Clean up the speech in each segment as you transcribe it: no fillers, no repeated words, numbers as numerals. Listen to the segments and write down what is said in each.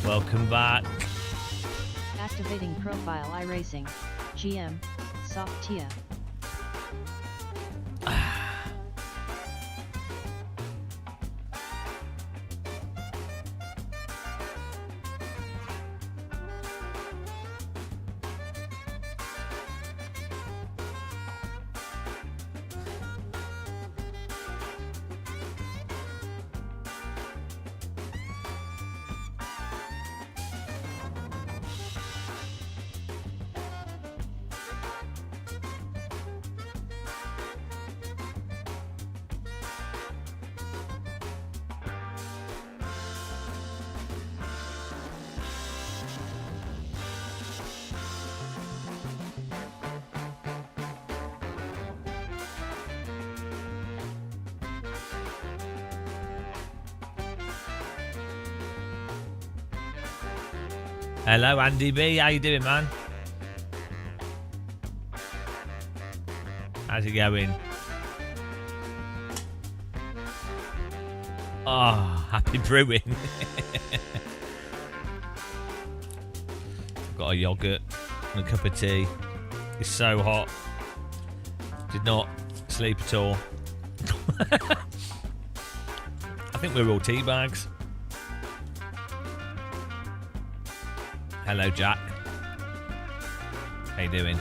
Welcome back. Activating profile iRacing. GM. Softia. Hello, Andy B. How you doing, man? How's it going? Oh, happy brewing. Got a yogurt and a cup of tea. It's so hot. Did not sleep at all. I think we're all tea bags. Hello, Jack. How you doing?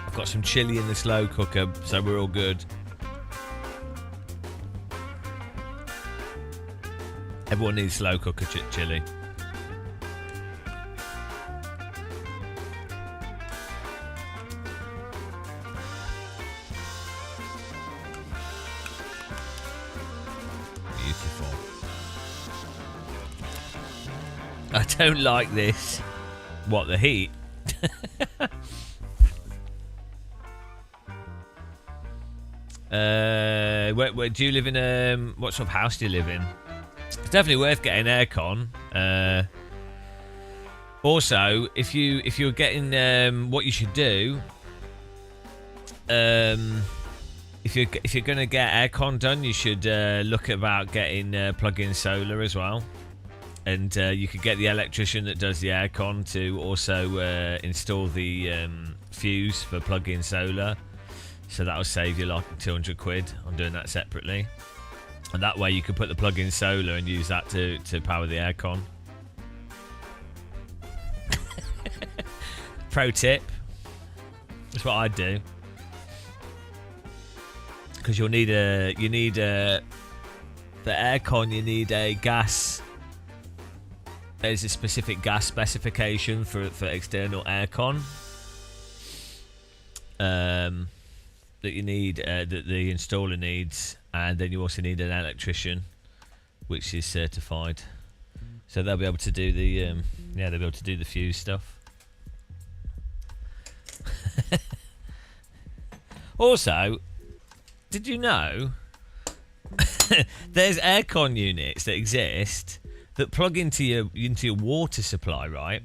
I've got some chilli in the slow cooker, so we're all good. Everyone needs slow cooker chili. I don't like this. What, the heat? Where do you live in? What sort of house do you live in? It's definitely worth getting aircon. Also, if you're getting what you should do, if you're gonna get aircon done, you should look about getting plug-in solar as well. And you could get the electrician that does the aircon to also install the fuse for plug-in solar. So that'll save you like 200 quid on doing that separately. And that way you can put the plug-in solar and use that to power the aircon. Pro tip. That's what I'd do. Because you'll need the aircon, you need a gas. There's a specific gas specification for external aircon that you need, that the installer needs, and then you also need an electrician, which is certified. So they'll be able to do the they'll be able to do the fuse stuff. Also, did you know there's aircon units that exist that plug into your water supply, right?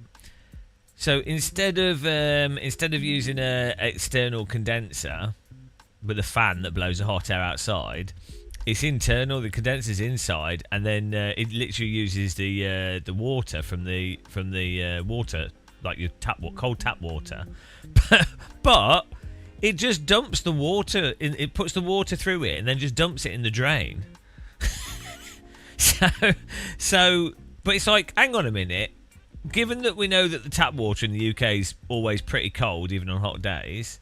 So instead of using a external condenser with a fan that blows the hot air outside, it's internal. The condenser's inside, and then it literally uses the water from the water, like your cold tap water, but it just dumps the water in. It puts the water through it and then just dumps it in the drain. So, but it's like, hang on a minute. Given that we know that the tap water in the UK is always pretty cold, even on hot days,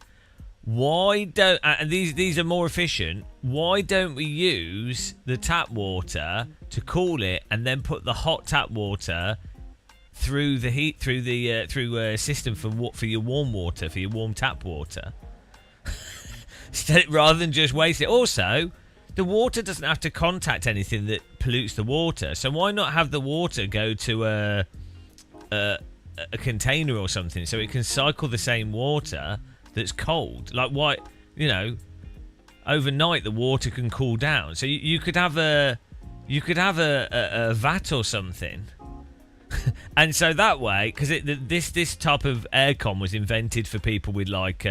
why don't, and these are more efficient, why don't we use the tap water to cool it and then put the hot tap water through the heat, through a system for your warm water, for your warm tap water, rather than just waste it. Also, the water doesn't have to contact anything that pollutes the water, so why not have the water go to a container or something so it can cycle the same water that's cold? Like, why, overnight the water can cool down. So you could have a vat or something. And so that way, because this type of aircon was invented for people with like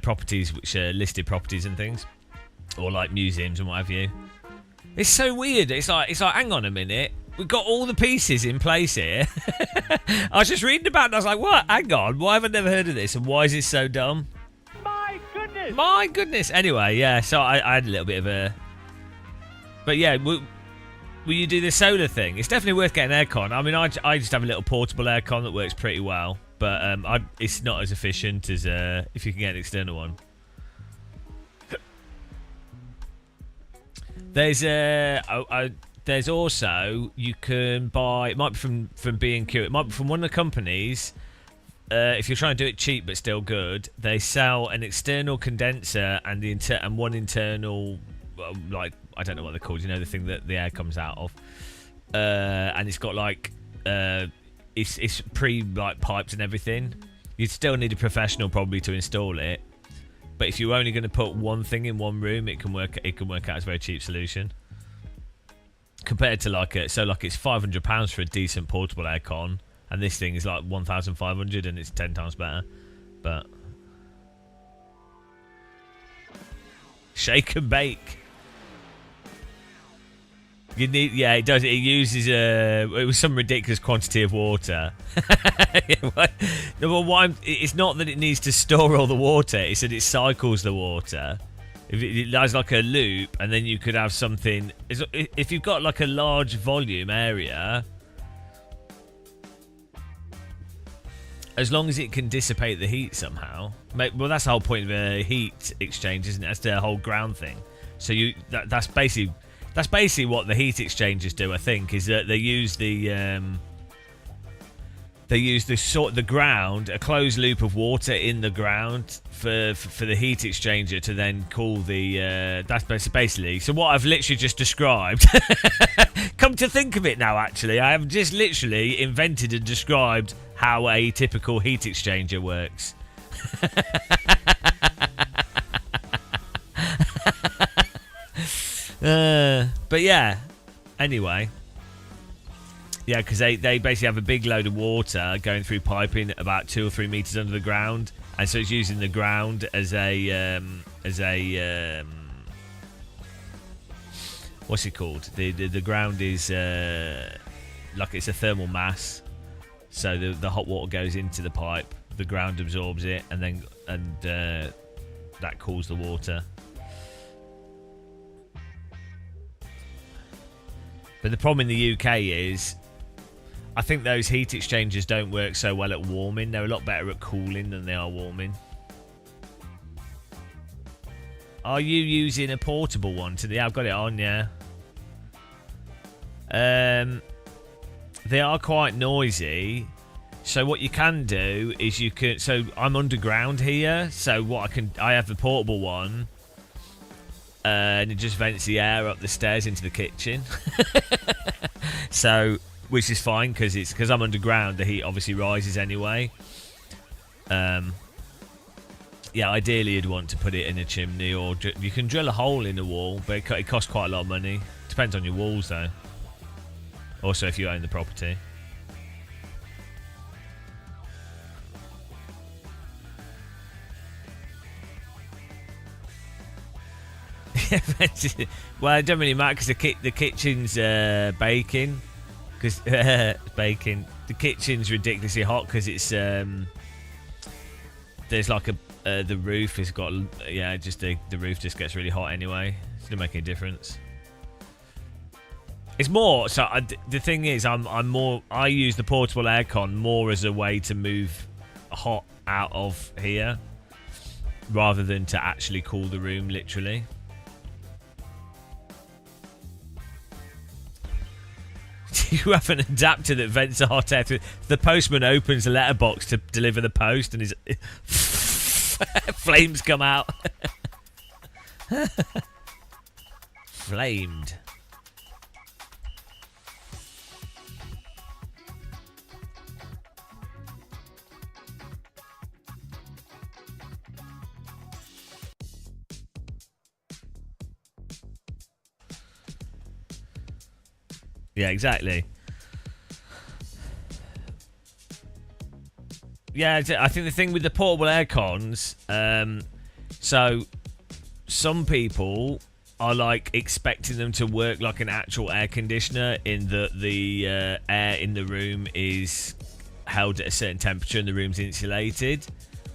properties which are listed properties and things, or like museums and what have you. It's so weird. It's like hang on a minute. We've got all the pieces in place here. I was just reading about it and I was like, what? Hang on. Why have I never heard of this? And why is it so dumb? My goodness. My goodness. Anyway, yeah. So I had a little bit of a... But yeah, will you do the solar thing? It's definitely worth getting aircon. I mean, I just have a little portable aircon that works pretty well. But it's not as efficient as if you can get an external one. There's also, you can buy, it might be from B&Q, it might be from one of the companies, if you're trying to do it cheap but still good, they sell an external condenser and and one internal, like, I don't know what they're called, you know, the thing that the air comes out of, and it's got like, it's like piped and everything. You'd still need a professional probably to install it, but if you're only going to put one thing in one room, it can work out as a very cheap solution. Compared to like it's £500 for a decent portable aircon, and this thing is like 1,500 and it's 10 times better. But shake and bake. You need, yeah, it does. It uses it was some ridiculous quantity of water. It's not that it needs to store all the water; it's that it cycles the water. If it does like a loop, and then you could have something. If you've got like a large volume area, as long as it can dissipate the heat somehow. Well, that's the whole point of a heat exchange, isn't it? That's the whole ground thing. So that's basically what the heat exchangers do. I think is that they use the ground, a closed loop of water in the ground for the heat exchanger to then cool the. That's basically. So what I've literally just described. Come to think of it now, actually, I have just literally invented and described how a typical heat exchanger works. But yeah. Anyway. Yeah, because they basically have a big load of water going through piping about 2 or 3 meters under the ground, and so it's using the ground as a what's it called? The ground is like it's a thermal mass, so the hot water goes into the pipe, the ground absorbs it, and that cools the water. But the problem in the UK is, I think those heat exchangers don't work so well at warming. They're a lot better at cooling than they are warming. Are you using a portable one? Yeah, I've got it on, yeah. They are quite noisy. So what you can do is you can... So I'm underground here. So I have the portable one. And it just vents the air up the stairs into the kitchen. So... Which is fine because I'm underground. The heat obviously rises anyway. Yeah, ideally you'd want to put it in a chimney, or you can drill a hole in the wall, but it costs quite a lot of money. Depends on your walls though. Also, if you own the property. Well, it doesn't really matter because the kitchen's baking. Because baking, the kitchen's ridiculously hot because it's there's like the roof has got just the roof just gets really hot anyway. It doesn't make any difference. It's more so the thing is I use the portable aircon more as a way to move hot out of here rather than to actually cool the room literally. You have an adapter that vents the hot air through. The postman opens the letterbox to deliver the post, and his flames come out. Flamed. Yeah, exactly. Yeah, I think the thing with the portable aircons, so some people are like expecting them to work like an actual air conditioner, in that the air in the room is held at a certain temperature and the room's insulated.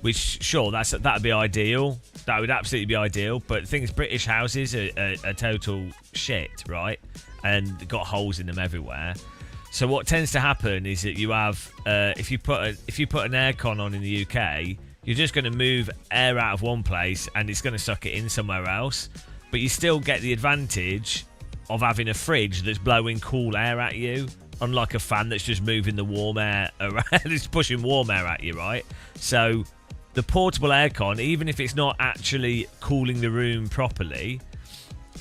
Which, sure, that'd be ideal. That would absolutely be ideal. But the thing is, British houses are total shit, right? And got holes in them everywhere. So what tends to happen is that you have, if you put an aircon on in the UK, you're just going to move air out of one place and it's going to suck it in somewhere else. But you still get the advantage of having a fridge that's blowing cool air at you, unlike a fan that's just moving the warm air around. It's pushing warm air at you, right? So the portable aircon, even if it's not actually cooling the room properly,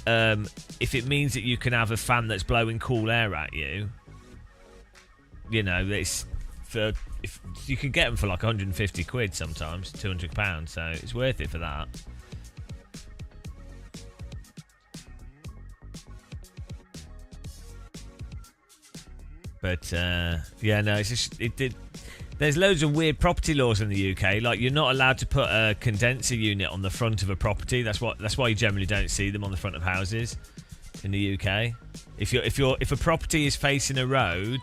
if it means that you can have a fan that's blowing cool air at you, you know, if you can get them for like 150 quid sometimes, £200, so it's worth it for that. But yeah, no, it's just there's loads of weird property laws in the UK. Like, you're not allowed to put a condenser unit on the front of a property. That's why you generally don't see them on the front of houses in the UK. If a property is facing a road,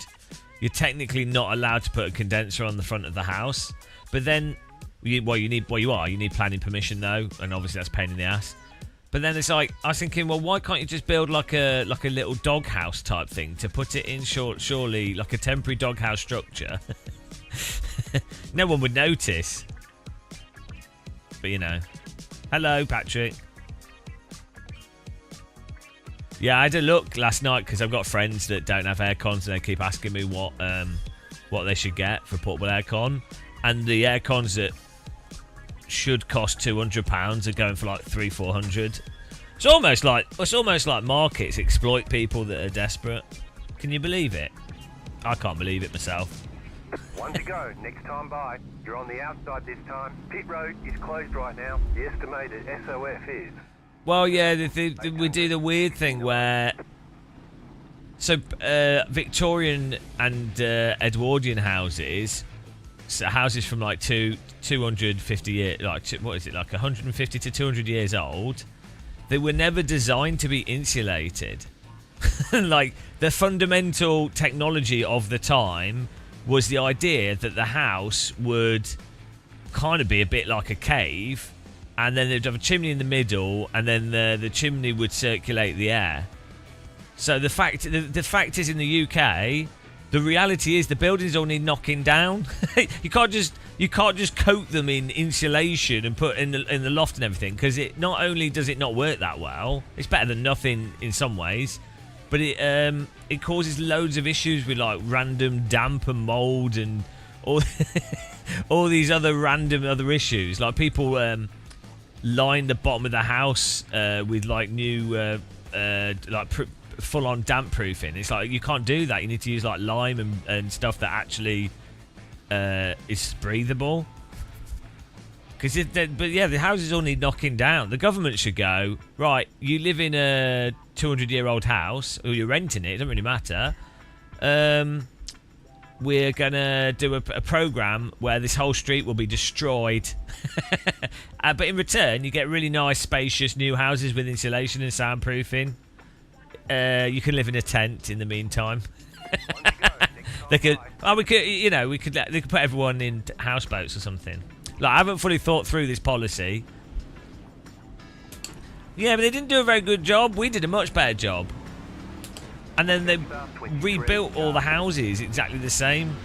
you're technically not allowed to put a condenser on the front of the house. But then, you need planning permission though, and obviously that's a pain in the ass. But then it's like, I was thinking, well, why can't you just build like a little doghouse type thing to put it in? Surely, like a temporary doghouse structure. No one would notice. But you know, hello, Patrick. Yeah, I had a look last night because I've got friends that don't have aircons and they keep asking me what they should get for portable aircon, and the aircons that should cost £200 are going for like $300-400. It's almost like markets exploit people that are desperate. Can you believe it? I can't believe it myself. One to go, next time by. You're on the outside this time. Pit road is closed right now. The estimated SOF is... Well, yeah, we do the weird thing where... So, Victorian and Edwardian houses... So houses from like 250 years... Like, what is it, like 150 to 200 years old... They were never designed to be insulated. Like, the fundamental technology of the time... was the idea that the house would kind of be a bit like a cave, and then they'd have a chimney in the middle, and then the chimney would circulate the air. So the fact is, in the UK, the reality is the buildings all need knocking down. you can't just coat them in insulation and put in the loft and everything, because it not only does it not work that well, it's better than nothing in some ways. But it causes loads of issues with like random damp and mold and all these other random issues. Like people line the bottom of the house with like new full-on damp proofing. It's like you can't do that. You need to use like lime and stuff that actually is breathable. But yeah, the houses all need knocking down. The government should go, right, you live in a 200-year-old house, or you're renting it, doesn't really matter. We're going to do a program where this whole street will be destroyed. But in return, you get really nice, spacious new houses with insulation and soundproofing. You can live in a tent in the meantime. They could put everyone in houseboats or something. Like, I haven't fully thought through this policy. Yeah, but they didn't do a very good job. We did a much better job. And then they rebuilt all the houses exactly the same.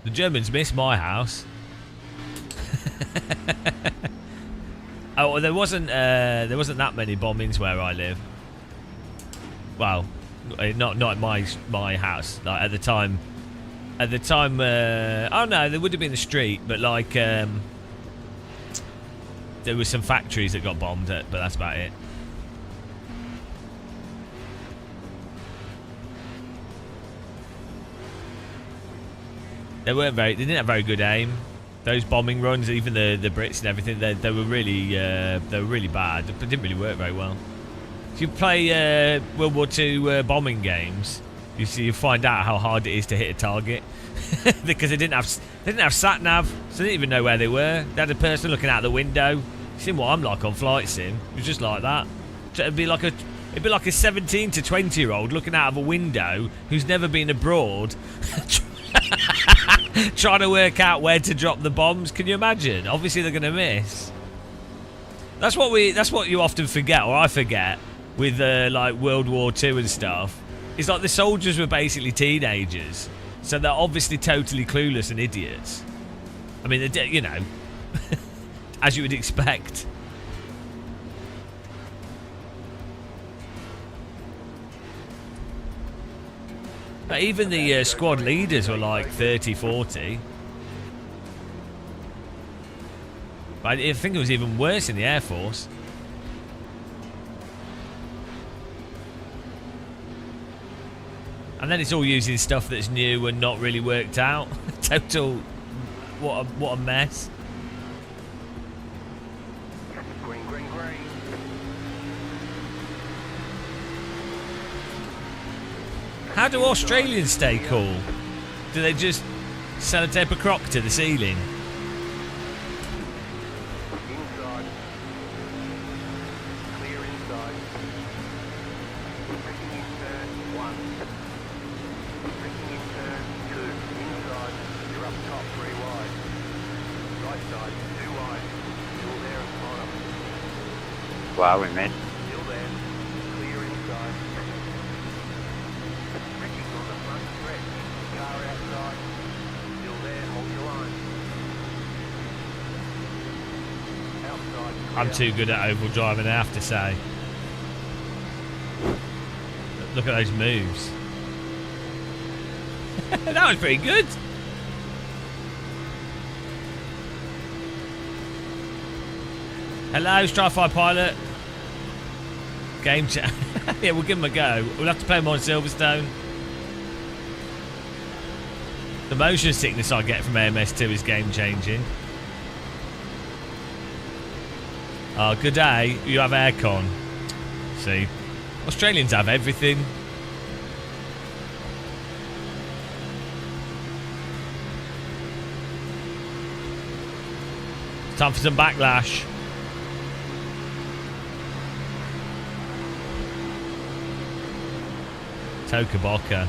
The Germans missed my house. Oh, there wasn't that many bombings where I live. Well, not at my house. Like at the time. Oh no, there would have been the street, but like there were some factories that got bombed at, but that's about it. They didn't have very good aim. Those bombing runs, even the Brits and everything, they were really bad. It didn't really work very well. If you play World War II bombing games, You see, you find out how hard it is to hit a target because they didn't have sat nav, so they didn't even know where they were. They had a person looking out the window. You seen what I'm like on Flight Sim? It was just like that. So it'd be like a 17 to 20-year-old looking out of a window who's never been abroad, trying to work out where to drop the bombs. Can you imagine? Obviously, they're going to miss. That's what you often forget, or I forget, with like World War II and stuff. It's like the soldiers were basically teenagers, so they're obviously totally clueless and idiots. I mean, you know, as you would expect. But even the squad leaders were like 30, 40. But I think it was even worse in the Air Force. And then it's all using stuff that's new and not really worked out. Total, what a mess. Green, green, green. How do Australians stay cool? Do they just sellotape a crock to the ceiling? Inside. Clear inside. Braking in turn 1. Braking in turn 2. Inside. You're up top 3 wide. Right side 2 wide. Still there at the bottom. Wow, we missed. Still there. Clear inside. Braking on the front stretch. Car outside. Still there. Hold your line. Outside. I'm too good at oval driving, I have to say. Look at those moves. That was pretty good. Hello, Strike-Fighter pilot. Game chat. Yeah, we'll give him a go. We'll have to play him on Silverstone. The motion sickness I get from AMS2 is game changing. Oh, good day. You have aircon. See, Australians have everything. Time for some backlash. TocaBoca.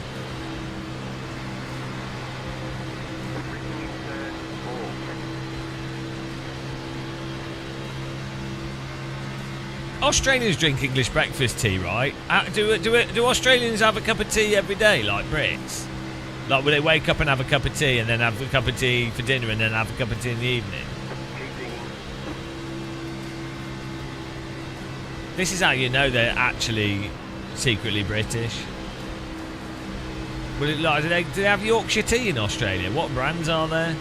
Australians drink English breakfast tea, right? Do Australians have a cup of tea every day, like Brits? Like, will they wake up and have a cup of tea and then have a cup of tea for dinner and then have a cup of tea in the evening? This is how you know they're actually secretly British. Will it, like, do they have Yorkshire tea in Australia? What brands are there?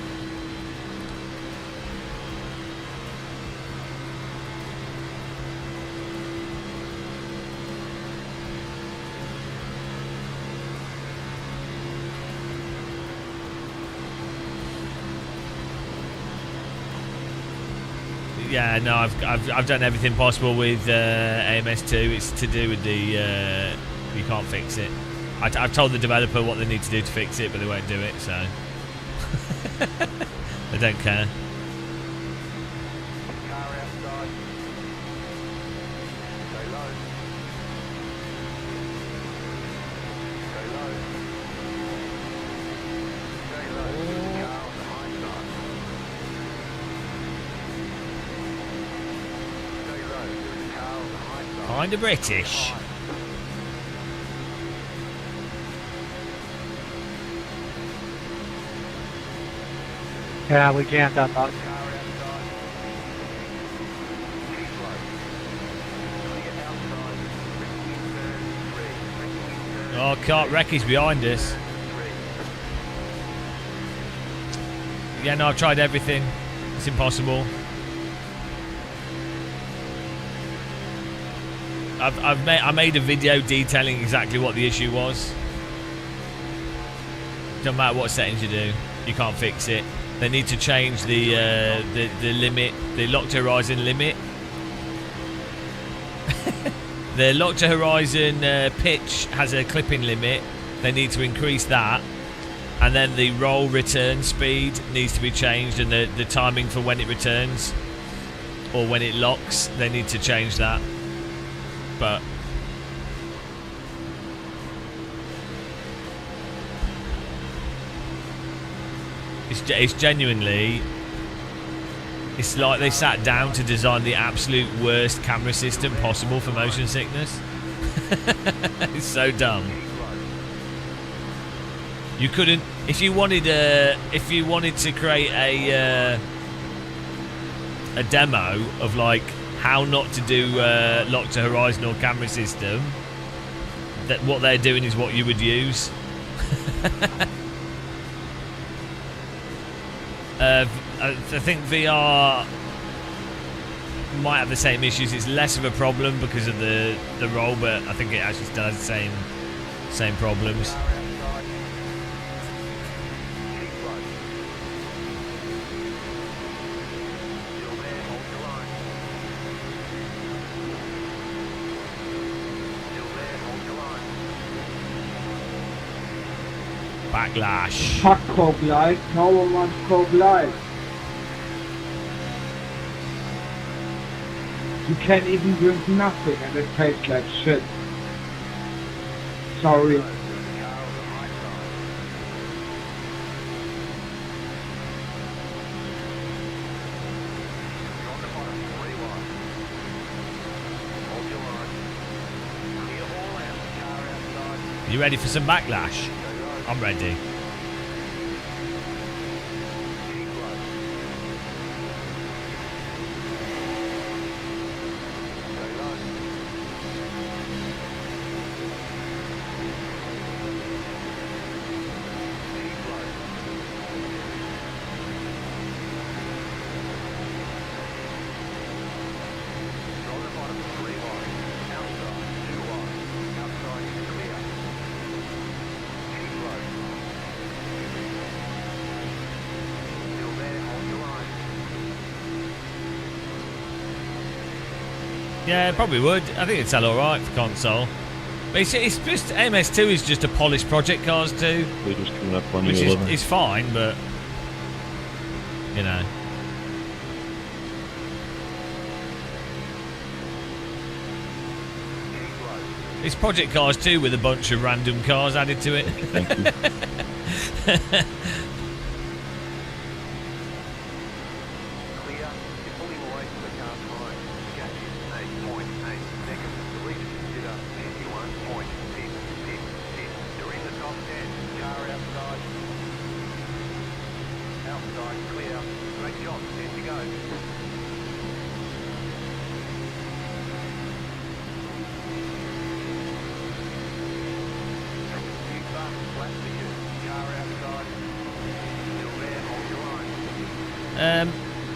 Yeah, no, I've done everything possible with AMS2. It's to do with the you can't fix it. I've told the developer what they need to do to fix it, but they won't do it, so they don't care. Car outside. Go low. Go low. Go low. Car on the high side. Go low. There's a car on the high side. Kind of British. Yeah, we jammed on that. Car outside. Keep low. Clear outside. Braking in turn 3. Braking in turn Oh, Cart Recky's behind us. 3. Yeah, no, I've tried everything. It's impossible. I made a video detailing exactly what the issue was. Doesn't matter what settings you do, you can't fix it. They need to change the limit, the lock to horizon limit. The lock to horizon pitch has a clipping limit, They need to increase that, and then the roll return speed needs to be changed, and the timing for when it returns or when it locks, they need to change that. But it's genuinely, it's like they sat down to design the absolute worst camera system possible for motion sickness. It's so dumb. You couldn't, if you wanted to create a demo of like how not to do lock to horizon or camera system, that what they're doing is what you would use. I think VR might have the same issues. It's less of a problem because of the roll, but I think it actually still has the same problems. Backlash. Fuck Coke Light. No one wants Coke Light. You can't even drink nothing and it tastes like shit. Sorry. You ready for some backlash? I'm ready. Yeah, probably would. I think it'd sell alright for console. But it's just, MS2 is just a polished Project Cars 2. They're just coming up on which you is fine, but you know. It's Project Cars 2 with a bunch of random cars added to it. Thank you.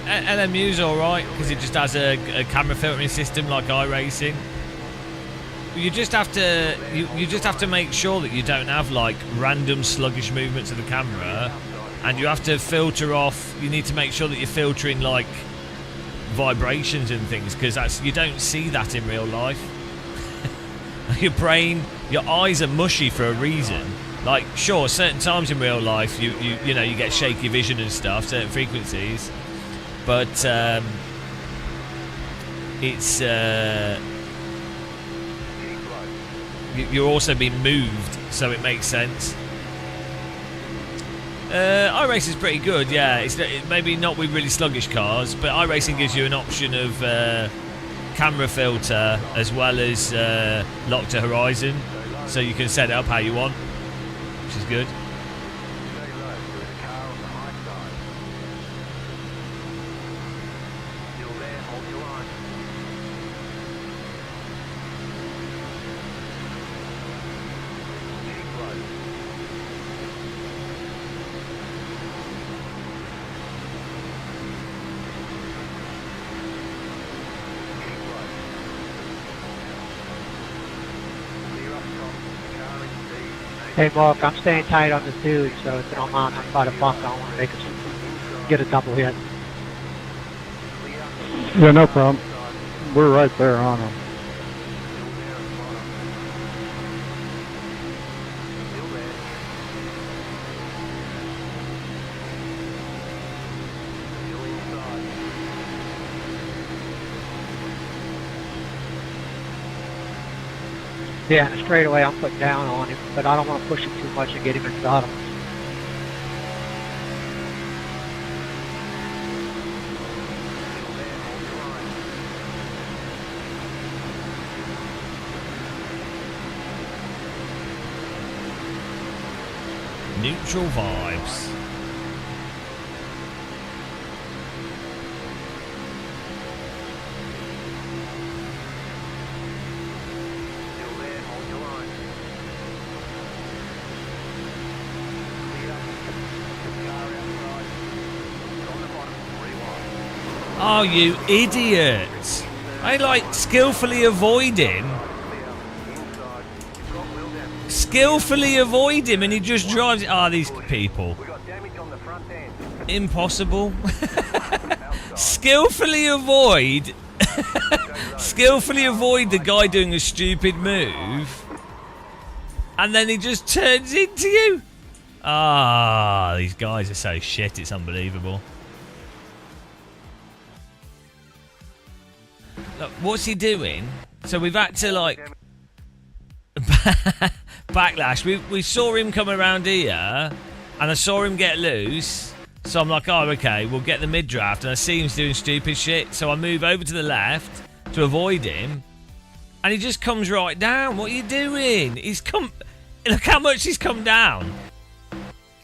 LMU's alright because it just has a camera filtering system like iRacing. You just have to you just have to make sure that you don't have like random sluggish movements of the camera, and you have to filter off. You need to make sure that you're filtering like vibrations and things, because you don't see that in real life. Your brain, your eyes are mushy for a reason. Like, sure, certain times in real life you know you get shaky vision and stuff, certain frequencies. But it's you're also being moved, so it makes sense. iRacing is pretty good, yeah. It's maybe not with really sluggish cars, but iRacing gives you an option of camera filter as well as lock to horizon, so you can set it up how you want, which is good. Hey Mark, I'm staying tight on the dude, so if you don't mind, I'm about to buck. I want to make get a double hit. Yeah, no problem. We're right there on them. Yeah, in the straightaway I'm putting down on him, but I don't want to push him too much and get him in bottom. Neutral vibes. Still there, hold your line. Clear. Car outside. On the bottom, 3 wide. Oh, you idiot! I like skillfully avoiding. Clear. Inside. You've got wheel damage. Skillfully avoid him, and he just drives. Ah, these people. We got damage on the front end. Impossible. Outside. Skillfully avoid. Skillfully avoid the guy doing a stupid move, and then he just turns into you. Ah, these guys are so shit. It's unbelievable. Look, what's he doing? So we've had to like Backlash. We saw him come around here, and I saw him get loose. So I'm like, oh, okay, we'll get the mid draft, and I see him doing stupid shit. So I move over to the left to avoid him, and he just comes right down. What are you doing? He's come. Look how much he's come down.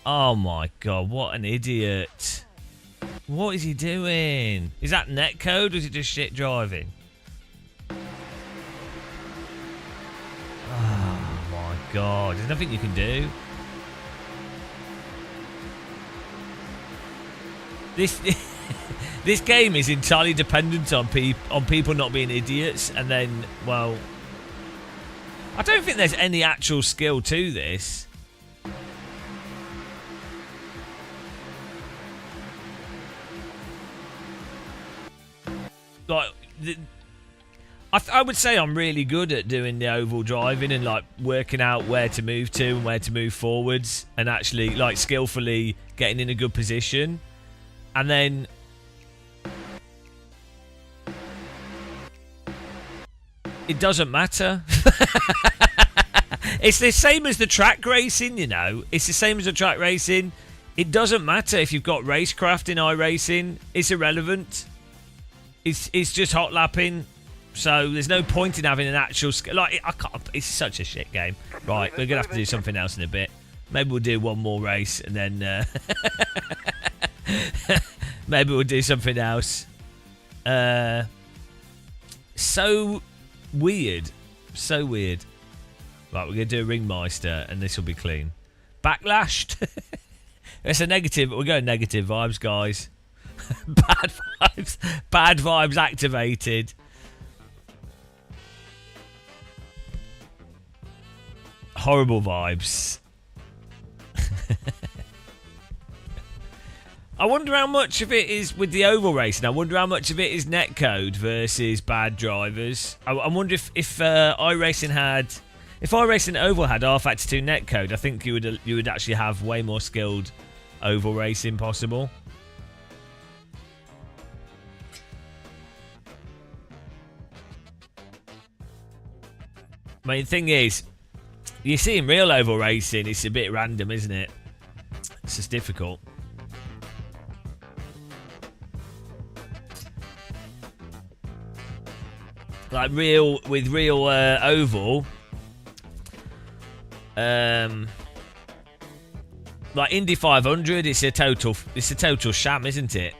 Oh my god, what an idiot! What is he doing? Is that netcode, or is it just shit driving? Oh my god, there's nothing you can do. This game is entirely dependent on people not being idiots, and then, well, I don't think there's any actual skill to this. Like, I would say I'm really good at doing the oval driving and like working out where to move to and where to move forwards, and actually like skillfully getting in a good position. And then it doesn't matter. It's the same as the track racing, you know. It's the same as the track racing. It doesn't matter if you've got racecraft in iRacing. It's irrelevant. It's just hot lapping. So there's no point in having an actual like I can't. It's such a shit game. Right, we're gonna have to do something else in a bit. Maybe we'll do one more race and then maybe we'll do something else. So weird. So weird. Right, we're going to do a Ringmeister, and this will be clean. Backlashed. It's a negative. We're going negative vibes, guys. Bad vibes. Bad vibes activated. Horrible vibes. I wonder how much of it is with the oval racing. I wonder how much of it is netcode versus bad drivers. I wonder if iRacing had, if iRacing Oval had R-Factor 2 netcode, I think you would actually have way more skilled oval racing possible. I mean, the thing is, you see in real oval racing, it's a bit random, isn't it? It's just difficult. Like real oval, like Indy 500, it's a total sham, isn't it?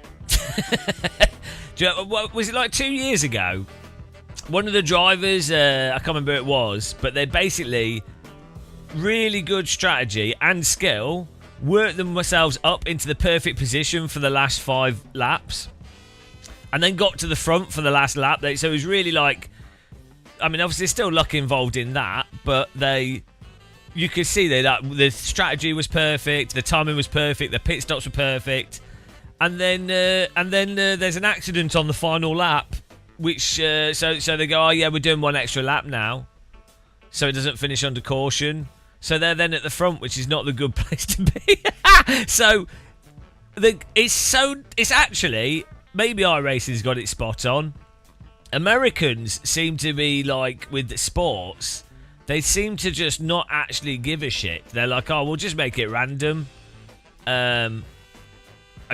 Do you know, what was it like 2 years ago? One of the drivers, I can't remember who it was, but they basically really good strategy and skill, worked themselves up into the perfect position for the last 5 laps. And then got to the front for the last lap. So it was really like, I mean, obviously there's still luck involved in that, but you could see that the strategy was perfect, the timing was perfect, the pit stops were perfect, and then there's an accident on the final lap, which so they go, oh yeah, we're doing 1 extra lap now, so it doesn't finish under caution. So they're then at the front, which is not the good place to be. So it's actually. Maybe iRacing's got it spot on. Americans seem to be like with the sports. They seem to just not actually give a shit. They're like, oh, we'll just make it random. I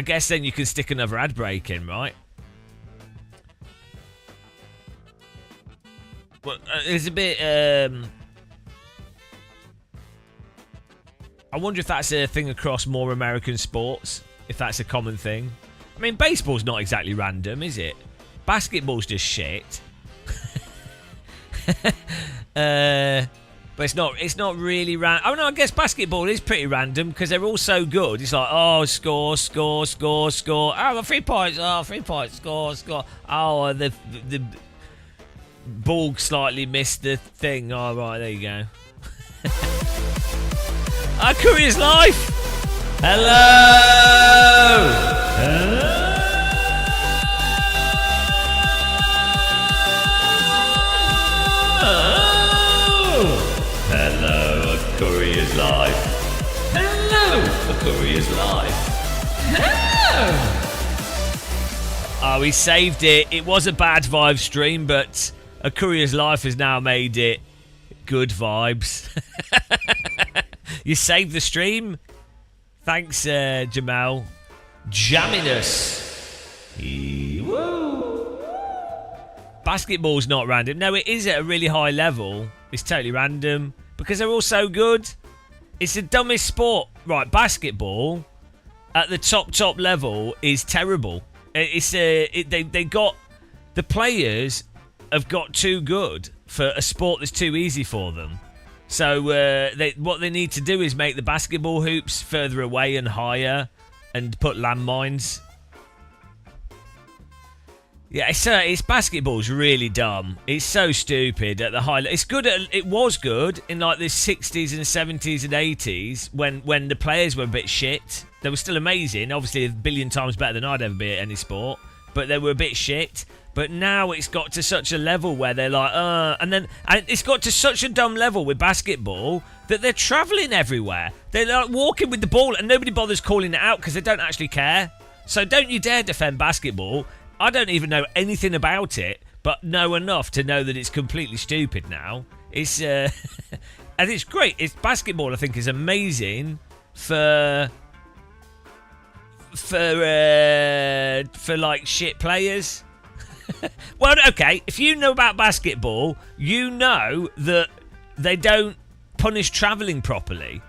guess then you can stick another ad break in, right? Well, it's a bit... I wonder if that's a thing across more American sports. If that's a common thing. I mean, baseball's not exactly random, is it? Basketball's just shit. But it's not really random. Oh no, I guess basketball is pretty random because they're all so good. It's like, oh, score. Oh, 3 points. Oh, 3 points. Score. Oh, the ball slightly missed the thing. Oh, right, there you go. Our Courier's Life. Hello. Hello, A Courier's Life. Hello, A Courier's Life. Hello. Oh, we saved it. It was a bad vibe stream, but A Courier's Life has now made it good vibes. You saved the stream. Thanks, Jamal. Jamming us. Woo. Basketball's not random. No, it is at a really high level. It's totally random because they're all so good. It's the dumbest sport. Right, basketball at the top level is terrible. They got the players have got too good for a sport that's too easy for them. So what they need to do is make the basketball hoops further away and higher, and put landmines. Yeah, it's basketball's really dumb. It's so stupid at the high. It's good. It was good in like the 60s and 70s and 80s when the players were a bit shit. They were still amazing. Obviously, a billion times better than I'd ever be at any sport. But they were a bit shit. But now it's got to such a level where they're like, and it's got to such a dumb level with basketball that they're travelling everywhere. They're like walking with the ball and nobody bothers calling it out because they don't actually care. So don't you dare defend basketball. I don't even know anything about it, but know enough to know that it's completely stupid now. It's and it's great. It's basketball. I think is amazing for like shit players. Well, okay, if you know about basketball, you know that they don't punish travelling properly.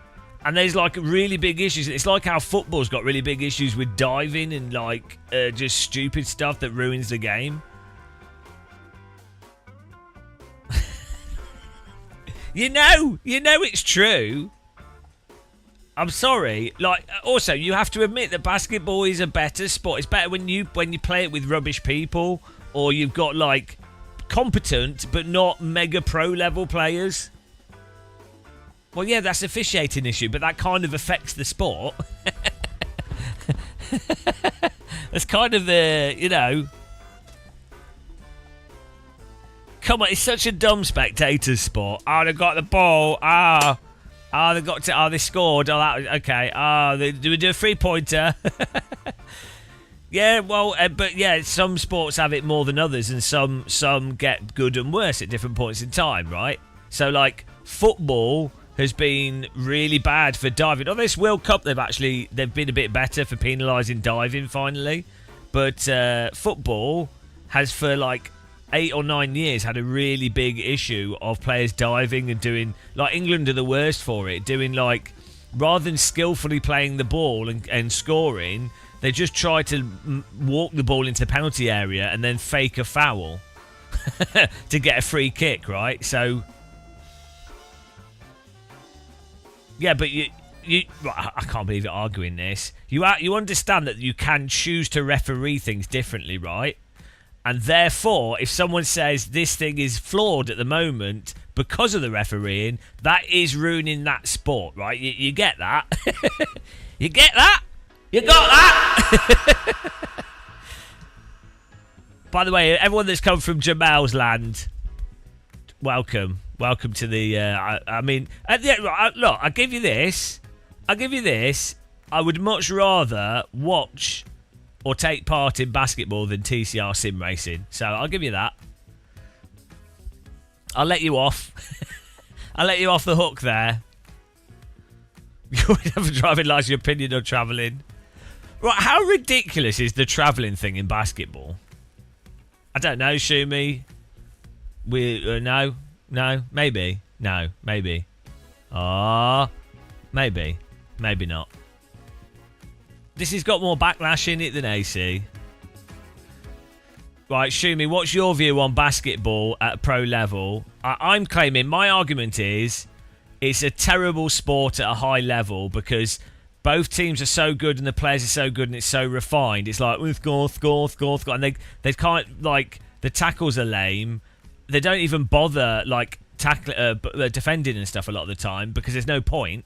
And there's like really big issues. It's like how football's got really big issues with diving and like just stupid stuff that ruins the game. You know it's true. I'm sorry. Like, also, you have to admit that basketball is a better sport. It's better when you play it with rubbish people, or you've got like competent but not mega pro level players. Well, yeah, that's an officiating issue, but that kind of affects the sport. That's kind of the, you know. Come on, it's such a dumb spectator sport. Oh, they got the ball. They got to. Oh, they scored. Oh, that. Okay. Oh, they do a 3-pointer. Yeah, well, but yeah, some sports have it more than others, and some get good and worse at different points in time, right? So, like football has been really bad for diving. Oh, this World Cup, they've been a bit better for penalising diving finally, but football has for like 8 or 9 years had a really big issue of players diving and doing, like England are the worst for it, doing like, rather than skillfully playing the ball and scoring, they just try to walk the ball into the penalty area and then fake a foul to get a free kick, right? So yeah, but you I can't believe you're arguing this. You understand that you can choose to referee things differently, right? And therefore, if someone says this thing is flawed at the moment because of the refereeing, that is ruining that sport, right? You get that? You get that? You got that? By the way, everyone that's come from Jamal's land, welcome. Welcome to the... look, I'll give you this. I would much rather watch or take part in basketball than TCR sim racing. So I'll give you that. I'll let you off. I'll let you off the hook there. You would have a driving license, your opinion on travelling. Right, how ridiculous is the travelling thing in basketball? I don't know, Shumi. No, maybe. No, maybe. Maybe. Maybe not. This has got more backlash in it than AC. Right, Shumi, what's your view on basketball at a pro level? I'm claiming, my argument is, it's a terrible sport at a high level because both teams are so good and the players are so good and it's so refined. It's like, score. And they can't, like, the tackles are lame. They don't even bother, like, defending and stuff a lot of the time because there's no point.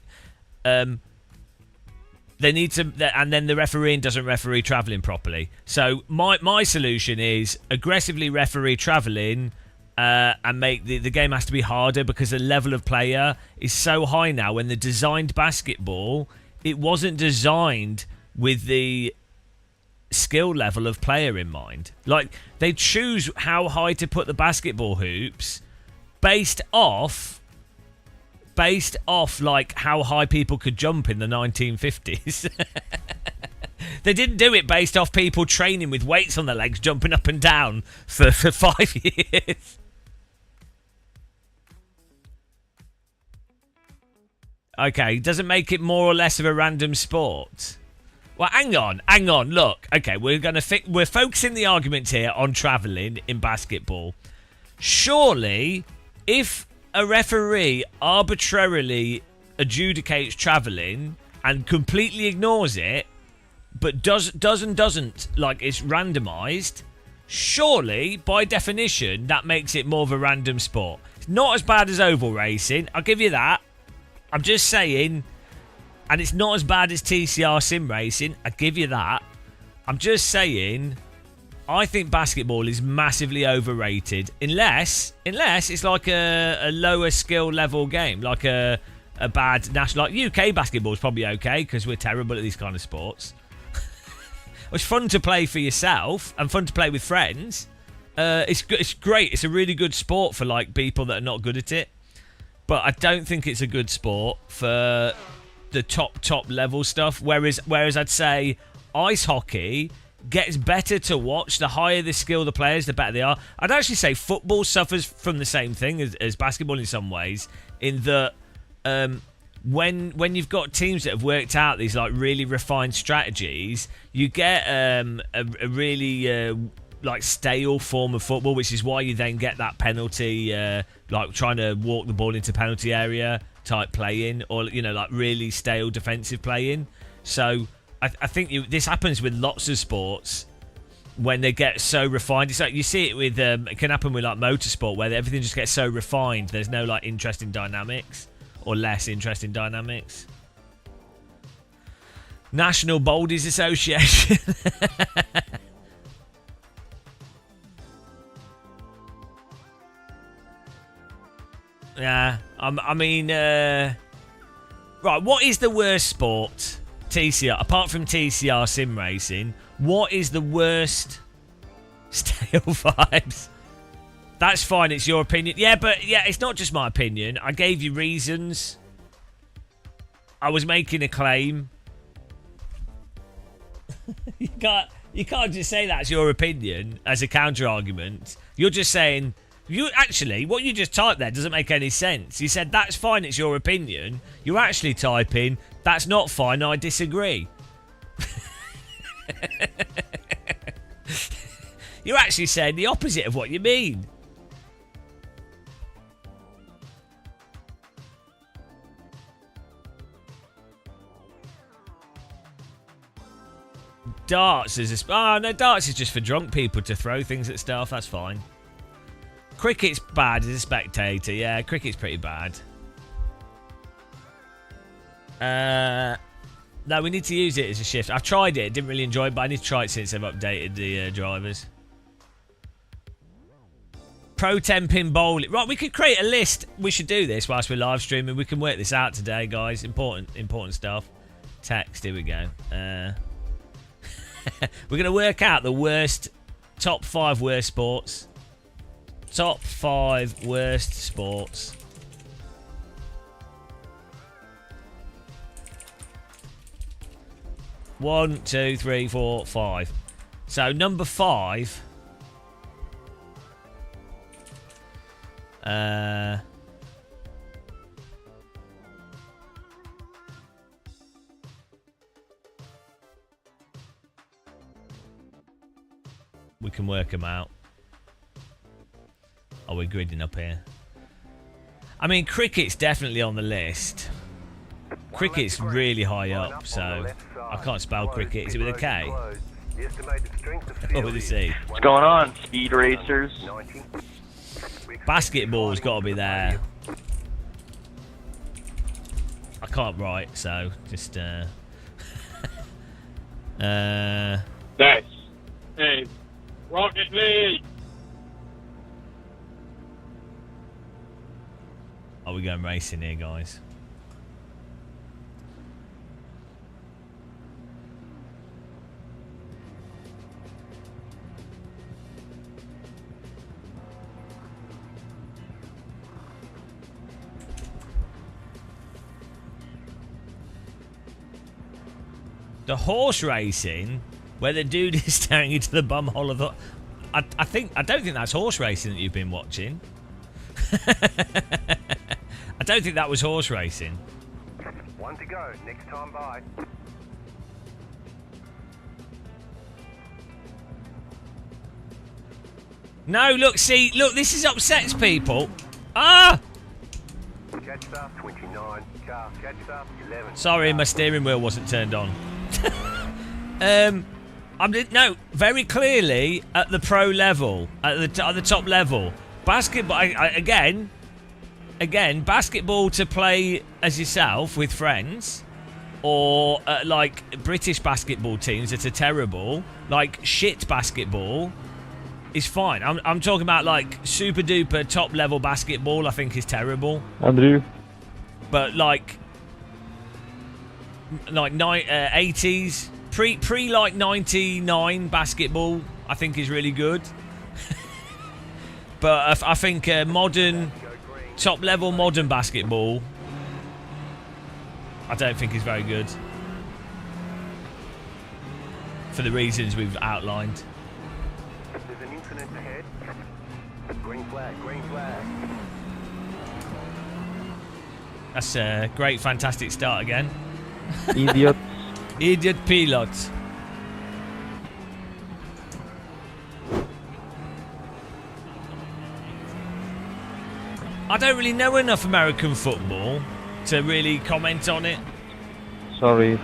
They need to, and then the refereeing doesn't referee travelling properly. So my solution is aggressively referee travelling and make the game has to be harder because the level of player is so high now. When they designed basketball, it wasn't designed with the skill level of player in mind. Like, they choose how high to put the basketball hoops based off like how high people could jump in the 1950s. They didn't do it based off people training with weights on their legs, jumping up and down for 5 years. Okay, doesn't make it more or less of a random sport. Well, hang on. Look, okay, we're focusing the argument here on travelling in basketball. Surely, if a referee arbitrarily adjudicates travelling and completely ignores it, but doesn't, like, it's randomised, surely, by definition, that makes it more of a random sport. It's not as bad as oval racing, I'll give you that. I'm just saying, and it's not as bad as TCR sim racing, I'll give you that. I'm just saying, I think basketball is massively overrated, unless it's like a lower skill level game, like a bad national. Like UK basketball is probably okay because we're terrible at these kind of sports. It's fun to play for yourself and fun to play with friends. It's great. It's a really good sport for like people that are not good at it. But I don't think it's a good sport for the top level stuff. Whereas I'd say ice hockey gets better to watch. The higher the skill the players, the better they are. I'd actually say football suffers from the same thing as basketball in some ways, in that when you've got teams that have worked out these like really refined strategies, you get a really like stale form of football, which is why you then get that penalty, like trying to walk the ball into penalty area type playing, or like really stale defensive playing. So I think this happens with lots of sports when they get so refined. It's like you see it with it can happen with like motorsport, where everything just gets so refined. There's no like interesting dynamics, or less interesting dynamics. National Boldies Association. Yeah, I mean, right. What is the worst sport? TCR, apart from TCR sim racing, what is the worst? Stale vibes. That's fine, it's your opinion. Yeah, but yeah, it's not just my opinion. I gave you reasons. I was making a claim. You can't just say that's your opinion as a counter argument. You're just saying, what you just typed there doesn't make any sense. You said that's fine, it's your opinion. You're actually typing, that's not fine, I disagree. You're actually saying the opposite of what you mean. Darts is no, darts is just for drunk people to throw things at stuff, that's fine. Cricket's bad as a spectator. Yeah, cricket's pretty bad. No, we need to use it as a shift. I've tried it, didn't really enjoy it, but I need to try it since they've updated the drivers. Pro 10 pin bowling. Right, we could create a list. We should do this whilst we're live streaming. We can work this out today, guys. Important stuff. Text, here we go. We're going to work out the top 5 worst sports. Top 5 worst sports. 1, 2, 3, 4, 5. So number 5. We can work them out. Oh, we're gridding up here. I mean, cricket's definitely on the list. Cricket's really high up, so I can't spell cricket. Is it with a K? Or with a C? What's going on, speed racers? Basketball's got to be there. I can't write, so just That's a Rocket League. Are we going racing here, guys? The horse racing, where the dude is staring into the bum hole of the... I don't think that's horse racing that you've been watching. I don't think that was horse racing. 1 to go. Next time by. No, look, this is upsets people. Ah! Jetstar 29. Car. Jetstar 11. Sorry, my steering wheel wasn't turned on. No, very clearly at the pro level, at the top level. Basketball, again, basketball to play as yourself with friends, or like British basketball teams that are terrible, like shit basketball, is fine. I'm talking about like super duper top level basketball. I think is terrible. Andrew. But like 80s, pre like 99 basketball, I think is really good. But I think modern, top level modern basketball, I don't think is very good. For the reasons we've outlined. There's an incident ahead. Green flag, green flag. That's a great, fantastic start again. Idiot. Idiot pilot. I don't really know enough American football to really comment on it. Sorry.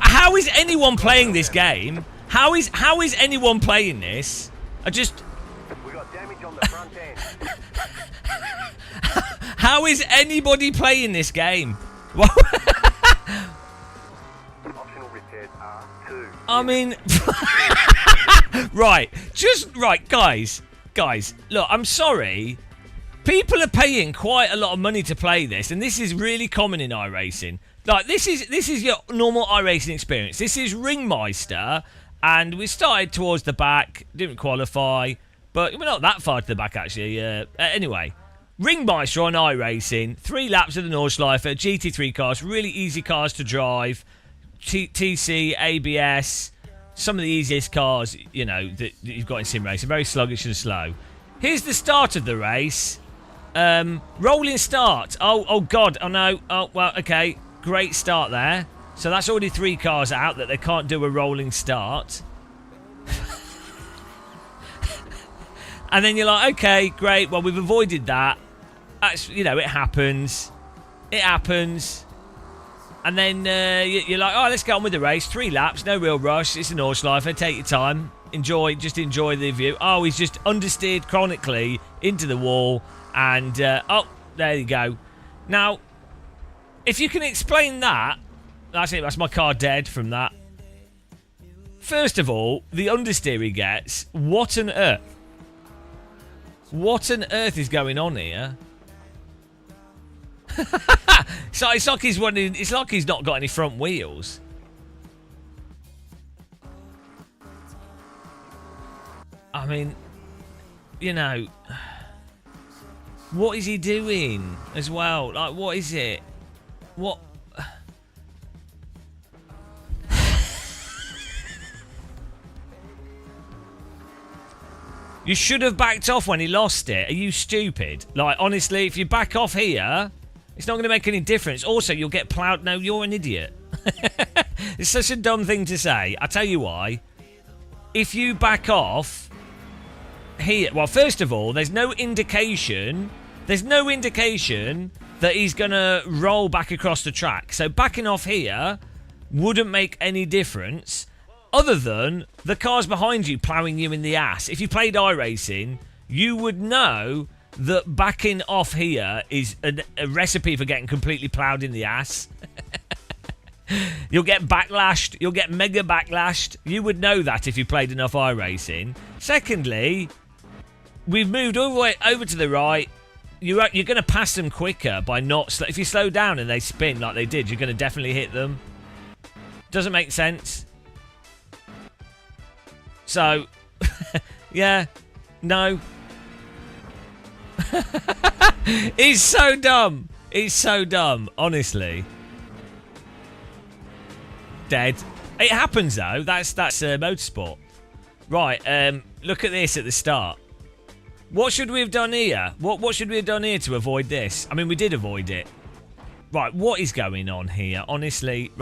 How is anyone playing this game? How is anyone playing this? We got damage on the front end. How is anybody playing this game? Optional repairs are 2. I mean, right, guys. Look, I'm sorry. People are paying quite a lot of money to play this, and this is really common in iRacing. Like, this is your normal iRacing experience. This is Ringmeister, and we started towards the back, didn't qualify, but we're not that far to the back actually. Anyway, Ringmeister on iRacing, 3 laps of the Nordschleife, GT3 cars, really easy cars to drive, TC, ABS, some of the easiest cars, you know, that you've got in sim racing, very sluggish and slow. Here's the start of the race. Rolling start. Oh God. Oh no. Oh well. Okay. Great start there. So that's already 3 cars out that they can't do a rolling start. And then you're like, okay, great. Well, we've avoided that. That's, you know, it happens. It happens. And then you're like, oh, let's get on with the race. 3 laps, no real rush. It's an Nordschleife. Take your time. Enjoy the view. Oh, he's just understeered chronically into the wall. And, oh, there you go. Now, if you can explain that, that's it. That's my car dead from that. First of all, the understeer he gets. What on earth? What on earth is going on here? So it's like he's running. It's like he's not got any front wheels. I mean, you know, What is he doing as well? Like, what is it? What? You should have backed off when he lost it. Are you stupid? Like, honestly, if you back off here, it's not going to make any difference. Also, you'll get ploughed. No, you're an idiot. It's such a dumb thing to say. I'll tell you why. If you back off here... Well, first of all, there's no indication... There's no indication that he's going to roll back across the track. So backing off here wouldn't make any difference other than the cars behind you ploughing you in the ass. If you played iRacing, you would know that backing off here is a recipe for getting completely ploughed in the ass. You'll get backlashed. You'll get mega backlashed. You would know that if you played enough iRacing. Secondly, we've moved all the way over to the right. You're going to pass them quicker by not... If you slow down and they spin like they did, you're going to definitely hit them. Doesn't make sense. So, yeah, no. He's so dumb. He's so dumb, honestly. Dead. It happens though. That's motorsport. Right. Look at this at the start. What should we have done here? What should we have done here to avoid this? I mean, we did avoid it. Right. What is going on here? Honestly,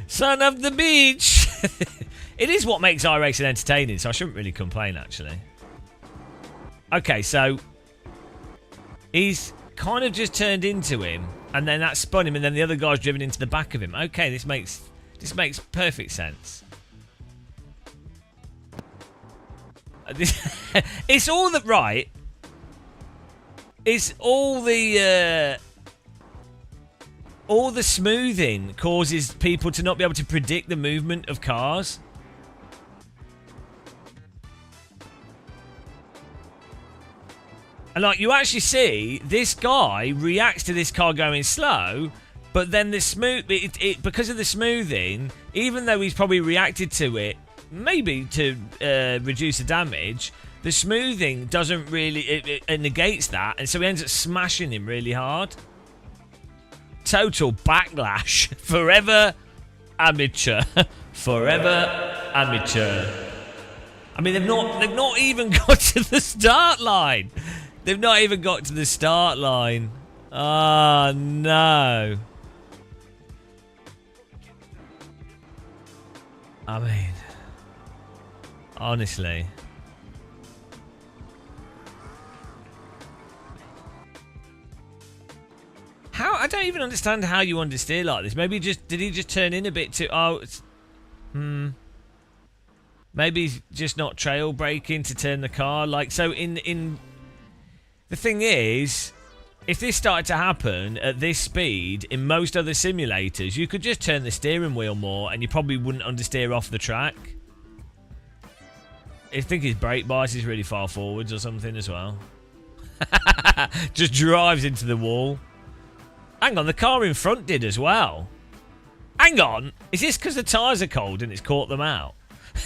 son of the beach. It is what makes iRacing entertaining, so I shouldn't really complain actually. Okay, so he's kind of just turned into him. And then that spun him, and then the other guy's driven into the back of him. Okay, this makes perfect sense. It's all the right. It's all the smoothing causes people to not be able to predict the movement of cars. And like you actually see, this guy reacts to this car going slow, but then the because of the smoothing, even though he's probably reacted to it, maybe to reduce the damage, the smoothing doesn't really it negates that, and so he ends up smashing him really hard. Total backlash. Forever amateur. Forever amateur. I mean, they've not even got to the start line. They've not even got to the start line. Oh, no. I mean, honestly. How? I don't even understand how you understeer like this. Maybe did he just turn in a bit too... Oh, maybe he's just not trail braking to turn the car. Like, so in... The thing is, if this started to happen at this speed in most other simulators, you could just turn the steering wheel more and you probably wouldn't understeer off the track. I think his brake bias is really far forwards or something as well. Just drives into the wall. Hang on, the car in front did as well. Hang on, is this because the tyres are cold and it's caught them out?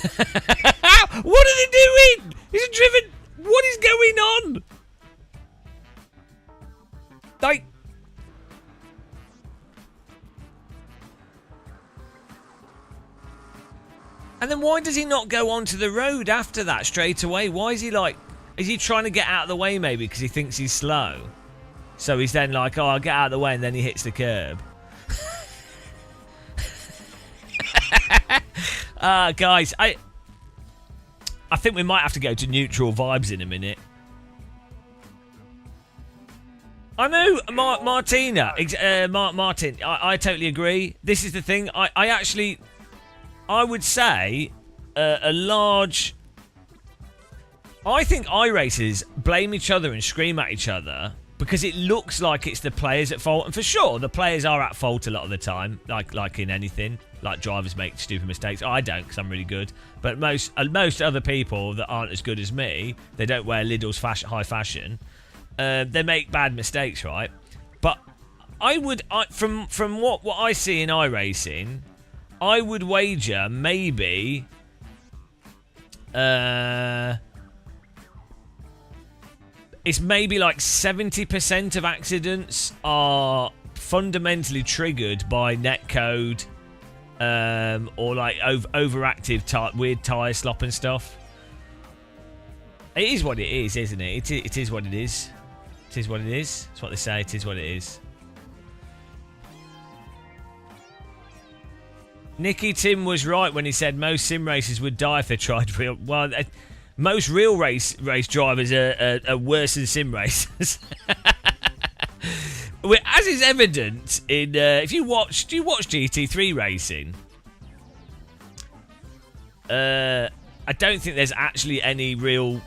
What are they doing? He's driven... What is going on? Like, and then why does he not go onto the road after that straight away? Why is he like... Is he trying to get out of the way maybe because he thinks he's slow? So he's then like, oh, I'll get out of the way, and then he hits the curb. Guys, I think we might have to go to neutral vibes in a minute. I know, Martina, Martin, I totally agree. This is the thing. I would say a large... I think iRacers blame each other and scream at each other because it looks like it's the players at fault. And for sure, the players are at fault a lot of the time, like in anything. Like drivers make stupid mistakes. I don't because I'm really good. But most other people that aren't as good as me, they don't wear Lidl's high fashion. They make bad mistakes, right? But from what I see in iRacing, I would wager maybe it's maybe like 70% of accidents are fundamentally triggered by netcode, or like overactive weird tyre slop and stuff. It is what it is, isn't it? It is what it is. It is what it is. That's what they say. It is what it is. Nicky Tim was right when he said most sim racers would die if they tried real. Well, most real race drivers are worse than sim racers. As is evident in if you watch, do you watch GT3 racing? I don't think there's actually any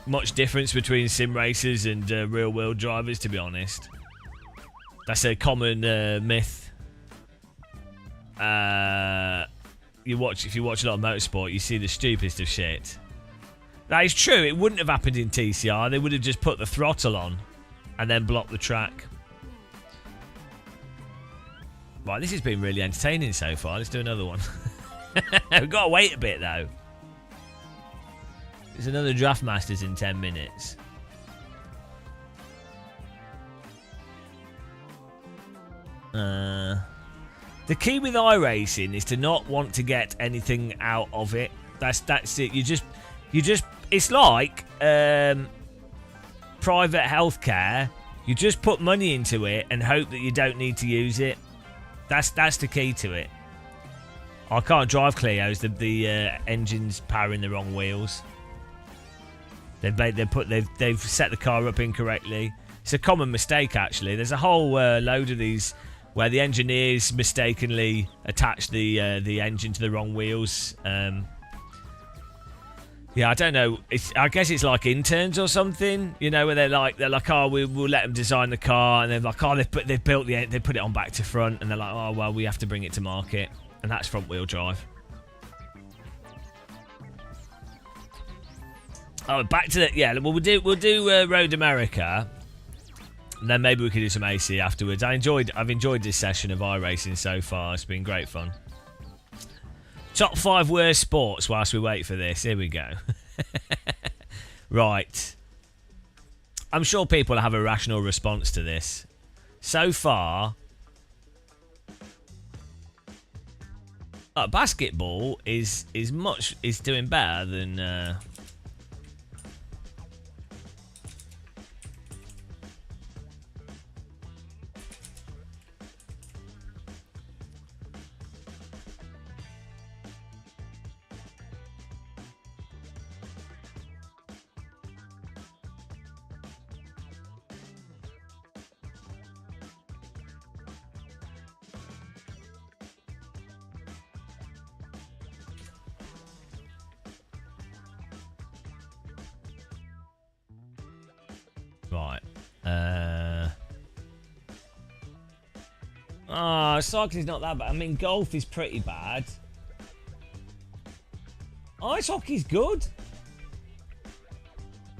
much difference between sim racers and real world drivers, to be honest. That's a common myth. If you watch a lot of motorsport, you see the stupidest of shit. That is true. It wouldn't have happened in TCR. They would have just put the throttle on and then blocked the track. Right, this has been really entertaining so far. Let's do another one. We've got to wait a bit, though. There's another Draft Masters in 10 minutes. The key with iRacing is to not want to get anything out of it. That's it. You just it's like private healthcare. You just put money into it and hope that you don't need to use it. That's the key to it. I can't drive Clio's. The engine's powering the wrong wheels. They've set the car up incorrectly. It's a common mistake, actually. There's a whole load of these where the engineers mistakenly attach the engine to the wrong wheels. Yeah, I don't know. I guess it's like interns or something, you know, where they're like, oh, we'll let them design the car, and they're like, oh, they put it on back to front, and they're like, oh, well, we have to bring it to market, and that's front wheel drive. Oh, back to the we'll do Road America, and then maybe we could do some AC afterwards. I've enjoyed this session of iRacing so far. It's been great fun. Top 5 worst sports whilst we wait for this. Here we go. Right. I'm sure people have a rational response to this. So far, basketball is doing better than right. Cycling's not that bad. I mean, golf is pretty bad. Ice hockey's good.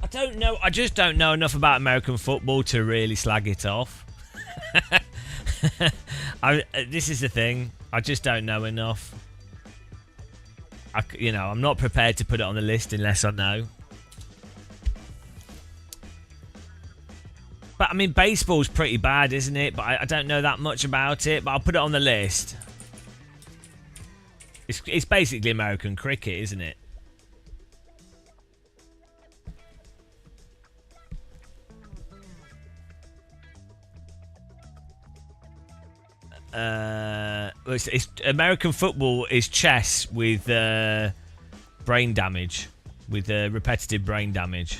I don't know. I just don't know enough about American football to really slag it off. This is the thing. I just don't know enough. I'm not prepared to put it on the list unless I know. But, I mean, baseball's pretty bad, isn't it? But I don't know that much about it. But I'll put it on the list. It's basically American cricket, isn't it? It's American football is chess with brain damage. With repetitive brain damage.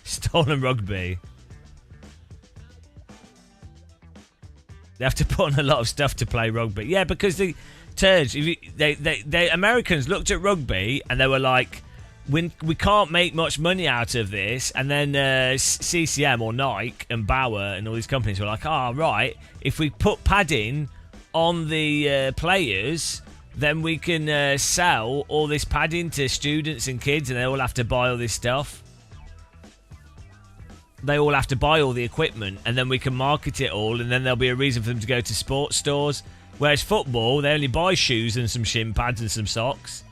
Stolen rugby. They have to put on a lot of stuff to play rugby. Yeah, because the turds, they Americans looked at rugby and they were like, we can't make much money out of this. And then CCM or Nike and Bauer and all these companies were like, right, if we put padding on the players, then we can sell all this padding to students and kids, and they all have to buy all this stuff. They all have to buy all the equipment, and then we can market it all, and then there'll be a reason for them to go to sports stores. Whereas football, they only buy shoes and some shin pads and some socks.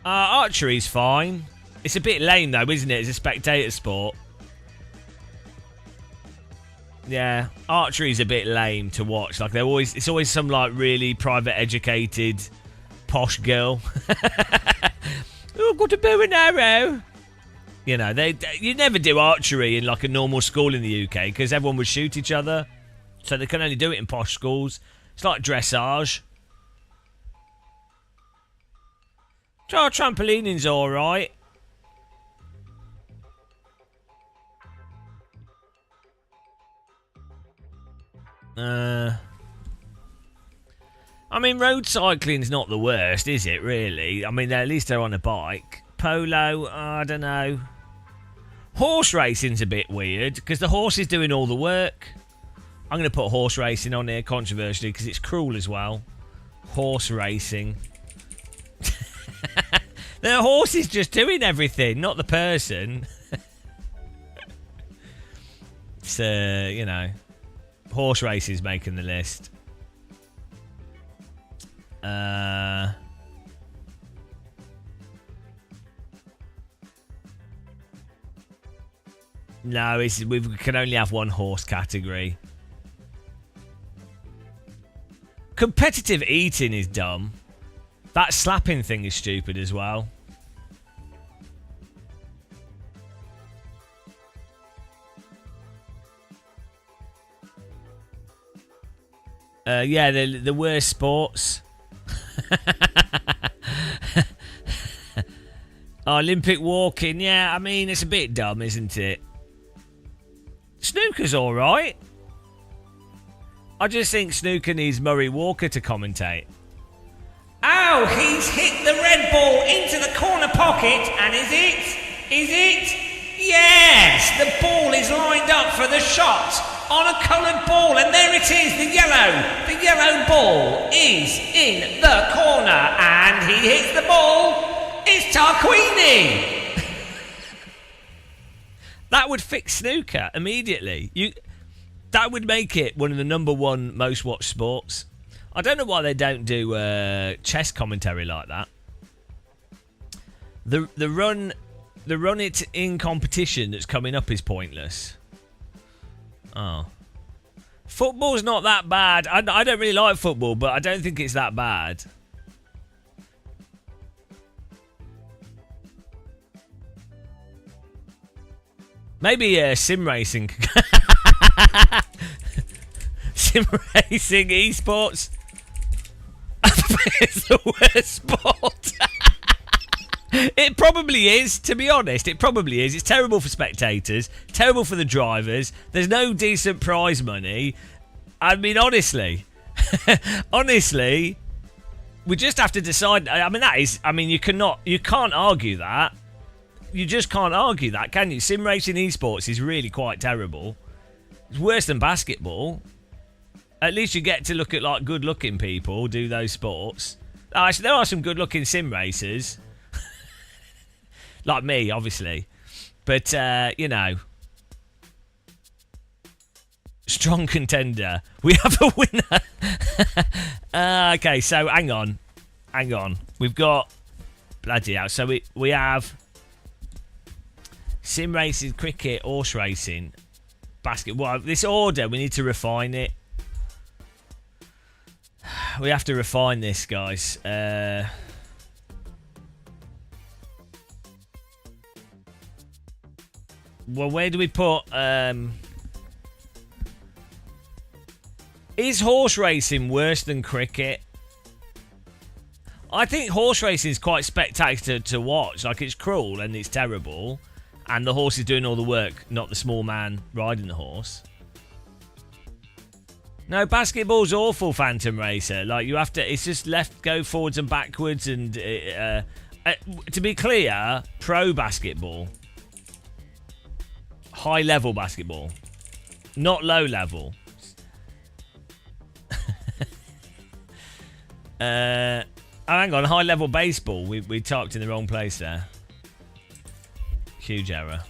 Archery's fine. It's a bit lame though, isn't it? It's a spectator sport. Yeah, archery's a bit lame to watch. Like it's always some like really private educated posh girl. Oh, got a bow and arrow. You know, you never do archery in like a normal school in the UK because everyone would shoot each other. So they can only do it in posh schools. It's like dressage. Trampolining's alright. I mean, road cycling's not the worst, is it, really? I mean, at least they're on a bike. Polo, I don't know. Horse racing's a bit weird, because the horse is doing all the work. I'm going to put horse racing on here, controversially, because it's cruel as well. Horse racing. The horse is just doing everything, not the person. It's, you know... Horse races making the list. No, we can only have one horse category. Competitive eating is dumb. That slapping thing is stupid as well. Yeah, the worst sports. Olympic walking, yeah, I mean, it's a bit dumb, isn't it? Snooker's alright. I just think snooker needs Murray Walker to commentate. Oh, he's hit the red ball into the corner pocket, and is it? Yes, the ball is lined up for the shot on a coloured ball, and there it is, the yellow ball is in the corner, and he hits the ball. It's Tarquini. That would fix snooker immediately. That would make it one of the number one most watched sports. I don't know why they don't do chess commentary like that. The run it in competition that's coming up is pointless. Oh. Football's not that bad. I don't really like football, but I don't think it's that bad. Maybe sim racing. Sim racing esports. It's the worst sport. It probably is, to be honest. It probably is. It's terrible for spectators, terrible for the drivers. There's no decent prize money. I mean, honestly, we just have to decide. I mean, you can't argue that. You just can't argue that, can you? Sim racing esports is really quite terrible. It's worse than basketball. At least you get to look at like good-looking people do those sports. Actually, there are some good-looking sim racers. Like me, obviously. But, you know. Strong contender. We have a winner. Okay, so hang on. We've got... Bloody hell. So we have... Sim racing, cricket, horse racing, basketball. This order, we need to refine it. We have to refine this, guys. Well, where do we put... Is horse racing worse than cricket? I think horse racing is quite spectacular to watch. Like, it's cruel and it's terrible. And the horse is doing all the work, not the small man riding the horse. No, basketball's awful, Phantom Racer. Like, you have to... It's just go forwards and backwards. And to be clear, pro basketball. High-level basketball. Not low-level. Hang on. High-level baseball. We typed in the wrong place there. Huge error.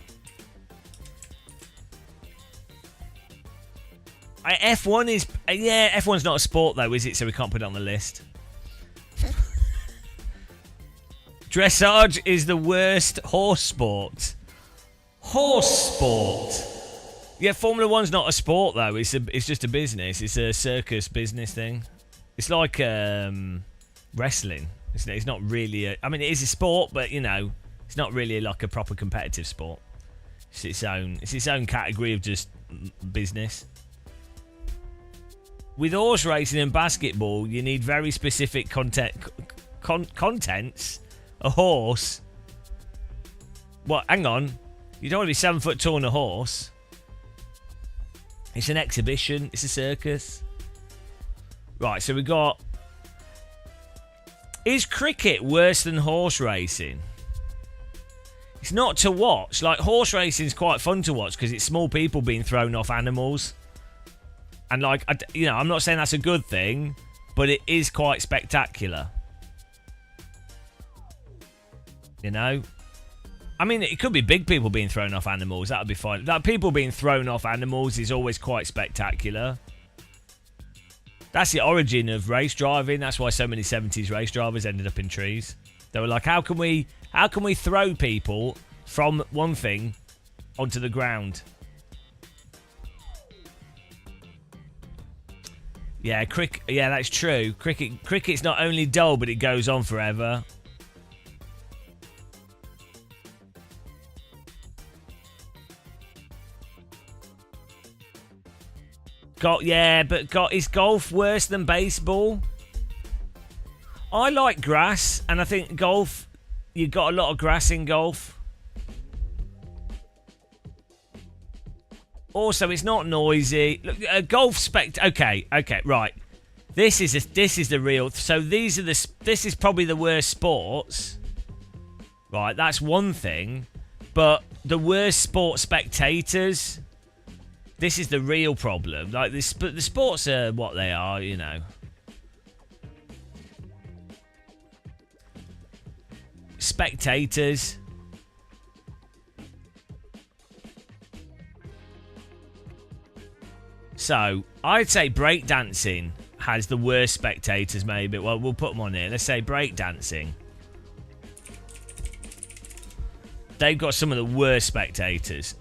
F1 is... Yeah, F1's not a sport, though, is it? So we can't put it on the list. Dressage is the worst horse sport. Horse sport. Yeah, Formula One's not a sport though. It's just a business. It's a circus business thing. It's like wrestling. It's not really I mean, it is a sport, but you know, it's not really like a proper competitive sport. It's its own category of just business. With horse racing and basketball, you need very specific contents. A horse. What? Hang on. You don't want to be 7 foot tall on a horse. It's an exhibition. It's a circus. Right, so we got... Is cricket worse than horse racing? It's not to watch. Like, horse racing is quite fun to watch because it's small people being thrown off animals. And, like, I'm not saying that's a good thing, but it is quite spectacular. You know? I mean, it could be big people being thrown off animals. That would be fine. That people being thrown off animals is always quite spectacular. That's the origin of race driving. That's why so many 70s race drivers ended up in trees. They were like, how can we throw people from one thing onto the ground? Yeah, yeah, that's true. Cricket's not only dull, but it goes on forever. Is golf worse than baseball? I like grass, and I think golf, you got a lot of grass in golf. Also, it's not noisy. Look, golf okay, right. This is the real. So this is probably the worst sports. Right, that's one thing, but the worst sport spectators. This is the real problem. Like this, but the sports are what they are, you know. Spectators. So, I'd say breakdancing has the worst spectators, maybe. Well, we'll put them on here. Let's say breakdancing. They've got some of the worst spectators.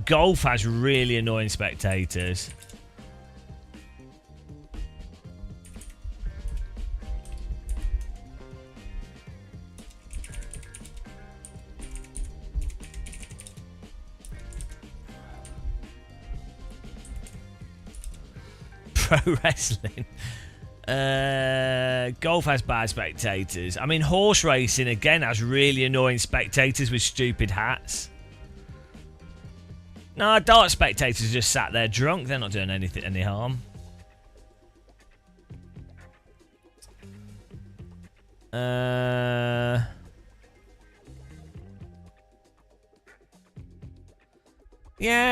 Golf has really annoying spectators. Pro wrestling. Golf has bad spectators. I mean, horse racing, again, has really annoying spectators with stupid hats. No, dart spectators just sat there drunk. They're not doing any harm. Yeah,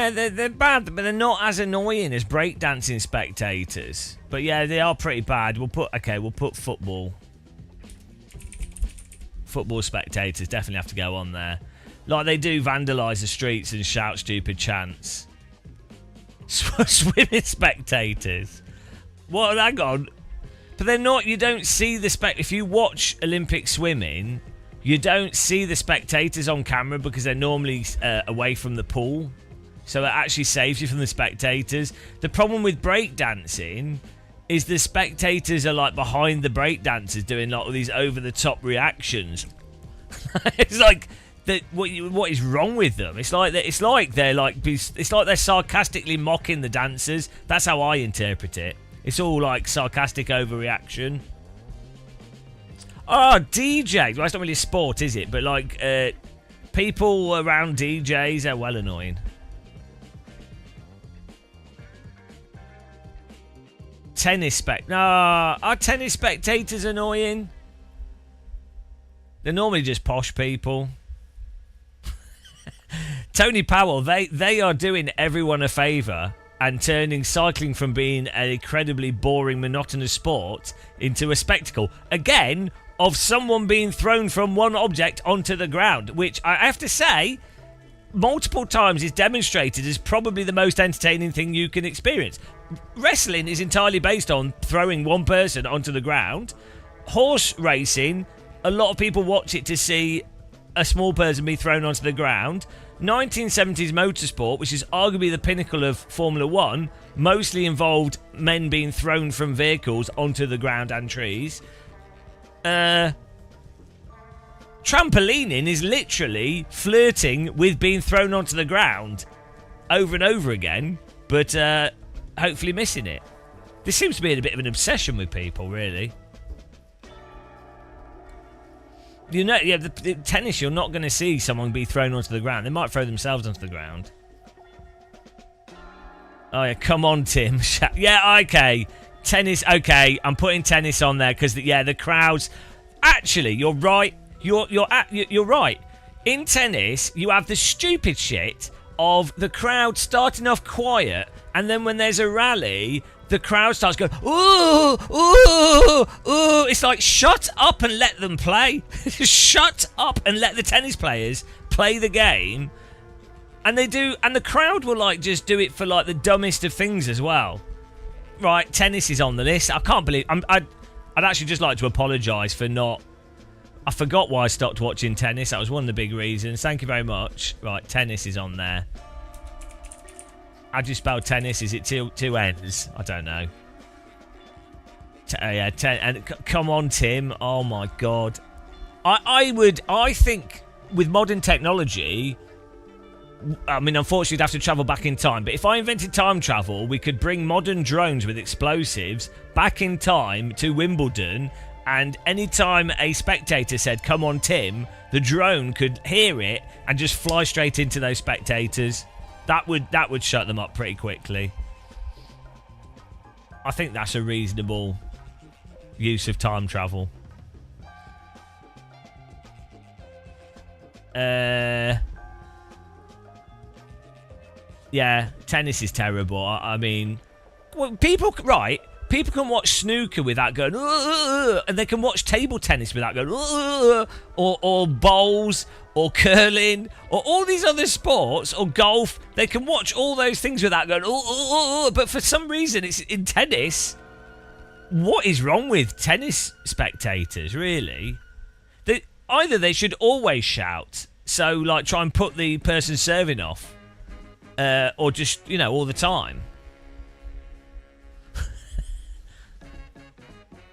they're bad, but they're not as annoying as breakdancing spectators. But yeah, they are pretty bad. We'll put football. Football spectators definitely have to go on there. Like, they do vandalise the streets and shout stupid chants. Swimming spectators. What? Hang on. But they're not... You don't see the if you watch Olympic swimming, you don't see the spectators on camera because they're normally away from the pool. So it actually saves you from the spectators. The problem with breakdancing is the spectators are, like, behind the breakdancers doing, like, all these over-the-top reactions. It's like... What is wrong with them? It's like they're sarcastically mocking the dancers. That's how I interpret it. It's all like sarcastic overreaction. Oh, DJs. Well, it's not really a sport, is it? But like people around DJs are well annoying. Are tennis spectators annoying? They're normally just posh people. Tony Powell, they are doing everyone a favour and turning cycling from being an incredibly boring, monotonous sport into a spectacle. Again, of someone being thrown from one object onto the ground, which I have to say, multiple times is demonstrated as probably the most entertaining thing you can experience. Wrestling is entirely based on throwing one person onto the ground. Horse racing A lot of people watch it to see a small person be thrown onto the ground. 1970s motorsport, which is arguably the pinnacle of Formula 1, mostly involved men being thrown from vehicles onto the ground and trees. Trampolining is literally flirting with being thrown onto the ground over and over again, but hopefully missing it. This seems to be a bit of an obsession with people, really. You know, yeah, the tennis, you're not going to see someone be thrown onto the ground. They might throw themselves onto the ground. Oh, yeah, come on, Tim. Yeah, okay. Tennis, okay. I'm putting tennis on there because, yeah, the crowds... Actually, you're right. You're right. In tennis, you have the stupid shit of the crowd starting off quiet, and then when there's a rally... The crowd starts going, ooh, ooh, ooh. It's like, shut up and let them play. Shut up and let the tennis players play the game. And they do, and the crowd will like just do it for like the dumbest of things as well. Right, tennis is on the list. I can't believe, I'd actually just like to apologise for not, I forgot why I stopped watching tennis. That was one of the big reasons. Thank you very much. Right, tennis is on there. How do you spell tennis? Is it two N's? I don't know. Yeah, and come on, Tim. Oh my God. I think with modern technology, I mean, unfortunately, you'd have to travel back in time. But if I invented time travel, we could bring modern drones with explosives back in time to Wimbledon. And anytime a spectator said, "Come on, Tim," the drone could hear it and just fly straight into those spectators. That would shut them up pretty quickly. I think that's a reasonable use of time travel. Yeah, tennis is terrible. I mean, well, people can watch snooker without going, and they can watch table tennis without going, or bowls, or curling, or all these other sports, or golf. They can watch all those things without going, but for some reason, it's in tennis. What is wrong with tennis spectators, really? Either they should always shout, so like try and put the person serving off, or just, you know, all the time.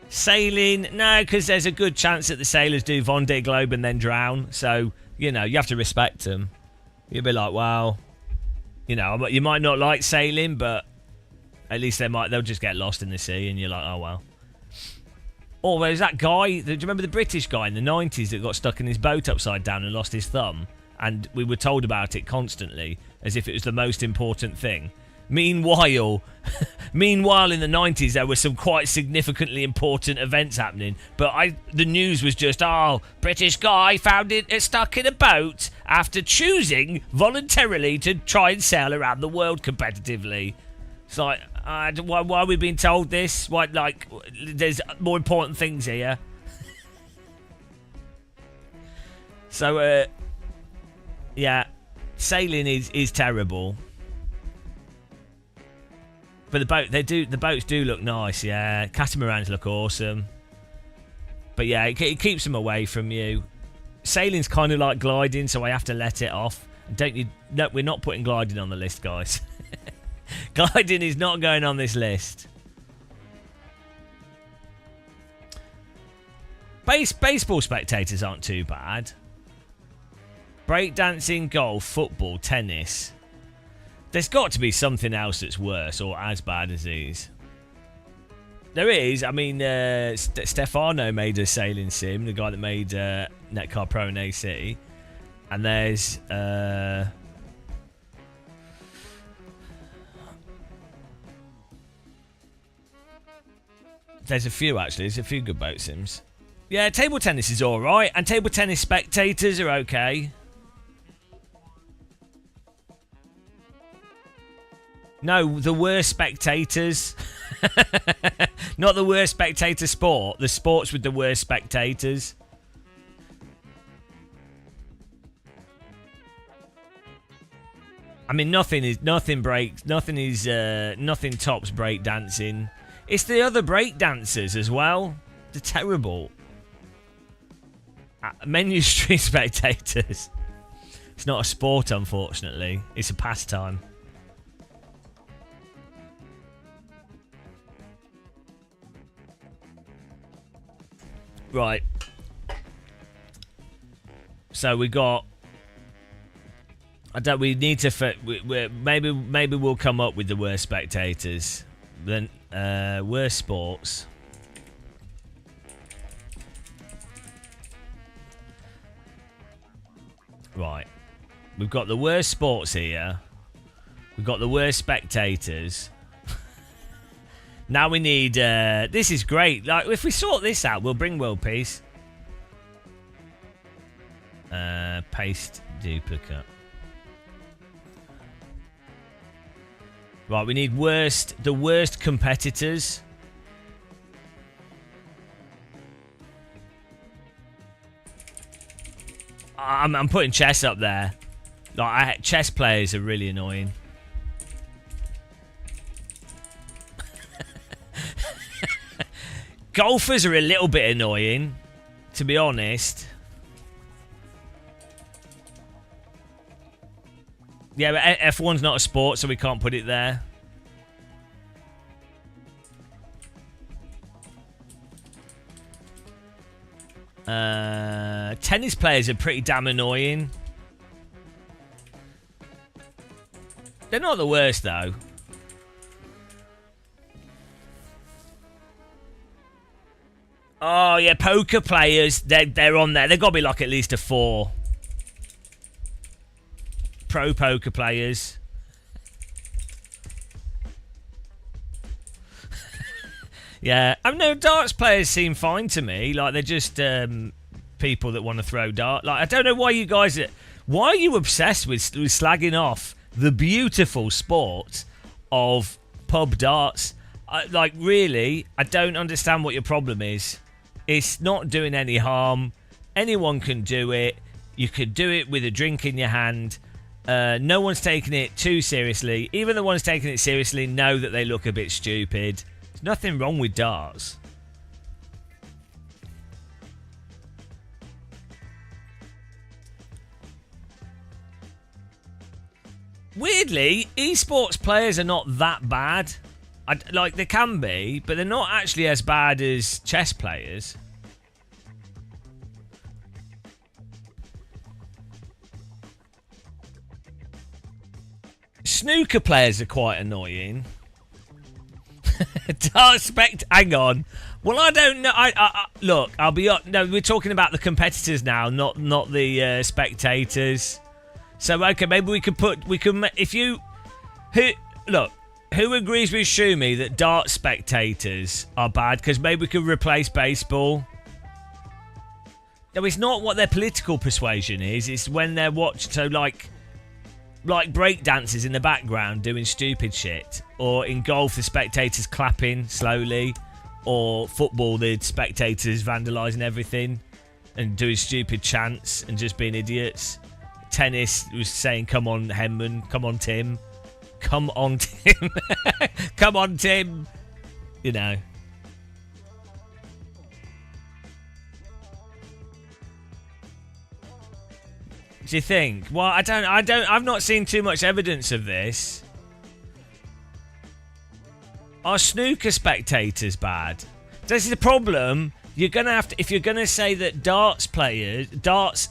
Sailing, no, because there's a good chance that the sailors do Vendée Globe and then drown. So, you know, you have to respect them. You'll be like, well, you know, you might not like sailing, but at least they'll just get lost in the sea, and you're like, oh well. Or there's that guy, do you remember the British guy in the 90s that got stuck in his boat upside down and lost his thumb? And we were told about it constantly, as if it was the most important thing. Meanwhile, in the 90s, there were some quite significantly important events happening. But the news was just, British guy found it stuck in a boat after choosing voluntarily to try and sail around the world competitively. It's like, why are we being told this? Why, like, there's more important things here. So, yeah, sailing is terrible. But the boats do look nice, yeah. Catamarans look awesome. But yeah, it keeps them away from you. Sailing's kind of like gliding, so I have to let it off. No, we're not putting gliding on the list, guys. Gliding is not going on this list. Baseball spectators aren't too bad. Breakdancing, golf, football, tennis. There's got to be something else that's worse or as bad as these. There is. I mean, Stefano made a sailing sim, the guy that made Netcar Pro and AC. And there's... there's a few, actually. There's a few good boat sims. Yeah, table tennis is alright. And table tennis spectators are okay. No, the worst spectators. Not the worst spectator sport. The sports with the worst spectators. I mean, nothing tops break dancing. It's the other break dancers as well. They're terrible. Menu stream spectators. It's not a sport, unfortunately. It's a pastime. Right. So we got. We need to. Maybe we'll come up with the worst spectators. Then worst sports. Right. We've got the worst sports here. We've got the worst spectators. Now we need... this is great. Like, if we sort this out, we'll bring world peace. Paste duplicate. Right, we need the worst competitors. I'm putting chess up there. Like, chess players are really annoying. Golfers are a little bit annoying, to be honest. Yeah, but F1's not a sport, so we can't put it there. Tennis players are pretty damn annoying. They're not the worst, though. Oh, yeah, poker players, they're on there. They've got to be like at least a 4. Pro poker players. Yeah, I mean, darts players seem fine to me. Like, they're just people that want to throw darts. Like, I don't know why you guys... Why are you obsessed with slagging off the beautiful sport of pub darts? Like, really, I don't understand what your problem is. It's not doing any harm. Anyone can do it. You could do it with a drink in your hand. No one's taking it too seriously. Even the ones taking it seriously know that they look a bit stupid. There's nothing wrong with darts. Weirdly, esports players are not that bad. Like, they can be, but they're not actually as bad as chess players. Snooker players are quite annoying. Hang on. Well, I don't know. Look, I'll be up. No, we're talking about the competitors now, not the spectators. So okay, maybe we can if you who agrees with Shumi that dart spectators are bad? Because maybe we could replace baseball. No, it's not what their political persuasion is. It's when they're watched. So like break dancers in the background doing stupid shit, or in golf the spectators clapping slowly, or football the spectators vandalising everything and doing stupid chants and just being idiots. Tennis was saying, "Come on, Henman. Come on, Tim. Come on, Tim. Come on, Tim." You know. Do you think? Well, I've not seen too much evidence of this. Are snooker spectators bad? This is the problem. You're gonna have to, if you're gonna say that darts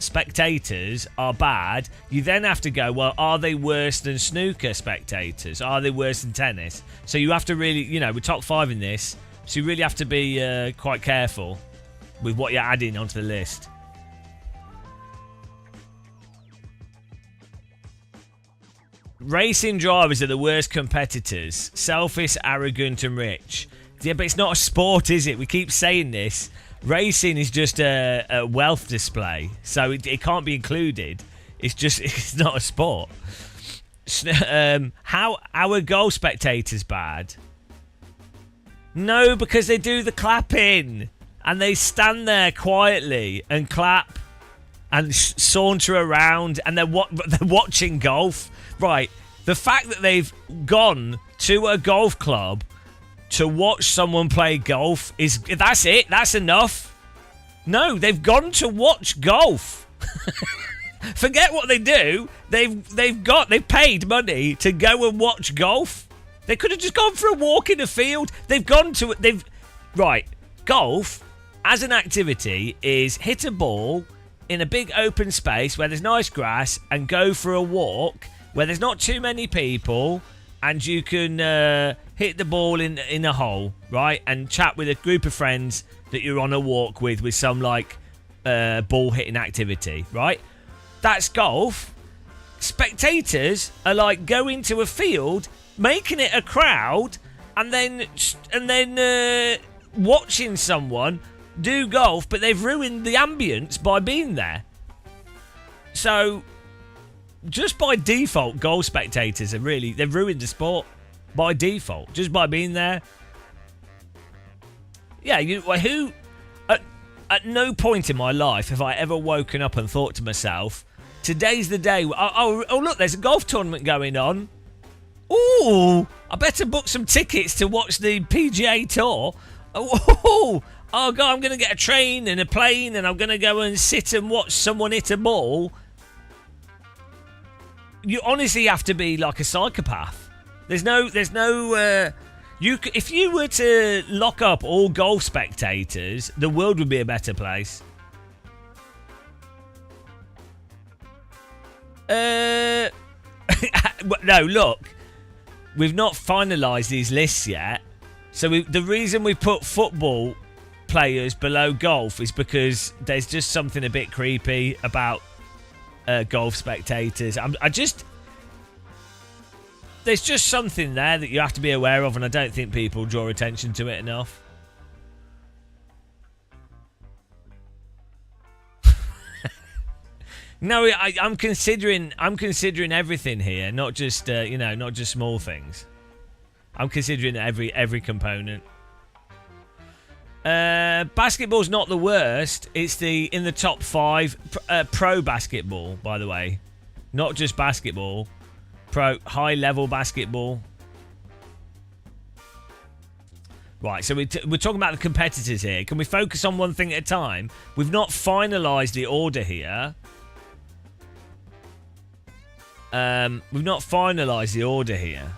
spectators are bad, you then have to go, well, are they worse than snooker spectators? Are they worse than tennis? So you have to really, we're top 5 in this, so you really have to be quite careful with what you're adding onto the list. Racing drivers are the worst competitors. Selfish, arrogant, and rich. Yeah, but it's not a sport, is it? We keep saying this. Racing is just a wealth display, so it can't be included. It's not a sport. How are goal spectators bad? No, because they do the clapping and they stand there quietly and clap and saunter around, and they're watching golf. Right, the fact that they've gone to a golf club to watch someone play golf that's it. That's enough. No, they've gone to watch golf. Forget what they do. They've paid money to go and watch golf. They could have just gone for a walk in the field. Right. Golf as an activity is hit a ball in a big open space where there's nice grass and go for a walk where there's not too many people and you can hit the ball in a hole, right? And chat with a group of friends that you're on a walk with some like ball hitting activity, right? That's golf. Spectators are like going to a field, making it a crowd, and then watching someone do golf, but they've ruined the ambience by being there. So, just by default, golf spectators they've ruined the sport by default, just by being there. Yeah, at no point in my life have I ever woken up and thought to myself, today's the day. Oh, look, there's a golf tournament going on. Ooh, I better book some tickets to watch the PGA Tour. Oh God, I'm going to get a train and a plane and I'm going to go and sit and watch someone hit a ball. You honestly have to be like a psychopath. There's no. If you were to lock up all golf spectators, the world would be a better place. No, look, we've not finalised these lists yet. So the reason we put football players below golf is because there's just something a bit creepy about golf spectators. There's just something there that you have to be aware of, and I don't think people draw attention to it enough. No, I'm considering everything here, not just not just small things. I'm considering every component. Basketball's not the worst. It's in the top 5 pro basketball, by the way, not just basketball. Pro high level basketball. Right, so we're talking about the competitors here. Can we focus on one thing at a time? We've not finalised the order here. We've not finalised the order here.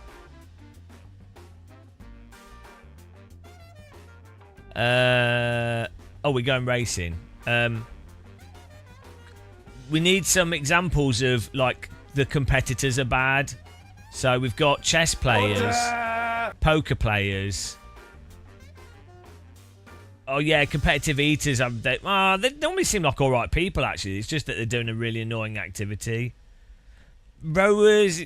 We're going racing. We need some examples of like the competitors are bad. So we've got chess players, poker players. Oh yeah, competitive eaters. They normally seem like all right people. Actually, it's just that they're doing a really annoying activity. Rowers.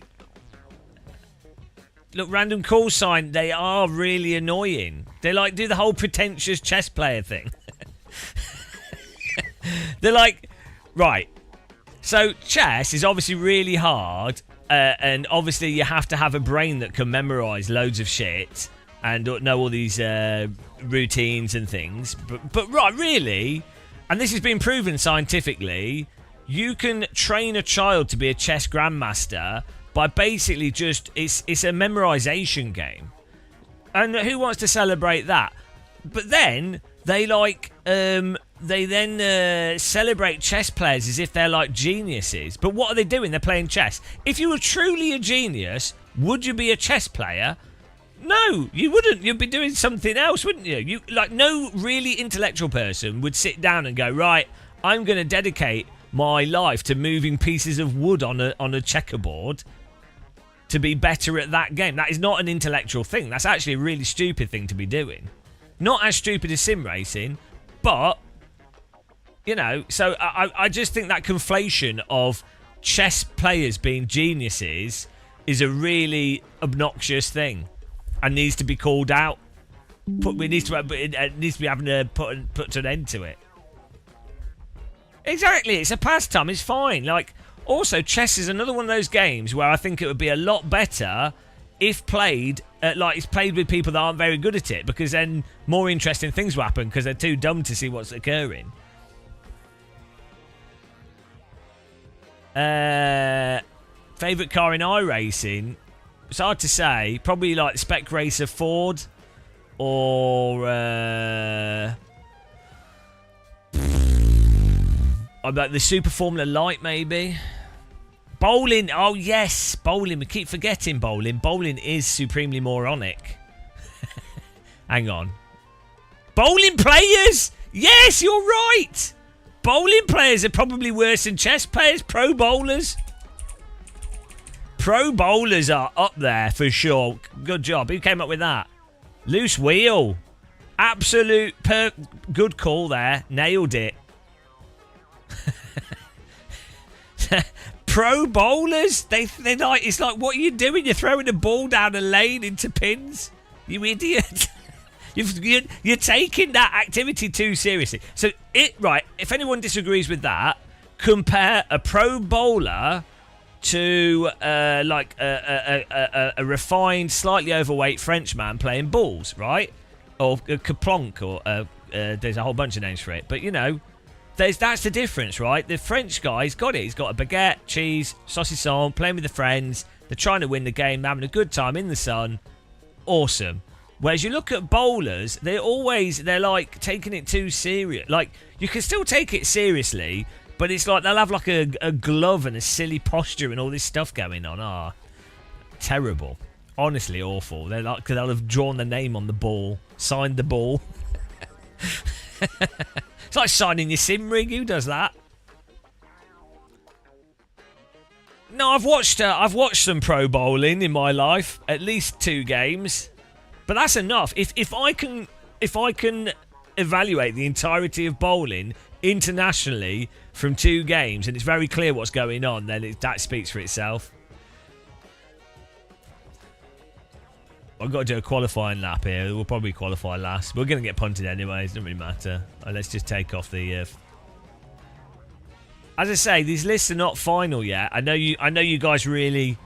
Look, random call sign. They are really annoying. They like do the whole pretentious chess player thing. They're like, right. So chess is obviously really hard, and obviously you have to have a brain that can memorise loads of shit and know all these routines and things. But right, really, and this has been proven scientifically, you can train a child to be a chess grandmaster by basically just it's a memorisation game. And who wants to celebrate that? But then they celebrate chess players as if they're like geniuses. But what are they doing? They're playing chess. If you were truly a genius, would you be a chess player? No, you wouldn't. You'd be doing something else, wouldn't you? No really intellectual person would sit down and go, right, I'm going to dedicate my life to moving pieces of wood on a checkerboard to be better at that game. That is not an intellectual thing. That's actually a really stupid thing to be doing. Not as stupid as sim racing, but so I just think that conflation of chess players being geniuses is a really obnoxious thing and needs to be called out. It needs to be having to put an end to it. Exactly, it's a pastime. It's fine. Also, chess is another one of those games where I think it would be a lot better if played it's played with people that aren't very good at it, because then more interesting things will happen because they're too dumb to see what's occurring. Favourite car in iRacing? It's hard to say. Probably like Spec Racer Ford or Like the Super Formula Light, maybe. Bowling. Oh, yes. Bowling. We keep forgetting bowling. Bowling is supremely moronic. Hang on. Bowling players? Yes, you're right. Bowling players are probably worse than chess players. Pro bowlers. Pro bowlers are up there for sure. Good job. Who came up with that? Loose wheel. Absolute good call there. Nailed it. Pro bowlers, they're like, it's like, what are you doing? You're throwing a ball down a lane into pins, you idiot. You're taking that activity too seriously. So right, if anyone disagrees with that, compare a pro bowler to like a refined, slightly overweight Frenchman playing balls, right? Or a Kaplonk, or there's a whole bunch of names for it, but you know. That's the difference, right? The French guy's got it. He's got a baguette, cheese, saucisson, playing with the friends. They're trying to win the game, having a good time in the sun. Awesome. Whereas you look at bowlers, they're like taking it too serious. Like, you can still take it seriously, but it's like they'll have like a glove and a silly posture and all this stuff going on. Terrible. Honestly awful. They'll have drawn the name on the ball, signed the ball. It's like signing your sim rig. Who does that? No, I've watched some pro bowling in my life, at least 2 games, but that's enough. If I can evaluate the entirety of bowling internationally from 2 games, and it's very clear what's going on, then that speaks for itself. I've got to do a qualifying lap here. We'll probably qualify last. We're going to get punted anyway. It doesn't really matter. Let's just take off the... As I say, these lists are not final yet. I know you guys really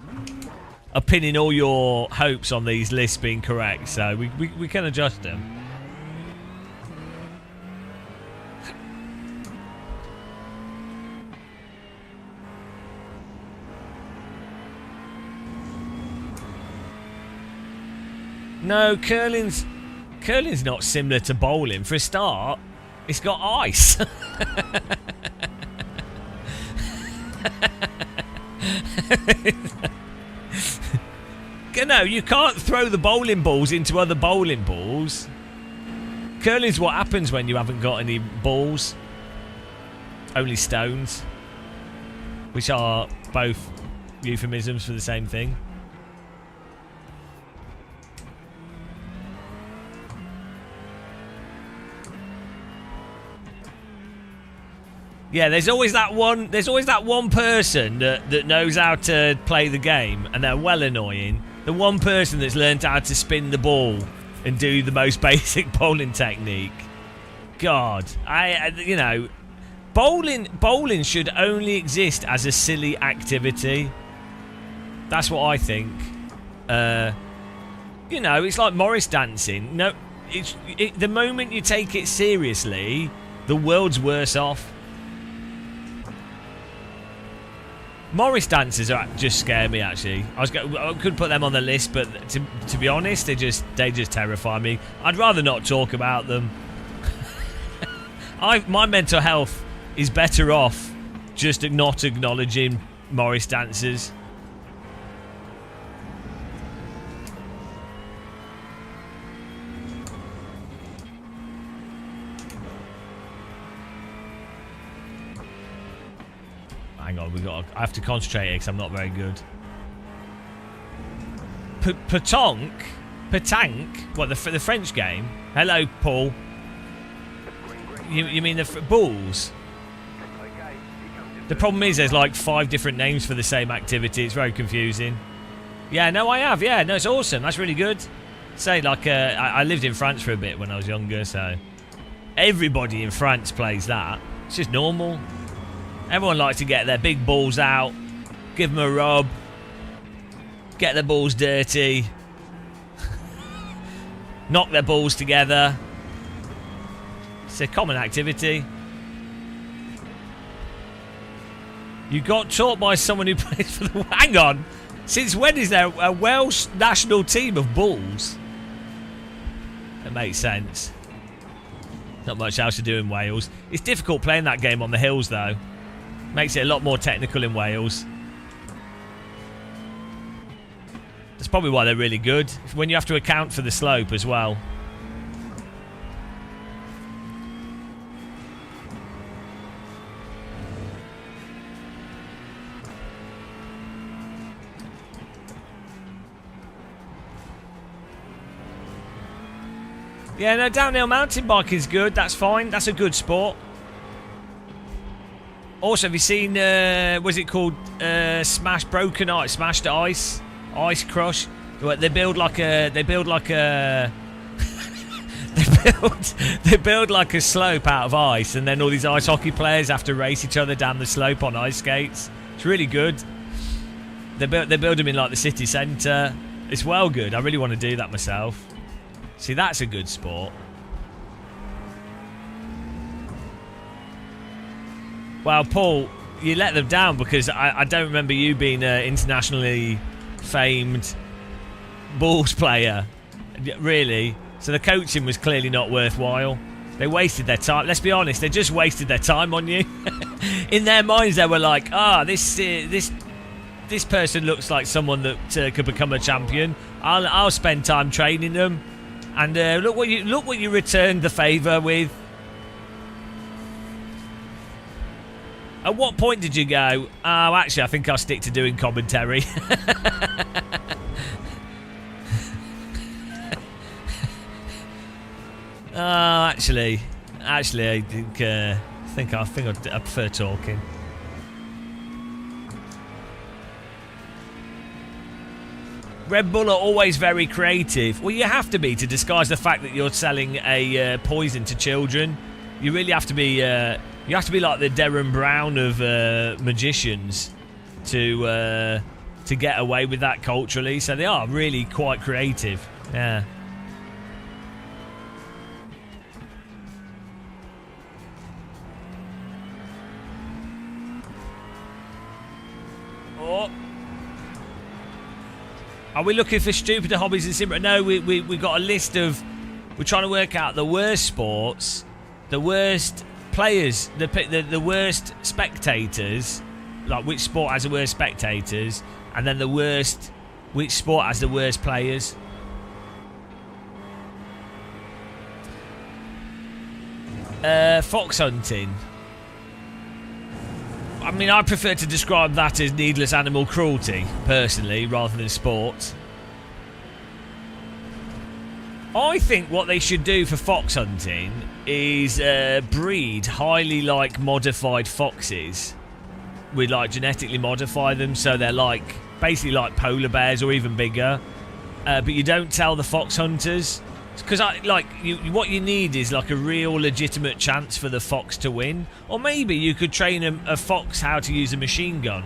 are pinning all your hopes on these lists being correct, so we can adjust them. No, curling's not similar to bowling. For a start, it's got ice. No, you can't throw the bowling balls into other bowling balls. Curling's what happens when you haven't got any balls. Only stones. Which are both euphemisms for the same thing. Yeah, there's always that one person that knows how to play the game, and they're well annoying. The one person that's learned how to spin the ball and do the most basic bowling technique. God, bowling should only exist as a silly activity. That's what I think. It's like Morris dancing. No, the moment you take it seriously, the world's worse off. Morris dancers just scare me, actually. I could put them on the list, but to be honest, they just terrify me. I'd rather not talk about them. My mental health is better off just not acknowledging Morris dancers. Hang on, I have to concentrate here because I'm not very good. Petanque? What, the French game? Hello, Paul. You mean the bulls? The problem is there's like 5 different names for the same activity. It's very confusing. Yeah, no, I have. Yeah, no, it's awesome. That's really good. Say, like, I lived in France for a bit when I was younger, so everybody in France plays that. It's just normal. Everyone likes to get their big balls out, give them a rub, get their balls dirty, knock their balls together. It's a common activity. You got taught by someone who plays for the... Hang on! Since when is there a Welsh national team of bulls? That makes sense. Not much else to do in Wales. It's difficult playing that game on the hills, though. Makes it a lot more technical in Wales. That's probably why they're really good. When you have to account for the slope as well. Yeah, no, downhill mountain biking is good. That's fine. That's a good sport. Also, have you seen, what's it called? Smashed ice? Ice Crush? They build like a... They build like a slope out of ice, and then all these ice hockey players have to race each other down the slope on ice skates. It's really good. They build them in like the city centre. It's well good. I really want to do that myself. See, that's a good sport. Well, Paul, you let them down because I don't remember you being an internationally famed balls player. Really. So the coaching was clearly not worthwhile. They wasted their time. Let's be honest, they just wasted their time on you. In their minds, they were like, this person looks like someone that could become a champion. I'll spend time training them. And look what you returned the favour with. At what point did you go, oh, actually, I think I'll stick to doing commentary? Actually, I think I prefer talking. Red Bull are always very creative. Well, you have to be to disguise the fact that you're selling a poison to children. You really have to be. You have to be like the Derren Brown of magicians to get away with that culturally. So they are really quite creative. Yeah. Oh. Are we looking for stupider hobbies in SimBro? No, we got a list of... We're trying to work out the worst sports, the worst players, the worst spectators, like which sport has the worst spectators, and then which sport has the worst players. Fox hunting. I mean, I prefer to describe that as needless animal cruelty, personally, rather than sport. I think what they should do for fox hunting is breed highly, modified foxes. We'd, genetically modify them so they're, basically like polar bears or even bigger. But you don't tell the fox hunters. Because what you need is a real legitimate chance for the fox to win, or maybe you could train a fox how to use a machine gun,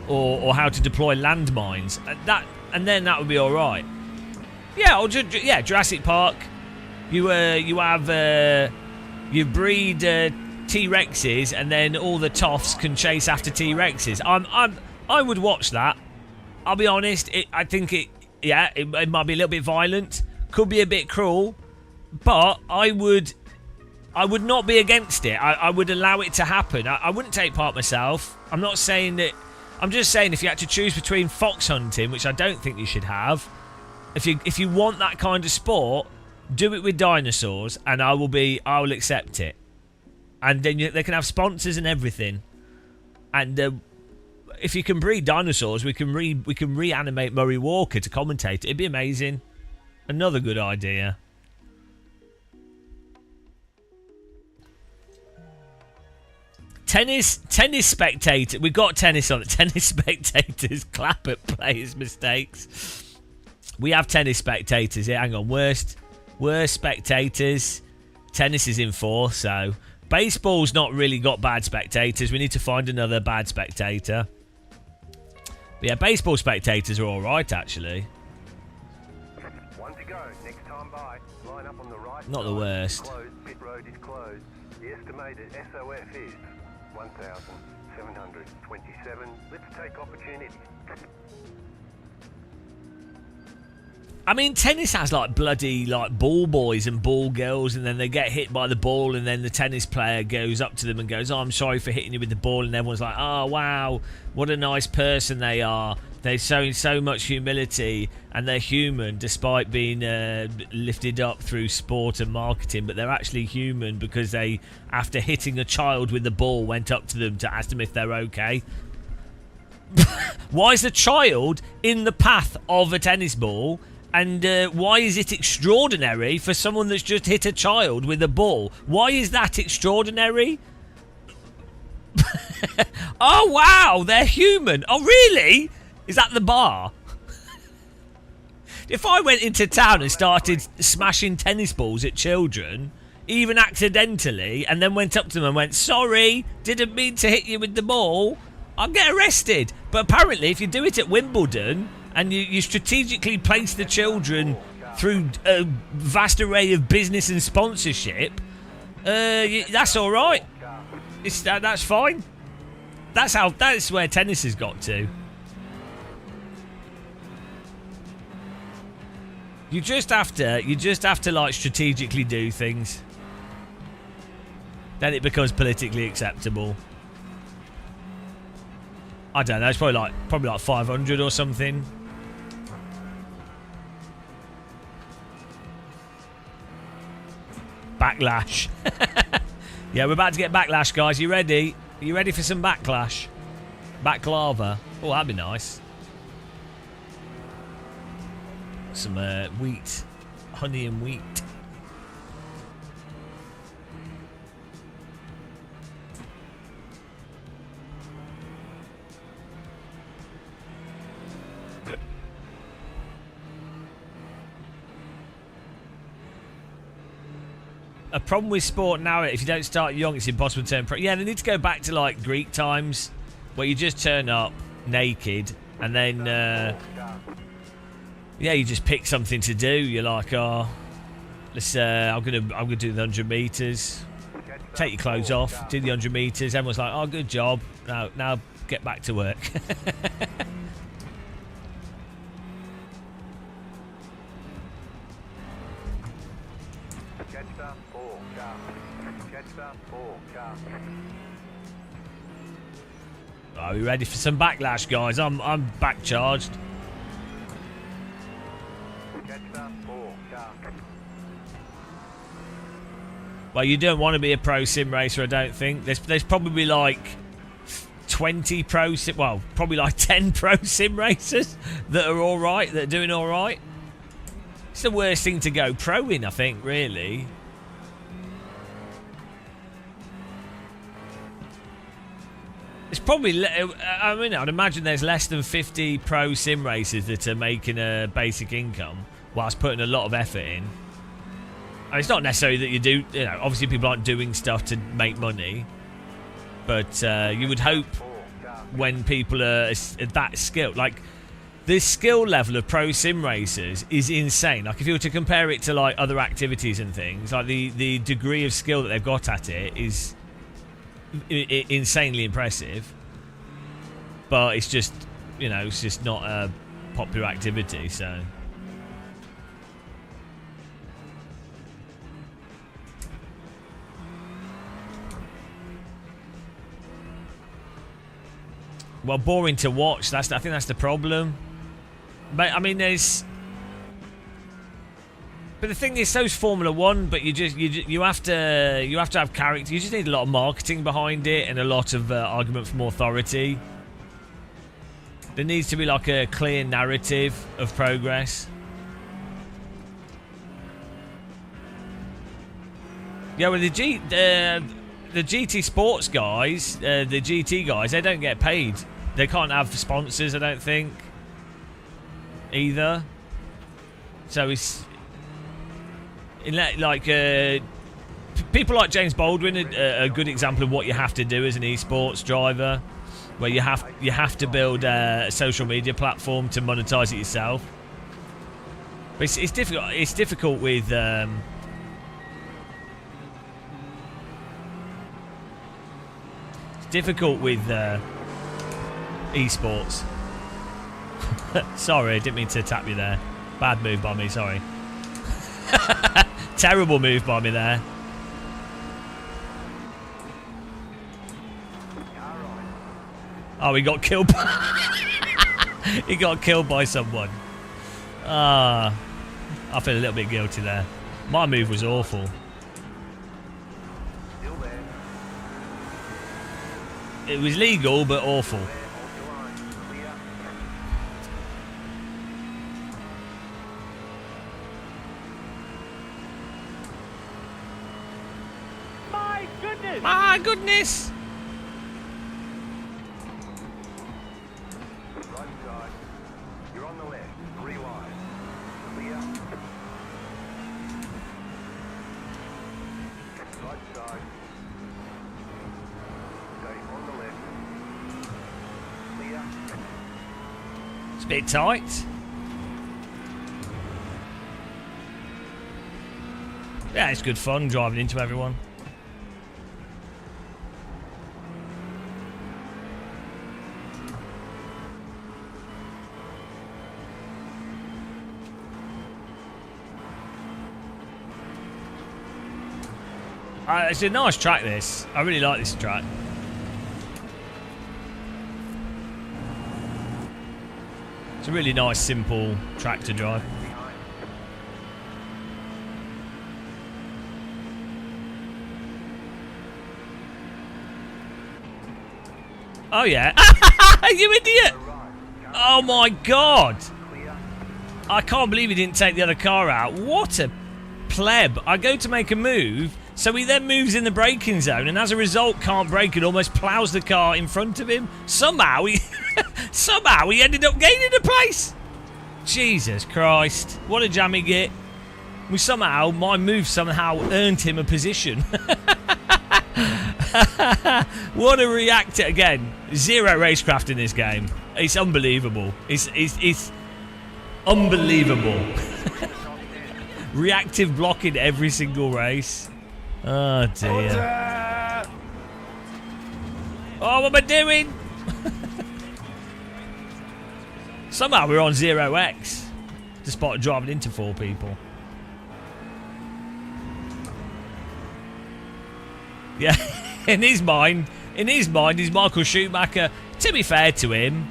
or how to deploy landmines, and then that would be all right. Yeah, or Jurassic Park. You breed T-Rexes, and then all the toffs can chase after T-Rexes. I would watch that. I'll be honest. I think it might be a little bit violent. Could be a bit cruel, but I would not be against it. I would allow it to happen. I wouldn't take part myself. I'm not saying that. I'm just saying if you had to choose between fox hunting, which I don't think you should have, if you want that kind of sport, do it with dinosaurs, and I will accept it. And then they can have sponsors and everything. And if you can breed dinosaurs, we can reanimate Murray Walker to commentate. It'd be amazing. Another good idea. Tennis spectator. We got tennis on it. Tennis spectators clap at players' mistakes. We have tennis spectators here. Hang on. Worst spectators. Tennis is in fourth, so baseball's not really got bad spectators. We need to find another bad spectator. But yeah, baseball spectators are all right actually. Not the worst. Pit road is closed. The estimated SOF is 1,727. Let's take opportunity. I mean, tennis has like bloody like ball boys and ball girls, and then they get hit by the ball, and then the tennis player goes up to them and goes, "Oh, I'm sorry for hitting you with the ball," and everyone's like, "Oh, wow, what a nice person they are. They're showing so much humility, and they're human despite being lifted up through sport and marketing, but they're actually human because they, after hitting a child with the ball, went up to them to ask them if they're okay." Why is the child in the path of a tennis ball? And why is it extraordinary for someone that's just hit a child with a ball? Why is that extraordinary? Oh, wow, they're human. Oh, really? Is that the bar? If I went into town and started smashing tennis balls at children, even accidentally, and then went up to them and went, "Sorry, didn't mean to hit you with the ball," I'd get arrested. But apparently, if you do it at Wimbledon, and you strategically place the children through a vast array of business and sponsorship, that's all right. That's fine. That's where tennis has got to. You just have to like strategically do things. Then it becomes politically acceptable. I don't know. It's probably like 500 or something. Backlash. Yeah, we're about to get backlash, guys. You ready? Are you ready for some backlash? Baklava. Oh, that'd be nice. Some wheat. Honey and wheat. A problem with sport now, if you don't start young, it's impossible to turn pro. Yeah, they need to go back to like Greek times, where you just turn up naked, and then yeah, you just pick something to do. You're like, oh, let's. I'm gonna do the 100 meters. Take your clothes off, do the 100 meters. Everyone's like, oh, good job. Now get back to work. Are we ready for some backlash, guys? I'm back charged. Well, you don't want to be a pro sim racer, I don't think. There's probably like 20 pro sim, well, probably like 10 pro sim racers that are all right, that are doing all right. It's the worst thing to go pro in, I think, really. It's probably, I mean, I'd imagine there's less than 50 pro sim racers that are making a basic income whilst putting a lot of effort in. I mean, it's not necessarily that you do, you know, obviously people aren't doing stuff to make money, but you would hope when people are that skilled, like the skill level of pro sim racers is insane. Like if you were to compare it to like other activities and things, like the degree of skill that they've got at it is insanely impressive, but it's just, you know, it's just not a popular activity. So well, boring to watch. I think that's the problem. But I mean, but the thing is, so's Formula One. But you have to have character. You just need a lot of marketing behind it and a lot of argument from authority. There needs to be like a clear narrative of progress. Yeah, well, the GT Sports guys, the GT guys, they don't get paid. They can't have sponsors, I don't think, either. So it's like people like James Baldwin are a good example of what you have to do as an esports driver, where you have to build a social media platform to monetize it yourself. But it's difficult. It's difficult with esports. Sorry, I didn't mean to tap you there. Bad move by me, sorry. Terrible move by me there. Oh, he got killed by he got killed by someone. I feel a little bit guilty there. My move was awful. Still there. It was legal, but awful. Hold your line. Clear. My goodness! Right side. You're on the left. 3 wide. Clear. Right side. Stay on the left. Clear. It's a bit tight. Yeah, it's good fun driving into everyone. It's a nice track, this. I really like this track. It's a really nice, simple track to drive. Oh, yeah. You idiot! Oh, my God! I can't believe he didn't take the other car out. What a pleb. I go to make a move, so he then moves in the braking zone, and as a result can't brake and almost plows the car in front of him. Somehow he somehow he ended up gaining a place. Jesus Christ, what a jammy git. My move somehow earned him a position. What a reactor. Again, zero racecraft in this game. It's unbelievable. It's unbelievable. Reactive blocking every single race. Oh dear. Oh, what am I doing? Somehow we're on 0x, despite driving into 4 people. Yeah, in his mind, he's Michael Schumacher. To be fair to him,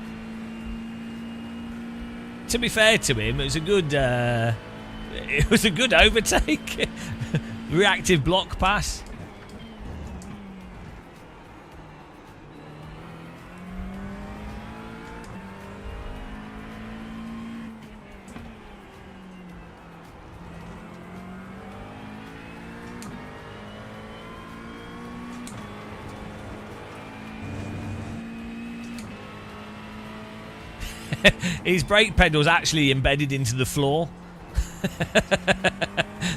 it was a good overtake. Reactive block pass. His brake pedal's actually embedded into the floor.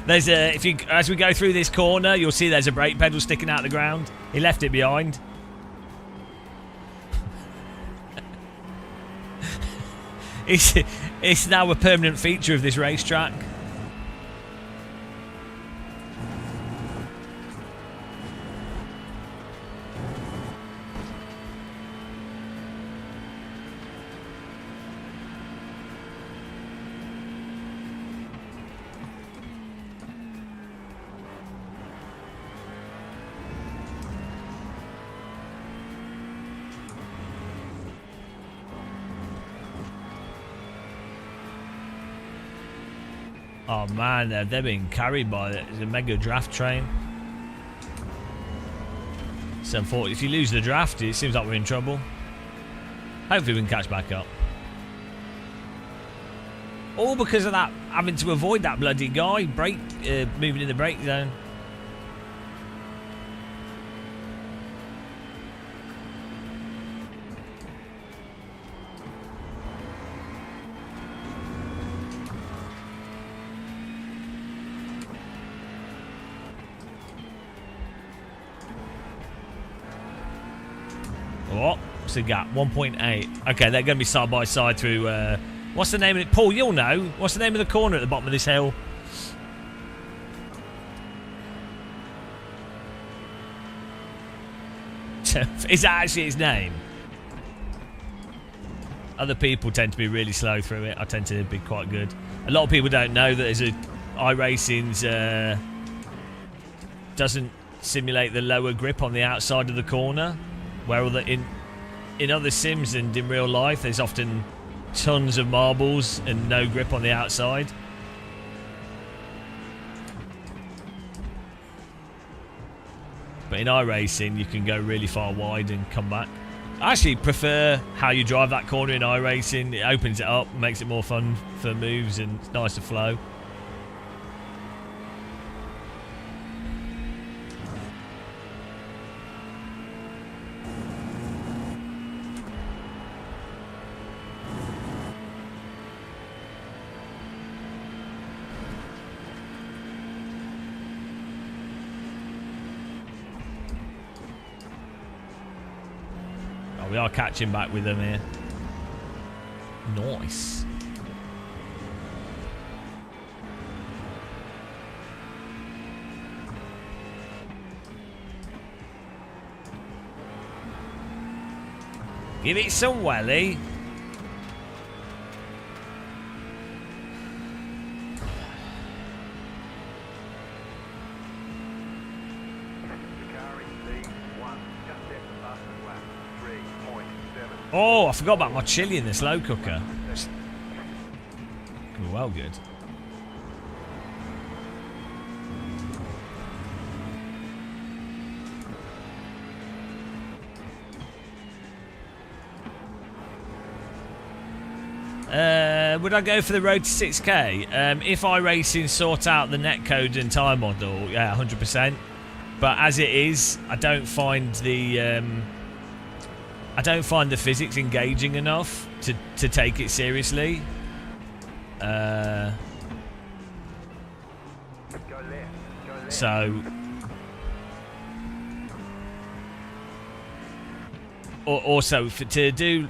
There's a as we go through this corner, you'll see there's a brake pedal sticking out the ground. He left it behind. It's now a permanent feature of this racetrack. Oh man, they're being carried by the mega draft train. So unfortunately, if you lose the draft, it seems like we're in trouble. Hopefully we can catch back up. All because of that, having to avoid that bloody guy moving in the brake zone. What's the gap? 1.8. Okay, they're going to be side by side through. What's the name of it? Paul, you'll know. What's the name of the corner at the bottom of this hill? Is that actually its name? Other people tend to be really slow through it. I tend to be quite good. A lot of people don't know that there's iRacing's doesn't simulate the lower grip on the outside of the corner, where in other sims and in real life there's often tons of marbles and no grip on the outside. But in iRacing you can go really far wide and come back. I actually prefer how you drive that corner in iRacing. It opens it up, makes it more fun for moves, and it's nice to flow. We are catching back with them here. Nice. Give it some welly. Oh, I forgot about my chili in the slow cooker. Well, good. Would I go for the road to 6k? If iRacing sort out the netcode and time model, yeah, 100%. But as it is, I don't find the physics engaging enough to take it seriously. So, also to do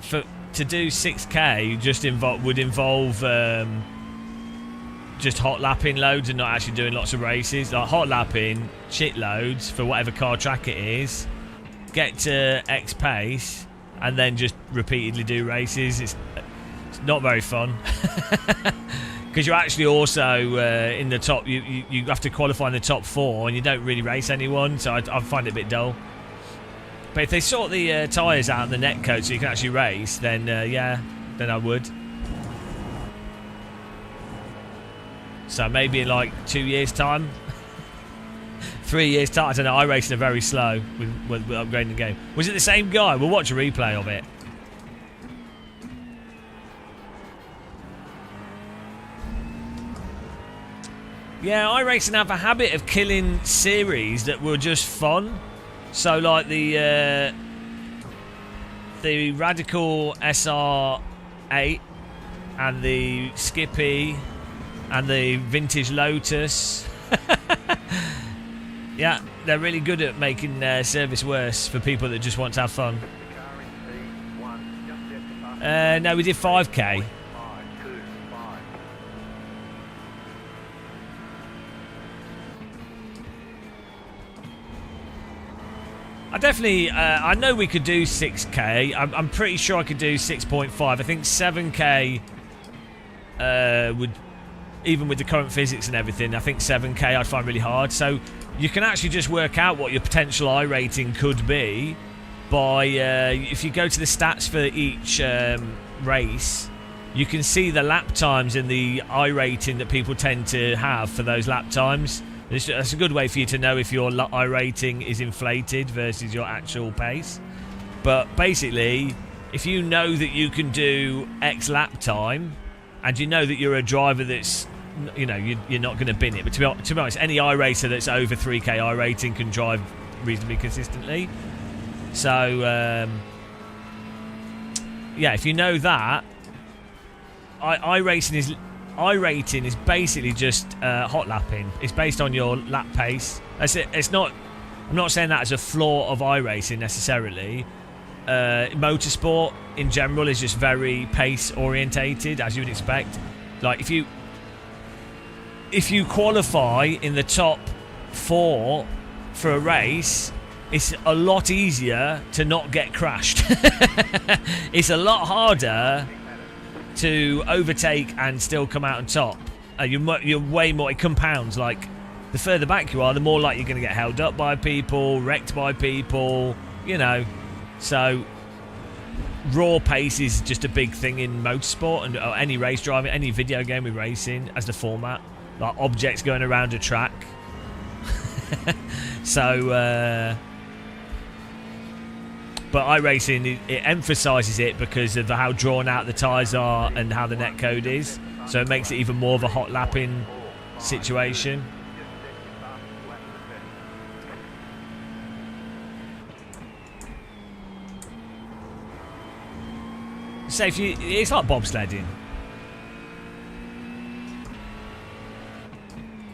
6k would involve just hot lapping loads and not actually doing lots of races. Like hot lapping shit loads for whatever car track it is, get to X pace, and then just repeatedly do races. It's not very fun. Because you're actually also in the top, you have to qualify in the top 4 and you don't really race anyone, so I find it a bit dull. But if they sort the tyres out and the netcode so you can actually race, then yeah, then I would. So maybe in like 2 years time, 3 years time, I don't know, iRacing are very slow with upgrading the game. Was it the same guy? We'll watch a replay of it. Yeah, iRacing have a habit of killing series that were just fun. So like the Radical SR8 and the Skippy and the Vintage Lotus. Yeah, they're really good at making service worse for people that just want to have fun. No, we did 5k. I definitely, I know we could do 6k. I'm pretty sure I could do 6.5. I think 7k would, even with the current physics and everything, I think 7k I'd find really hard. So you can actually just work out what your potential I rating could be by, if you go to the stats for each race, you can see the lap times and the I rating that people tend to have for those lap times. That's a good way for you to know if your I rating is inflated versus your actual pace. But basically, if you know that you can do X lap time, and you know that you're a driver that's, you know, you're not going to bin it. But to be honest, any I racer that's over 3k I rating can drive reasonably consistently. So, yeah, if you know that, I rating is basically just hot lapping. It's based on your lap pace. That's it. It's not. I'm not saying that as a flaw of iRacing necessarily. Motorsport in general is just very pace orientated, as you would expect. Like if you qualify in the top 4 for a race, it's a lot easier to not get crashed. It's a lot harder to overtake and still come out on top. You're way more. It compounds. Like the further back you are, the more likely you're going to get held up by people, wrecked by people. You know, so raw pace is just a big thing in motorsport and any race driving, any video game with racing as the format. Like objects going around a track. So, but iRacing, it emphasises it because of how drawn out the tyres are and how the netcode is. So it makes it even more of a hot lapping situation. So it's like bobsledding.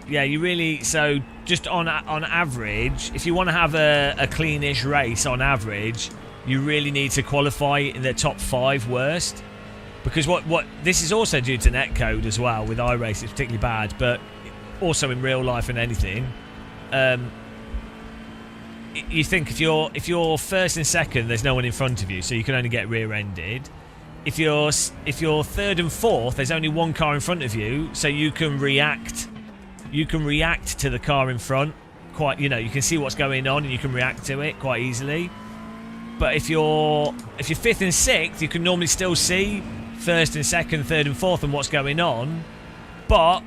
Yeah, you really... So just on average, if you want to have a cleanish race on average, you really need to qualify in the top 5 worst. Because what this is also due to netcode as well. With iRace, it's particularly bad, but also in real life and anything. You think if you're first and second, there's no one in front of you, so you can only get rear-ended. If you're third and fourth, there's only one car in front of you, so you can react. You can react to the car in front. Quite, you can see what's going on and you can react to it quite easily. But if you're fifth and sixth, you can normally still see first and second, third and fourth and what's going on. But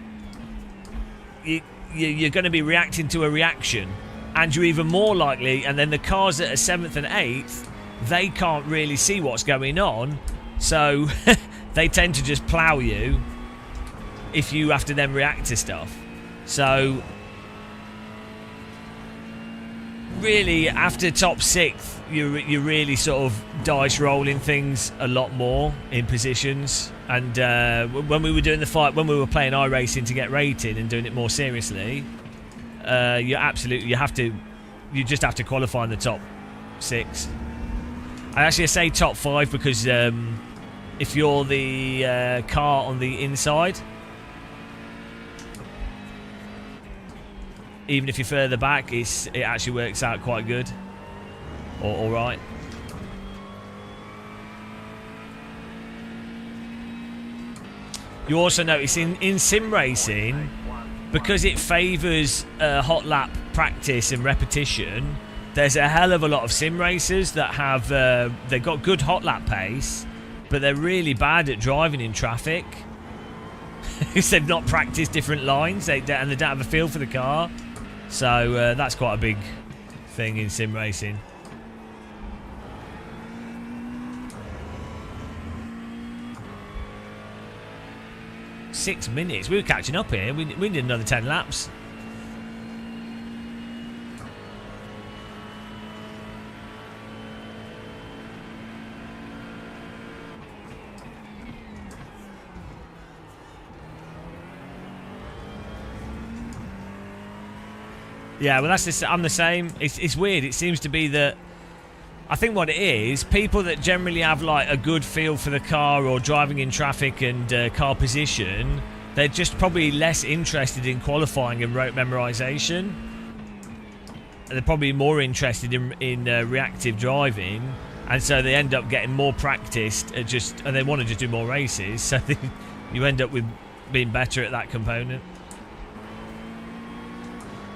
you're going to be reacting to a reaction, and you're even more likely. And then the cars that are seventh and eighth, they can't really see what's going on. So they tend to just plough you if you have to then react to stuff. So really, after top 6th, you're really sort of dice rolling things a lot more in positions. And when we were doing the fight, when we were playing iRacing to get rated and doing it more seriously, you just have to qualify in the top 6. I say top 5 because if you're the car on the inside, even if you're further back, it actually works out quite good, or all right. You also notice in sim racing, because it favours hot lap practice and repetition, there's a hell of a lot of sim racers that have they've got good hot lap pace, but they're really bad at driving in traffic because they've not practiced different lines and they don't have a feel for the car. So that's quite a big thing in sim racing. Six minutes. We were catching up here. We need another 10 laps. Yeah, well, I'm the same. It's weird. It seems to be that... I think what it is, people that generally have like a good feel for the car or driving in traffic and car position, they're just probably less interested in qualifying and route memorization. They're probably more interested in reactive driving, and so they end up getting more practiced at and they want to just do more races, so you end up with being better at that component.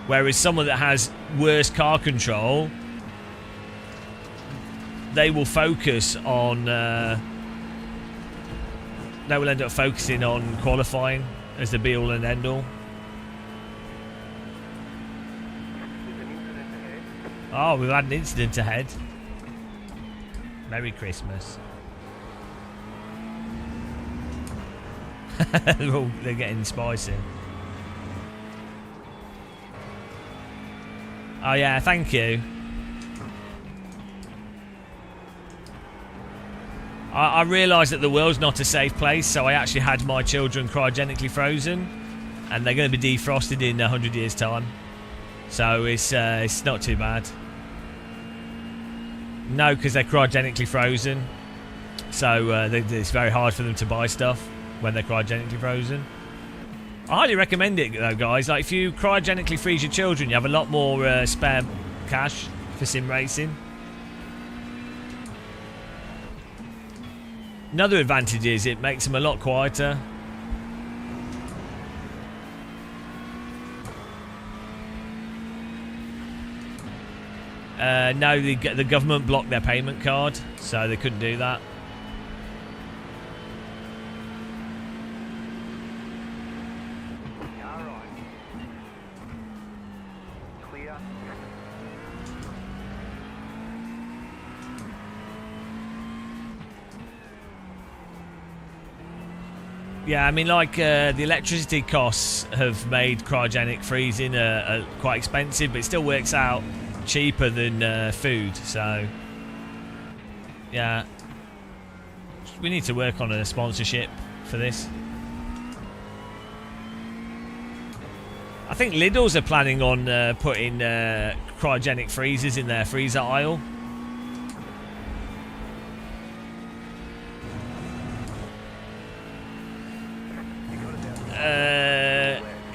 Whereas someone that has worse car control, they will focus on... they will end up focusing on qualifying as the be-all and end-all. Oh, we've had an incident ahead. Merry Christmas. They're getting spicy. Oh yeah, thank you. I realised that the world's not a safe place, so I actually had my children cryogenically frozen, and they're going to be defrosted in 100 years' time. So it's not too bad. No, because they're cryogenically frozen, so it's very hard for them to buy stuff when they're cryogenically frozen. I highly recommend it though, guys. Like, if you cryogenically freeze your children, you have a lot more spare cash for sim racing. Another advantage is it makes them a lot quieter. No, the government blocked their payment card, so they couldn't do that. All right. Clear. Yeah, I mean, like the electricity costs have made cryogenic freezing quite expensive, but it still works out cheaper than food. So, yeah, we need to work on a sponsorship for this. I think Lidl's are planning on putting cryogenic freezers in their freezer aisle.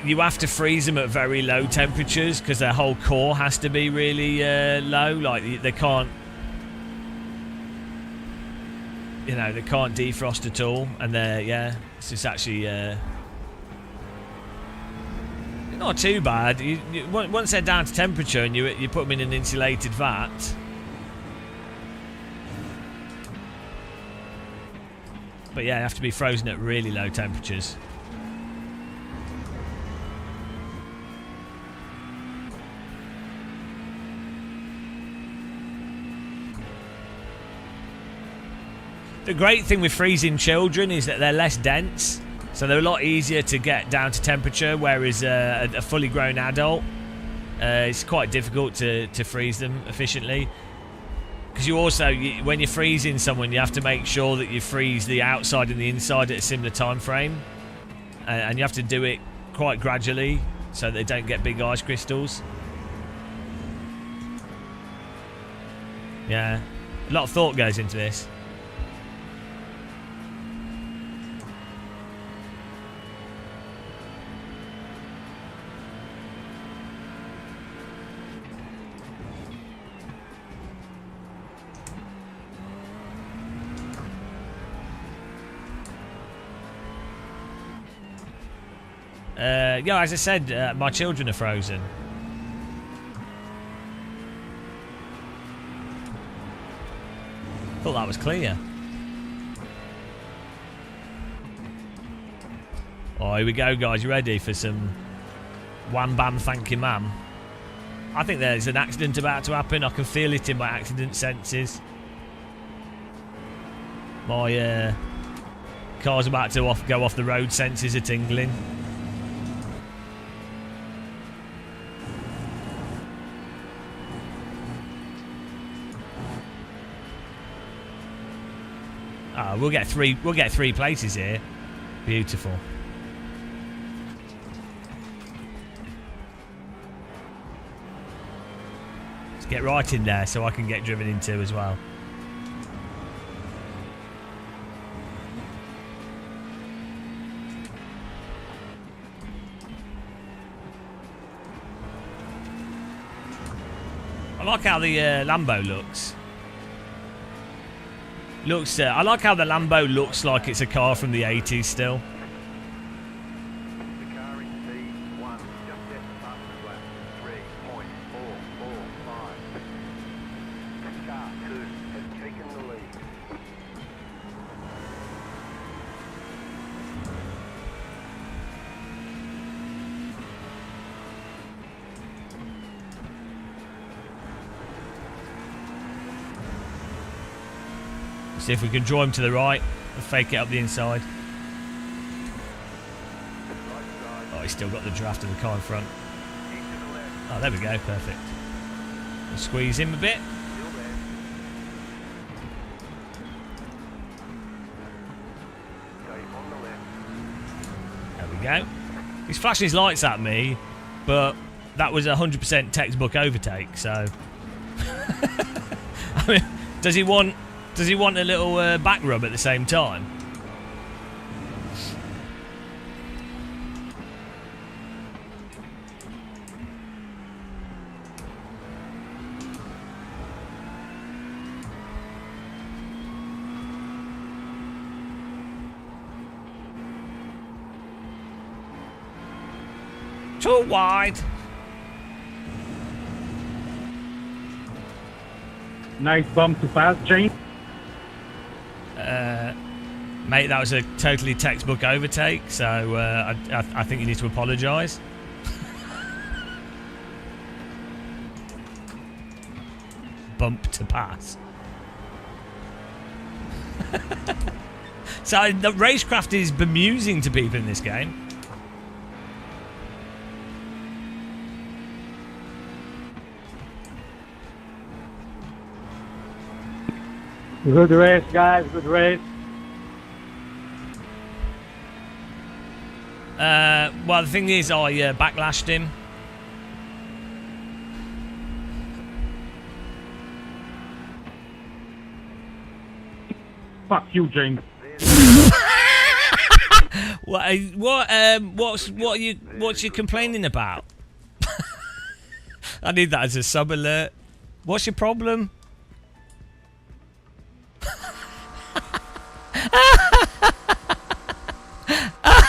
You have to freeze them at very low temperatures because their whole core has to be really low. Like they can't, they can't defrost at all. And it's just actually not too bad. Once they're down to temperature and you put them in an insulated vat. But yeah, they have to be frozen at really low temperatures. The great thing with freezing children is that they're less dense, so they're a lot easier to get down to temperature, whereas a fully grown adult, it's quite difficult to freeze them efficiently. Because you also, when you're freezing someone, you have to make sure that you freeze the outside and the inside at a similar time frame. And you have to do it quite gradually so they don't get big ice crystals. Yeah, a lot of thought goes into this. Yeah, as I said, my children are frozen. Thought that was clear. Oh, here we go, guys. You ready for some wham bam thank you ma'am? I think there's an accident about to happen. I can feel it in my accident senses. My car's about to go off the road, senses are tingling. We'll get three places here. Beautiful. Let's get right in there so I can get driven into as well. I like how the Lambo looks. I like how the Lambo looks like it's a car from the 80s still. The car in C1 just set the fastest lap. 3.445. Car 2 has taken the lead. See if we can draw him to the right and fake it up the inside. Oh, he's still got the draft of the car in front. Oh, there we go, perfect. We'll squeeze him a bit. There we go. He's flashing his lights at me, but that was 100% textbook overtake, so... I mean, does he want a little back rub at the same time? Too wide. Nice bump to pass, James. Mate, that was a totally textbook overtake, so I think you need to apologise. Bump to pass. So the racecraft is bemusing to people in this game. Good race, guys. Good race. Well, the thing is, I backlashed him. Fuck you, James. What's you complaining about? I need that as a sub alert. What's your problem?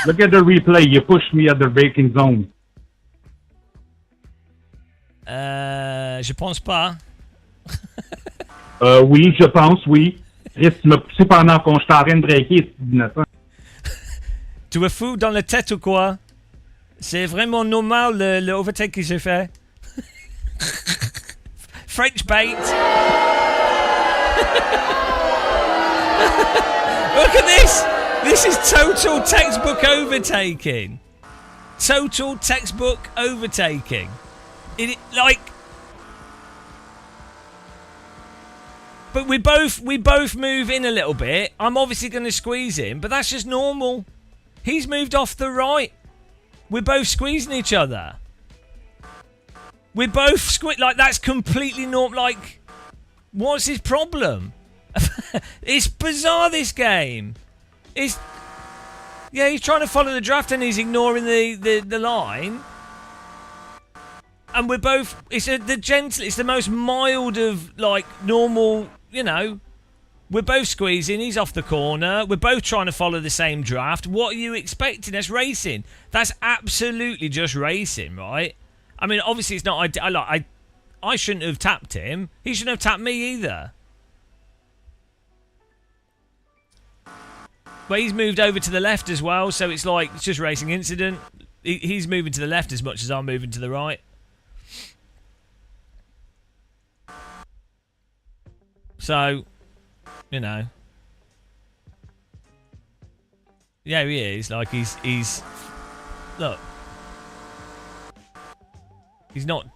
Look at the replay. You pushed me at the braking zone. Je pense pas. Oui, je pense, oui. Chris, tu m'as poussé pendant qu'on j'étais en train de braker, c'est innocent. Tu es fou dans la tête ou quoi? C'est vraiment normal le overtake que j'ai fait. French bait. Look at this. This is total textbook overtaking. Total textbook overtaking. But we both move in a little bit. I'm obviously going to squeeze him, but that's just normal. He's moved off the right. We're both squeezing each other. We're both like that's completely normal. Like, what's his problem? It's bizarre, this game. He's trying to follow the draft and he's ignoring the line. And we're both. It's the most mild of like normal. You know, we're both squeezing. He's off the corner. We're both trying to follow the same draft. What are you expecting? That's racing. That's absolutely just racing, right? I mean, obviously it's not. I shouldn't have tapped him. He shouldn't have tapped me either. But he's moved over to the left as well, so it's like it's just racing incident. He's moving to the left as much as I'm moving to the right. So, you know. Yeah, he is. Like, he's... Look. He's not...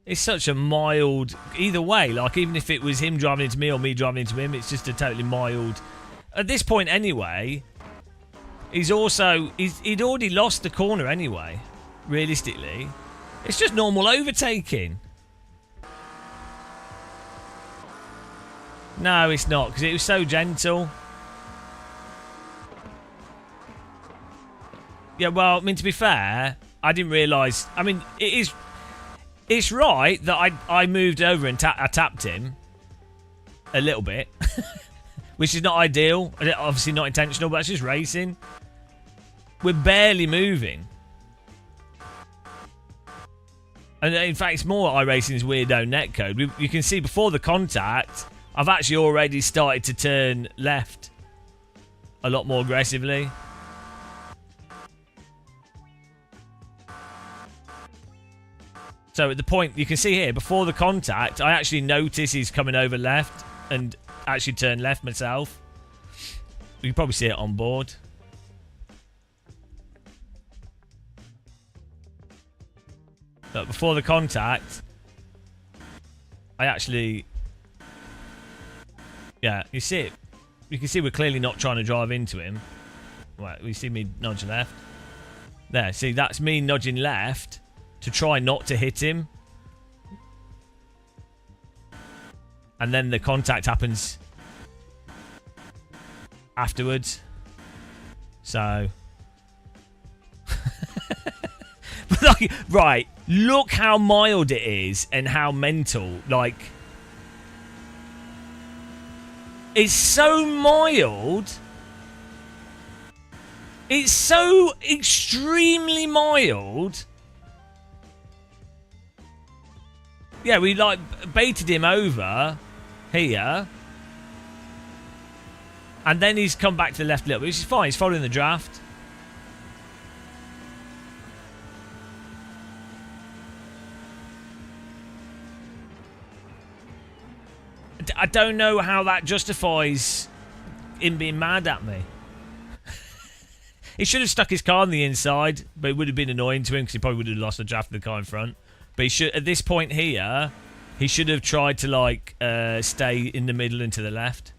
It's such a mild... Either way, like, even if it was him driving into me or me driving into him, it's just a totally mild... At this point, anyway, he's also... He'd already lost the corner anyway, realistically. It's just normal overtaking. No, it's not, because it was so gentle. Yeah, well, I mean, to be fair, I didn't realise... I mean, it's right that I moved over and I tapped him a little bit, which is not ideal. Obviously not intentional, but it's just racing. We're barely moving. And in fact, it's more iRacing's weirdo netcode. You can see before the contact... I've actually already started to turn left a lot more aggressively. So at the point, you can see here, before the contact, I actually notice he's coming over left and actually turn left myself. You can probably see it on board. But before the contact, I actually... Yeah, you see it. You can see we're clearly not trying to drive into him. Right, you see me nudge left. There, see, that's me nudging left to try not to hit him. And then the contact happens afterwards. So... But like, right, look how mild it is and how mental, like... It's so mild. It's so extremely mild. Yeah, we like baited him over here. And then he's come back to the left a little bit, which is fine. He's following the draft. I don't know how that justifies him being mad at me. He should have stuck his car on the inside, but it would have been annoying to him because he probably would have lost the draft of the car in front. But he should, at this point here, he should have tried to like stay in the middle and to the left.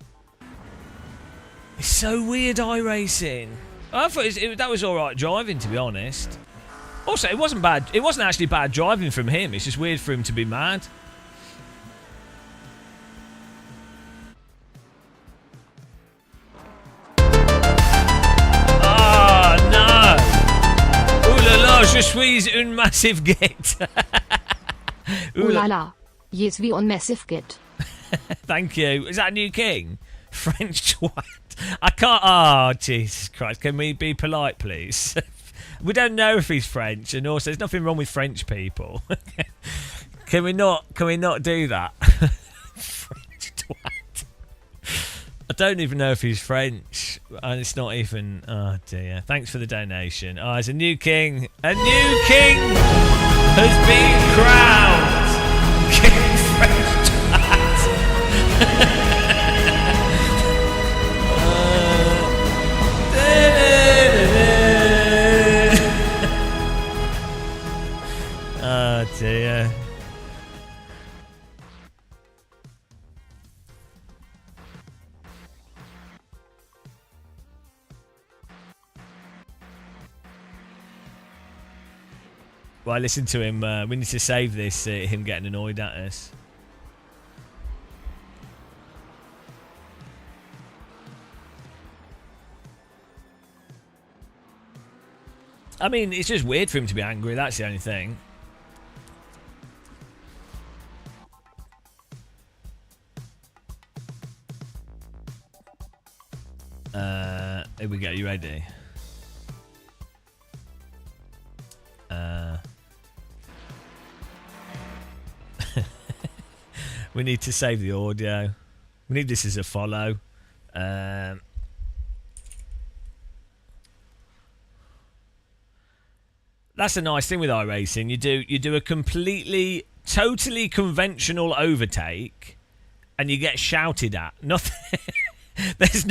It's so weird iRacing. I thought that was all right driving, to be honest. Also, it wasn't bad. It wasn't actually bad driving from him. It's just weird for him to be mad. Je suis un massive git. Ooh la la. Yes, we on massive git. Thank you. Is that a new king? French twat. I can't. Oh, Jesus Christ. Can we be polite, please? We don't know if he's French, and also there's nothing wrong with French people. Can we not do that? French twat. I don't even know if he's French, and it's not even. Oh dear! Thanks for the donation. Oh, there's a new king. A new king has been crowned. King French twat. Oh dear. Well, listen to him. We need to save this, him getting annoyed at us. I mean, it's just weird for him to be angry. That's the only thing. Here we go. You ready? We need to save the audio. We need this as a follow. That's a nice thing with iRacing. You do a completely, totally conventional overtake, and you get shouted at. Nothing. There's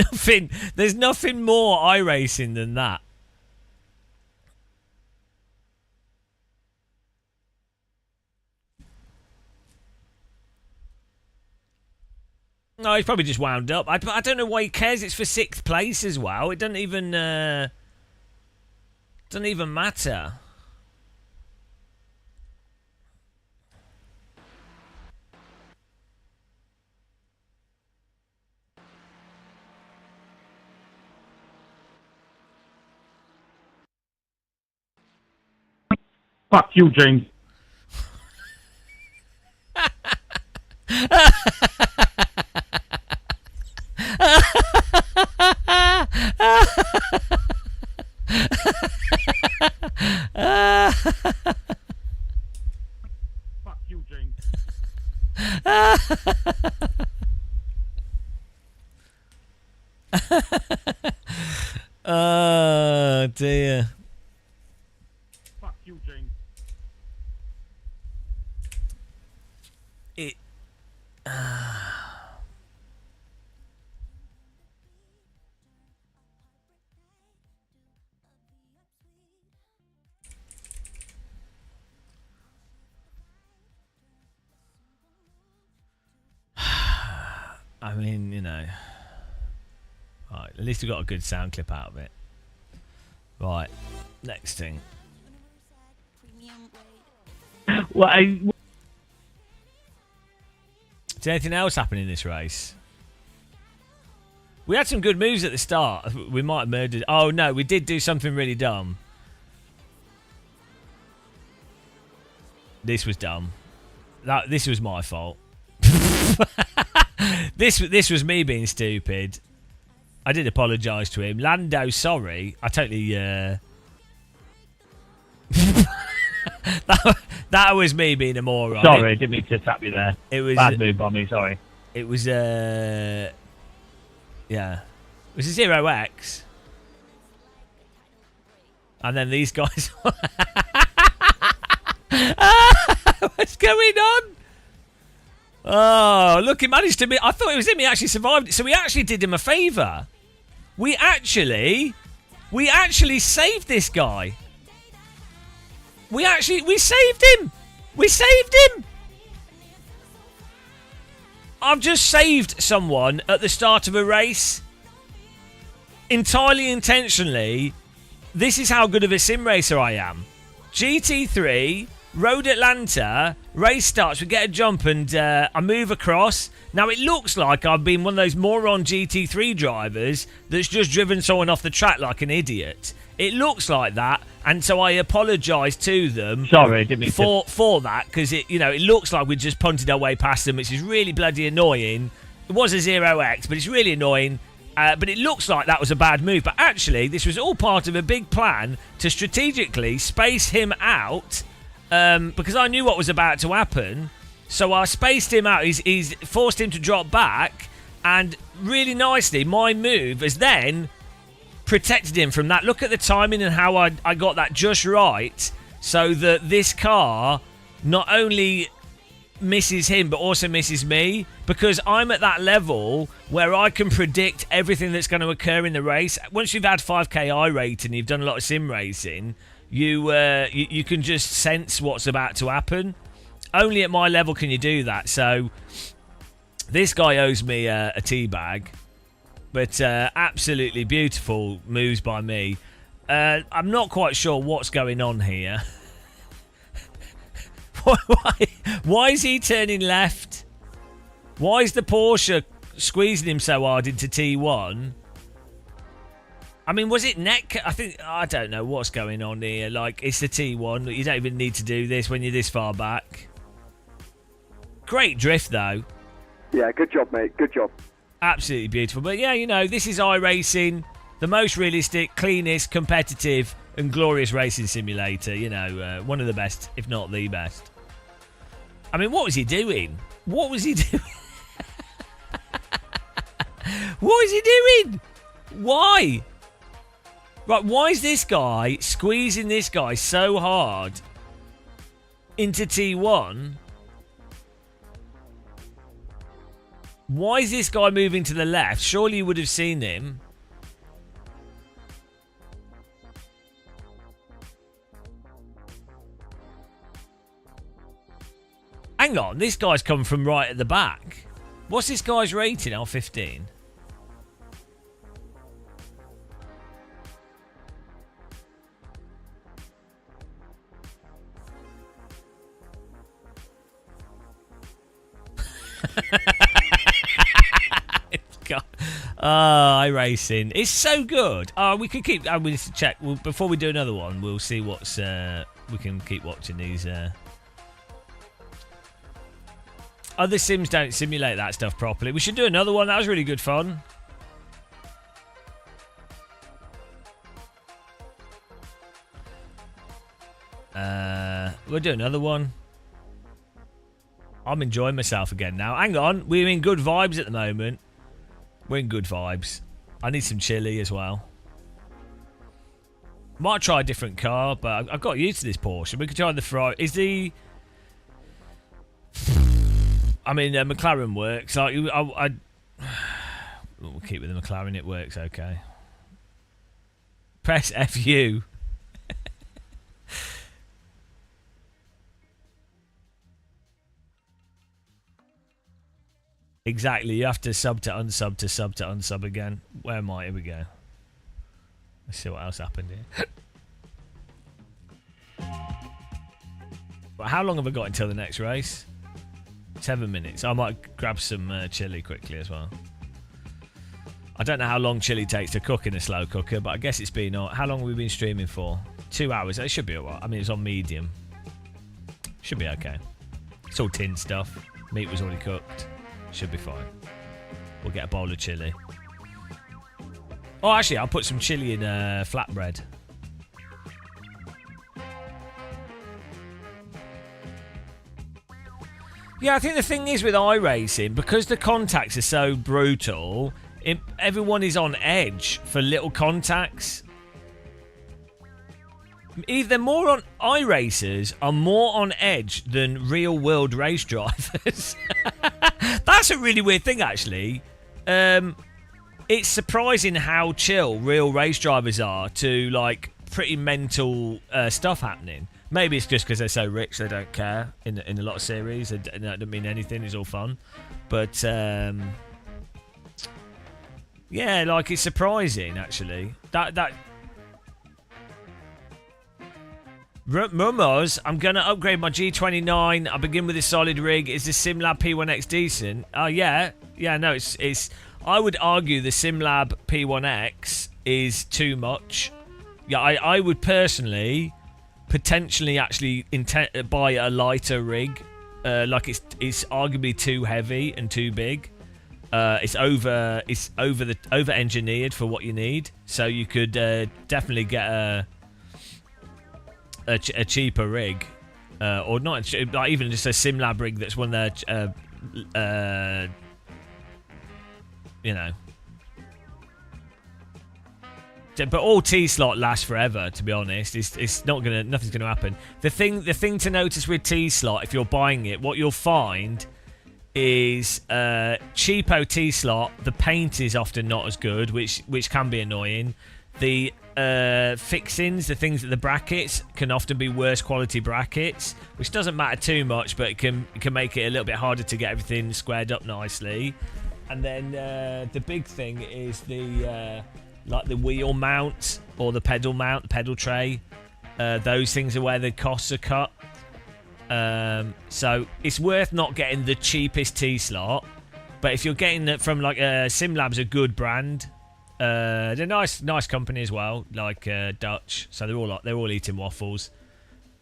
nothing more iRacing than that. No, he's probably just wound up. I don't know why he cares. It's for 6th place as well. It doesn't even matter. Fuck you, James. Fuck you, James. Oh dear. Fuck you, James. It. I mean, you know. Right, at least we got a good sound clip out of it. Right, next thing. Well, Is there anything else happening in this race? We had some good moves at the start. We might have murdered. Oh no, we did do something really dumb. This was dumb. This was my fault. This was me being stupid. I did apologise to him. Lando, sorry. I totally... that was me being a moron. Sorry, didn't mean to tap you there. It was... Bad move on me, sorry. It was, yeah. It was a 0x. And then these guys... What's going on? Oh, look, he managed to... I thought it was him. He actually survived it. So we actually did him a favour. We actually saved this guy. We saved him. We saved him. I've just saved someone at the start of a race. Entirely intentionally. This is how good of a sim racer I am. GT3, Road Atlanta, race starts, we get a jump and I move across. Now it looks like I've been one of those moron GT3 drivers that's just driven someone off the track like an idiot. It looks like that, and so I apologise to them for that, because it looks like we just punted our way past them, which is really bloody annoying. It was a 0x, but it's really annoying. But it looks like that was a bad move. But actually, this was all part of a big plan to strategically space him out, because I knew what was about to happen. So I spaced him out. He's forced him to drop back, and really nicely, my move has then protected him from that. Look at the timing and how I got that just right, so that this car not only misses him but also misses me, because I'm at that level where I can predict everything that's going to occur in the race. Once you've had 5k I rate and you've done a lot of sim racing, you can just sense what's about to happen. Only at my level can you do that. So this guy owes me a tea bag, but absolutely beautiful moves by me. I'm not quite sure what's going on here. Why is he turning left? Why is the Porsche squeezing him so hard into T1? I mean, was it neck? I don't know what's going on here. Like, it's the T1. You don't even need to do this when you're this far back. Great drift, though. Yeah, good job, mate. Good job. Absolutely beautiful. But yeah, this is iRacing, the most realistic, cleanest, competitive, and glorious racing simulator. One of the best, if not the best. I mean, what was he doing? What was he doing? What was he doing? Why? Right, why is this guy squeezing this guy so hard into T1? Why is this guy moving to the left? Surely you would have seen him. Hang on, this guy's come from right at the back. What's this guy's rating? L15. iRacing. It's so good. We could keep... we need to check. Before we do another one, we'll see what's... we can keep watching these... Other sims don't simulate that stuff properly. We should do another one. That was really good fun. We'll do another one. I'm enjoying myself again now. Hang on. We're in good vibes at the moment. We're in good vibes. I need some chili as well. Might try a different car, but I've got used to this Porsche. We could try the Ferrari. Is the... I mean, McLaren works. We'll keep with the McLaren. It works okay. Press FU. Exactly. You have to sub to unsub to sub to unsub again. Where am I? Here we go. Let's see what else happened here. But how long have I got until the next race? 7 minutes. I might grab some chili quickly as well. I don't know how long chili takes to cook in a slow cooker, but I guess it's been... How long have we been streaming for? 2 hours. It should be alright. I mean, it's on medium. Should be okay. It's all tin stuff. Meat was already cooked. Should be fine. We'll get a bowl of chili. Oh, actually, I'll put some chili in flatbread. Yeah, I think the thing is with iRacing, because the contacts are so brutal, everyone is on edge for little contacts. Either more on iRacers are more on edge than real world race drivers. That's a really weird thing, actually. It's surprising how chill real race drivers are to like pretty mental stuff happening. Maybe it's just because they're so rich they don't care in a lot of series. That doesn't mean anything. It's all fun, but yeah, like it's surprising actually. That Mumos, I'm gonna upgrade my G29. I begin with a solid rig. Is the SimLab P1X decent? Oh yeah. No, it's. I would argue the SimLab P1X is too much. Yeah, I would personally potentially actually buy a lighter rig. Like it's arguably too heavy and too big. It's over engineered for what you need. So you could definitely get a cheaper rig, or not, like even just a SimLab rig that's one of their you know. But all T-slot lasts forever, to be honest. It's not gonna, nothing's gonna happen. The thing to notice with T-slot, if you're buying it, what you'll find is cheapo T-slot, the paint is often not as good, which can be annoying. The fixings, the things at the brackets, can often be worse quality brackets, which doesn't matter too much, but it can make it a little bit harder to get everything squared up nicely. And then the big thing is the like the wheel mount or the pedal mount, the pedal tray. Those things are where the costs are cut. So it's worth not getting the cheapest T-slot, but if you're getting it from like SimLab's a good brand. They're nice company as well, like Dutch. So they're all eating waffles.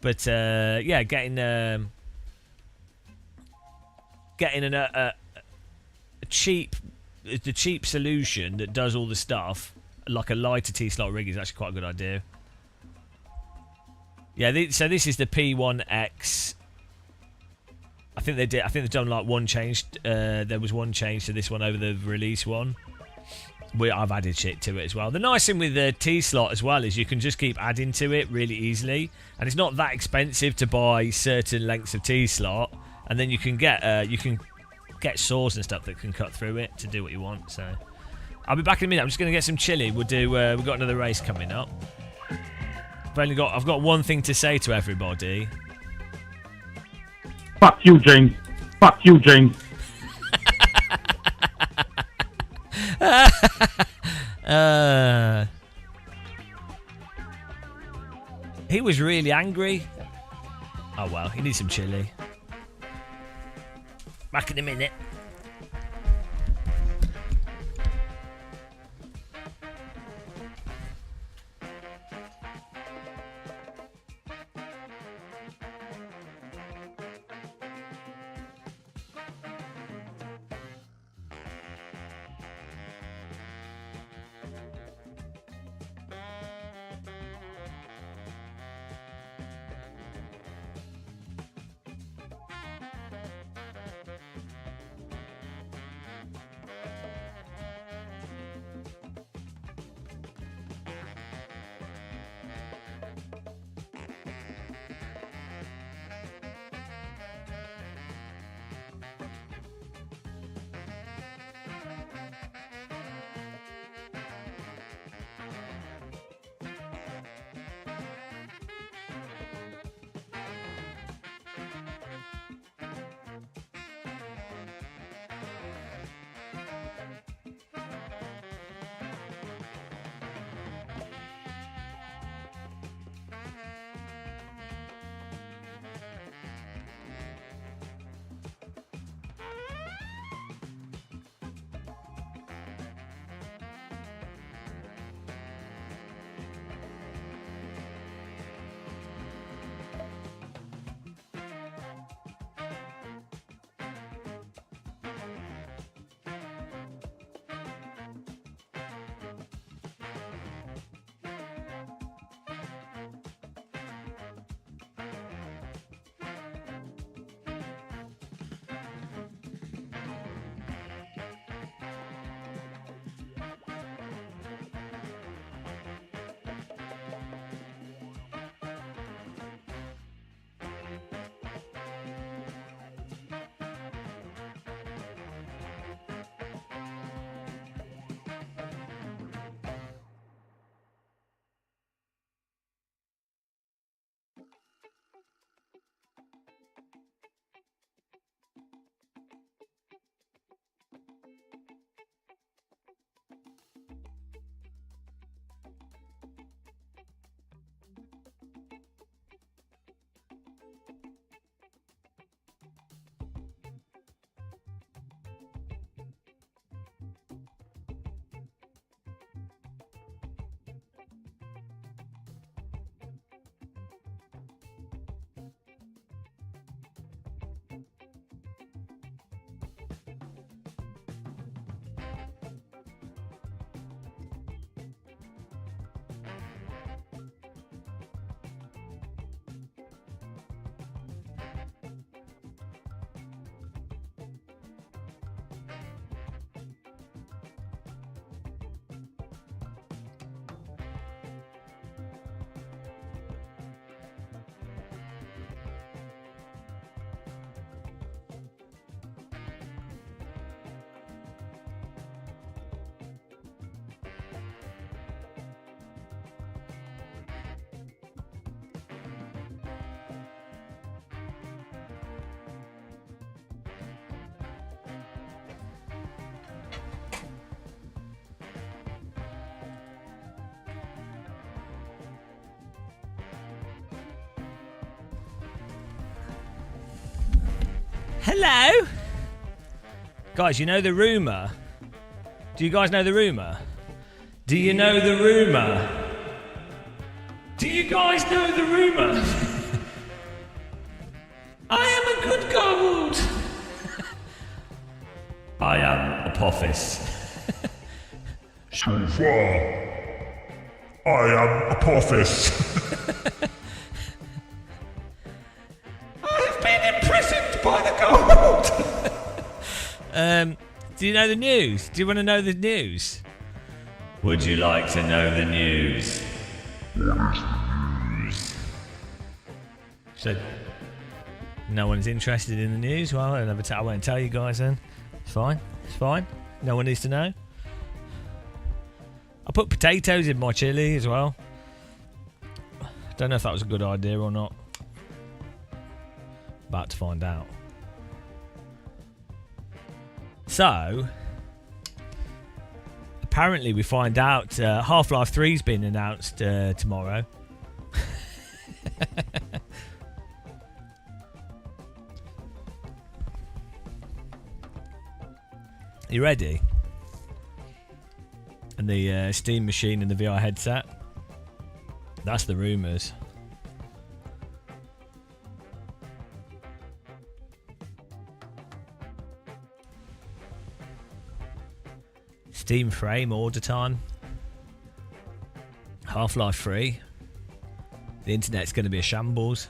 But yeah, getting a cheap solution that does all the stuff, like a lighter T-slot rig, is actually quite a good idea. Yeah, so this is the P1X. I think they've done like one change. There was one change to this one over the release one. I've added shit to it as well. The nice thing with the T-slot as well is you can just keep adding to it really easily, and it's not that expensive to buy certain lengths of T-slot, and then you can get saws and stuff that can cut through it to do what you want. So I'll be back in a minute. I'm just going to get some chili. We've got another race coming up. I've got one thing to say to everybody. Fuck you, James. Fuck you, James. He was really angry. Oh well, he needs some chili. Back in a minute. Hello? Guys, you know the rumour? Do you guys know the rumour? Do you know the rumour? Do you guys know the rumour? I am a good gold. I am Apophis. So far, I am Apophis. I have been imprisoned by the gold. Do you know the news? Do you want to know the news? Would you like to know the news? So, no one's interested in the news? Well, I won't tell you guys then. It's fine. It's fine. No one needs to know. I put potatoes in my chili as well. Don't know if that was a good idea or not. About to find out. So, apparently we find out Half-Life 3's been announced tomorrow. You ready? And the Steam machine and the VR headset. That's the rumours. Steam frame order time. Half-Life 3. The internet's going to be a shambles.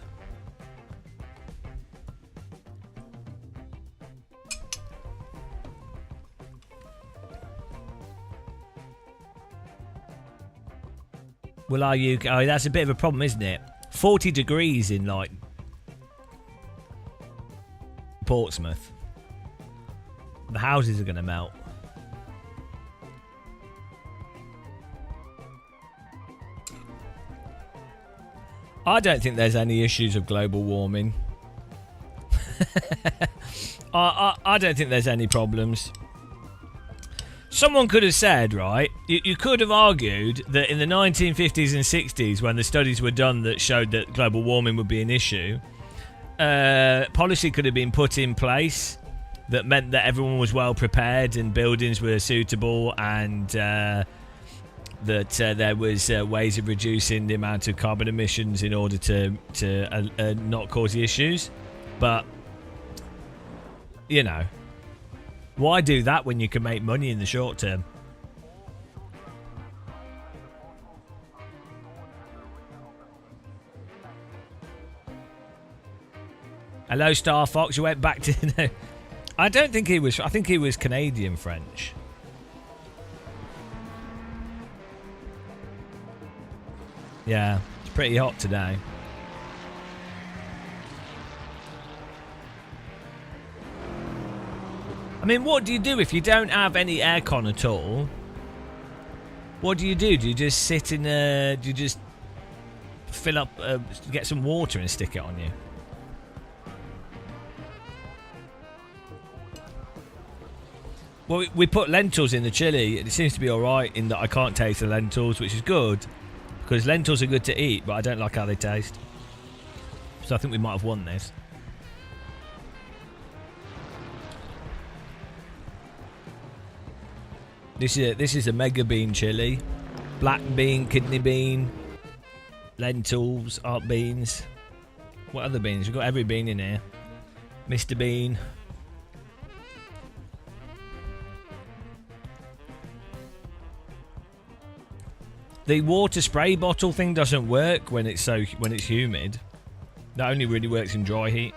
Well, are you? Oh, that's a bit of a problem, isn't it? 40 degrees in, like, Portsmouth. The houses are going to melt. I don't think there's any issues of global warming. I don't think there's any problems. Someone could have said, right, you could have argued that in the 1950s and 60s, when the studies were done that showed that global warming would be an issue, policy could have been put in place that meant that everyone was well prepared and buildings were suitable, and that there was ways of reducing the amount of carbon emissions in order to not cause the issues. But, you know, why do that when you can make money in the short term? Hello, Star Fox. You went back to... I don't think he was... I think he was Canadian French. Yeah, it's pretty hot today. I mean, what do you do if you don't have any aircon at all? What do? Do you just sit in do you just fill up, get some water and stick it on you? Well, we put lentils in the chili, and it seems to be alright in that I can't taste the lentils, which is good. Because lentils are good to eat, but I don't like how they taste. So I think we might have won this. This is a mega bean chili. Black bean, kidney bean, lentils, art beans. What other beans? We've got every bean in here. Mr. Bean. The water spray bottle thing doesn't work when it's humid. That only really works in dry heat.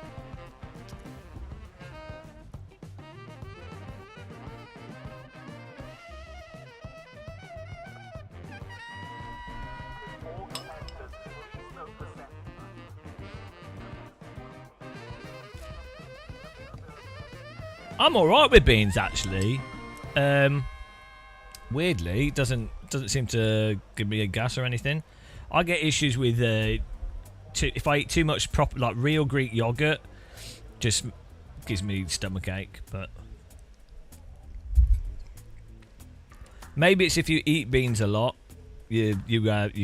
I'm alright with beans, actually. Weirdly, it doesn't seem to give me a gas or anything. I get issues with if I eat too much like real Greek yogurt, just gives me stomach ache. But maybe it's if you eat beans a lot, you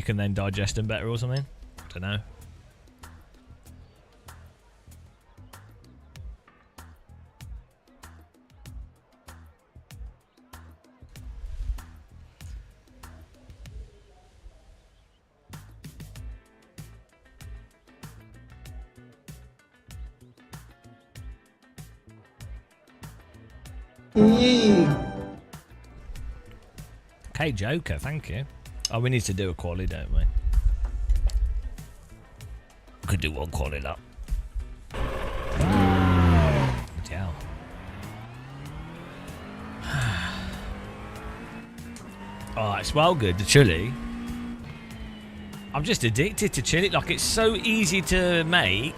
can then digest them better or something. Don't know. Okay, Joker, thank you. Oh, we need to do a quali, don't we? Could do one quali up. Yeah. Oh, it's well good, the chili. I'm just addicted to chili. Like, it's so easy to make.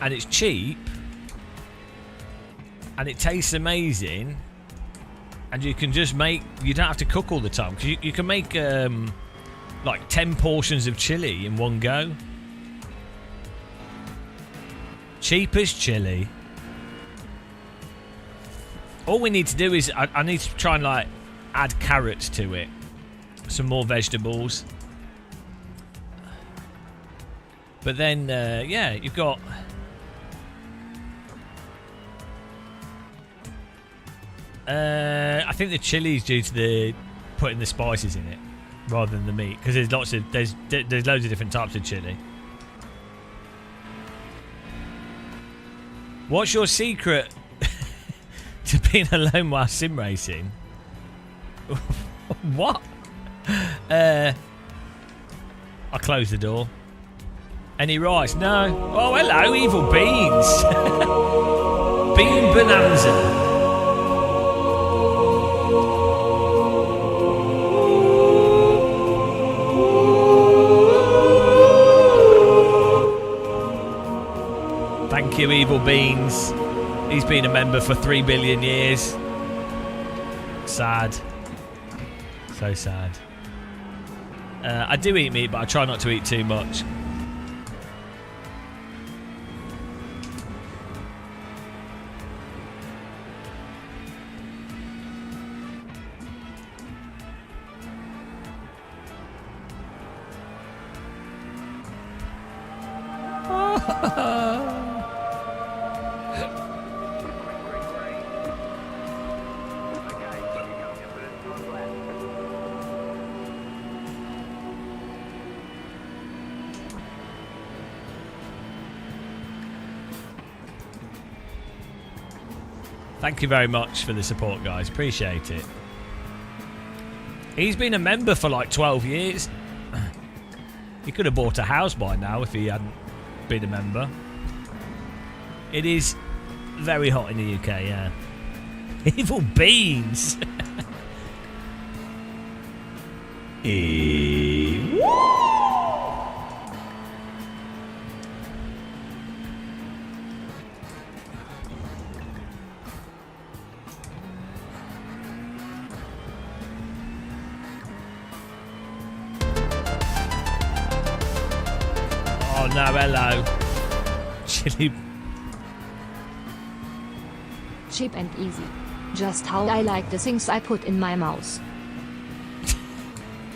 And it's cheap. And it tastes amazing. And you can just make... You don't have to cook all the time. Because you can make, like, 10 portions of chili in one go. Cheapest chili. All we need to do is... I need to try and, like, add carrots to it. Some more vegetables. But then, yeah, you've got... I think the chili's due to the putting the spices in it rather than the meat, because there's lots of there's loads of different types of chili. What's your secret to being alone while sim racing? What? I closed the door. Any rice? No. Oh, hello, evil beans. Bean bonanza. Thank you, Evil Beans. He's been a member for 3 billion years. Sad. So sad. I do eat meat, but I try not to eat too much. Thank you very much for the support, guys. Appreciate it. He's been a member for like 12 years. He could have bought a house by now if he hadn't been a member. It is very hot in the UK, yeah. Evil beans! Oh no, hello. Chili. Cheap and easy. Just how I like the things I put in my mouth.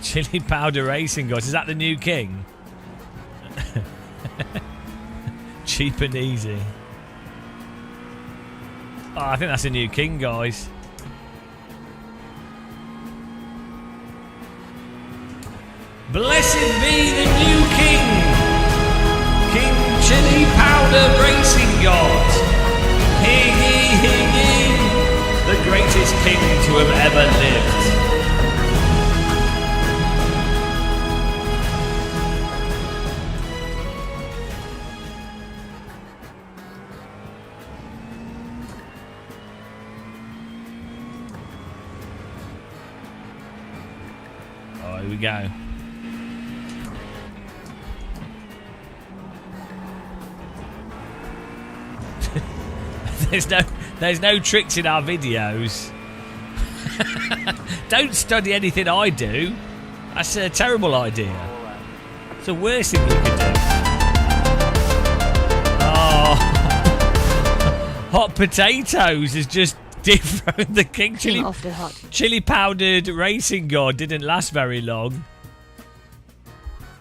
Chili powder racing, guys. Is that the new king? Cheap and easy. Oh, I think that's a new king, guys. Blessed be the new king, King Chili Powder Racing God. He, the greatest king to have ever lived. Oh, here we go. There's no tricks in our videos. Don't study anything I do. That's a terrible idea. It's the worst thing you could do. Oh, hot potatoes is just different. The King Chili of the hot. Chili powdered racing god didn't last very long.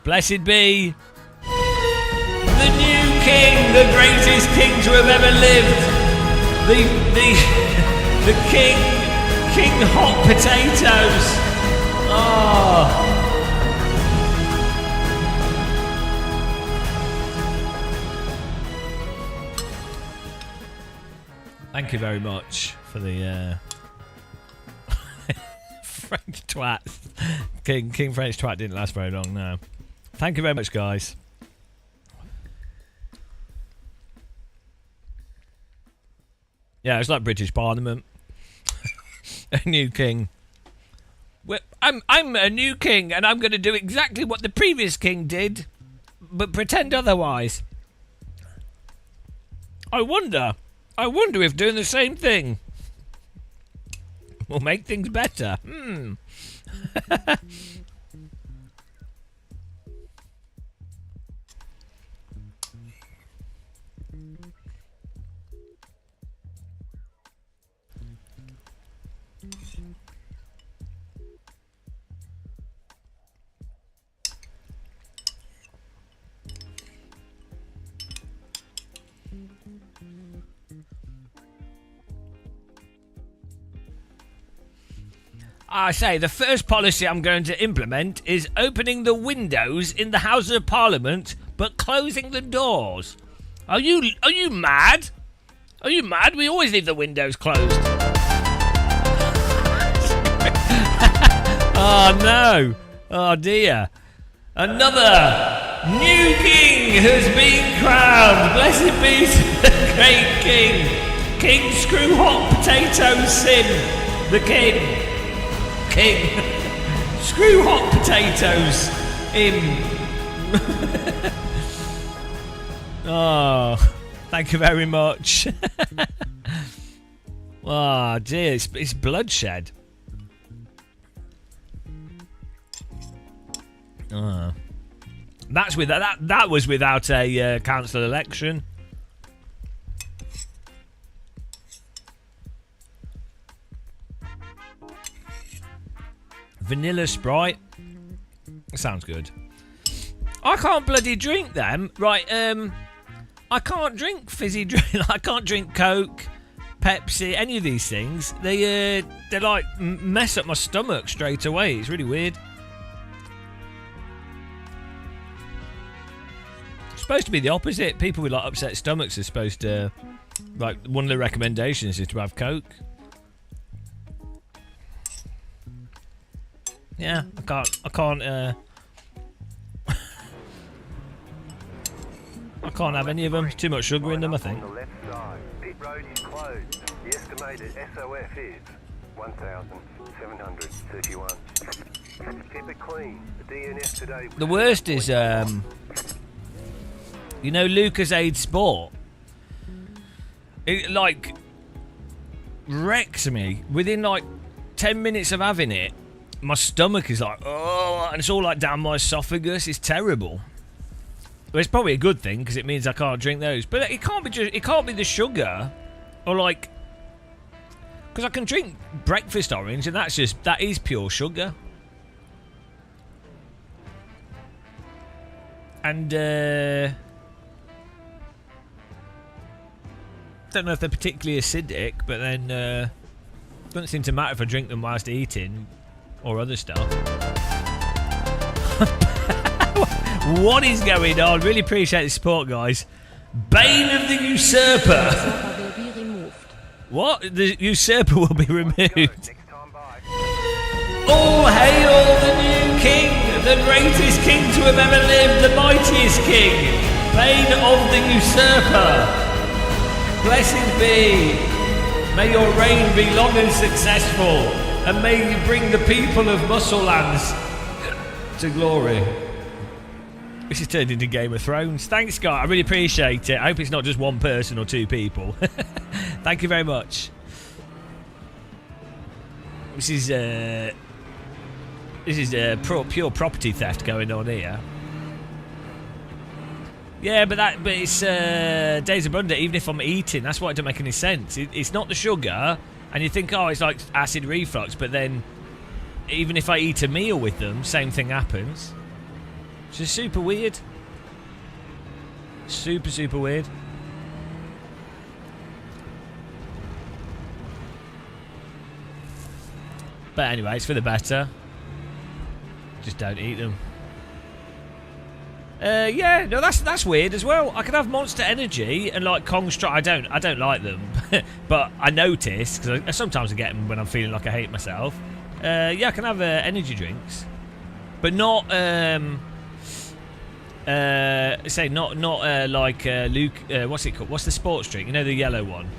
Blessed be the new king, the greatest king to have ever lived. The king hot potatoes. Oh. Thank Thank you very much for the French twat. King French twat didn't last very long, no. Thank you very much, guys. Yeah, it's like British Parliament. A new king. Well, I'm a new king, and I'm going to do exactly what the previous king did, but pretend otherwise. I wonder if doing the same thing will make things better. I say, the first policy I'm going to implement is opening the windows in the Houses of Parliament, but closing the doors. Are you mad? Are you mad? We always leave the windows closed. Oh no! Oh dear! Another new king has been crowned. Blessed be the great king, King Screw Hot Potato Sim, the king. Screw hot potatoes in. Oh, thank you very much. Oh dear, it's bloodshed. Oh. That was without a council election. Vanilla Sprite. Sounds good. I can't bloody drink them. Right, I can't drink fizzy drink. I can't drink Coke, Pepsi, any of these things. They like mess up my stomach straight away. It's really weird. It's supposed to be the opposite. People with like upset stomachs are supposed to, like, one of the recommendations is to have Coke. Yeah, I can't have any of them. There's too much sugar in them, I think. On the left side, pit road is closed. The estimated SOF is 1,731. Keep it clean. The DNF today. The worst is, you know, Lucozade Sport. It like wrecks me within like 10 minutes of having it. My stomach is like, oh, and it's all like down my esophagus. It's terrible. Well, it's probably a good thing because it means I can't drink those. But it can't be the sugar, or like, because I can drink breakfast orange, and that is pure sugar. And don't know if they're particularly acidic, but then doesn't seem to matter if I drink them whilst eating. Or other stuff. What is going on? Really appreciate the support, guys. Bane of the Usurper. Will be removed. What? The Usurper will be removed. All hail the new king, the greatest king to have ever lived, the mightiest king, Bane of the Usurper. Blessed be. May your reign be long and successful. And may you bring the people of Muscle Lands to glory. This has turned into Game of Thrones. Thanks, Scott. I really appreciate it. I hope it's not just one person or two people. Thank you very much. This is pure property theft going on here. Yeah, but it's Days of Thunder. Even if I'm eating, that's why it doesn't make any sense. It's not the sugar. And you think, oh, it's like acid reflux, but then even if I eat a meal with them, same thing happens. It's just super weird. Super, super weird. But anyway, it's for the better. Just don't eat them. Yeah, no, that's weird as well. I can have Monster Energy and like Kong Strike. I don't like them, but I notice because sometimes I get them when I'm feeling like I hate myself. Yeah, I can have energy drinks, but not like Luke. What's it called? What's the sports drink? You know, the yellow one,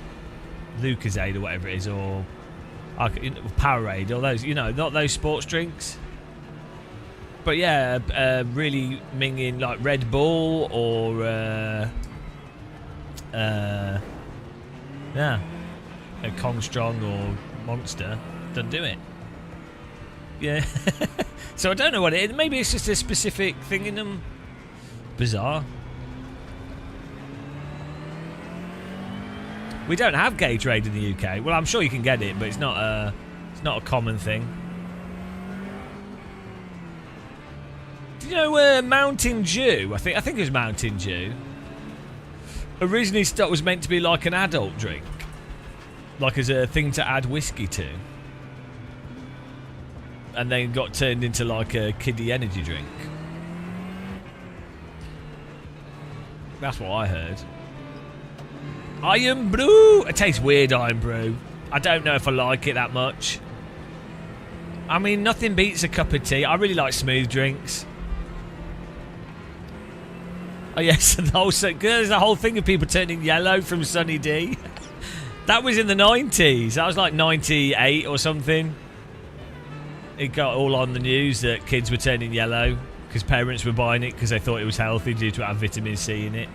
Lucozade or whatever it is, or Powerade, or those. You know, not those sports drinks. But yeah, really minging like Red Bull or yeah, a Kong Strong or Monster doesn't do it. Yeah, so I don't know what it is. Maybe it's just a specific thing in them. Bizarre. We don't have Gatorade in the UK. Well, I'm sure you can get it, but it's not a common thing. You know, Mountain Dew. I think it was Mountain Dew. Originally, was meant to be like an adult drink, like as a thing to add whiskey to, and then got turned into like a kiddie energy drink. That's what I heard. Iron Brew. It tastes weird, Iron Brew. I don't know if I like it that much. I mean, nothing beats a cup of tea. I really like smooth drinks. Oh yes, there's a whole thing of people turning yellow from Sunny D. That was in the 90s. That was like 98 or something. It got all on the news that kids were turning yellow because parents were buying it because they thought it was healthy due to it have vitamin C in it.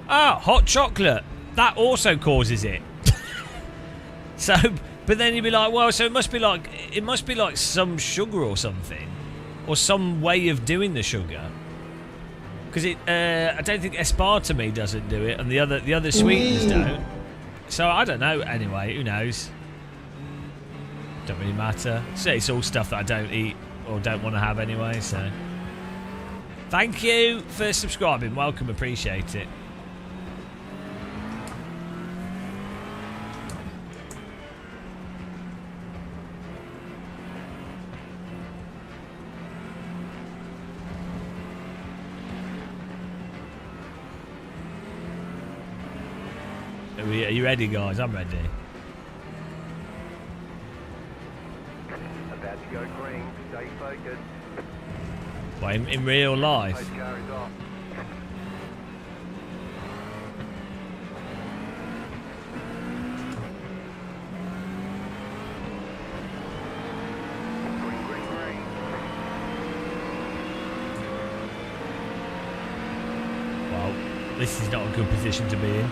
Ah, hot chocolate. That also causes it. So, but then you'd be like, well, so it must be like some sugar or something. Or some way of doing the sugar, because I don't think aspartame doesn't do it, and the other sweeteners don't. So I don't know. Anyway, who knows? Don't really matter. So it's all stuff that I don't eat or don't want to have anyway. So thank you for subscribing. Welcome, appreciate it. Are you ready, guys? I'm ready. About to go green. Stay focused. Well, in real life. Pace car is off. Green, green, green. Well, this is not a good position to be in.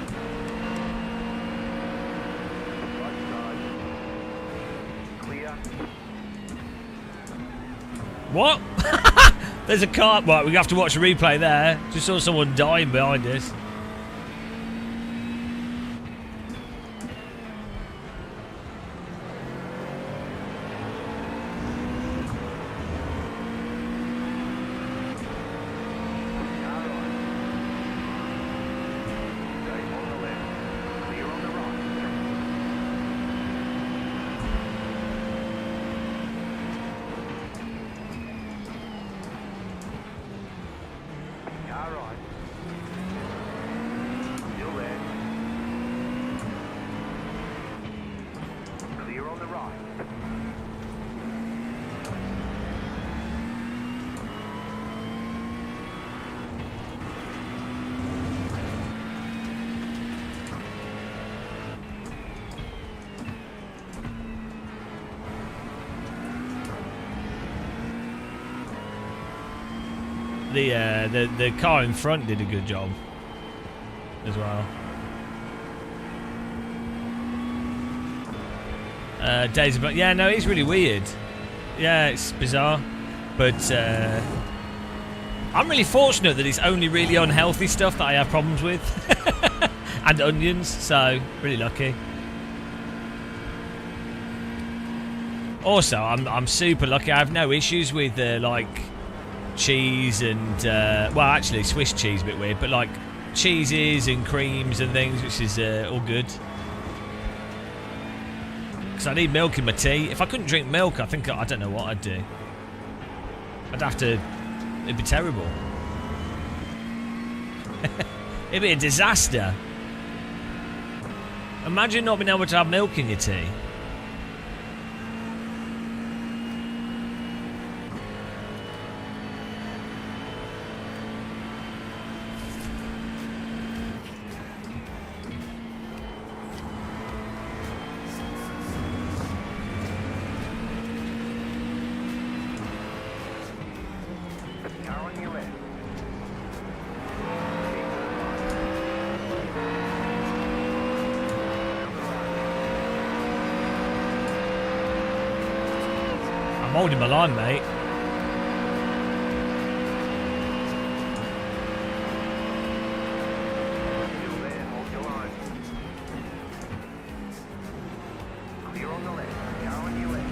What? There's a car. Right, we have to watch a replay there. Just saw someone dying behind us. The car in front did a good job as well. Days of, yeah, no, it's really weird. Yeah, it's bizarre, but I'm really fortunate that it's only really unhealthy stuff that I have problems with, and onions. So really lucky. Also, I'm super lucky. I have no issues with like cheese and well, actually Swiss cheese a bit weird, but like cheeses and creams and things, which is all good. Because I need milk in my tea. If I couldn't drink milk, I don't know what I'd do. I'd have to... It'd be terrible. It'd be a disaster. Imagine not being able to have milk in your tea. I'm holding my line, mate. Still there, hold your line. Clear on the left, car on your left.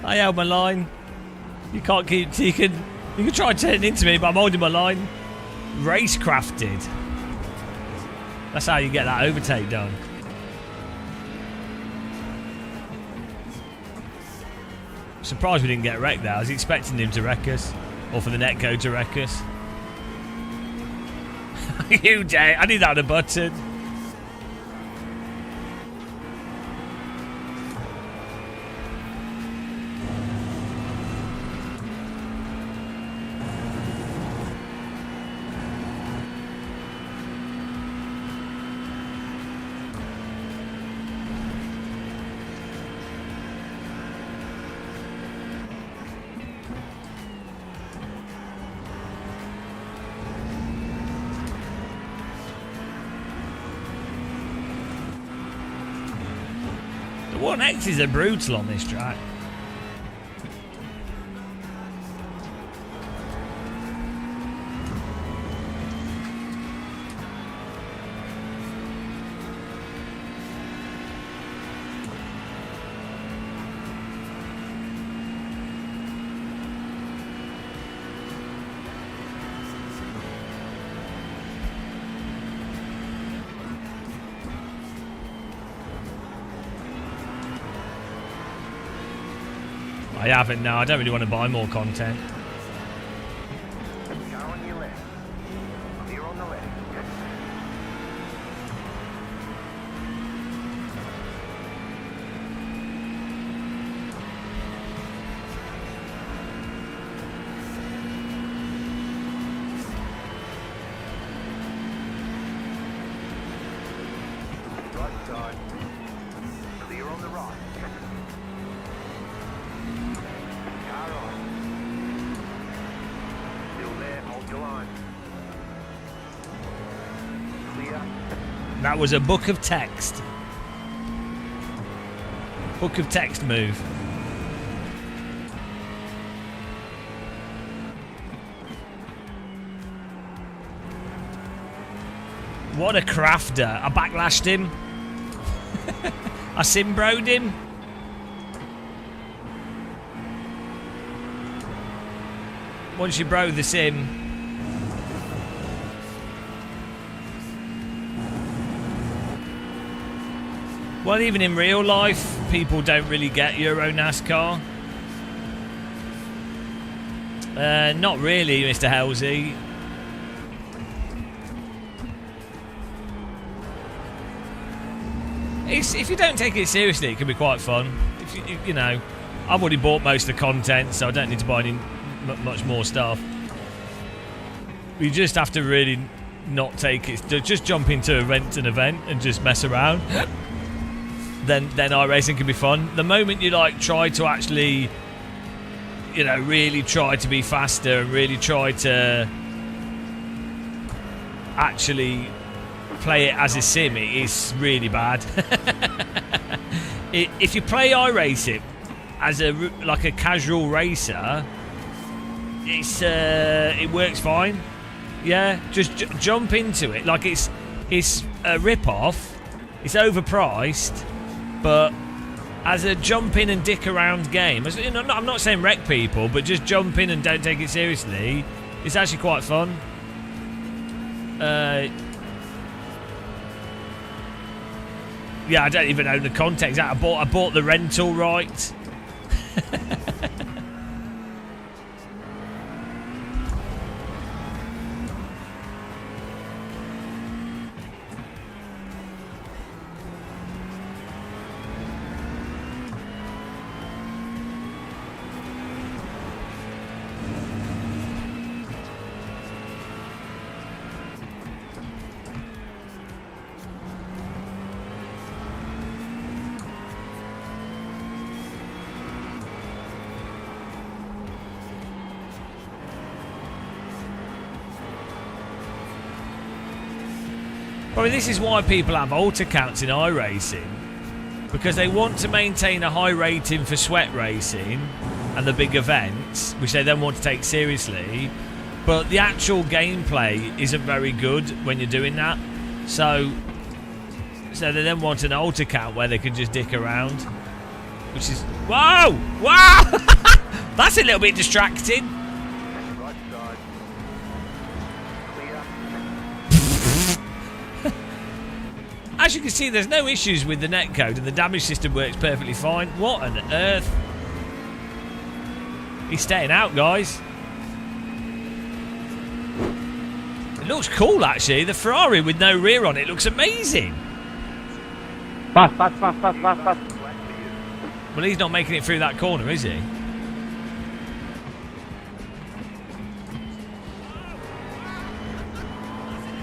I held my line. You can't keep... You can try turning into me, but I'm holding my line. Racecrafted. That's how you get that overtake done. Surprised we didn't get wrecked there. I was expecting him to wreck us. Or for the netcode to wreck us. You dare. I need that on a button. The 1Xs are brutal on this track. I haven't, no. I don't really want to buy more content. Car on your left. Clear on the left. Right side. Clear on the right. Car on. Still there, hold your line. Clear. That was a book of text. Book of text move. What a crafter. I backlashed him. I SimBro'd him. Once you bro the sim. Well, even in real life, people don't really get Euro NASCAR. Not really, Mr. Halsey. If you don't take it seriously, it can be quite fun. If you know, I've already bought most of the content, so I don't need to buy any much more stuff. You just have to really not take it. Just jump into an event and just mess around. Then iRacing can be fun. The moment you like try to actually, you know, really try to be faster and really try to actually play it as a sim, it is really bad. If you play iRacing as like a casual racer, it works fine. Yeah, just jump into it. Like it's a rip-off. It's overpriced, but as a jump in and dick around game, I'm not saying wreck people, but just jump in and don't take it seriously. It's actually quite fun. Yeah, I don't even own the context. I bought the rental right. I mean, this is why people have alt accounts in iRacing, because they want to maintain a high rating for sweat racing and the big events, which they then want to take seriously, but the actual gameplay isn't very good when you're doing that. So they then want an alt account where they can just dick around, which is... Whoa! Wow! That's a little bit distracting. Right side. Clear. As you can see, there's no issues with the netcode and the damage system works perfectly fine. What on earth? He's staying out, guys. It looks cool, actually. The Ferrari with no rear on it looks amazing. Fast. Well, he's not making it through that corner, is he?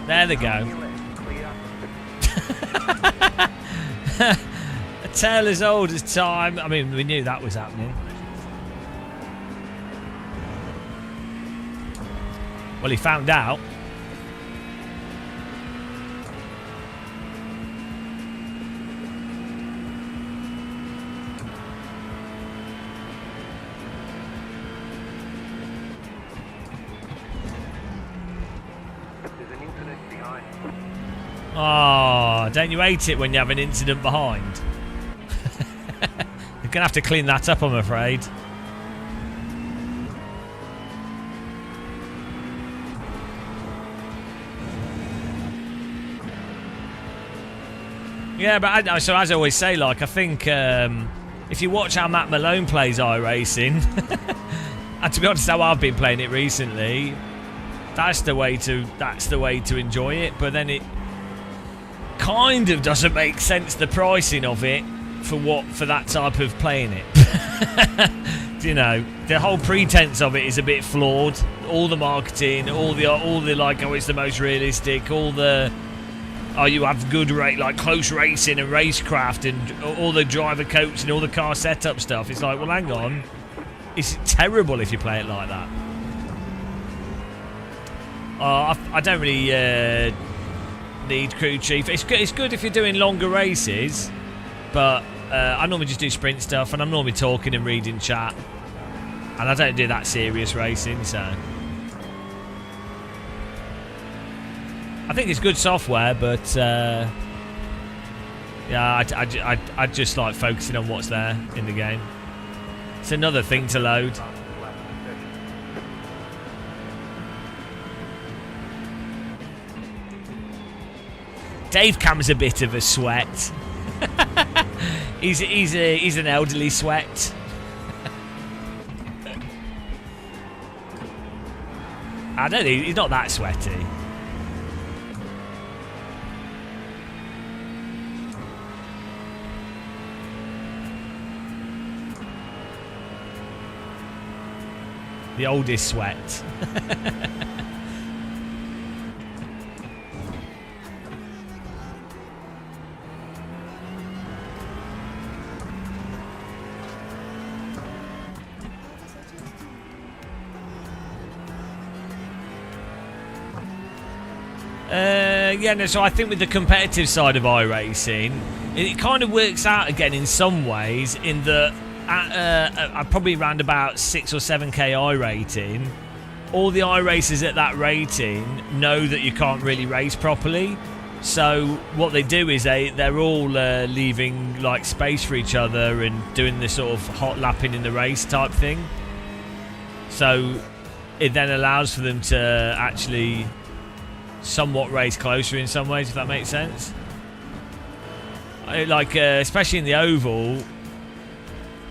There they go. A tale as old as time. I mean, we knew that was happening. Well, he found out. There's an incident behind. Oh, don't you hate it when you have an incident behind? You're going to have to clean that up, I'm afraid. Yeah, but so as I always say, like, I think if you watch how Matt Malone plays iRacing, and to be honest, how I've been playing it recently, that's the way to enjoy it. But then it kind of doesn't make sense, the pricing of it for that type of playing it. You know, the whole pretense of it is a bit flawed. All the marketing, all the like, oh, it's the most realistic, all the you have good like close racing and racecraft and all the driver coaching, all the car setup stuff. It's like, well, hang on, it's terrible if you play it like that. I don't really need crew chief. It's good if you're doing longer races, but I normally just do sprint stuff, and I'm normally talking and reading chat, and I don't do that serious racing. So I think it's good software, but yeah, I just like focusing on what's there in the game. It's another thing to load. Dave Cam's a bit of a sweat. he's an elderly sweat. I don't know, he's not that sweaty. The oldest sweat. Yeah, no, so I think with the competitive side of iRacing, it kind of works out again in some ways, in that at probably around about 6 or 7k iRating, all the iRacers at that rating know that you can't really race properly. So what they do is they're all leaving like space for each other and doing this sort of hot lapping in the race type thing. So it then allows for them to actually somewhat race closer in some ways, if that makes sense. Like, especially in the oval,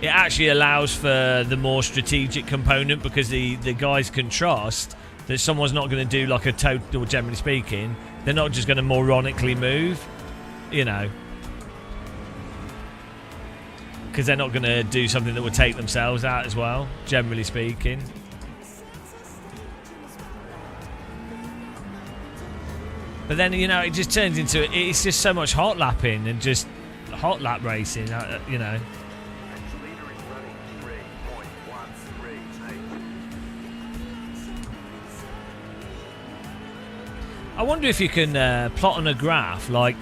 it actually allows for the more strategic component because the guys can trust that someone's not going to do like a total, generally speaking, they're not just going to moronically move, you know. Because they're not going to do something that would take themselves out as well, generally speaking. But then, you know, it just turns into, it's just so much hot lapping and just hot lap racing, you know. I wonder if you can plot on a graph, like,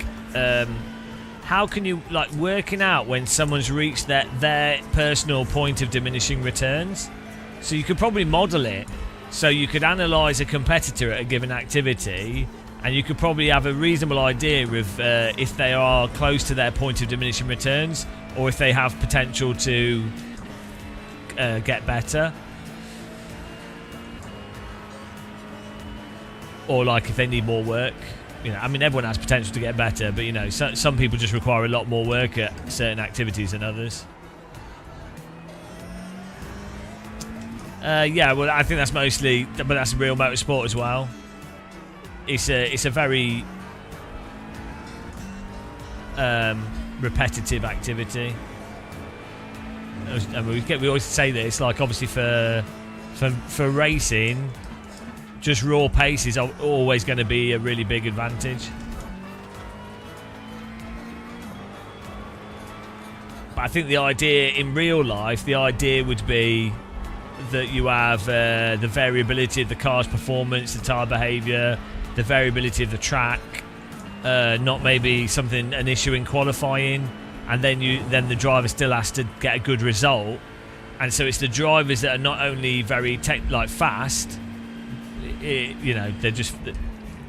how can you, like, working out when someone's reached their personal point of diminishing returns? So you could probably model it, so you could analyse a competitor at a given activity, and you could probably have a reasonable idea of if they are close to their point of diminishing returns, or if they have potential to get better. Or like if they need more work, you know. I mean, everyone has potential to get better, but you know, some people just require a lot more work at certain activities than others. Yeah, well, I think that's mostly, but that's real motorsport as well. It's a very repetitive activity. And we always say this, like obviously for racing, just raw pace is always going to be a really big advantage. But I think the idea in real life, the idea would be that you have the variability of the car's performance, the tyre behaviour, the variability of the track, not maybe an issue in qualifying, and then the driver still has to get a good result. And so it's the drivers that are not only very fast. You know, they're just,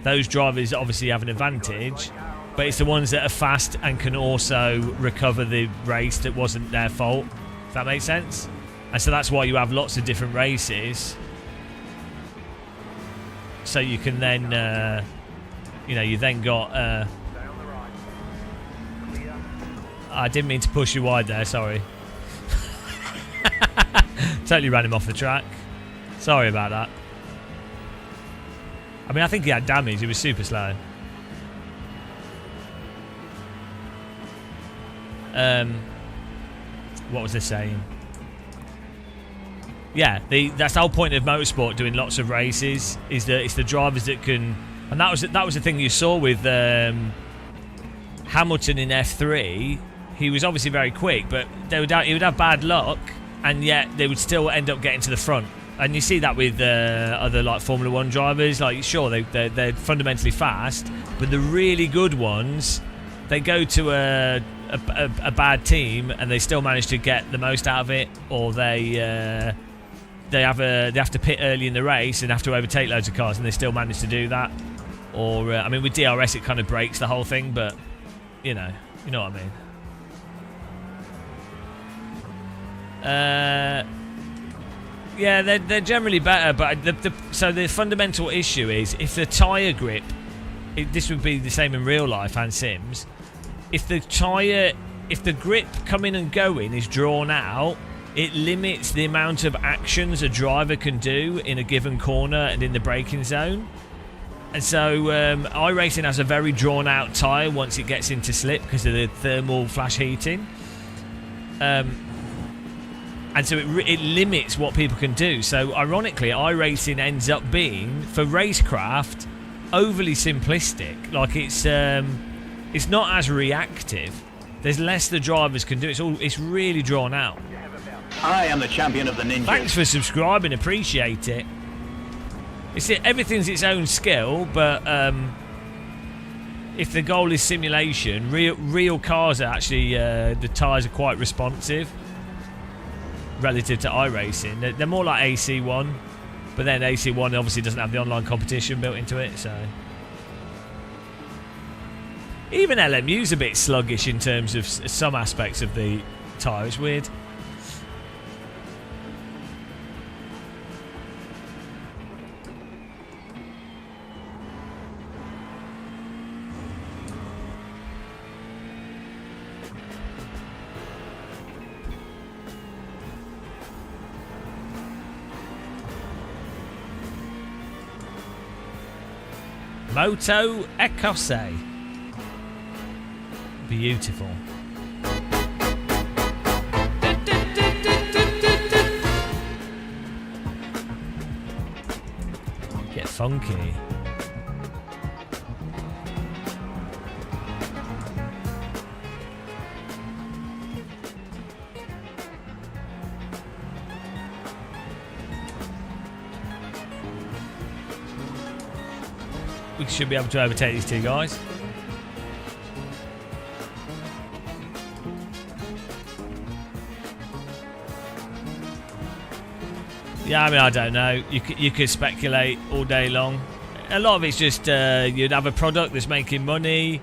those drivers obviously have an advantage, but it's the ones that are fast and can also recover the race that wasn't their fault. If that makes sense? And so that's why you have lots of different races. So you can then, you know, you then got. I didn't mean to push you wide there. Sorry. Totally ran him off the track. Sorry about that. I mean, I think he had damage. He was super slow. What was I saying? Yeah, that's the whole point of motorsport, doing lots of races, is that it's the drivers that can. And that was the thing you saw with Hamilton in F3. He was obviously very quick, but he would have bad luck, and yet they would still end up getting to the front. And you see that with other like Formula 1 drivers. Like, sure, they're fundamentally fast, but the really good ones, they go to a bad team and they still manage to get the most out of it, or they have to pit early in the race and have to overtake loads of cars, and they still manage to do that. Or I mean, with DRS it kind of breaks the whole thing, but you know what I mean. Yeah, they're generally better, but so the fundamental issue is if the tyre grip, this would be the same in real life and Sims, if the grip coming and going is drawn out, it limits the amount of actions a driver can do in a given corner and in the braking zone. And so iRacing has a very drawn out tyre once it gets into slip because of the thermal flash heating. And so it limits what people can do. So ironically, iRacing ends up being, for racecraft, overly simplistic. Like it's not as reactive. There's less the drivers can do. It's really drawn out. I am the champion of the ninjas. Thanks for subscribing. Appreciate it. Everything's its own skill, but if the goal is simulation, real cars are actually the tyres are quite responsive relative to iRacing. They're more like AC1, but then AC1 obviously doesn't have the online competition built into it, so even LMU's a bit sluggish in terms of some aspects of the tyre. It's weird. Moto Ecosse. Beautiful. Get funky. We should be able to overtake these two guys. Yeah, I mean, I don't know. You could speculate all day long. A lot of it's just you'd have a product that's making money,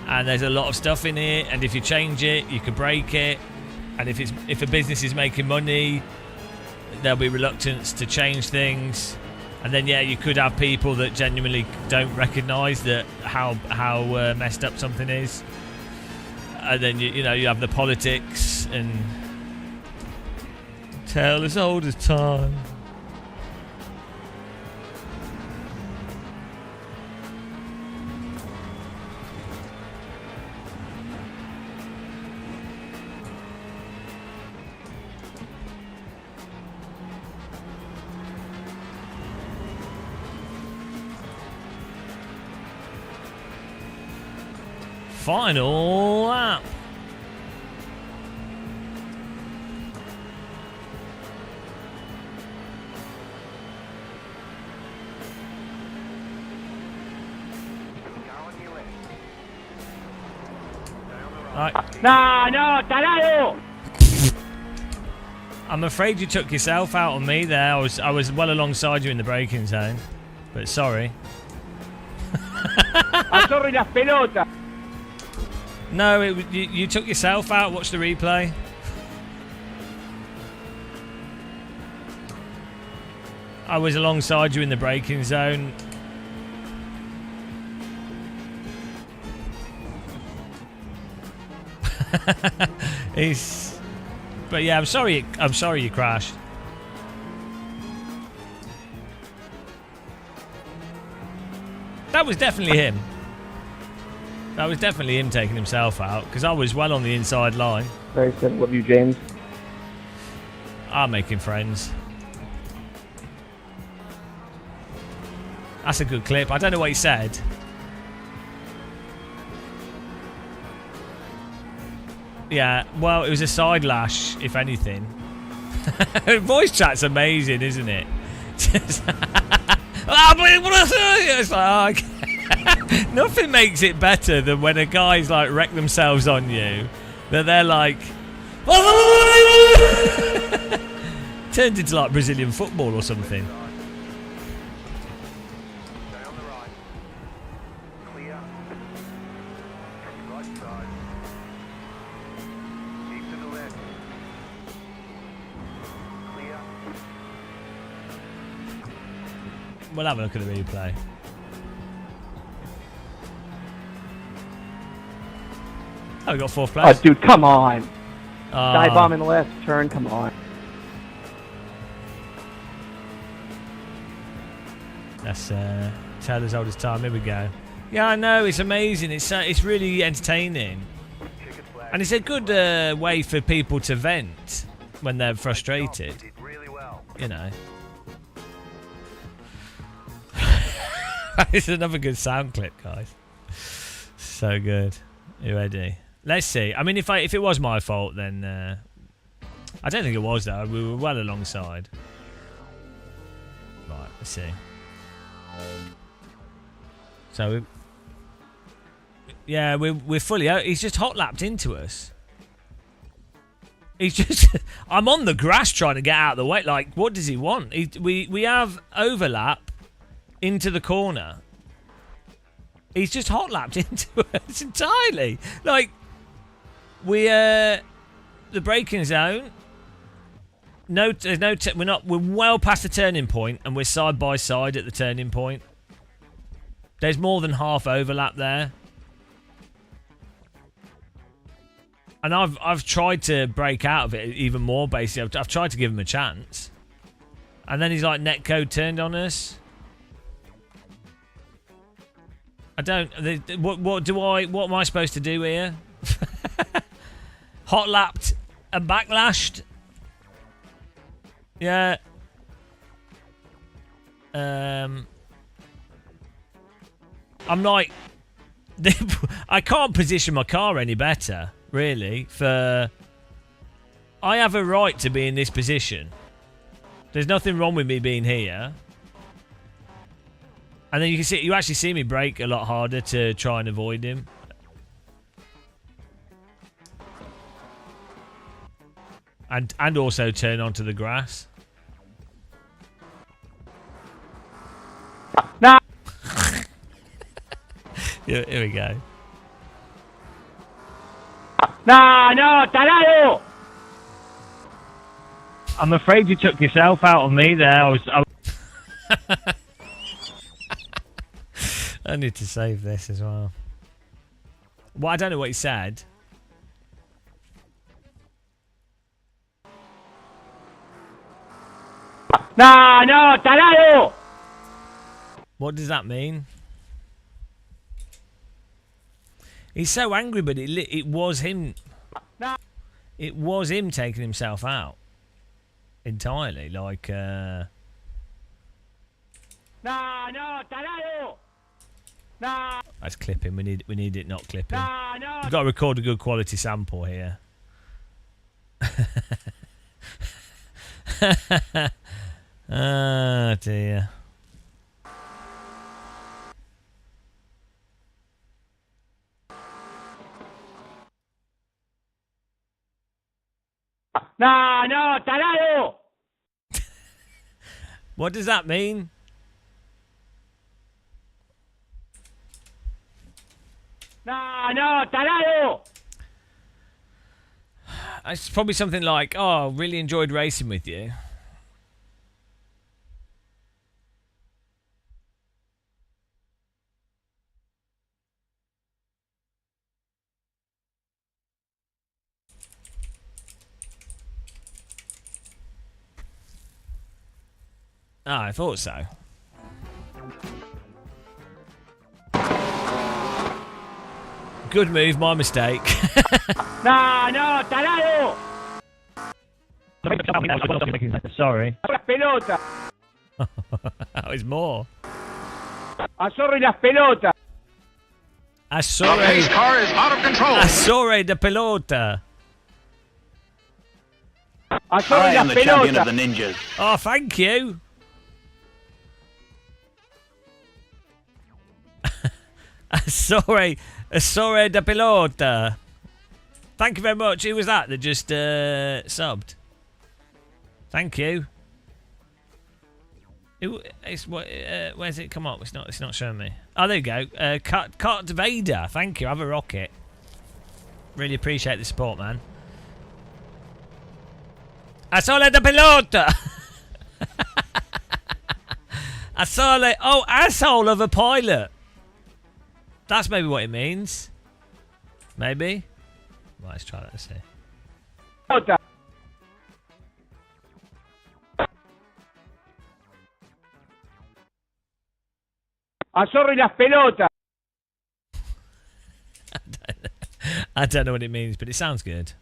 and there's a lot of stuff in it. And if you change it, you could break it. And if a business is making money, there'll be reluctance to change things. And then yeah, you could have people that genuinely don't recognise that how messed up something is. And then you have the politics and tale as old as time. Final lap. Right. No, tarado! I'm afraid you took yourself out on me there. I was well alongside you in the braking zone, but sorry. I'm sorry, las pelotas. No, you took yourself out. Watch the replay. I was alongside you in the braking zone. But yeah, I'm sorry you crashed. That was definitely him. That was definitely him taking himself out, because I was well on the inside line. Very simple of you, James. I'm making friends. That's a good clip. I don't know what he said. Yeah, well, it was a side lash, if anything. Voice chat's amazing, isn't it? It's like, nothing makes it better than when a guy's like wreck themselves on you, that they're like turned into like Brazilian football or something. We'll have a look at the replay. Oh, we got fourth place. Oh, dude, come on. Dive bomb in the last turn, come on. That's Taylor's oldest time. Here we go. Yeah, I know. It's amazing. It's really entertaining. And it's a good way for people to vent when they're frustrated. You know. It's another good sound clip, guys. So good. You ready? Let's see. I mean, if it was my fault, then I don't think it was though. We were well alongside. Right. Let's see. So we're fully out. He's just hot lapped into us. He's just. I'm on the grass trying to get out of the way. Like, what does he want? We have overlap into the corner. He's just hot lapped into us entirely. Like, we're the braking zone. We're well past the turning point, and we're side by side at the turning point. There's more than half overlap there. And I've tried to break out of it even more, basically. I've tried to give him a chance. And then he's like netcode turned on us. I don't. What am I supposed to do here? Hot lapped and backlashed. Yeah. I'm like, I can't position my car any better, really. I have a right to be in this position. There's nothing wrong with me being here. And then you actually see me brake a lot harder to try and avoid him. And also turn onto the grass. No. Here we go. No, tarado! I'm afraid you took yourself out on me there. I need to save this as well. Well, I don't know what he said. No, tarado! What does that mean? He's so angry, but it was him. No. It was him taking himself out entirely. Like, No, tarado! No. That's clipping. We need it not clipping. No. We've got to record a good quality sample here. Oh dear. No, tarado! What does that mean? No, tarado! It's probably something like, "Oh, really enjoyed racing with you." Oh, I thought so. Good move, my mistake. No, tarado! Sorry. Las pelotas. That was more. Azorre las pelotas. The pace car is out of control. Azorre de pelota. I am the champion of the ninjas. Oh, thank you. Azorre de pelota. Thank you very much. Who was that just subbed? Thank you. Where's it come up? It's not showing me. Oh, there you go. Cut Vader. Thank you. Have a rocket. Really appreciate the support, man. Asole de pelota. Asole. Oh, asshole of a pilot. That's maybe what it means. Maybe. Well, let's try that. Let's see. Azorre las pelotas. I don't know what it means, but it sounds good.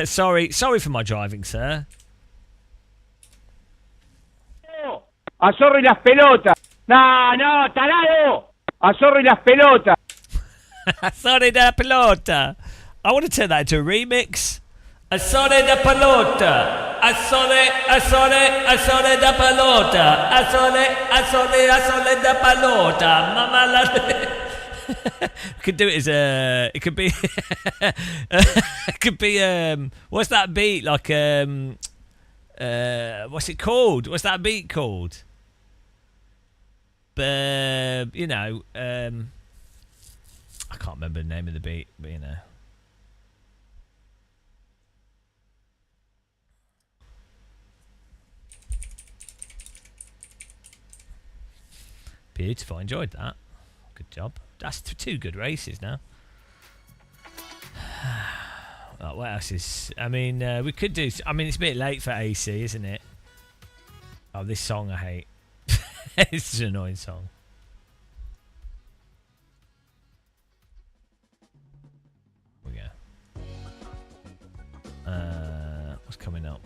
Sorry for my driving, sir. Azorre las pelotas. No, tarado. Azorre las pelotas. Azorre de pelota. I want to turn that into a remix. Azorre de pelota. Azorre de pelota. Azorre de pelota. Mama la. Could do it as a. It could be. It could be. What's that beat? Like what's it called? What's that beat called? You know. I can't remember the name of the beat, but you know. Beautiful. I enjoyed that. Good job. That's two good races now. What else is... I mean, we could do... I mean, it's a bit late for AC, isn't it? Oh, this song I hate. It's an annoying song. Here we go. What's coming up?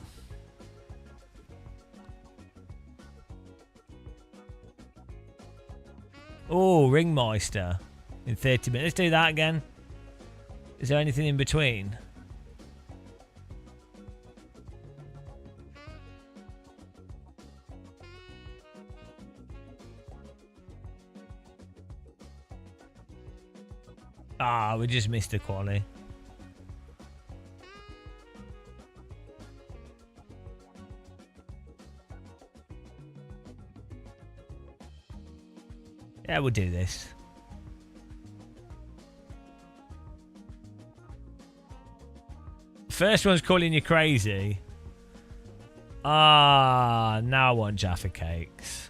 Oh, Ringmeister in 30 minutes. Let's do that again. Is there anything in between? Ah, we just missed the quali. Yeah, we'll do this. First one's calling you crazy. Ah, now I want Jaffa Cakes.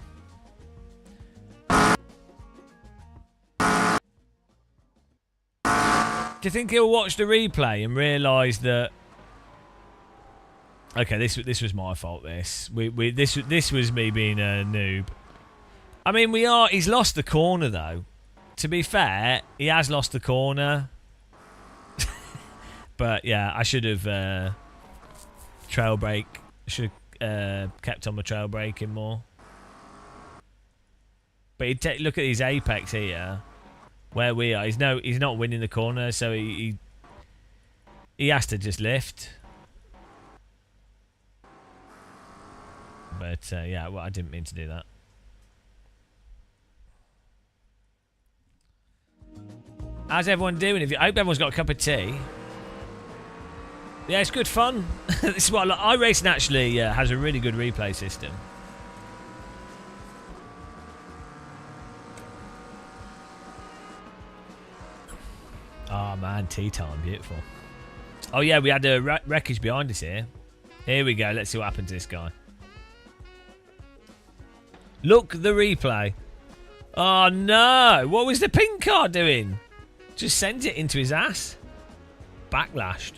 Do you think he'll watch the replay and realise that? Okay, this was my fault. This was me being a noob. I mean, he's lost the corner though. To be fair, he has lost the corner. But yeah, I should have trail brake. Should have kept on my trail braking more. But look at his apex here. Where we are, he's not winning the corner, so he has to just lift. But yeah, well, I didn't mean to do that. How's everyone doing? I hope everyone's got a cup of tea. Yeah, it's good fun. This is what iRacing actually has a really good replay system. Oh man, tea time, beautiful. Oh yeah, we had a wreckage behind us here. Here we go, let's see what happened to this guy. Look, the replay. Oh no, what was the pink car doing? Just sent it into his ass. Backlashed.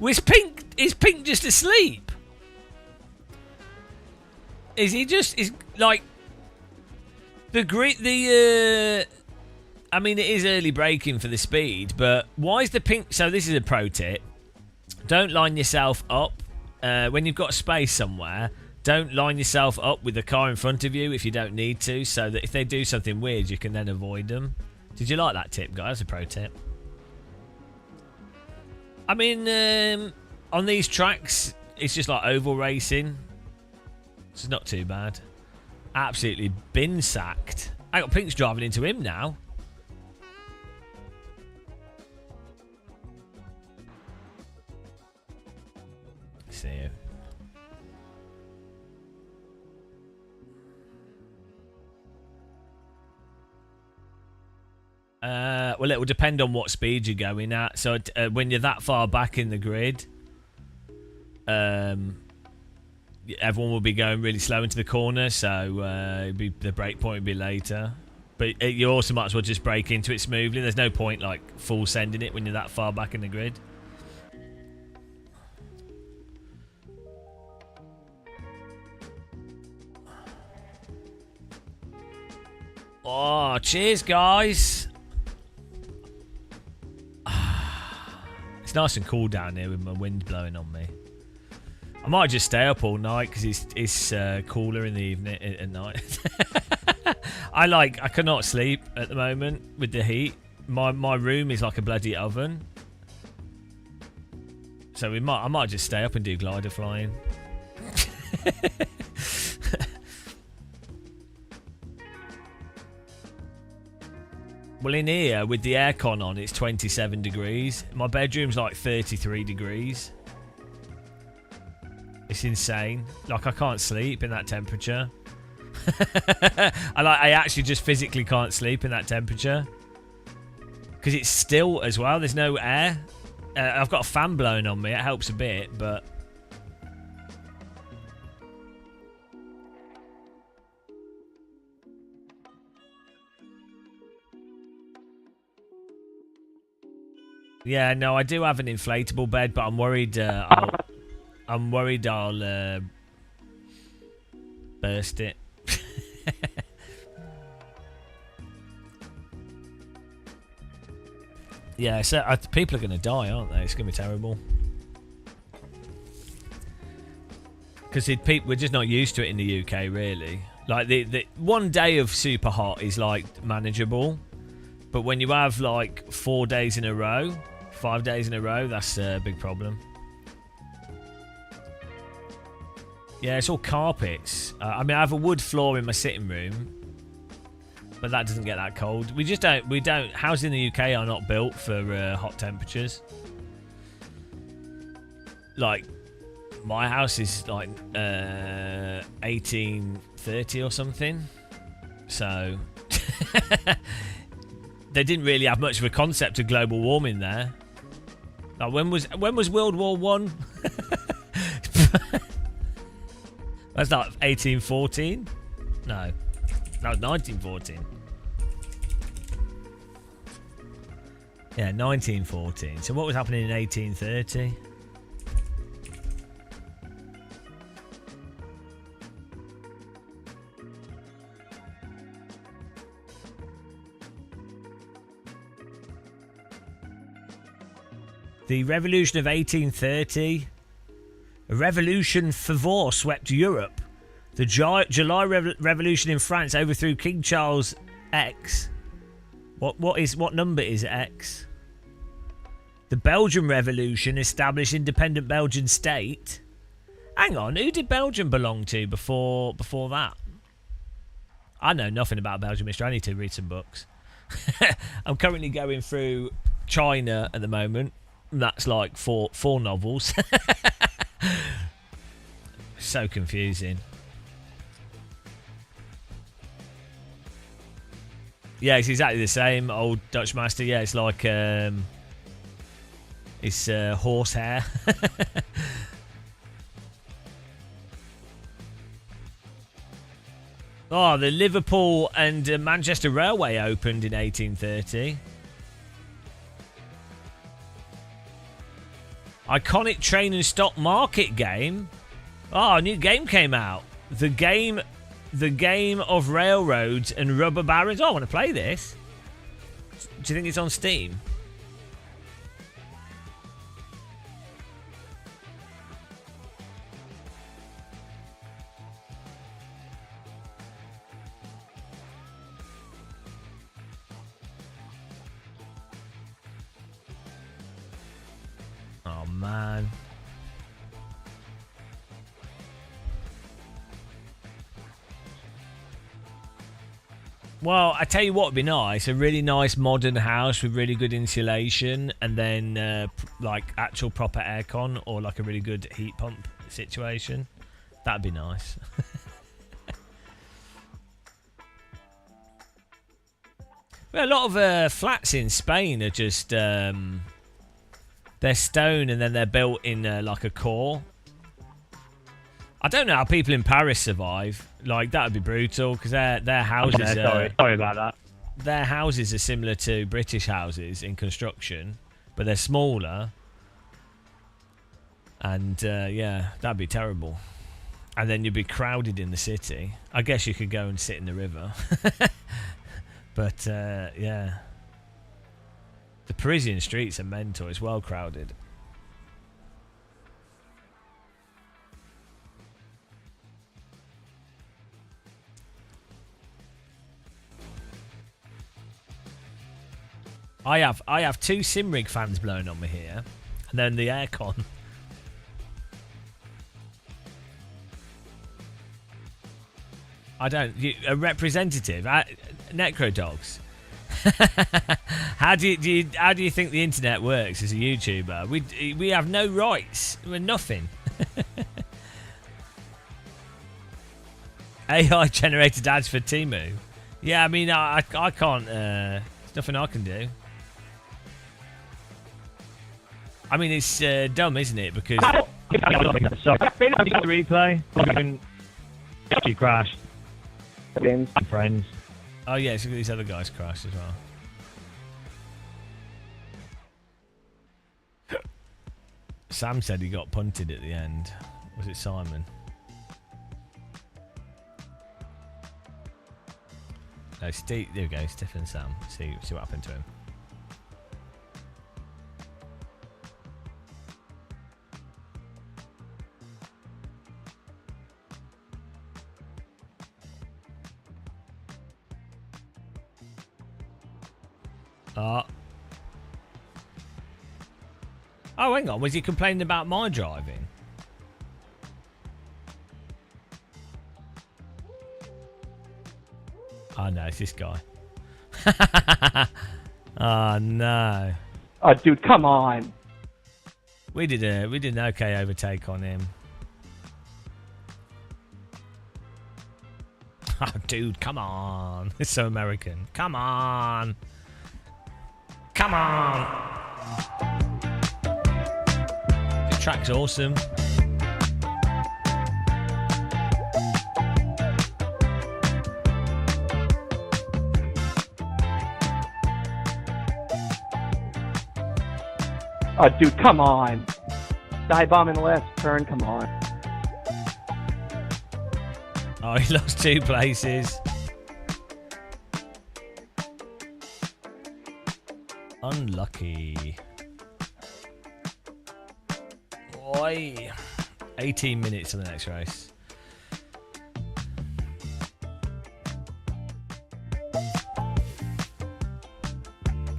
Is Pink just asleep? Is he just like the grid? I mean, it is early braking for the speed, but why is the pink? So this is a pro tip: don't line yourself up when you've got space somewhere. Don't line yourself up with the car in front of you if you don't need to, so that if they do something weird, you can then avoid them. Did you like that tip, guys? A pro tip. I mean, on these tracks, it's just like oval racing. It's not too bad. Absolutely bin sacked. I got Pink's driving into him now. See you. Well, it will depend on what speed you're going at. So when you're that far back in the grid, everyone will be going really slow into the corner, so the brake point will be later. But you also might as well just brake into it smoothly. There's no point like full sending it when you're that far back in the grid. Oh, cheers, guys. It's nice and cool down here with my wind blowing on me. I might just stay up all night because it's cooler in the evening at night. I cannot sleep at the moment with the heat. My room is like a bloody oven. So I might just stay up and do glider flying. Well, in here, with the aircon on, it's 27 degrees. My bedroom's like 33 degrees. It's insane. Like, I can't sleep in that temperature. I actually just physically can't sleep in that temperature. Because it's still as well. There's no air. I've got a fan blowing on me. It helps a bit, but... Yeah, no, I do have an inflatable bed, but I'm worried. I'm worried I'll burst it. Yeah, so people are going to die, aren't they? It's going to be terrible. Because we're just not used to it in the UK, really. Like, the 1 day of super hot is, like, manageable. But when you have, like, 4 days in a row, 5 days in a row, that's a big problem. Yeah, it's all carpets. I mean, I have a wood floor in my sitting room. But that doesn't get that cold. We don't. Houses in the UK are not built for hot temperatures. Like, my house is like 1830 or something. So they didn't really have much of a concept of global warming there. Like, when was World War One? That's not 1814. No, that was 1914. Yeah, 1914. So what was happening in 1830? The Revolution of 1830. A revolution fervor swept Europe. The July Revolution in France overthrew King Charles X. What number is X? The Belgian Revolution established independent Belgian state. Hang on, who did Belgium belong to before that? I know nothing about Belgium history. I need to read some books. I'm currently going through China at the moment. And that's like four novels. So confusing. Yeah, it's exactly the same. Old Dutch master. Yeah, it's like it's horsehair. Oh, the Liverpool and Manchester Railway opened in 1830. Iconic train and stock market game. Oh, a new game came out. The game of railroads and rubber barons. Oh, I want to play this. Do you think it's on Steam? Oh, man. Well, I tell you what would be nice. A really nice modern house with really good insulation and then like actual proper aircon or like a really good heat pump situation. That'd be nice. Well, a lot of flats in Spain are just... they're stone and then they're built in like a core. I don't know how people in Paris survive. Like, that would be brutal because their houses sorry about that. Their houses are similar to British houses in construction, but they're smaller. And yeah, that'd be terrible. And then you'd be crowded in the city. I guess you could go and sit in the river. But yeah. The Parisian streets are mental. It's well crowded. I have two Simrig fans blowing on me here, and then the aircon. I don't. A representative, Necro Dogs. How do you think the internet works as a YouTuber? We have no rights. We're nothing. AI generated ads for Temu. Yeah, I mean I can't. There's nothing I can do. I mean, it's dumb, isn't it? Because replay. She crashed. Friends. Oh yeah, so these other guys crashed as well. Sam said he got punted at the end. Was it Simon? No, Steve. There we go. Steph and Sam. See what happened to him. Oh, hang on. Was he complaining about my driving? Oh, no. It's this guy. Oh, no. Oh, dude, come on. We did an okay overtake on him. Oh, dude, come on. It's so American. Come on. Come on. The track's awesome. Oh, dude, come on. Dive bomb in the last turn, come on. Oh, he lost 2 places. Unlucky. Oi. 18 minutes on the next race.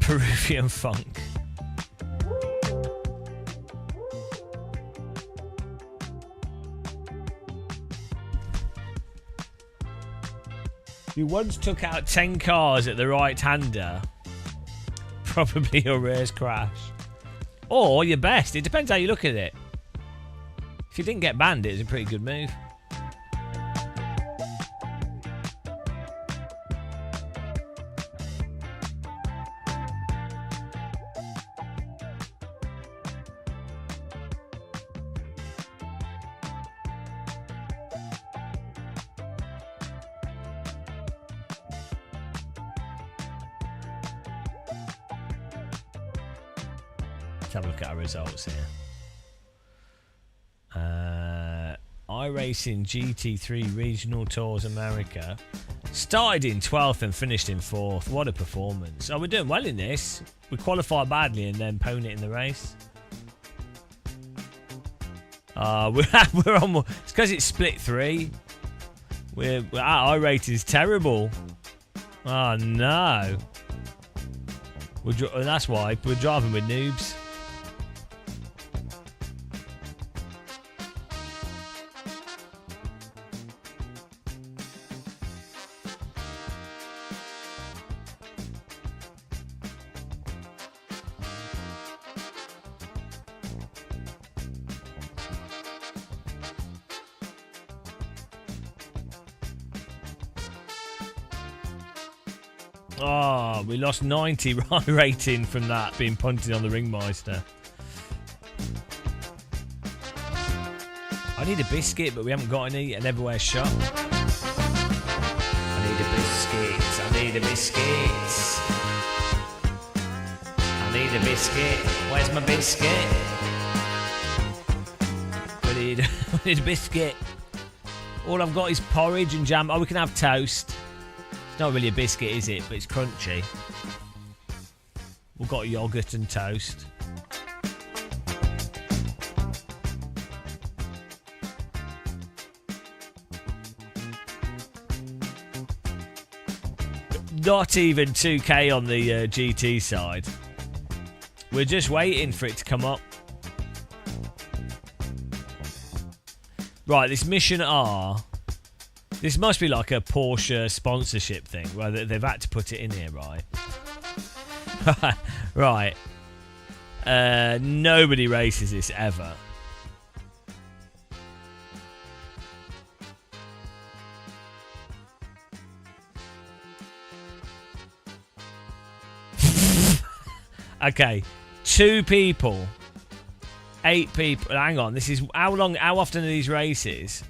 Peruvian funk. You once took out 10 cars at the right-hander. Probably your rarest crash. Or your best. It depends how you look at it. If you didn't get banned, it was a pretty good move. Let's have a look at our results here. iRacing GT3 Regional Tours America. Started in 12th and finished in 4th. What a performance. Oh, we're doing well in this. We qualified badly and then pwn it in the race. We're on. It's because it's split 3. Our iRating's terrible. Oh no. That's why we're driving with noobs. Oh, we lost 90 rating from that being punted on the Ringmeister. I need a biscuit, but we haven't got any at an everywhere shop. I need a biscuit. I need a biscuit. I need a biscuit. Where's my biscuit? We need a biscuit. All I've got is porridge and jam. Oh, we can have toast. It's not really a biscuit, is it? But it's crunchy. We've got yogurt and toast. Not even 2k on the GT side. We're just waiting for it to come up. Right, this Mission R. This must be like a Porsche sponsorship thing, where they've had to put it in here, right? Right. Nobody races this ever. Okay, 2 people, 8 people. Hang on, this is how long? How often are these races?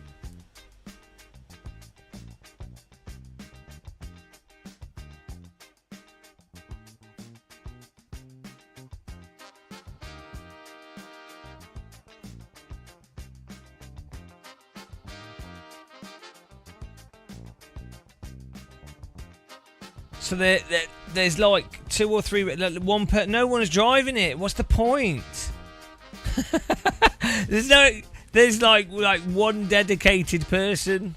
So there's like 2 or 3, like no one's driving it. What's the point? There's like one dedicated person.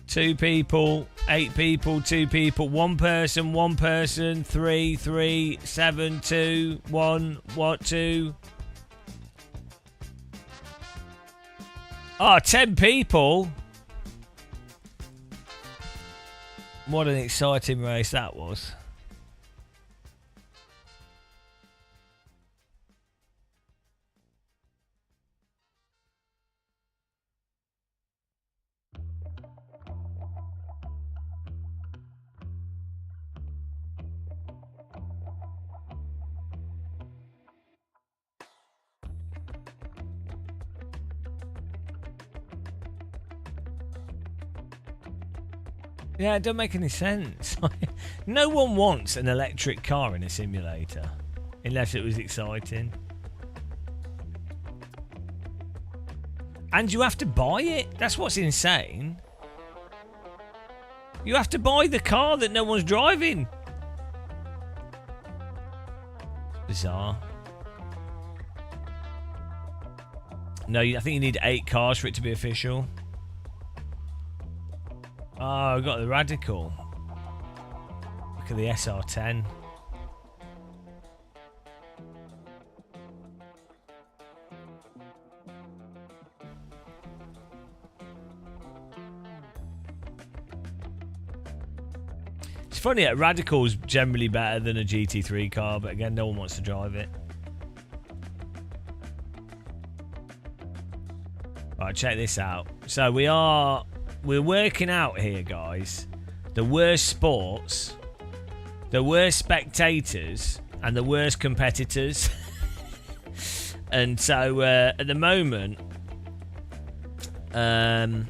2 people, 8 people, 2 people, 1 person, 3, 7, 2, 1, what, 2? Oh, 10 people. What an exciting race that was. Yeah, it don't make any sense. No one wants an electric car in a simulator, unless it was exciting. And you have to buy it? That's what's insane. You have to buy the car that no one's driving. Bizarre. No, I think you need 8 cars for it to be official. Oh, I got the Radical. Look at the SR10. It's funny, a Radical's generally better than a GT3 car, but again, no one wants to drive it. Right, check this out. So we're working out here, guys, the worst sports, the worst spectators, and the worst competitors. And so at the moment, the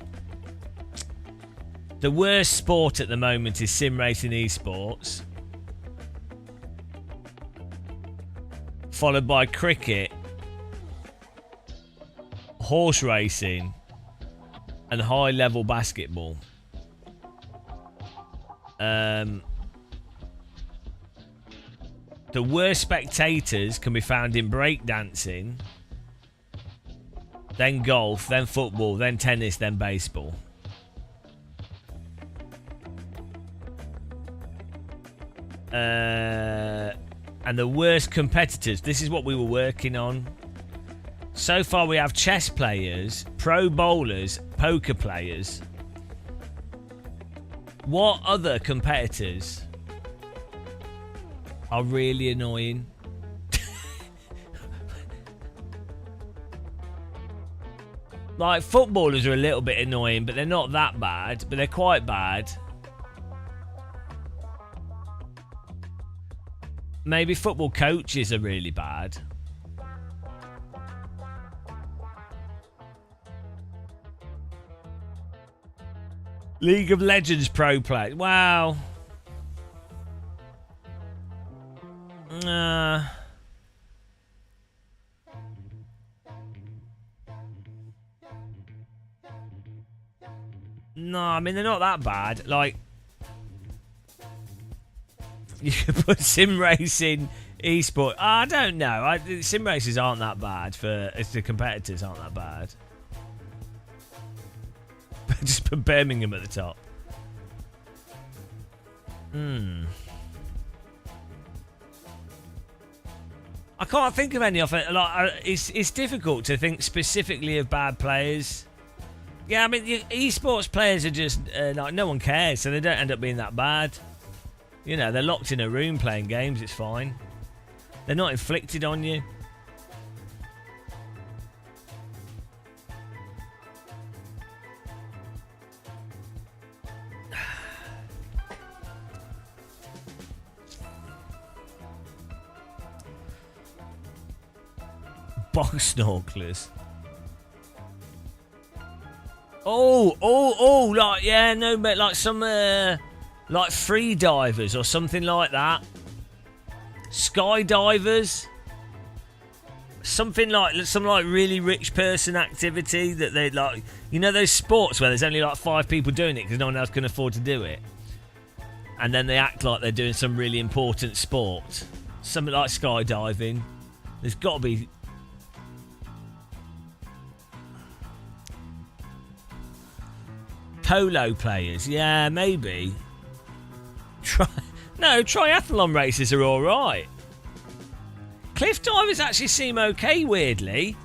worst sport at the moment is sim racing esports, followed by cricket, horse racing, and high-level basketball. The worst spectators can be found in breakdancing, then golf, then football, then tennis, then baseball. And the worst competitors, this is what we were working on. So far we have chess players, pro bowlers, poker players. What other competitors are really annoying? Like, footballers are a little bit annoying, but they're not that bad, but they're quite bad. Maybe football coaches are really bad. League of Legends pro play. Wow. No, I mean, they're not that bad. Like, you could put sim racing, esport. I don't know. Sim races aren't that bad the competitors aren't that bad. Just put Birmingham at the top. I can't think of any of it. Like, it's difficult to think specifically of bad players. Yeah, I mean, esports players are just like, no one cares, so they don't end up being that bad. You know, they're locked in a room playing games. It's fine. They're not inflicted on you. Box snorkelers. Oh, like, yeah, no, but like some, like free divers or something like that. Skydivers. Something like, some like really rich person activity that they like, you know, those sports where there's only like 5 people doing it because no one else can afford to do it. and then they act like they're doing some really important sport. Something like skydiving. There's got to be... Polo players, yeah, maybe. Triathlon races are alright. Cliff divers actually seem okay, weirdly.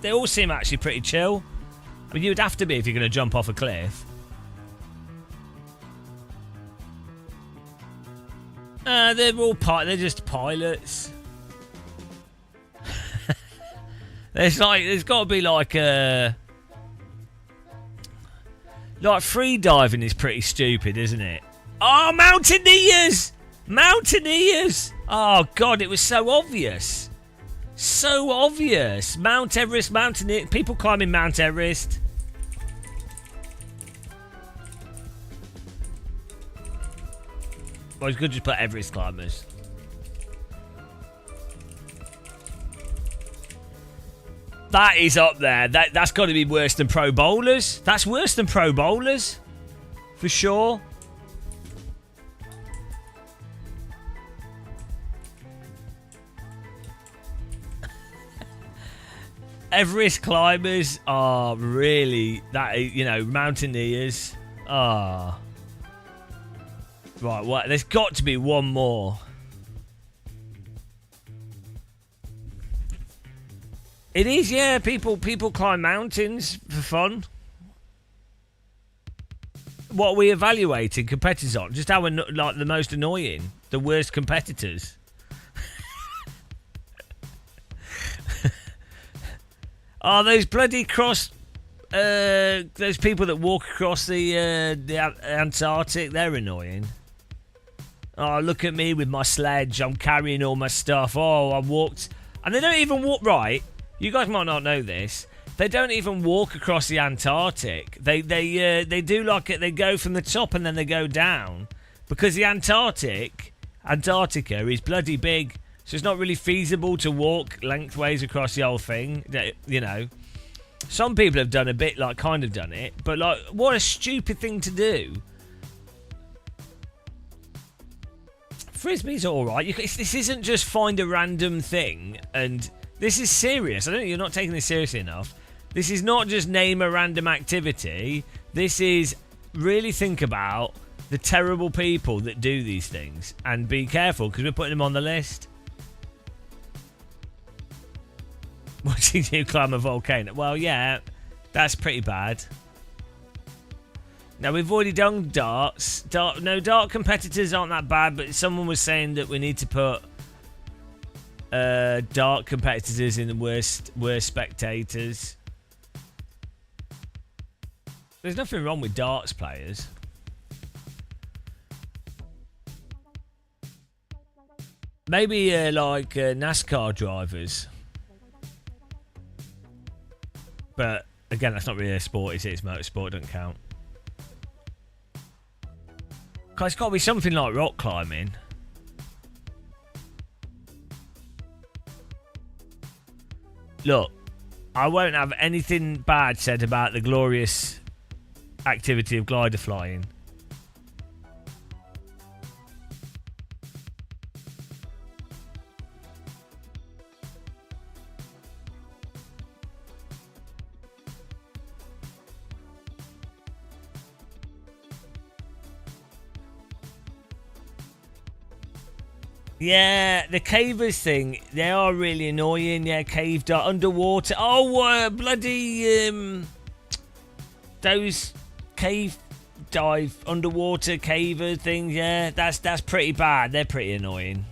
They all seem actually pretty chill. I mean, you'd have to be if you're going to jump off a cliff. They're just pilots. There's got to be like a... Like, free diving is pretty stupid, isn't it? Oh, mountaineers! Mountaineers! Oh, God, it was so obvious. So obvious. Mount Everest, mountaineer... People climbing Mount Everest. Well, you could just put Everest climbers. That is up there. That's got to be worse than pro bowlers. That's worse than pro bowlers. For sure. Everest climbers are really... mountaineers. Ah. Right, well, there's got to be one more. It is, yeah. People climb mountains for fun. What are we evaluating competitors on? Just how like the most annoying, the worst competitors. Oh, those bloody those people that walk across the Antarctic, they're annoying. Oh, look at me with my sledge. I'm carrying all my stuff. Oh, I walked, and they don't even walk right. You guys might not know this. They don't even walk across the Antarctic. They do like it. They go from the top and then they go down because the Antarctica is bloody big. So it's not really feasible to walk lengthways across the whole thing. You know, some people have done a bit, like kind of done it, but like, what a stupid thing to do. Frisbee's all right. This isn't just find a random thing and. This is serious. I don't think you're not taking this seriously enough. This is not just name a random activity. This is really think about the terrible people that do these things. And be careful, because we're putting them on the list. Watching you climb a volcano. Well, yeah, that's pretty bad. Now, we've already done darts. Dart competitors aren't that bad, but someone was saying that we need to put... dart competitors in the worst spectators. There's nothing wrong with darts players. Maybe like NASCAR drivers. But again, that's not really a sport, is it? It's motorsport, it doesn't count. Cause it's got to be something like rock climbing. Look, I won't have anything bad said about the glorious activity of glider flying. Yeah, the cavers thing, they are really annoying. Yeah, cave dive, underwater. Oh, bloody, those cave dive, underwater caver things, yeah, that's pretty bad. They're pretty annoying.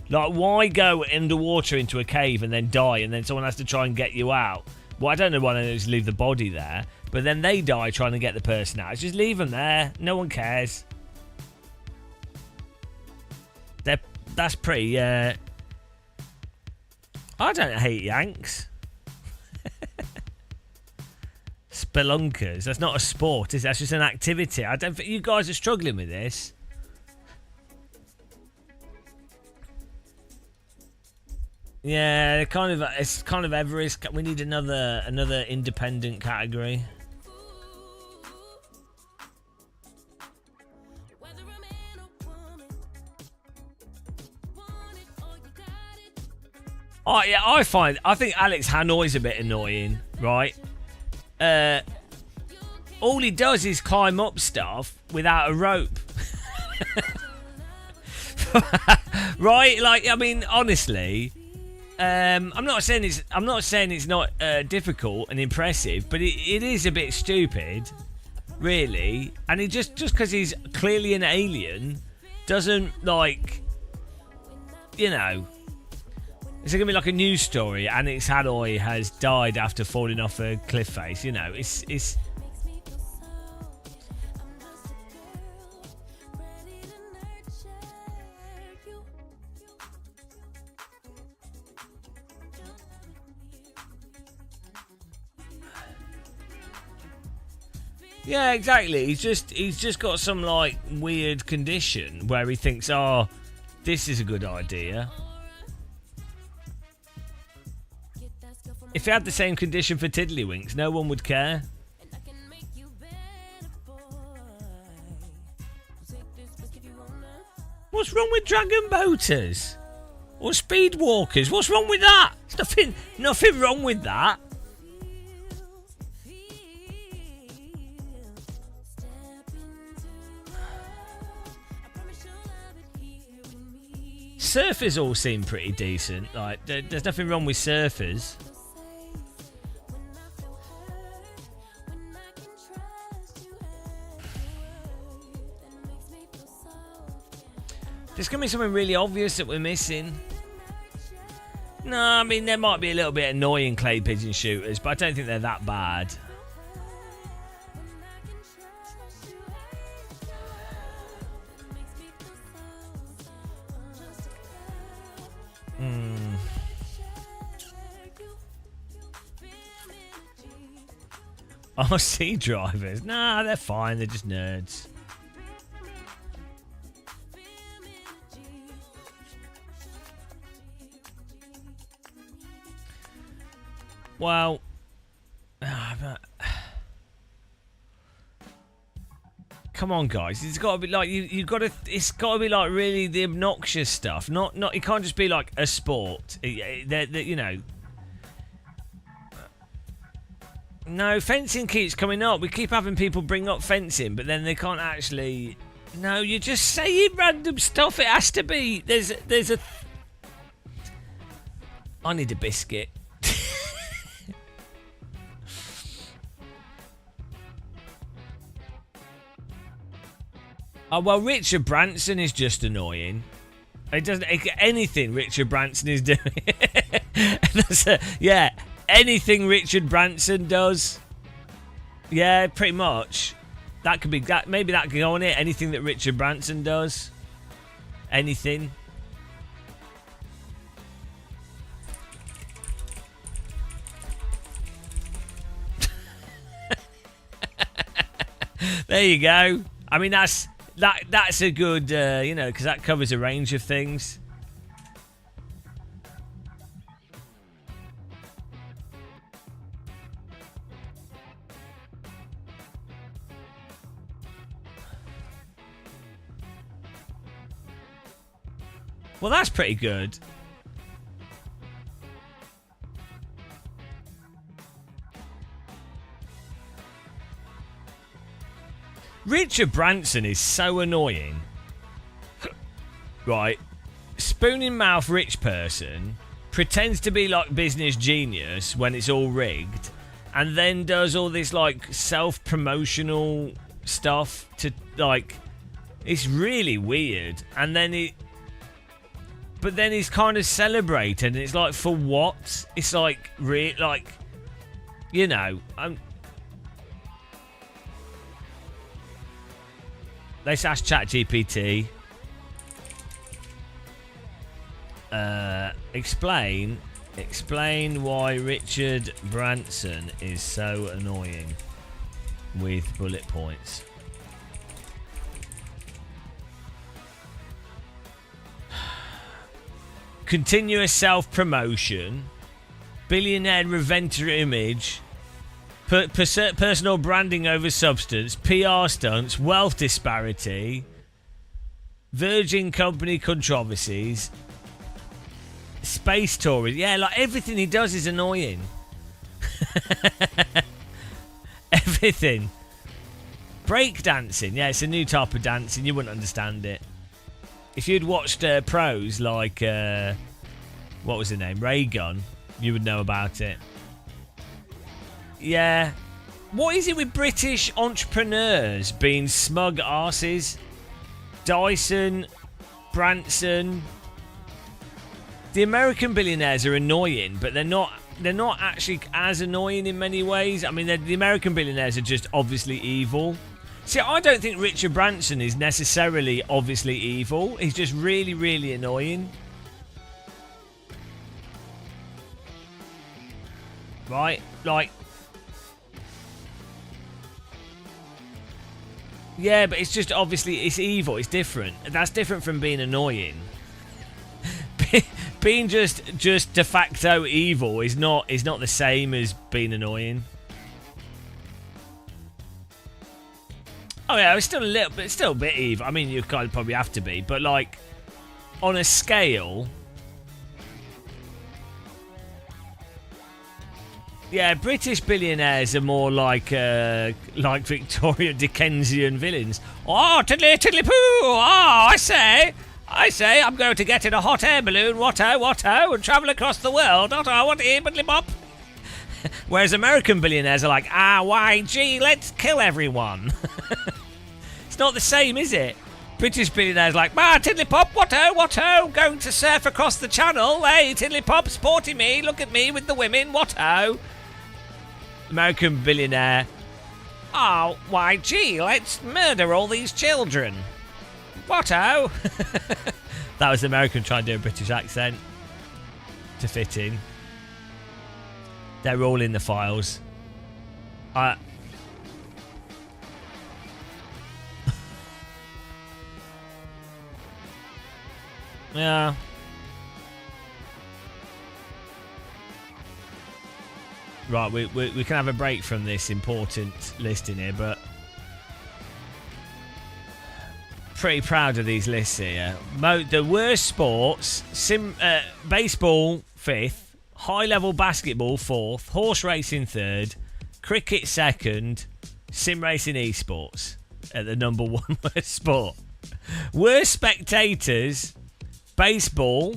Like, why go underwater into a cave and then die and then someone has to try and get you out? Well, I don't know why they just leave the body there, but then they die trying to get the person out. Just leave them there. No one cares. That's pretty, I don't hate Yanks. Spelunkers. That's not a sport, is it? That's just an activity. I don't think you guys are struggling with this. Yeah, it's kind of Everest. We need another independent category. I think Alex Hannoi's a bit annoying, right? All he does is climb up stuff without a rope. Right? Like, I mean, honestly, I'm not saying it's not difficult and impressive, but it is a bit stupid, really. And he just because he's clearly an alien doesn't, like, you know. It's gonna be like a news story. Alex Hanoi has died after falling off a cliff face. You know, it's. Yeah, exactly. He's just got some like weird condition where he thinks, oh, this is a good idea. If he had the same condition for Tiddlywinks, no one would care. What's wrong with dragon boaters? Or speed walkers? What's wrong with that? There's nothing wrong with that. Surfers all seem pretty decent. Like, there's nothing wrong with surfers. There's going to be something really obvious that we're missing. No, I mean, there might be a little bit annoying clay pigeon shooters, but I don't think they're that bad. RC drivers? Nah, they're fine. They're just nerds. Well, come on, guys. It's got to be like you got to. It's got to be like really the obnoxious stuff. Not. It can't just be like a sport. You know. No, fencing keeps coming up. We keep having people bring up fencing, but then they can't actually. No, you're just saying random stuff. It has to be. There's a. I need a biscuit. Oh, well, Richard Branson is just annoying. It doesn't anything Richard Branson is doing. Yeah, anything Richard Branson does. Yeah, pretty much. That could be that. Maybe that could go on it. Anything that Richard Branson does. Anything. There you go. I mean, that's a good, you know, because that covers a range of things. Well, that's pretty good. Richard Branson is so annoying. Right. Spoon in mouth rich person pretends to be like business genius when it's all rigged, and then does all this like self-promotional stuff to like. It's really weird. And then but then he's kind of celebrated, and it's like, for what? It's like like, you know, let's ask ChatGPT. Explain why Richard Branson is so annoying with bullet points. Continuous self-promotion, billionaire reventer image, personal branding over substance, PR stunts, wealth disparity, Virgin company controversies, Space tourist. Yeah, like everything he does is annoying. Everything. Break dancing. Yeah, it's a new type of dancing. You wouldn't understand it. If you'd watched pros like, what was the name? Raygun, you would know about it. Yeah. What is it with British entrepreneurs being smug arses? Dyson, Branson. The American billionaires are annoying, but they're not actually as annoying in many ways. I mean, the American billionaires are just obviously evil. See, I don't think Richard Branson is necessarily obviously evil. He's just really, really annoying. Right? Like... Yeah, but it's just obviously it's evil. It's different. That's different from being annoying. Being just de facto evil is not the same as being annoying. Oh yeah, it's still a bit evil. I mean, you kind of probably have to be, but like on a scale. Yeah, British billionaires are more like Victorian Dickensian villains. Oh, tiddly tiddly poo! Oh, I say, I'm going to get in a hot air balloon, watto, and travel across the world. Otto, what biddly bop? Whereas American billionaires are like, YG, let's kill everyone. It's not the same, is it? British billionaires like, tiddly pop, watto, going to surf across the channel. Hey, tiddly pop, sporty me, look at me with the women, watto. American billionaire, YG, let's murder all these children. Watto. That was the American trying to do a British accent to fit in. They're all in the files. Yeah. Right, we can have a break from this important listing here, but pretty proud of these lists here. The worst sports: baseball 5th, high-level basketball 4th, horse racing 3rd, cricket 2nd, sim racing esports at the number 1 worst sport. Worst spectators: baseball.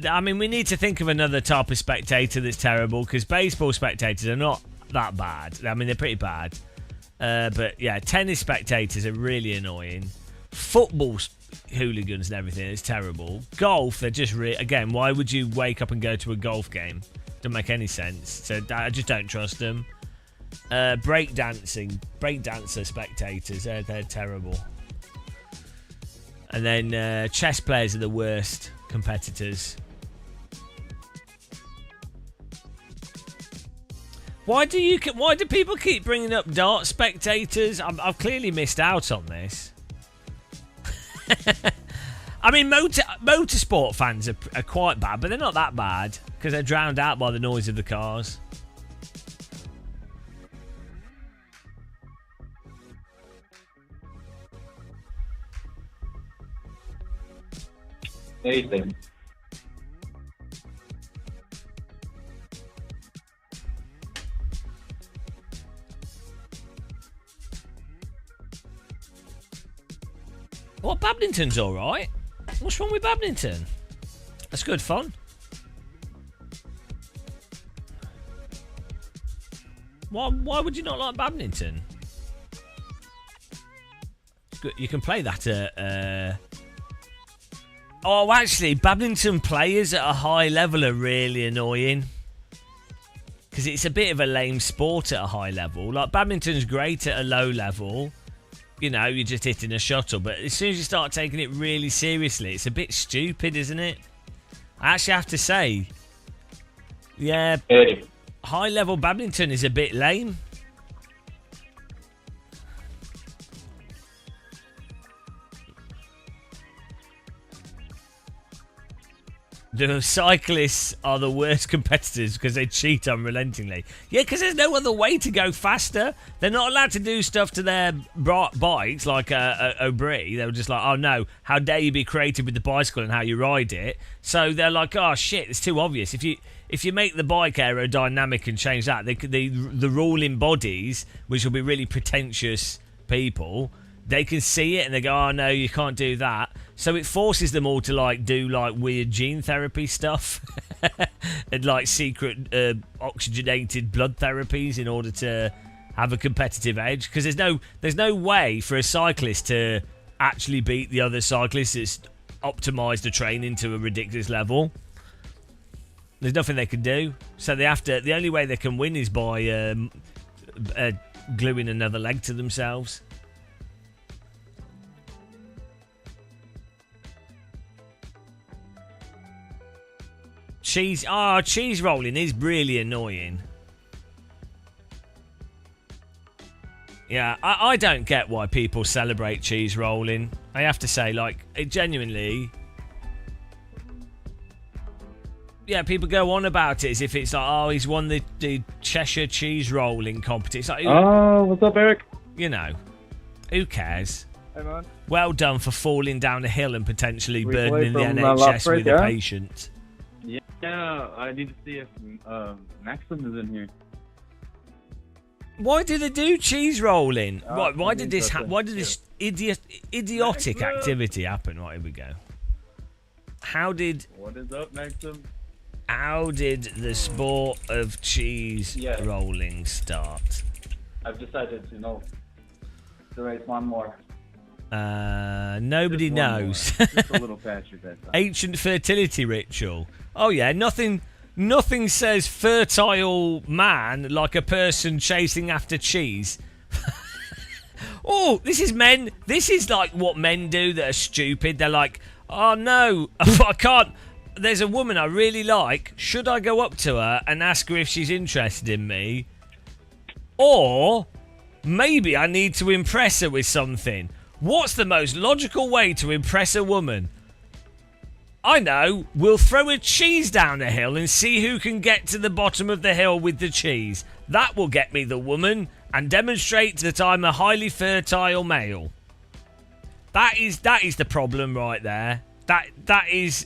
I mean, we need to think of another type of spectator that's terrible, because baseball spectators are not that bad. I mean, they're pretty bad. But yeah, tennis spectators are really annoying. Football hooligans and everything is terrible. Golf, they're just again, why would you wake up and go to a golf game? Doesn't make any sense. So I just don't trust them. Breakdancer spectators, they're terrible. And then chess players are the worst competitors. Why do people keep bringing up dart spectators? I've clearly missed out on this. I mean, motorsport fans are quite bad, but they're not that bad because they're drowned out by the noise of the cars. Anything. Well, badminton's alright. What's wrong with badminton? That's good fun. Why would you not like badminton? You can play that at... Oh, actually, badminton players at a high level are really annoying. Because it's a bit of a lame sport at a high level. Like, badminton's great at a low level. You know, you're just hitting a shuttle. But as soon as you start taking it really seriously, it's a bit stupid, isn't it? I actually have to say, yeah, high level badminton is a bit lame. The cyclists are the worst competitors because they cheat unrelentingly. Yeah, because there's no other way to go faster. They're not allowed to do stuff to their bikes like Aubry. They were just like, oh no, how dare you be creative with the bicycle and how you ride it. So they're like, oh shit, it's too obvious. If you make the bike aerodynamic and change that, the ruling bodies, which will be really pretentious people, they can see it and they go, oh no, you can't do that. So it forces them all to like do like weird gene therapy stuff and like secret oxygenated blood therapies in order to have a competitive edge. Because there's no way for a cyclist to actually beat the other cyclists that's optimised the training to a ridiculous level. There's nothing they can do. So they have to. The only way they can win is by gluing another leg to themselves. Cheese rolling is really annoying. Yeah, I don't get why people celebrate cheese rolling. I have to say, like, it genuinely... Yeah, people go on about it as if it's like, oh, he's won the Cheshire cheese rolling competition. Like, oh, what's up, Eric? You know, who cares? Hey, man. Well done for falling down a hill and potentially burdening the NHS with a patient. Yeah, I need to see if Maxim is in here. Why do they do cheese rolling? Why did this idiotic activity happen? Right, here we go. What is up, Maxim? How did the sport of cheese rolling start? I've decided to raise one more. Nobody knows. Just a little faster that time. Ancient fertility ritual. Oh yeah, nothing says fertile man like a person chasing after cheese. Oh, this is men. This is like what men do that are stupid. They're like, oh no, I can't. There's a woman I really like. Should I go up to her and ask her if she's interested in me? Or maybe I need to impress her with something. What's the most logical way to impress a woman? I know. We'll throw a cheese down a hill and see who can get to the bottom of the hill with the cheese. That will get me the woman and demonstrate that I'm a highly fertile male. That is the problem right there. That is...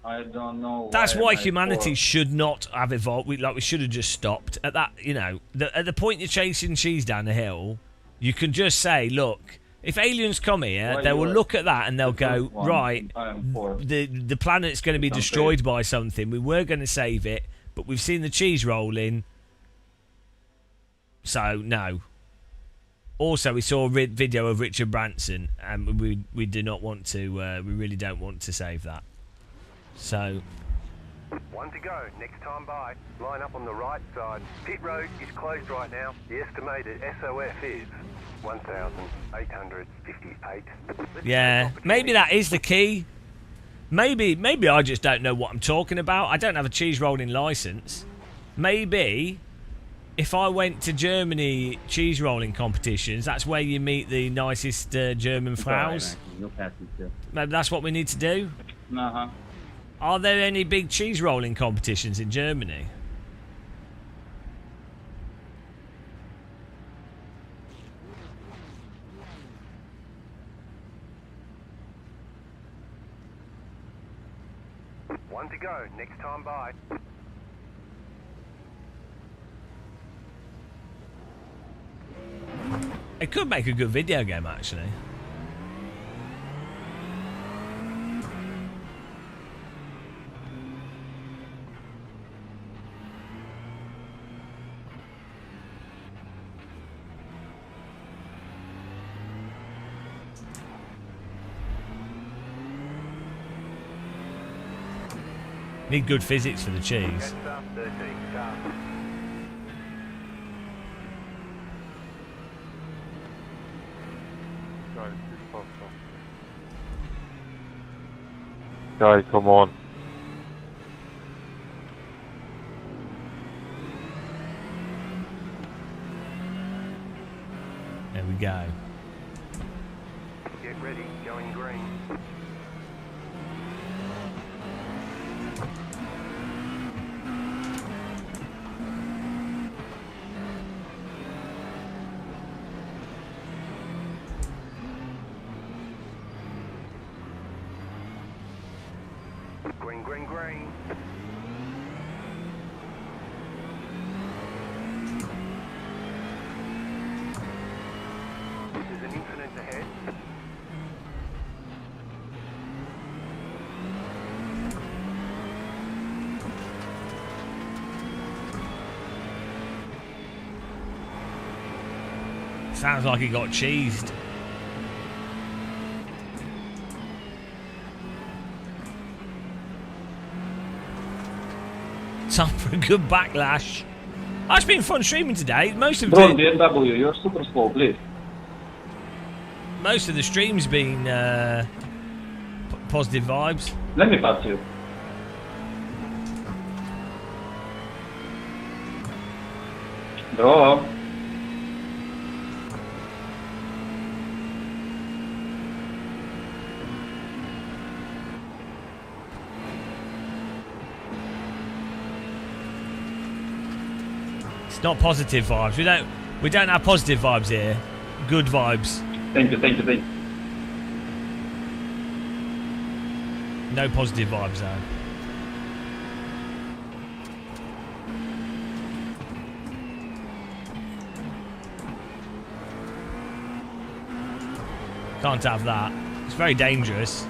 I don't know. That's why humanity should not have evolved. We should have just stopped at that. You know, at the point you're chasing cheese down a hill, you can just say, look, if aliens come here, they will look at that and they'll go, right, the planet's going to be destroyed by something. We were going to save it, but we've seen the cheese rolling, so no. Also, we saw a video of Richard Branson, and we do not want to. We really don't want to save that. So. One to go. Next time by. Line up on the right side. Pit road is closed right now. The estimated SOF is 1,858. Yeah, maybe that is the key. Maybe I just don't know what I'm talking about. I don't have a cheese rolling license. Maybe if I went to Germany cheese rolling competitions, that's where you meet the nicest German fraus. Maybe that's what we need to do. Uh-huh. Are there any big cheese rolling competitions in Germany? One to go. Next time by. It could make a good video game, actually. Need good physics for the cheese. Guys, come on. There we go. Get ready, going green. green. There's an incident ahead. Sounds like he got cheesed. Time for a good backlash. Oh, it's been fun streaming today. Most of Bro, the BMW, you're super slow, please. most of the stream's been positive vibes. Let me pass you. Bro. It's not positive vibes. We don't have positive vibes here. Good vibes. Thank you, thank you, thank you. No positive vibes though. Can't have that. It's very dangerous.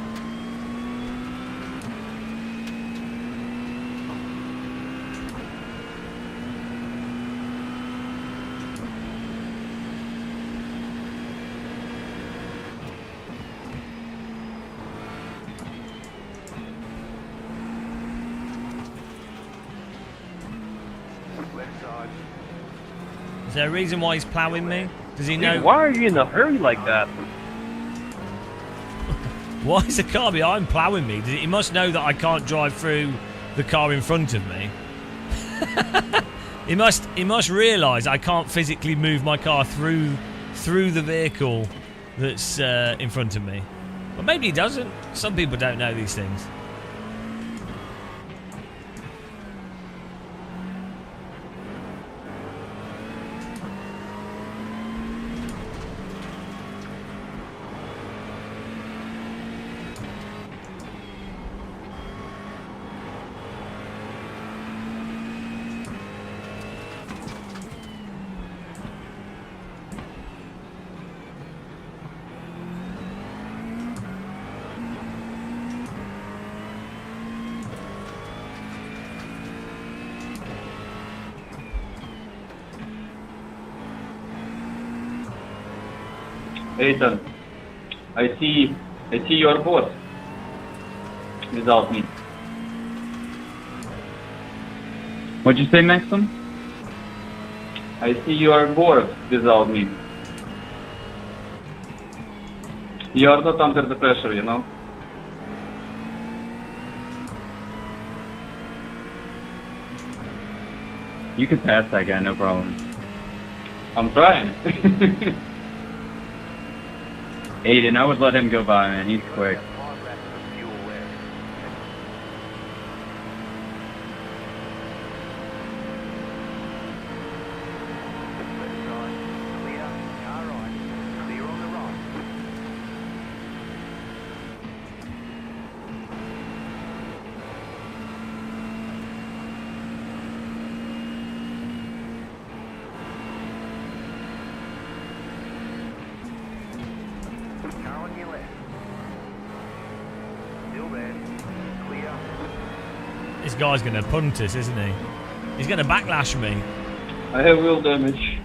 Left side. Is there a reason why he's ploughing me? Does he know? Dude, why are you in a hurry like that? Why is the car behind ploughing me? He must know that I can't drive through the car in front of me. He must realise I can't physically move my car through the vehicle that's in front of me. But maybe he doesn't. Some people don't know these things. Ethan, I see your boss without me. What'd you say, Maxim? I see you are bored without me. You are not under the pressure, you know? You can pass that guy, no problem. I'm trying. Aiden, I would let him go by, man. He's quick. This guy's going to punt us, isn't he? He's going to backlash me. I have wheel damage.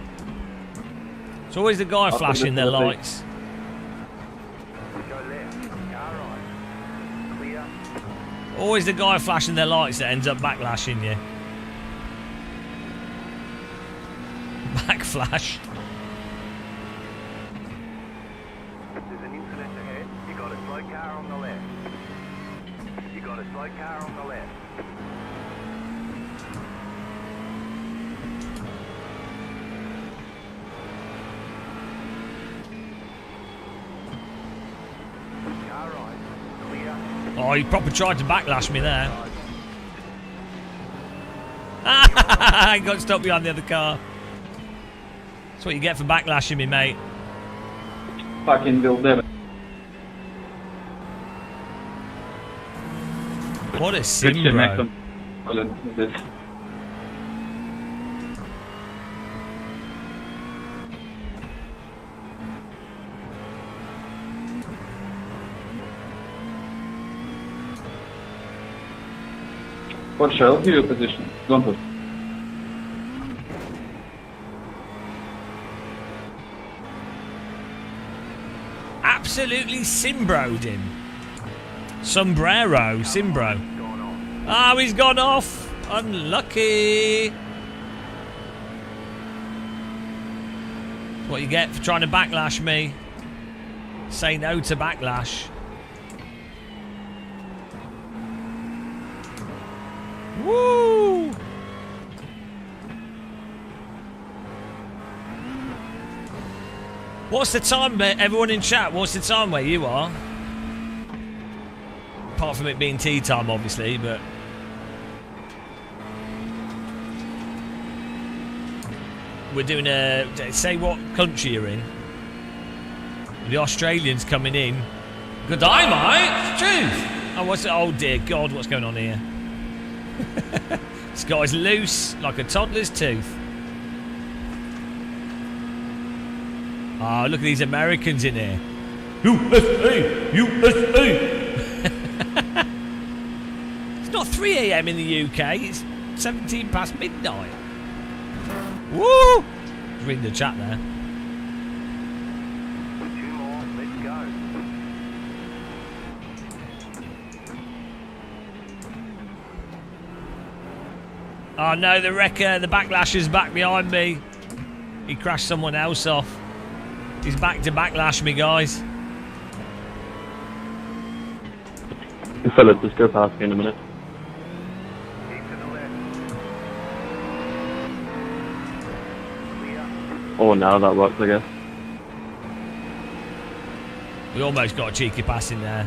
It's always the guy flashing their lights. Always the guy flashing their lights that ends up backlashing you. Backflash. There's an incident ahead. You got a slow car on the left. You got a slow car on the left. Car right. Clear. Oh, he proper tried to backlash me there. He got stopped behind the other car. That's what you get for backlashing me, mate. Fucking wheel damage. What a Good shit, SimBro. Maxim. Well done. This. What shell? Your position. Don't push. Absolutely SimBro'd him. Sombrero, SimBro. Oh, he's gone off. Unlucky. What you get for trying to backlash me. Say no to backlash. Woo! What's the time, everyone in chat? What's the time where you are? Apart from it being tea time, obviously, but... We're doing a... Say what country you're in. The Australians coming in. Good day, mate! Truth! Oh, what's it? Oh, dear God, what's going on here? This guy's loose like a toddler's tooth. Oh, look at these Americans in here. USA! USA! It's not 3 AM in the UK, it's 17 past midnight. Woo! Reading the chat there. 2 more, let's go. Oh no, the wrecker, the backlash is back behind me. He crashed someone else off. He's back to backlash me, guys. Fellas, just go past me in a minute. Oh, now that works, I guess. We almost got a cheeky pass in there.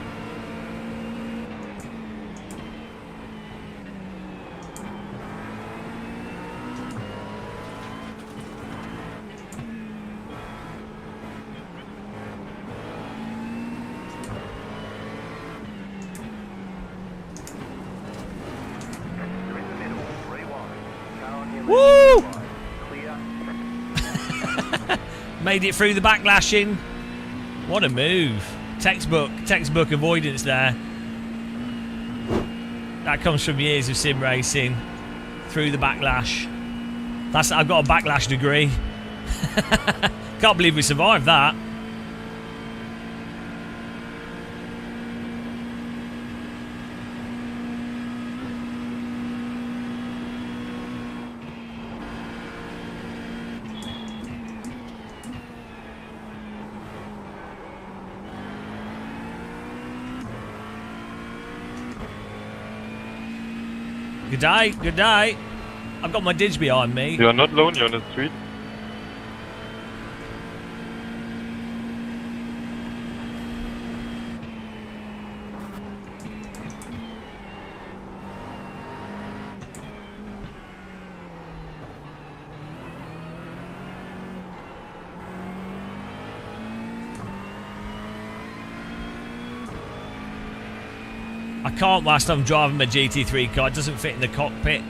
Woo! Made it through the backlashing. What a move. Textbook avoidance there. That comes from years of sim racing. Through the backlash. I've got a backlash degree. Can't believe we survived that. Good day, good day. I've got my digs behind me. You are not lonely on the street. I can't whilst I'm driving my GT3 car. It doesn't fit in the cockpit.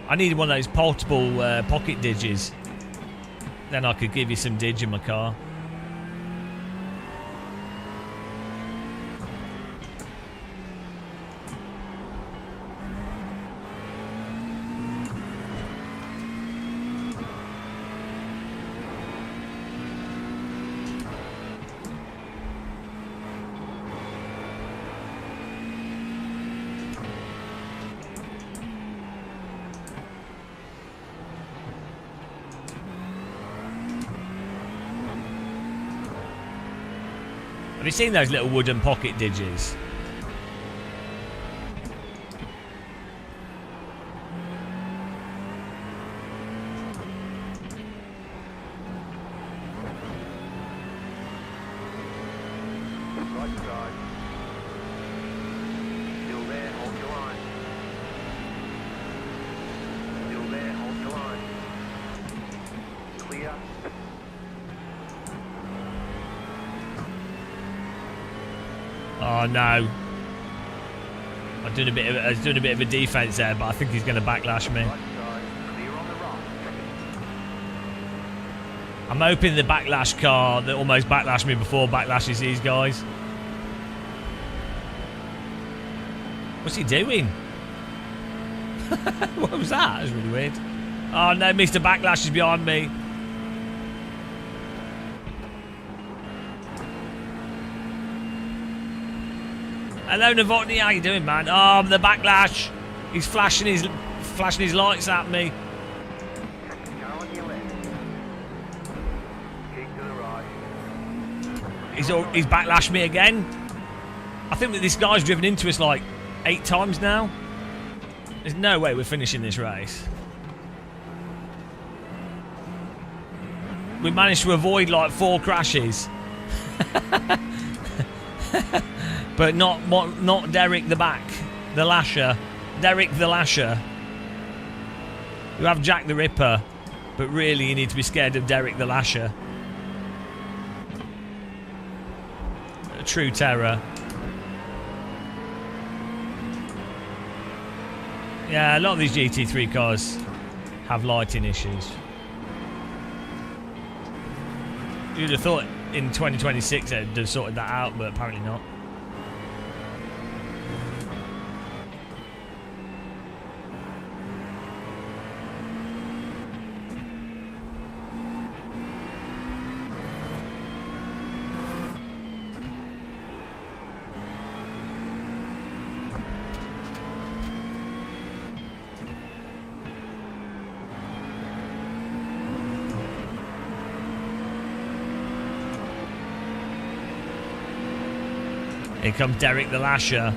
I needed one of those portable pocket digis. Then I could give you some dig in my car. Have you seen those little wooden pocket digis? Right side. Still there, hold your line. Still there, hold your line. Clear. Oh no. I was doing a bit of a defense there, but I think he's going to backlash me. I'm hoping the backlash car that almost backlashed me before backlashes these guys. What's he doing? What was that? That was really weird. Oh no, Mr. Backlash is behind me. Hello Novotny, how you doing, man? Oh, the Backlash. He's flashing his lights at me. He's backlashed me again. I think that this guy's driven into us like 8 times now. There's no way we're finishing this race. We managed to avoid like 4 crashes. But not Derek the Lasher. Derek the Lasher. You have Jack the Ripper, but really you need to be scared of Derek the Lasher. A true terror. Yeah, a lot of these GT3 cars have lighting issues. You'd have thought in 2026 they'd have sorted that out, but apparently not. Here comes Derek the Lasher.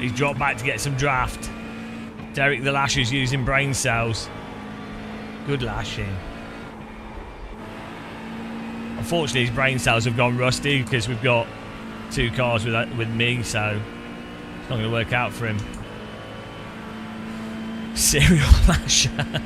He's dropped back to get some draft. Derek the Lasher's using brain cells. Good lashing. Unfortunately, his brain cells have gone rusty because we've got 2 cars with me, so it's not going to work out for him. Serial Lasher.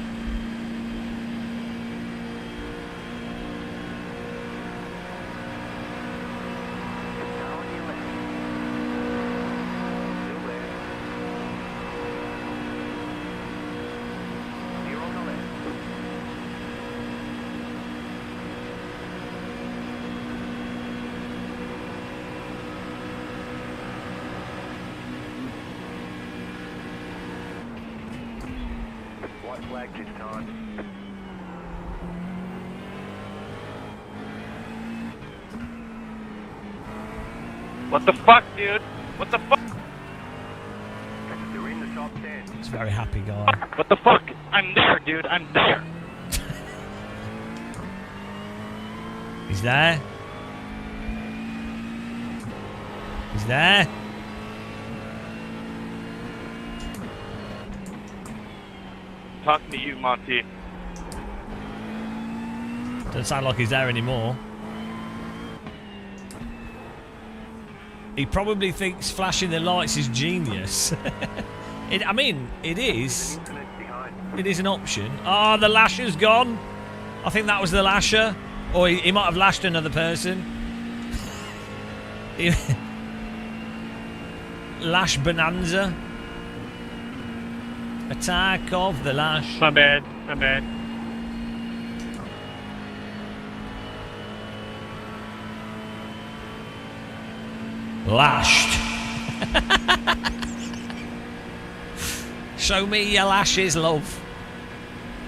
Flag this time. What the fuck, dude? What the fuck? They're in the top 10. He's a very happy guy. What the fuck? I'm there, dude. I'm there. He's there. He's there. Talking to you, Monty. Doesn't sound like he's there anymore. He probably thinks flashing the lights is genius. I mean, it is. It is an option. Oh, the Lasher's gone. I think that was the Lasher. Or he might have lashed another person. Lash Bonanza. Attack of the Lash. My bad. My bad. Lashed. Show me your lashes, love.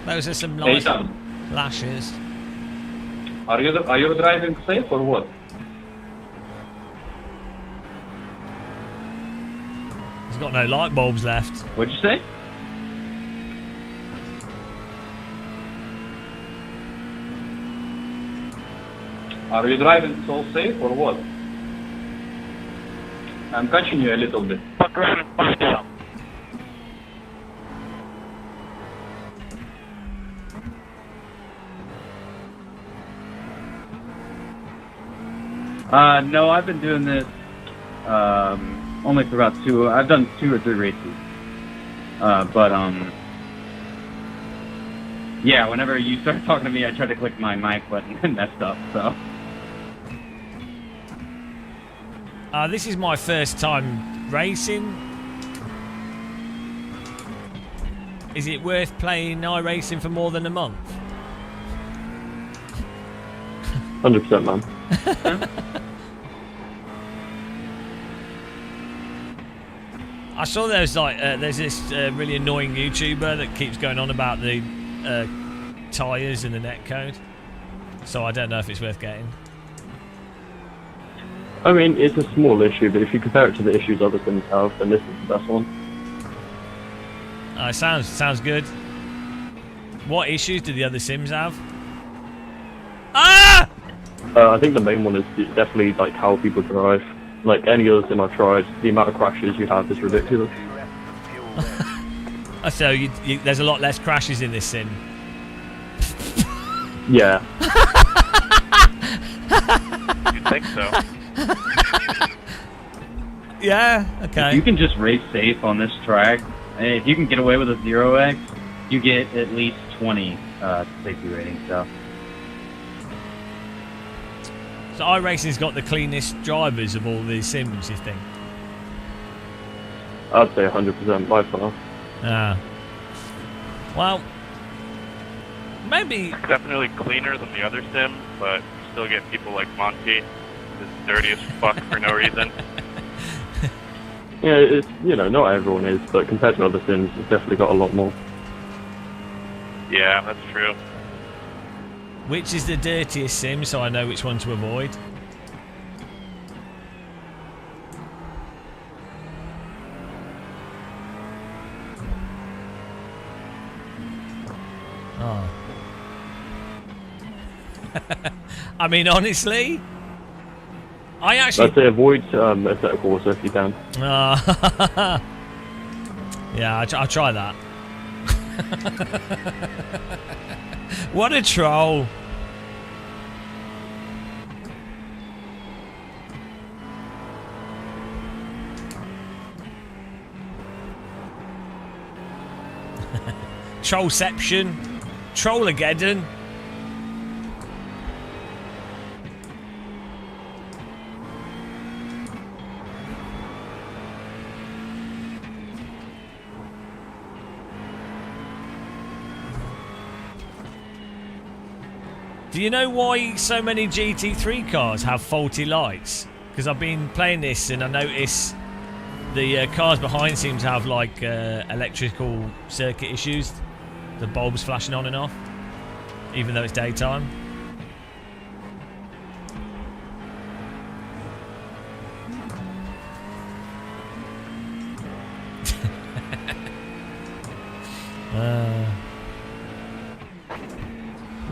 Those are some nice lashes. Are you driving safe or what? He's got no light bulbs left. What'd you say? Are you driving so safe or what? I'm catching you a little bit. Fuck around and find out. No, I've been doing this only for about I've done 2 or 3 races. Yeah, whenever you start talking to me, I try to click my mic button and messed up, so. This is my first time racing. Is it worth playing iRacing for more than a month? 100%, man. I saw there's this really annoying YouTuber that keeps going on about the tyres and the netcode. So I don't know if it's worth getting. I mean, it's a small issue, but if you compare it to the issues other sims have, then this is the best one. Sounds good. What issues do the other sims have? Ah! I think the main one is definitely like how people drive. Like any other sim I've tried, the amount of crashes you have is ridiculous. So there's a lot less crashes in this sim. Yeah. You'd think so. Yeah, okay. If you can just race safe on this track, and if you can get away with a 0x, you get at least 20 safety rating, so. So iRacing's got the cleanest drivers of all these sims, you think? I'd say 100% by far. Ah. Well, maybe... It's definitely cleaner than the other sims, but you still get people like Monty, who's dirty as fuck for no reason. Yeah, it's, you know, not everyone is, but compared to other sims, it's definitely got a lot more. Yeah, that's true. Which is the dirtiest sim, so I know which one to avoid? Oh. I mean, honestly, I actually... I'd say avoid Assetto Corsa if you can. Yeah, I'll try that. What a troll. Trollception. Trollageddon. Do you know why so many GT3 cars have faulty lights? Because I've been playing this and I notice the cars behind seem to have like electrical circuit issues. The bulbs flashing on and off, even though it's daytime.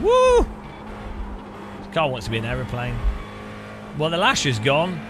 Woo! This car wants to be an aeroplane. Well, the lash is gone.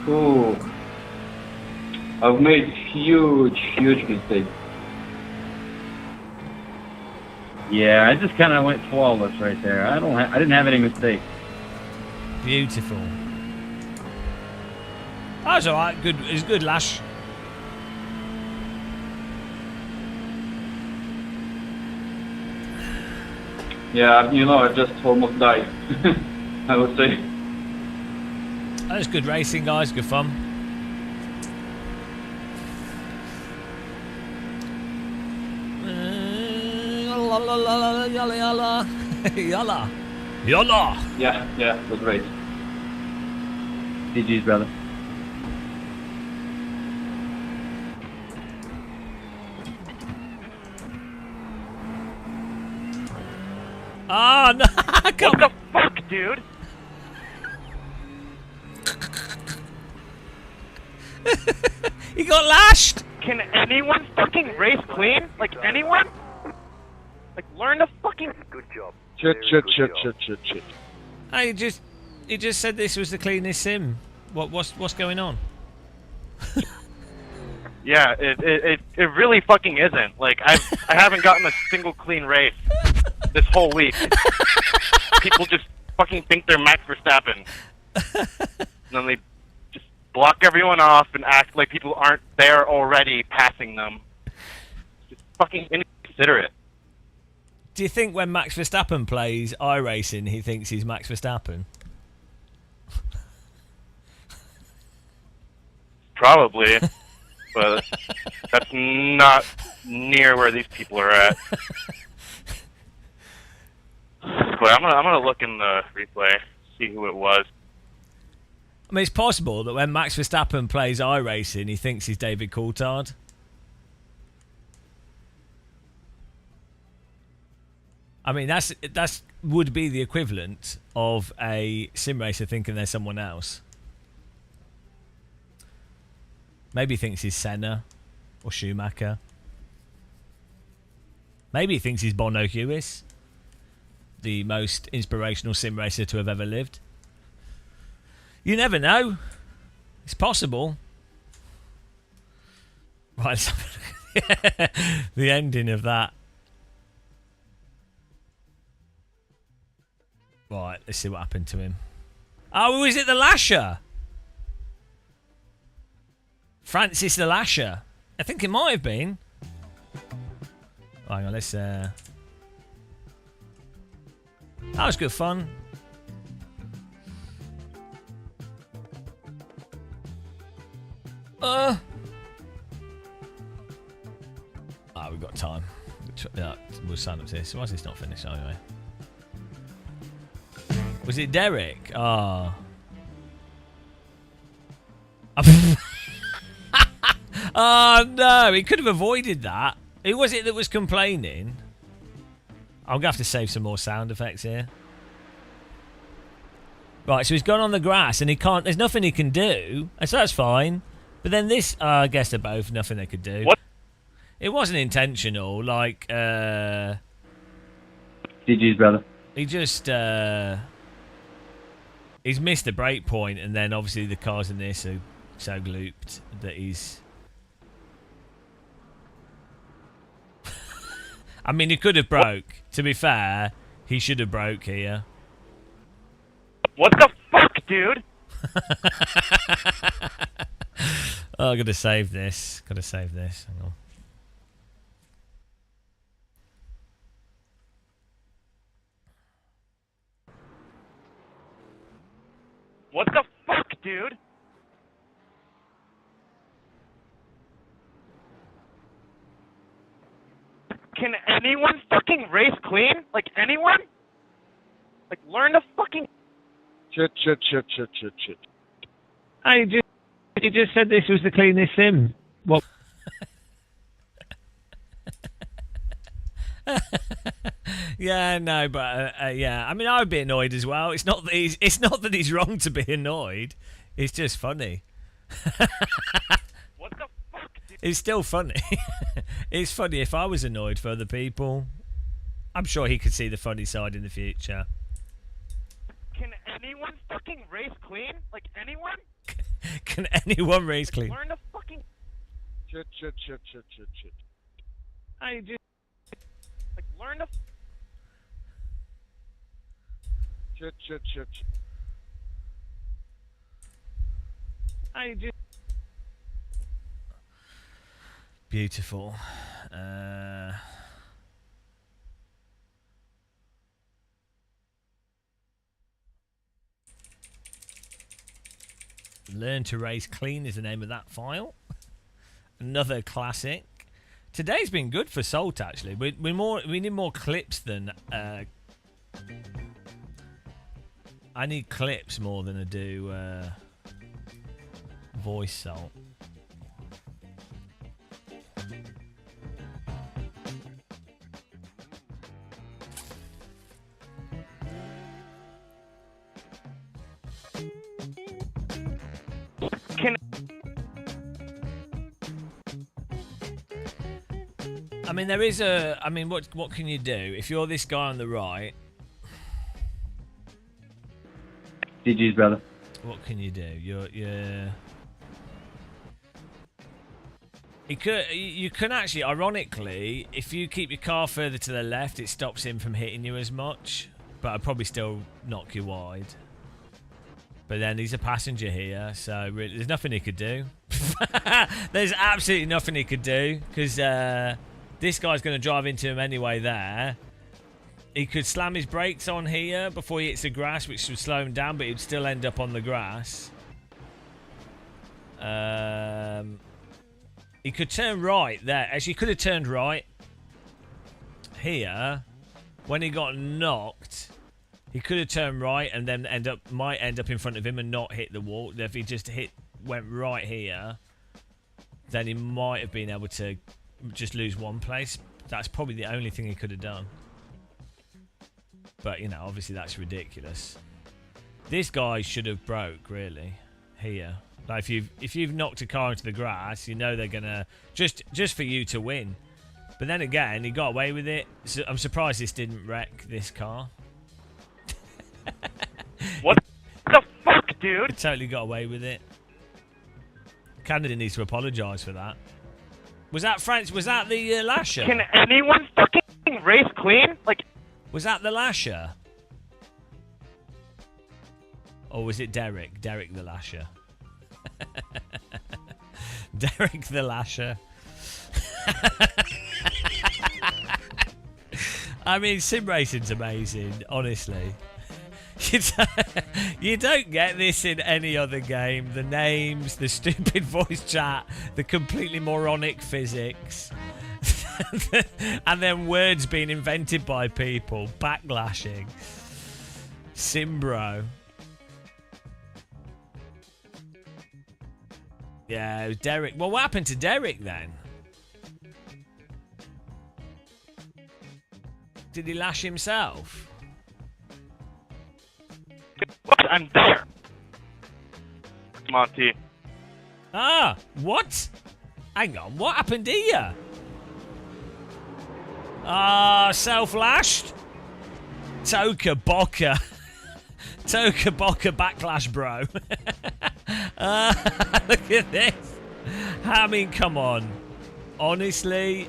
Ooh. I've made huge mistakes. Yeah, I just kind of went flawless right there. I didn't have any mistakes. Beautiful. That's alright. Good. It's good, Lash. Yeah, you know, I just almost died. I would say. That's good racing, guys. Good fun. Yalla. Yalla. Yeah, it was great. GG's, brother. Oh, no. What the fuck, dude? He got lashed. Can anyone fucking race clean? Like, anyone? Like, learn to fucking... Good job. Shit. Hey, he just said this was the cleanest sim. What's going on? Yeah, it really fucking isn't. Like, I haven't gotten a single clean race this whole week. People just fucking think they're Max Verstappen. And then they just block everyone off and act like people aren't there already passing them. Just fucking inconsiderate. Do you think when Max Verstappen plays iRacing, he thinks he's Max Verstappen? Probably. But that's not near where these people are at. But I'm gonna look in the replay, see who it was. I mean, it's possible that when Max Verstappen plays iRacing, he thinks he's David Coulthard. I mean, that's would be the equivalent of a sim racer thinking they're someone else. Maybe he thinks he's Senna or Schumacher. Maybe he thinks he's Bono Hewis, the most inspirational sim racer to have ever lived. You never know. It's possible. Right, the ending of that. Right, let's see what happened to him. Oh, was it the Lasher? Francis the Lasher. I think it might have been. Hang on, let's... That was good fun. We've got time. Yeah, we'll sign up to this. Why is this not finished anyway? Was it Derek? Oh. Oh no, he could have avoided that. Who was it that was complaining? I'm going to have to save some more sound effects here. Right, so he's gone on the grass and he can't... There's nothing he can do. So that's fine. But then this... I guess they're both nothing they could do. What? It wasn't intentional. Like, GG's, brother. He just... He's missed the break point, and then obviously the cars in this are so looped that he's... I mean, he could have broke. To be fair, he should have broke here. What the fuck, dude? Oh, I gotta save this. Gotta save this. Hang on. What the fuck, dude? Can anyone fucking race clean? Like, anyone? Like, learn to fucking... Shit. You just said this was the cleanest sim. What? Yeah, no, but yeah. I mean, I would be annoyed as well. It's not that he's wrong to be annoyed. It's just funny. What the fuck? Dude? It's still funny. It's funny if I was annoyed for other people. I'm sure he could see the funny side in the future. Can anyone fucking race clean? Like, anyone? Can anyone race clean? Learn to fucking... Shit. I just... Like, learn to... Shit. I just... Beautiful. Learn to Race Clean is the name of that file. Another classic. Today's been good for Salt, actually. We need more clips than... I need clips more than I do Voice salt. I mean, there is a. I mean, what can you do if you're this guy on the right? GG's, brother. What can you do? You're. You can actually, ironically, if you keep your car further to the left, it stops him from hitting you as much. But I'd probably still knock you wide. But then he's a passenger here, so really, there's nothing he could do. There's absolutely nothing he could do because this guy's going to drive into him anyway there. He could slam his brakes on here before he hits the grass, which would slow him down, but he'd still end up on the grass. He could turn right there. Actually, he could have turned right here. When he got knocked, he could have turned right and then might end up in front of him and not hit the wall. If he just went right here, then he might have been able to just lose one place. That's probably the only thing he could have done. But, you know, obviously that's ridiculous. This guy should have broke, really, here. Like, if you've knocked a car into the grass, you know they're going to... Just for you to win. But then again, he got away with it. So I'm surprised this didn't wreck this car. What the fuck, dude? He totally got away with it. Canada needs to apologise for that. Was that France? Was that the Lasher? Can anyone fucking race clean? Like, was that the Lasher? Or was it Derek? Derek the Lasher. Derek the Lasher. I mean, sim racing's amazing, honestly. You don't get this in any other game. The names, the stupid voice chat, the completely moronic physics. And then words being invented by people. Backlashing. SimBro. Yeah, it was Derek. Well, what happened to Derek then? Did he lash himself? I'm there. Monty. Ah, what? Hang on, what happened here? Ah, self-lashed? TocaBoca. TocaBoca Backlash, bro. Look at this. I mean, come on. Honestly,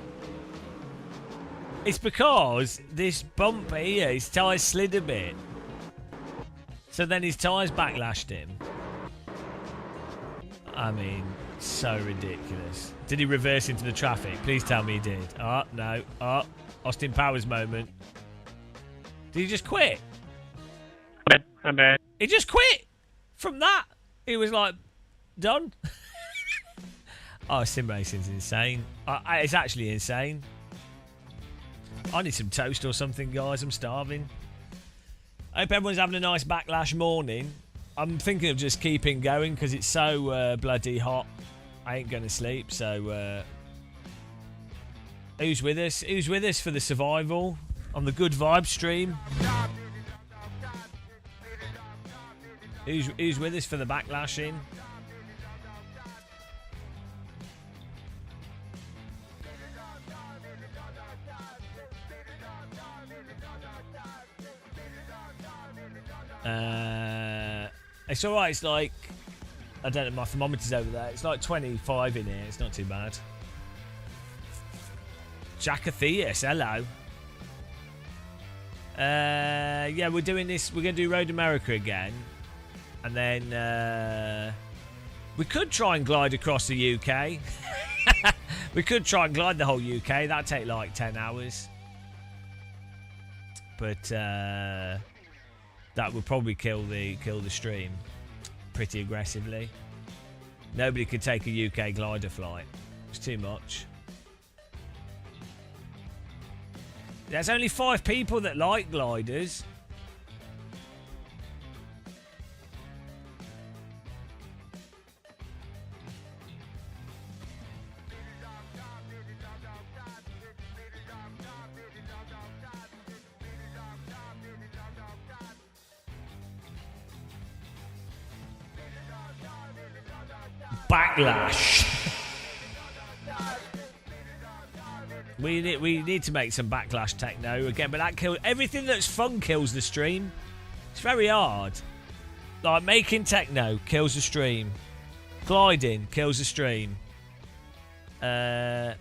it's because this bump here, his tyres slid a bit. So then his tyres backlashed him. I mean, so ridiculous. Did he reverse into the traffic? Please tell me he did. Oh, no. Oh, Austin Powers moment. Did he just quit? I'm bad. He just quit. From that, he was like, done. Oh, sim racing's insane. It's actually insane. I need some toast or something, guys. I'm starving. I hope everyone's having a nice Backlash morning. I'm thinking of just keeping going because it's so bloody hot. I ain't going to sleep, so... who's with us? Who's with us for the survival on the Good Vibe stream? Who's with us for the backlashing? It's alright, it's like, I don't know, my thermometer's over there. It's like 25 in here, it's not too bad. Jackatheus, hello. Yeah, we're doing this, we're going to do Road America again. And then, we could try and glide across the UK. We could try and glide the whole UK, that'd take like 10 hours. But, that would probably kill the stream pretty aggressively. Nobody could take a UK glider flight. It's too much. There's only 5 people that like gliders. Backlash. We need to make some Backlash techno again, but that kills everything that's fun. Kills the stream. It's very hard. Like making techno kills the stream. Gliding kills the stream. I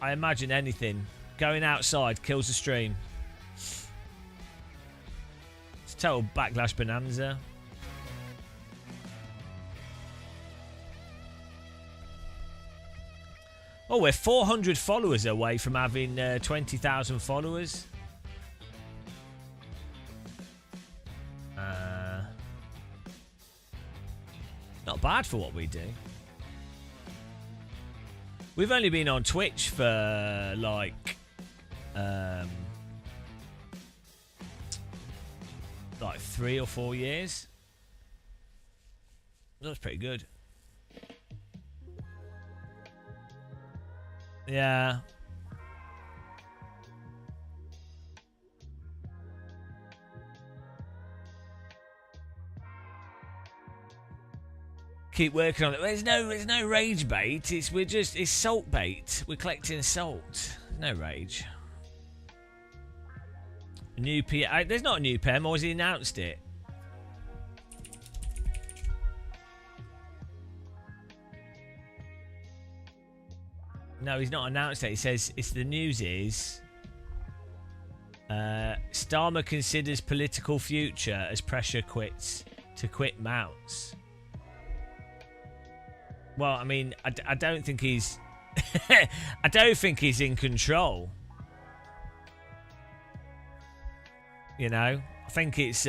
imagine anything. Going outside kills the stream. It's total Backlash bonanza. Oh, we're 400 followers away from having 20,000 followers. Not bad for what we do. We've only been on Twitch for like 3 or 4 years. That's pretty good. Yeah. Keep working on it. There's no rage bait. It's salt bait. We're collecting salt. No rage. A new PM. There's not a new PM, or has he announced it? No, he's not announced it. He says the news is Starmer considers political future as pressure to quit mounts. Well, I mean, I don't think he's I don't think he's in control. You know, I think it's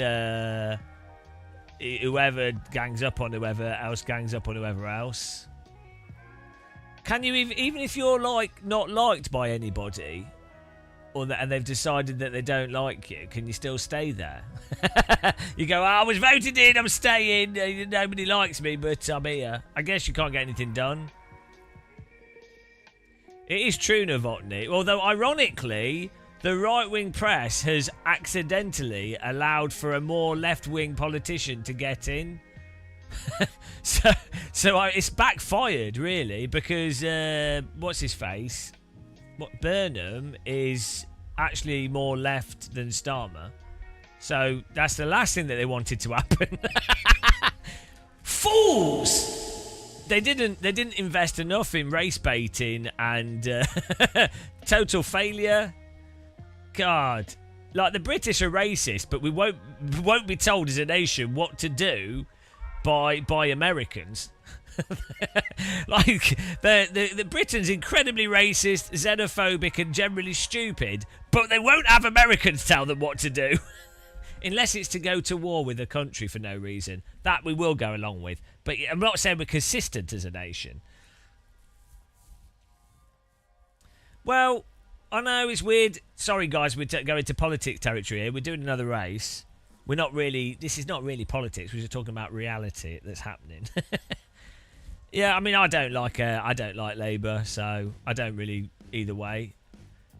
whoever gangs up on whoever else gangs up on whoever else. Can you even if you're like not liked by anybody, and they've decided that they don't like you, can you still stay there? You go, I was voted in, I'm staying. Nobody likes me, but I'm here. I guess you can't get anything done. It is true, Novotny. Although, ironically, the right-wing press has accidentally allowed for a more left-wing politician to get in. so it's backfired, really, because what's his face? Burnham is actually more left than Starmer. So that's the last thing that they wanted to happen. Fools! They didn't invest enough in race baiting and total failure. God, like the British are racist, but we won't be told as a nation what to do by Americans. Like the Britain's incredibly racist, xenophobic, and generally stupid, but they won't have Americans tell them what to do. Unless it's to go to war with a country for no reason. That we will go along with. But I'm not saying we're consistent as a nation. Well, I know it's weird. Sorry, guys, we're going to politics territory here. We're doing another race. We're not really... This is not really politics. We're just talking about reality that's happening. Yeah, I mean, I don't like Labour, so I don't really either way.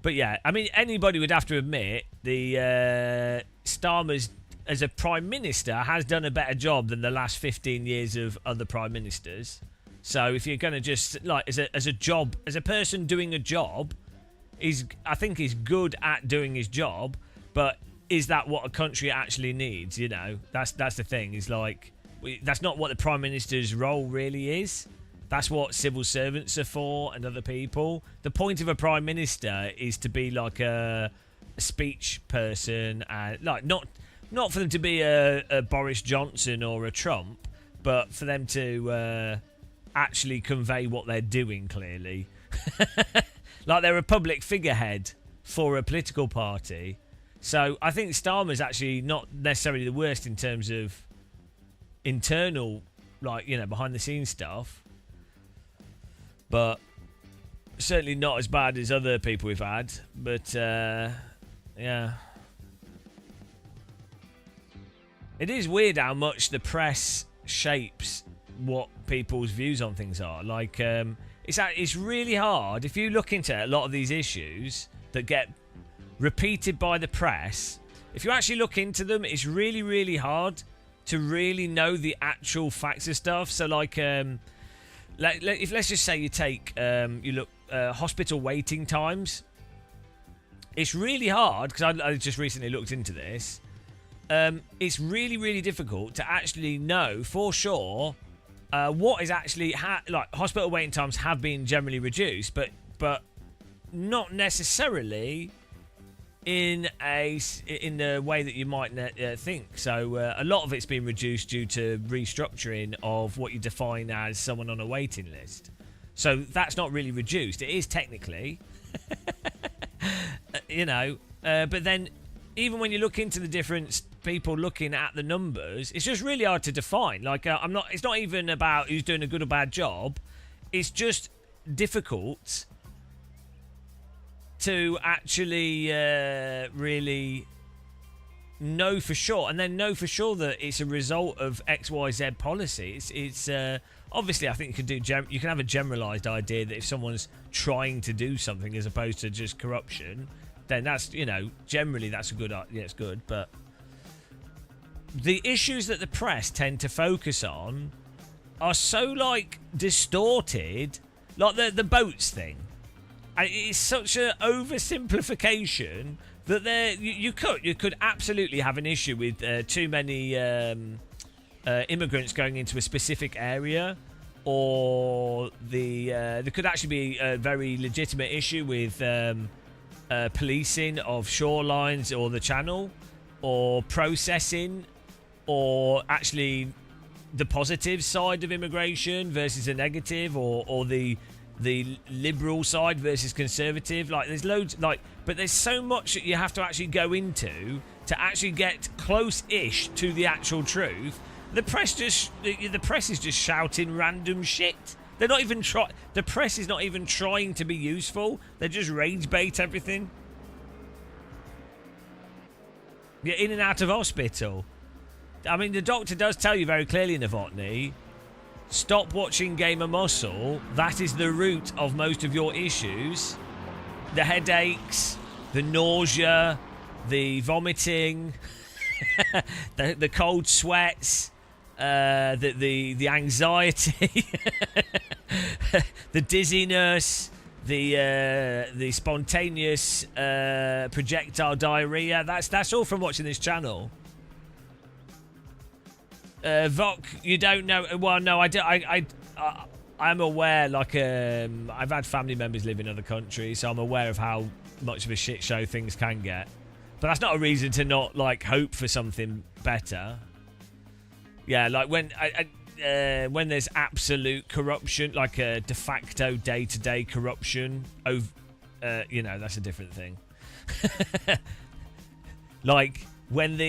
But yeah, I mean, anybody would have to admit the Starmer's as a Prime Minister has done a better job than the last 15 years of other Prime Ministers. So if you're going to just, like, as a person doing a job, I think he's good at doing his job, but is that what a country actually needs? You know, that's the thing. Is like, that's not what the Prime Minister's role really is. That's what civil servants are for and other people. The point of a Prime Minister is to be like a speech person, and like not for them to be a Boris Johnson or a Trump, but for them to actually convey what they're doing clearly. Like they're a public figurehead for a political party. So I think Starmer's actually not necessarily the worst in terms of internal, like, you know, behind the scenes stuff, but certainly not as bad as other people we've had. But yeah, it is weird how much the press shapes what people's views on things are. Like, it's really hard if you look into a lot of these issues that get repeated by the press. If you actually look into them, it's really, really hard to really know the actual facts of stuff. So like if let's just say you take you look hospital waiting times. It's really hard because I just recently looked into this. It's really, really difficult to actually know for sure what is actually like hospital waiting times have been generally reduced, but not necessarily in the way that you might think. So a lot of it's been reduced due to restructuring of what you define as someone on a waiting list. So that's not really reduced. It is technically, you know. But then, even when you look into the different people looking at the numbers, it's just really hard to define. Like it's not even about who's doing a good or bad job. It's just difficult to actually really know for sure, and then know for sure that it's a result of XYZ policy. It's obviously, I think you can have a generalized idea that if someone's trying to do something as opposed to just corruption, then that's, you know, generally that's a good, yeah, it's good. But the issues that the press tend to focus on are so like distorted, like the boats thing. It's such an oversimplification that you could absolutely have an issue with too many immigrants going into a specific area, or there could actually be a very legitimate issue with policing of shorelines or the channel, or processing, or actually the positive side of immigration versus the negative, or the liberal side versus conservative. Like there's loads, like, but there's so much that you have to actually go into to actually get close-ish to the actual truth. The press is just shouting random shit. They're not even the press is not even trying to be useful. They just rage bait everything. You're in and out of hospital. I mean, the doctor does tell you very clearly, Novotny, stop watching Game of Muscle. That is the root of most of your issues. The headaches, the nausea, the vomiting, the cold sweats, the anxiety, the dizziness, the spontaneous projectile diarrhea. That's all from watching this channel. Vok, you don't know? Well, no, I'm aware. Like, I've had family members live in other countries, so I'm aware of how much of a shit show things can get. But that's not a reason to not like hope for something better. Yeah, like when there's absolute corruption, like a de facto day-to-day corruption, you know, that's a different thing. Like when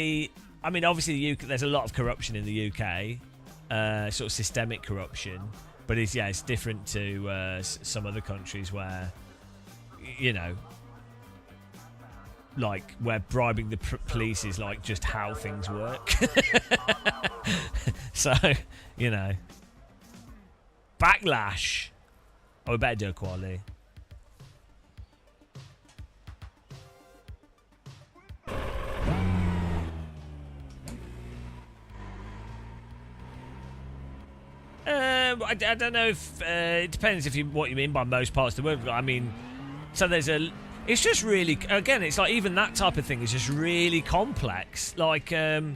I mean, obviously the UK, there's a lot of corruption in the UK, sort of systemic corruption, but it's different to some other countries where, you know, like where bribing the police is like just how things work. So, you know, Backlash. Oh, we better do a quality. I don't know if it depends what you mean by most parts of the world. I mean, so it's just really, again, it's like even that type of thing is just really complex. Like the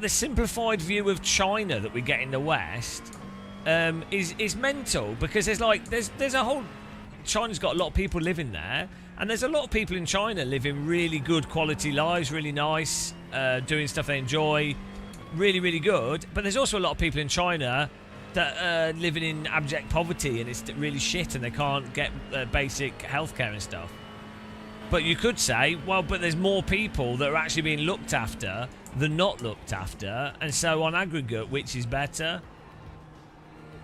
simplified view of China that we get in the West is mental, because there's a whole, China's got a lot of people living there, and there's a lot of people in China living really good quality lives, really nice, doing stuff they enjoy, really, really good. But there's also a lot of people in China that are living in abject poverty, and it's really shit, and they can't get basic healthcare and stuff. But you could say, well, but there's more people that are actually being looked after than not looked after, and so on aggregate, which is better?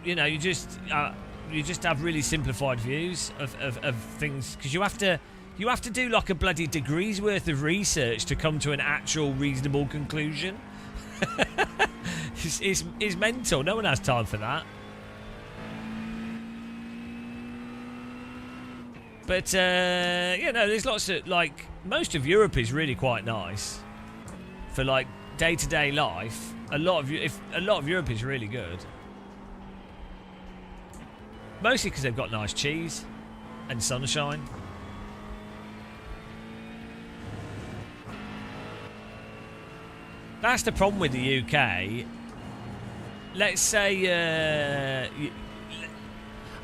You know, you just have really simplified views of things, because you have to do like a bloody degree's worth of research to come to an actual reasonable conclusion. It's mental. No one has time for that. But you know, there's lots of, like, most of Europe is really quite nice for like day-to-day life, a lot of Europe is really good. Mostly because they've got nice cheese and sunshine. That's the problem with the UK. Let's say,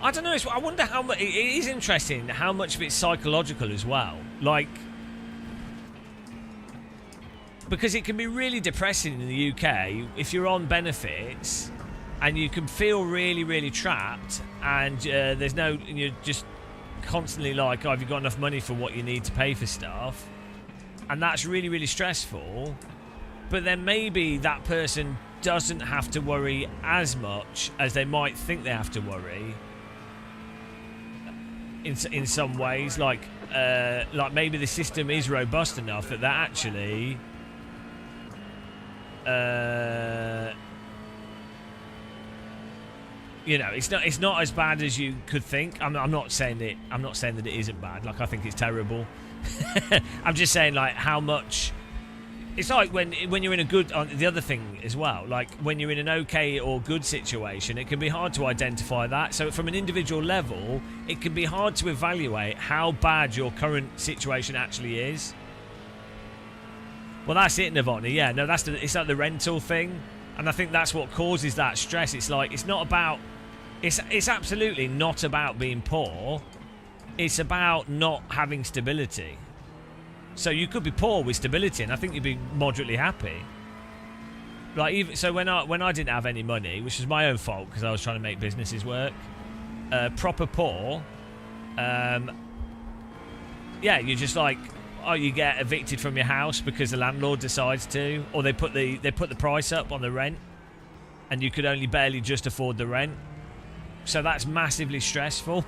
I don't know. I wonder how much. It is interesting how much of it's psychological as well. Like, because it can be really depressing in the UK if you're on benefits and you can feel really, really trapped, and there's no. You're just constantly like, oh, have you got enough money for what you need to pay for stuff? And that's really, really stressful. But then maybe that person doesn't have to worry as much as they might think they have to worry. In some ways, like maybe the system is robust enough that actually, you know, it's not as bad as you could think. I'm not saying that it isn't bad. Like, I think it's terrible. I'm just saying, like, how much. It's like when you're in a good. The other thing as well, like when you're in an okay or good situation, it can be hard to identify that. So from an individual level, it can be hard to evaluate how bad your current situation actually is. Well, that's it, Novotny. Yeah, no, it's like the rental thing, and I think that's what causes that stress. It's like it's not about. It's absolutely not about being poor. It's about not having stability. So you could be poor with stability, and I think you'd be moderately happy. Like, even so, when I didn't have any money, which was my own fault because I was trying to make businesses work, proper poor. Yeah, you're just like, oh, you get evicted from your house because the landlord decides to, or they put the price up on the rent, and you could only barely just afford the rent. So that's massively stressful.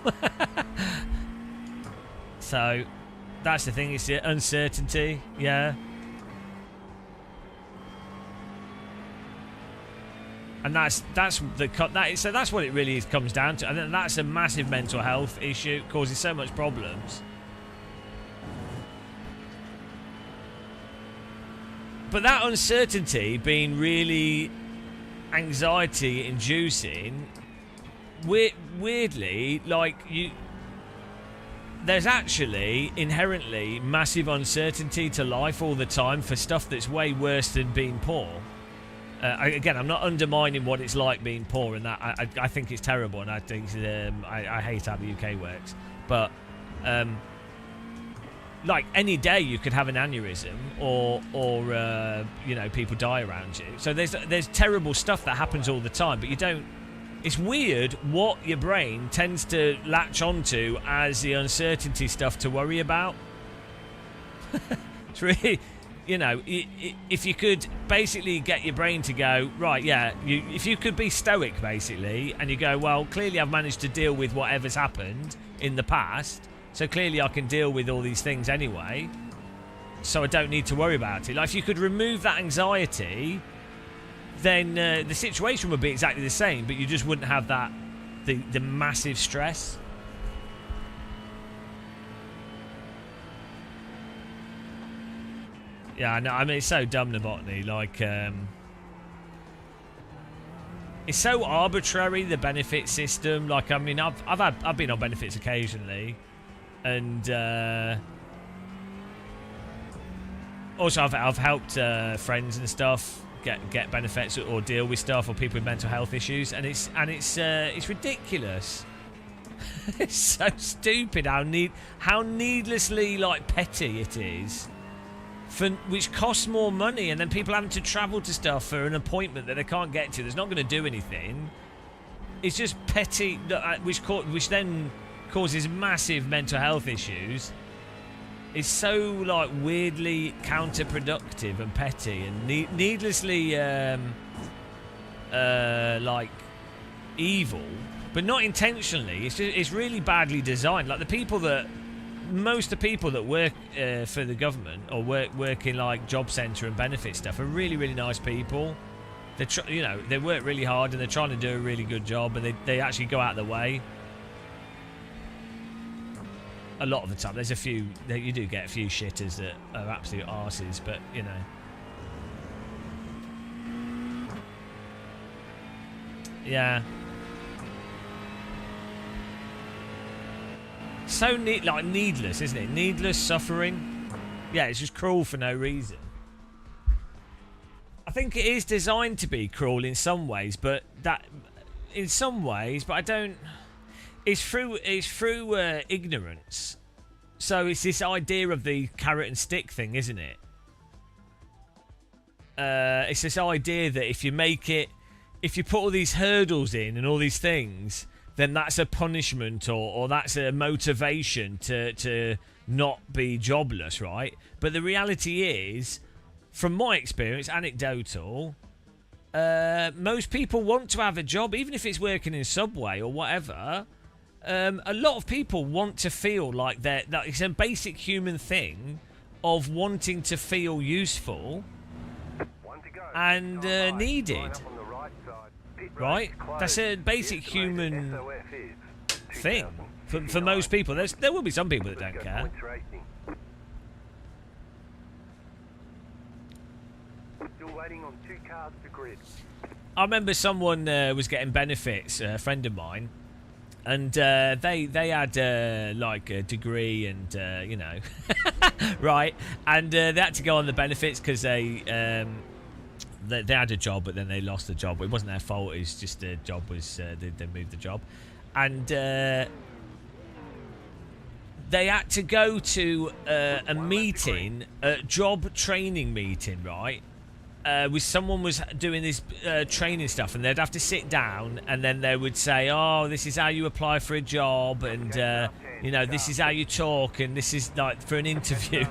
So. That's the thing, it's the uncertainty, yeah. And that's what it really comes down to. I think that's a massive mental health issue, causes so much problems. But that uncertainty being really anxiety inducing, weirdly, like there's actually inherently massive uncertainty to life all the time for stuff that's way worse than being poor. Again, I'm not undermining what it's like being poor, and that I think it's terrible, and I think I hate how the UK works. But like any day, you could have an aneurysm, or you know, people die around you. So there's terrible stuff that happens all the time, but you don't. It's weird what your brain tends to latch onto as the uncertainty stuff to worry about. It's really, you know, if you could basically get your brain to go, right, yeah, if you could be stoic, basically, and you go, well, clearly I've managed to deal with whatever's happened in the past, so clearly I can deal with all these things anyway, so I don't need to worry about it. Like, if you could remove that anxiety, then the situation would be exactly the same, but you just wouldn't have that the massive stress. Yeah, I know. I mean, it's so dumb, Novotny. Like, it's so arbitrary, the benefit system. Like, I mean, I've been on benefits occasionally, and also I've helped friends and stuff get benefits or deal with stuff, or people with mental health issues, and it's ridiculous. It's so stupid how needlessly like petty it is, which costs more money, and then people having to travel to stuff for an appointment that they can't get to. That's not going to do anything. It's just petty, which then causes massive mental health issues. It's so like weirdly counterproductive and petty and needlessly like evil, but not intentionally. It's really badly designed. Like most of the people that work for the government or work in like job centre and benefit stuff are really, really nice people. They work really hard and they're trying to do a really good job, and they actually go out of their way. A lot of the time, there's a few. You do get a few shitters that are absolute arses, but you know. Yeah. So needless, isn't it? Needless suffering. Yeah, it's just cruel for no reason. I think it is designed to be cruel in some ways, but I don't. It's through ignorance. So it's this idea of the carrot and stick thing, isn't it? It's this idea that if you put all these hurdles in and all these things, then that's a punishment or that's a motivation to not be jobless, right? But the reality is, from my experience, anecdotal, most people want to have a job, even if it's working in Subway or whatever. A lot of people want to feel like that it's a basic human thing of wanting to feel useful and needed. Right? That's a basic human thing for most people. There will be some people that don't care. Still waiting on 2 cars to grid. I remember someone was getting benefits, a friend of mine, and they had like a degree and you know, right, and they had to go on the benefits because they had a job, but then they lost the job. It wasn't their fault. It's just the job was they moved the job, and they had to go to a meeting, a job training meeting, right? With someone was doing this training stuff, and they'd have to sit down, and then they would say, "Oh, this is how you apply for a job, and you know, this is how you talk, and this is like for an interview."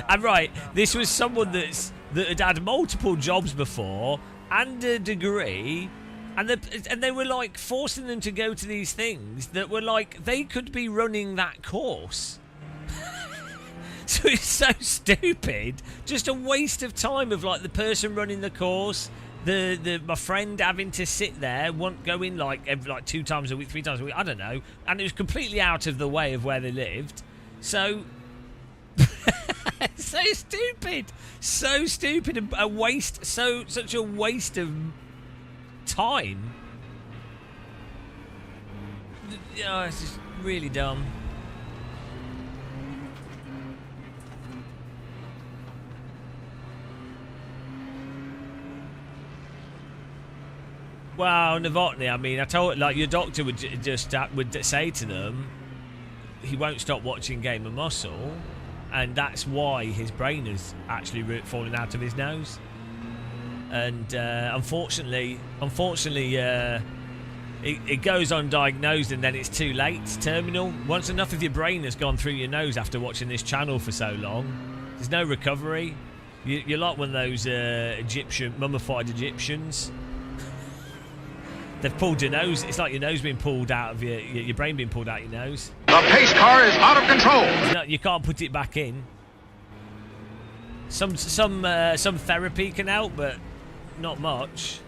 And right, this was someone that had had multiple jobs before and a degree, and they were like forcing them to go to these things that were like they could be running that course. So it's so stupid, just a waste of time of like the person running the course, my friend having to sit there, go in like 2 times a week, 3 times a week, I don't know, and it was completely out of the way of where they lived. So so stupid, and a waste, such a waste of time. Oh, it's just really dumb. Well, Novotny, I mean, I told like your doctor would would say to them, he won't stop watching Game of Muscle, and that's why his brain is actually falling out of his nose. And unfortunately, it goes undiagnosed, and then it's too late. It's terminal. Once enough of your brain has gone through your nose after watching this channel for so long, there's no recovery. You're like one of those mummified Egyptians. They've pulled your nose. It's like your nose being pulled out of your brain being pulled out your nose. The pace car is out of control. You can't put it back in. Some therapy can help, but not much.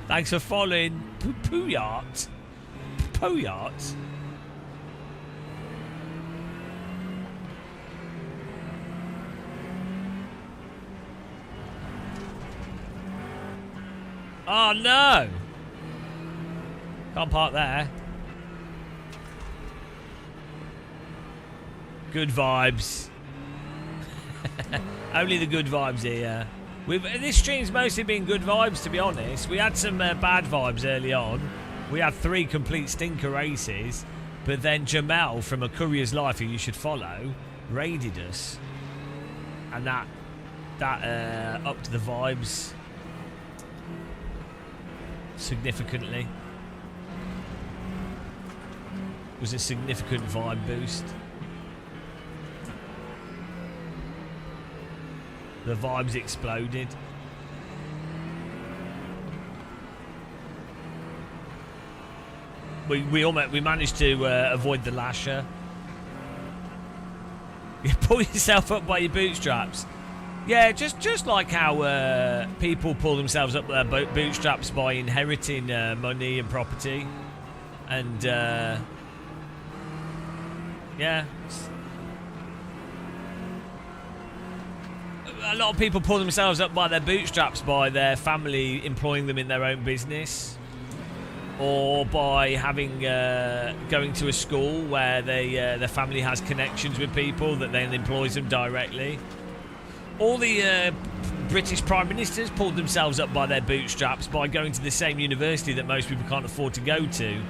Thanks for following Pooyart. Pooyart. Oh no! Can't park there. Good vibes. Only the good vibes here. This stream's mostly been good vibes, to be honest. We had some bad vibes early on. We had 3 complete stinker races, but then Jamel from A Courier's Life, who you should follow, raided us, and that upped the vibes significantly. It was a significant vibe boost. The vibes exploded. We managed to avoid the lasher. You pull yourself up by your bootstraps. Yeah, just like how people pull themselves up their bootstraps by inheriting money and property, and yeah. a lot of people pull themselves up by their bootstraps by their family employing them in their own business, or by having going to a school where their family has connections with people that then employs them directly. All the British Prime Ministers pulled themselves up by their bootstraps by going to the same university that most people can't afford to go to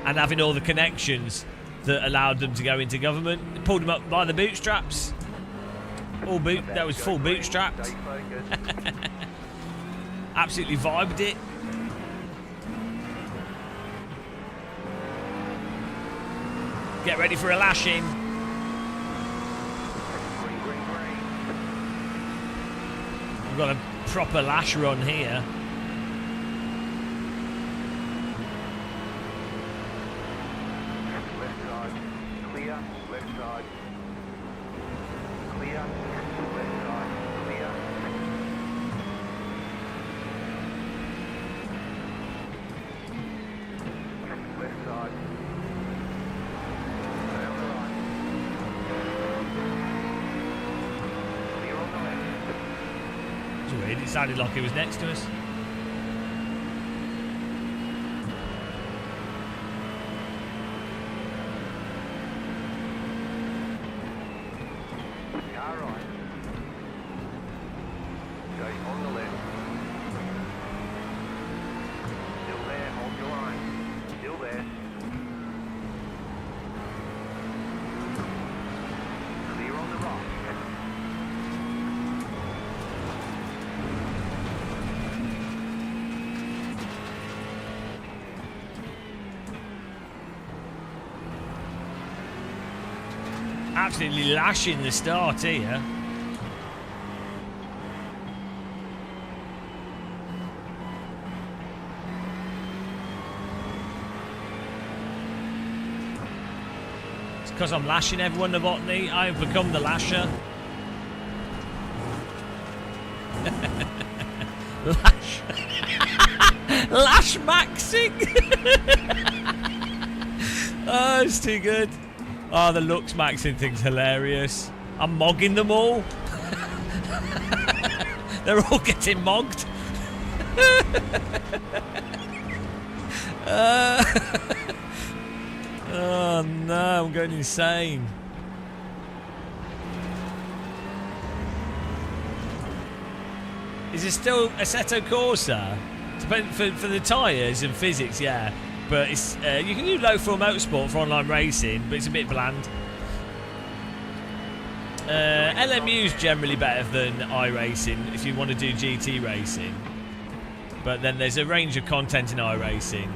and having all the connections that allowed them to go into government. They pulled them up by the bootstraps. That was full bootstrapped. Absolutely vibed it. Get ready for a lashing. We've got a proper lash run here. Left side, clear, left side. Clear, left side, clear. Left side. Stay on the right. Clear on the left. It's weird, it sounded like it was next to us. Car right. Stay on the left. Still there, hold your line. Still there. Clear on the right. Absolutely lashing the start here. It's because I'm lashing everyone, Novotny. I've become the lasher. Lash. Lash maxing. Oh, it's too good. Oh, the looks maxing thing's hilarious. I'm mogging them all. They're all getting mogged. Oh no, I'm going insane. Is it still Assetto Corsa? For the tyres and physics, yeah. But it's you can do low floor motorsport for online racing, but it's a bit bland. LMU's generally better than iRacing if you want to do GT racing. But then there's a range of content in iRacing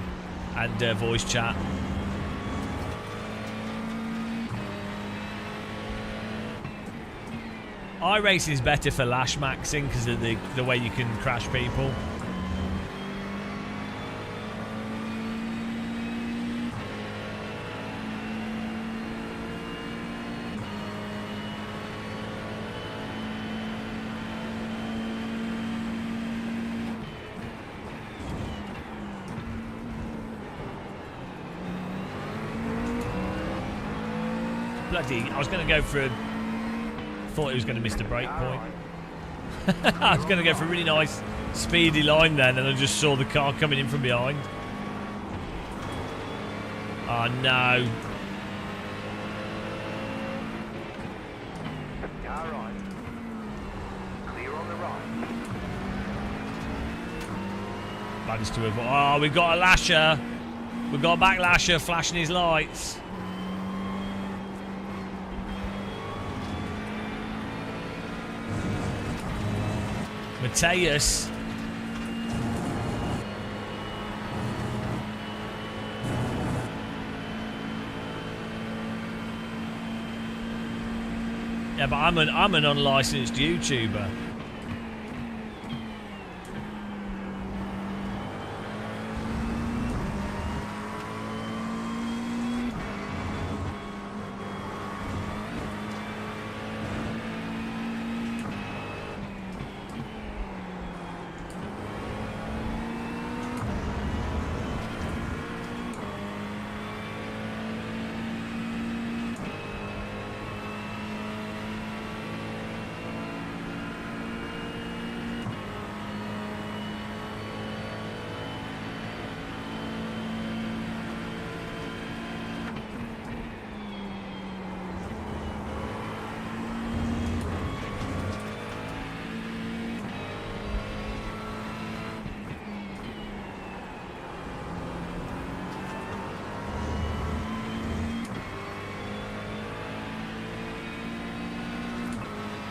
and voice chat. iRacing is better for lash maxing because of the way you can crash people. Bloody, I was going to go for a... Thought he was going to miss the break point. I was going to go for a really nice speedy line then, and I just saw the car coming in from behind. Oh no. Car right. Clear on the right. Managed to avoid. Oh, we've got a lasher. We've got a backlasher flashing his lights. Mateus. Yeah, but I'm an unlicensed YouTuber.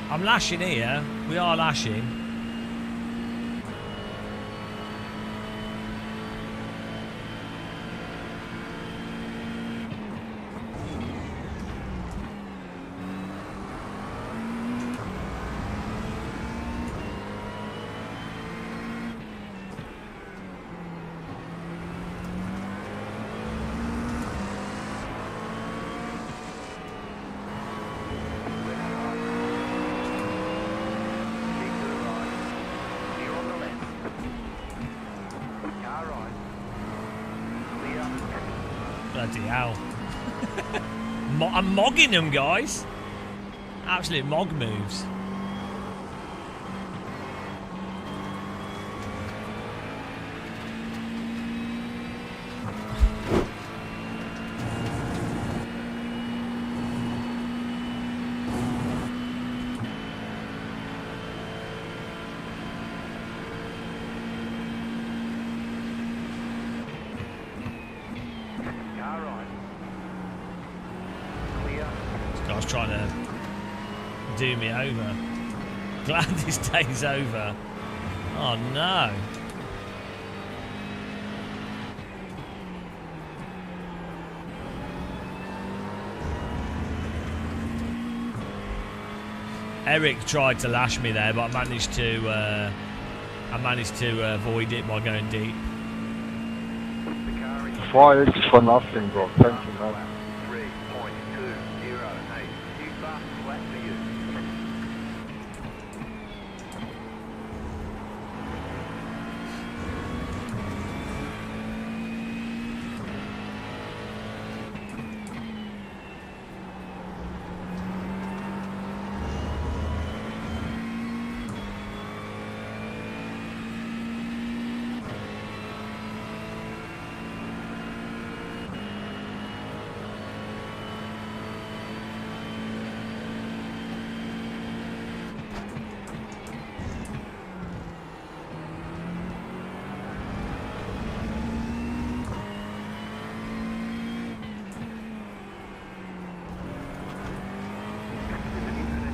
I'm lashing here. We are lashing. Bloody hell. I'm mogging them, guys. Absolute mog moves. This guy's trying to do me over. Glad this day's over. Oh no. Eric tried to lash me there, but I managed to avoid it by going deep. Fire is for nothing, bro. Thank you, man. 3.208. You fast flat for you.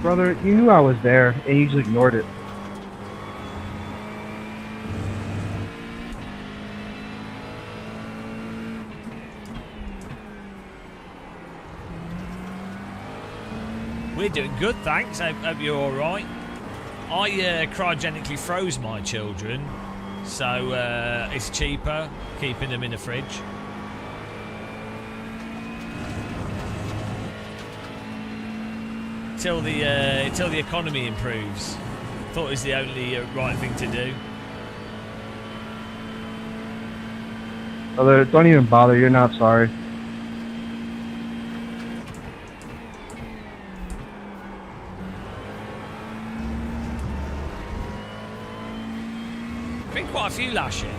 Brother, you knew I was there, and you just ignored it. We're doing good, thanks. I hope you're all right. I cryogenically froze my children, so it's cheaper keeping them in the fridge. Till the economy improves. Thought it was the only right thing to do. Brother, don't even bother. You're not sorry. Been quite a few lashing.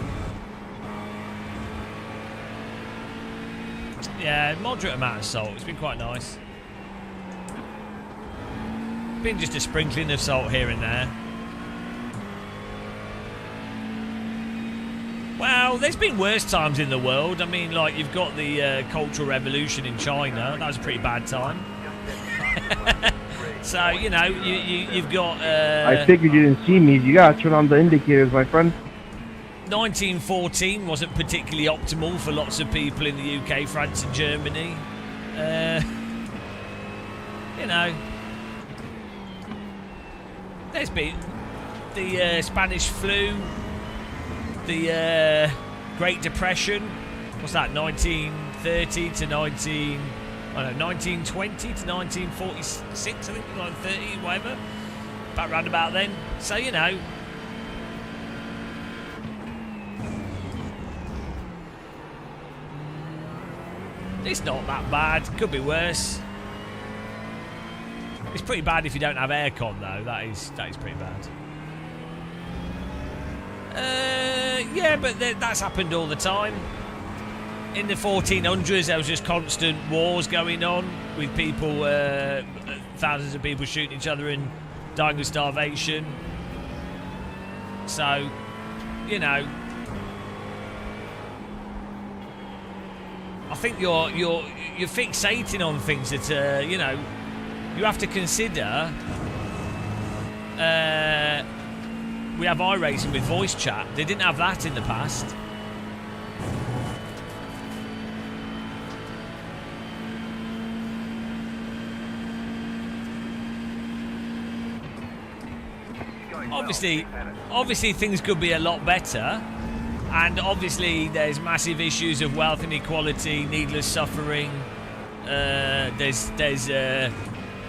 Yeah, moderate amount of salt. It's been quite nice. Been just a sprinkling of salt here and there. Well, there's been worse times in the world. I mean, like, you've got the Cultural Revolution in China. That was a pretty bad time. So, you know, you've got... I figured you didn't see me. You gotta turn on the indicators, my friend. 1914 wasn't particularly optimal for lots of people in the UK, France and Germany. You know... There's been the Spanish flu, the Great Depression. What's that? 1930 to 1920 to 1946. I think 1930, whatever. About round about then. So you know. It's not that bad. Could be worse. It's pretty bad if you don't have aircon, though. That is pretty bad. Yeah, but that's happened all the time. In the 1400s, there was just constant wars going on with people, thousands of people shooting each other and dying of starvation. So, you know, I think you're fixating on things that, you know. You have to consider we have iRacing with voice chat. They didn't have that in the past. Obviously things could be a lot better, and obviously there's massive issues of wealth inequality, needless suffering. There's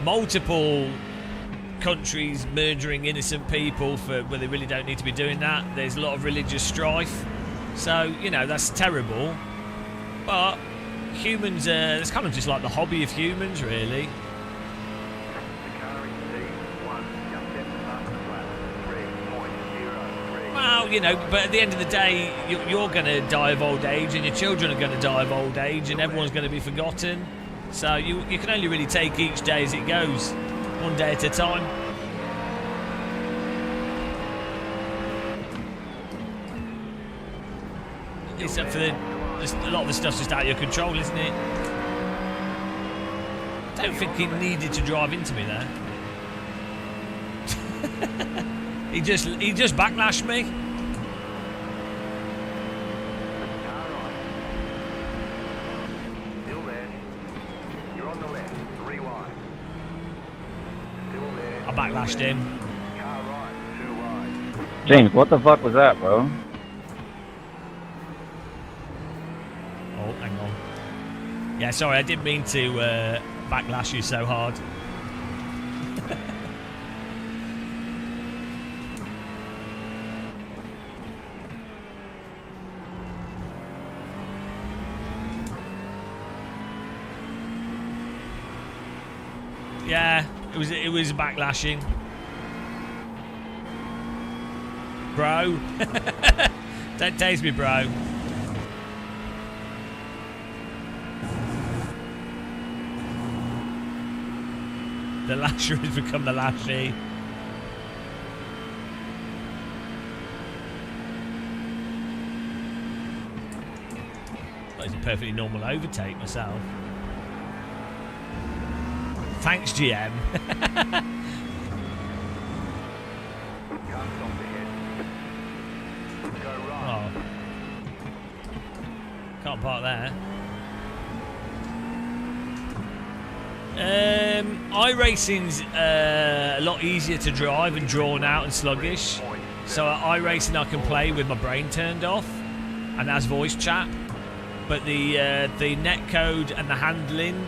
multiple countries murdering innocent people where they really don't need to be doing that. There's a lot of religious strife, so you know that's terrible. But humans, it's kind of just like the hobby of humans, really. Well, you know, but at the end of the day, you're going to die of old age, and your children are going to die of old age, and everyone's going to be forgotten. So you can only really take each day as it goes, one day at a time. Except for a lot of the stuff's just out of your control, isn't it? I don't think he needed to drive into me there. He just backlashed me. Still there. You're on the left. 3 wide. Still there. I backlashed him. Car right. 2 wide. James, what the fuck was that, bro? Oh, hang on. Yeah, sorry, I didn't mean to backlash you so hard. Yeah, it was backlashing. Bro. Don't taste me, bro. The lasher has become the lashy. That is a perfectly normal overtake myself. Thanks, GM. Oh. Can't park there. iRacing's a lot easier to drive and drawn out and sluggish. So at iRacing I can play with my brain turned off and as voice chat. But the netcode and the handling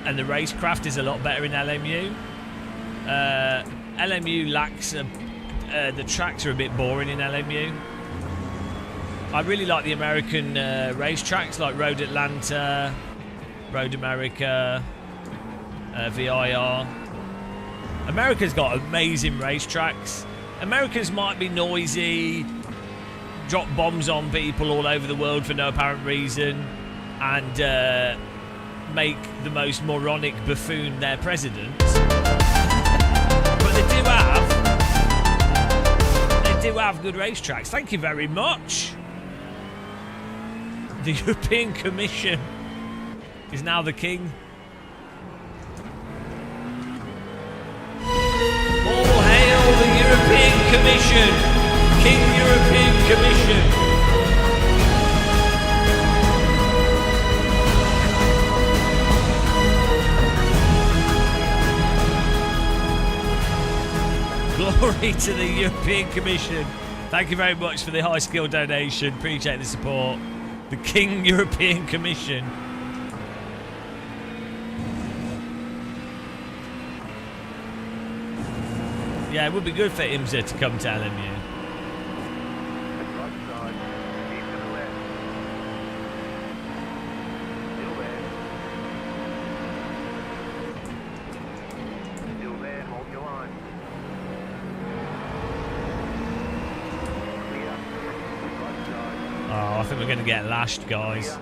and the racecraft is a lot better in LMU. LMU lacks the tracks are a bit boring in LMU. I really like the American racetracks like Road Atlanta, Road America, VIR. America's got amazing racetracks. Americans might be noisy, drop bombs on people all over the world for no apparent reason, and make the most moronic buffoon their president. But they do have good racetracks. Thank you very much. The European Commission is now the king. All hail the European Commission! King European Commission! Glory to the European Commission. Thank you very much for the high skill donation. Appreciate the support. The King European Commission. Yeah, it would be good for IMSA to come to LMU. Oh, I think we're going to get lashed, guys.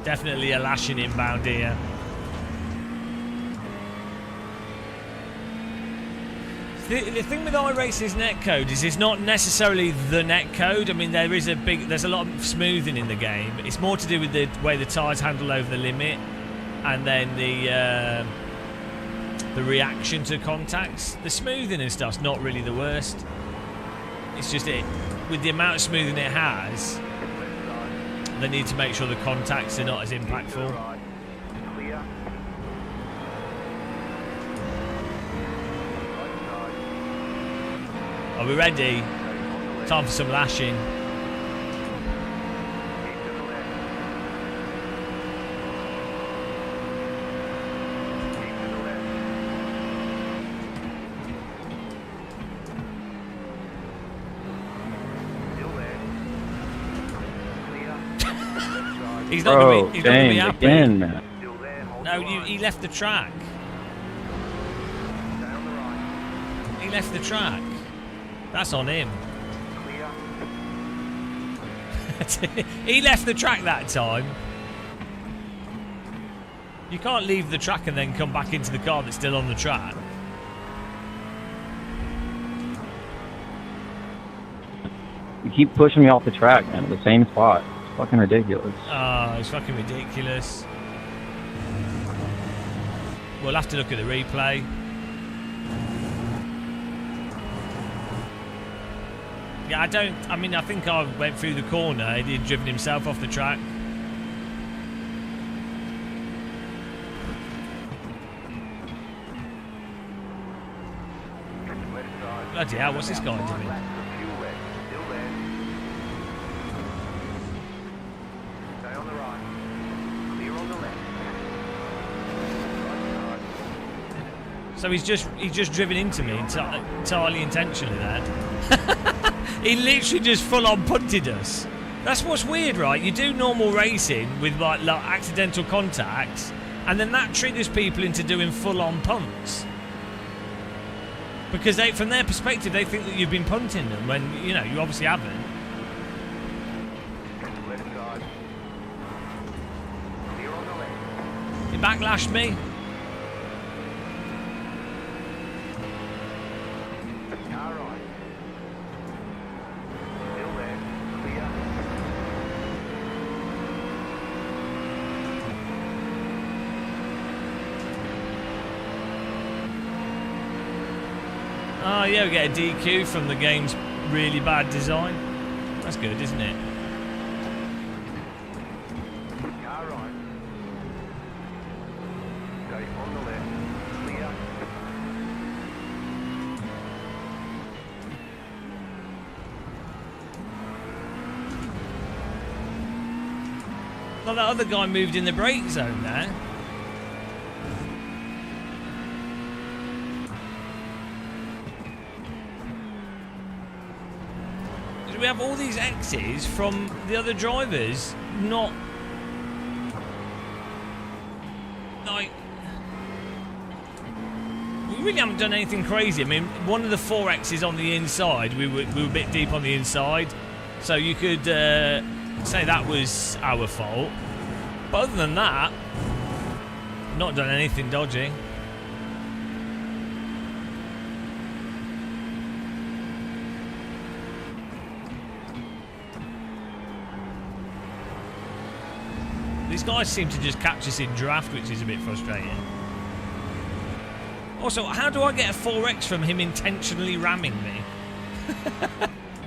Definitely a lashing inbound here. The thing with iRacing's netcode is it's not necessarily the netcode. I mean, there's a lot of smoothing in the game. It's more to do with the way the tyres handle over the limit, and then the reaction to contacts. The smoothing and stuff's not really the worst. It's just with the amount of smoothing it has, they need to make sure the contacts are not as impactful. Are we ready? Time for some lashing. He's not going to be happy. Again, man. No, he left the track. He left the track. That's on him. He left the track that time. You can't leave the track and then come back into the car that's still on the track. You keep pushing me off the track, man, at the same spot. It's fucking ridiculous. Oh, it's fucking ridiculous. We'll have to look at the replay. Yeah, I think I went through the corner. He'd driven himself off the track. Bloody hell, what's this guy doing? So he's just driven into me entirely intentionally there. He literally just full on punted us. That's what's weird, right? You do normal racing with like accidental contacts, and then that triggers people into doing full on punts. Because from their perspective, they think that you've been punting them when, you obviously haven't. He backlashed me. Oh yeah, we get a DQ from the game's really bad design. That's good, isn't it? Well, that other guy moved in the brake zone there. We have all these X's from the other drivers, not like we really haven't done anything crazy. I mean, one of the 4 X's on the inside, we were a bit deep on the inside, so you could say that was our fault. But other than that, not done anything dodgy. These guys seem to just catch us in draft, which is a bit frustrating. Also, how do I get a 4X from him intentionally ramming me?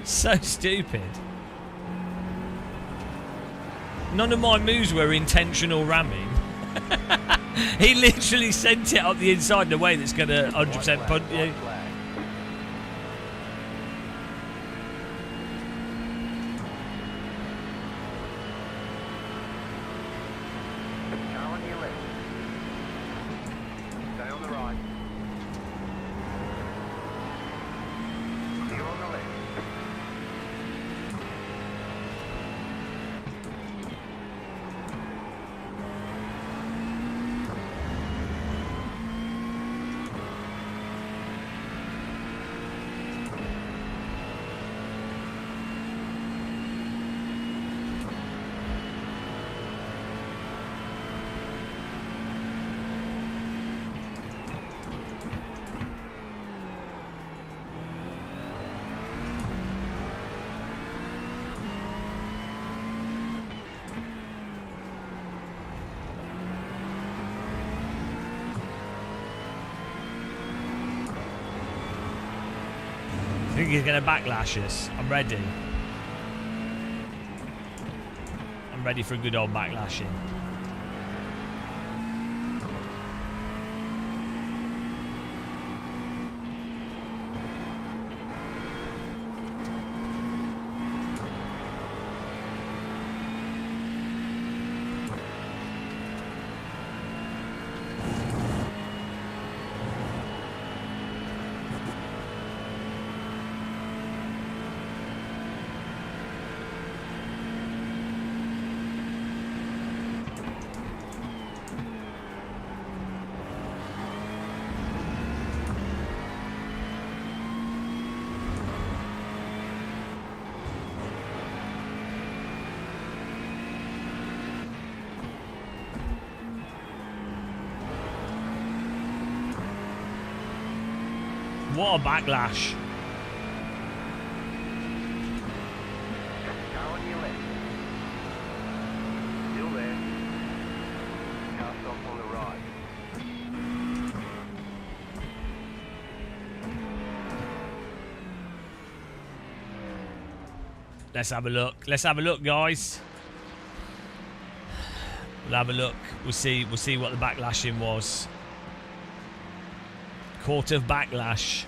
So stupid. None of my moves were intentional ramming. He literally sent it up the inside in a way that's going to 100% punt you. think he's going to backlash us. I'm ready. I'm ready for a good old backlashing. What a backlash. Car on your left. Still there. Car stop on the right. Let's have a look. Let's have a look, guys. We'll have a look. We'll see what the backlashing was. Court of Backlash.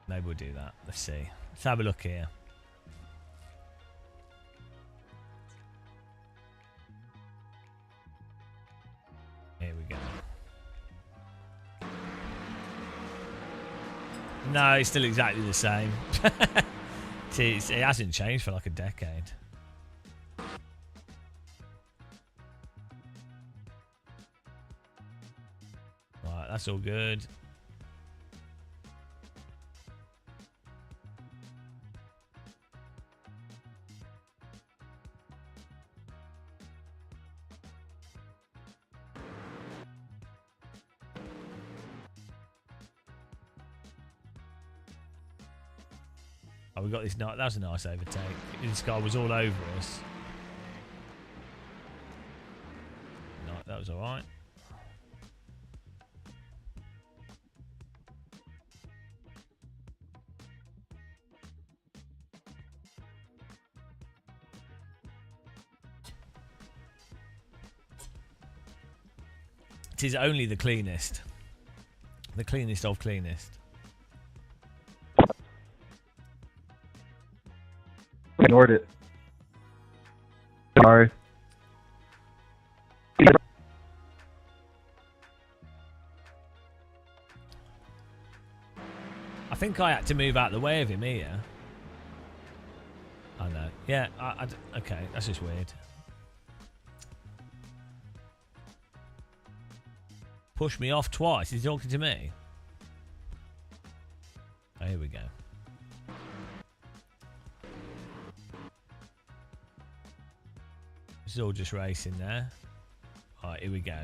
Maybe we'll do that. Let's see. Let's have a look here. Here we go. No, it's still exactly the same. It hasn't changed for like a decade. Right, that's all good. Oh, we got this. That was a nice overtake. This guy was all over us. No, that was all right. It is only the cleanest. The cleanest of cleanest. Ignored it. Sorry. I think I had to move out the way of him here. I know. Yeah, okay, that's just weird. Push me off twice. He's talking to me. Oh, here we go. This is all just racing there. Alright, here we go.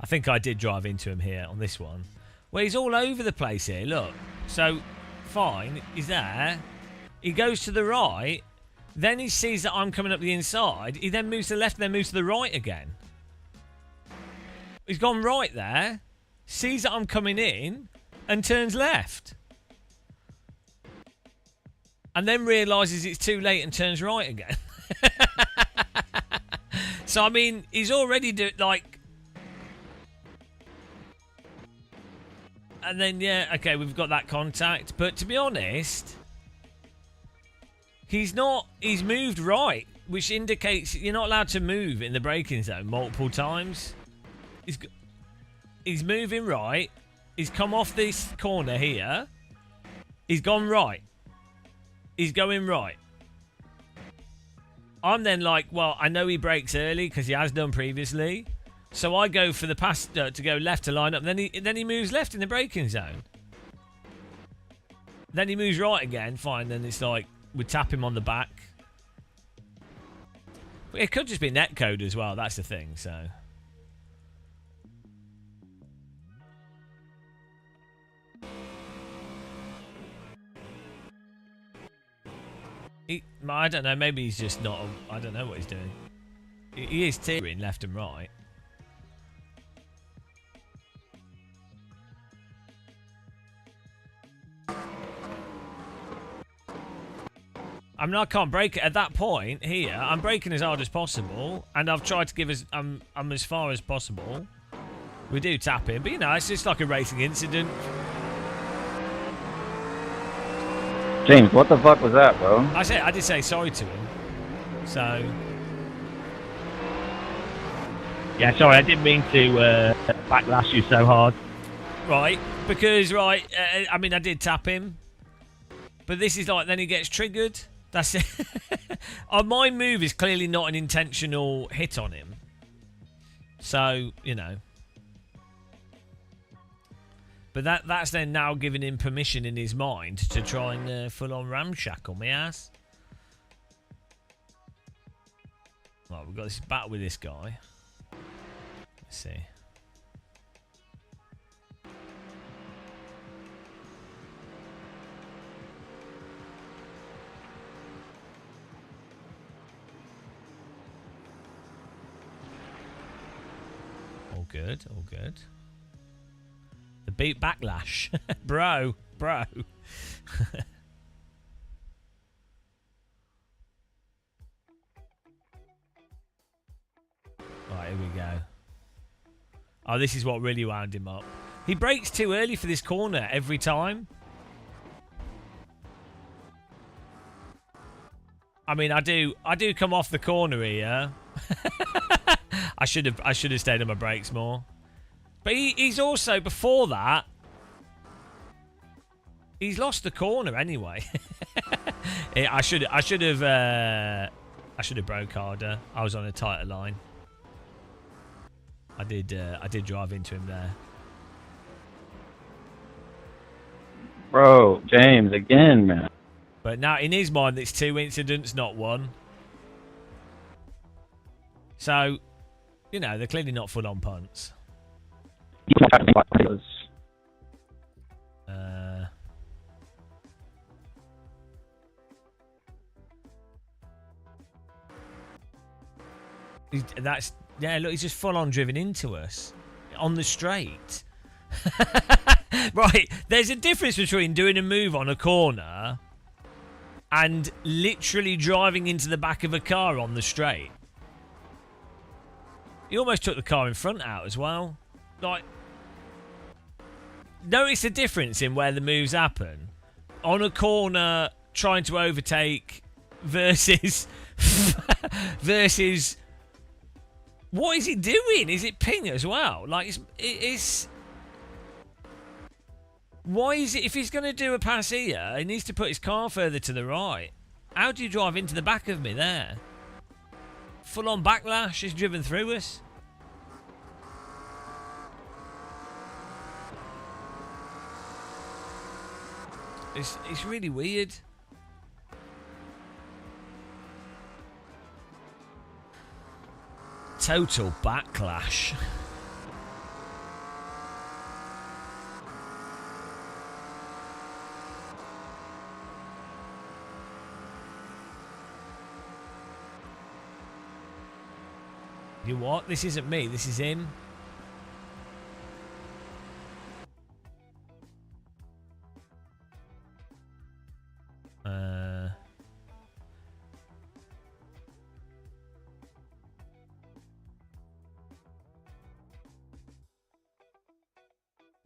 I think I did drive into him here on this one. Well, he's all over the place here, look. So, fine, he's there. He goes to the right. Then he sees that I'm coming up the inside. He then moves to the left and then moves to the right again. He's gone right there. Sees that I'm coming in and turns left. And then realises it's too late and turns right again. So, I mean, he's already like... And then, yeah, okay, we've got that contact. But to be honest, he's moved right, which indicates you're not allowed to move in the braking zone multiple times. He's moving right. He's come off this corner here. He's gone right. He's going right. I'm then like, well, I know he brakes early because he has done previously. So I go for the pass to go left to line up. Then he moves left in the braking zone. Then he moves right again. Fine. Then it's like we tap him on the back. But it could just be netcode as well. That's the thing. So. I don't know. Maybe he's just not. I don't know what he's doing. He is tearing left and right. I mean, I can't brake it at that point here. I'm braking as hard as possible, and I've tried to give as I'm as far as possible. We do tap in, but you know, it's just like a racing incident. James, what the fuck was that, bro? I did say sorry to him. So. Yeah, sorry, I didn't mean to backlash you so hard. Right, because I mean, I did tap him, but this is like then he gets triggered. That's it. My move is clearly not an intentional hit on him. So, you know. But that's then now giving him permission in his mind to try and full-on ramshackle my ass. Right, we've got this battle with this guy. Let's see. All good, all good. The beat Backlash. bro. Right, here we go. Oh, this is what really wound him up. He brakes too early for this corner every time. I mean, I do come off the corner here. I should have stayed on my brakes more. But he's also, before that, he's lost the corner anyway. I should have broke harder. I was on a tighter line. I did drive into him there. Bro, James, again, man. But now, in his mind, it's 2 incidents, not 1. So, you know, they're clearly not full-on punts. Yeah, look, he's just full-on driven into us on the straight. Right, there's a difference between doing a move on a corner and literally driving into the back of a car on the straight. He almost took the car in front out as well. Like, notice the difference in where the moves happen. On a corner, trying to overtake versus... versus... What is he doing? Is it ping as well? Like, it's... Why is it... If he's going to do a pass here, he needs to put his car further to the right. How do you drive into the back of me there? Full-on Backlash is driven through us. It's really weird. Total Backlash. You what? This isn't me, this is him.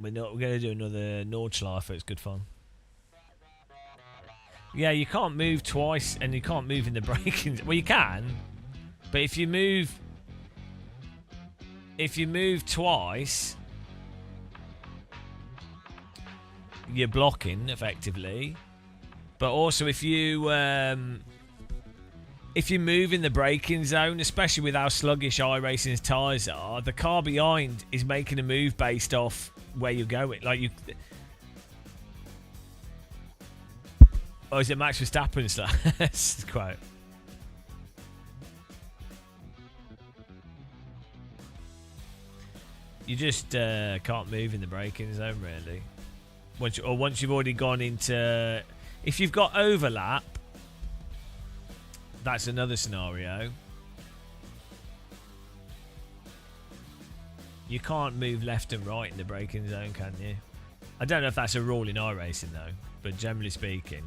We're going to do another Nordschleife. It's good fun. Yeah, you can't move twice, and you can't move in the braking. Well, you can, but if you move twice, you're blocking effectively. But also, if you move in the braking zone, especially with how sluggish iRacing's tyres are, the car behind is making a move based off where you're going. Like you... Oh, is it Max Verstappen's quote? You just can't move in the braking zone, really. Once you've already gone into... If you've got overlap, That's another scenario. You can't move left and right in the braking zone, can you? I don't know if that's a rule in iRacing though, but generally speaking,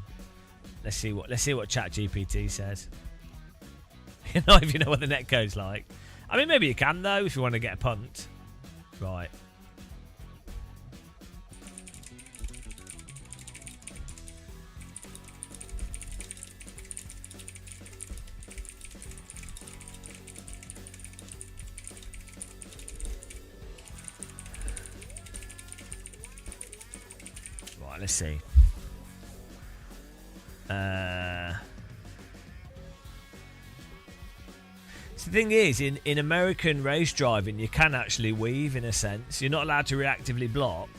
let's see what ChatGPT says. Not if you know what the netcode's like. I mean, maybe you can though if you want to get a punt. Right. Let's see. So the thing is, in American race driving, you can actually weave in a sense. You're not allowed to reactively block,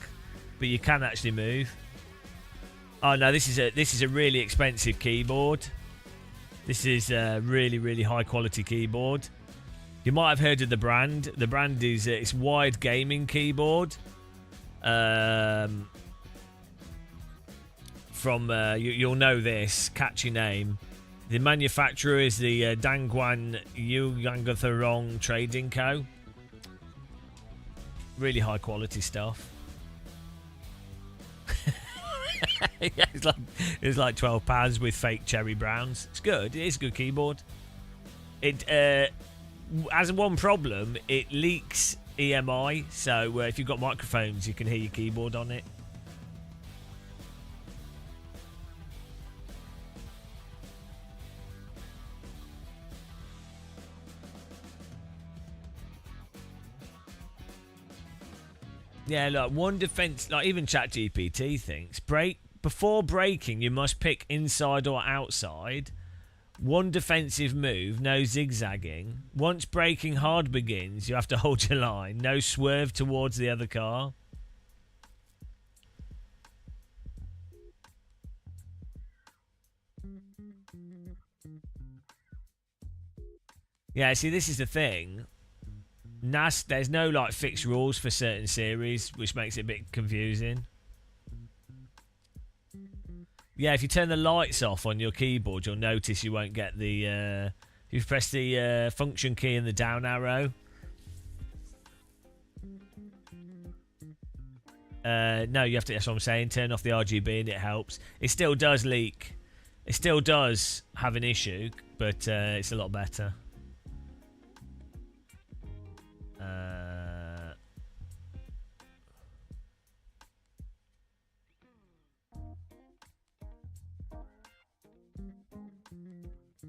but you can actually move. Oh no, this is a really expensive keyboard. This is a really, really high quality keyboard. You might have heard of the brand. The brand is it's Wired Gaming Keyboard. You'll know this catchy name. The manufacturer is the Dangguan Yuyangatharong Trading Co. Really high quality stuff. Yeah, it's like £12 with fake cherry browns. It's good. It is a good keyboard. It has one problem. It leaks EMI, so if you've got microphones, you can hear your keyboard on it. Yeah, look, one defense, like even ChatGPT thinks, before braking, you must pick inside or outside. One defensive move, no zigzagging. Once braking hard begins, you have to hold your line. No swerve towards the other car. Yeah, see, this is the thing. There's no like fixed rules for certain series, which makes it a bit confusing. Yeah, if you turn the lights off on your keyboard, you'll notice you won't get the... if you press the function key and the down arrow. No, you have to... That's what I'm saying. Turn off the RGB and it helps. It still does leak. It still does have an issue, but it's a lot better.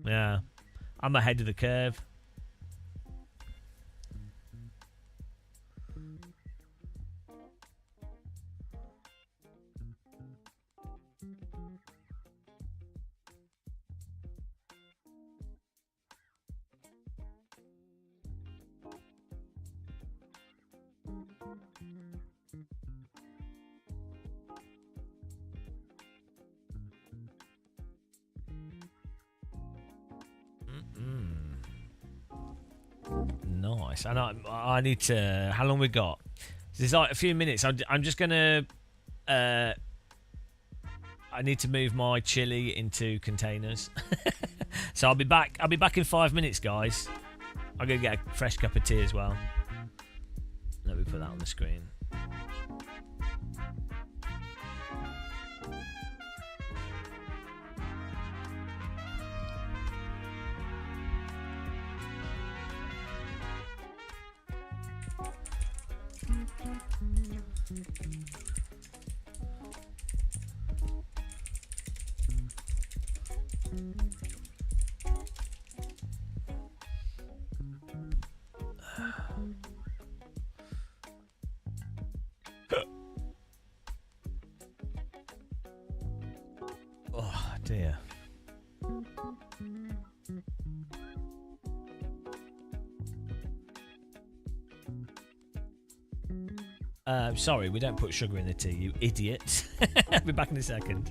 Yeah, I'm ahead of the curve. Nice. And I need to... How long we got? There's like a few minutes. I'm just going to... I need to move my chili into containers. So I'll be back in 5 minutes, guys. I'm going to get a fresh cup of tea as well. Let me put that on the screen. Oh dear. Sorry, we don't put sugar in the tea, you idiot. I'll be back in a second.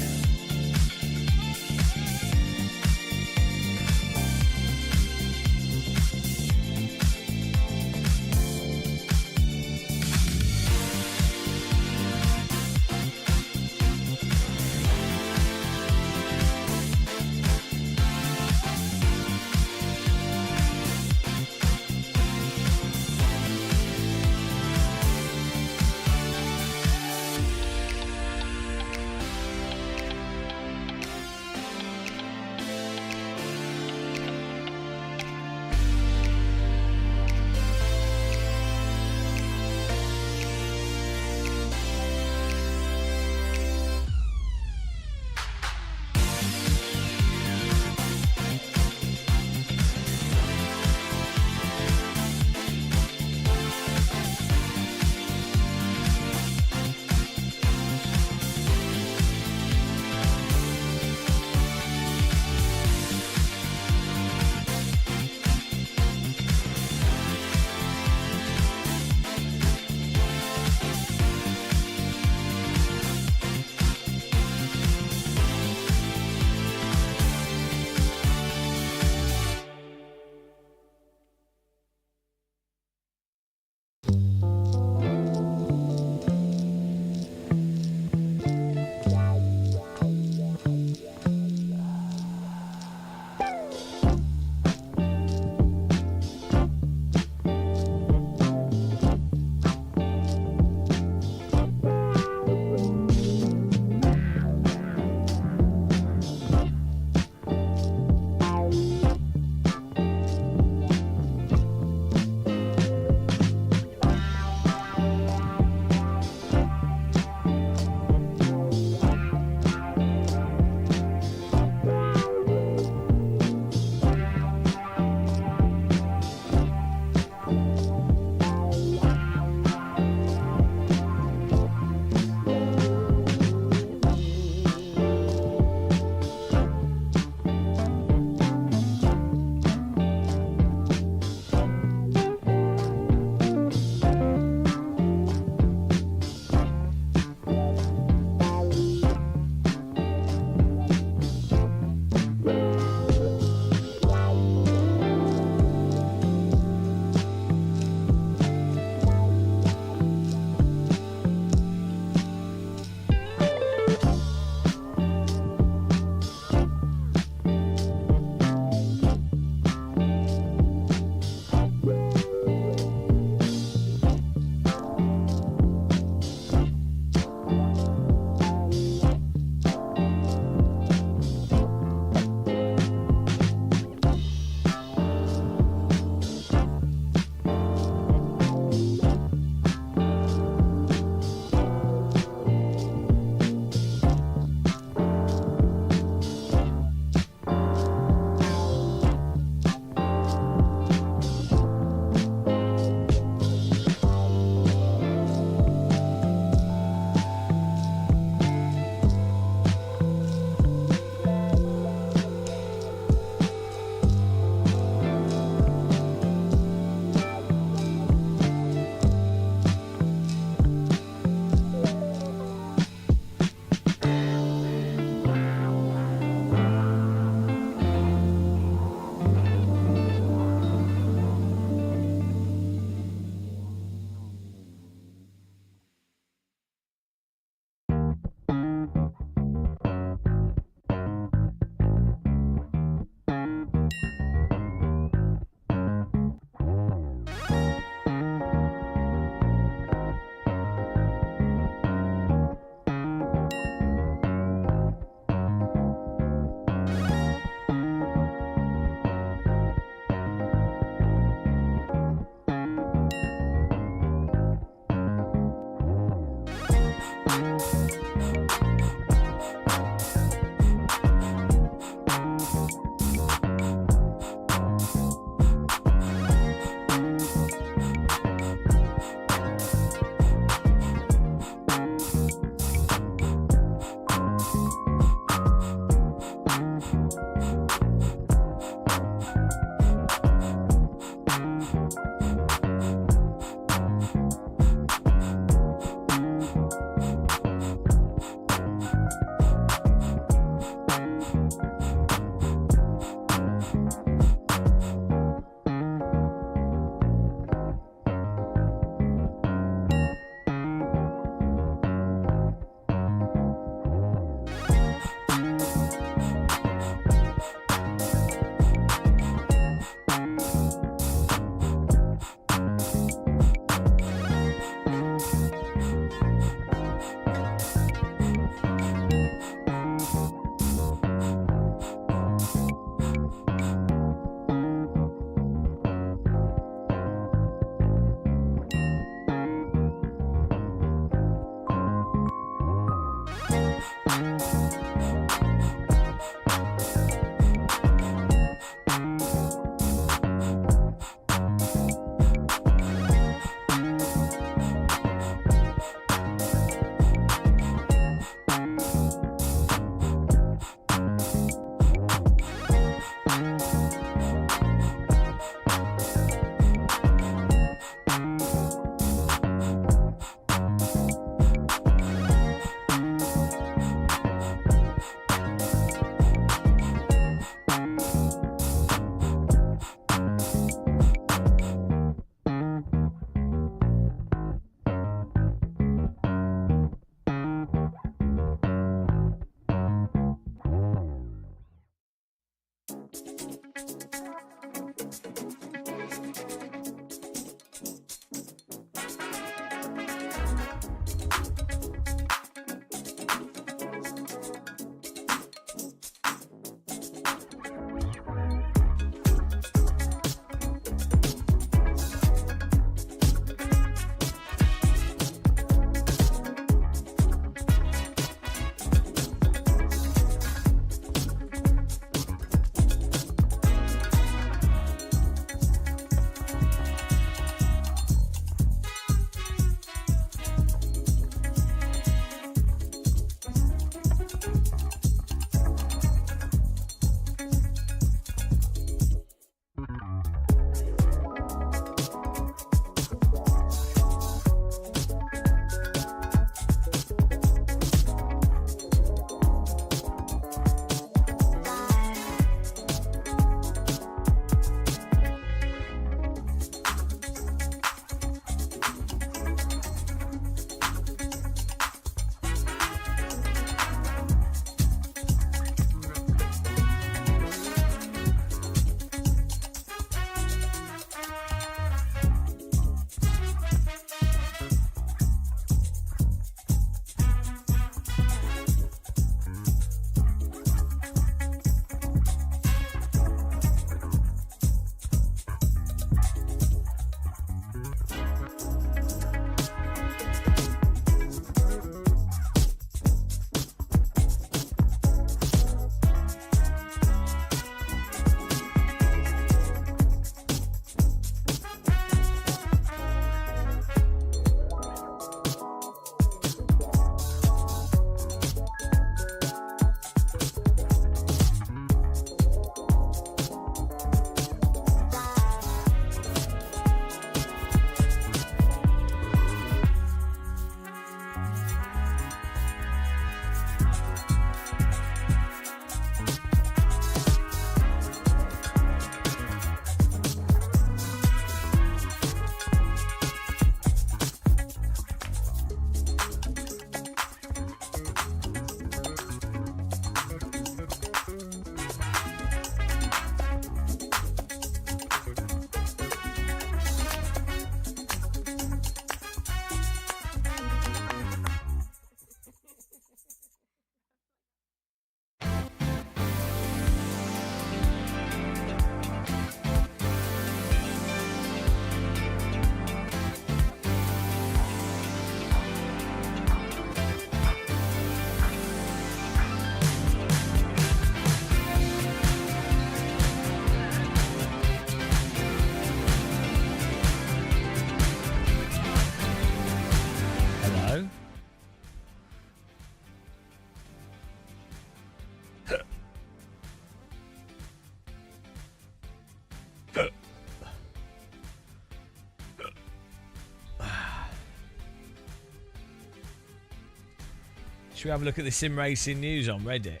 Should we have a look at the sim racing news on Reddit? Should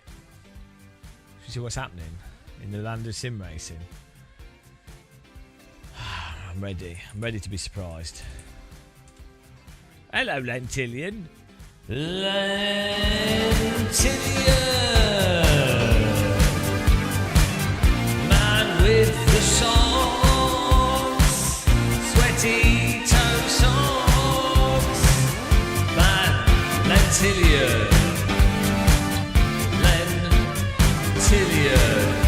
we see what's happening in the land of sim racing? I'm ready. I'm ready to be surprised. Hello, Lentillion. Man with the socks, sweaty toe socks. Man, Lentillion. Lentillion.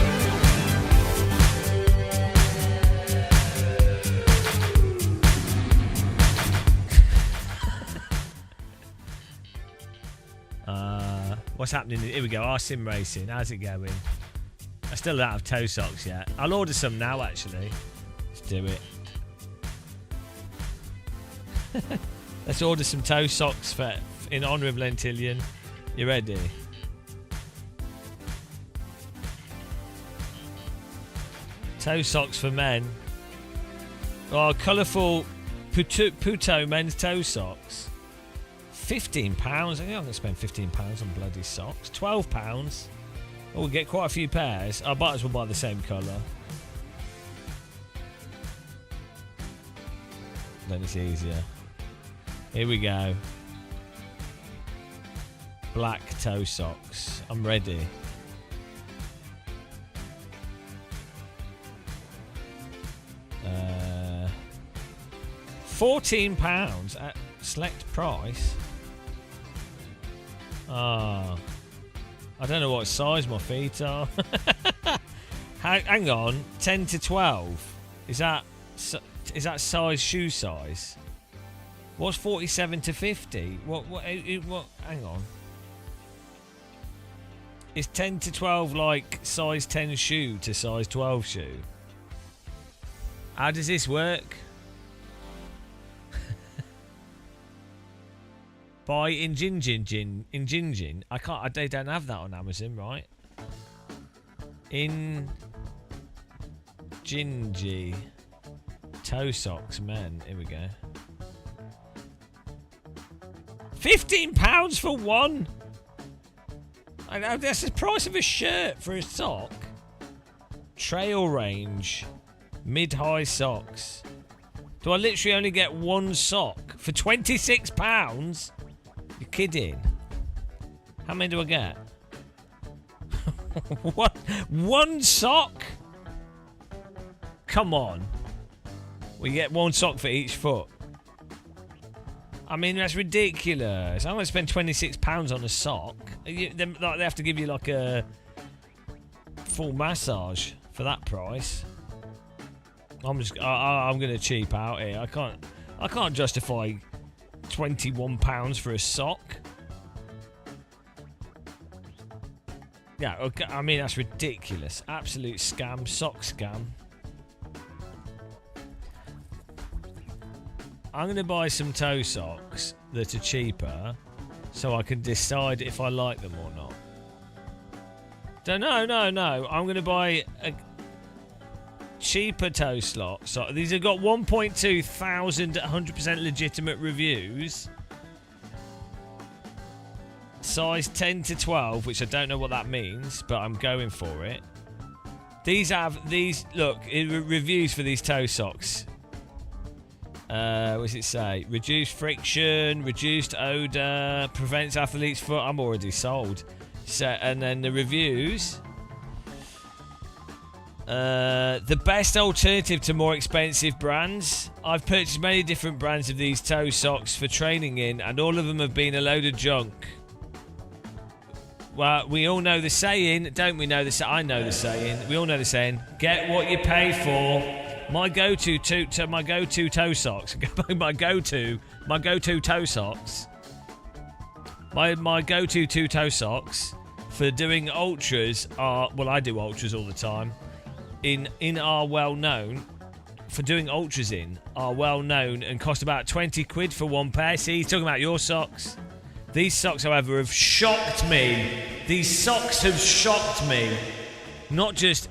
What's happening? Here we go. Our sim racing. How's it going? I still don't have toe socks yet. I'll order some now, actually. Let's do it. Let's order some toe socks in honour of Lentillion. You ready? Toe socks for men. Oh, colourful puto men's toe socks. £15. I think I'm going to spend £15 on bloody socks. £12. Oh, we'll get quite a few pairs. I might as well buy the same colour. Then it's easier. Here we go. Black toe socks. I'm ready. £14 at select price. Ah, I don't know what size my feet are. Hang on, 10 to 12. Is that size shoe size? What's 47 to 50? What? Hang on. Is 10 to 12 like size 10 shoe to size 12 shoe? How does this work? Buy in Jinjin. I can't. They don't have that on Amazon, right? In Jinji toe socks, men. Here we go. £15 for one. I know that's the price of a shirt for a sock. Trail range, mid-high socks. Do I literally only get one sock for £26? You're kidding. How many do I get? What? One sock? Come on. We get one sock for each foot. I mean, that's ridiculous. I'm going to spend £26 on a sock. They have to give you like a full massage for that price. I'm going to cheap out here. I can't justify £21 for a sock. Yeah, okay, I mean, that's ridiculous. Absolute scam. Sock scam. I'm going to buy some toe socks that are cheaper so I can decide if I like them or not. No. I'm going to buy a cheaper toe slot. So these have got 1.2 thousand 100% legitimate reviews. Size 10 to 12, which I don't know what that means, but I'm going for it. Look, reviews for these toe socks. What does it say? Reduced friction, reduced odour, prevents athlete's foot. I'm already sold. So, and then the reviews. The best alternative to more expensive brands. I've purchased many different brands of these toe socks for training in, and all of them have been a load of junk. Well, we all know the saying, don't we know the saying? I know the saying. We all know the saying. Get what you pay for. My go-to toe socks. My go-to toe socks. My go-to two toe socks for doing ultras are, well, I do ultras all the time. Are well known for doing ultras are well known and cost about 20 quid for one pair. See, he's talking about your socks. These socks, however, have shocked me. These socks have shocked me. Not just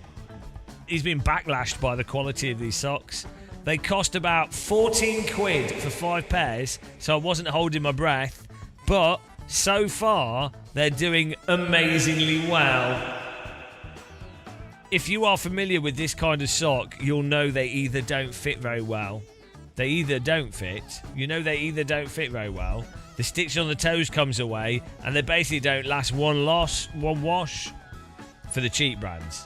he's been backlashed by the quality of these socks. They cost about 14 quid for 5 pairs, so I wasn't holding my breath. But So far, they're doing amazingly well. If you are familiar with this kind of sock, you'll know they either don't fit very well. They either don't fit. You know they either don't fit very well. The stitch on the toes comes away, and they basically don't last one wash for the cheap brands.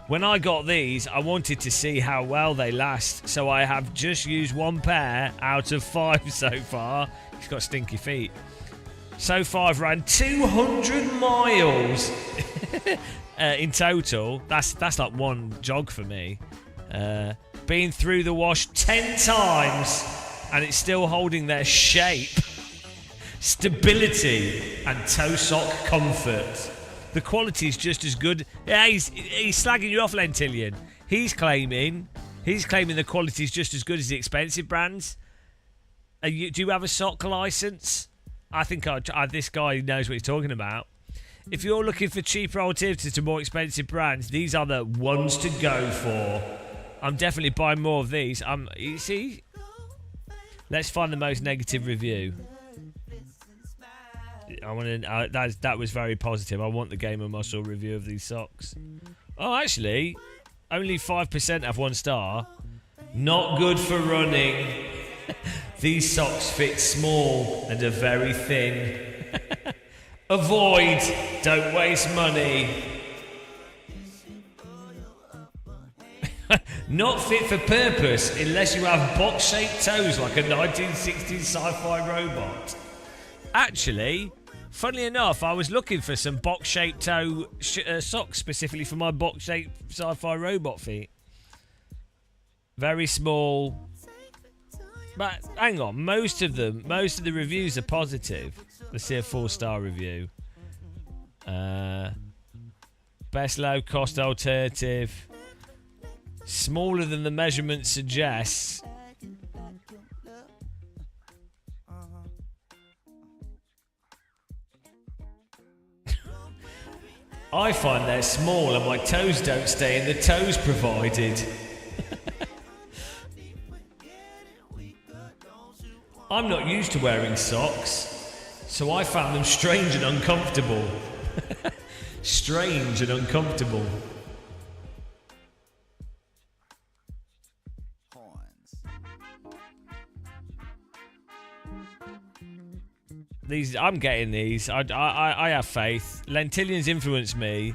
When I got these, I wanted to see how well they last, so I have just used one pair out of 5 so far. He's got stinky feet. So far, I've ran 200 miles in total. That's like one jog for me. Been through the wash 10 times, and it's still holding their shape, stability, and toe sock comfort. The quality is just as good. Yeah, he's slagging you off, Lentillion. He's claiming the quality is just as good as the expensive brands. Do you have a sock license? I think this guy knows what he's talking about. If you're looking for cheaper alternatives to more expensive brands, these are the ones to go for. I'm definitely buying more of these. You see? Let's find the most negative review. That was very positive. I want the Gamer Muscle review of these socks. Oh, actually, only 5% have 1 star. Not good for running. These socks fit small and are very thin. Avoid. Don't waste money. Not fit for purpose unless you have box-shaped toes like a 1960s sci-fi robot. Actually, funnily enough, I was looking for some box-shaped toe socks specifically for my box-shaped sci-fi robot feet. Very small. But hang on, most of the reviews are positive. Let's see a 4-star review. Best low-cost alternative. Smaller than the measurement suggests. I find they're small and my toes don't stay in the toes provided. I'm not used to wearing socks, so I found them strange and uncomfortable. Strange and uncomfortable. I'm getting these. I have faith. Lentillion's influenced me.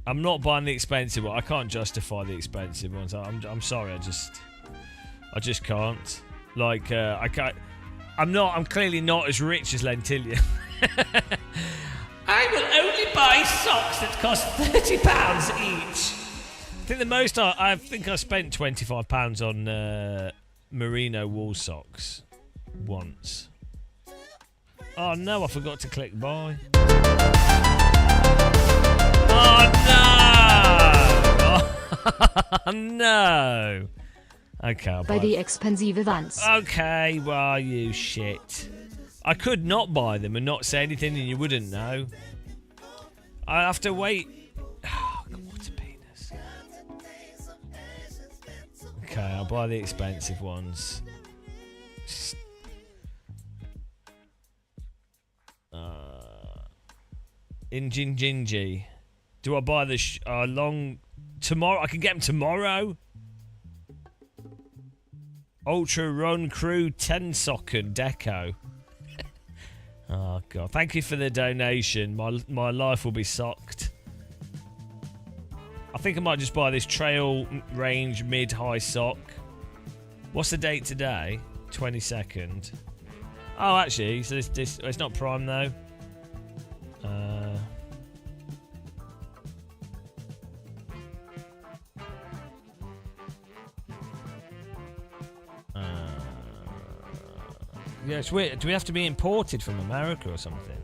I'm not buying the expensive one. I can't justify the expensive ones. I'm sorry. I just can't. Like I can't. I'm clearly not as rich as Lentillion. I will only buy socks that cost £30 each. I think the most I spent £25 on merino wool socks once. Oh no, I forgot to click buy. Oh no! Oh no! Okay, I'll buy. By the expensive ones. Okay, well, you shit. I could not buy them and not say anything and you wouldn't know. I have to wait. Oh, God, what a penis. Okay, I'll buy the expensive ones. Injinjinji. Do I buy the long tomorrow? I can get them tomorrow. Ultra Run Crew 10 Socken Deco. Oh God! Thank you for the donation. My life will be socked. I think I might just buy this Trail Range mid-high sock. What's the date today? 22nd. Oh, actually, so this it's not Prime though. Yeah, it's weird. Do we have to be imported from America or something?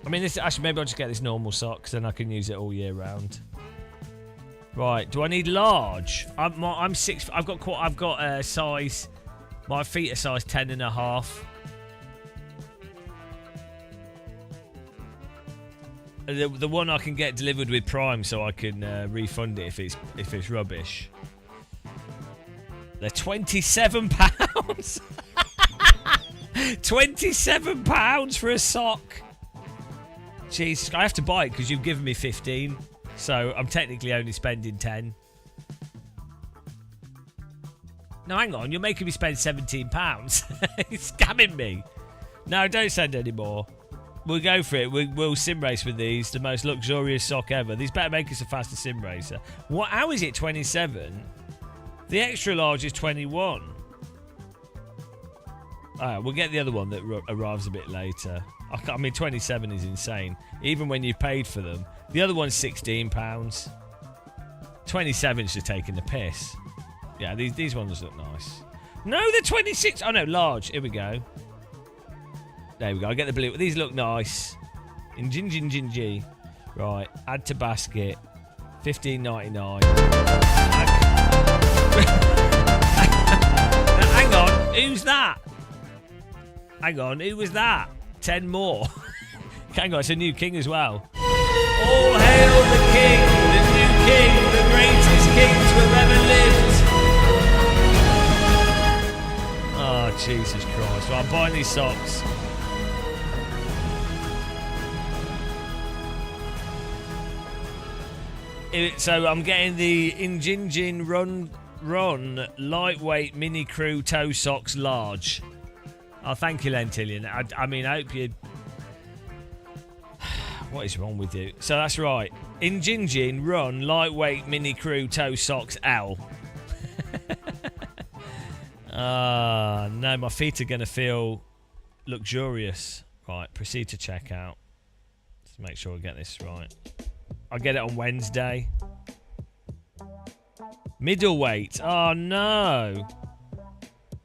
I mean, actually, maybe I'll just get this normal sock, because then I can use it all year round. Right. Do I need large? I'm 6. I've got size. My feet are size 10.5. The one I can get delivered with Prime, so I can refund it if it's rubbish. They're £27. £27 for a sock. Jesus, I have to buy it because you've given me 15. So I'm technically only spending 10. No, hang on. You're making me spend £17. You're scamming me. No, don't send any more. We'll go for it. We'll sim race with these. The most luxurious sock ever. These better make us a faster sim racer. What? How is it 27? The extra large is 21. Alright, we'll get the other one that arrives a bit later. I mean, 27 is insane. Even when you paid for them. The other one's £16. 27's just taking the piss. Yeah, these ones look nice. No, they're 26. Oh, no, large. Here we go. There we go. I get the blue. These look nice. In Gingy. Right. Add to basket. $15.99. Hang on. Who's that? Hang on. Who was that? 10 more. Hang on. It's a new king as well. All hail the king. The new king. The greatest king to have ever lived. Oh, Jesus Christ. Well, I'm buying these socks. So I'm getting the Injinjin Run lightweight mini crew toe socks large. Oh, thank you, Lentillion. I mean, I hope you... What is wrong with you? So that's right. Injinjin Run lightweight mini crew toe socks L. No, my feet are going to feel luxurious. Right, proceed to checkout. Let's make sure we get this right. I'll get it on Wednesday. Middleweight. Oh, no.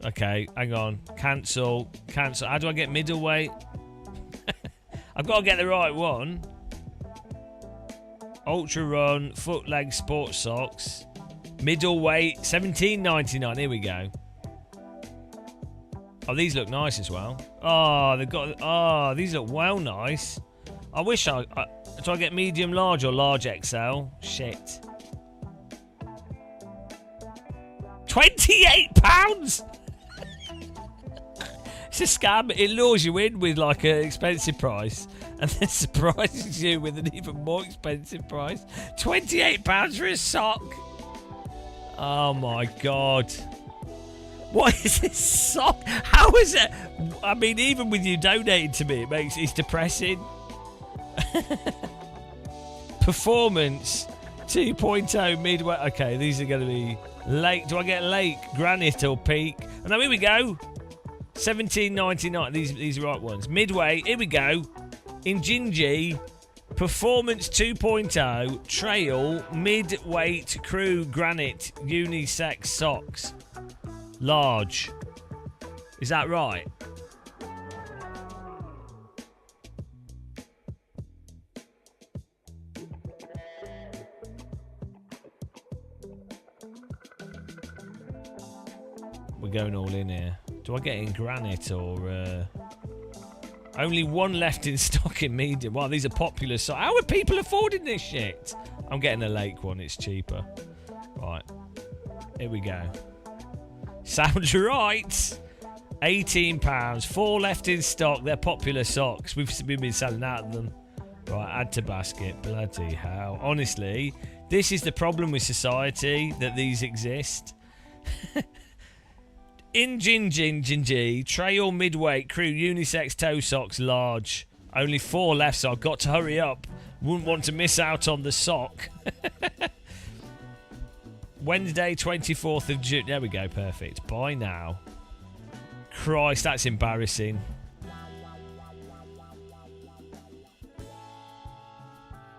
Okay, hang on. Cancel. How do I get middleweight? I've got to get the right one. Ultra Run, foot leg sports socks. Middleweight, $17.99. Here we go. Oh, these look nice as well. Oh, they've got... Oh, these look well nice. I wish do I get medium large or large XL? Shit. £28? It's a scam. It lures you in with like an expensive price and then surprises you with an even more expensive price. £28 for a sock. Oh my God. What is this sock? How is it? I mean, even with you donating to me, it's depressing. Performance 2.0 midway. Okay, these are going to be lake. Do I get lake, granite, or peak? Oh, no, here we go. $17.99. These are the right ones. Midway. Here we go. Injinji Performance 2.0 Trail Mid-Weight Crew Granite Unisex Socks. Large. Is that right? We're going all in here. Do I get in granite or... Only one left in stock in medium. Wow, these are popular. So how are people affording this shit? I'm getting a lake one. It's cheaper. Right. Here we go. Sounds right. £18. 4 left in stock. They're popular socks. We've been selling out of them. Right, add to basket. Bloody hell. Honestly, this is the problem with society, that these exist. Injinji Trail Midweight Crew Unisex Toe Socks Large. Only 4 left, so I've got to hurry up. Wouldn't want to miss out on the sock. Wednesday, 24th of June. There we go, perfect. Buy now. Christ, that's embarrassing.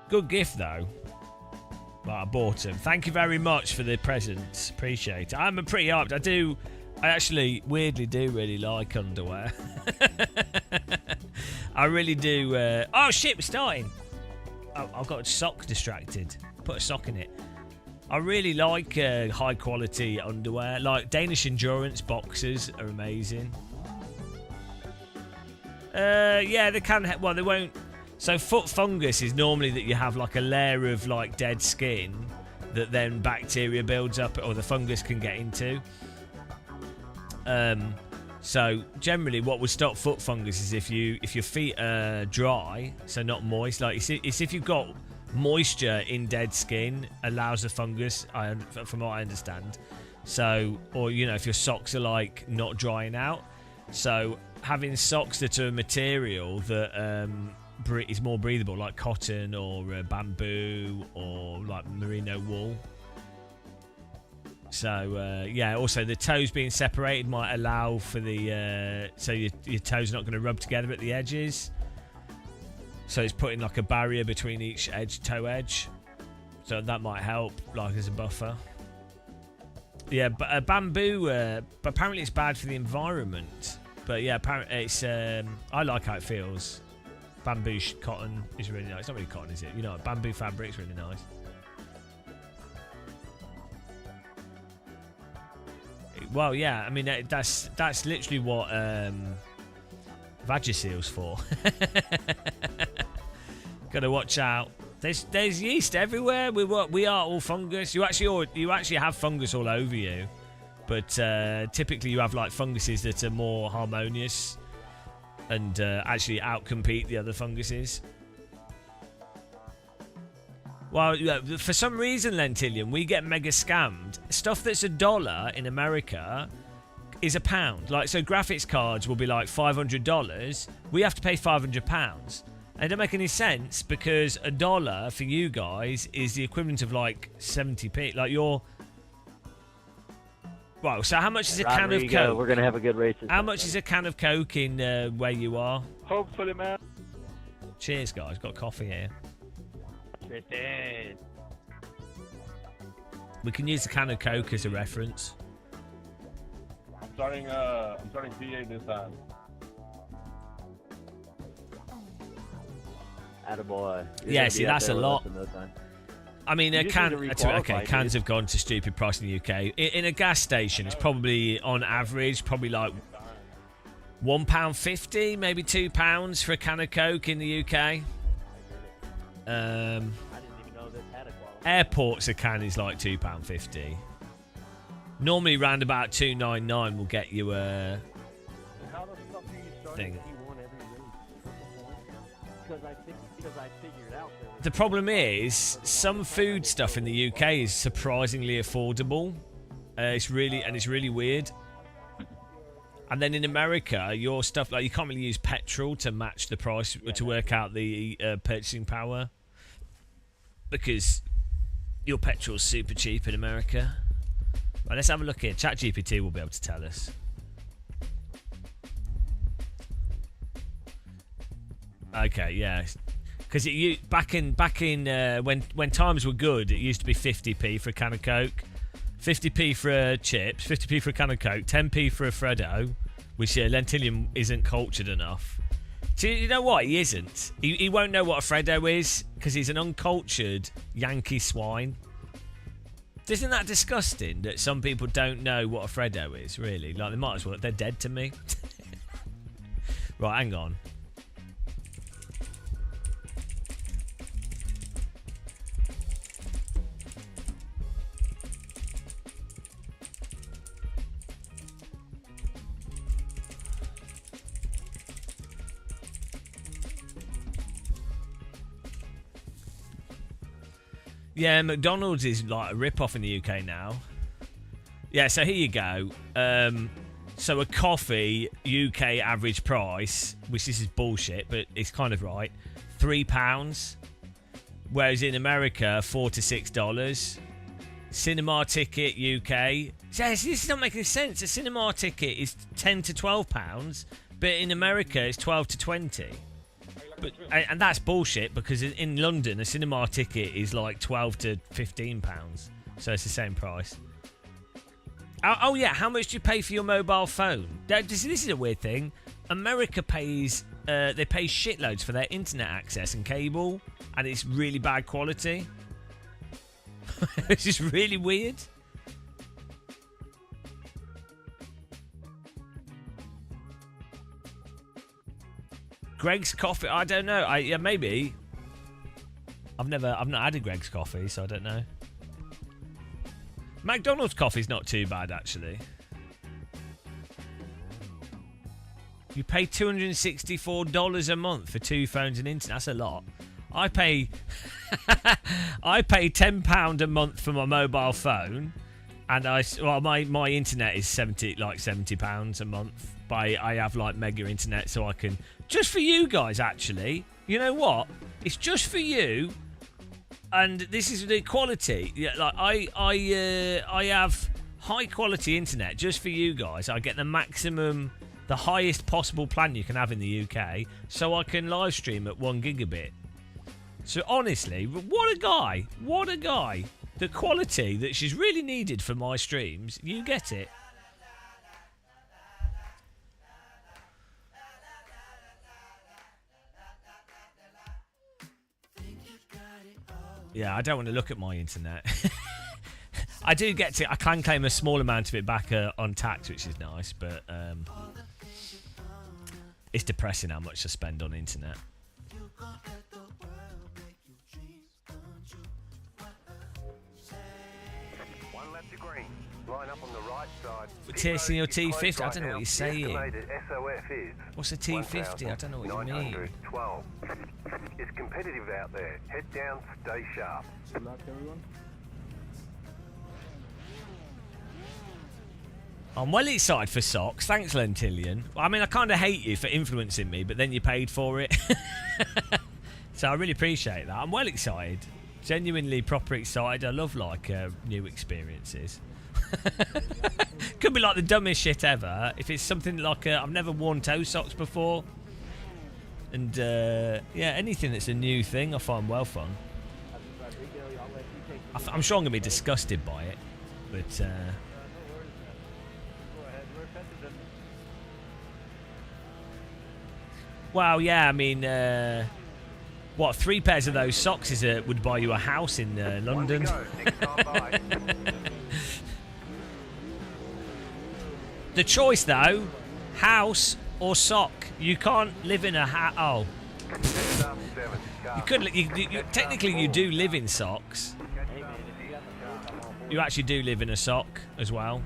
Good gift, though. But I bought them. Thank you very much for the presents. Appreciate it. I'm pretty hyped. I actually, weirdly do really like underwear. I really do. Oh, shit, we're starting. Oh, I've got a sock distracted. Put a sock in it. I really like high-quality underwear. Like Danish Endurance boxers are amazing. Yeah, they can... Well, they won't... So foot fungus is normally that you have like a layer of like dead skin that then bacteria builds up or the fungus can get into. So generally, what would stop foot fungus is if your feet are dry, so not moist. Like it's if you've got moisture in dead skin allows the fungus. From what I understand. So, or if your socks are like not drying out. So having socks that are a material that is more breathable, like cotton or bamboo or like merino wool. So yeah, also the toes being separated might allow for the so your toes are not going to rub together at the edges. So it's putting like a barrier between each toe edge. So that might help, like as a buffer. Yeah, but bamboo, but apparently it's bad for the environment. But yeah, apparently it's I like how it feels. Bamboo cotton is really nice. It's not really cotton, is it? Bamboo fabric's really nice. Well, yeah, I mean that's literally what Vagiseal's for. Gotta watch out. There's yeast everywhere. We are all fungus. You actually have fungus all over you, but typically you have like funguses that are more harmonious and actually outcompete the other funguses. Well, for some reason, Lentillion, we get mega scammed. Stuff that's $1 in America is £1. Like, so graphics cards will be like $500. We have to pay £500. And it don't make any sense because $1 for you guys is the equivalent of like 70p. Like you're... Well, so how much is a can of Coke? We're going to have a good race. How much is a can of Coke in where you are? Hopefully, man. Cheers, guys. Got coffee here. We can use the can of Coke as a reference. I'm starting PA this time. Attaboy. Yeah, see, that's a lot. I mean, cans have gone to stupid price in the UK. In a gas station, it's probably, on average, like £1.50, maybe £2 for a can of Coke in the UK. Airports, a can is like £2.50. Normally, round about $2.99 will get you a thing. The problem is, some food stuff in the UK is surprisingly affordable. It's really weird. And then in America, your stuff, like, you can't really use petrol to match the price to work out the purchasing power, because your petrol's super cheap in America. Right, let's have a look here. ChatGPT will be able to tell us. Okay, yeah. Because back in when times were good, it used to be 50p for a can of Coke, 50p for chips, 50p for a can of Coke, 10p for a Freddo, which Lentillion isn't cultured enough. So you know what? He isn't. He won't know what a Freddo is because he's an uncultured Yankee swine. Isn't that disgusting that some people don't know what a Freddo is? Really, like they might as well. They're dead to me. Right, hang on. Yeah, McDonald's is like a rip-off in the UK now. Yeah, so here you go. So a coffee, UK average price, which this is bullshit, but it's kind of right, £3. Whereas in America, $4 to $6. Cinema ticket, UK. Yes, this is not making sense. A cinema ticket is £10 to £12, but in America, it's 12 to 20. And that's bullshit because in London a cinema ticket is like £12 to £15, so it's the same price. Oh yeah, how much do you pay for your mobile phone? This is a weird thing. America pays they pay shitloads for their internet access and cable, and it's really bad quality. It's just really weird. Greg's coffee, I don't know. Yeah, maybe. I've not had a Greg's coffee, so I don't know. McDonald's coffee's not too bad, actually. You pay $264 a month for 2 phones and internet. That's a lot. I pay I pay £10 a month for my mobile phone, and my internet is £70 a month. But I have like mega internet, so I can just for you guys. Actually, you know what? It's just for you, and this is the quality. Yeah, like I have high quality internet just for you guys. I get the maximum, the highest possible plan you can have in the UK, so I can live stream at 1 gigabit. So honestly, what a guy! What a guy! The quality that she's really needed for my streams, you get it. Yeah, I don't want to look at my internet. I do get to. I can claim a small amount of it back on tax, which is nice, but it's depressing how much I spend on internet. One left to green. Line up on the right side. Tasting your T50? I don't know what you're saying. SOF is What's a T50? I don't know what you mean. 12. It's competitive out there. Head down, stay sharp. Good luck, everyone. I'm well excited for socks. Thanks, Lentillion. I mean, I kind of hate you for influencing me, but then you paid for it. So I really appreciate that. I'm well excited. Genuinely proper excited. I love, like, new experiences. Could be, like, the dumbest shit ever. If it's something like... I've never worn toe socks before. And, yeah, anything that's a new thing I find well fun. I'm sure I'm going to be disgusted by it. But, well, yeah, I mean, what, 3 pairs of those socks would buy you a house in London. The choice, though, house or sock. You can't live in a house. Oh. You could. Technically, you do live in socks. You actually do live in a sock as well.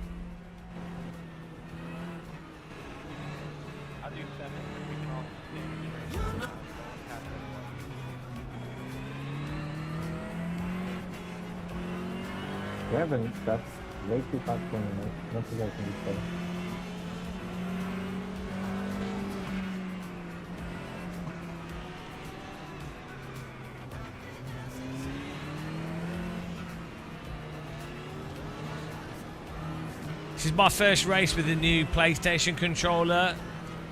Kevin, that's way too fast for me, mate. Don't think I can be better. This is my first race with the new PlayStation controller.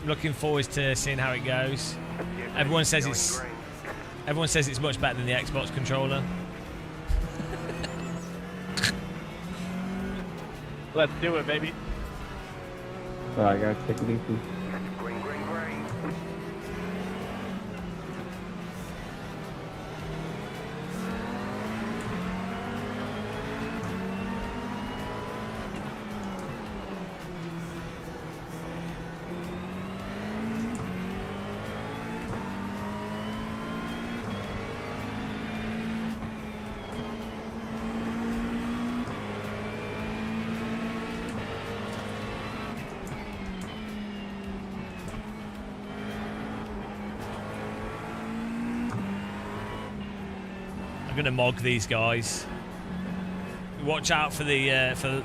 Looking forward to seeing how it goes. Everyone says it's much better than the Xbox controller. Let's do it, baby. Alright, guys, take it easy. Green, green, green. I'm gonna mog these guys. Watch out for the I'm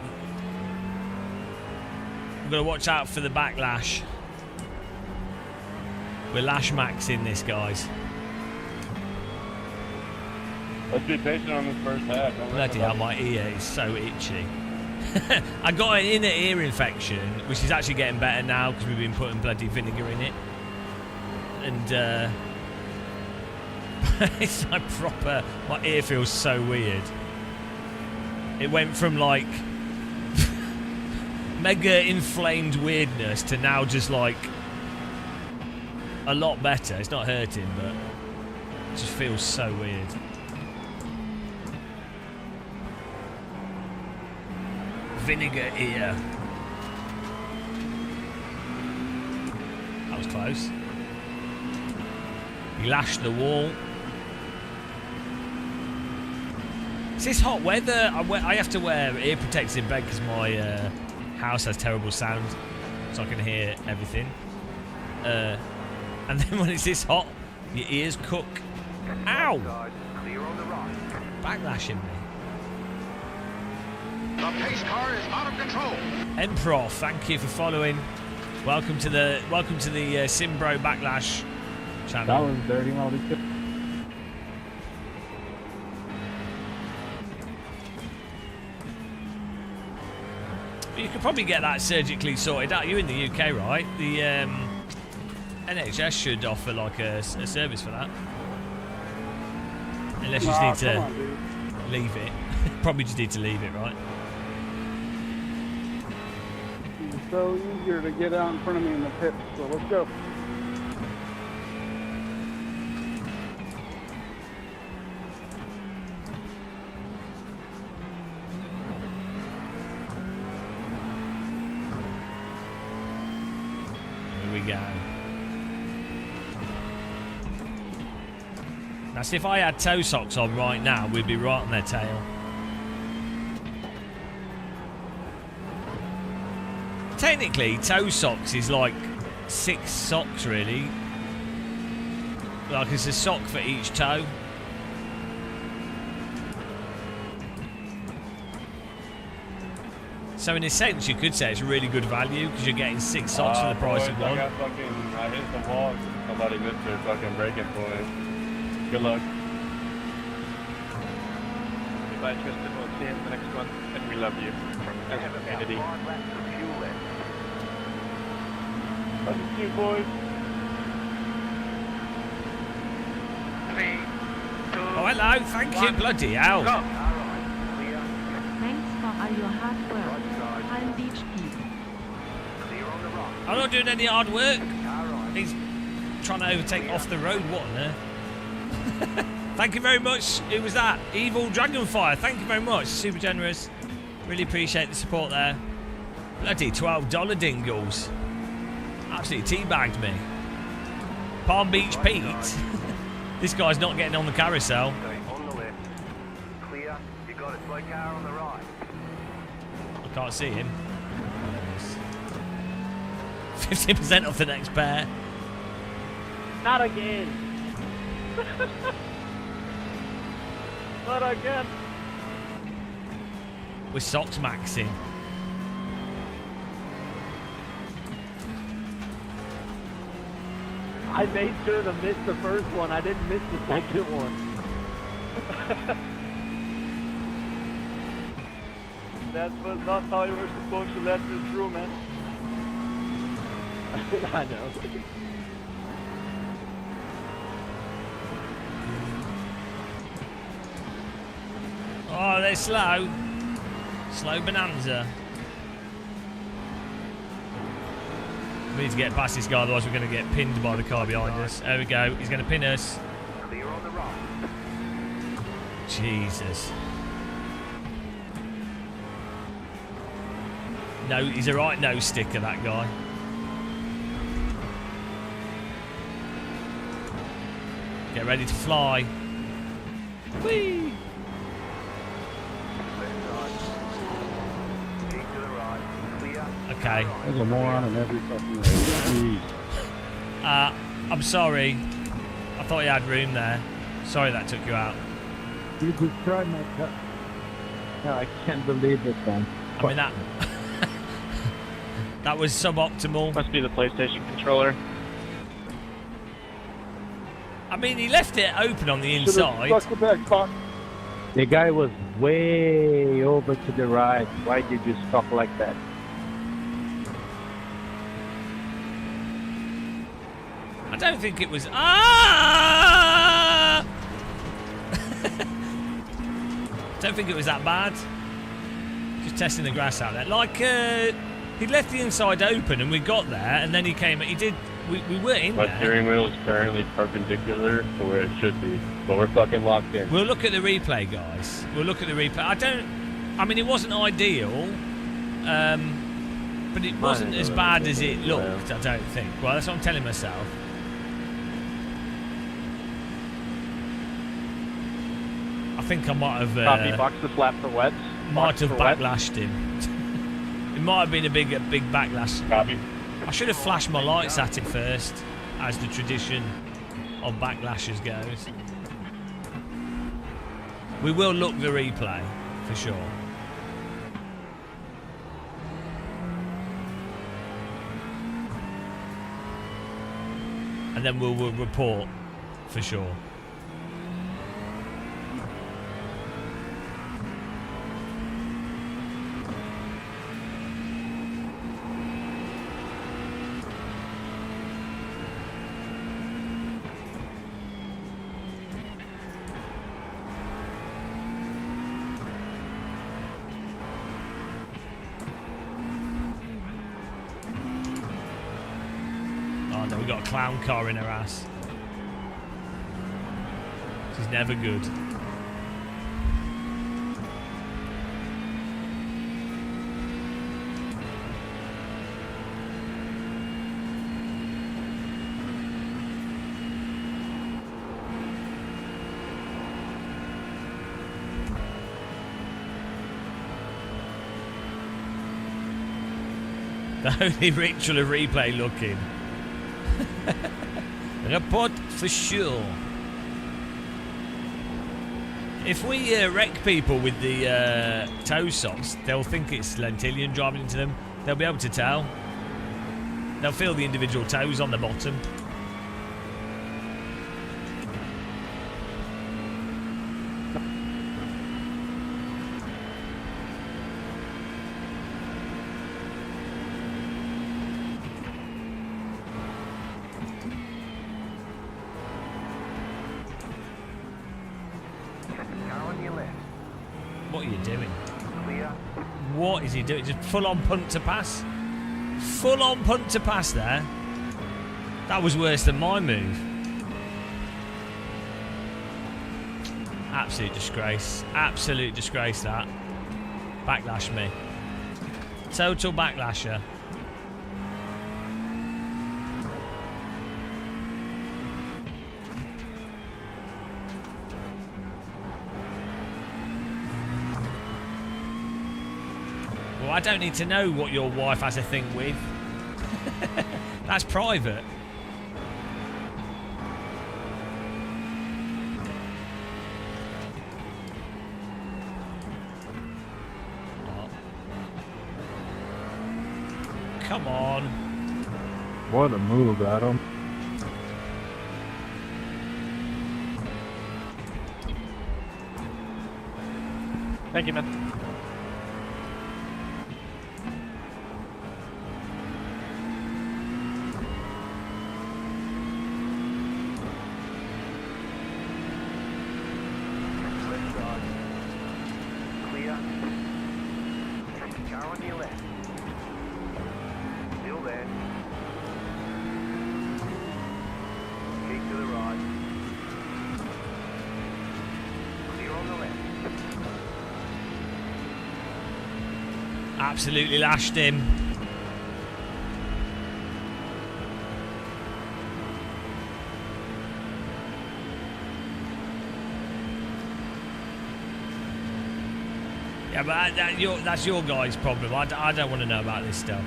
gonna watch out for the backlash. We're lash maxing this, guys. Let's be patient on this first half. Bloody hell, my ear is so itchy. I got an inner ear infection, which is actually getting better now because we've been putting bloody vinegar in it. And it's like proper, my ear feels so weird. It went from like mega inflamed weirdness to now just like a lot better. It's not hurting, but it just feels so weird. Vinegar ear. That was close. He lashed the wall. It's this hot weather. I have to wear ear protectors in bed because my house has terrible sound, so I can hear everything. and then when it's this hot, your ears cook. Ow! Backlashing me. The pace car is out of control. Emperor, thank you for following. Welcome to the SimBro Backlash channel. That was dirty, motherfucker. You could probably get that surgically sorted out. You're in the UK, right? The NHS should offer like a service for that. Unless you just need to leave it. Probably just need to leave it, right? It's so easier to get out in front of me in the pit, so let's go. Here we go. Now, see, if I had toe socks on right now, we'd be right on their tail. Technically, toe socks is like 6 socks, really. Like, it's a sock for each toe. So, in a sense, you could say it's really good value because you're getting 6 socks for the price of one. I hit the wall. Somebody missed their fucking breaking point. Good luck. Goodbye, Tristan. We'll see you in the next one, and we love you as a community. Love you, boys. 3, 2, Oh, hello. Thank you. Bloody hell. Thanks for all your hard work. I'm Beach Pete. I'm not doing any hard work. He's trying to overtake off the road. What on earth? Thank you very much. Who was that? Evil Dragonfire. Thank you very much. Super generous. Really appreciate the support there. Bloody $12 dingles. Absolutely teabagged me. Palm Beach Pete. This guy's not getting on the carousel. On the left. Clear. You got it. Slow car on the right. I can't see him. 50% off the next pair. Not again. Not again. With socks maxing. I made sure to miss the first one. I didn't miss the second one. That was not how you were supposed to let this through, man. I know. Oh, they're slow. Slow bonanza. We need to get past this guy, otherwise we're going to get pinned by the car behind us. There we go. He's going to pin us. Clear on the right. Jesus. No, he's a right nose sticker, that guy. Get ready to fly. Whee! Okay. There's a moron in every fucking way. I'm sorry. I thought you had room there. Sorry that took you out. You destroyed my car. No, I can't believe this, man. I mean, that was suboptimal. Must be the PlayStation controller. I mean, he left it open on the inside. The guy was way over to the right. Why did you stop like that? I don't think it was. Ah! Don't think it was that bad. Just testing the grass out there. Like, he left the inside open and we got there, and then he came. He did. We were in My there. steering wheel is currently perpendicular to where it should be, but we're fucking locked in. We'll look at the replay, guys. We'll look at the replay. I mean, it wasn't ideal, but it wasn't as bad as it looked. I don't think. Well, that's what I'm telling myself. I think I might have. Copy box the slap for wets. Might have backlashed him. It might have been a big backlash. Copy. I should have flashed my lights at it first, as the tradition of Backlashes goes. We will look the replay, for sure. And then we'll report, for sure. We got a clown car in her ass. She's never good. The only ritual of replay looking. Report for sure. If we wreck people with the toe socks, they'll think it's Lentillion driving into them. They'll be able to tell. They'll feel the individual toes on the bottom. What are you doing? What is he doing? Just full on punt to pass? Full on punt to pass there? That was worse than my move. Absolute disgrace. Absolute disgrace, that. Backlash me. Total backlasher. Well, I don't need to know what your wife has a thing with. That's private. Oh. Come on. What a move, Adam. Thank you, man. Absolutely lashed him. Yeah, but that's your guy's problem. I don't want to know about this stuff.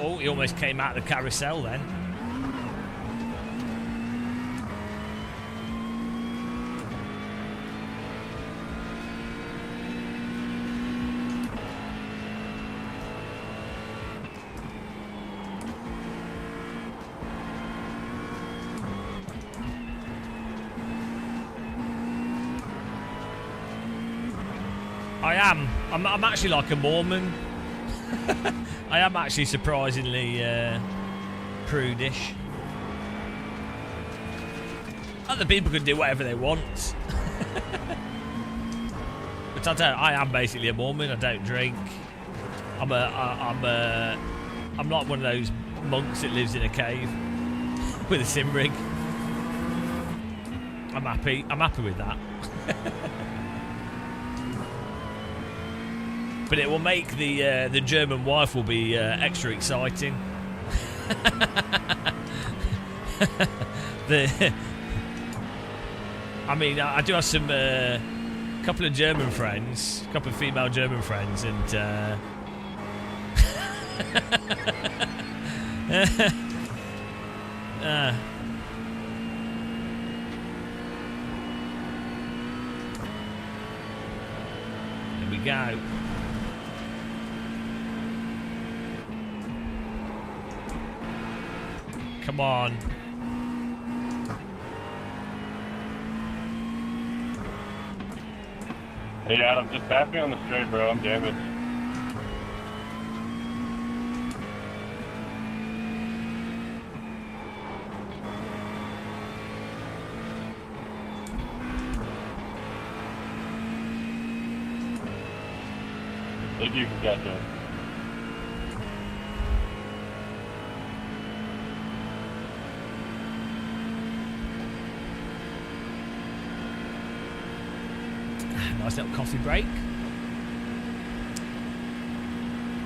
Oh, he almost came out of the carousel then. I'm actually like a Mormon. I am actually surprisingly prudish. Other people can do whatever they want. But I am basically a Mormon. I don't drink. I'm like one of those monks that lives in a cave with a sim rig. I'm happy. I'm happy with that. But it will make the German wife will be extra exciting. I mean, I do have some couple of German friends, a couple of female German friends, and there we go. Come on. Hey Adam, just pass me on the straight, bro. I'm damaged. If you can catch it. Nice little coffee break.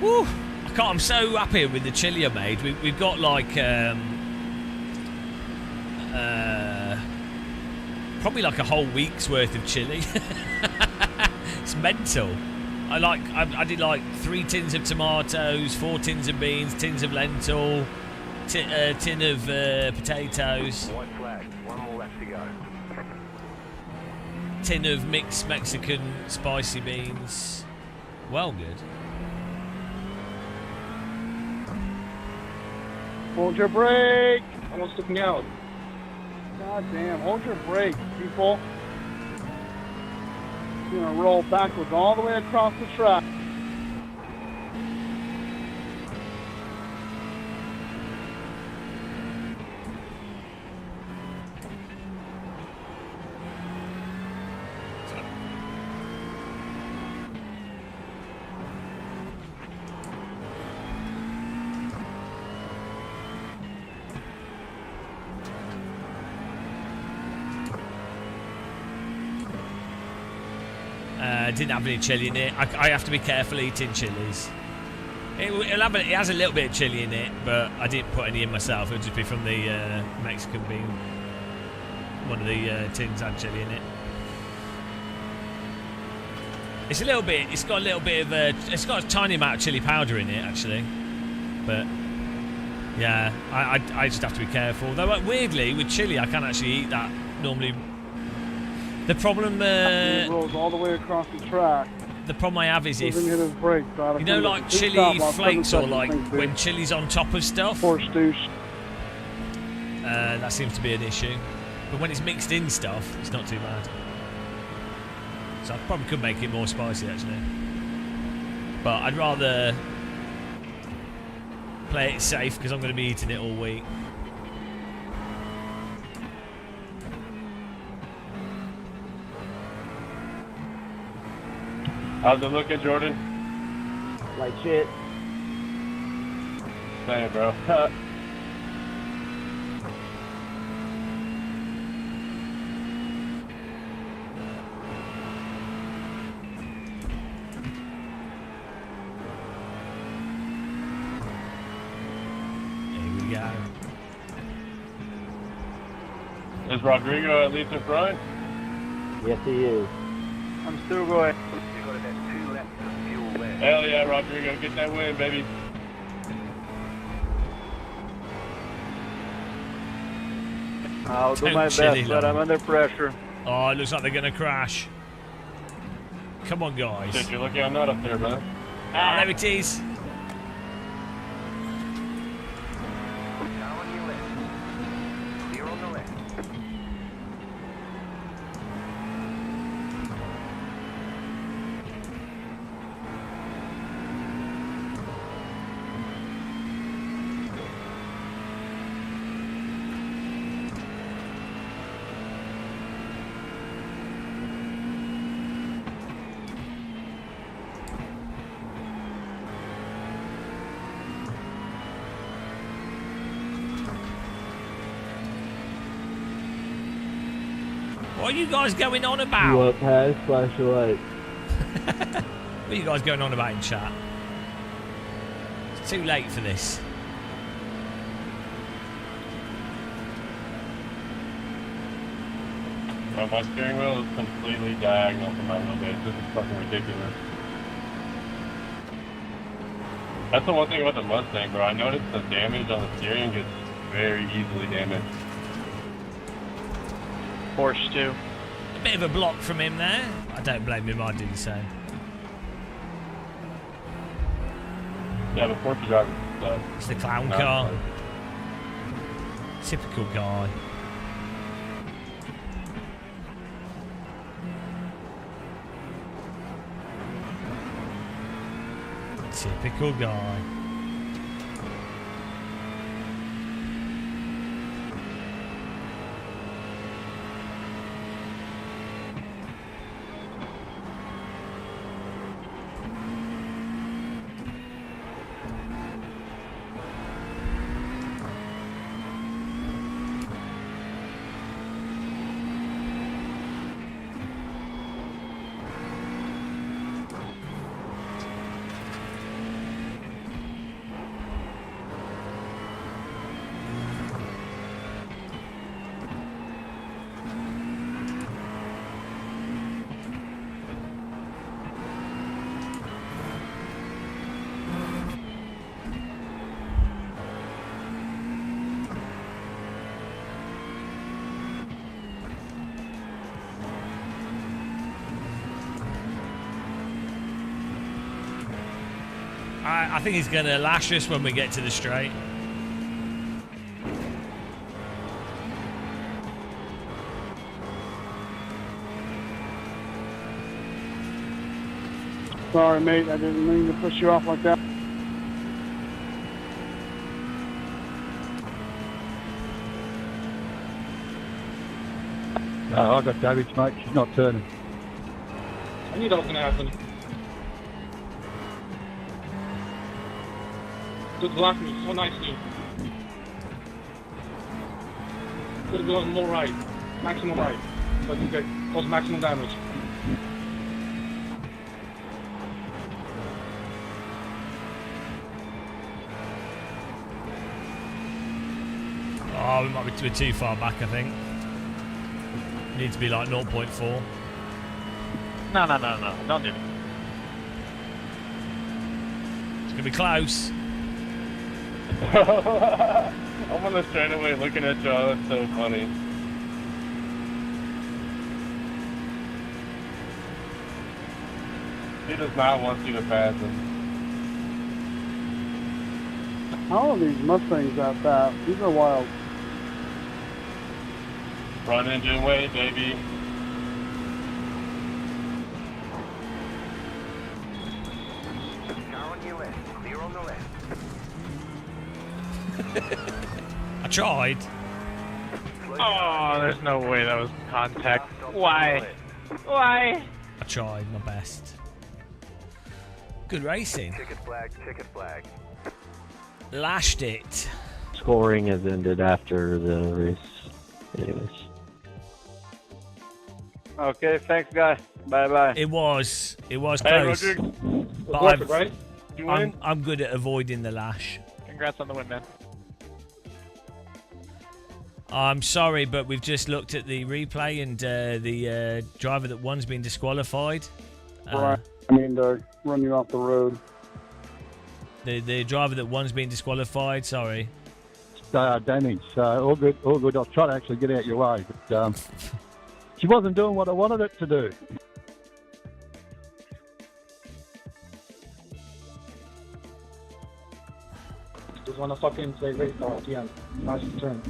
Woo! I can't. I'm so happy with the chili I made. We've got like probably like a whole week's worth of chili. It's mental. I did like 3 tins of tomatoes, 4 tins of beans, tins of lentil, tin of potatoes. White flag. One more left to go. Tin of mixed Mexican spicy beans. Well, good. Hold your brake! Almost took me out. God damn, hold your brake, people. You're gonna roll backwards all the way across the track. Didn't have any chili in it. I have to be careful eating chilies. It has a little bit of chili in it, but I didn't put any in myself. It'll just be from the Mexican bean. One of the tins had chili in it. It's a little bit. It's got a little bit of it's got a tiny amount of chili powder in it, actually. But yeah, I just have to be careful. Though weirdly, with chili, I can't actually eat that normally. The problem, It rolls all the way across the track. The problem I have is if Hit his brakes, you know, like chili flakes or like when chili's on top of stuff. Poor stoosh. That seems to be an issue. But when it's mixed in stuff, it's not too bad. So I probably could make it more spicy actually. But I'd rather play it safe because I'm going to be eating it all week. How's it looking, Jordan? Like shit. Same, bro. Here we go. Is Rodrigo at least in front? Yes, he is. I'm still going. You've got about 2 laps of fuel left. Hell yeah, Rodrigo. Get that win, baby. I'll do Don't my chili best, but long. I'm under pressure. Oh, it looks like they're going to crash. Come on, guys. Shit, you're lucky I'm not up there, man. Ah, there it is. Car on your left. Clear on the left. What are you guys going on about? You want pass, flash your light. What are you guys going on about in chat? It's too late for this. Bro, my steering wheel is completely diagonal from my wheelbase. This is fucking ridiculous. That's the one thing about the Mustang, bro. I noticed the damage on the steering gets very easily damaged. Porsche too. A bit of a block from him there. I don't blame him, I'd do the same. Yeah, the Porsche driver. It's the clown car. Typical guy. Typical guy. I think he's going to lash us when we get to the straight. Sorry, mate. I didn't mean to push you off like that. No, I got damage, mate. She's not turning. I knew that was going to happen. Good block me so nicely. Could have gone more right. Maximum right. But you get cause maximum damage. Oh, we might be too far back, I think. Need to be like 0.4. No. Don't do it. It's going to be close. I'm on the straightaway looking at y'all. That's so funny. He does not want you to pass him. How are these Mustangs that fast? These are wild. Front engine way, baby. Car on your left. Clear on the left. I tried. Oh, there's no way that was contact. Why? Why? I tried my best. Good racing. Ticket flag, ticket flag. Lashed it. Scoring has ended after the race. Anyways. Okay, thanks, guy. Bye-bye. It was Hey, close. Roger. But Perfect, right? You win? I'm good at avoiding the lash. Congrats on the win, man. I'm sorry, but we've just looked at the replay and the driver that won's been disqualified. Right. I mean to run you off the road. The driver that won's been disqualified. Sorry. Damage. All good. I was trying to actually get out your way, but she wasn't doing what I wanted it to do. Just want to fucking say race car at the end. Nice turn.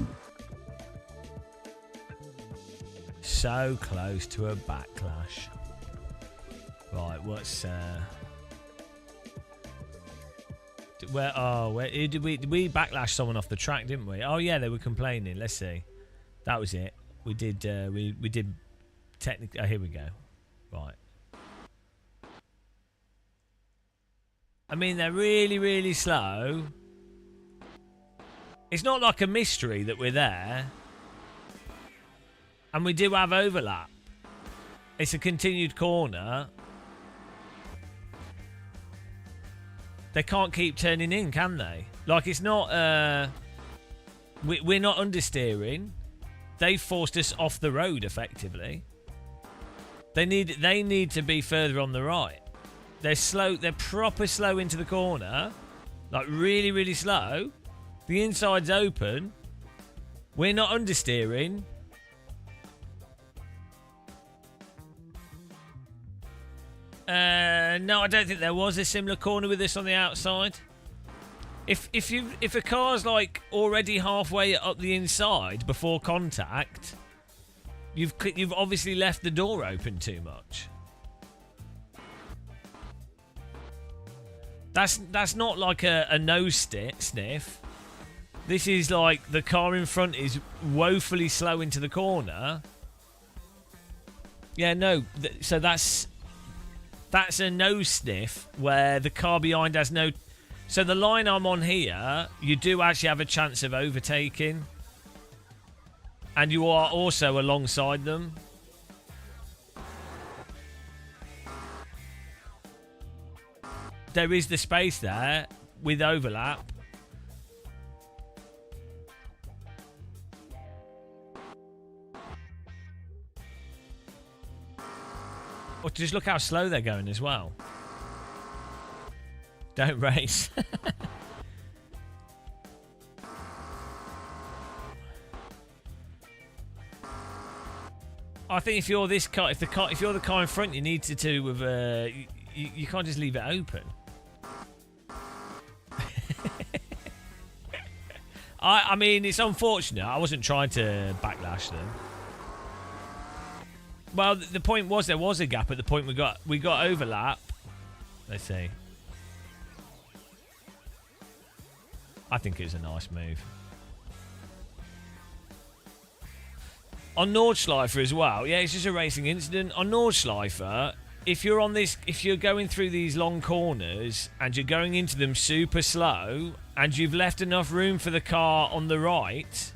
So close to a backlash. Right, what's where did we backlash someone off the track, didn't we? Oh yeah, they were complaining. Let's see. That was it. We did we did technically. Oh, here we go. Right. I mean, they're really, really slow. It's not like a mystery that we're there. And we do have overlap. It's a continued corner. They can't keep turning in, can they? Like, it's not... we're not understeering. They've forced us off the road, effectively. They need to be further on the right. They're slow. They're proper slow into the corner. Like, really, really slow. The inside's open. We're not understeering. No, I don't think there was a similar corner with this on the outside. If a car's like already halfway up the inside before contact, you've obviously left the door open too much. That's not like a nose sniff. This is like the car in front is woefully slow into the corner. Yeah, no. So that's a nose sniff where the car behind has no... So the line I'm on here, you do actually have a chance of overtaking. And you are also alongside them. There is the space there with overlap. Or just look how slow they're going as well. Don't race. I think if you're this car, if you're the car in front, you need to with you can't just leave it open. I mean, it's unfortunate. I wasn't trying to backlash them. Well, the point was there was a gap at the point we got overlap. Let's see. I think it was a nice move. On Nordschleifer as well, yeah, it's just a racing incident. On Nordschleifer, if you're going through these long corners and you're going into them super slow and you've left enough room for the car on the right,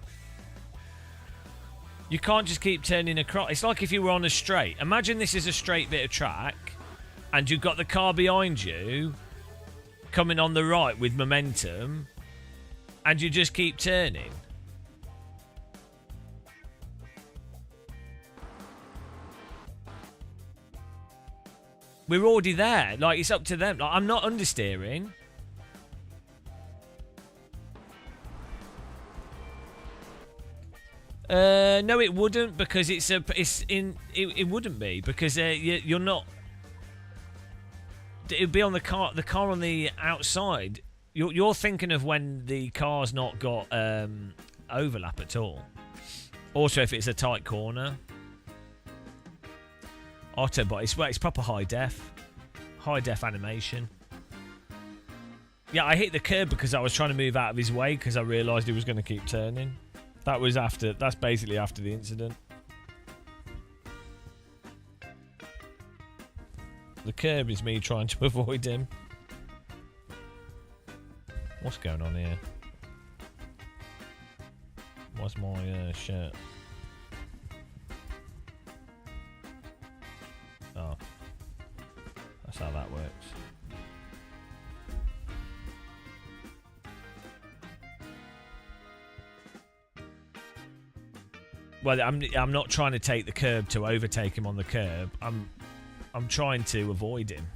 you can't just keep turning across. It's like if you were on a straight. Imagine this is a straight bit of track and you've got the car behind you coming on the right with momentum and you just keep turning. We're already there. Like, it's up to them. Like, I'm not understeering. No, it wouldn't, because it wouldn't be, because you're not. It'd be on the car on the outside. You're thinking of when the car's not got overlap at all. Also, if it's a tight corner. Autobot, it's proper high def animation. Yeah, I hit the curb because I was trying to move out of his way because I realised he was going to keep turning. That's basically after the incident. The curb is me trying to avoid him. What's going on here? What's my shirt? Oh, that's how that works. Well, I'm not trying to take the curb to overtake him on the curb. I'm trying to avoid him.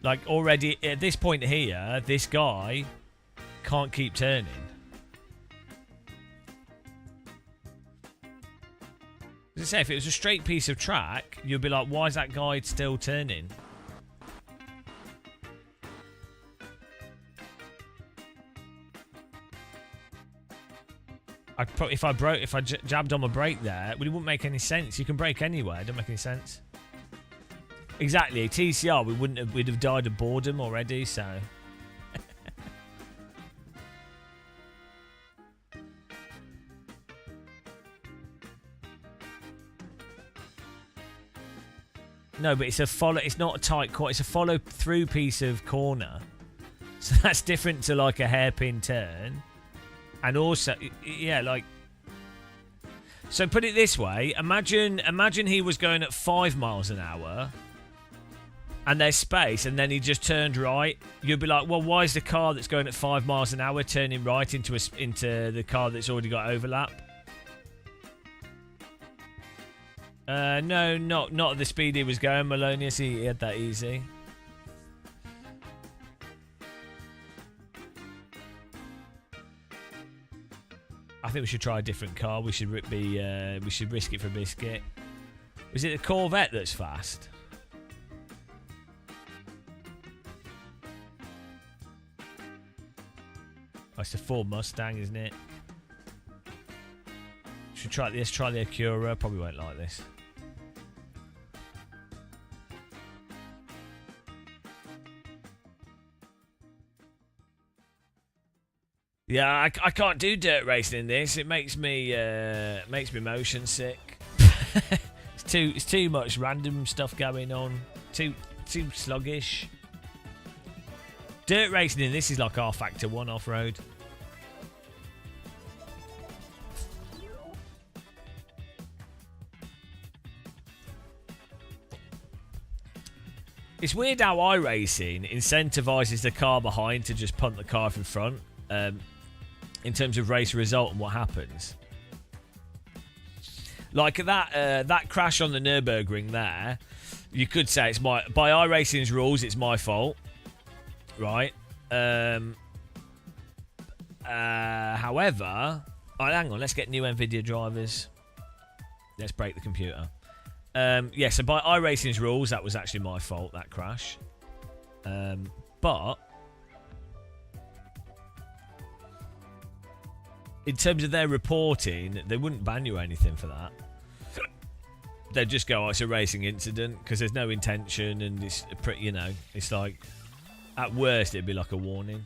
Like, already at this point here, this guy can't keep turning. As I say, if it was a straight piece of track, you'd be like, why is that guy still turning? If I jabbed on my brake there, it wouldn't make any sense. You can brake anywhere. It don't make any sense. Exactly. TCR, we'd have died of boredom already. So. No, but it's a follow. It's not a tight corner. It's a follow-through piece of corner. So that's different to like a hairpin turn. And also, yeah, like So put it this way: imagine he was going at 5 miles an hour, and there's space, and then he just turned right. You'd be like, well, why is the car that's going at 5 miles an hour turning right into the car that's already got overlap? No, not at the speed he was going, Malonius. He had that easy. I think we should try a different car. We should risk it for a biscuit. Is it the Corvette that's fast? Oh, it's the Ford Mustang, isn't it? Should try this. Try the Acura. Probably won't like this. Yeah, I can't do dirt racing in this. It makes me motion sick. It's too much random stuff going on. Too sluggish. Dirt racing in this is like R-Factor 1 off-road. It's weird how iRacing incentivizes the car behind to just punt the car in front. In terms of race result and what happens, like that crash on the Nürburgring there, you could say it's by iRacing's rules, it's my fault, right? However, hang on, let's get new Nvidia drivers. Let's break the computer. Yeah, so by iRacing's rules, that was actually my fault, that crash. But in terms of their reporting, they wouldn't ban you or anything for that. They'd just go, oh, it's a racing incident, because there's no intention, and it's pretty, you know, it's like, at worst, it'd be like a warning.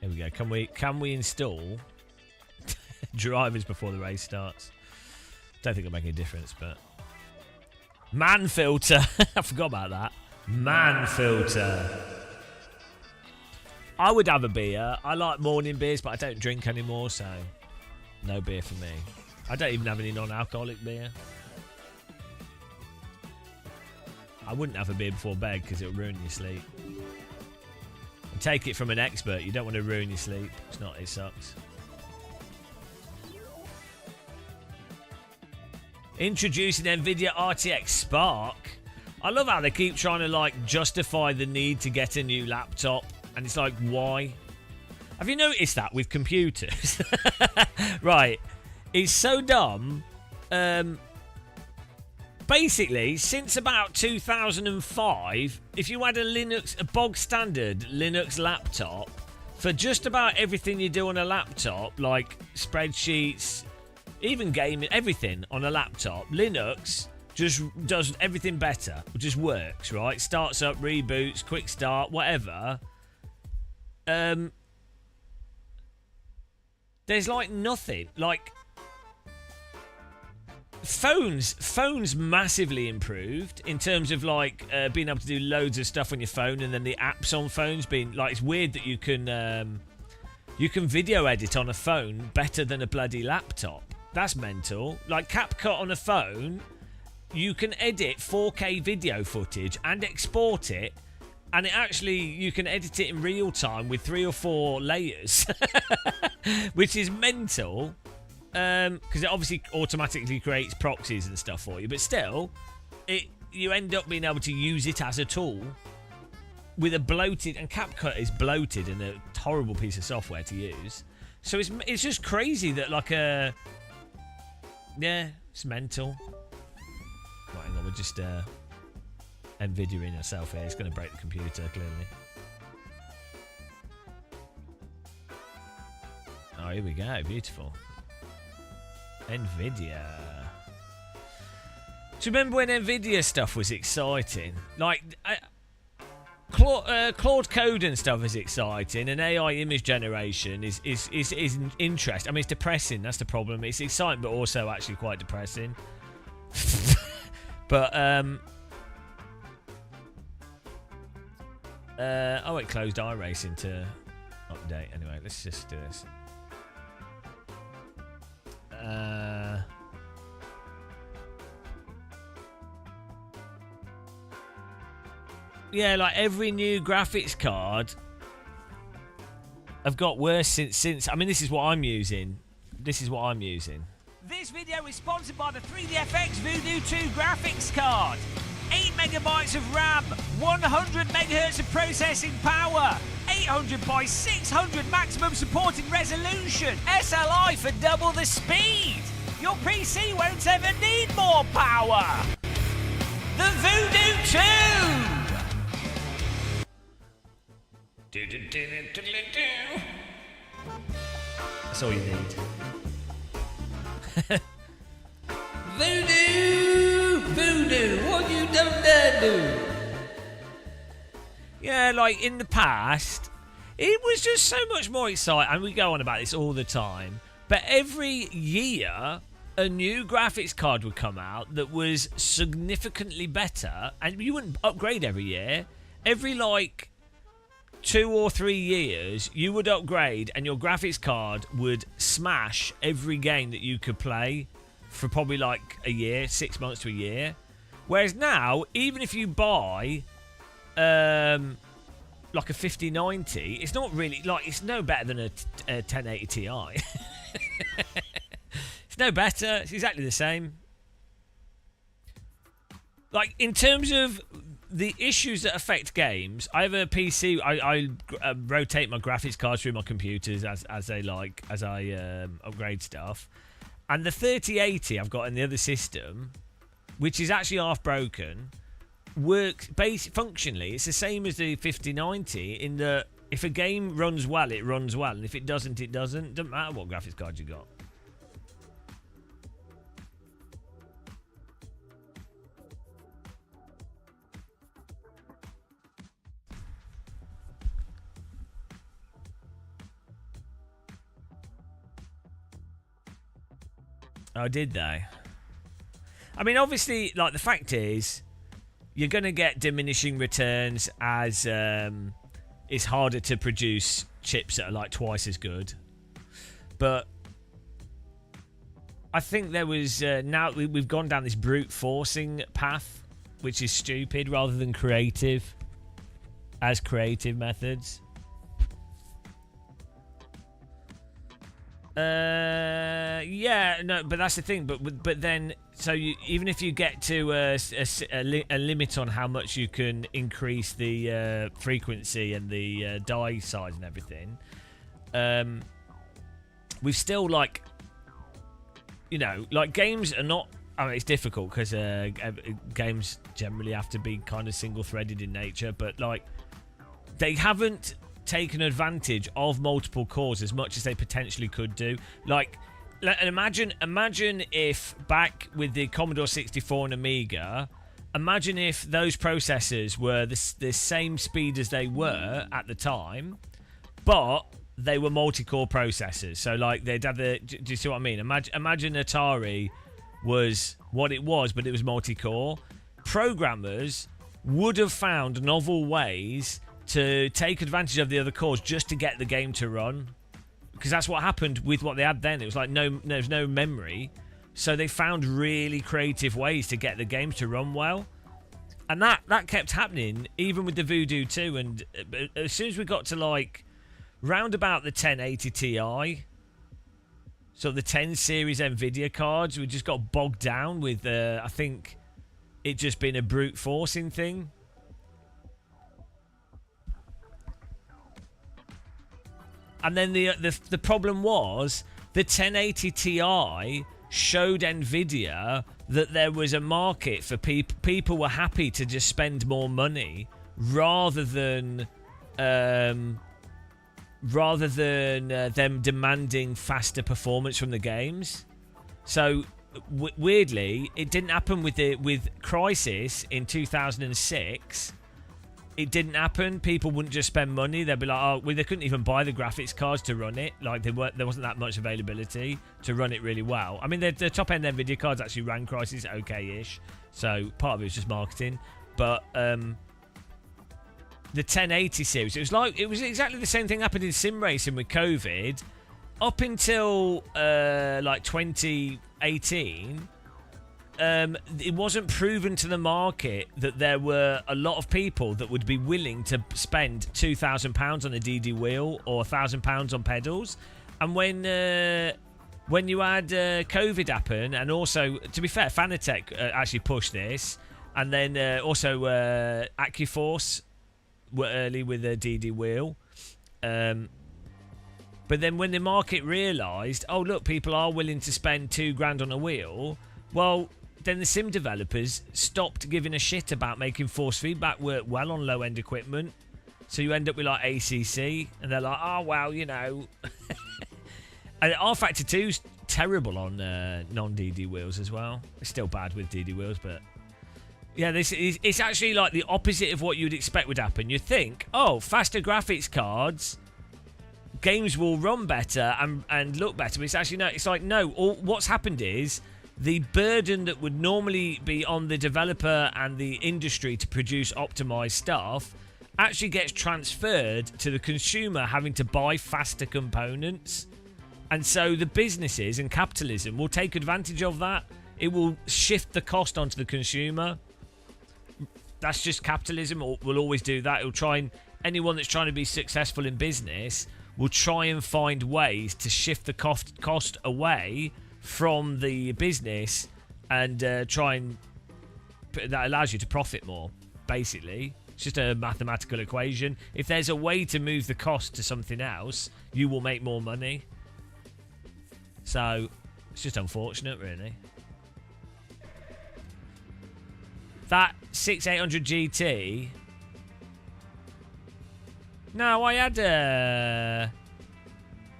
Here we go. Can we install drivers before the race starts? Don't think it'll make any difference, but man filter. I forgot about that. Man filter. I would have a beer. I like morning beers, but I don't drink anymore, so no beer for me. I don't even have any non-alcoholic beer. I wouldn't have a beer before bed because it'll ruin your sleep. And take it from an expert. You don't want to ruin your sleep. It sucks. Introducing Nvidia RTX Spark. I love how they keep trying to like justify the need to get a new laptop. And it's like, why? Have you noticed that with computers? Right. It's so dumb. Basically, since about 2005, if you had a bog standard Linux laptop, for just about everything you do on a laptop, like spreadsheets, even gaming, everything on a laptop, Linux just does everything better. It just works, right? Starts up, reboots, quick start, whatever. There's like nothing. Like phones massively improved in terms of like being able to do loads of stuff on your phone, and then the apps on phones being like, it's weird that you can video edit on a phone better than a bloody laptop. That's mental. Like CapCut on a phone, you can edit 4K video footage and export it. And you can edit it in real time with 3 or 4 layers, which is mental, because it obviously automatically creates proxies and stuff for you. But still, you end up being able to use it as a tool with a bloated, and CapCut is bloated and a horrible piece of software to use. So it's just crazy that it's mental. Right, hang on, we're just Nvidia in herself here. It's going to break the computer, clearly. Oh, here we go. Beautiful. Nvidia. Do you remember when Nvidia stuff was exciting? Like, Claude Code and stuff is exciting, and AI image generation is interesting. I mean, it's depressing. That's the problem. It's exciting, but also actually quite depressing. But, oh, it closed iRacing to to date. Anyway, let's just do this. Yeah, like every new graphics card have got worse since. I mean, this is what I'm using. This video is sponsored by the 3DFX Voodoo 2 graphics card. 8 megabytes of RAM, 100 megahertz of processing power, 800 by 600 maximum supported resolution, SLI for double the speed. Your PC won't ever need more power. The Voodoo 2. That's all you need. Voodoo, what you done there, dude? Yeah, like in the past, it was just so much more exciting, and we go on about this all the time, but every year, a new graphics card would come out that was significantly better, and you wouldn't upgrade every year. Every, like, 2 or 3 years, you would upgrade, and your graphics card would smash every game that you could play for probably like a year, 6 months to a year. Whereas now, even if you buy like a 5090, it's not really like, it's no better than a 1080 Ti. It's no better. It's exactly the same. Like in terms of the issues that affect games, I have a PC. I rotate my graphics cards through my computers as I upgrade stuff. And the 3080 I've got in the other system, which is actually half broken, works functionally. It's the same as the 5090 in that if a game runs well, it runs well, and if it doesn't, it doesn't. Doesn't matter what graphics card you got. Oh, did they? I mean, obviously, like, the fact is, you're going to get diminishing returns as it's harder to produce chips that are, like, twice as good. But I think there was... now we've gone down this brute forcing path, which is stupid, rather than creative methods. Yeah, no, but that's the thing. But then, so even if you get to a limit on how much you can increase the frequency and the die size and everything, we've still, like, you know, like, games are not. I mean, it's difficult because games generally have to be kind of single-threaded in nature, but like, they haven't taken advantage of multiple cores as much as they potentially could do. Like, imagine if back with the Commodore 64 and Amiga, imagine if those processors were the same speed as they were at the time, but they were multi-core processors. So, like, they'd have the... Do you see what I mean? Imagine Atari was what it was, but it was multi-core. Programmers would have found novel ways to take advantage of the other cores just to get the game to run, because that's what happened with what they had then. It was like there's no memory, so they found really creative ways to get the games to run well, and that kept happening even with the Voodoo 2. And as soon as we got to, like, round about the 1080 Ti, so the 10 series Nvidia cards, we just got bogged down with I think it just been a brute forcing thing. And then the problem was the 1080 Ti showed Nvidia that there was a market for people were happy to just spend more money rather than them demanding faster performance from the games. So weirdly, it didn't happen with Crysis in 2006. It didn't happen. People wouldn't just spend money. They'd be like, oh, well, they couldn't even buy the graphics cards to run it. Like, there wasn't that much availability to run it really well. I mean, the top-end Nvidia cards actually ran Crysis okay-ish. So part of it was just marketing. But the 1080 series. It was exactly the same thing happened in sim racing with COVID. Up until like 2018, it wasn't proven to the market that there were a lot of people that would be willing to spend £2,000 on a DD wheel or £1,000 on pedals. And when you had COVID happen, and also, to be fair, Fanatec actually pushed this, and then also AccuForce were early with a DD wheel. But then when the market realised, oh look, people are willing to spend £2,000 on a wheel, well, then the sim developers stopped giving a shit about making force feedback work well on low-end equipment. So you end up with like ACC, and they're like, oh well, you know. And R Factor 2's terrible on non-DD wheels as well. It's still bad with DD wheels, but yeah, it's actually like the opposite of what you'd expect would happen. You think, oh, faster graphics cards, games will run better and look better. But it's actually no. It's like no. What's happened is the burden that would normally be on the developer and the industry to produce optimized stuff actually gets transferred to the consumer having to buy faster components. And so the businesses and capitalism will take advantage of that. It will shift the cost onto the consumer. That's just capitalism. Will always do that. It'll try and anyone that's trying to be successful in business will try and find ways to shift the cost away from the business and try and that allows you to profit more. Basically, it's just a mathematical equation. If there's a way to move the cost to something else, you will make more money. So it's just unfortunate, really. That 6800 GT. No, I had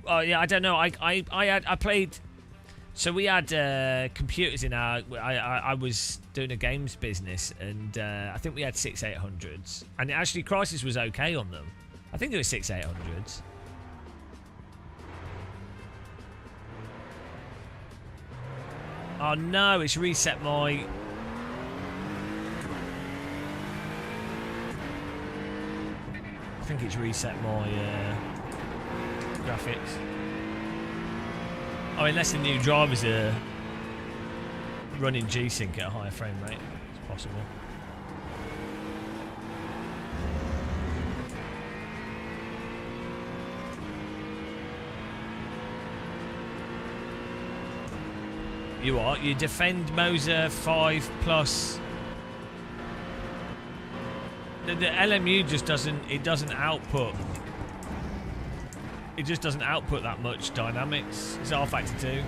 oh yeah, I don't know. I played. So we had computers in our. I was doing a games business, and I think we had 6800s, and actually Crysis was okay on them. I think it was 6800s. Oh no, it's reset my. I think it's reset my graphics. Oh, unless the new drivers are running G-Sync at a higher frame rate. It's possible. You are? You defend Moser 5 plus... The LMU just doesn't... It doesn't output... It just doesn't output that much dynamics. It's R Factor 2.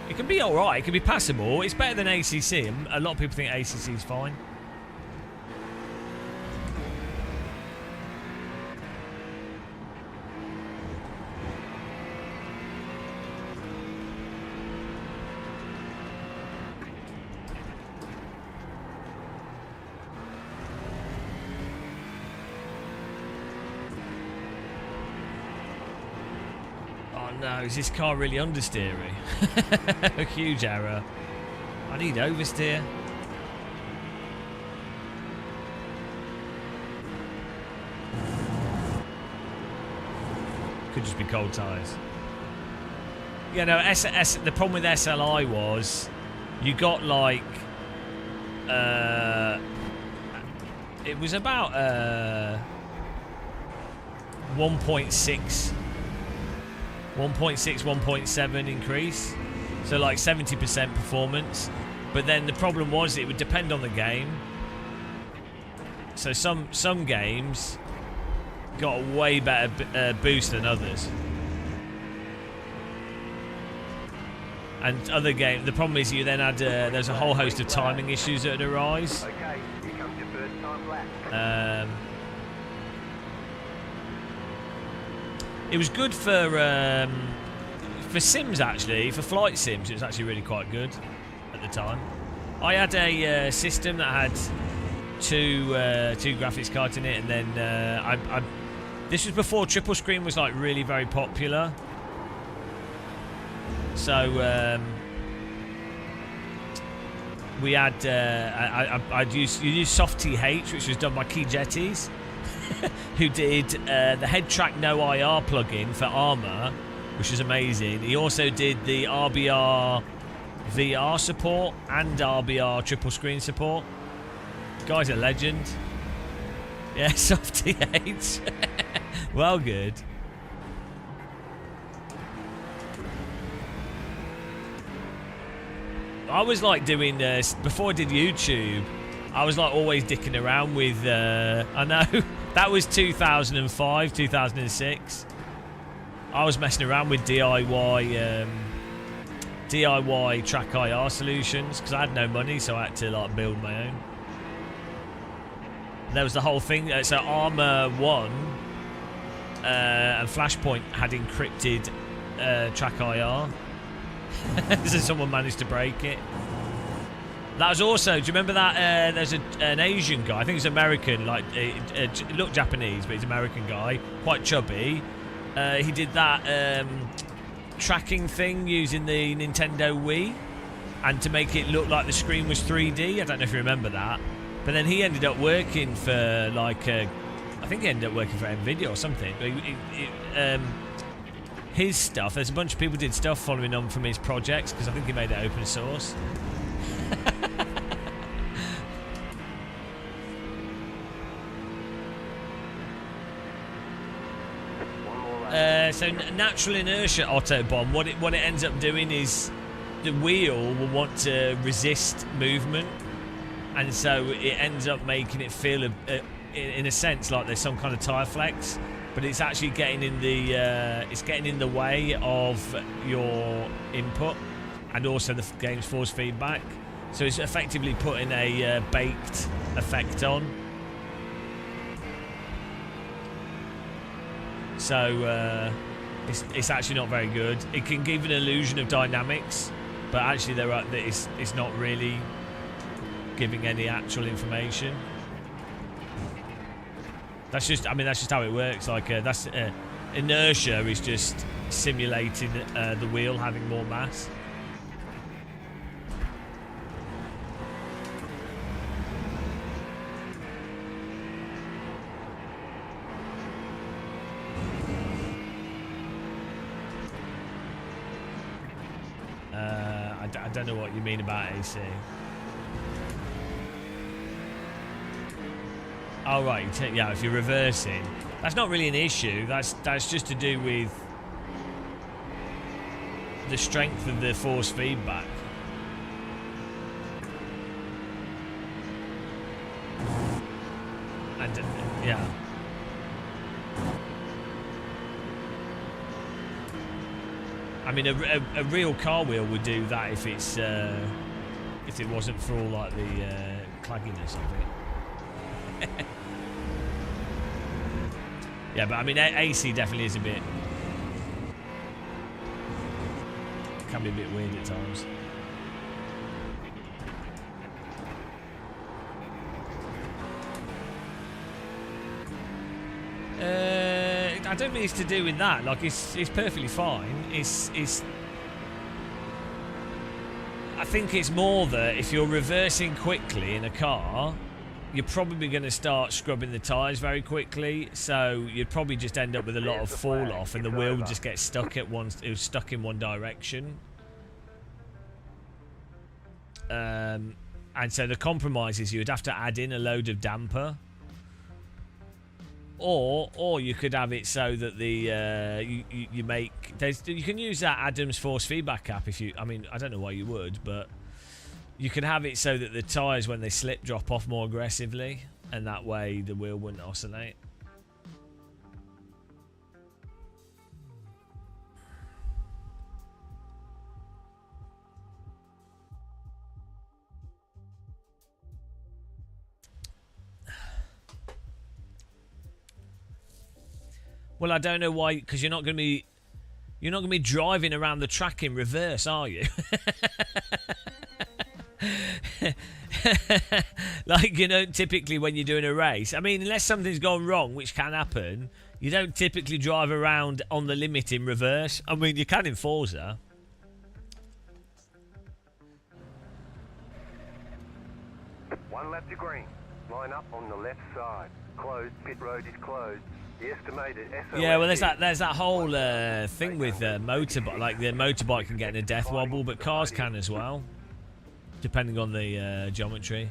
It can be alright. It can be passable. It's better than ACC. A lot of people think ACC is fine. No, is this car really understeering? A huge error. I need oversteer. Could just be cold tyres. Yeah, no, the problem with SLI was you got like it was about 1.6 1.7 increase, so like 70% performance. But then the problem was it would depend on the game. So some games got a way better boost than others, and other games. The problem is you then had there's a whole host of timing issues that would arise. Okay, here comes your first time lap. It was good for Sims, actually. For flight sims, it was actually really quite good at the time. I had a system that had two graphics cards in it, and then this was before triple screen was like really very popular. So we had I'd use soft TH, which was done by Key Jetties. who did the Head Track No IR plugin for Armour, which is amazing. He also did the RBR VR support and RBR triple screen support. Guy's a legend. Yeah, soft T8. Well, good. I was like doing before I did YouTube. I was like always dicking around with. I know that was 2005, 2006. I was messing around with DIY track IR solutions because I had no money, so I had to like build my own. There was the whole thing. So Armour 1 and Flashpoint had encrypted track IR. So someone managed to break it. That was also. Do you remember that? There's an Asian guy. I think he's American. Like, looked Japanese, but he's an American guy, quite chubby. He did that tracking thing using the Nintendo Wii, and to make it look like the screen was 3D. I don't know if you remember that. But then he ended up working for like, I think he ended up working for Nvidia or something. But his stuff, there's a bunch of people did stuff following on from his projects because I think he made it open source. So natural inertia autobomb, what it ends up doing is the wheel will want to resist movement, and so it ends up making it feel in a sense like there's some kind of tire flex, but it's actually getting in the way of your input and also the game's force feedback. So it's effectively putting a baked effect on. So it's actually not very good. It can give an illusion of dynamics, but actually it's not really giving any actual information. That's just how it works. Like inertia is just simulating the wheel having more mass. I don't know what you mean about AC. Oh right, yeah. If you're reversing, that's not really an issue. That's just to do with the strength of the force feedback. And yeah. I mean, a real car wheel would do that if it wasn't for all like the clagginess of it. Yeah, but I mean, AC definitely is can be a bit weird at times. I don't think it's to do with that. Like, it's perfectly fine. I think it's more that if you're reversing quickly in a car, you're probably going to start scrubbing the tyres very quickly. So you'd probably just end up with a lot of fall off, and the wheel would just get stuck at once. It was stuck in one direction. And so the compromise is you would have to add in a load of damper. Or you could have it so that you can use that Adams force feedback app if you. I mean, I don't know why you would, but you can have it so that the tyres when they slip drop off more aggressively, and that way the wheel wouldn't oscillate. Well, I don't know why, because you're not going to be driving around the track in reverse, are you? Like, you don't typically, when you're doing a race, I mean, unless something's gone wrong, which can happen, you don't typically drive around on the limit in reverse. I mean, you can in Forza. One lap to green. Line up on the left side. closed. Pit road is closed. The estimated SOS Yeah, well, there's that whole thing with motorbike. Like the motorbike can get in a death wobble, but cars can as well, depending on the geometry.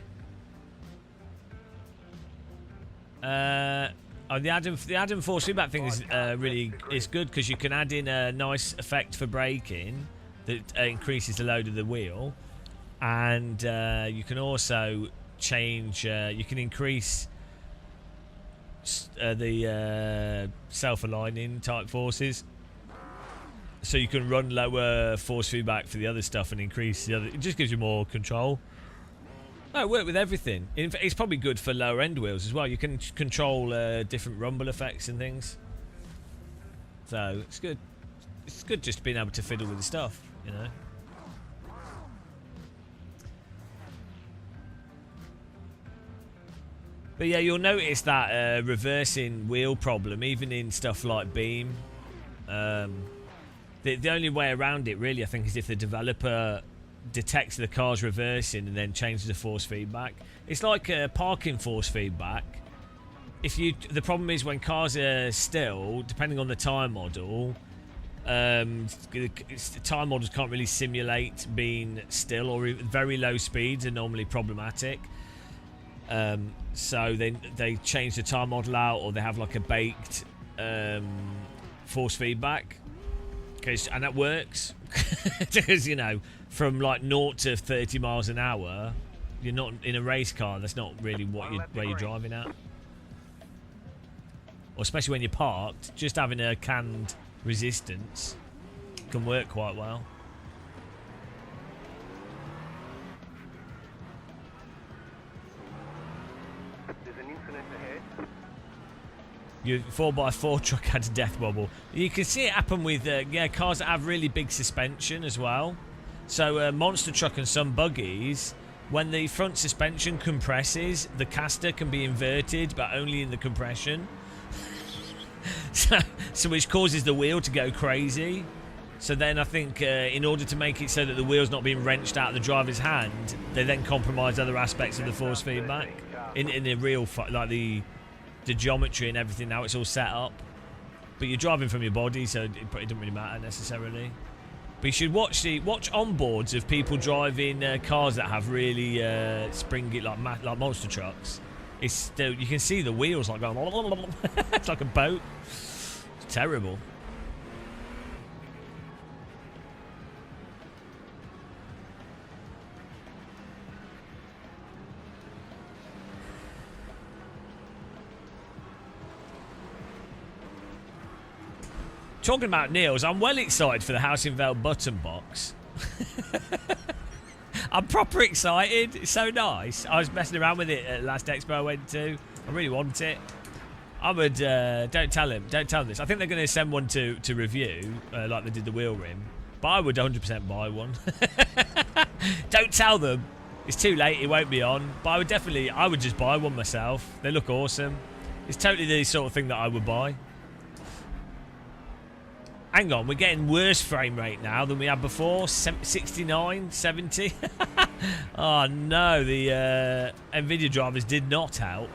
The add-in force feedback thing is really good because you can add in a nice effect for braking that increases the load of the wheel, and you can also change. You can increase the self-aligning type forces, so you can run lower force feedback for the other stuff and increase the other. It just gives you more control. No, it works with everything. In fact, it's probably good for lower end wheels as well. You can control different rumble effects and things. So it's good. It's good just being able to fiddle with the stuff, you know. But yeah, you'll notice that reversing wheel problem, even in stuff like Beam. The only way around it, really, I think, is if the developer detects the car's reversing and then changes the force feedback. It's like parking force feedback. The problem is when cars are still, depending on the tyre model, tyre models can't really simulate being still, or very low speeds are normally problematic. So they change the tyre model out, or they have like a baked force feedback. And that works because, you know, from like 0 to 30 miles an hour, you're not in a race car. That's not really where you're driving at. Or especially when you're parked, just having a canned resistance can work quite well. There's an incident ahead. Your 4x4 truck had a death wobble. You can see it happen with cars that have really big suspension as well. So monster truck and some buggies, when the front suspension compresses, the caster can be inverted, but only in the compression. so which causes the wheel to go crazy. So then I think in order to make it so that the wheel's not being wrenched out of the driver's hand, they then compromise other aspects of the force feedback in the real like the geometry and everything. Now it's all set up, but you're driving from your body, so it doesn't really matter necessarily. But you should watch onboards of people driving cars that have really springy like monster trucks. You can see the wheels like going. It's like a boat. It's terrible. Talking about Neils, I'm well excited for the House in Vale button box. I'm proper excited. It's so nice. I was messing around with it at last expo I went to. I really want it. I would, don't tell him this. I think they're going to send one to review, like they did the wheel rim. But I would 100% buy one. Don't tell them. It's too late, it won't be on. But I would just buy one myself. They look awesome. It's totally the sort of thing that I would buy. Hang on, we're getting worse frame rate now than we had before. 69, 70. Oh no, the Nvidia drivers did not help.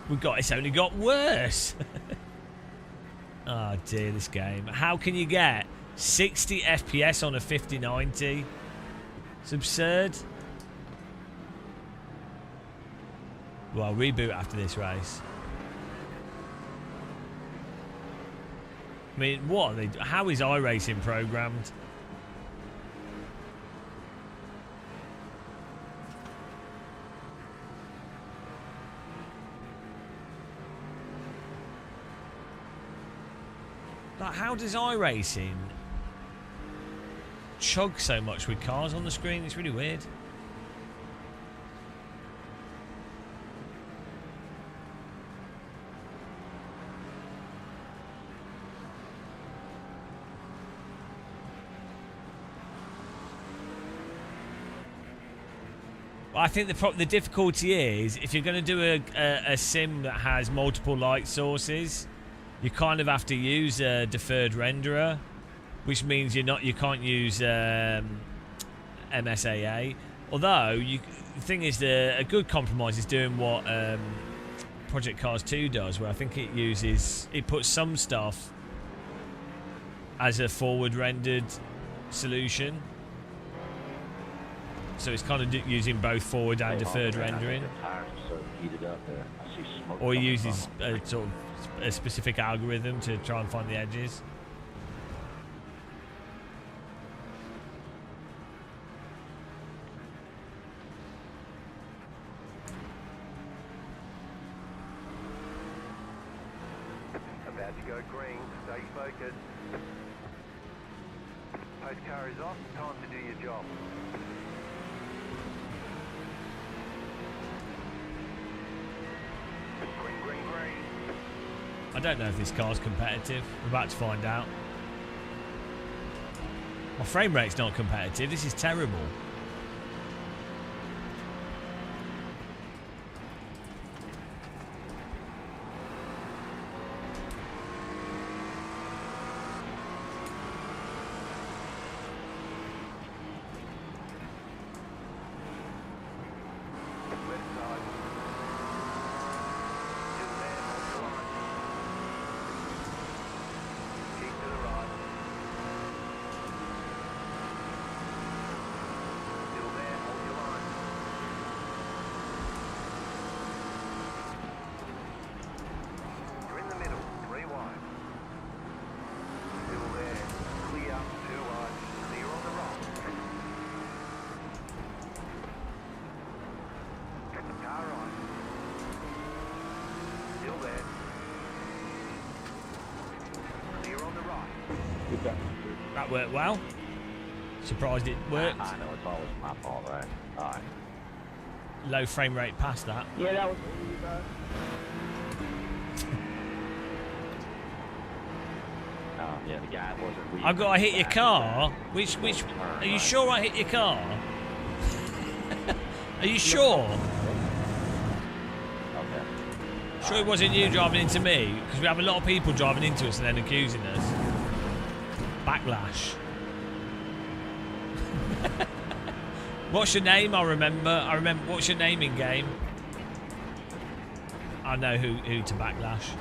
It's only got worse. Oh dear, this game. How can you get 60 FPS on a 5090? It's absurd. Well, I'll reboot after this race. I mean, what are they? How is iRacing programmed? Like, how does iRacing chug so much with cars on the screen? It's really weird. I think the difficulty is if you're going to do a sim that has multiple light sources, you kind of have to use a deferred renderer, which means you can't use MSAA. Although the thing is, a good compromise is doing what Project Cars 2 does, where I think it puts some stuff as a forward rendered solution. So it's kind of using both forward and deferred rendering. Or he uses a sort of a specific algorithm to try and find the edges. About to go green, stay focused. Post car is off, time to do your job. Green, green, green. I don't know if this car's competitive. We're about to find out. My frame rate's not competitive. This is terrible. That worked well. Surprised it worked. I know it's always my fault, right? Alright. Low frame rate past that. Yeah, that was really bad. Yeah, the guy wasn't. I got to hit your car. Which? Are you sure I hit your car? Are you sure? Okay. Sure it wasn't you driving into me? Because we have a lot of people driving into us and then accusing us. Backlash. What's your name? I remember. What's your name in game? I know who to backlash.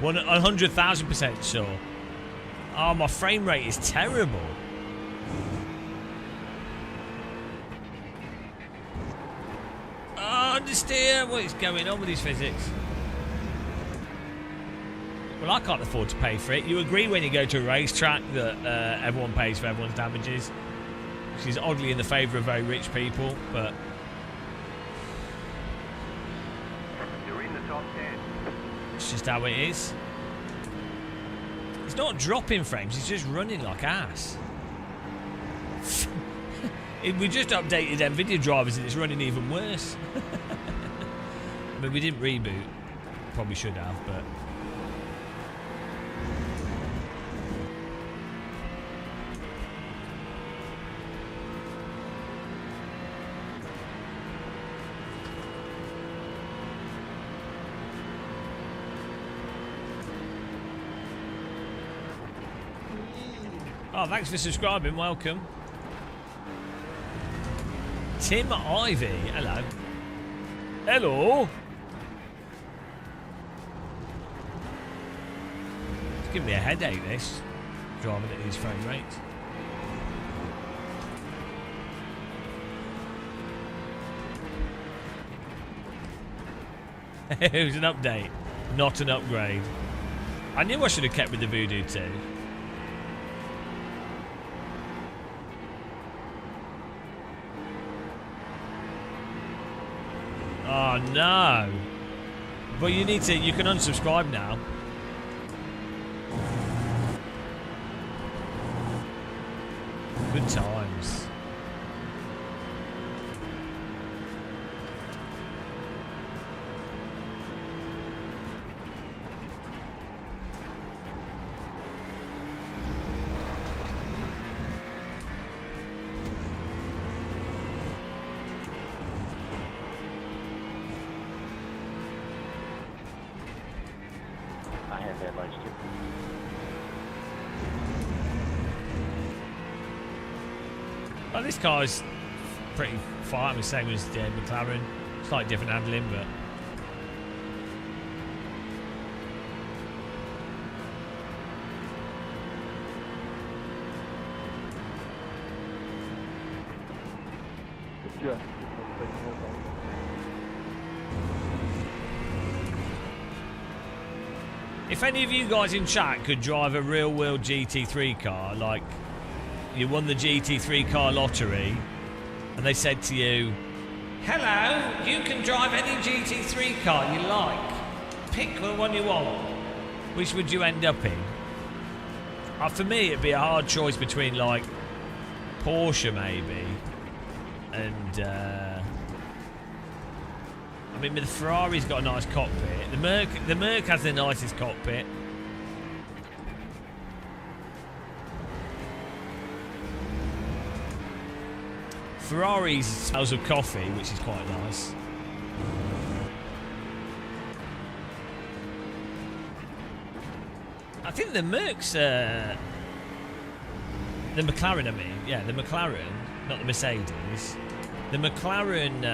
100,000% sure. Oh, my frame rate is terrible. I understand what is going on with these physics. Well, I can't afford to pay for it. You agree when you go to a racetrack that everyone pays for everyone's damages, which is oddly in the favour of very rich people, but You're in the top 10. it's just how it is. It's not dropping frames, it's just running like ass. We just updated NVIDIA drivers and it's running even worse. I mean, we didn't reboot. Probably should have, but... Oh, thanks for subscribing. Welcome. Tim Ivy. Hello. Hello. It's giving me a headache, this. Driving at these frame rates. It was an update, not an upgrade. I knew I should have kept with the Voodoo 2. Oh no! But you need to. You can unsubscribe now. Good times. I have headlights too. Oh, this car is pretty fine. The same as the McLaren. Slightly different handling, but. If any of you guys in chat could drive a real-world GT3 car, like you won the GT3 car lottery, and they said to you, "Hello, you can drive any GT3 car you like. Pick the one you want. Which would you end up in?" For me, it'd be a hard choice between like Porsche maybe, and I mean, the Ferrari's got a nice cockpit. The Merc has the nicest cockpit. Ferrari's smells of coffee, which is quite nice. I think the Merc's the McLaren. I mean, yeah, the McLaren, not the Mercedes. The McLaren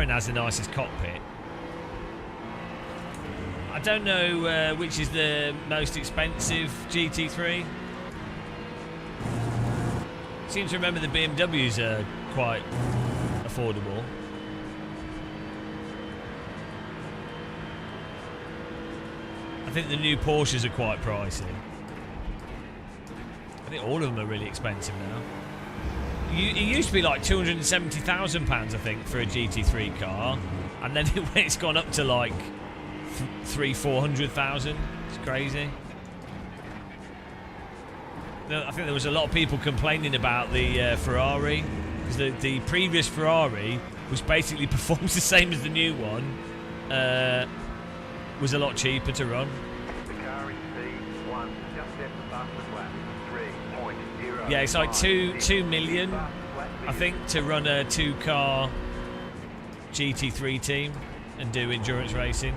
has the nicest cockpit. I don't know which is the most expensive GT3. Seem to remember the BMWs are quite affordable. I think the new Porsches are quite pricey. I think all of them are really expensive now. It used to be like £270,000, I think, for a GT3 car, and then it's gone up to like 300,000-400,000. It's crazy. I think there was a lot of people complaining about the Ferrari, because the previous Ferrari, which basically performs the same as the new one, was a lot cheaper to run. The car is C1, just after Backlash lap 3.0. Yeah, it's like 2 million, I think, to run a 2-car GT3 team and do endurance racing.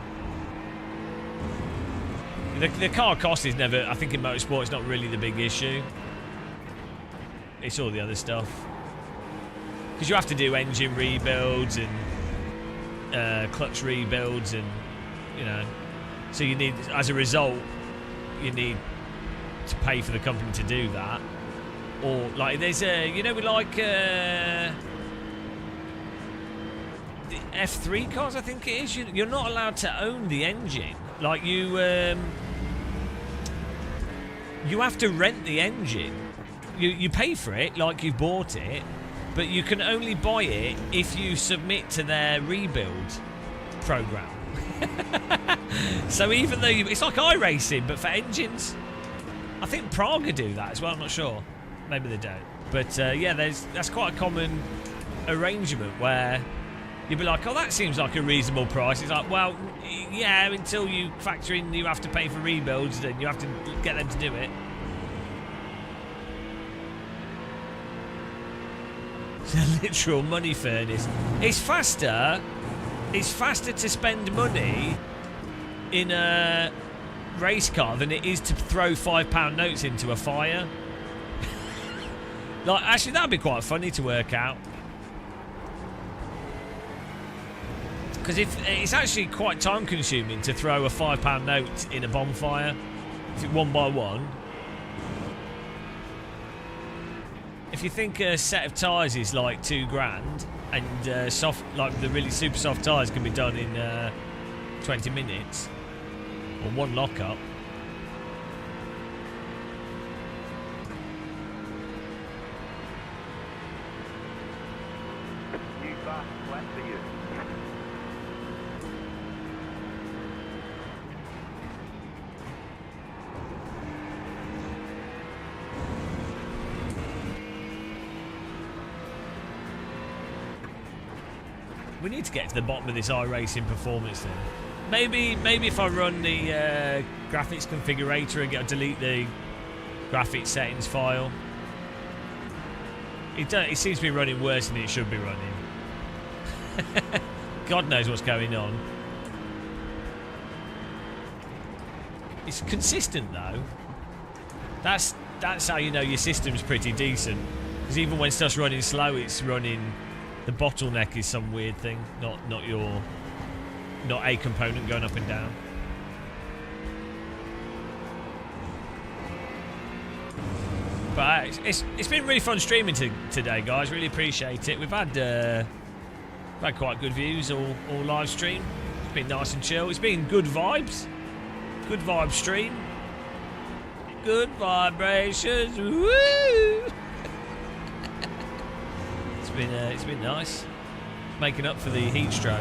The car cost is never, I think in motorsport, it's not really the big issue. It's all the other stuff. Because you have to do engine rebuilds and clutch rebuilds, and you know, so you need, as a result, you need to pay for the company to do that. Or like there's a, you know, like the F3 cars, I think it is. You're not allowed to own the engine. Like you have to rent the engine. You pay for it, like you've bought it, but you can only buy it if you submit to their rebuild program. So even though it's like iRacing, but for engines. I think Praga do that as well. I'm not sure. Maybe they don't. But yeah, that's quite a common arrangement where you'd be like, oh, that seems like a reasonable price. It's like, well, yeah, until you factor in you have to pay for rebuilds, then you have to get them to do it. It's a literal money furnace. It's faster to spend money in a race car than it is to throw £5 notes into a fire. Like, actually, that'd be quite funny to work out. Because it's actually quite time consuming to throw a £5 note in a bonfire, if it one by one. If you think a set of tyres is like £2,000, and soft, like the really super soft tyres can be done in 20 minutes, or one lockup. New fast flat for you. We need to get to the bottom of this iRacing performance thing. Maybe if I run the graphics configurator and delete the graphics settings file. It seems to be running worse than it should be running. God knows what's going on. It's consistent though. That's how you know your system's pretty decent. Because even when stuff's running slow, it's running The bottleneck is some weird thing, not a component going up and down. But it's been really fun streaming today, guys. Really appreciate it. We've had quite good views all live stream. It's been nice and chill. It's been good vibes. Good vibe stream. Good vibrations. Woo! It's been nice. Making up for the heat stroke.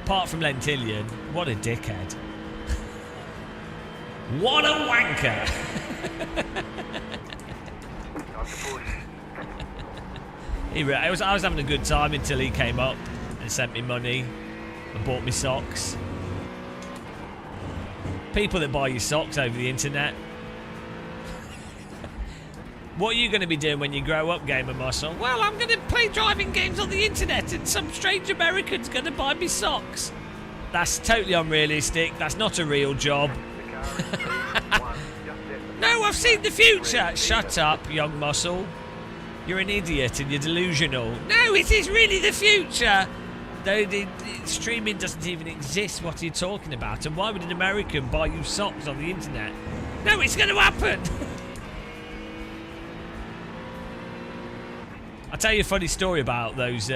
Apart from Lentillion, what a dickhead. What a wanker! I was having a good time until he came up and sent me money and bought me socks. People that buy you socks over the internet. What are you going to be doing when you grow up, Gamer Muscle? Well, I'm going to play driving games on the internet and some strange American's going to buy me socks. That's totally unrealistic. That's not a real job. No, I've seen the future. Shut up, young Muscle. You're an idiot and you're delusional. No, it is really the future. The streaming doesn't even exist. What are you talking about? And why would an American buy you socks on the internet? No, it's going to happen. I'll tell you a funny story about those.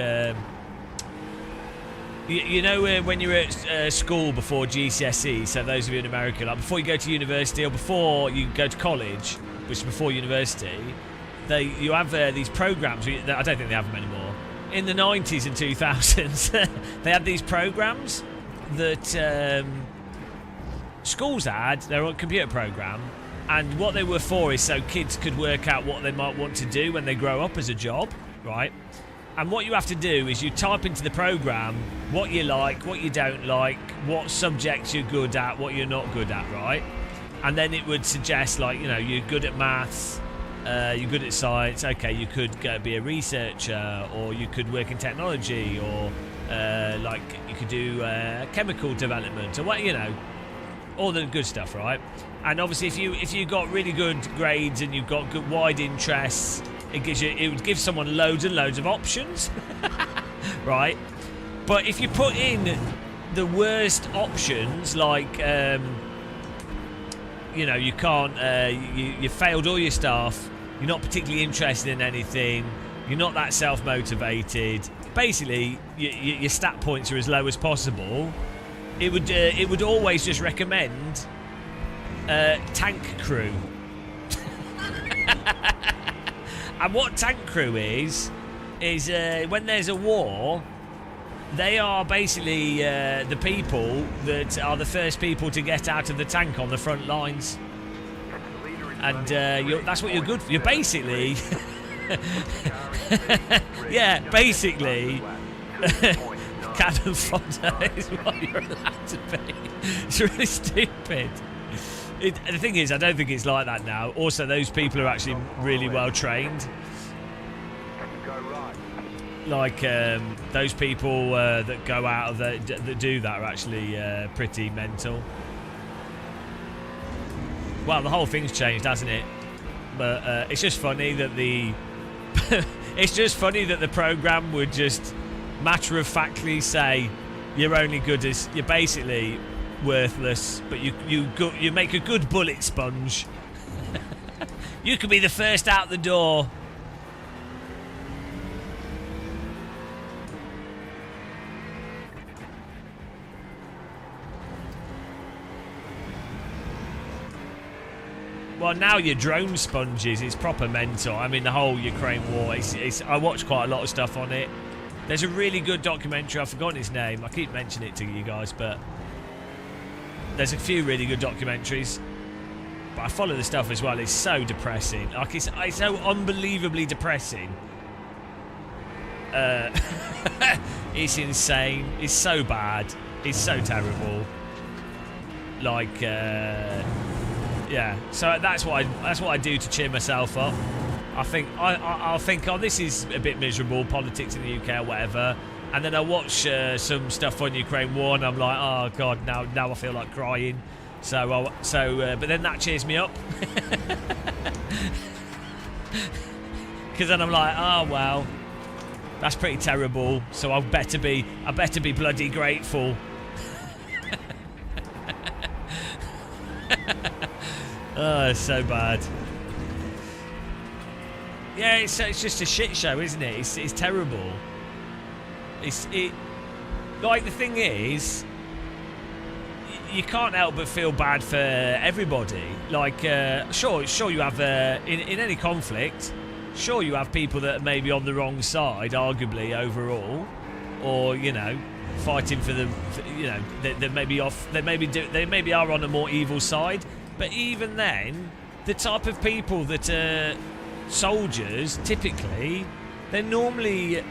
You know when you're at school before GCSE, so those of you in America, like before you go to university or before you go to college, which is before university, you have these programs. I don't think they have them anymore. In the 90s and 2000s, they had these programs that schools had. They were a computer program, and what they were for is so kids could work out what they might want to do when they grow up as a job, right? And what you have to do is you type into the program what you like, what you don't like, what subjects you're good at, what you're not good at, right? And then it would suggest, like, you know, you're good at maths, you're good at science, okay, you could go be a researcher, or you could work in technology, or like you could do chemical development, or what, you know, all the good stuff, right? And obviously if you got really good grades and you've got good wide interests, it would give someone loads and loads of options. Right? But if you put in the worst options, like you know, you can't you failed all your stuff, you're not particularly interested in anything, you're not that self-motivated, basically your stat points are as low as possible, it would always just recommend tank crew. And what tank crew is when there's a war, they are basically the people that are the first people to get out of the tank on the front lines. And that's what you're good for. You're basically... yeah, basically... cannon fodder is what you're allowed to be. It's really stupid. The thing is, I don't think it's like that now. Also, those people are actually really well trained. Like those people that go out of that do that are actually pretty mental. Well, the whole thing's changed, hasn't it? But it's just funny that it's just funny that the program would just matter-of-factly say you're only good as you're basically worthless, but you make a good bullet sponge. You could be the first out the door. Well, now you're drone sponges. It's proper mental. I mean, the whole Ukraine war. I watched quite a lot of stuff on it. There's a really good documentary. I've forgotten its name. I keep mentioning it to you guys, but there's a few really good documentaries. But I follow the stuff as well. It's so depressing. Like it's so unbelievably depressing. It's insane. It's so bad. It's so terrible. Like, yeah. So that's what I do to cheer myself up. I think I'll think, oh, this is a bit miserable, politics in the UK or whatever, and then I watch some stuff on Ukraine war, and I'm like, oh god, now I feel like crying. But then that cheers me up. Because then I'm like, oh well, that's pretty terrible. So I better be bloody grateful. Oh, it's so bad. Yeah, it's just a shit show, isn't it? It's terrible. Like, the thing is, you can't help but feel bad for everybody. Like, sure you have in any conflict, sure you have people that are maybe on the wrong side, arguably overall, or fighting for the, they maybe are on a more evil side. But even then, the type of people that are soldiers, typically, they're normally,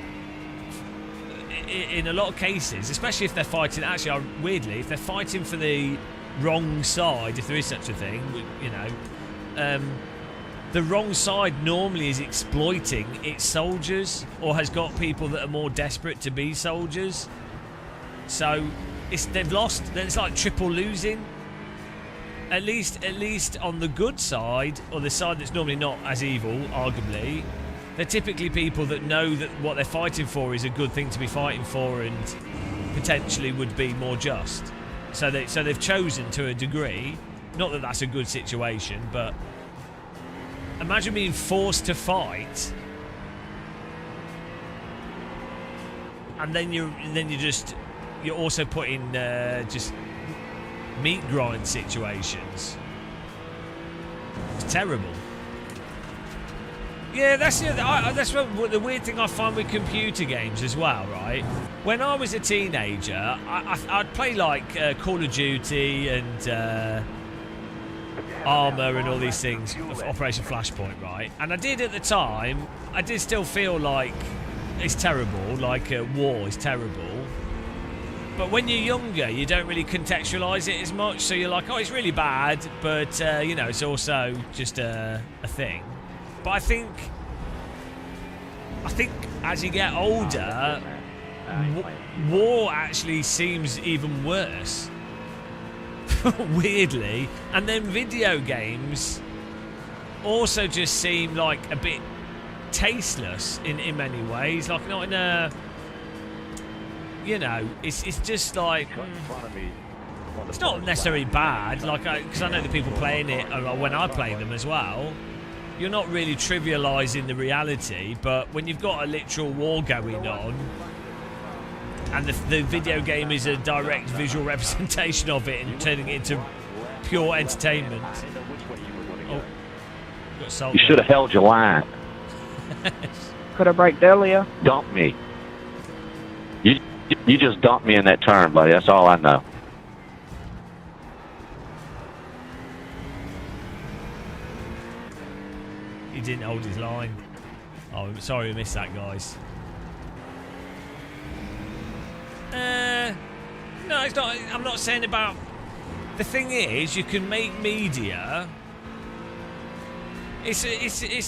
in a lot of cases, especially if they're fighting, actually, weirdly, if they're fighting for the wrong side, if there is such a thing, the wrong side normally is exploiting its soldiers, or has got people that are more desperate to be soldiers. So they've lost. It's like triple losing. At least on the good side, or the side that's normally not as evil, arguably, they're typically people that know that what they're fighting for is a good thing to be fighting for, and potentially would be more just. So they've chosen to a degree. Not that that's a good situation, but imagine being forced to fight, and then you're also put in just meat grind situations. It's terrible. Yeah, that's what the weird thing I find with computer games as well, right? When I was a teenager, I'd play like Call of Duty and Armour and all these things, Operation Flashpoint, right? And I did at the time, I did still feel like it's terrible, like war is terrible. But when you're younger, you don't really contextualise it as much, so you're like, oh, it's really bad, but, it's also just a thing. But I think as you get older, war actually seems even worse. Weirdly. And then video games also just seem like a bit tasteless in many ways. Like, not in a... it's just like... It's not necessarily bad, like, because I know the people playing it, when I play them as well, you're not really trivialising the reality, but when you've got a literal war going on, and the video game is a direct visual representation of it and turning it into pure entertainment. Oh, got salt. You should have held your line. Could have braked earlier. Dump me. You just dumped me in that turn, buddy. That's all I know. He didn't hold his line. Oh, sorry we missed that, guys. No, it's not. I'm not saying about... The thing is, you can make media... It's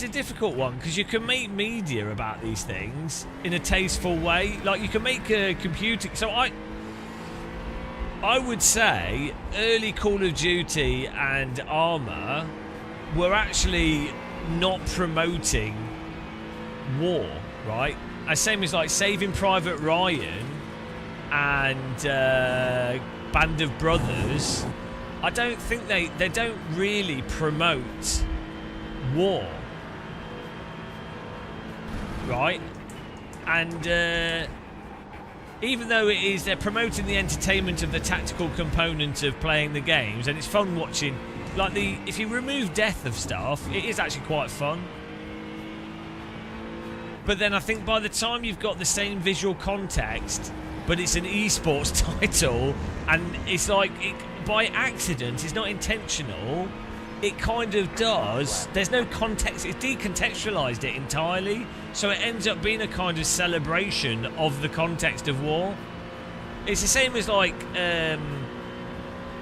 a difficult one, because you can make media about these things in a tasteful way. Like, you can make a computer... So I would say early Call of Duty and Armour were actually not promoting war, right? As same as like Saving Private Ryan and Band of Brothers. I don't think they don't really promote war, right? And even though they're promoting the entertainment of the tactical component of playing the games, and it's fun watching. Like, if you remove death of stuff, it is actually quite fun. But then I think by the time you've got the same visual context, but it's an esports title, and it's like, by accident, it's not intentional, it kind of does. There's no context. It's decontextualized it entirely, so it ends up being a kind of celebration of the context of war. It's the same as like,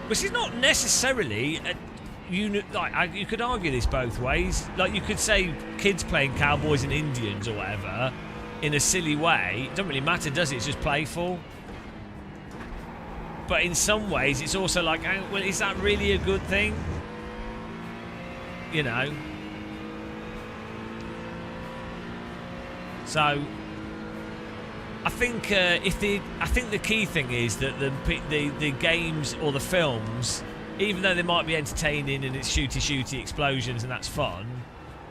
which is not necessarily you could argue this both ways. Like, you could say kids playing cowboys and Indians or whatever in a silly way. It doesn't really matter, does it? It's just playful. but in some ways, it's also like, oh, well, is that really a good thing? You know. So, I think the key thing is that the games or the films, even though they might be entertaining and it's shooty explosions and that's fun,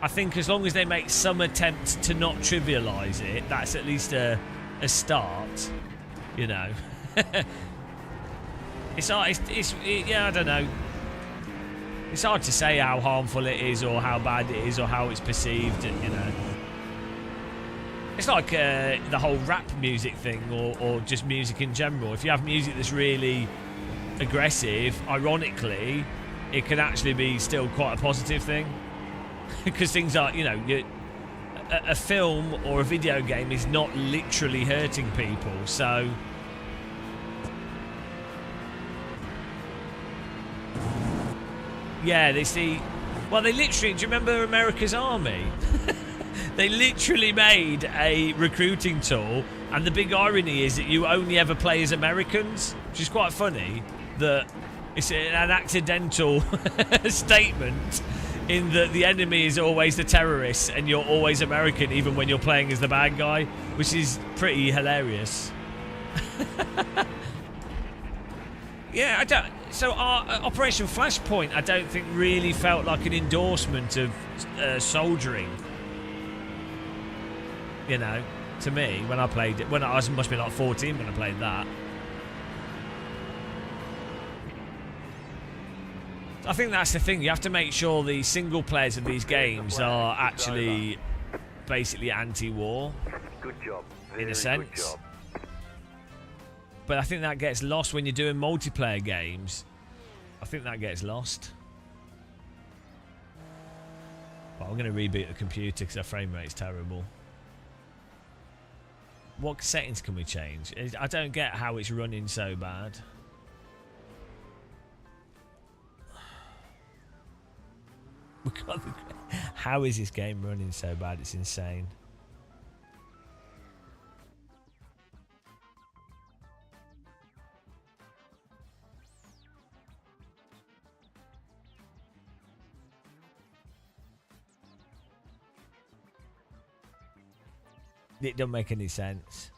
I think as long as they make some attempt to not trivialise it, that's at least a start. You know. Yeah, I don't know. It's hard to say how harmful it is or how bad it is or how it's perceived, you know. It's like the whole rap music thing or just music in general. If you have music that's really aggressive, ironically, it can actually be still quite a positive thing. Because things are, you know, a film or a video game is not literally hurting people, so... Yeah, they see... Well, they literally... Do you remember America's Army? They literally made a recruiting tool, and the big irony is that you only ever play as Americans, which is quite funny, that it's an accidental statement in that the enemy is always the terrorists and you're always American even when you're playing as the bad guy, which is pretty hilarious. Yeah, I don't... So our Operation Flashpoint, I don't think really felt like an endorsement of soldiering. You know, to me, when I played it, when I must have been like 14 when I played that. I think that's the thing. You have to make sure the single players of these games are actually basically anti-war. Good job. In a sense. But I think that gets lost when you're doing multiplayer games. I think that gets lost. Well, I'm going to reboot the computer because our frame rate's terrible. What settings can we change? I don't get how it's running so bad. How is this game running so bad? It's insane. It don't make any sense.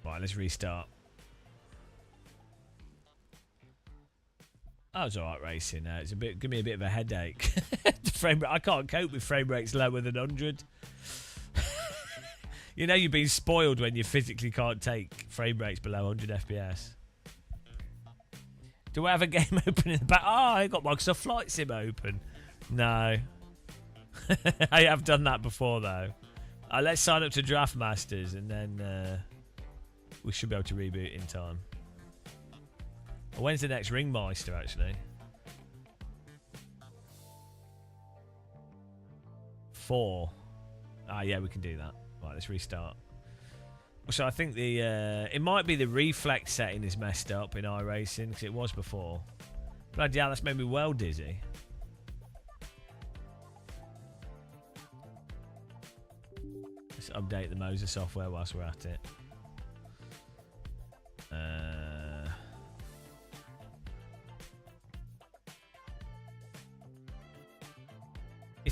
Right, let's restart. That was alright racing. It's give me a bit of a headache. I can't cope with frame rates lower than 100. You know you've been spoiled when you physically can't take frame rates below 100 FPS. Do I have a game open in the back? Oh, I got Microsoft Flight Sim open. No. I have done that before though. Let's sign up to Draft Masters and then we should be able to reboot in time. When's the next Ringmeister, actually? 4. Ah, yeah, we can do that. Right, let's restart. So I think the it might be the reflex setting is messed up in iRacing because it was before. Bloody hell, that's made me well dizzy. Let's update the Moser software whilst we're at it.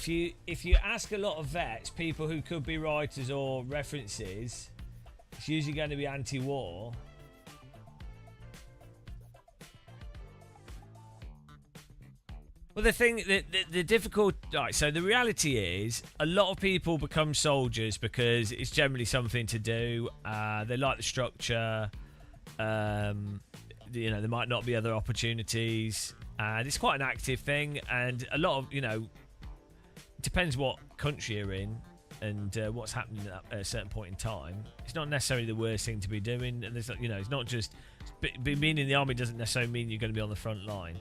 If you ask a lot of vets, people who could be writers or references, it's usually going to be anti-war. Well, the difficult... Right, so the reality is, a lot of people become soldiers because it's generally something to do. They like the structure. You know, there might not be other opportunities. And it's quite an active thing. And a lot of, you know... It depends what country you're in. and what's happening at a certain point in time, it's not necessarily the worst thing to be doing. And there's, it's not just being in the army doesn't necessarily mean you're going to be on the front line.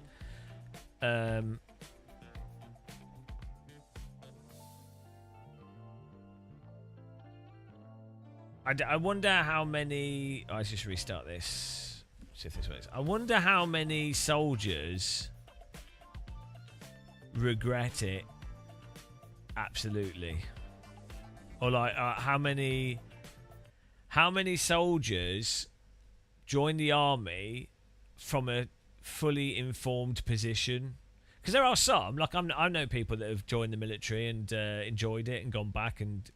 I wonder how many. Let's just restart this. See if this works. I wonder how many soldiers regret it. Absolutely. Or like how many soldiers join the army from a fully informed position? Because there are some, like I know people that have joined the military and enjoyed it and gone back and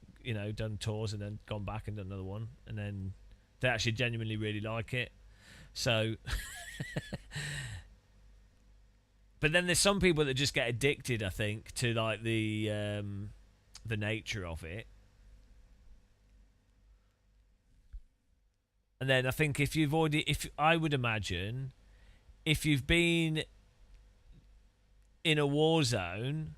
done tours and then gone back and done another one, and then they actually genuinely really like it. So but then there's some people that just get addicted, I think, to like the nature of it. And then I think if I would imagine if you've been in a war zone,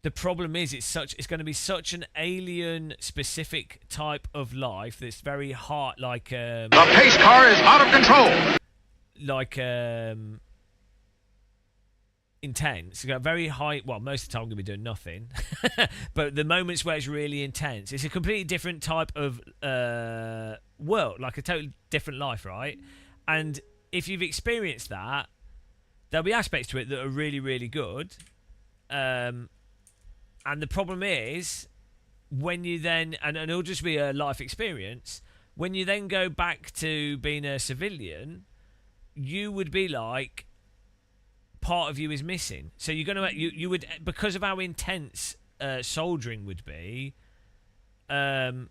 the problem is it's going to be such an alien specific type of life that's very hard, like the pace car is out of control. Like intense. You got very high. Well, most of the time I'm going to be doing nothing, but the moments where it's really intense, it's a completely different type of world, like a totally different life, right? And if you've experienced that, there'll be aspects to it that are really, really good. And the problem is, when you then, and it'll just be a life experience, when you then go back to being a civilian, you would be like, part of you is missing. So you're gonna, you would, because of how intense soldiering would be, part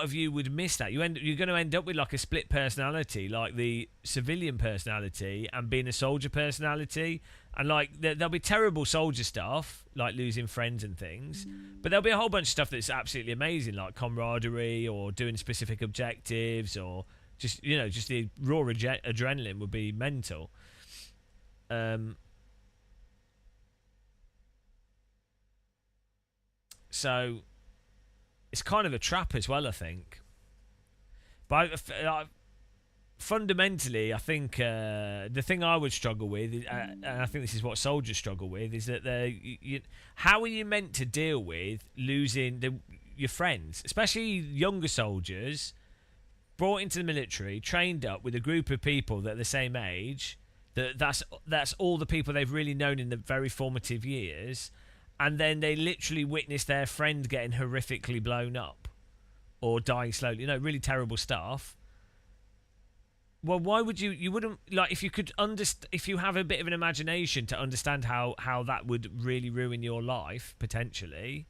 of you would miss that. You're going to end up with like a split personality, like the civilian personality and being a soldier personality. And like there'll be terrible soldier stuff, like losing friends and things, but there'll be a whole bunch of stuff that's absolutely amazing, like camaraderie or doing specific objectives, or just just the raw adrenaline would be mental. So it's kind of a trap as well, I think. But fundamentally, I think the thing I would struggle with, and I think this is what soldiers struggle with, is that how are you meant to deal with losing your friends, especially younger soldiers, brought into the military, trained up with a group of people that are the same age, that's all the people they've really known in the very formative years, and then they literally witness their friend getting horrifically blown up or dying slowly, really terrible stuff. Well, why would you wouldn't, like, if you could if you have a bit of an imagination to understand how that would really ruin your life potentially,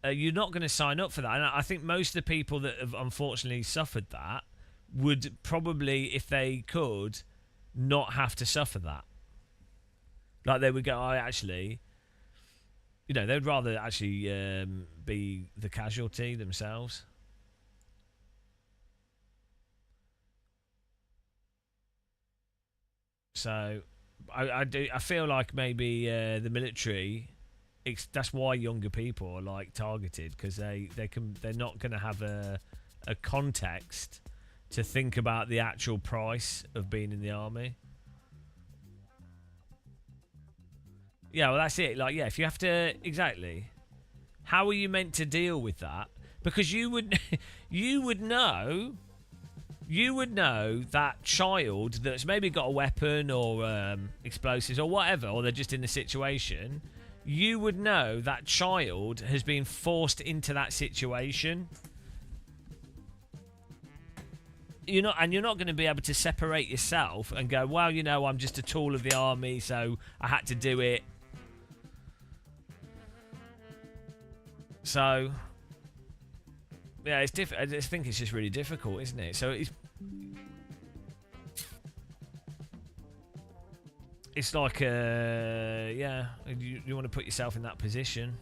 you're not going to sign up for that. And I think most of the people that have unfortunately suffered that would probably, if they could, not have to suffer that. Like, they would go, they'd rather actually be the casualty themselves. So I feel like maybe the military, that's why younger people are like targeted, because they're not going to have a context to think about the actual price of being in the army. Yeah, well, that's it. Like, yeah, if you have to, exactly. How are you meant to deal with that? Because you would know that child that's maybe got a weapon or explosives or whatever, or they're just in the situation. You would know that child has been forced into that situation. You're not going to be able to separate yourself and go, well, I'm just a tool of the army, so I had to do it. So, yeah, it's I just think it's just really difficult, isn't it? So it's like, yeah, you want to put yourself in that position.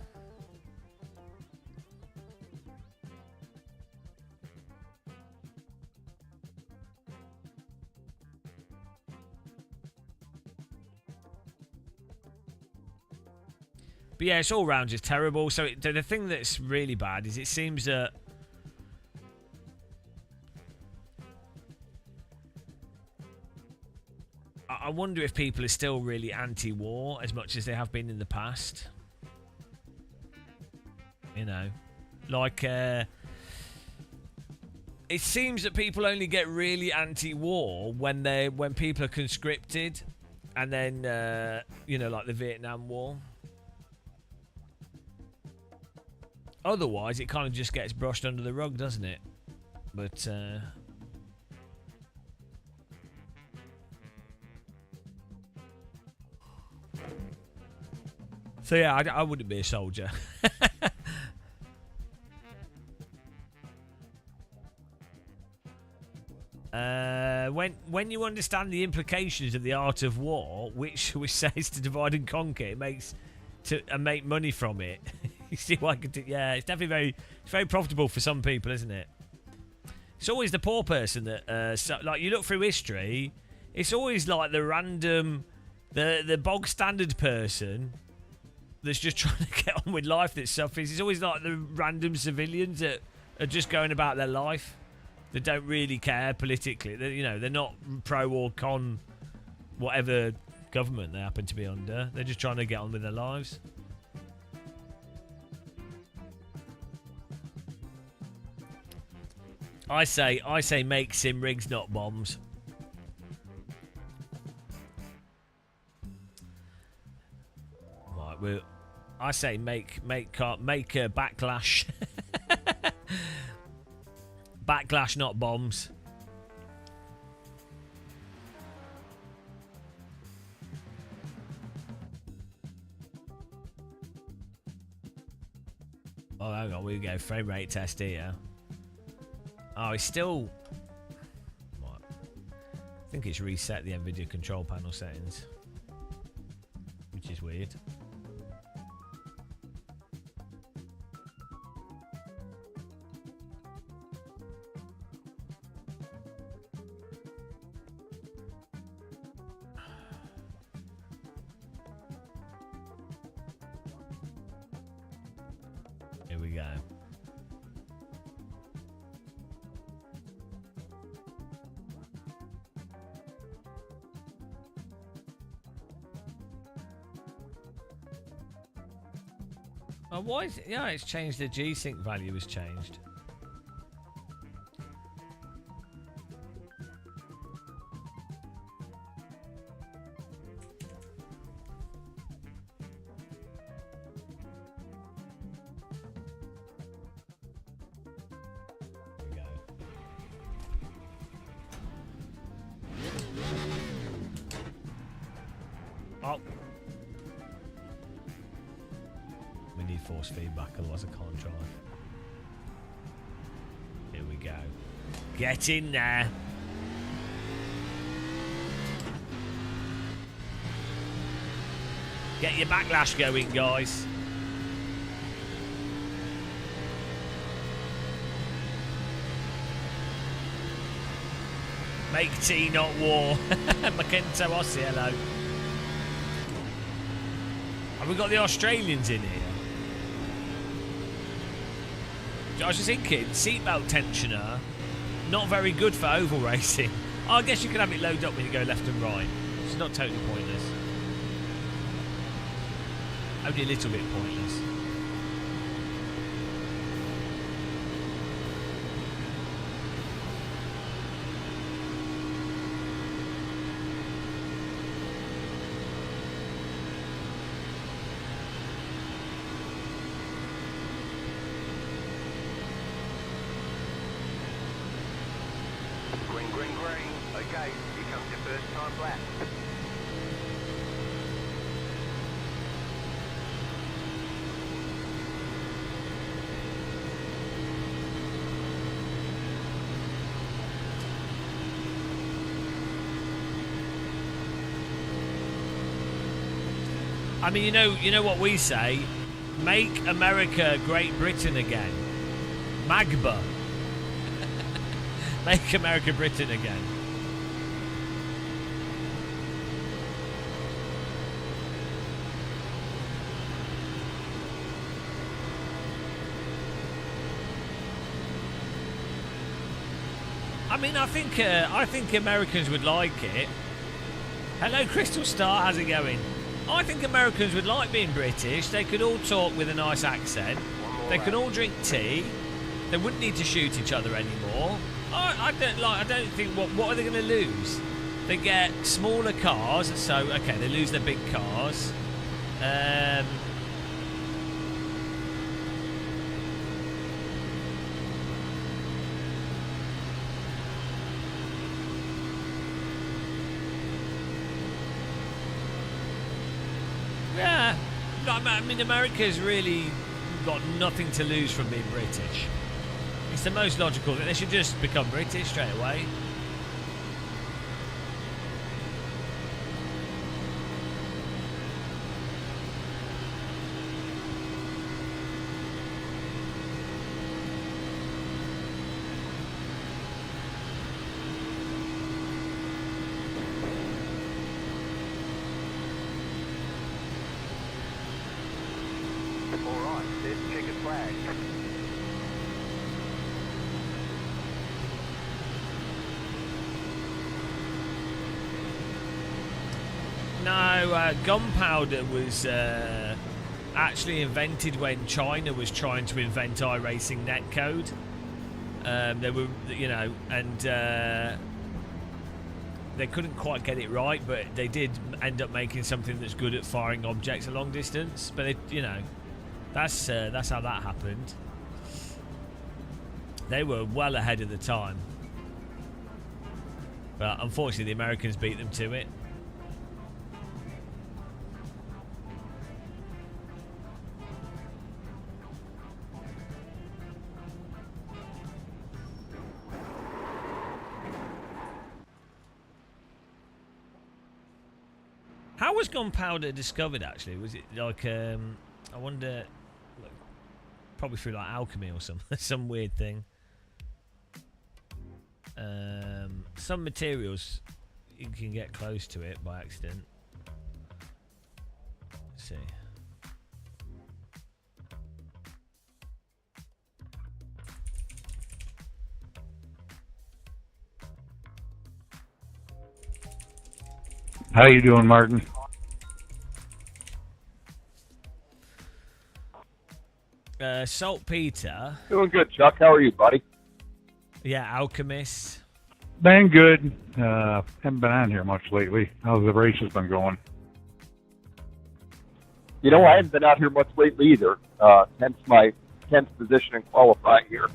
But yeah, it's all round just terrible. So the thing that's really bad is it seems that I wonder if people are still really anti-war as much as they have been in the past. You know, like it seems that people only get really anti-war when people are conscripted, and then you know, like the Vietnam War. Otherwise, it kind of just gets brushed under the rug, doesn't it? But so yeah, I wouldn't be a soldier. When you understand the implications of the art of war, which says to divide and conquer, it makes and make money from it. You see what I can do? Yeah, it's definitely very profitable for some people, isn't it? It's always the poor person that, like, you look through history, it's always like the random, the bog standard person that's just trying to get on with life that suffers. It's always like the random civilians that are just going about their life, that don't really care politically. They're not pro or con whatever government they happen to be under. They're just trying to get on with their lives. I say make sim rigs, not bombs. Right, I say make a backlash. Backlash, not bombs. Oh, hang on, we go frame rate test here. Oh, it's still... What? I think it's reset the NVIDIA control panel settings, which is weird. Here we go. Oh, why is it? Yeah, it's changed. The G-Sync value has changed. Oh. We need force feedback, otherwise I can't drive. Here we go. Get in there. Get your backlash going, guys. Make tea, not war. Macento Ossie, hello. Have we got the Australians in here? I was just thinking, seatbelt tensioner, not very good for oval racing. Oh, I guess you can have it load up when you go left and right. It's not totally pointless. Only a little bit pointless. Green, green, green. Okay, here comes your first time lap. I mean, you know what we say? Make America Great Britain again. MAGBA. Make America Britain again. I mean, I think Americans would like it. Hello, Crystal Star. How's it going? I think Americans would like being British. They could all talk with a nice accent. They could all drink tea. They wouldn't need to shoot each other anymore. I don't think. What are they going to lose? They get smaller cars. So okay, they lose their big cars. Yeah, I mean, America's really got nothing to lose from being British. It's the most logical thing. They should just become British straight away. Alright, there's the checkered flag. No, gunpowder was actually invented when China was trying to invent iRacing netcode. They were, you know, and they couldn't quite get it right, but they did end up making something that's good at firing objects a long distance. But they, you know, that's how that happened. They were well ahead of the time, but unfortunately, the Americans beat them to it. How was gunpowder discovered, actually? Was it like, I wonder, like, probably through like alchemy or something, some weird thing. Some materials, you can get close to it by accident. Let's see. How you doing, Martin? Saltpeter. Doing good, Chuck. How are you, buddy? Yeah, alchemist. Been good. Haven't been on here much lately. How's the races been going? You know, I haven't been out here much lately either. Hence my 10th position in qualifying here.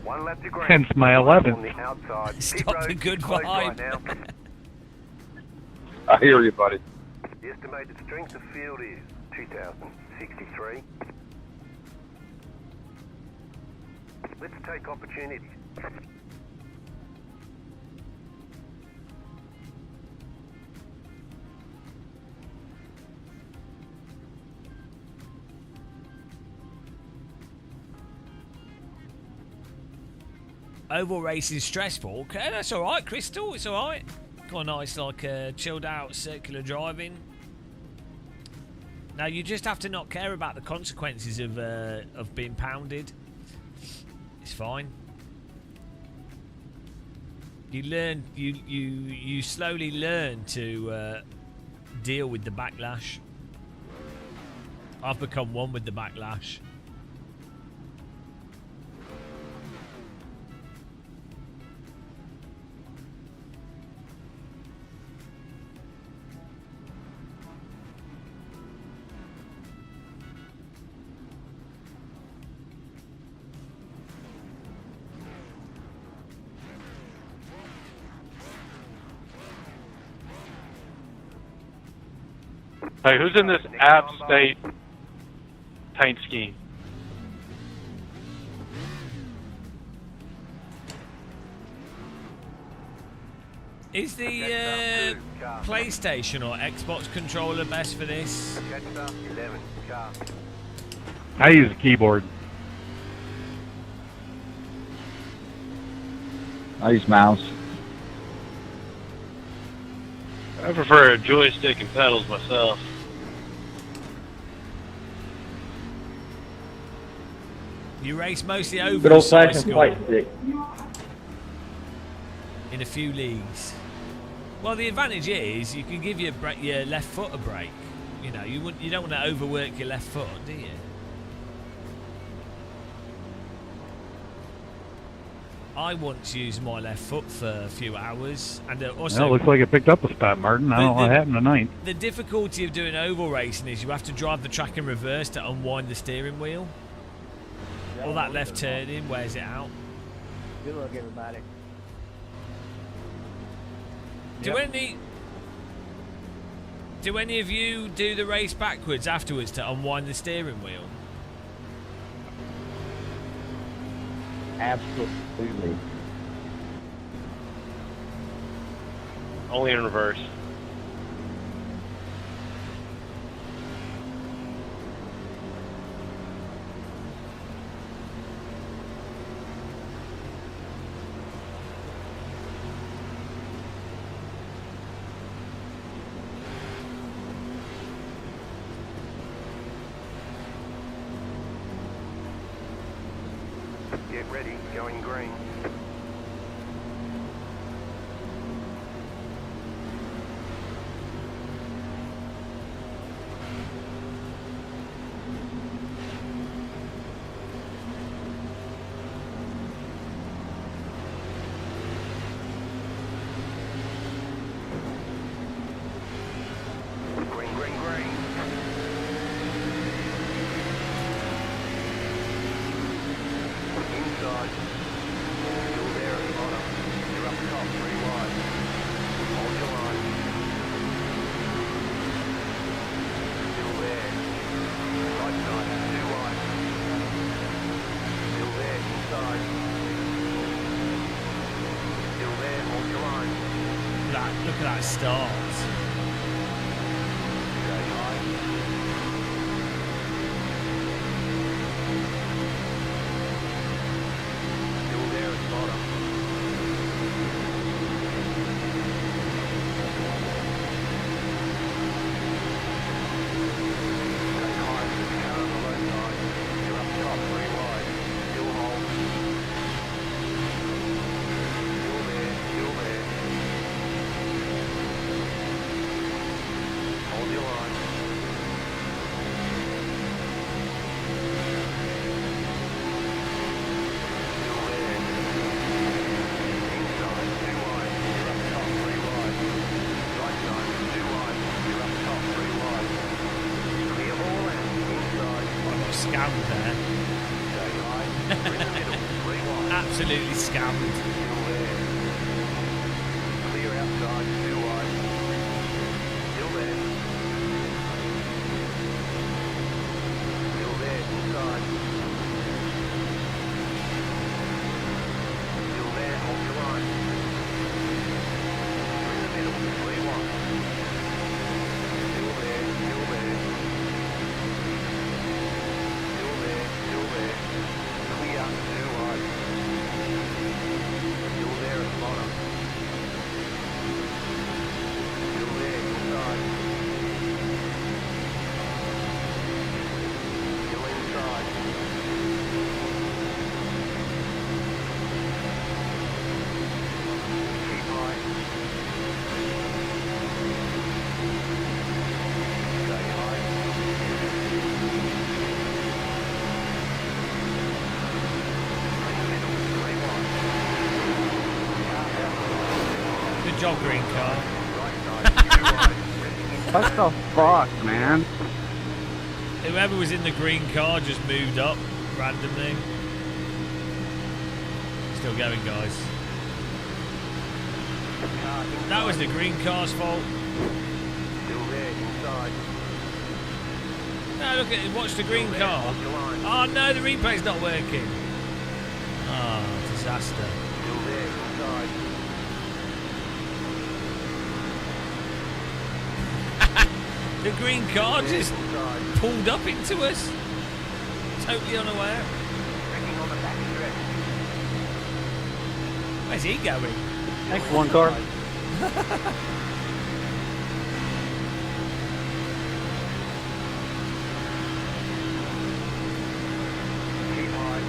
One lap to green. Hence my 11th. On the outside. Stop the good closed right vibe. now. I hear you, buddy. The estimated strength of field is 2,063. Let's take opportunities. Oval racing is stressful. Okay, that's all right, Crystal. It's all right. Got a nice, like, chilled out circular driving. Now you just have to not care about the consequences of being pounded. It's fine. You learn. You slowly learn to deal with the backlash. I've become one with the backlash. Hey, who's in this App State paint scheme? Is the PlayStation or Xbox controller best for this? I use a keyboard. I use mouse. I prefer a joystick and pedals myself. You race mostly over Good a old-fashioned cycle flight stick. in a few leagues. Well, the advantage is you can give your left foot a break. You know, you don't want to overwork your left foot, do you? I once used my left foot for a few hours, and also. Well, it looks like it picked up a spot, Martin. I don't know what happened tonight. The difficulty of doing oval racing is you have to drive the track in reverse to unwind the steering wheel. All that left turning wears it out. Good luck, everybody. Do any of you do the race backwards afterwards to unwind the steering wheel? Absolutely. Only in reverse. Get ready, going green. Green, green, green. Inside. Still there at the bottom. You're up top, 3 wide. Hold your line. Still there. Right side, 2 wide. Still there, inside. Still there, hold your line. Look at that start. Stay high. Still there at the bottom. Stay high with the car on the low side. You're up top, 3 wide. Still hold. Still there, still there. Hold your line. Still there. Inside, 2 wide. You're up top, 3 wide. Right side, 2 wide. You're up top, 3 wide. Clear all out. Inside. I got scammed there. Stay high. We're in the middle, 3 wide. Absolutely scammed. Still there. Clear outside, 2 wide. Still there. Still there, inside. Still there, hold your line. You're in the middle, 3 wide. Still there, still there. Still there, still there. Clear, 2 wide. Still there at the bottom. Still there, inside. Still inside. Keep high. Stay high. In the middle, 3 wide. Good job, green car. Right side, 2 wide. Resting in What the fuck, man? Whoever was in the green car just moved up randomly. Still going, guys. That was the green car's fault. Still there, inside. No, look at it. Watch the green car. Hold your line. Oh no, the replay's not working. Oh, disaster. Still there, inside. The green car just Inside. pulled up into us. Totally unaware. Checking on the back stretch. Where's he going? Thanks, one car. Keep high.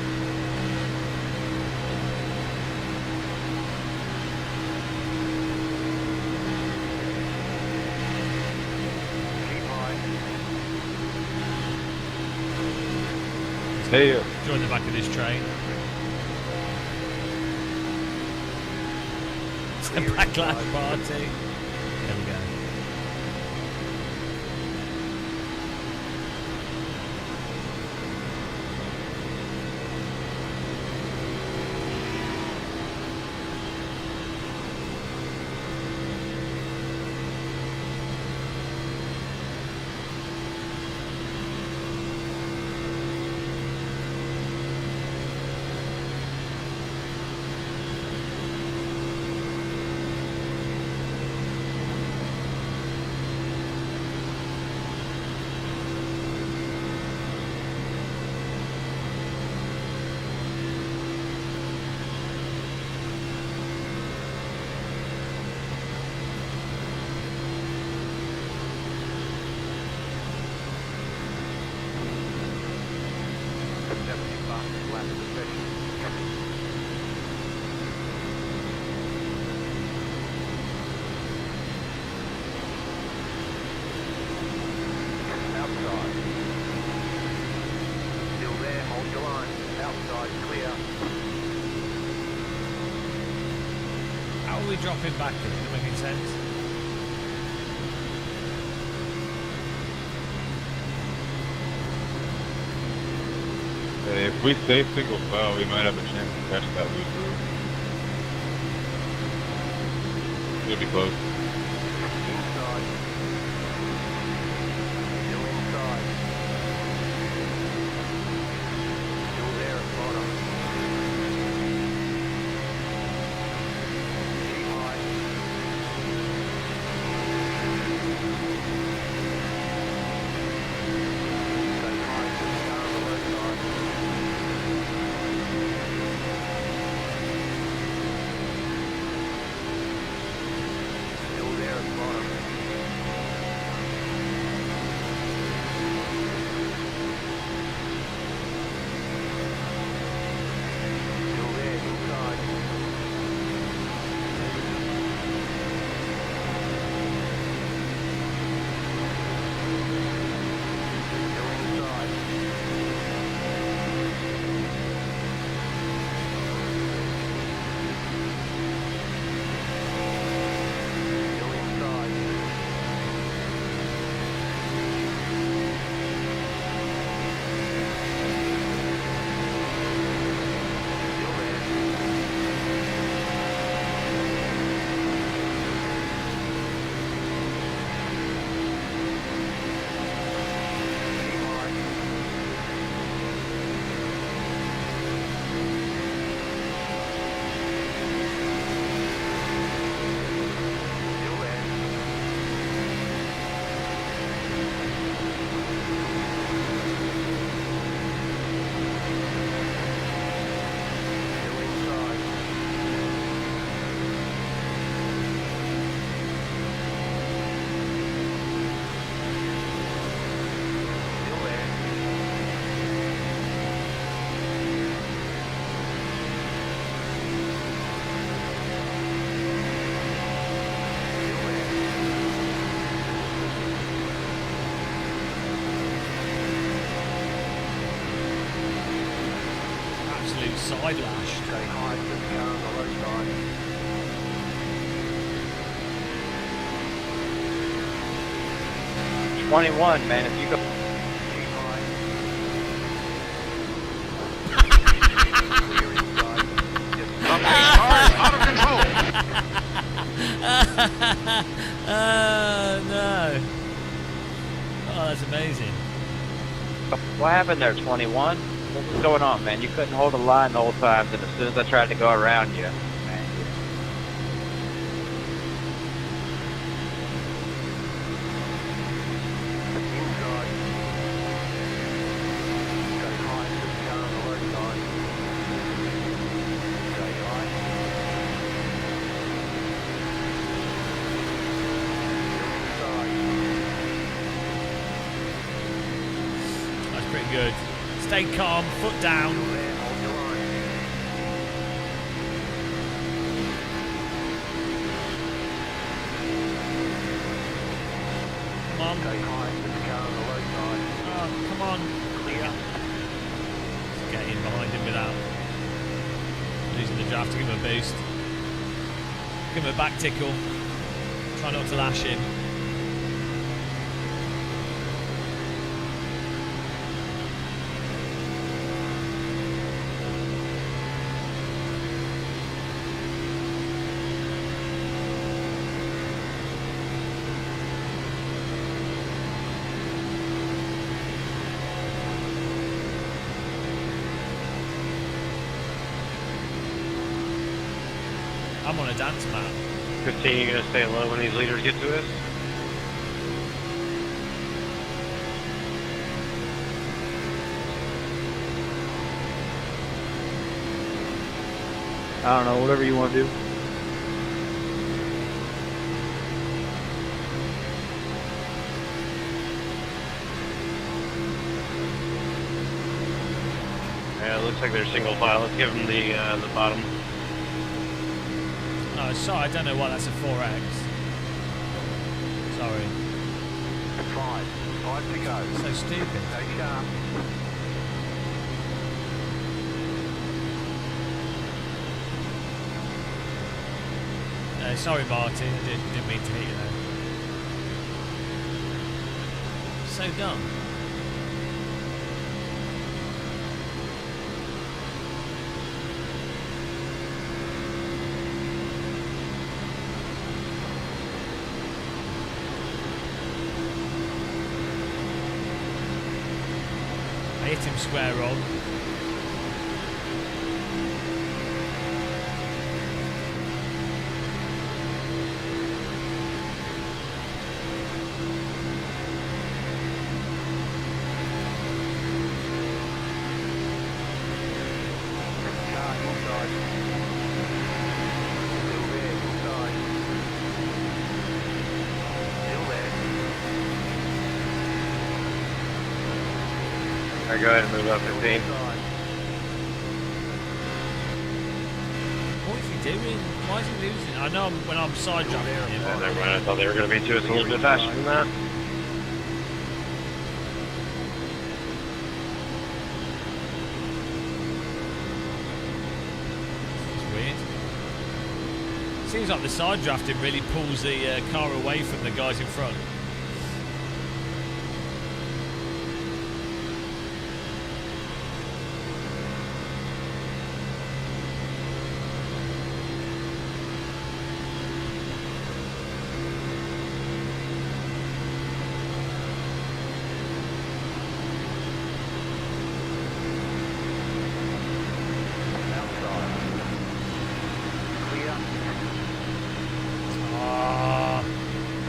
Hey, Join the back of this train. It's a backlash party. There we go. How are we dropping back? Is it making sense? if we stay single file, we might have a chance to catch that loose roof. It'll be close. Side lash. Stay high, good car on the low side. $21, man. If you go. Out of control. Oh no! Oh, that's amazing. What happened there, 21? What was going on, man? You couldn't hold a line the whole time, and as soon as I tried to go around you, man. That's pretty good. Stay calm, foot down. Come on. Oh, come on. Clear. losing the draft. Give him a boost. Give him a back tickle. Try not to lash him. I'm on a dance mat. 15, you gonna stay low when these leaders get to us? I don't know, whatever you want to do. Yeah, it looks like they're single file. Let's give them the bottom. Oh, sorry, I don't know why that's a 4X. Sorry. 5 to go. So stupid. Stay sharp. Sorry, Martin. I didn't mean to hit you there. So dumb. I hit him square on. Alright, go ahead and move up 15. What is he doing? Why is he losing? I know when I'm side jumping him. Oh, never mind. I thought they were going to be to us a little bit faster than that. It's weird. Seems like the side drafting really pulls the car away from the guys in front.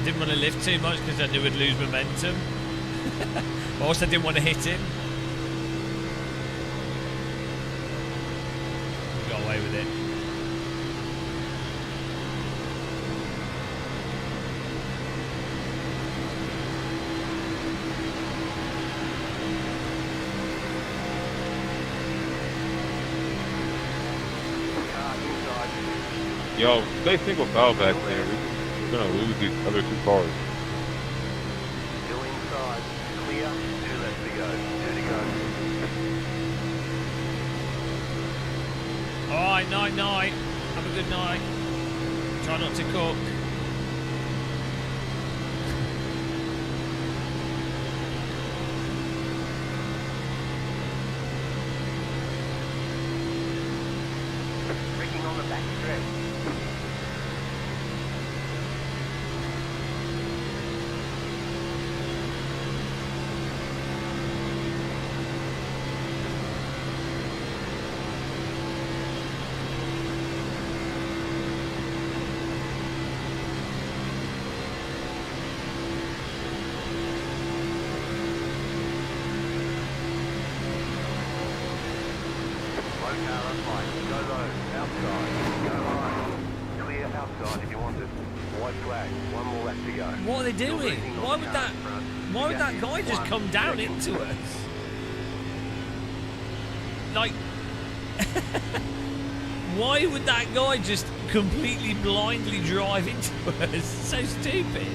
Didn't want to lift too much because I knew we'd lose momentum. But also didn't want to hit him. We got away with it. Yo, stay single file back there. We're gonna lose these other two cars. Still inside. Clear. 2 left to go. 2 to go. Alright, night. Have a good night. Try not to cook. Braking on the back stretch. Go low, outside, go high. Clear outside if you want it. White flag, 1 more left to go. What are they doing? Why would that guy just come down into us? Like, why would that guy just completely blindly drive into us? So stupid.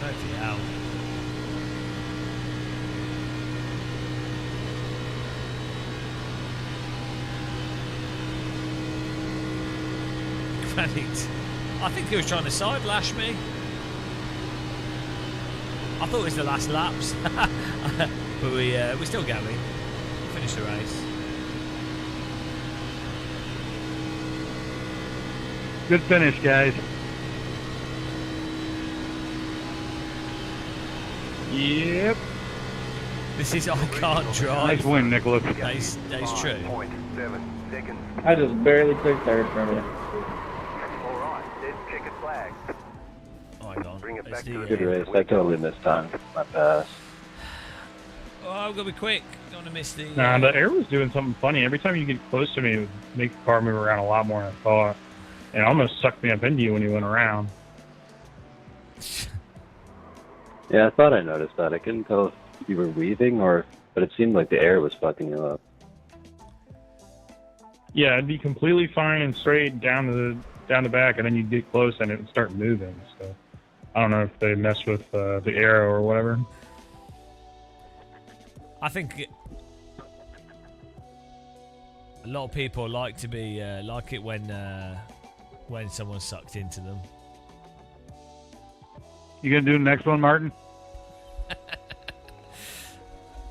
Bloody hell. panicked. I think he was trying to side lash me. I thought it was the last laps. But we're still going. Finished the race. Good finish, guys. Yep. This is I can't drive. Nice win, Nicholas. That is true. 5.7 seconds. I just barely took third from you. All right, there's checkered flag. Oh, hang on. Bring it back to Good the race. I totally missed time. My pass. Oh, I'm gonna be quick. Don't want to miss the. Nah, the air was doing something funny. Every time you get close to me, it would make the car move around a lot more than I thought. And it almost sucked me up into you when you went around. Yeah, I thought I noticed that. I couldn't tell if you were weaving but it seemed like the air was fucking you up. Yeah, it'd be completely fine and straight down the back, and then you'd get close and it would start moving. So I don't know if they messed with the air or whatever. I think a lot of people like to be like it when someone's sucked into them. You gonna do the next one, Martin?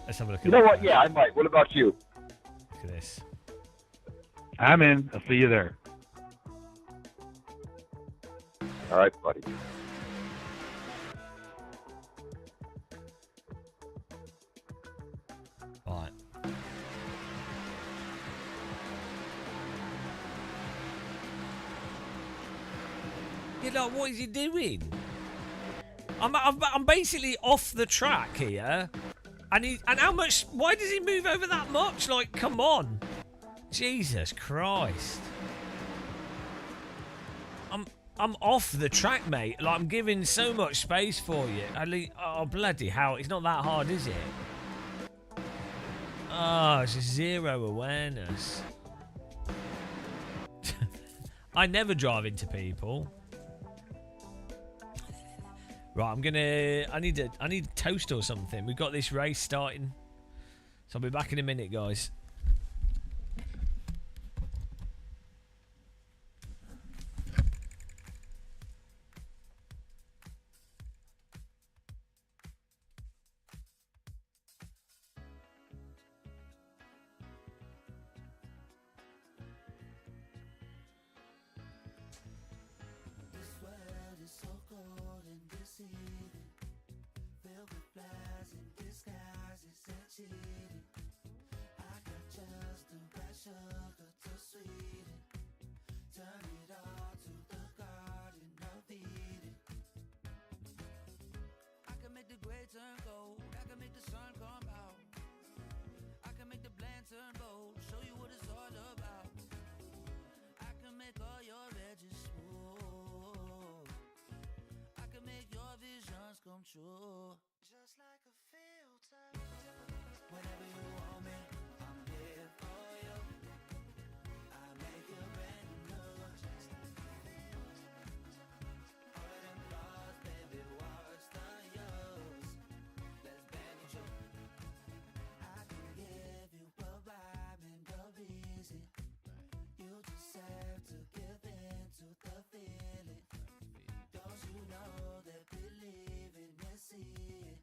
Let's have a look at You know what? Yeah, I might. What about you? Look at this. I'm in. I'll see you there. All right, buddy. Right. You're like, what is he doing? I'm basically off the track here, and how much? Why does he move over that much? Like, come on, Jesus Christ! I'm off the track, mate. Like, I'm giving so much space for you. Oh bloody hell! It's not that hard, is it? Oh, it's just zero awareness. I never drive into people. Right, I need toast or something. We've got this race starting. So I'll be back in a minute, guys. Turn gold, I can make the sun come out. I can make the blend turn bold, show you what it's all about. I can make all your edges smooth. I can make your visions come true. Just like a filter. Whenever you want me, I'm here for you. I make you brand new. Just like a filter. All of them flaws, baby, worse than yours. Let's bang it up. I can give you a vibe and go easy. You just have to give in to the feeling. Don't you know that believing is see it?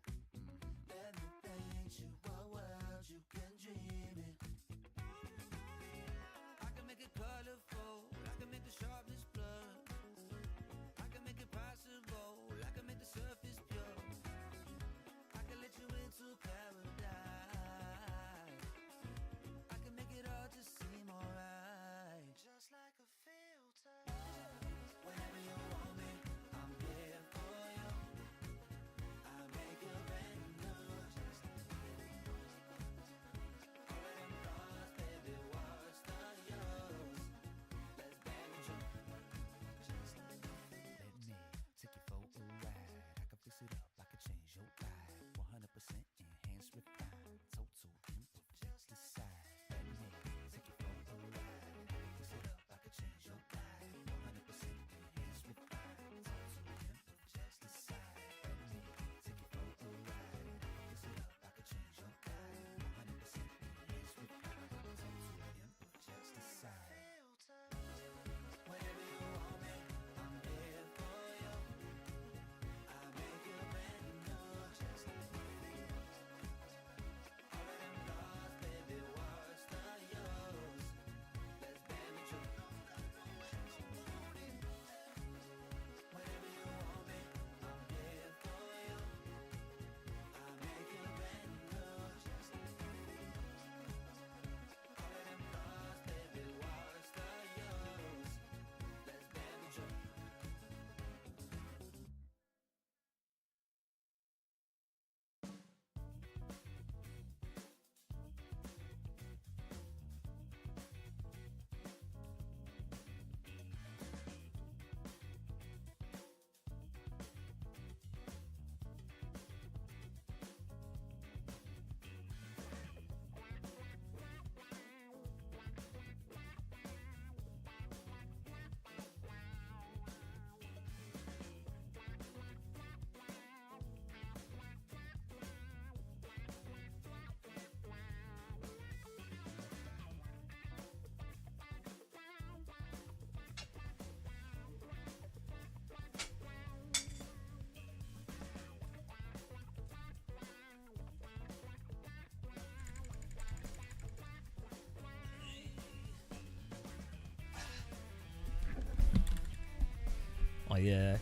yeah.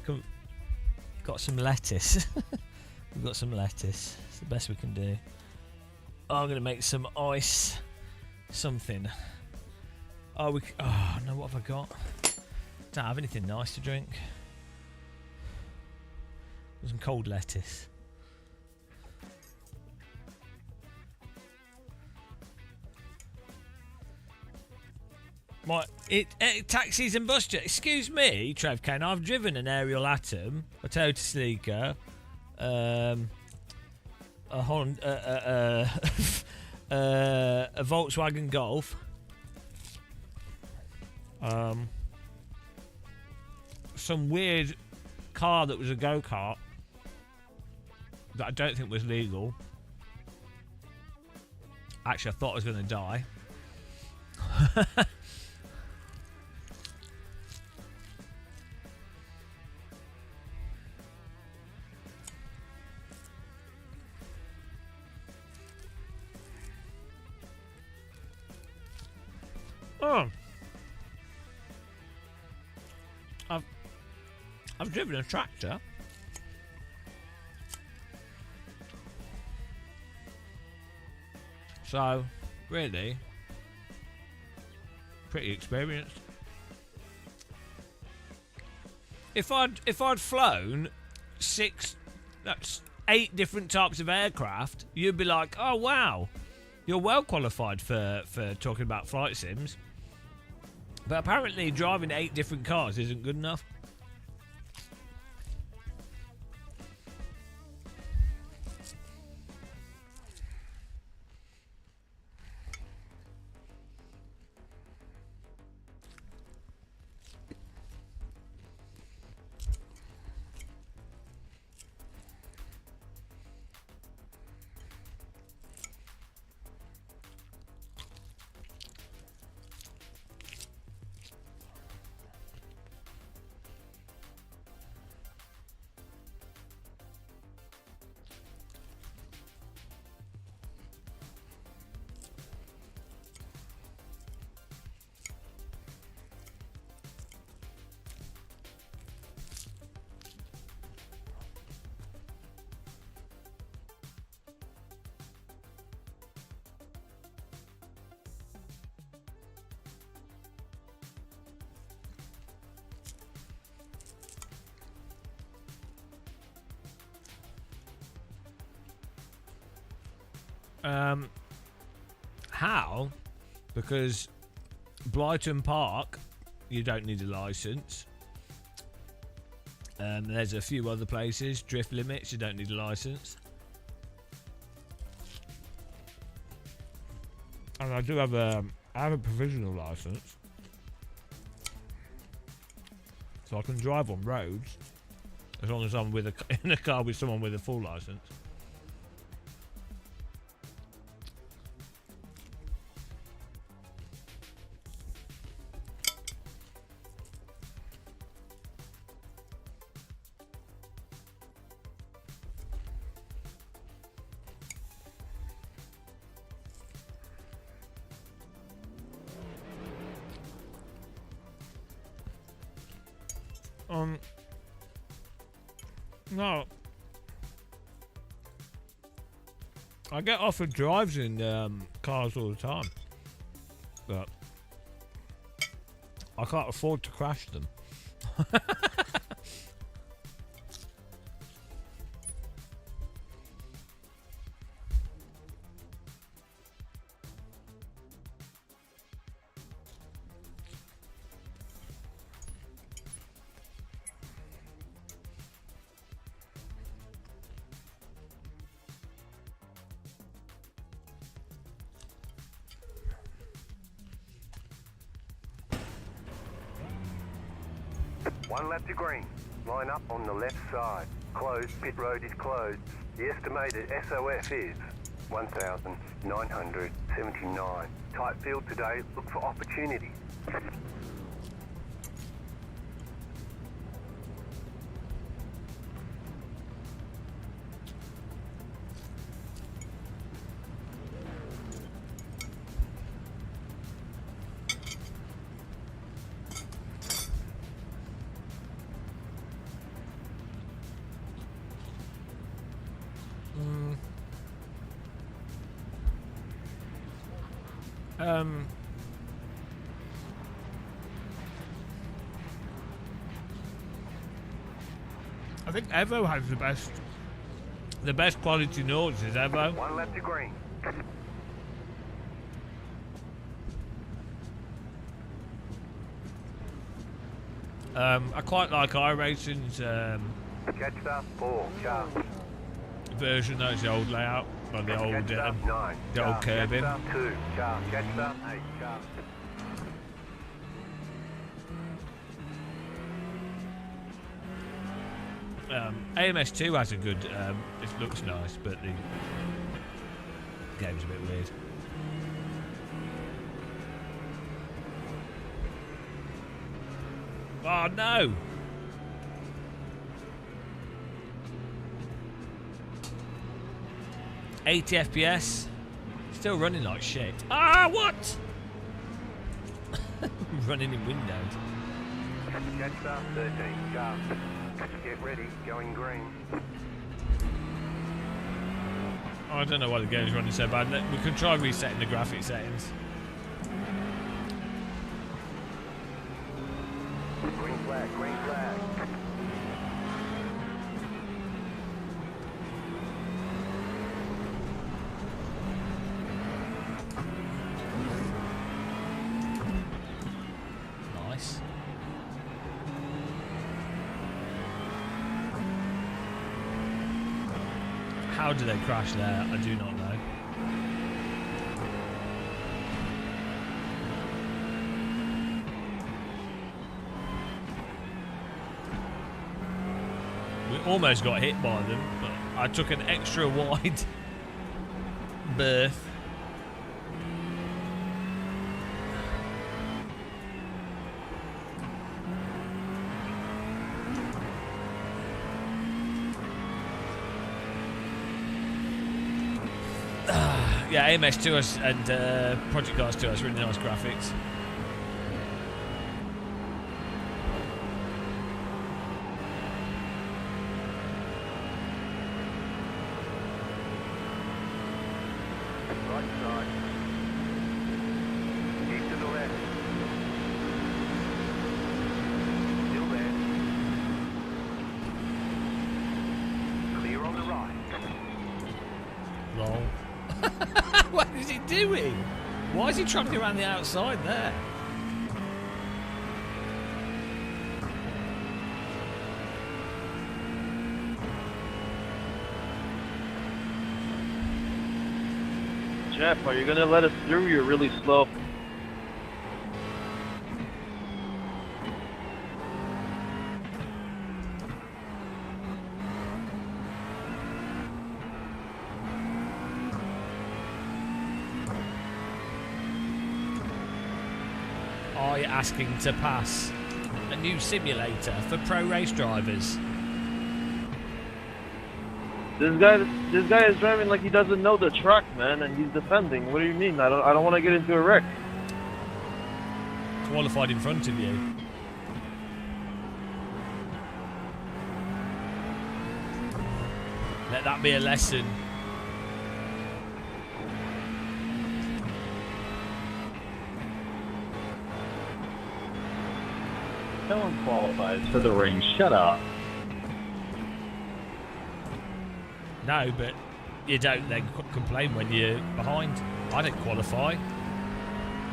Got some lettuce. We've got some lettuce. It's the best we can do. Oh, I'm gonna make some ice. Something. Oh, no, what have I got? Don't have anything nice to drink. Some cold lettuce. Taxis and bus jets. Excuse me, Trev Kane. I've driven an aerial Atom, a Toyota Sleeker, a Volkswagen Golf, some weird car that was a go-kart that I don't think was legal. Actually, I thought I was going to die. Oh, I've driven a tractor. So, really, pretty experienced. If I'd flown 8 different types of aircraft, you'd be like, oh wow, you're well qualified for talking about flight sims. But apparently driving 8 different cars isn't good enough. How? Because Blyton Park, you don't need a license. There's a few other places. Drift limits, you don't need a license. And I do have a provisional license, so I can drive on roads as long as I'm in a car with someone with a full license. No. I get offered drives in cars all the time, but I can't afford to crash them. One lap to green. Line up on the left side. Closed. Pit road is closed. The estimated SOF is 1,979. Tight field today. Look for opportunity. I think Evo has the best quality notes is Evo. One left to green. I quite like iRacing's Catch up, 4, sharp. version. That's the old layout, or the old, Catch up, 9. the old curbing. Catch up, 2, sharp. Catch up, 8, sharp. AMS2 has a good. It looks nice, but the game's a bit weird. Oh no! $80 FPS, still running like shit. Ah, what? Running in Windows. Catch up, 13, sharp. Get ready, going green. I don't know why the game's running so bad. We can try resetting the graphic settings. Green flag, green flag. Nice. How do they crash there? I do not know. We almost got hit by them, but I took an extra wide berth. Yeah, AMS 2 has and Project Cars 2 has really nice graphics. Right side. Keep to the left. Still there. Clear on the right. Lol. What is he doing? Why is he travelling around the outside there? Jeff, are you gonna let us through? You're really slow. Are you asking to pass a new simulator for pro race drivers? This guy is driving like he doesn't know the truck, man, and he's defending. What do you mean? I don't want to get into a wreck. Qualified in front of you. Let that be a lesson. No one qualifies for the ring. Shut up. No, but you don't then complain when you're behind. I didn't qualify.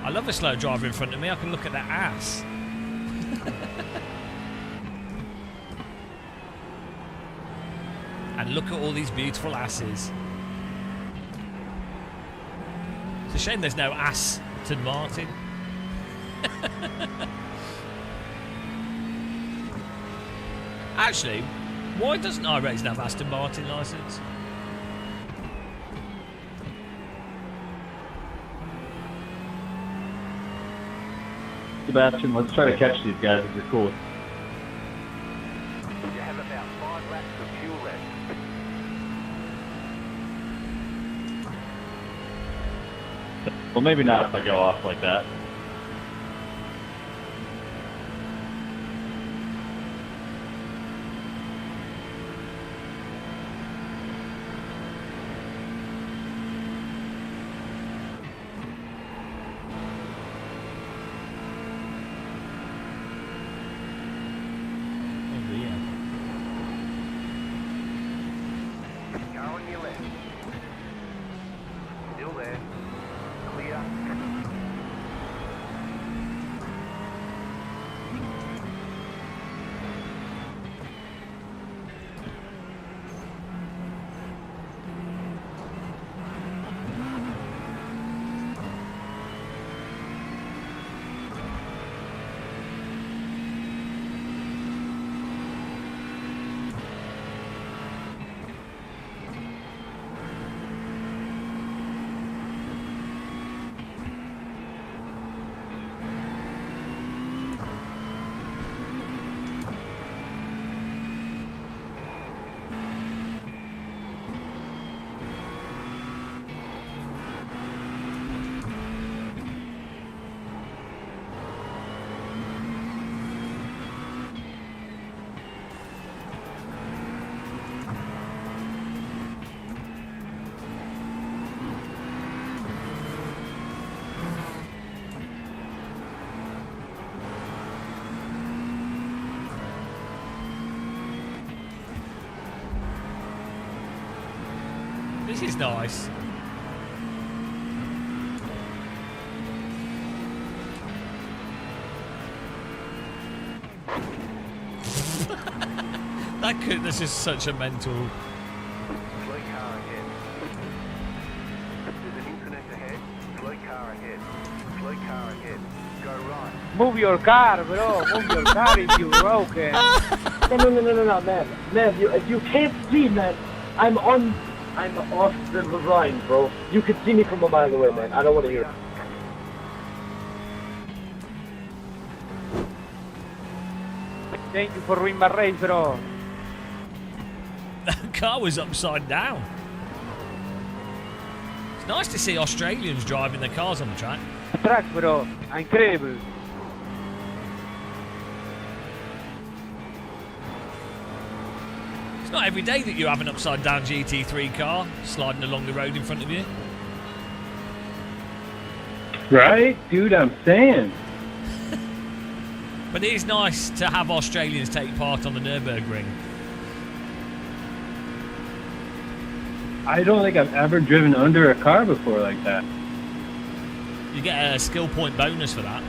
I love a slow driver in front of me. I can look at that ass. And look at all these beautiful asses. It's a shame there's no Aston Martin. Actually, why doesn't iRacing have Aston Martin license? Sebastian, let's try to catch these guys if you're cool. You have about 5 laps of fuel left. Well, maybe not if I go off like that. car on your left. Still there. Clear. This is nice. This is such a mental. Slow car ahead. There's an incident ahead. Slow car ahead. Slow car ahead. Go right. Move your car, bro. Move your car if you broken. No, man. Man, you can't see, man. I'm off the line, bro. You can see me from a mile away, man. I don't want to hear it. Thank you for ruining my race, bro. That car was upside down. It's nice to see Australians driving their cars on the track. Track, bro. Incredible. It's not every day that you have an upside down GT3 car sliding along the road in front of you. Right? Dude, I'm saying. But it is nice to have Australians take part on the Nürburgring. I don't think I've ever driven under a car before like that. You get a skill point bonus for that.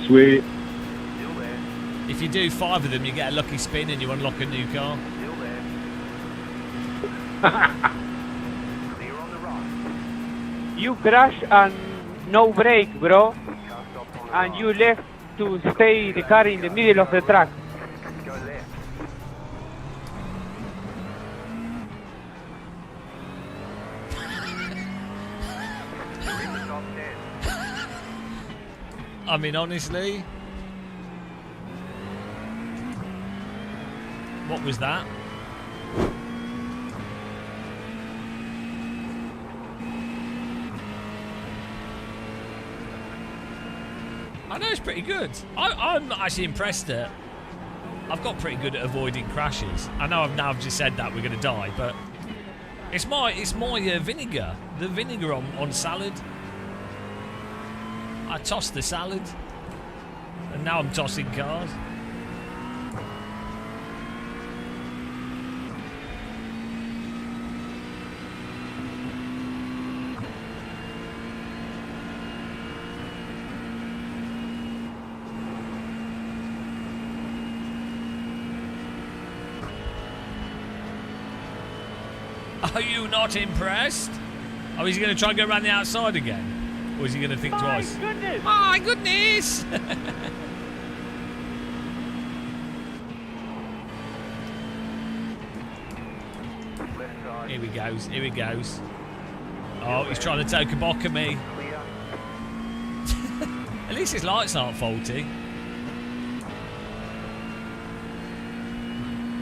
Sweet. If you do 5 of them, you get a lucky spin and you unlock a new car. You crash and no brake, bro. And you left to stay the car in the middle of the track. Go left. You're in the top 10. I mean, honestly. What was that? I know it's pretty good. I'm not actually impressed that I've got pretty good at avoiding crashes. I know I've just said that we're going to die, but it's my vinegar. The vinegar on salad. I tossed the salad, and now I'm tossing cars. Are you not impressed? Oh, is he going to try and go around the outside again? Or is he going to think twice? Goodness. My goodness! Here he goes, here he goes. Oh, he's trying to TocaBoca me. At least his lights aren't faulty.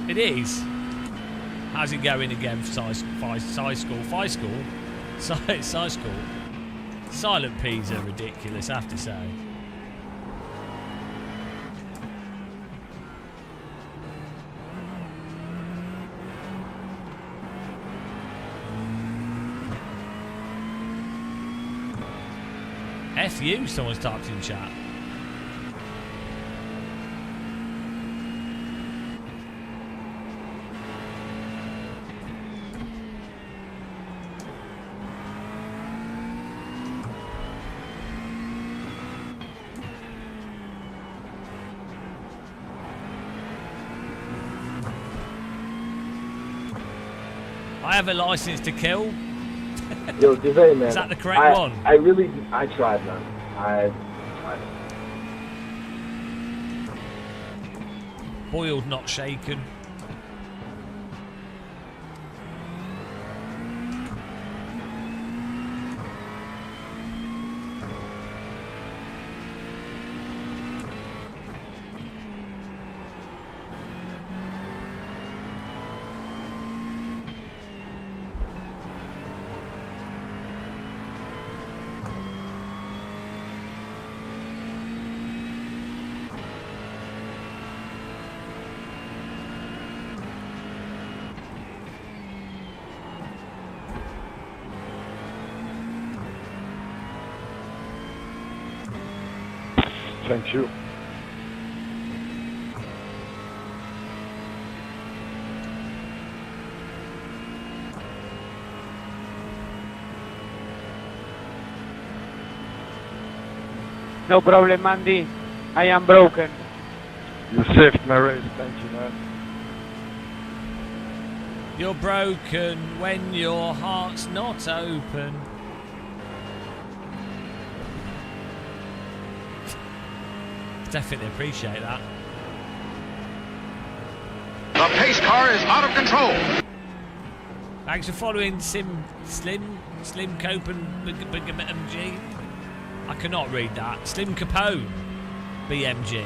It is. How's it going again for size school? Silent P's are ridiculous, I have to say. F you, someone's typed in chat. I have a license to kill. Yo, Devay, man. Is that the correct one? I tried, man. I tried. Boiled, not shaken. Thank you. No problem, Andy. I am broken. You saved my race. Thank you, man. You're broken when your heart's not open. Definitely appreciate that. The pace car is out of control. Thanks for following Slim Cope and BMG. I cannot read that. Slim Capone BMG.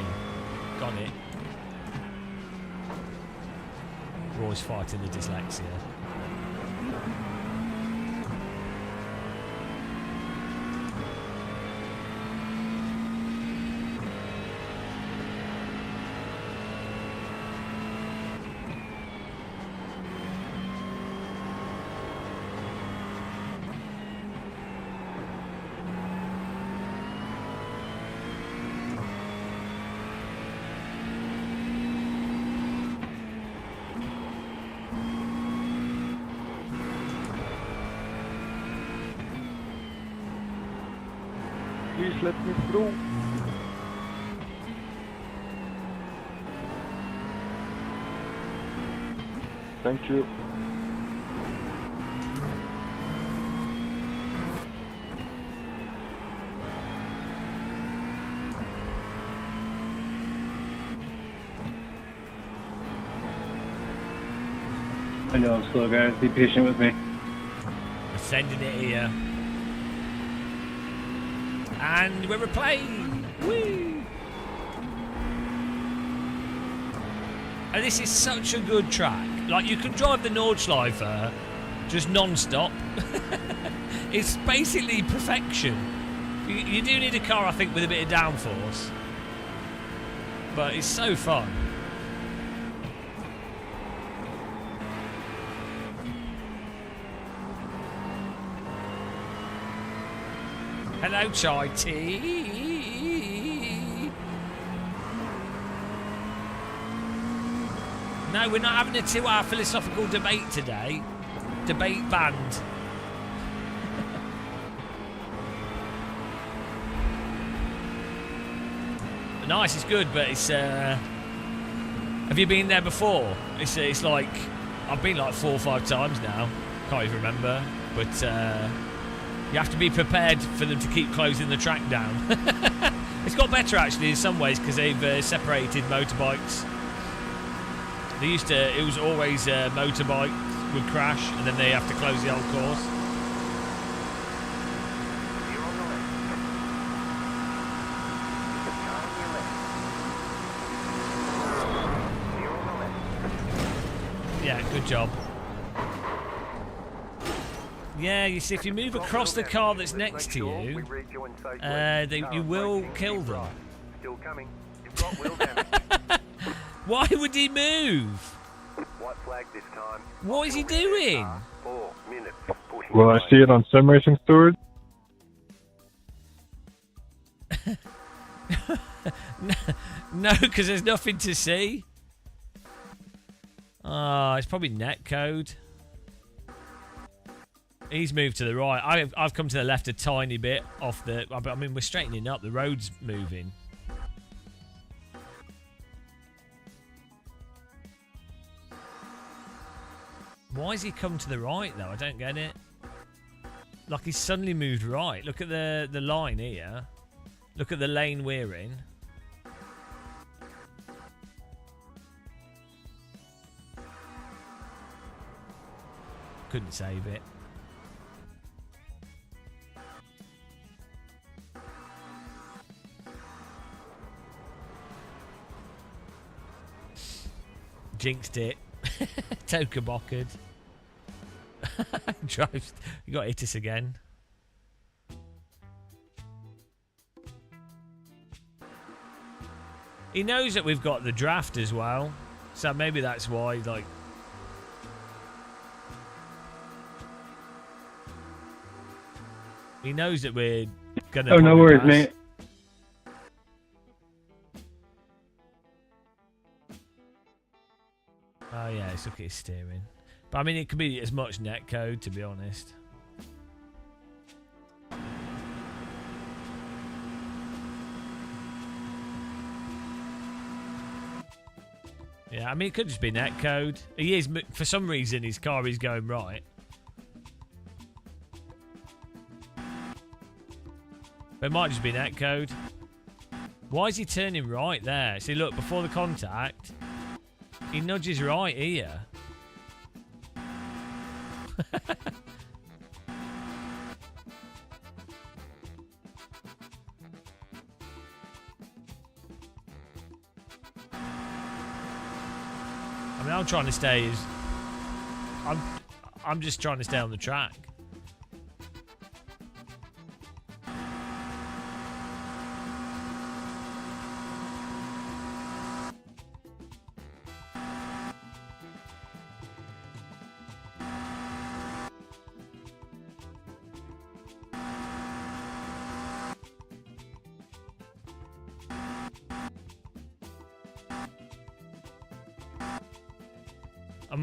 Got it. We're always fighting the dyslexia. Please let me through. Thank you. I know I'm slow, guys. Be patient with me. We're sending it here. And we're replaying. Woo! And this is such a good track. Like, you can drive the Nordschleife just non-stop. It's basically perfection. You do need a car, I think, with a bit of downforce. But it's so fun. Hello, Chai Tea. No, we're not having a 2-hour philosophical debate today. Debate banned. Nice, it's good, but it's. Have you been there before? It's like I've been like 4 or 5 times now. Can't even remember, but. You have to be prepared for them to keep closing the track down. It's got better actually in some ways because they've separated motorbikes. They used to, it was always motorbike would crash and then they have to close the whole course. Yeah, good job. Yeah, you see, if you move across the car that's next to you, you will kill them. Still coming. You've got wheel damage. Why would he move? White flag this time. What is he doing? 4 minutes. Will I see it on Sim Racing Steward? No, because there's nothing to see. Ah, it's probably netcode. He's moved to the right. I've come to the left a tiny bit off the... I mean, we're straightening up. The road's moving. Why has he come to the right, though? I don't get it. Like, he's suddenly moved right. Look at the line here. Look at the lane we're in. Couldn't save it. Jinxed it. TocaBoca. Drives. You got hit us again. He knows that we've got the draft as well, so maybe that's why. Like, he knows that we're gonna. Oh, no worries, pass. mate. Oh yeah, let's look at his steering. But I mean, it could be as much netcode, to be honest. Yeah, I mean, it could just be netcode. He is, for some reason, his car is going right. But it might just be netcode. Why is he turning right there? See, look, before the contact, he nudges right here. I mean, I'm trying to stay as... I'm just trying to stay on the track.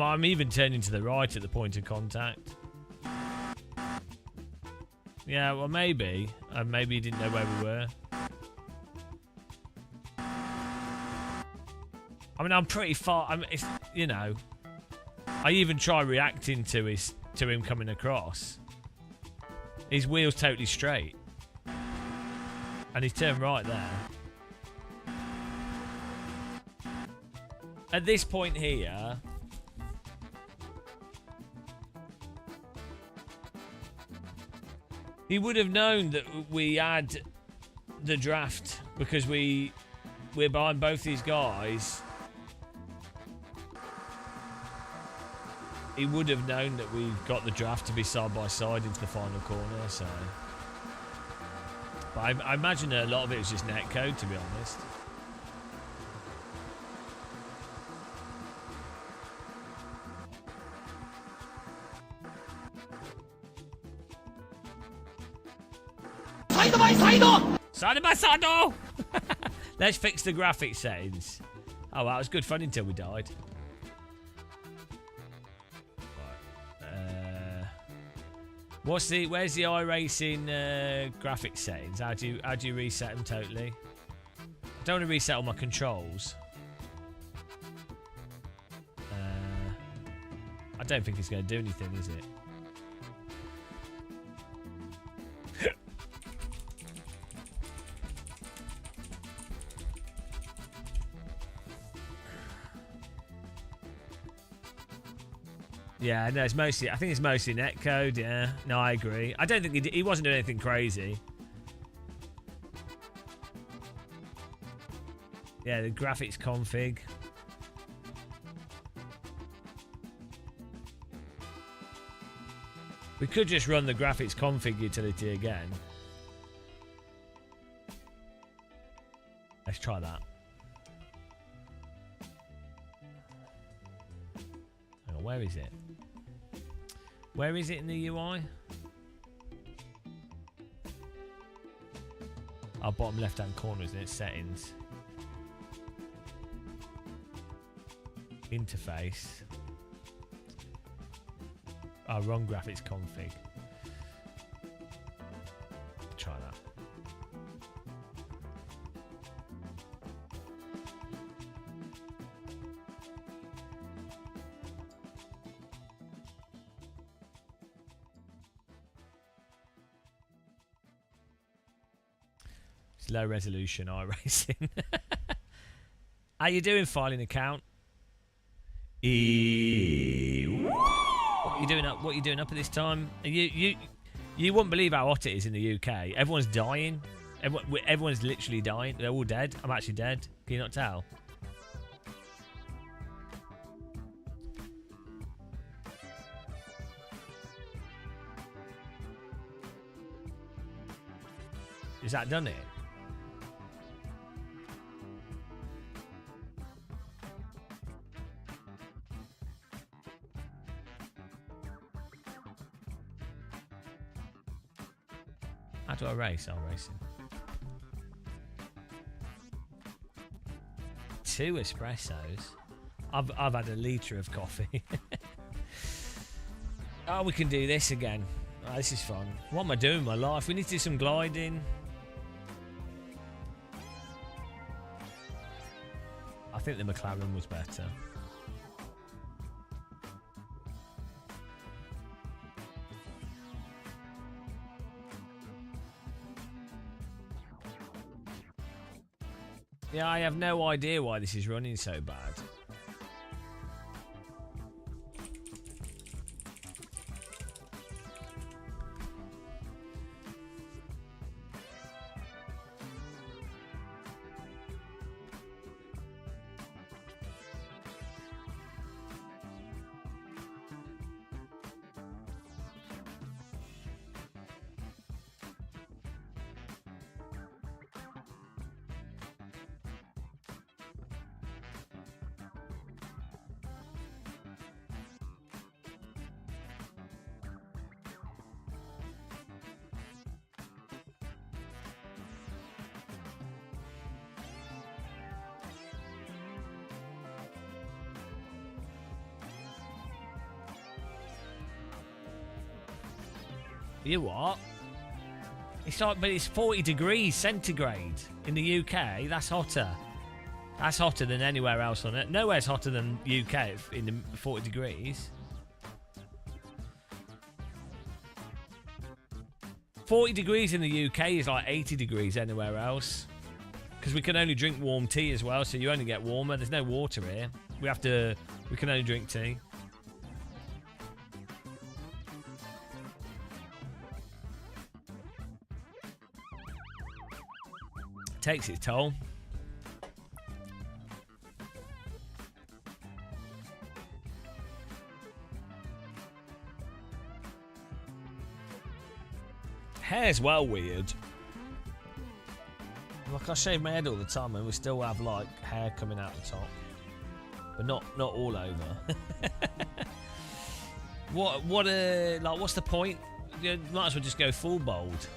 I'm even turning to the right at the point of contact. Yeah, well, maybe. Maybe he didn't know where we were. I mean, I'm pretty far. If, you know, I even try reacting to him coming across. His wheel's totally straight, and he's turned right there. At this point here, he would have known that we had the draft because we're behind both these guys. He would have known that we've got the draft to be side by side into the final corner. So, but I imagine a lot of it was just netcode, to be honest. Side by side! Let's fix the graphics settings. Oh, that was good fun until we died. Right. Where's the iRacing graphics settings? How do you reset them totally? I don't want to reset all my controls. I don't think it's going to do anything, is it? Yeah, no, it's mostly. I think it's mostly netcode. Yeah, no, I agree. I don't think he wasn't doing anything crazy. Yeah, the graphics config. We could just run the graphics config utility again. Let's try that. Hang on, where is it? Where is it in the UI? Our bottom left-hand corner, isn't it? Settings. Interface. Oh, wrong graphics config. Try that. low resolution iRacing. How you doing, filing account? What you doing up? What you doing up at this time? You wouldn't believe how hot it is in the UK. Everyone's dying. Everyone's literally dying. They're all dead. I'm actually dead. Can you not tell? Is that done it? How do I race? I'm racing. 2 espressos. I've had a litre of coffee. Oh, we can do this again. Oh, this is fun. What am I doing with my life? We need to do some gliding. I think the McLaren was better. Yeah, I have no idea why this is running so bad. You what? It's like, but it's 40 degrees centigrade in the UK. That's hotter. That's hotter than anywhere else on it. Nowhere's hotter than UK in the 40 degrees. 40 degrees in the UK is like 80 degrees anywhere else. Because we can only drink warm tea as well, so you only get warmer. There's no water here. We can only drink tea. Takes its toll. Hair's well weird. Like, I shave my head all the time and we still have like hair coming out the top, but not all over. What's the point? You might as well just go full bald.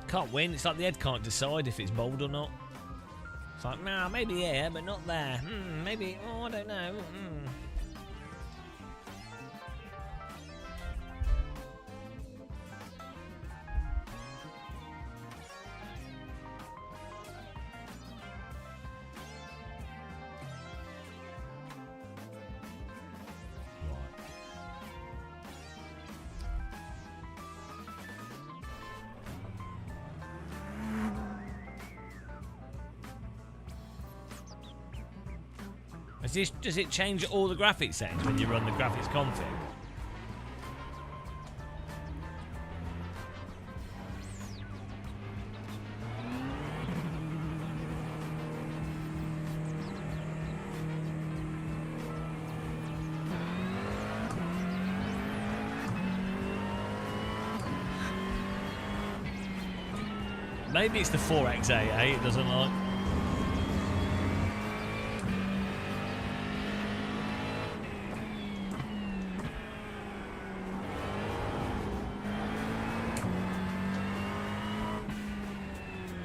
Can't win. It's like the head can't decide if it's bald or not. It's like, nah, maybe here, but not there. Maybe, I don't know. Does it change all the graphics settings when you run the graphics config? Maybe it's the 4XAA it doesn't like.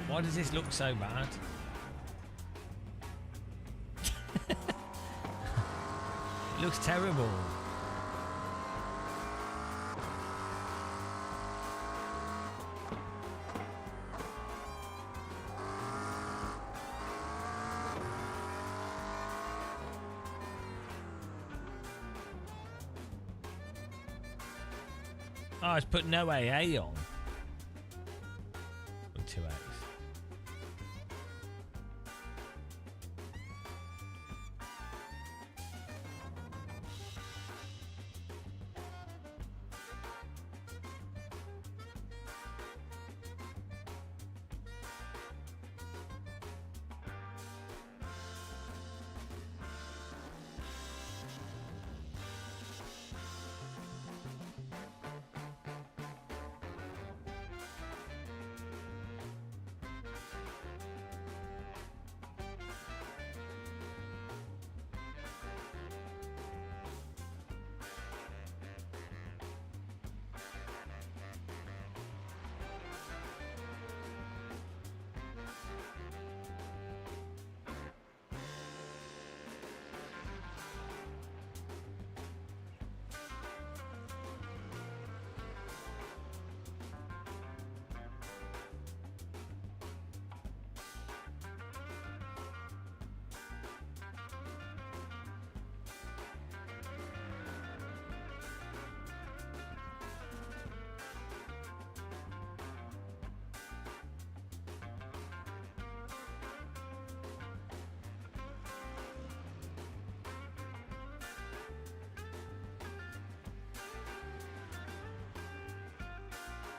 Why does this look so bad? It looks terrible. Oh, it's put no AA on. 2X.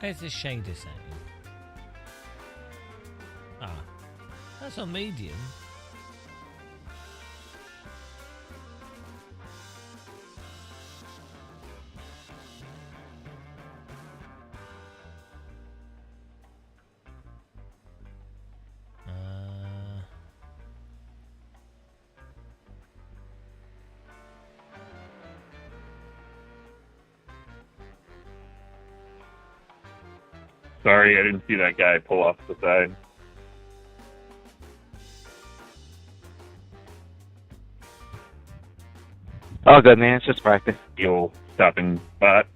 Where's the shader setting? Ah, that's on medium. Sorry, I didn't see that guy pull off the side. All good, man. It's just practice. You'll stop and spot.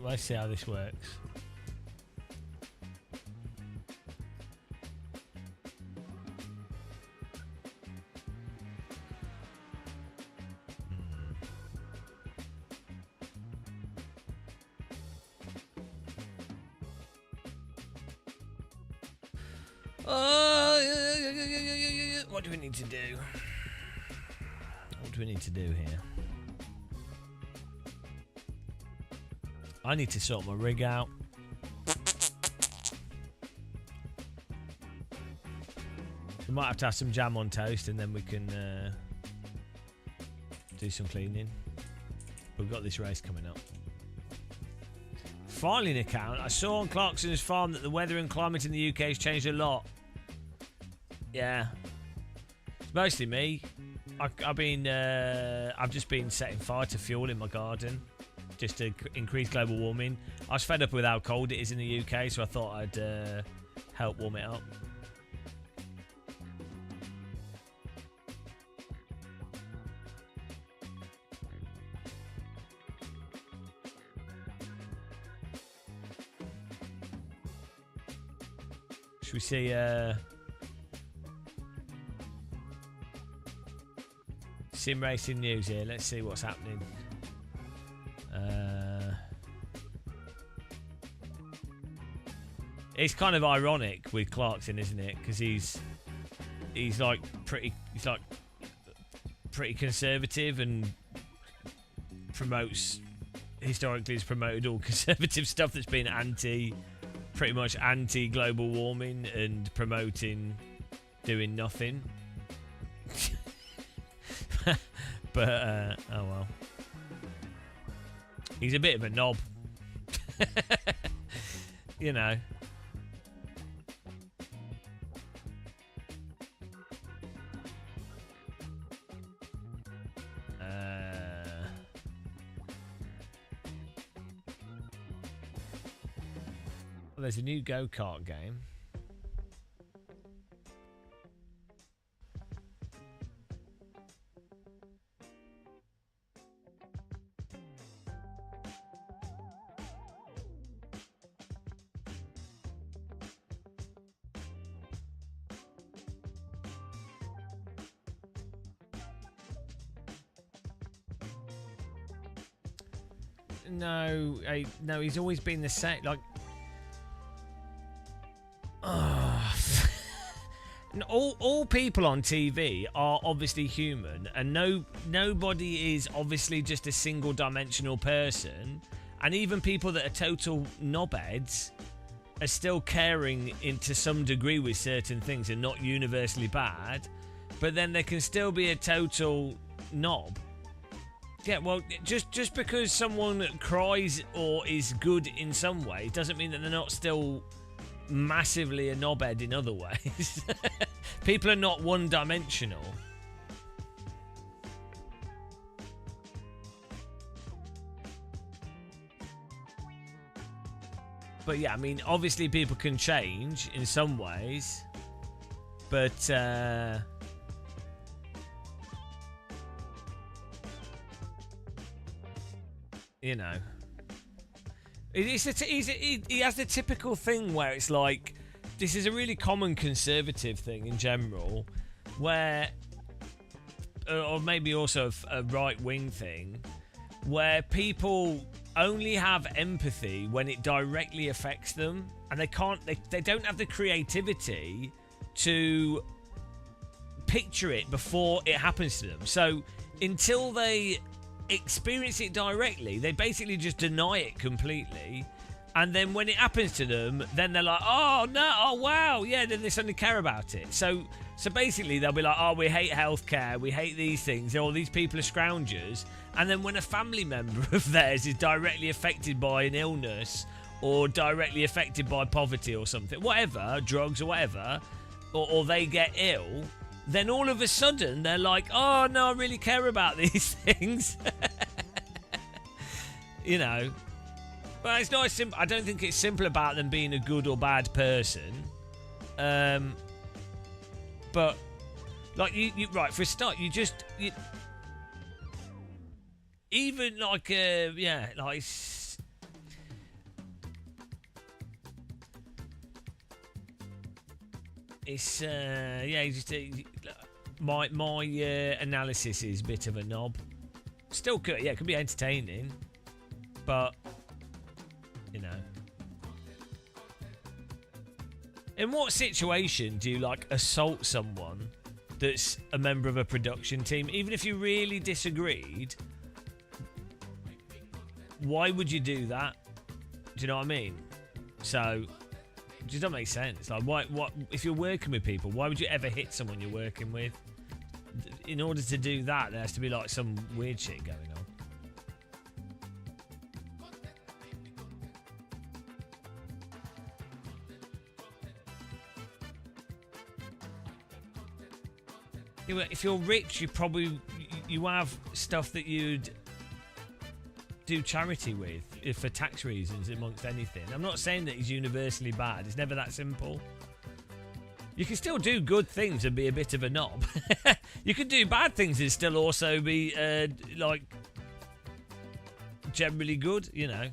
Let's see how this works. What do we need to do? What do we need to do here? I need to sort my rig out. We might have to have some jam on toast and then we can do some cleaning. We've got this race coming up. Filing account. I saw on Clarkson's farm that the weather and climate in the UK has changed a lot. Yeah. It's mostly me. I've just been setting fire to fuel in my garden. Just to increase global warming. I was fed up with how cold it is in the UK, so I thought I'd help warm it up. Should we see sim racing news here? Let's see what's happening. It's kind of ironic with Clarkson, isn't it? Because he's pretty conservative and historically has promoted all conservative stuff that's been pretty much anti global warming and promoting doing nothing. But oh well. He's a bit of a knob. You know. Well, there's a new go-kart game. No, he's always been the same. Like, all people on TV are obviously human, and nobody is obviously just a single-dimensional person. And even people that are total knobheads are still caring to some degree with certain things and not universally bad. but then they can still be a total knob. Yeah, well, just because someone cries or is good in some way doesn't mean that they're not still massively a knobhead in other ways. People are not one-dimensional. But yeah, I mean, obviously people can change in some ways, but you know, he has the typical thing where it's like, this is a really common conservative thing in general, where, or maybe also a right-wing thing, where people only have empathy when it directly affects them, and they don't have the creativity to picture it before it happens to them. So until they experience it directly, they basically just deny it completely, and then when it happens to them, then they're like, oh no, oh wow, yeah, then they suddenly care about it. So basically they'll be like, oh, we hate healthcare, we hate these things, or these people are scroungers. And then when a family member of theirs is directly affected by an illness, or directly affected by poverty or something, whatever, drugs or whatever, or they get ill, then all of a sudden they're like, oh no, I really care about these things. You know. But it's not simple. I don't think it's simple about them being a good or bad person. But like you right, for a start, even like yeah, like it's yeah, just my analysis is a bit of a knob. Still could, yeah, it could be entertaining, but you know, in what situation do you like assault someone that's a member of a production team, even if you really disagreed? Why would you do that? Do you know what I mean? So it just doesn't make sense. Like, what if you're working with people, why would you ever hit someone you're working with? In order to do that, there has to be like some weird shit going on. If you're rich, you have stuff that you'd do charity with for tax reasons, amongst anything. I'm not saying that he's universally bad. It's never that simple. You can still do good things and be a bit of a knob. You can do bad things and still also be like generally good, you know.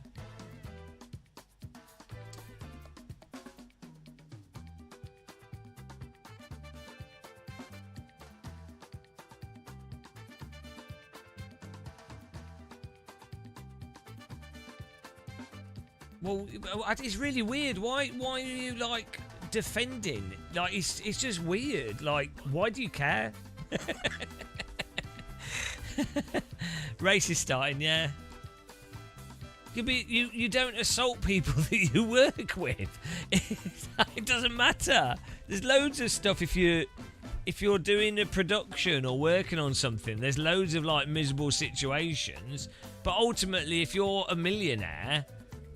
Well, it's really weird. Why are you like defending? Like, it's just weird. Like, why do you care? Race is starting, yeah. You don't assault people that you work with. It doesn't matter. There's loads of stuff if you're doing a production or working on something. There's loads of like miserable situations. But ultimately, if you're a millionaire,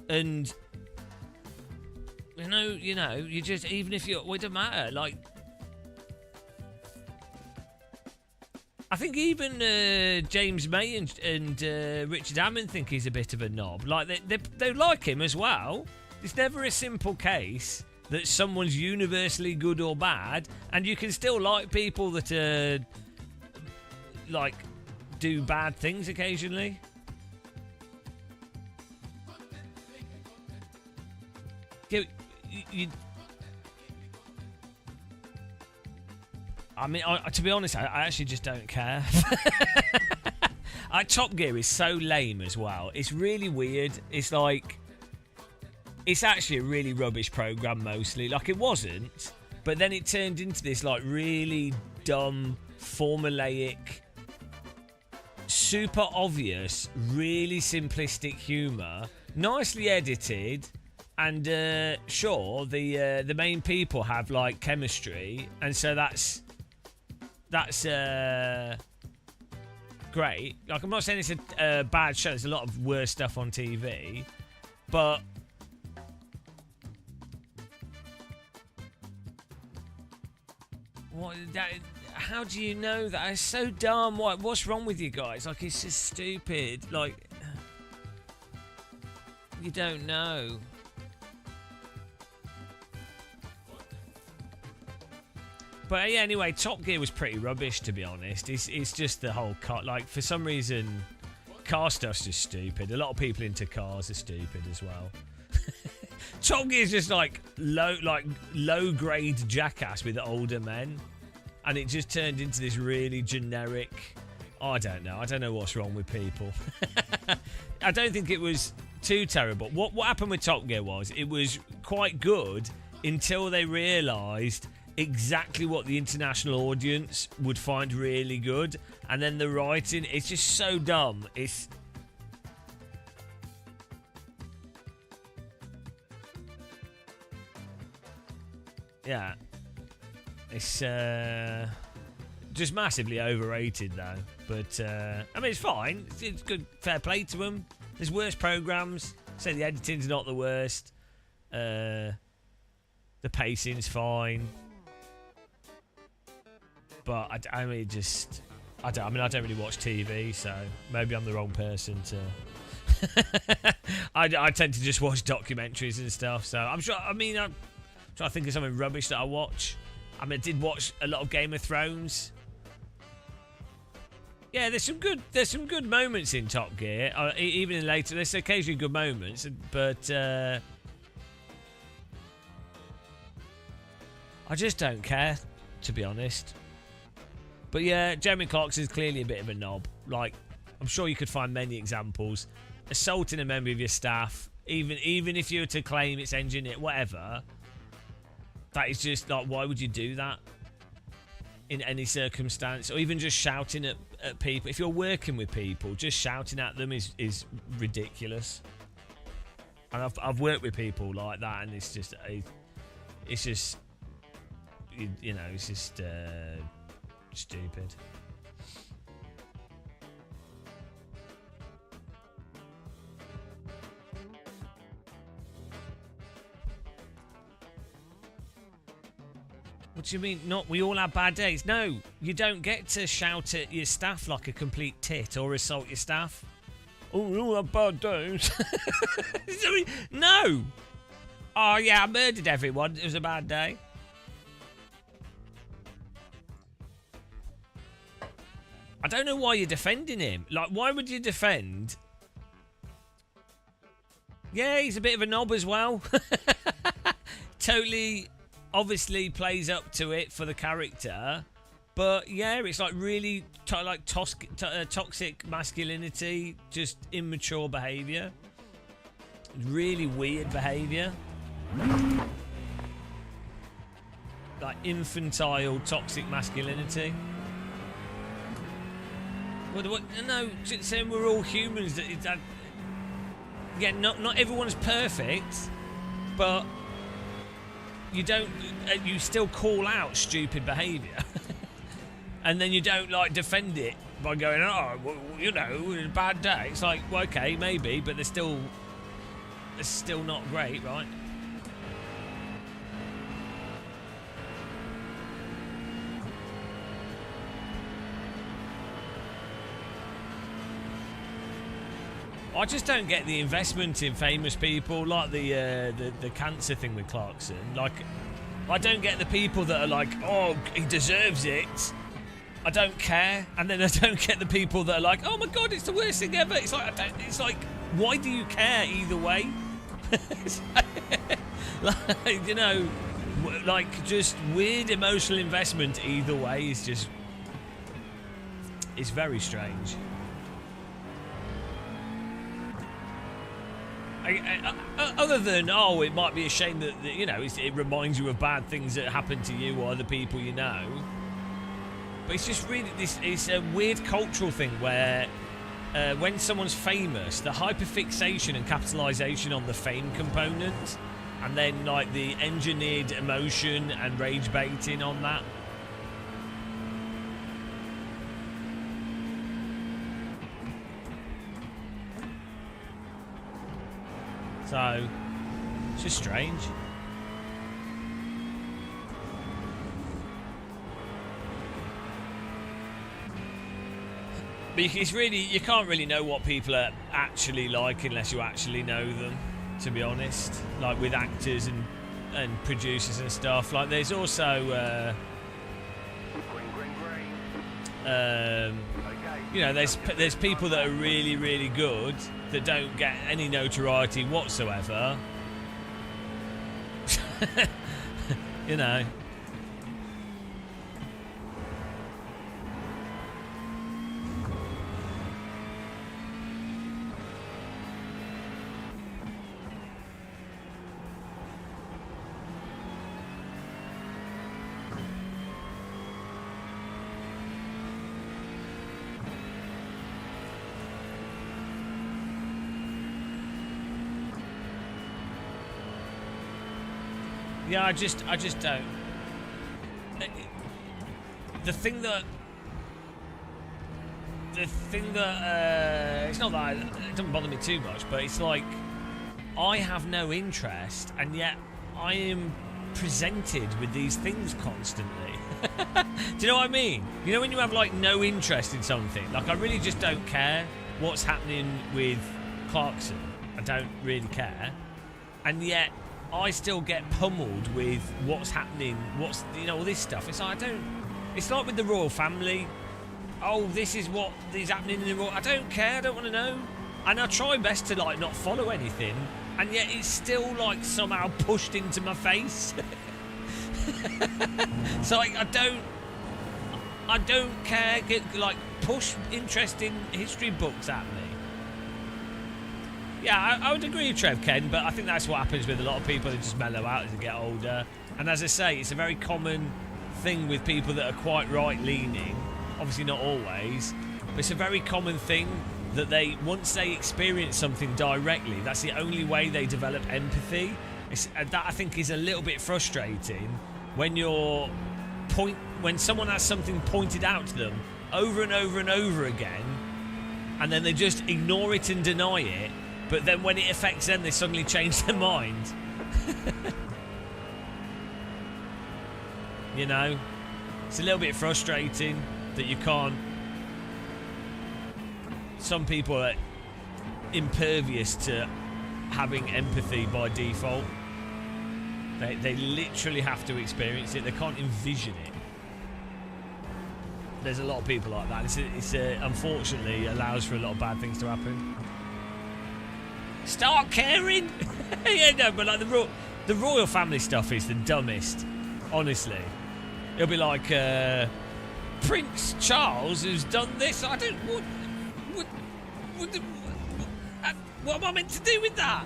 and you know, you just, even if you're, well, it doesn't matter. Like, I think even James May and Richard Hammond think he's a bit of a knob. Like, they like him as well. It's never a simple case that someone's universally good or bad, and you can still like people that like do bad things occasionally. I mean, to be honest, I actually just don't care. Top Gear is so lame as well. It's really weird. It's like, it's actually a really rubbish program mostly. Like, it wasn't, but then it turned into this like really dumb, formulaic, super obvious, really simplistic humour, nicely edited. And sure, the main people have like chemistry, and so that's that's great. Like, I'm not saying it's a bad show. There's a lot of worse stuff on TV, but what? How do you know that? It's so dumb. What's wrong with you guys? Like, it's just stupid. Like, you don't know. But yeah, anyway, Top Gear was pretty rubbish, to be honest. It's just the whole car. Like, for some reason, car stuff's just stupid. A lot of people into cars are stupid as well. Top Gear's just like low grade jackass with older men, and it just turned into this really generic. I don't know what's wrong with people. I don't think it was too terrible. What happened with Top Gear was it was quite good until they realised exactly what the international audience would find really good, and then the writing, it's just so dumb. It's yeah, it's just massively overrated though. But I mean, it's fine. It's good, fair play to them. There's worse programs. So the editing's not the worst. The pacing's fine. But I don't really watch TV, so maybe I'm the wrong person to. I tend to just watch documentaries and stuff. So I'm sure. I mean, I'm trying to think of something rubbish that I watch. I mean, I did watch a lot of Game of Thrones. Yeah, there's some good moments in Top Gear. Even in later, there's occasionally good moments, but I just don't care, to be honest. But yeah, Jeremy Clarkson's clearly a bit of a knob. Like, I'm sure you could find many examples. Assaulting a member of your staff, even if you were to claim it's engineer, whatever. That is just like, why would you do that in any circumstance? Or even just shouting at people. If you're working with people, just shouting at them is ridiculous. And I've worked with people like that, and it's just you know, it's just stupid. What do you mean? Not we all have bad days? No, you don't get to shout at your staff like a complete tit or assault your staff. Oh, we all have bad days. No. Oh yeah, I murdered everyone. It was a bad day. I don't know why you're defending him. Like, why would you defend? Yeah, he's a bit of a knob as well. Totally, obviously plays up to it for the character. But yeah, it's like really toxic masculinity, just immature behaviour. Really weird behaviour. Like infantile, toxic masculinity. What, no, saying we're all humans. Yeah, not everyone's perfect, but you still call out stupid behaviour, and then you don't like defend it by going, oh, well, you know, it was a bad day. It's like, well, okay, maybe, but it's still not great, right? I just don't get the investment in famous people, like the cancer thing with Clarkson. Like, I don't get the people that are like, oh, he deserves it. I don't care. And then I don't get the people that are like, oh my god, it's the worst thing ever. It's like, why do you care either way? Like, you know, like just weird emotional investment either way is just, it's very strange. Other than, oh, it might be a shame that you know, it reminds you of bad things that happen to you or other people you know. But it's just really it's a weird cultural thing where when someone's famous, the hyperfixation and capitalisation on the fame component, and then like the engineered emotion and rage baiting on that. So it's just strange. But you can't really know what people are actually like unless you actually know them, to be honest. Like with actors and producers and stuff. Like there's also you know, there's people that are really, really good that don't get any notoriety whatsoever. You know. Yeah, I just don't. The thing that it's not that it doesn't bother me too much, but it's like I have no interest, and yet I am presented with these things constantly. Do you know what I mean? You know when you have like no interest in something, like I really just don't care what's happening with Clarkson. I don't really care, and yet I still get pummeled with what's happening, all this stuff. It's like it's like with the royal family. Oh, this is what is happening in the royal. I don't care. I don't want to know. And I try best to like not follow anything, and yet it's still like somehow pushed into my face. So like I don't care. Push interesting history books at me. Yeah, I would agree with Trev, Ken, but I think that's what happens with a lot of people who just mellow out as they get older. And as I say, it's a very common thing with people that are quite right-leaning. Obviously not always, but it's a very common thing that once they experience something directly, that's the only way they develop empathy. That I think is a little bit frustrating when when someone has something pointed out to them over and over and over again, and then they just ignore it and deny it. But then when it affects them, they suddenly change their mind. You know? It's a little bit frustrating that you can't... Some people are impervious to having empathy by default. They literally have to experience it. They can't envision it. There's a lot of people like that. It's unfortunately allows for a lot of bad things to happen. Start caring. Yeah, no, but like the royal family stuff is the dumbest. Honestly, it'll be like Prince Charles who's done this. I don't. What am I meant to do with that?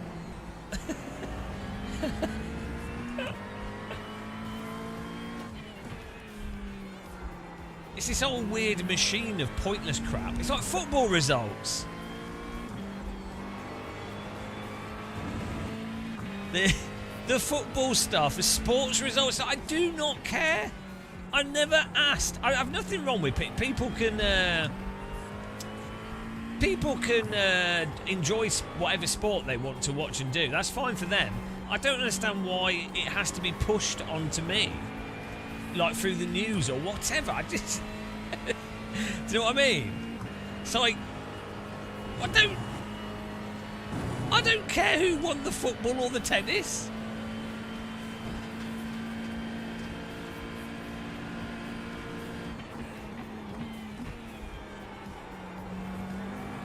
It's this whole weird machine of pointless crap. It's like football results. The football stuff, the sports results, I do not care. I never asked. I have nothing wrong with it. People can enjoy whatever sport they want to watch and do. That's fine for them. I don't understand why it has to be pushed onto me, like through the news or whatever. I just, do you know what I mean? It's like I don't care who won the football or the tennis.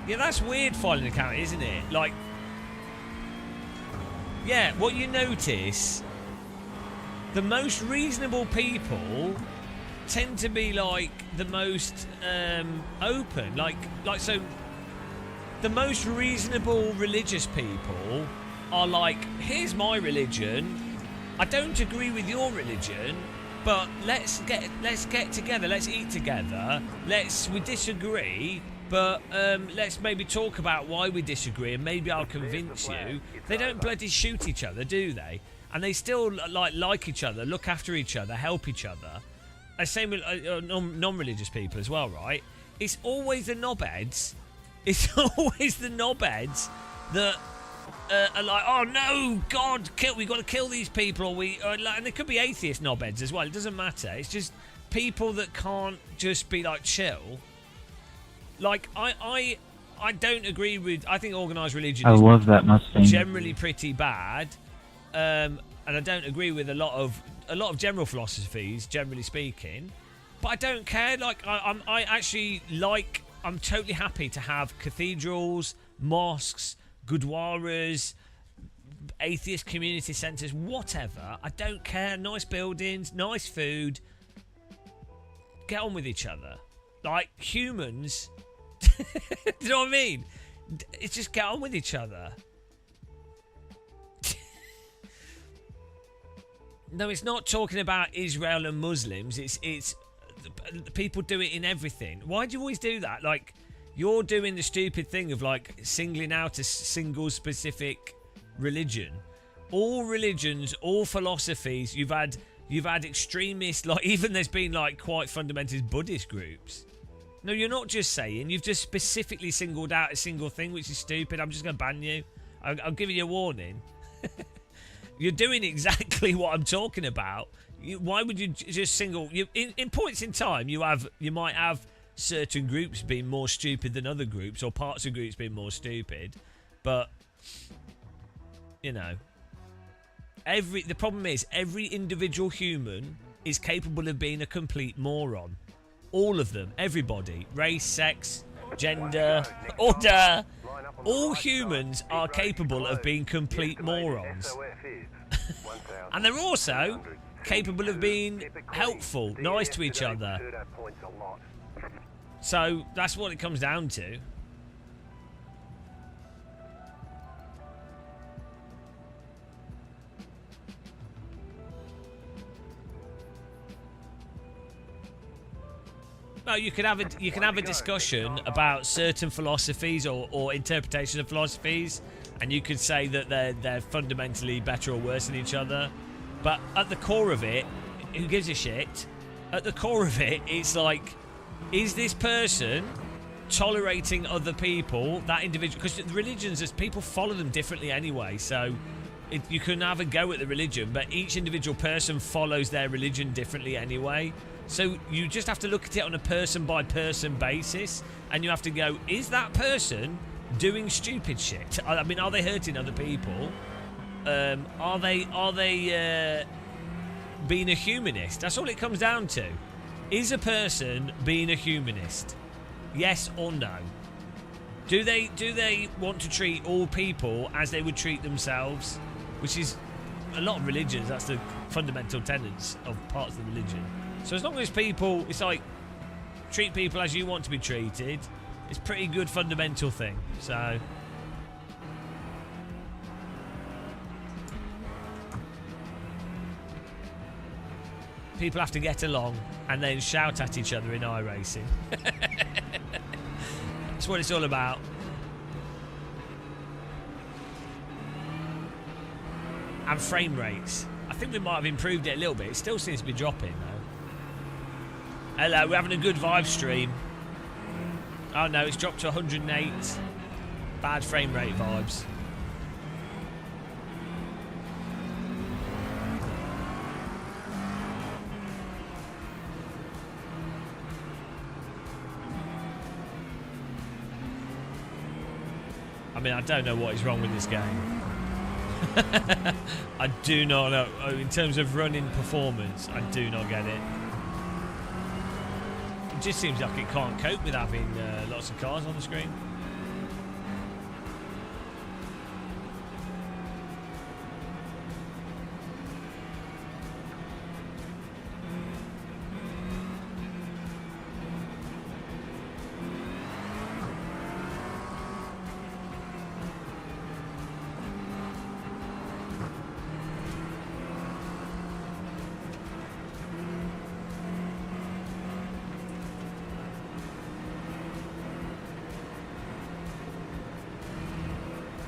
Yeah, that's weird filing an account, isn't it? Like, yeah, what you notice, the most reasonable people tend to be like the most open. Like so. The most reasonable religious people are like, here's my religion. I don't agree with your religion, but let's get together. Let's eat together. We disagree, but let's maybe talk about why we disagree, and maybe I'll convince you. They don't bloody shoot each other, do they? And they still like each other, look after each other, help each other. Same with non-religious people as well, right? It's always the knobheads. It's always the knobheads that are like, oh no, God, we got to kill these people. And there could be atheist knobheads as well. It doesn't matter. It's just people that can't just be like chill. Like I don't agree with. I think organised religion. I is love that Mustang. Generally pretty bad, and I don't agree with a lot of general philosophies, generally speaking. But I don't care. Like I actually like. I'm totally happy to have cathedrals, mosques, gurdwaras, atheist community centres, whatever. I don't care. Nice buildings, nice food. Get on with each other. Like humans. Do you know what I mean? It's just get on with each other. No, it's not talking about Israel and Muslims. It's people do it in everything. Why do you always do that? Like, you're doing the stupid thing of like singling out a single specific religion. All religions, all philosophies, you've had extremists, like even there's been like quite fundamentalist Buddhist groups. No, you're not just saying, you've just specifically singled out a single thing, which is stupid. I'm just going to ban you. I'm giving you a warning. You're doing exactly what I'm talking about. Why would you just single... In points in time, you might have certain groups being more stupid than other groups, or parts of groups being more stupid. But, you know... The problem is, every individual human is capable of being a complete moron. All of them. Everybody. Race, sex, gender, order. All humans are capable of being complete morons. And they're also capable of being helpful, nice to each other. So that's what it comes down to. Well, you can have a discussion about certain philosophies or interpretations of philosophies, and you could say that they're fundamentally better or worse than each other. But at the core of it, who gives a shit? At the core of it, it's like, is this person tolerating other people, that individual? Because religions, as people follow them differently anyway, so you can have a go at the religion, but each individual person follows their religion differently anyway. So you just have to look at it on a person-by-person basis, and you have to go, is that person doing stupid shit? I mean, are they hurting other people? Are they being a humanist? That's all it comes down to. Is a person being a humanist? Yes or no? Do they want to treat all people as they would treat themselves? Which is a lot of religions. That's the fundamental tenets of parts of the religion. So as long as people, it's like, treat people as you want to be treated, it's a pretty good fundamental thing. So people have to get along and then shout at each other in iRacing. That's what it's all about. And frame rates. I think we might have improved it a little bit. It still seems to be dropping though. Hello, we're having a good vibe stream. Oh no, it's dropped to 108. Bad frame rate vibes. I mean, I don't know what is wrong with this game. I do not know. In terms of running performance, I do not get it. It just seems like it can't cope with having lots of cars on the screen.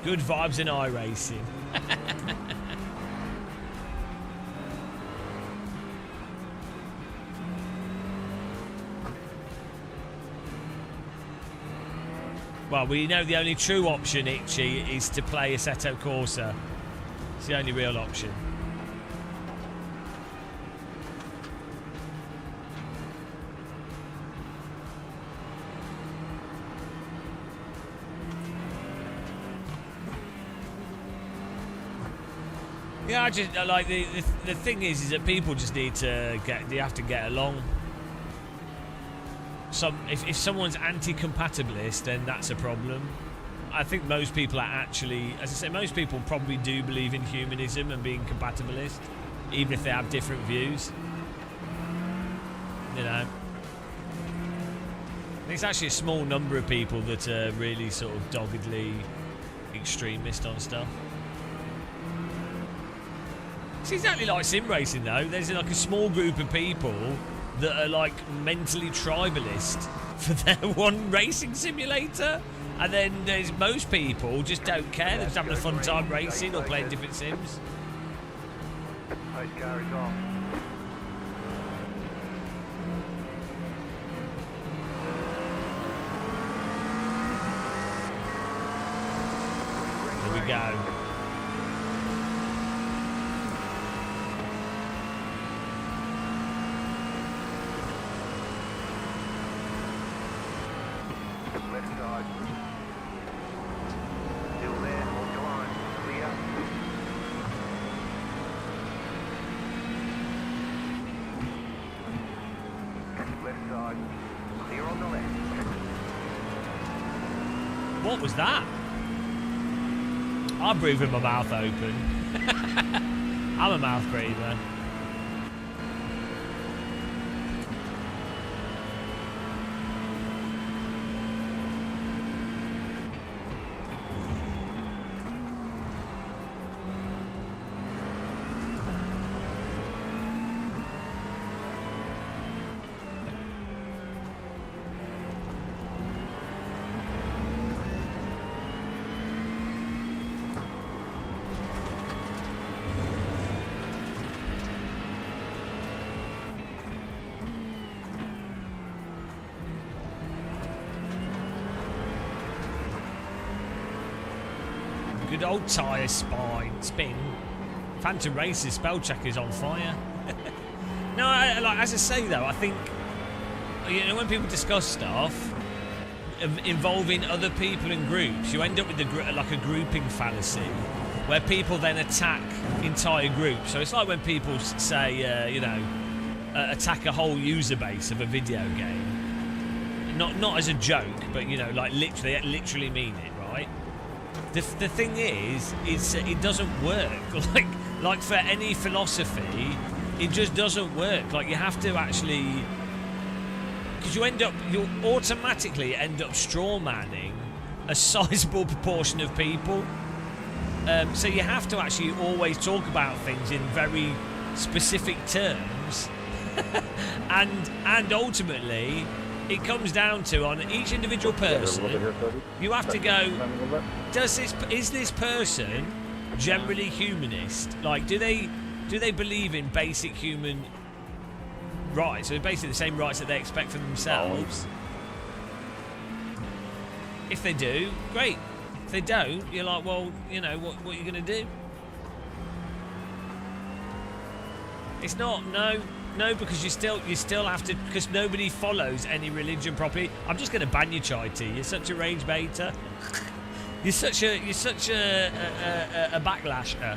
Good vibes in iRacing. Well, we know the only true option, Itchy, is to play Assetto Corsa. It's the only real option. Yeah, I just like the thing is that people just need to get. They have to get along. If someone's anti-compatibilist, then that's a problem. I think most people are actually, as I say, most people probably do believe in humanism and being compatibilist, even if they have different views. You know, it's actually a small number of people that are really sort of doggedly extremist on stuff. It's exactly like sim racing though. There's like a small group of people that are like mentally tribalist for their one racing simulator, and then there's most people just don't care. They're just having a fun time racing or playing different sims. Pace car is off. Here we go. Left side. Still there, hold your line. Clear. Left side. Clear on the left. What was that? I'm breathing my mouth open. I'm a mouth breather. Good old tyre spin. Phantom Race's spell checker's on fire. No, like as I say though, I think when people discuss stuff involving other people in groups, you end up with like a grouping fallacy, where people then attack entire groups. So it's like when people say, attack a whole user base of a video game. Not as a joke, but like literally mean it, right? The thing is it doesn't work. Like for any philosophy, it just doesn't work. Like you have to actually, because you'll automatically end up straw manning a sizable proportion of people. So you have to actually always talk about things in very specific terms, and ultimately it comes down to, on each individual person, you have to go, is this person generally humanist? Like, do they believe in basic human rights? So basically the same rights that they expect from themselves. If they do, great. If they don't, you're like, well, what are you going to do? It's not, no, because you still have to, because nobody follows any religion properly. I'm just going to ban you, Chai T. You're such a rage baiter. You're such a backlasher,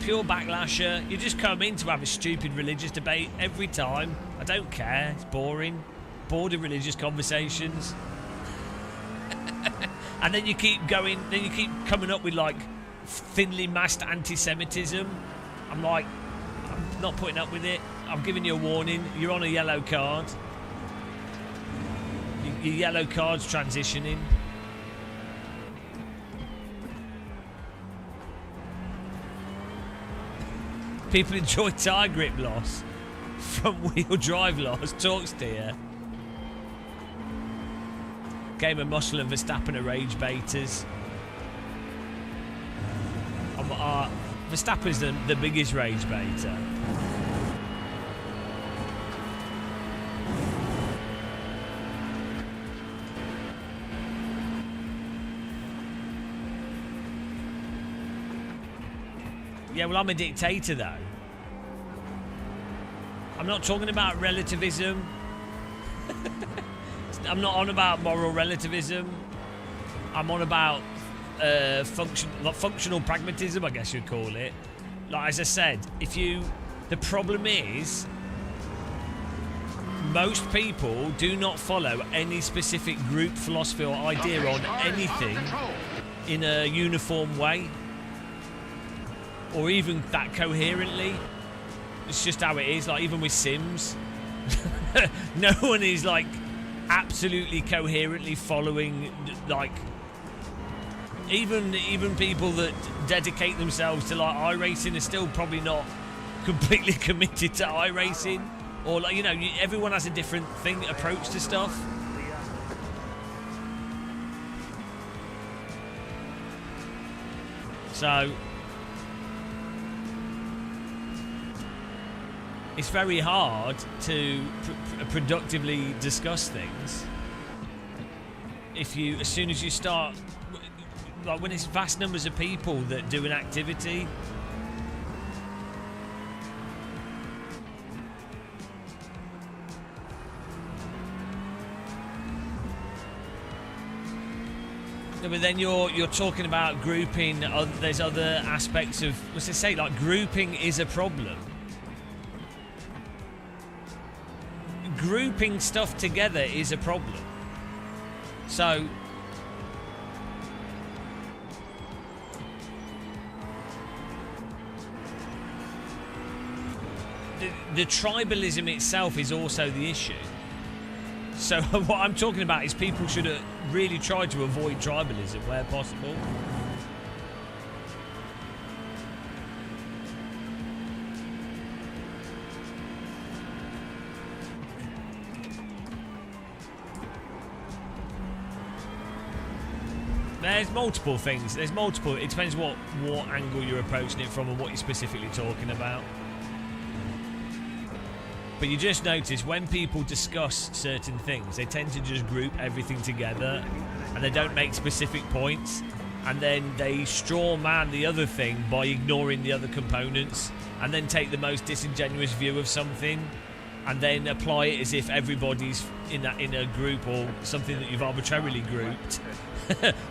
pure backlasher. You just come in to have a stupid religious debate every time. I don't care. It's boring. Bored of religious conversations. And then you keep going. Then you keep coming up with like thinly masked anti-Semitism. I'm like, I'm not putting up with it. I'm giving you a warning. You're on a yellow card. Your yellow card's transitioning. People enjoy tire grip loss from wheel drive loss. Talks to you. Game of Muscle and Verstappen are rage baiters. Verstappen's the biggest rage baiter. Yeah, well, I'm a dictator, though. I'm not talking about relativism. I'm not on about moral relativism. I'm on about functional pragmatism, I guess you'd call it. Like, as I said, the problem is, most people do not follow any specific group philosophy or idea on anything in a uniform way, or even that coherently. It's just how it is. Like, even with Sims, no one is like absolutely coherently following. Like, even people that dedicate themselves to like iRacing are still probably not completely committed to iRacing, or like, you know, everyone has a different approach to stuff. So it's very hard to productively discuss things as soon as you start, like when it's vast numbers of people that do an activity. No, but then you're talking about grouping. There's other aspects of, what's it say? Like, grouping is a problem. Grouping stuff together is a problem. So the tribalism itself is also the issue. So what I'm talking about is people should really try to avoid tribalism where possible. There's multiple things. It depends what angle you're approaching it from and what you're specifically talking about. But you just notice when people discuss certain things, they tend to just group everything together and they don't make specific points, and then they straw man the other thing by ignoring the other components, and then take the most disingenuous view of something and then apply it as if everybody's in a group, or something that you've arbitrarily grouped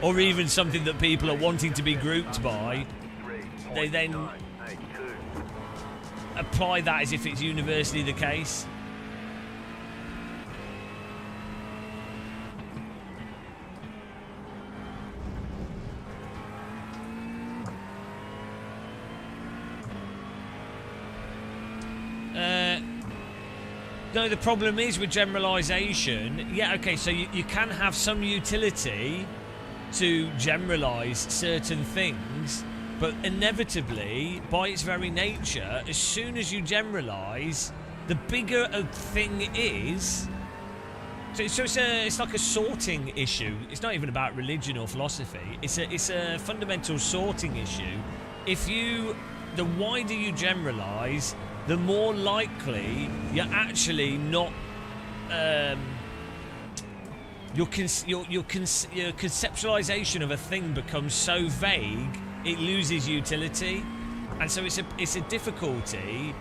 or even something that people are wanting to be grouped by. They then apply that as if it's universally the case. No, the problem is with generalisation. Yeah, okay, so you can have some utility to generalise certain things, but inevitably, by its very nature, as soon as you generalise, the bigger a thing is. So it's like a sorting issue. It's not even about religion or philosophy. It's a fundamental sorting issue. The wider you generalise, the more likely you're actually not. Your conceptualisation of a thing becomes so vague, it loses utility, and so it's a difficulty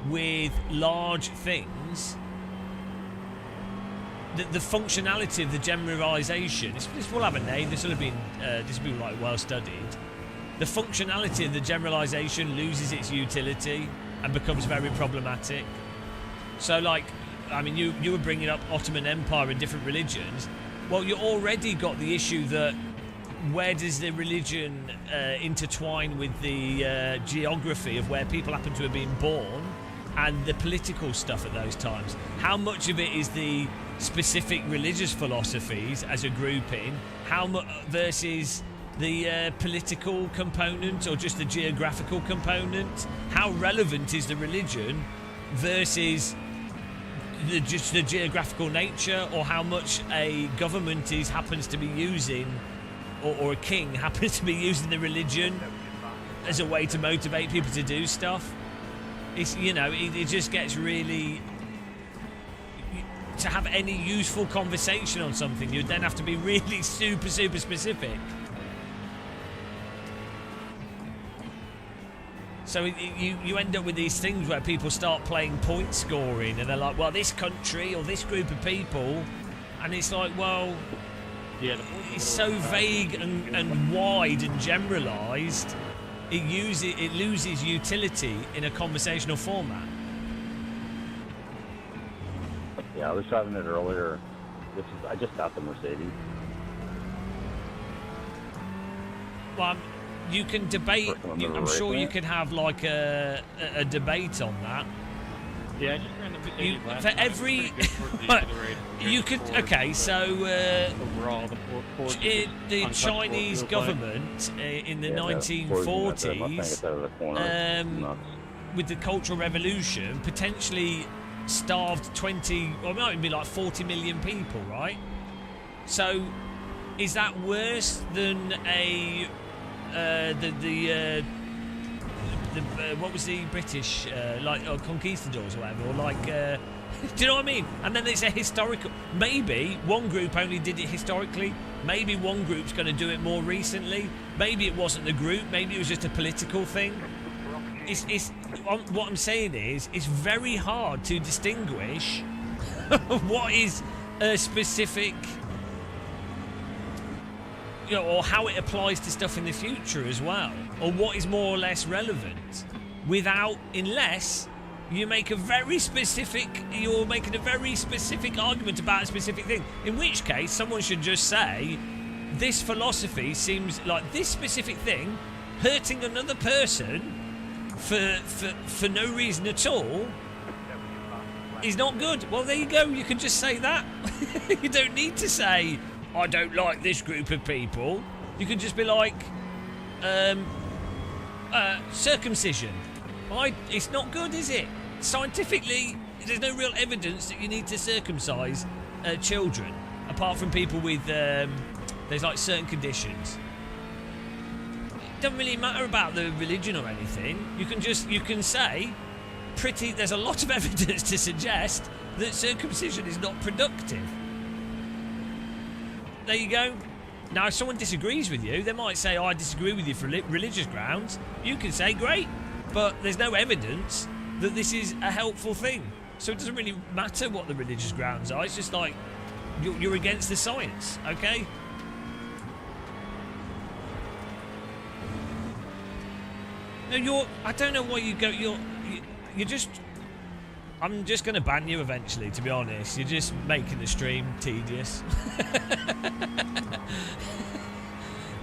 with large things. The functionality of the generalisation. This will have a name. This will be like well studied. The functionality of the generalisation loses its utility and becomes very problematic. So, like, I mean, you were bringing up Ottoman Empire and different religions. Well, you already got the issue that where does the religion intertwine with the geography of where people happen to have been born and the political stuff at those times? How much of it is the specific religious philosophies as a grouping? How much versus the political component or just the geographical component? How relevant is the religion versus just the geographical nature, or how much a government happens to be using, or a king happens to be using the religion as a way to motivate people to do stuff? It's, you know, it just gets really, to have any useful conversation on something, you'd then have to be really super specific. So you end up with these things where people start playing point scoring, and they're like, well, this country or this group of people, and it's like, well, Yeah, it's so vague and wide and generalised. It loses utility in a conversational format. Yeah, I was driving it earlier. I just got the Mercedes. Well, you can debate. I'm sure you could have like a debate on that. Yeah, I just ran the Mercedes last for time. every you could so overall the Chinese government in the 1940s with the Cultural Revolution potentially starved 20 or it might be like 40 million people, right? So is that worse than a what was the British conquistadors or whatever, or like do you know what I mean? And then it's a historical. Maybe one group only did it historically. Maybe one group's going to do it more recently. Maybe it wasn't the group. Maybe it was just a political thing. It's what I'm saying is it's very hard to distinguish what is a specific, or how it applies to stuff in the future as well, or what is more or less relevant, unless you make you're making a very specific argument about a specific thing, in which case someone should just say, this philosophy seems like this specific thing, hurting another person for no reason at all, is not good. Well, there you go, you can just say that. You don't need to say, I don't like this group of people. You could just be like, circumcision. It's not good, is it? Scientifically, there's no real evidence that you need to circumcise children, apart from people with there's like certain conditions. It doesn't really matter about the religion or anything. You can say, there's a lot of evidence to suggest that circumcision is not productive. There you go. Now, if someone disagrees with you, they might say, I disagree with you for religious grounds. You can say, great, but there's no evidence that this is a helpful thing. So it doesn't really matter what the religious grounds are. It's just like, you're against the science, okay? No, I don't know why you go, you're just... I'm just going to ban you eventually, to be honest. You're just making the stream tedious.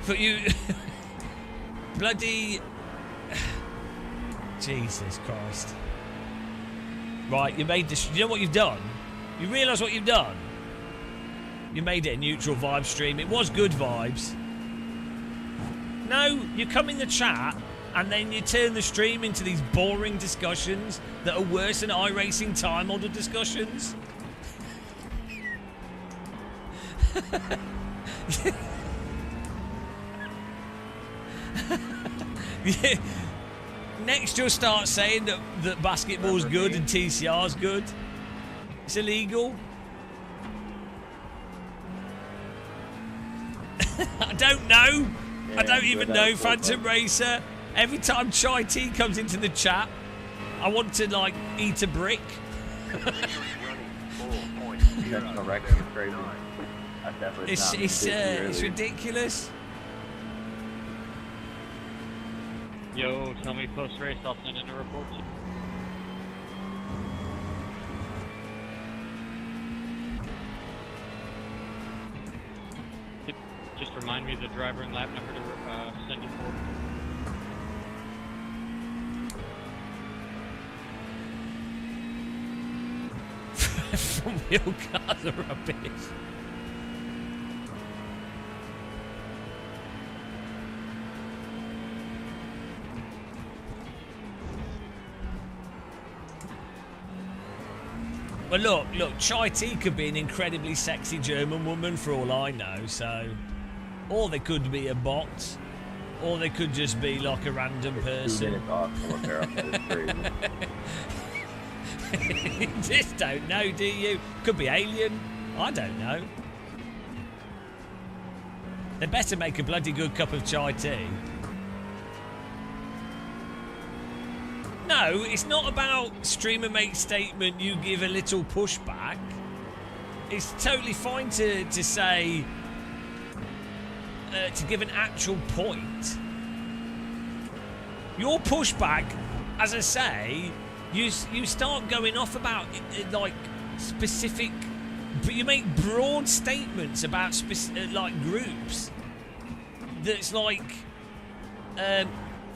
But you... bloody... Jesus Christ. Right, you made this... You know what you've done? You realise what you've done? You made it a neutral vibe stream. It was good vibes. No, you come in the chat... and then you turn the stream into these boring discussions that are worse than iRacing time model discussions. Yeah. Next you'll start saying that basketball's good and TCR's good. It's illegal. I don't know. I don't even know, Phantom Racer. Every time Chai T comes into the chat, I want to, like, eat a brick. It's ridiculous. Yo, tell me post-race, I'll send in a report. Just remind me of the driver and lap number to send you for. From wheel cars are rubbish. Well, look, Chai T could be an incredibly sexy German woman for all I know, so... Or they could be a bot, or they could just be like a random person. You just don't know, do you? Could be alien. I don't know. They better make a bloody good cup of chai tea. No, it's not about streamer makes statement, you give a little pushback. It's totally fine to say, to give an actual point. Your pushback, as I say, you start going off about like specific, but you make broad statements about like groups. That's like,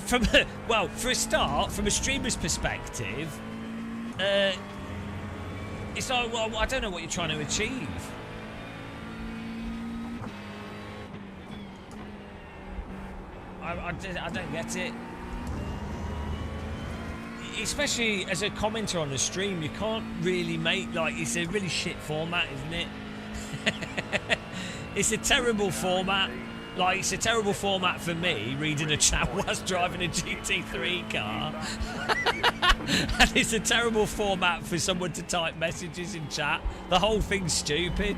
for a start, from a streamer's perspective, it's like, well, I don't know what you're trying to achieve. I don't get it. Especially as a commenter on the stream, you can't really make, like, it's a really shit format, isn't it? It's a terrible format. Like, it's a terrible format for me, reading a chat whilst driving a GT3 car. And it's a terrible format for someone to type messages in chat. The whole thing's stupid.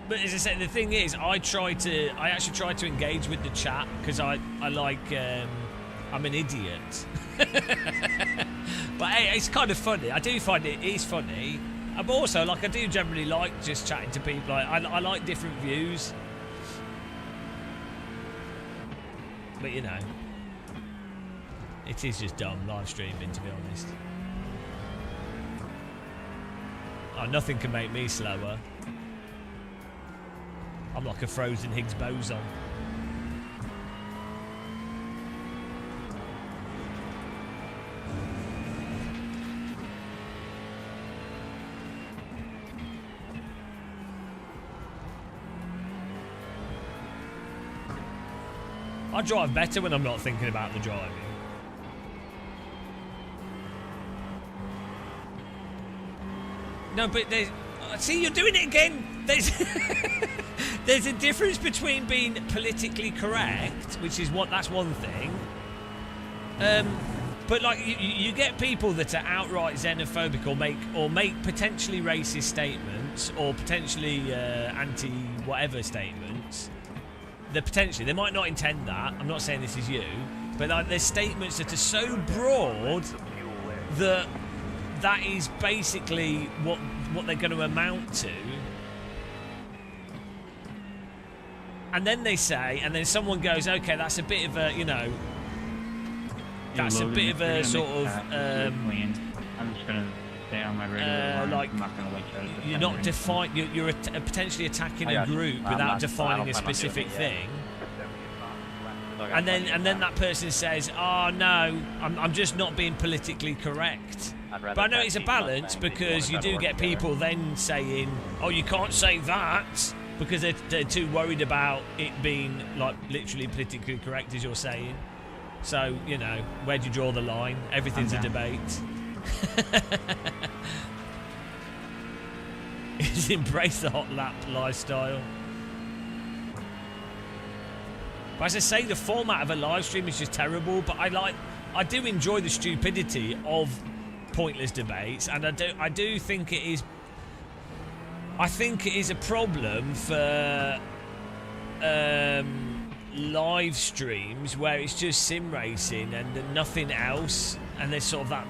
But as I said, the thing is, I actually try to engage with the chat because I like, I'm an idiot. But hey, it's kind of funny. I do find it is funny. But also, like, I do generally like just chatting to people. Like, I like different views. But you know, it is just dumb live streaming, to be honest. Oh, nothing can make me slower. I'm like a frozen Higgs boson. I drive better when I'm not thinking about the driving. No, but there's... See, you're doing it again! There's a difference between being politically correct, which is that's one thing. But like you get people that are outright xenophobic or make potentially racist statements or potentially anti-whatever statements. They might not intend that. I'm not saying this is you, but like, there's statements that are so broad that is basically what they're going to amount to. And then they say, and then someone goes, okay, that's a bit of a, you know, that's a bit of a sort of, I'm just gonna stay on my regular line. like, I'm not gonna wait till you're not you're potentially attacking a group without defining a specific thing. And then that person says, oh no, I'm just not being politically correct. But I know it's a balance because you do get people then saying, oh, you can't say that, because they're too worried about it being like literally politically correct, as you're saying. So, you know, where do you draw the line? Everything's a debate. Just embrace the hot lap lifestyle. But as I say, the format of a live stream is just terrible, but I do enjoy the stupidity of pointless debates, and I do think it is. I think it is a problem for live streams where it's just sim racing and nothing else, and there's sort of that,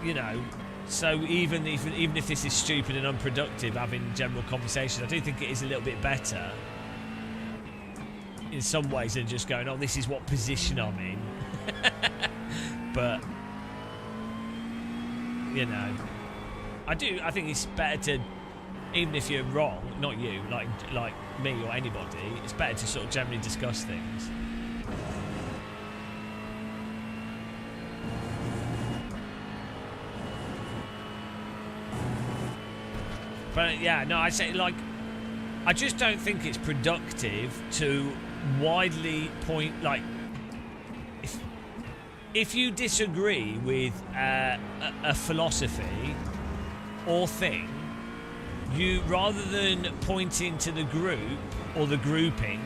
you know. So even if this is stupid and unproductive, having general conversations, I do think it is a little bit better in some ways than just going, oh, this is what position I'm in. But you know, I think it's better to, even if you're wrong, not you, like me or anybody, it's better to sort of generally discuss things. But yeah, no, I say, like, I just don't think it's productive to widely point, like, if you disagree with a philosophy or thing, you, rather than pointing to the group or the grouping,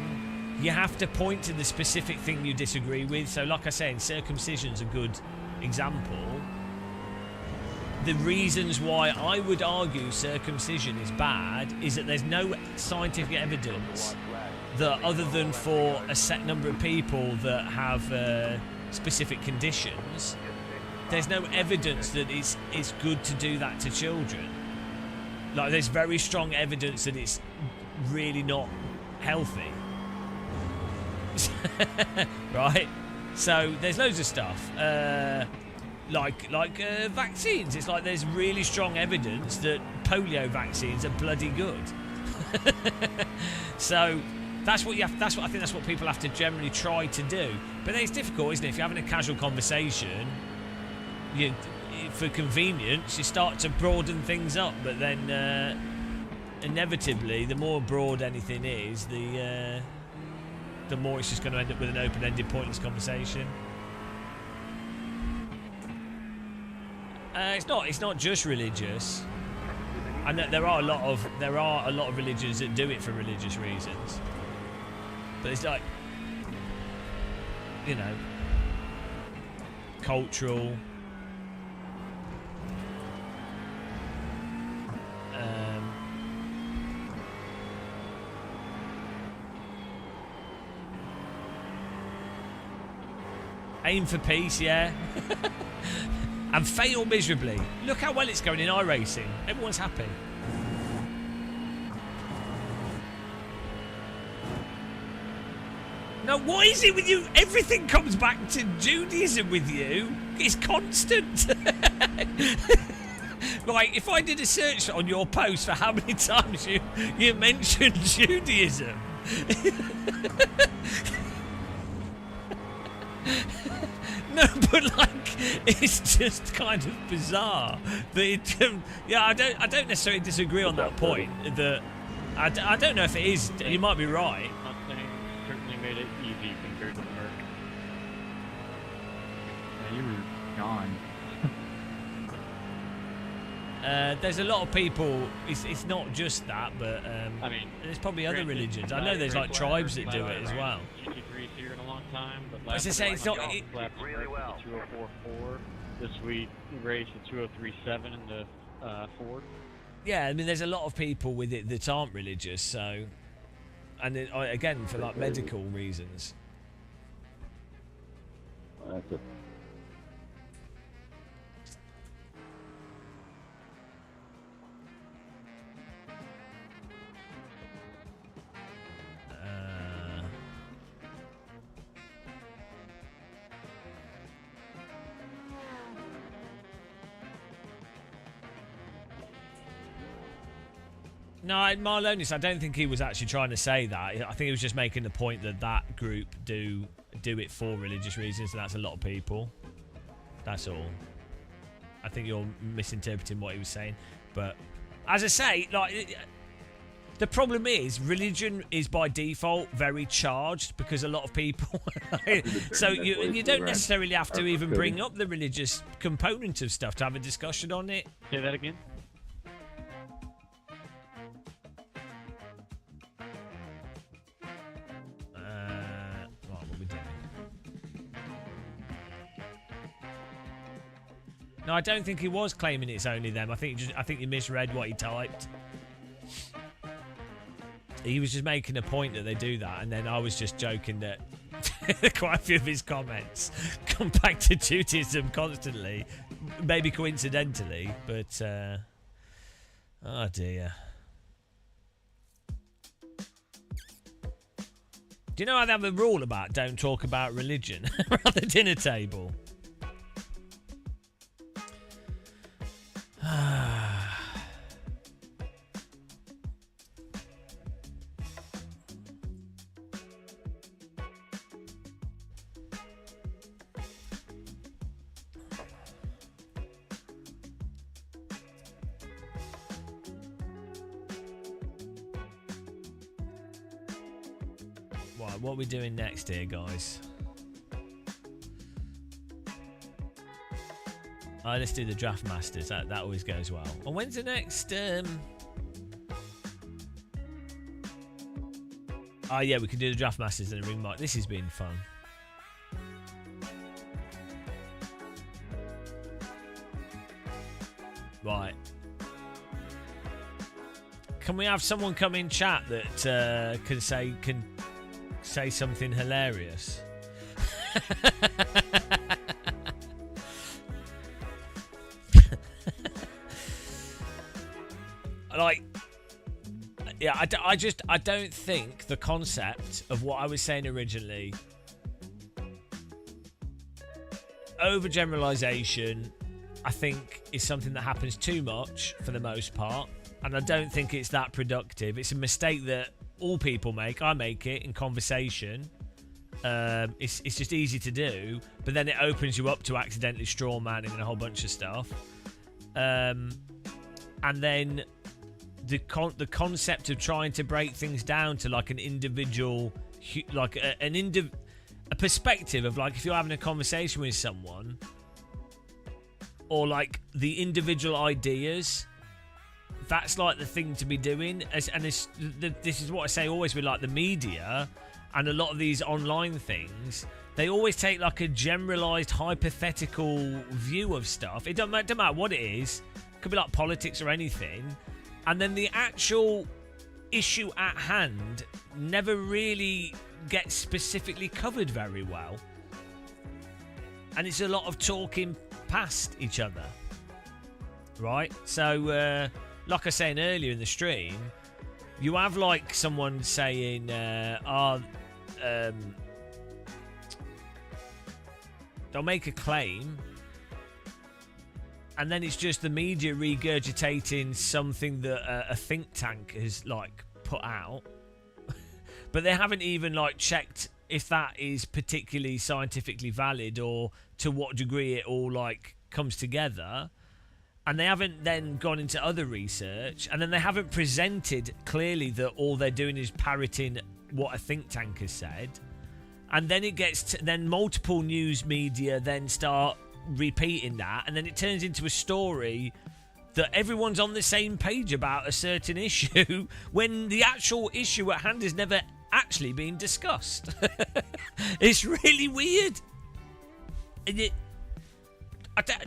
you have to point to the specific thing you disagree with. So like I say, circumcision's a good example. The reasons why I would argue circumcision is bad is that there's no scientific evidence that other than for a set number of people that have specific conditions, there's no evidence that it's good to do that to children. Like, there's very strong evidence that it's really not healthy. Right? So there's loads of stuff. Like vaccines. It's like there's really strong evidence that polio vaccines are bloody good. So that's what I think that's what people have to generally try to do. But then it's difficult, isn't it? If you're having a casual conversation, for convenience, you start to broaden things up. But then inevitably, the more broad anything is, the more it's just going to end up with an open-ended, pointless conversation. It's not just religious. I know there are a lot of religions that do it for religious reasons. But it's like, you know, cultural. Aim for peace, yeah. And fail miserably. Look how well it's going in iRacing. Everyone's happy. Now, what is it with you? Everything comes back to Judaism with you. It's constant. Like, if I did a search on your post for how many times you mentioned Judaism. No, but like, it's just kind of bizarre that it, yeah, I don't necessarily disagree on that point. That I don't know if it is. You might be right. I'm not saying certainly made it easy compared to the Merc. Yeah, you were gone. There's a lot of people. It's not just that, but I mean, there's probably other religions. I know there's like tribes that do it as well. GT3 here in a long time, but As I say, it's not. really well. 2044. This week raced at 2037 in the Ford. Yeah, I mean, there's a lot of people with it that aren't religious. So, and it, again, for like medical reasons. That's a No, Marlonis, I don't think he was actually trying to say that. I think he was just making the point that that group do it for religious reasons, and that's a lot of people. That's all. I think you're misinterpreting what he was saying. But as I say, like, the problem is religion is by default very charged because a lot of people. So you don't necessarily have to even bring up the religious component of stuff to have a discussion on it. Say that again. No, I don't think he was claiming it's only them. I think you misread what he typed. He was just making a point that they do that, and then I was just joking that quite a few of his comments come back to Judaism constantly, maybe coincidentally, but oh dear. Do you know how they have a rule about don't talk about religion around the dinner table? Right, what are we doing next here, guys? Alright, let's do the Draft Masters. That always goes well. And when's the next? Oh yeah, we can do the Draft Masters and the Ring Mark. This has been fun. Right. Can we have someone come in chat that can say something hilarious. Like, yeah, I don't think the concept of what I was saying originally, overgeneralization, I think is something that happens too much for the most part, and I don't think it's that productive. It's a mistake that all people make. I make it in conversation. It's just easy to do, but then it opens you up to accidentally straw manning and a whole bunch of stuff. And then the concept of trying to break things down to like an individual, like a perspective of like if you're having a conversation with someone, or like the individual ideas, that's like the thing to be doing. This is what I say always with like the media and a lot of these online things. They always take like a generalized hypothetical view of stuff. It don't matter what it is. It could be like politics or anything. And then the actual issue at hand never really gets specifically covered very well. And it's a lot of talking past each other. Right? So, like I was saying earlier in the stream, you have like someone saying, they'll make a claim, and then it's just the media regurgitating something that a think tank has like put out, but they haven't even like checked if that is particularly scientifically valid or to what degree it all like comes together. And they haven't then gone into other research, and then they haven't presented clearly that all they're doing is parroting what a think tank has said. And then it gets then multiple news media then start repeating that, and then it turns into a story that everyone's on the same page about a certain issue when the actual issue at hand has never actually been discussed. It's really weird. And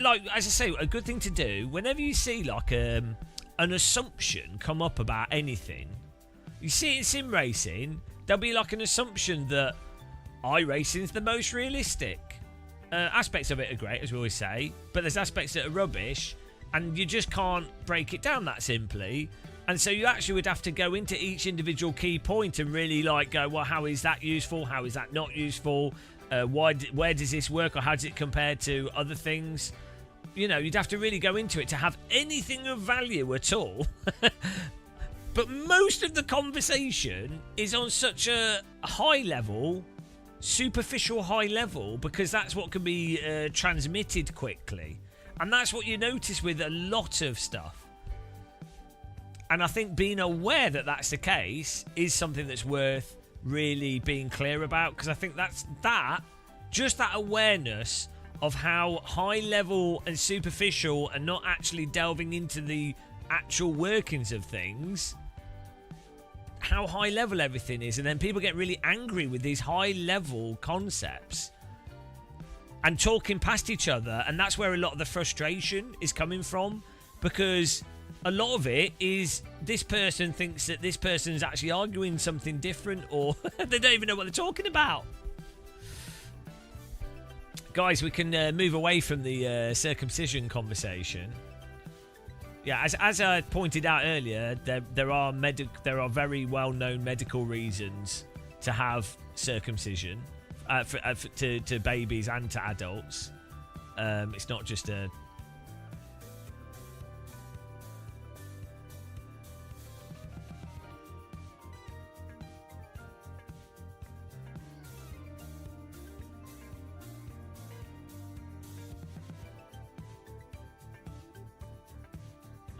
like, as I say, a good thing to do whenever you see like an assumption come up about anything. You see it in sim racing, there'll be like an assumption that iRacing is the most realistic. Aspects of it are great, as we always say, but there's aspects that are rubbish, and you just can't break it down that simply. And so you actually would have to go into each individual key point and really like go, well, how is that useful? How is that not useful? Where does this work, or how does it compare to other things? You know, you'd have to really go into it to have anything of value at all. But most of the conversation is on such a high level, superficial high level, because that's what can be transmitted quickly. And that's what you notice with a lot of stuff. And I think being aware that that's the case is something that's worth really being clear about, because I think that's just that awareness of how high level and superficial and not actually delving into the actual workings of things, how high level everything is, and then people get really angry with these high level concepts and talking past each other, and that's where a lot of the frustration is coming from, because a lot of it is this person thinks that this person's actually arguing something different, or they don't even know what they're talking about. Guys, we can move away from the circumcision conversation. Yeah, as I pointed out earlier, there are very well-known medical reasons to have circumcision to babies and to adults. It's not just a...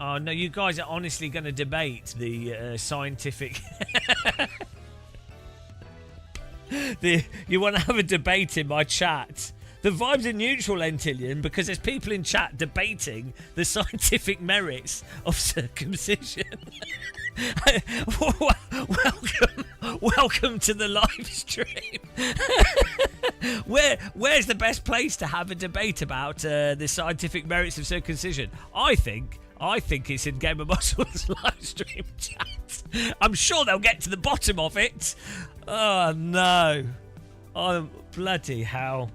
Oh, no, you guys are honestly going to debate the scientific... You want to have a debate in my chat? The vibes are neutral, Entillion, because there's people in chat debating the scientific merits of circumcision. Welcome to the live stream. Where's the best place to have a debate about the scientific merits of circumcision? I think it's in Game of Muscles live stream chat. I'm sure they'll get to the bottom of it. Oh no! Oh bloody hell!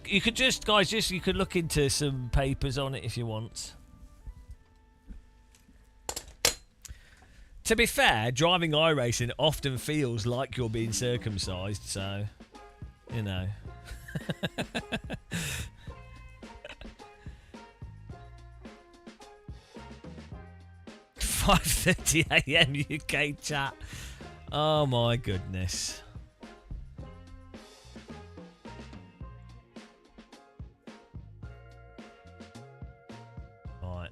You could just, guys, you could look into some papers on it if you want. To be fair, driving iRacing often feels like you're being circumcised, so you know. 5:30 AM UK chat. Oh my goodness. Right.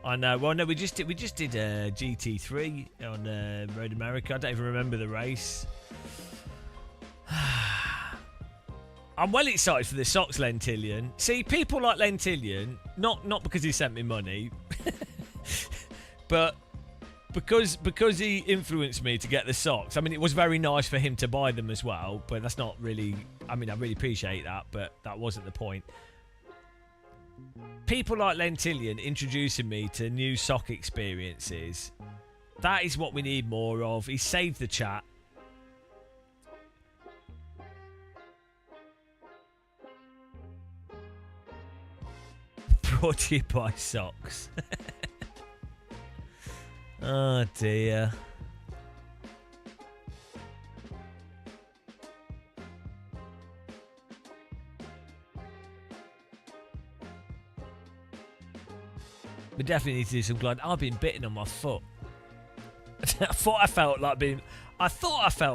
I know. Well, no, we just did GT3 on Road America. I don't even remember the race. I'm well excited for the socks, Lentillion. See, people like Lentillion, not because he sent me money, but because he influenced me to get the socks. I mean, it was very nice for him to buy them as well, but that's not really... I mean, I really appreciate that, but that wasn't the point. People like Lentillion introducing me to new sock experiences. That is what we need more of. He saved the chat. Brought to you by socks. Oh dear. We definitely need to do some glide. I've been bitten on my foot. I thought I felt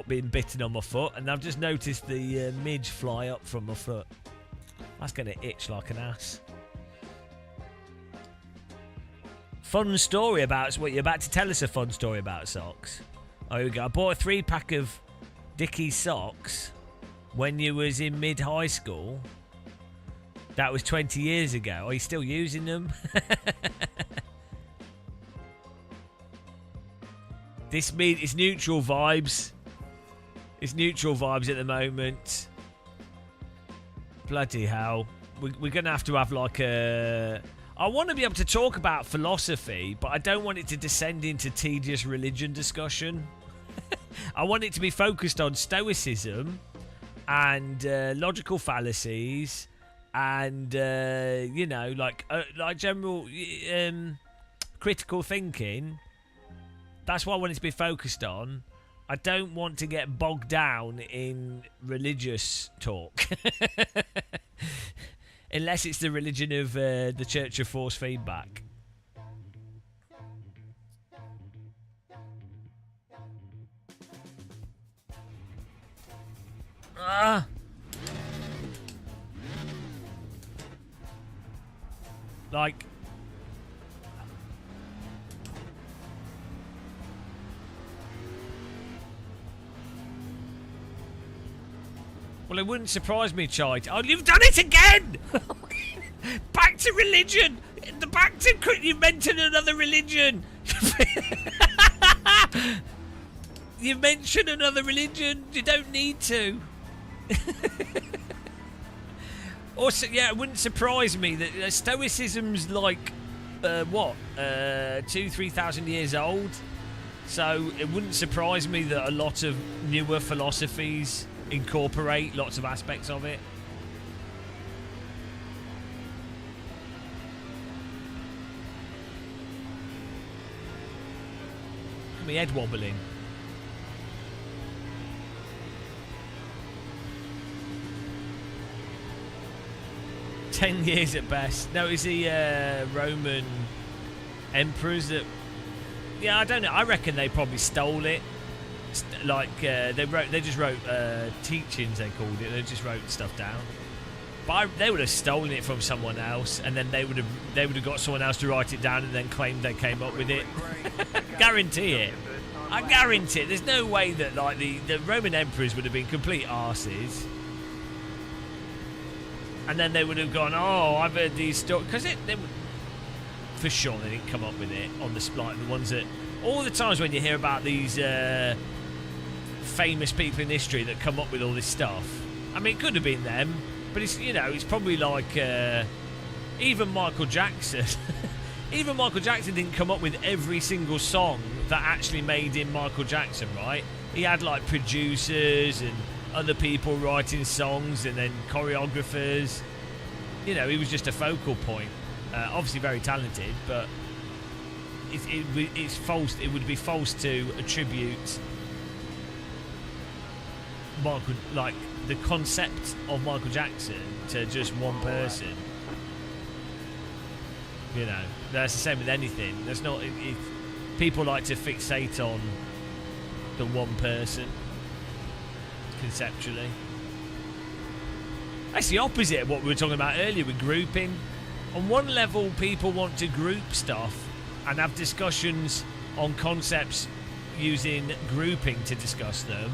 being bitten on my foot, and I've just noticed the midge fly up from my foot. That's going to itch like an ass. Fun story about what you're about to tell us. A fun story about socks. Oh, here we go. I bought a 3-pack of Dickies socks when you was in mid-high school. That was 20 years ago. Are you still using them? It's neutral vibes. It's neutral vibes at the moment. Bloody hell. We're going to have like a... I want to be able to talk about philosophy, but I don't want it to descend into tedious religion discussion. I want it to be focused on stoicism and logical fallacies and, you know, like general critical thinking. That's what I want it to be focused on. I don't want to get bogged down in religious talk. Unless it's the religion of the Church of Force Feedback. Ah! Like... Well, it wouldn't surprise me, Chai. Oh, you've done it again! Back to religion! Back to... You mentioned another religion! You mentioned another religion. You don't need to. Also, yeah, it wouldn't surprise me that Stoicism's like, 2,000-3,000 years old. So it wouldn't surprise me that a lot of newer philosophies incorporate lots of aspects of it. My head wobbling. "10 years at best." No, is the Roman emperors that... Yeah, I don't know. I reckon they probably stole it. They just wrote teachings, they called it. They just wrote stuff down. But they would have stolen it from someone else, and then they would have got someone else to write it down, and then claimed they came up with it. Guarantee it. I guarantee it. There's no way that like the Roman emperors would have been complete arses, and then they would have gone, "Oh, I've heard these stories," because for sure they didn't come up with it on the split. The ones that all the times when you hear about these famous people in history that come up with all this stuff. I mean, it could have been them, but it's, you know, it's probably like even Michael Jackson. even Michael Jackson didn't come up with every single song that actually made him Michael Jackson, right? He had like producers and other people writing songs and then choreographers. You know, he was just a focal point. Obviously very talented, but it's false. It would be false to attribute Michael, like the concept of Michael Jackson, to just one person. You know, that's the same with anything. That's not. People like to fixate on the one person conceptually. That's the opposite of what we were talking about earlier with grouping. On one level, people want to group stuff and have discussions on concepts using grouping to discuss them.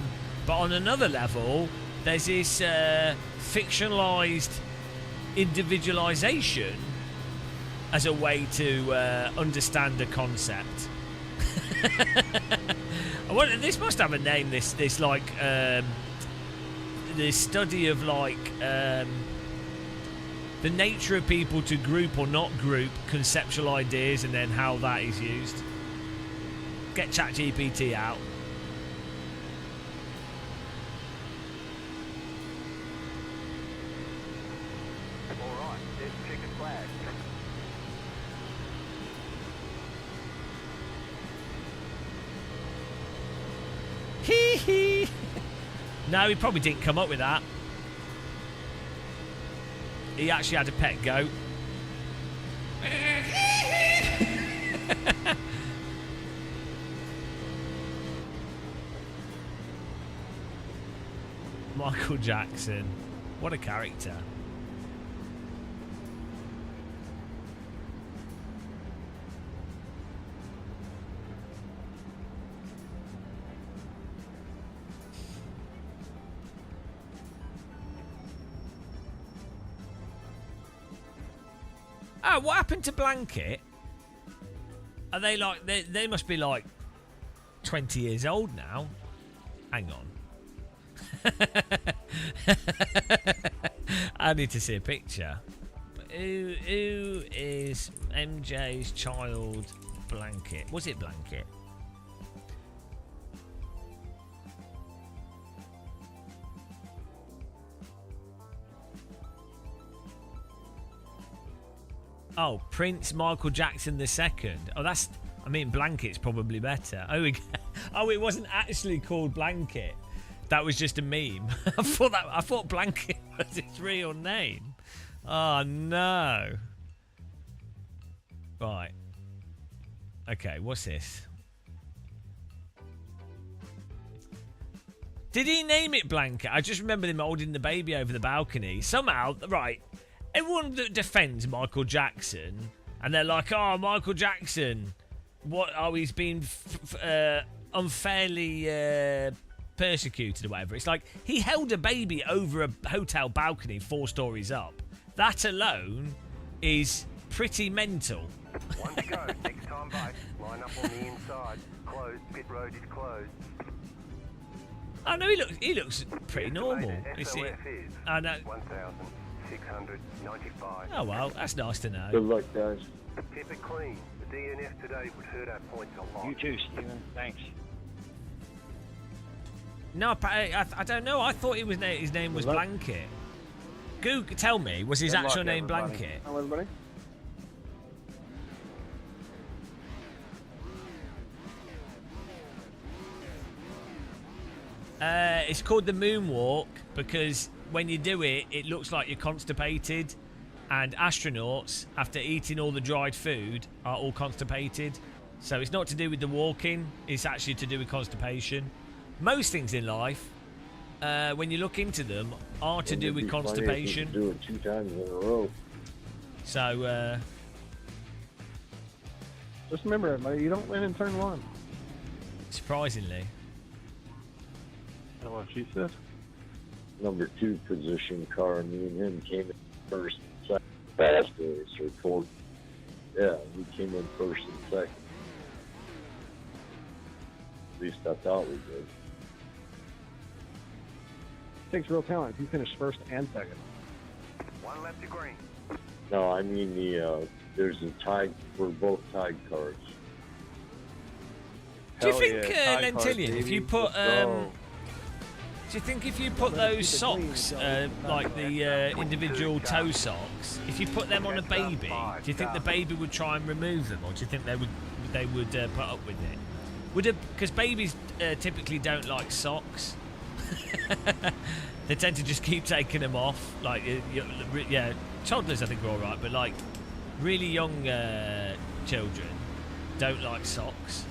But on another level, there's this fictionalized individualization as a way to understand a concept. This must have a name. This like the study of like the nature of people to group or not group conceptual ideas, and then how that is used. Get ChatGPT out. Alright, there's chicken flag. Hee hee. No, he probably didn't come up with that. He actually had a pet goat. Michael Jackson. What a character. Oh, what happened to Blanket? Are they like they must be like 20 years old now. Hang on. I need to see a picture. Who is MJ's child Blanket? Was it Blanket? Oh, Prince Michael Jackson II. Oh, that's... I mean, Blanket's probably better. Oh, it wasn't actually called Blanket. That was just a meme. I thought Blanket was its real name. Oh, no. Right. Okay, what's this? Did he name it Blanket? I just remember him holding the baby over the balcony. Somehow, right... Everyone that defends Michael Jackson, and they're like, "Oh, Michael Jackson, what? Oh, he's been unfairly persecuted or whatever." It's like he held a baby over a hotel balcony 4 stories up. That alone is pretty mental. One to go. Next time back. Line up on the inside. Closed. Pit road is closed. Oh no, he looks pretty normal. Is it? I know. 1,695. Oh well, that's nice to know. Good luck, guys. Keep it clean. The DNF today would hurt our points a lot. You too, Steven. Thanks. No, I don't know. I thought his name was Blanket. Goog, tell me, was his actual name Blanket? Hello, everybody. It's called the moonwalk because when you do it, it looks like you're constipated, and astronauts, after eating all the dried food, are all constipated. So it's not to do with the walking, it's actually to do with constipation. Most things in life, when you look into them, are to do with constipation. Do it 2 times in a row. So, just remember, everybody, you don't win in turn 1. Surprisingly. That's what she said. Number 2 position car, me and him came in first and second. Fastest or 4. Yeah, we came in first and second. At least I thought we did. Takes real talent. You finish first and second. 1 left to green. No, I mean the There's a tide for both tide cars. Do you Hell think, yeah, tide cars, Lentillion, if you baby. put, Let's go. do you think if you put those socks, like the individual toe socks, if you put them on a baby, do you think the baby would try and remove them, or do you think they would put up with it? Would it? Because babies typically don't like socks. They tend to just keep taking them off. Like, yeah, toddlers I think are all right, but like really young children don't like socks.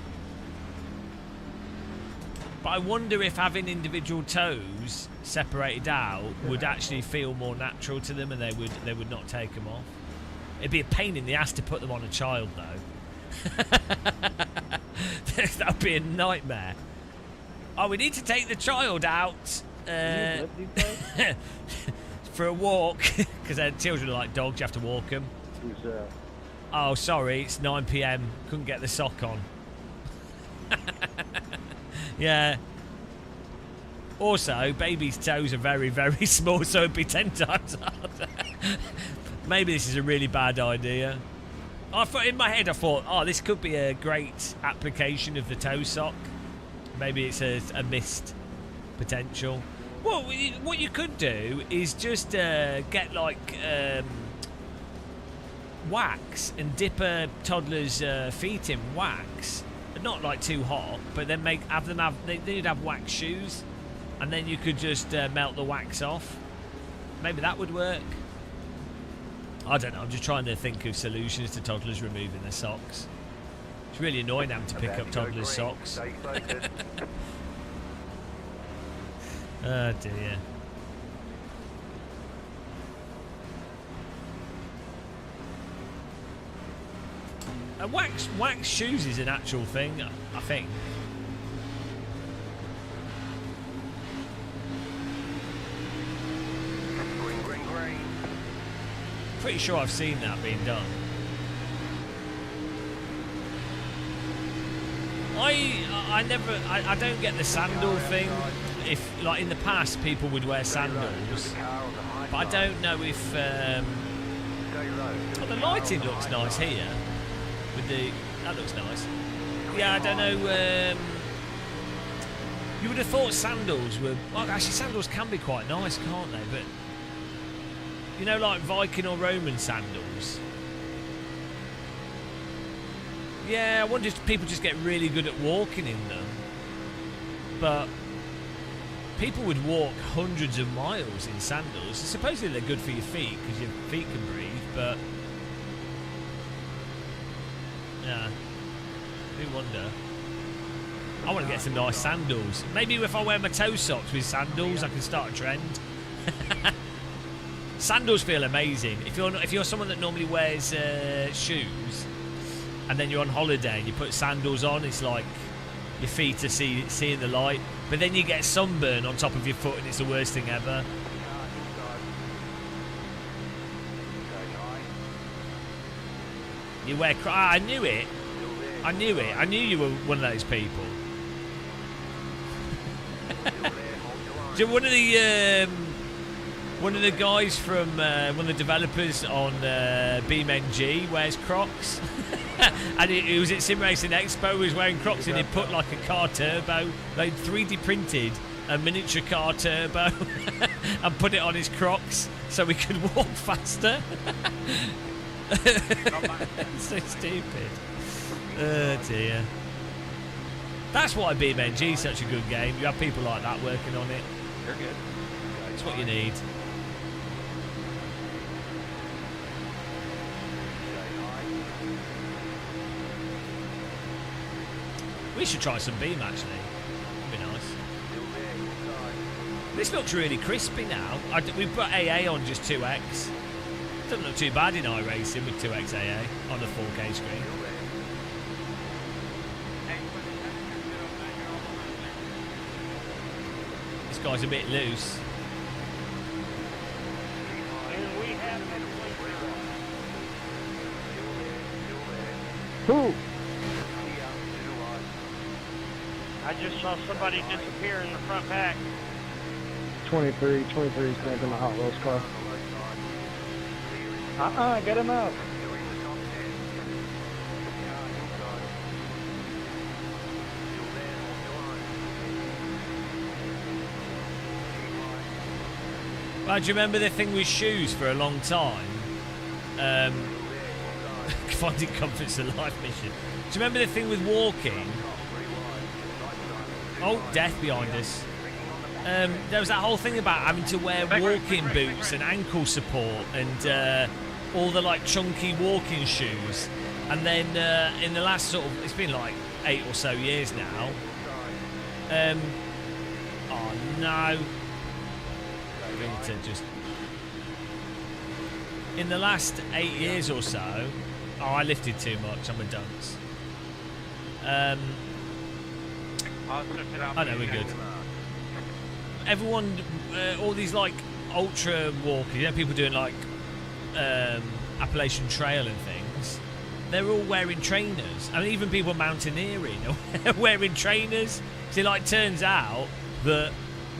But I wonder if having individual toes separated out would actually feel more natural to them, and they would not take them off. It'd be a pain in the ass to put them on a child, though. That'd be a nightmare. Oh, we need to take the child out for a walk, because children are like dogs. You have to walk them. Who's that? Oh, sorry, it's 9 PM. Couldn't get the sock on. Yeah. Also, baby's toes are very, very small, so it'd be 10 times harder. Maybe this is a really bad idea. I thought in my head, I thought, oh, this could be a great application of the toe sock. Maybe it's a missed potential. Well, what you could do is just get like wax and dip a toddler's feet in wax. Not like too hot, but then they'd have wax shoes, and then you could just melt the wax off. Maybe that would work. I don't know. I'm just trying to think of solutions to toddlers removing their socks. It's really annoying having to pick up toddlers' socks. Oh dear. Wax shoes is an actual thing, I think. Pretty sure I've seen that being done. I don't get the sandal thing. If like in the past people would wear sandals, but I don't know if the lighting looks nice here. That looks nice. Yeah, I don't know. You would have thought sandals were. Well, actually, sandals can be quite nice, can't they? But you know, like Viking or Roman sandals. Yeah, I wonder if people just get really good at walking in them. But people would walk hundreds of miles in sandals. Supposedly they're good for your feet because your feet can breathe, but. Yeah, I do wonder. I want to get some nice sandals. Maybe if I wear my toe socks with sandals, I can start a trend. Sandals feel amazing. If you're someone that normally wears shoes, and then you're on holiday and you put sandals on, it's like your feet are seeing the light. But then you get sunburn on top of your foot, and it's the worst thing ever. You wear I knew it. I knew it. I knew you were one of those people. One of the guys from one of the developers on BeamNG wears Crocs, and he was at Sim Racing Expo. He was wearing Crocs, and he put like a car turbo. They 3D printed a miniature car turbo and put it on his Crocs so he could walk faster. So stupid. Oh dear. That's why BeamNG is such a good game. You have people like that working on it. You're good. That's what you need. We should try some Beam actually. That'd be nice. This looks really crispy now. We've put AA on just 2x. Doesn't look too bad in iRacing with 2x AA on the 4K screen. This guy's a bit loose. Who? I just saw somebody disappear in the front pack. 23 is back in the Hot Wheels car. Get him out. Well, do you remember the thing with shoes for a long time? Finding comfort's a life mission. Do you remember the thing with walking? Oh, death behind us. There was that whole thing about having to wear walking boots and ankle support and all the like chunky walking shoes. And then in the last sort of, it's been like 8 or so years now. Oh no. To just in the last 8 years or so. Oh, I lifted too much. I'm a dunce. I know we're good. Everyone, all these like ultra walkers, you know, people doing like Appalachian Trail and things. They're all wearing trainers. I mean, even people mountaineering are wearing trainers. So, like, turns out that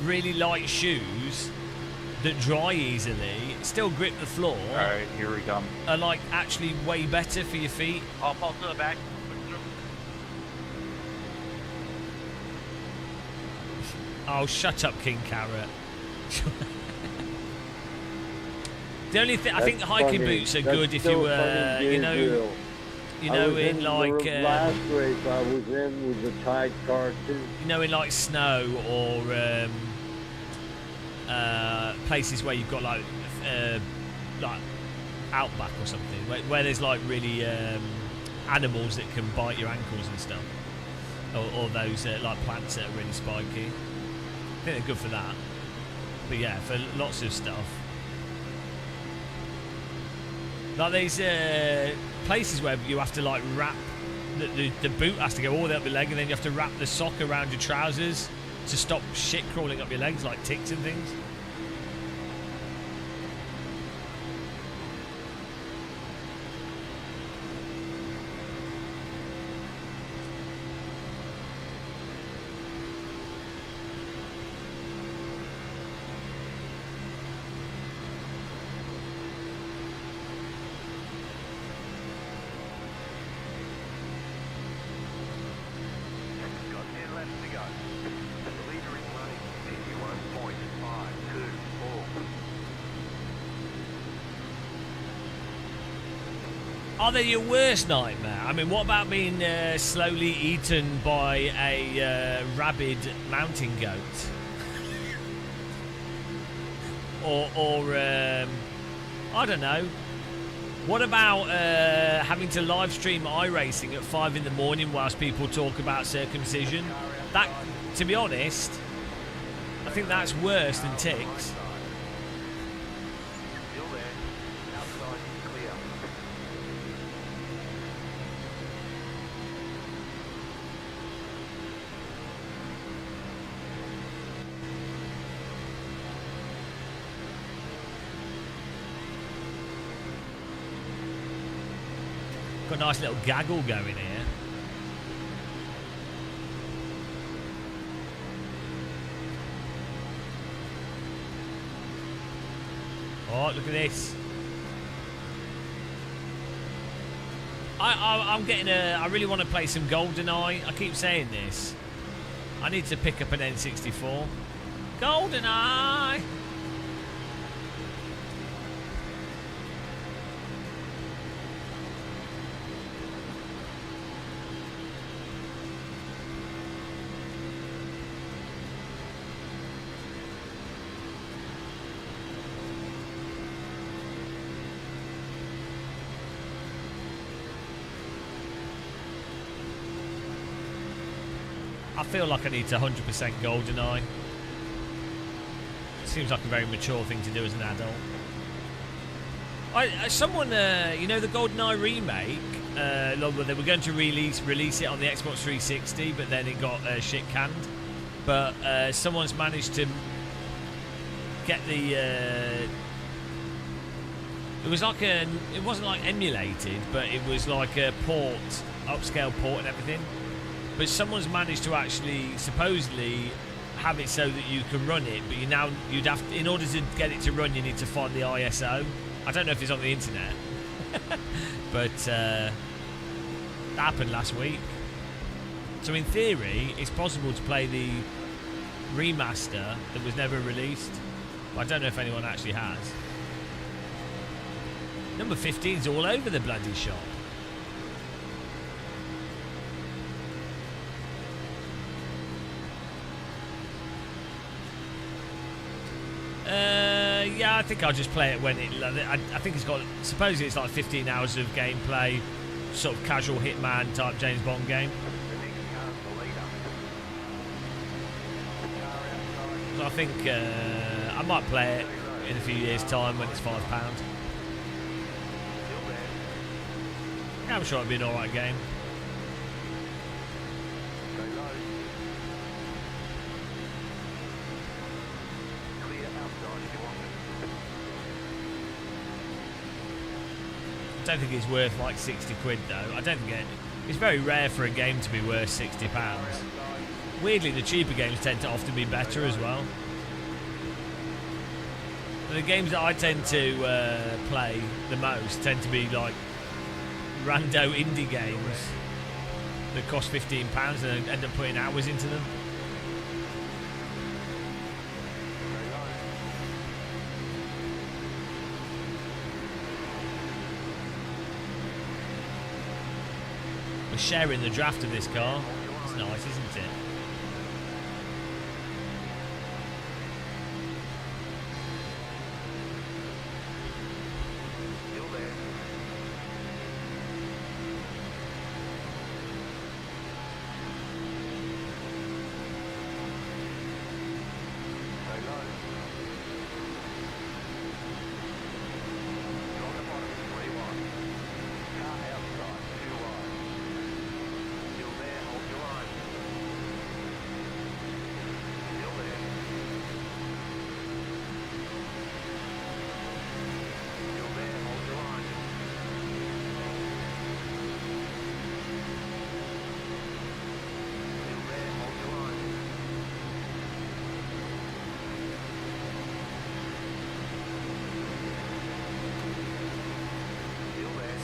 really light shoes that dry easily, still grip the floor. Alright, here we come. Are like actually way better for your feet. I'll fall to the back. Oh, shut up, King Carrot. The only thing I think hiking boots are good if you in like the last race I was in was a tide car too. You know, in like snow or places where you've got like outback or something, where there's like really animals that can bite your ankles and stuff, or those like plants that are really spiky. I think they're good for that. But yeah, for lots of stuff. Like these places where you have to like wrap the boot has to go all the way up your leg, and then you have to wrap the sock around your trousers to stop shit crawling up your legs like ticks and things. Are they your worst nightmare? I mean, what about being slowly eaten by a rabid mountain goat? or I don't know. What about having to live stream iRacing at 5 in the morning whilst people talk about circumcision? That, to be honest, I think that's worse than ticks. Got a nice little gaggle going here. Oh, look at this. I'm getting I really want to play some GoldenEye. I keep saying this. I need to pick up an N64. GoldenEye! I feel like I need to 100% GoldenEye. Seems like a very mature thing to do as an adult. Someone, you know, the GoldenEye remake. They were going to release it on the Xbox 360, but then it got shit canned. But someone's managed to get the. It was like it wasn't like emulated, but it was like a port, upscale port and everything. But someone's managed to actually supposedly have it so that you can run it, but you'd have to, in order to get it to run, you need to find the ISO. I don't know if it's on the internet, but that happened last week. So in theory, it's possible to play the remaster that was never released. I don't know if anyone actually has. Number 15's all over the bloody shop. Yeah, I think I'll just play it when it... I think it's got... Supposedly it's like 15 hours of gameplay, sort of casual Hitman type James Bond game. So I think I might play it in a few years' time when it's £5. Yeah, I'm sure it'll be an alright game. I don't think it's worth like 60 quid though. I don't think it's very rare for a game to be worth £60. Weirdly, the cheaper games tend to often be better as well. And the games that I tend to play the most tend to be like rando indie games that cost £15 and end up putting hours into them. We're sharing the draft of this car. It's nice, isn't it?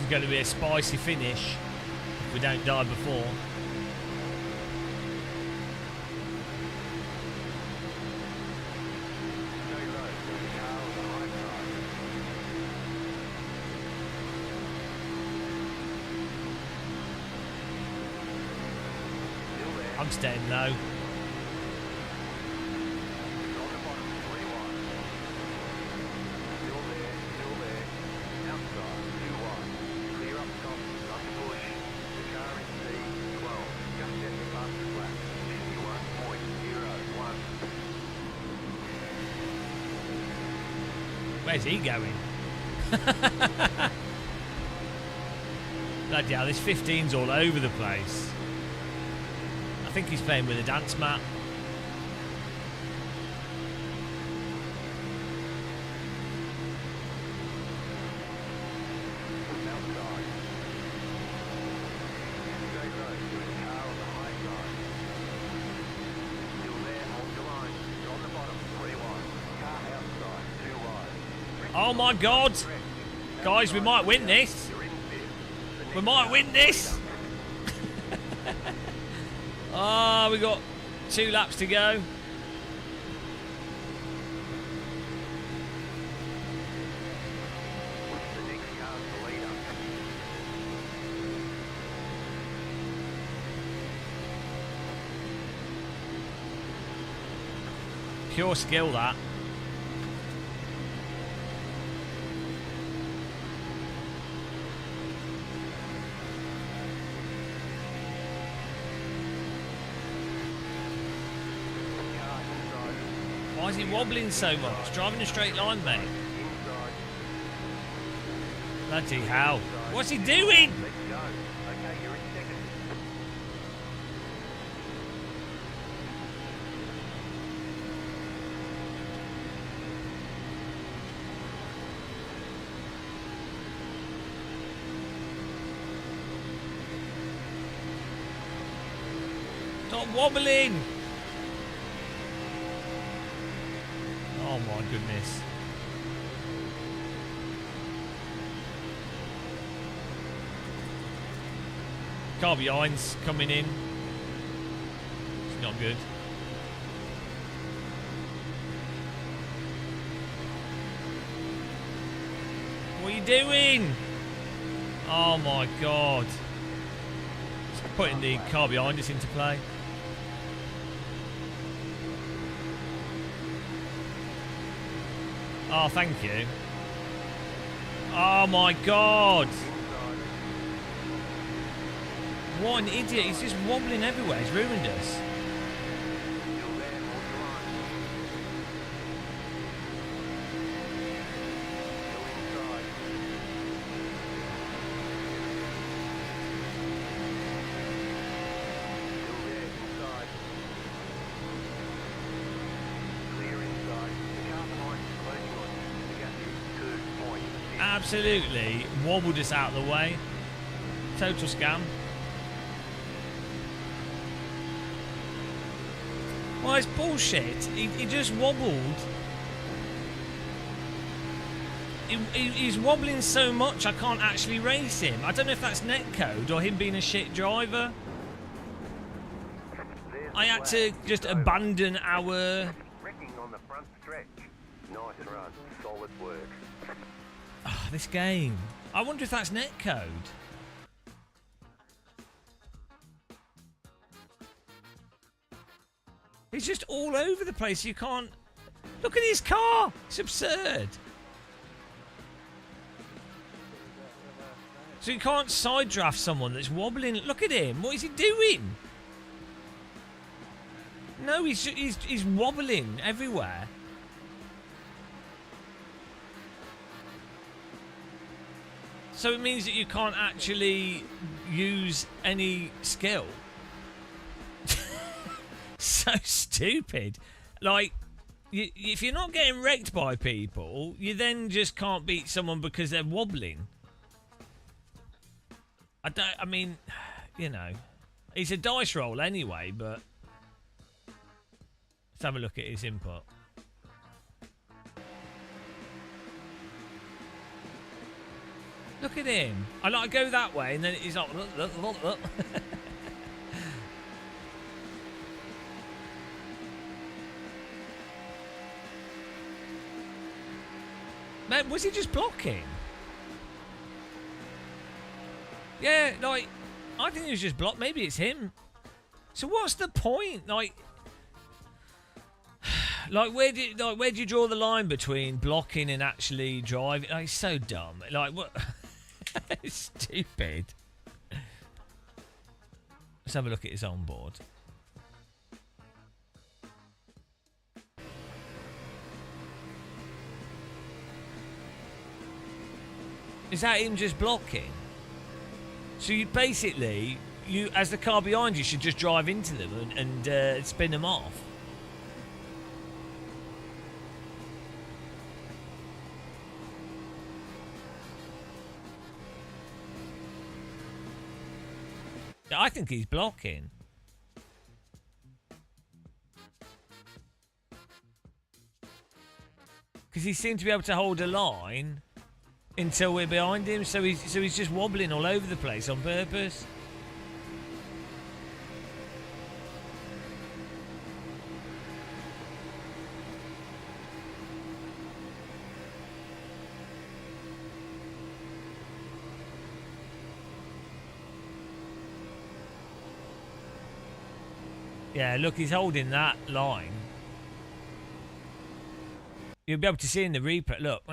Going to be a spicy finish if we don't die before. I'm staying low. Where's he going? Bloody hell, this 15's all over the place. I think he's playing with a dance mat. Oh my God! Guys, we might win this. We might win this. Ah, we got 2 laps to go. Pure skill, that. Why is he wobbling so much? Driving a straight line, mate. Bloody hell. What's he doing? Stop wobbling. Oh my goodness. Car behind's coming in. It's not good. What are you doing? Oh my god. It's putting the car behind us into play. Oh, thank you. Oh my god. What an idiot. He's just wobbling everywhere. He's ruined us. Absolutely wobbled us out of the way. Total scam. Well, it's bullshit. He just wobbled. He's wobbling so much I can't actually race him. I don't know if that's netcode or him being a shit driver. I had to just abandon our... Wrecking on the front stretch. Nice run. Solid work. Oh, this game. I wonder if that's netcode. He's just all over the place. You can't... Look at his car. It's absurd. So you can't side draft someone that's wobbling. Look at him. What is he doing? No, he's wobbling everywhere. So it means that you can't actually use any skill. So stupid. Like, if you're not getting wrecked by people, you then just can't beat someone because they're wobbling. I mean, you know, it's a dice roll anyway, but let's have a look at his input. Look at him. I go that way and then he's like, look. Man, was he just blocking? Yeah, like, I think he was just blocked. Maybe it's him. So what's the point? Like where do you draw the line between blocking and actually driving? Like, it's so dumb. Like, what? It's stupid. Let's have a look at his onboard. Is that him just blocking? So you basically, as the car behind you, should just drive into them and spin them off. I think he's blocking. Because he seemed to be able to hold a line until we're behind him, so he's just wobbling all over the place on purpose. Yeah, look, he's holding that line. You'll be able to see in the replay. Look.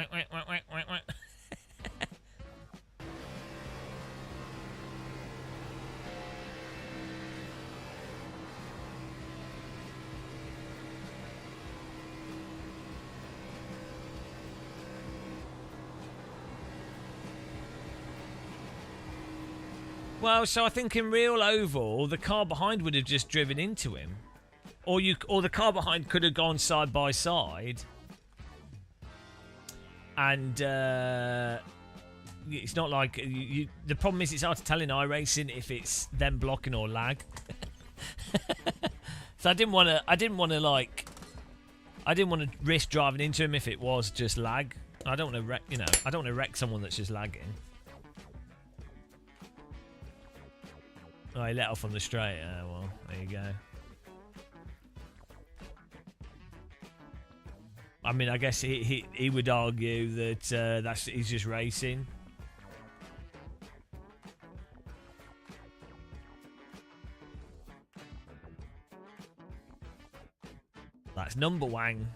Well, so I think in real oval, the car behind would have just driven into him, or the car behind could have gone side by side, and it's not like the problem is it's hard to tell in iRacing if it's them blocking or lag. So I didn't want to risk driving into him if it was just lag. I don't want to wreck, I don't want to wreck someone that's just lagging. Oh, he let off on the straight. Well, there you go. I mean, I guess he would argue that he's just racing. That's number one.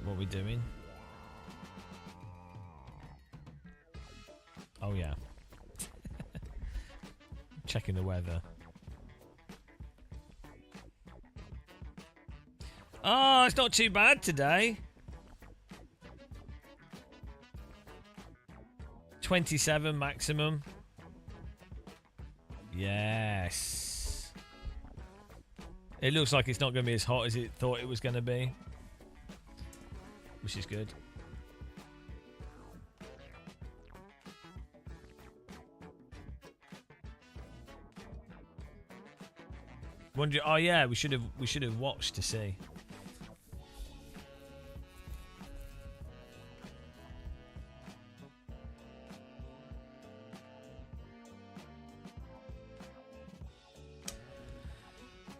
What are we doing? Oh yeah. Checking the weather. Oh, it's not too bad today. 27 maximum. Yes. It looks like it's not going to be as hot as it thought it was going to be. Which is good. Wonder. Oh yeah, we should have watched to see.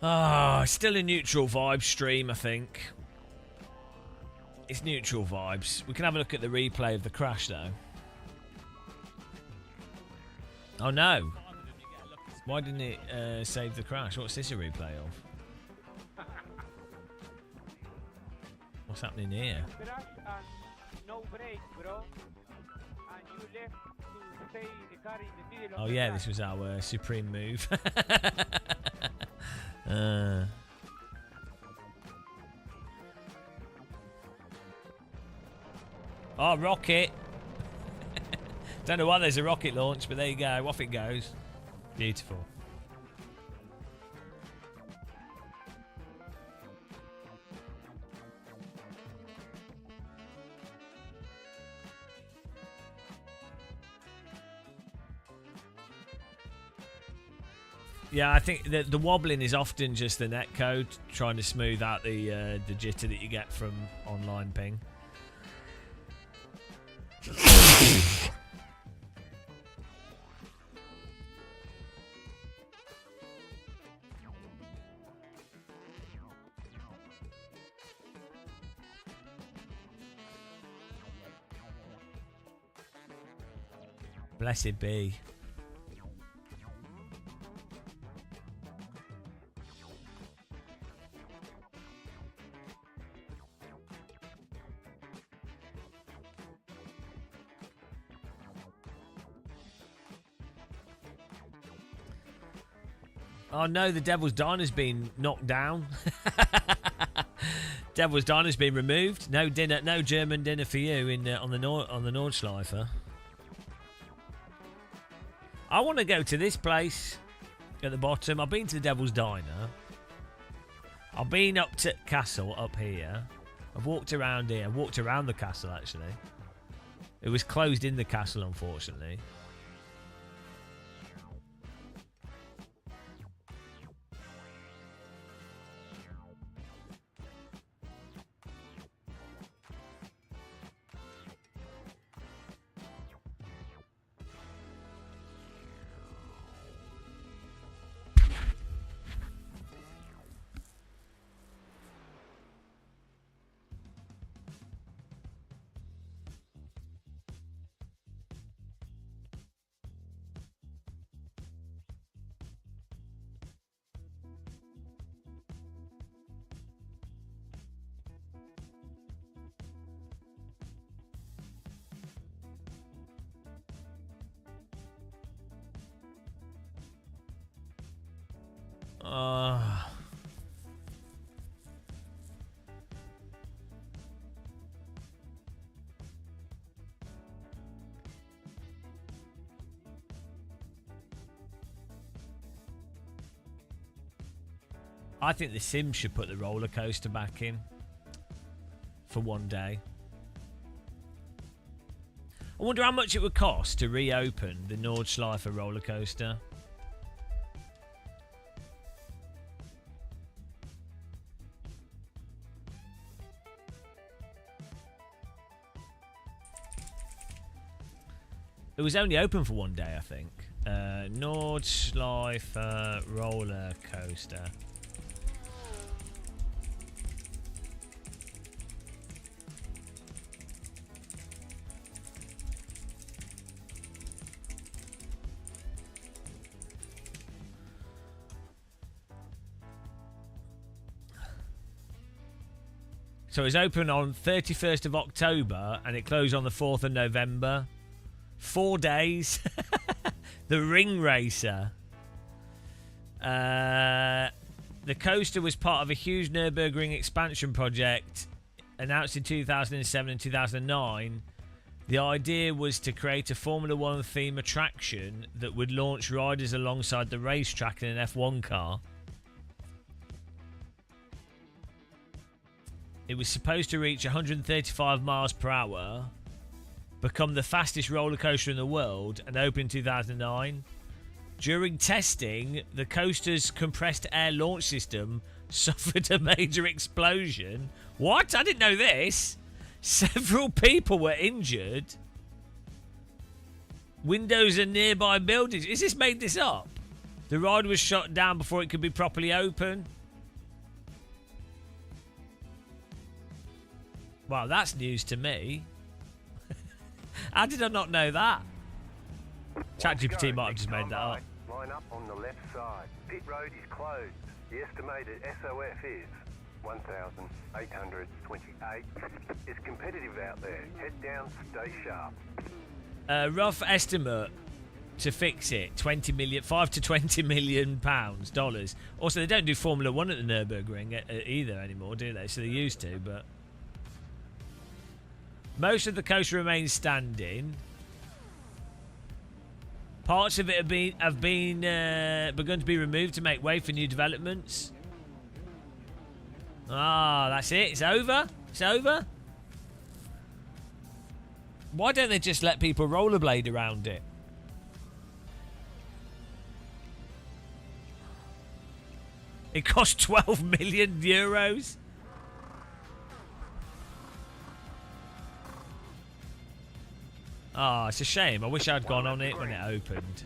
Ah, still a neutral vibe stream, I think. It's neutral vibes. We can have a look at the replay of the crash, though. Oh, no. Why didn't it save the crash? What's this a replay of? What's happening here? Crash and no brake, bro. And you left to stay the car in the middle of Oh, the yeah, track. this was our supreme move. Oh, rocket. Don't know why there's a rocket launch, but there you go. Off it goes. Beautiful. Yeah, I think the wobbling is often just the netcode trying to smooth out the jitter that you get from online ping. Blessed be. Oh no, the Devil's Diner's been knocked down. Devil's Diner's been removed. No dinner, no German dinner for you in on the Nordschleifer. I want to go to this place at the bottom. I've been to the Devil's Diner. I've been up to Castle up here. I've walked around here. I've walked around the castle actually. It was closed in the castle, unfortunately. I think The Sims should put the roller coaster back in. for one day. I wonder how much it would cost to reopen the Nordschleife roller coaster. It was only open for one day, I think. Nordschleife roller coaster. So it was open on 31st of October and it closed on the 4th of November. 4 days. The Ring Racer. The coaster was part of a huge Nürburgring expansion project announced in 2007 and 2009. The idea was to create a Formula One theme attraction that would launch riders alongside the racetrack in an F1 car. It was supposed to reach 135 miles per hour, become the fastest roller coaster in the world, and open in 2009. During testing, the coaster's compressed air launch system suffered a major explosion. What? I didn't know this. Several people were injured. Windows in nearby buildings. Is this made this up? The ride was shut down before it could be properly open. Wow, that's news to me. How did I not know that? ChatGPT might have just made that up. Line up on the left side. Pit road is closed. The estimated SOF is 1,828. It's competitive out there. Head down, stay sharp. Rough estimate to fix it: 5 to 20 million dollars. Also, they don't do Formula One at the Nürburgring either anymore, do they? So they used to, but most of the coaster remains standing. Parts of it have begun to be removed to make way for new developments. Ah, that's it. It's over. It's over. Why don't they just let people rollerblade around it? It cost 12 million euros. Ah, it's a shame. I wish I'd gone on it when it opened.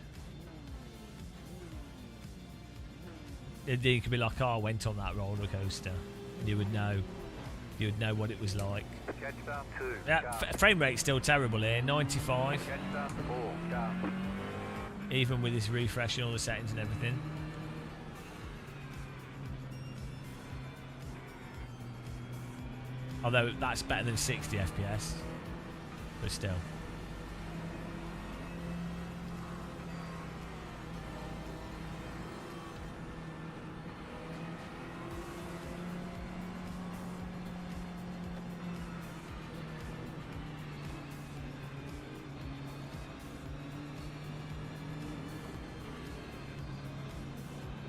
You could be like, oh, I went on that roller coaster. And you would know. You would know what it was like. Yeah, frame rate's still terrible here. 95. Even with this refreshing all the settings and everything. Although that's better than 60 FPS. But still.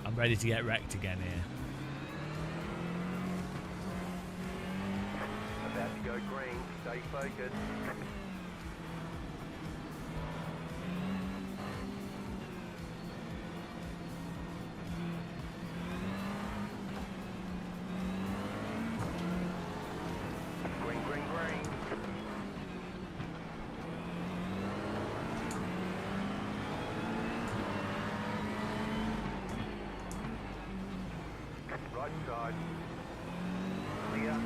I'm ready to get wrecked again here. About to go green, stay focused. Green, green, green. Right side. Clear.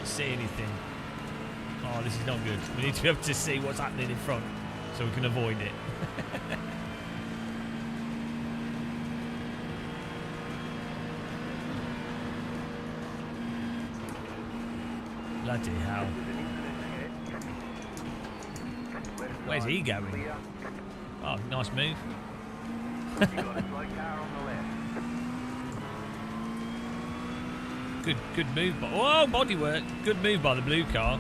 can't see anything. Oh, this is not good. We need to be able to see what's happening in front so we can avoid it. Bloody hell. Where's he going? Oh, nice move. Good move. Whoa, bodywork. Good move by the blue car.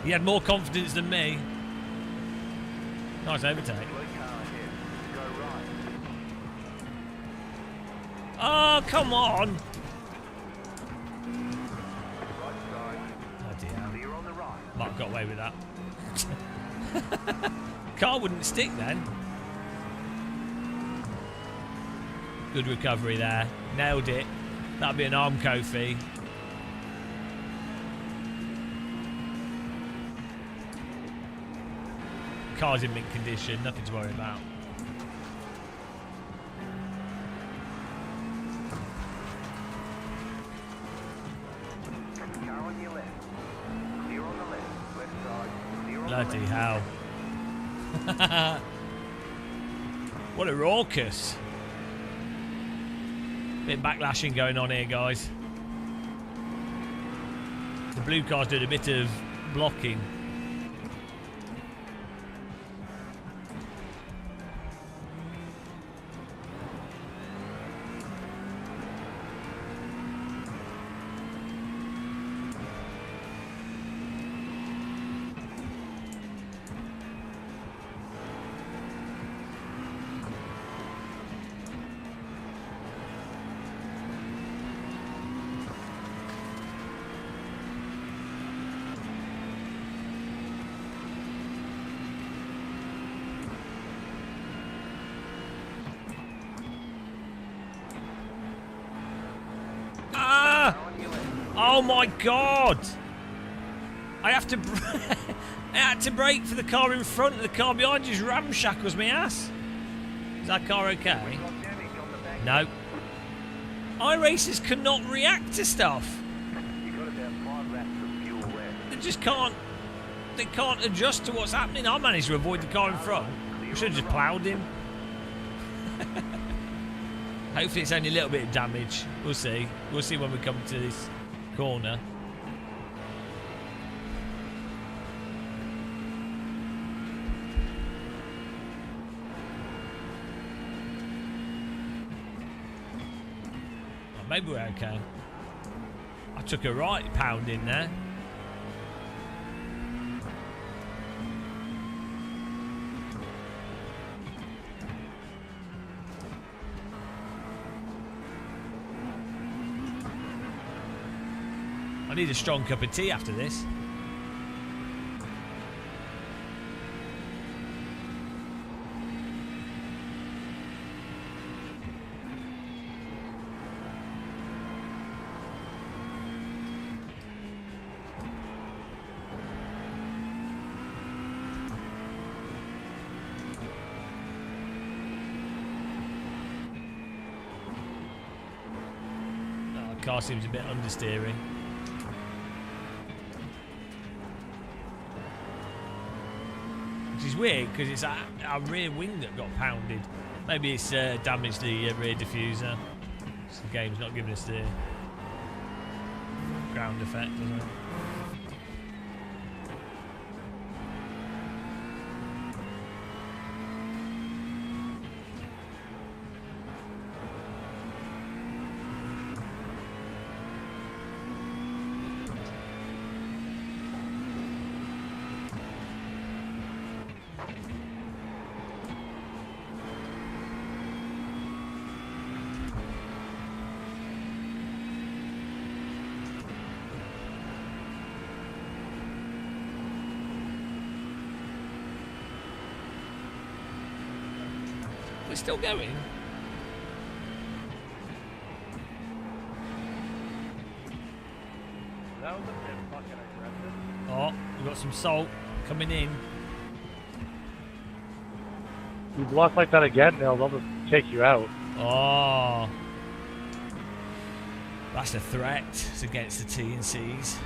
He had more confidence than me. Nice overtake. Oh, come on. Bloody hell. Might have got away with that. Car wouldn't stick then. Good recovery there. Nailed it. That'd be an arm Kofi. Car's in mint condition. Nothing to worry about. Bloody hell. What a raucous. Bit of backlashing going on here, guys. The blue car's doing a bit of blocking. Oh my god! I have to I had to brake for the car in front and the car behind just ramshackles me ass. Is that car okay? No. iRacers cannot react to stuff. They just can't. They can't adjust to what's happening. I managed to avoid the car in front. I should have just ploughed him. Hopefully it's only a little bit of damage. We'll see. We'll see when we come to this corner. Oh, maybe we're okay. I took a right pound in there. I need a strong cup of tea after this. Oh, the car seems a bit understeering. Which is weird because it's our rear wing that got pounded. Maybe it's damaged the rear diffuser. So the game's not giving us the ground effect, doesn't it? We're still going. That was a bit fucking aggressive. Oh, we've got some salt coming in. You block like that again, they'll just take you out. Oh. That's a threat. It's against the T&Cs.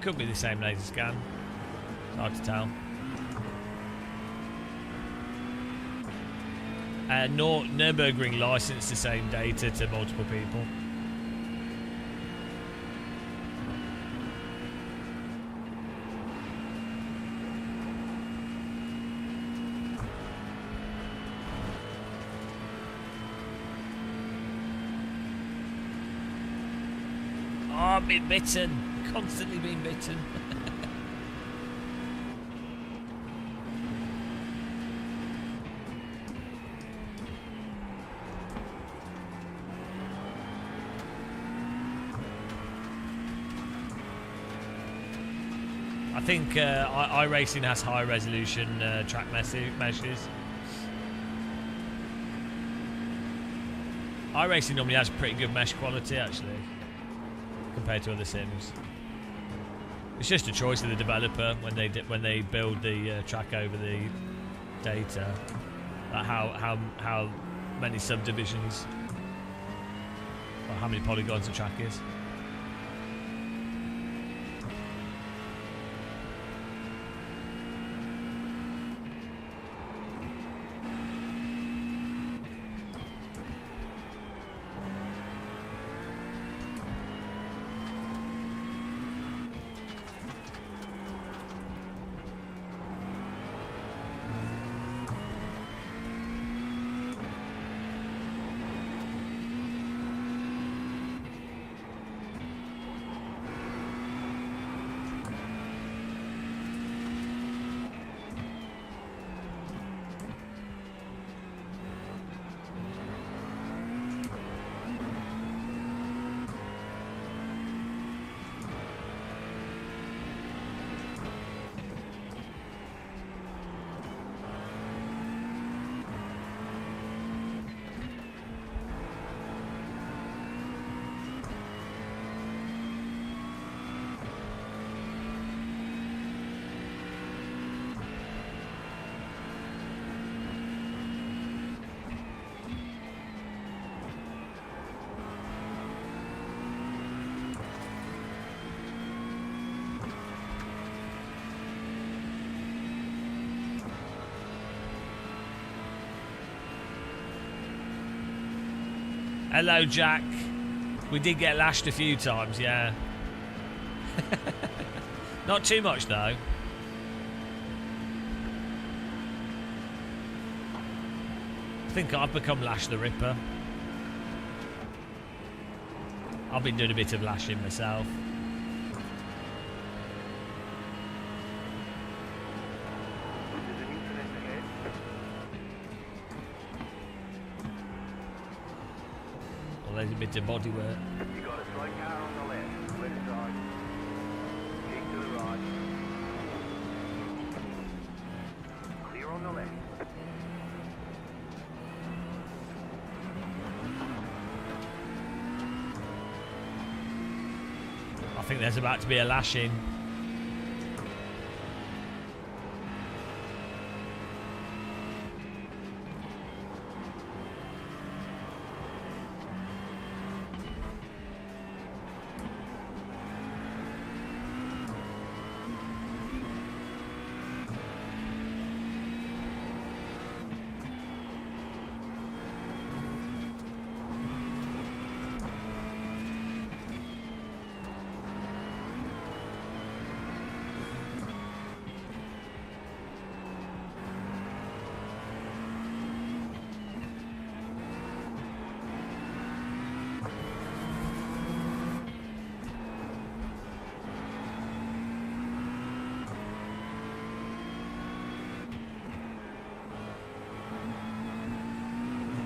Could be the same laser scan. It's hard to tell. Nürburgring licensed the same data to multiple people. Oh, I've been bitten. Constantly being bitten. I think iRacing has high resolution track meshes. iRacing normally has pretty good mesh quality actually, compared to other sims. It's just a choice of the developer when they build the track over the data, like how many subdivisions or how many polygons the track is. Hello, Jack. We did get lashed a few times, yeah. Not too much, though. I think I've become Lash the Ripper. I've been doing a bit of lashing myself. Well, there's a bit of body work. You got a slow car on the left, left side. Keep to the right. Clear on the left. think there's about to be a lashing.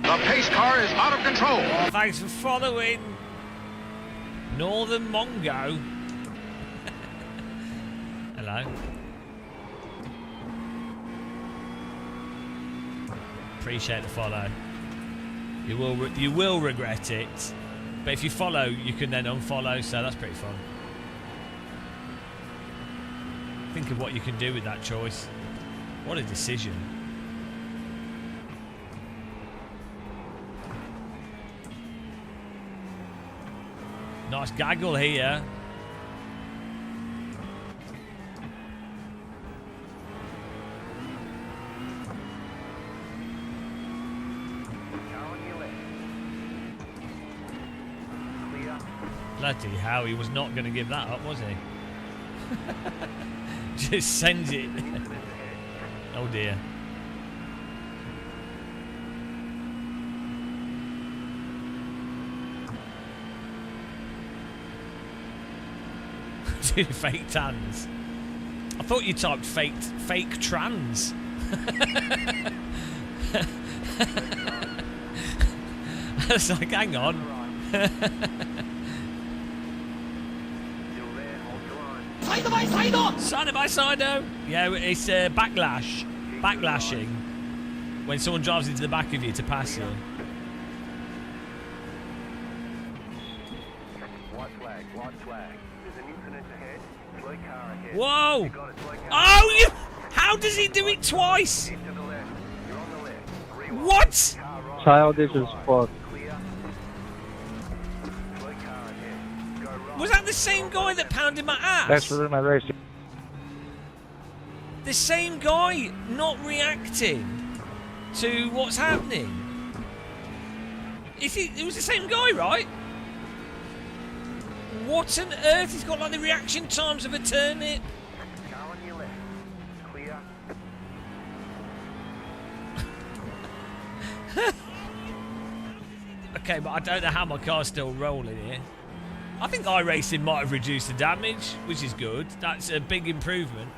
The pace car is out of control. Oh, thanks for following. Northern Mongo. Hello. Appreciate the follow. You will regret it, but if you follow, you can then unfollow. So that's pretty fun. Think of what you can do with that choice. What a decision. Nice gaggle here. Bloody hell, he was not going to give that up, was he? Just sends it. Oh dear. Fake tans. I thought you typed fake trans. I was like, hang on. Side by side. Yeah, it's backlash. Backlashing. When someone drives into the back of you to pass you. White flag, white flag. There's an incident ahead. Slow car ahead. Whoa! Oh, you! How does he do it twice? What? Childish as fuck. Was that the same guy that pounded my ass? Thanks for my race. The same guy not reacting to what's happening. It was the same guy, right? What on earth? He's got like the reaction times of a turnip. Car on your left. Clear. Okay, but I don't know how my car's still rolling here. I think iRacing might have reduced the damage, which is good. That's a big improvement.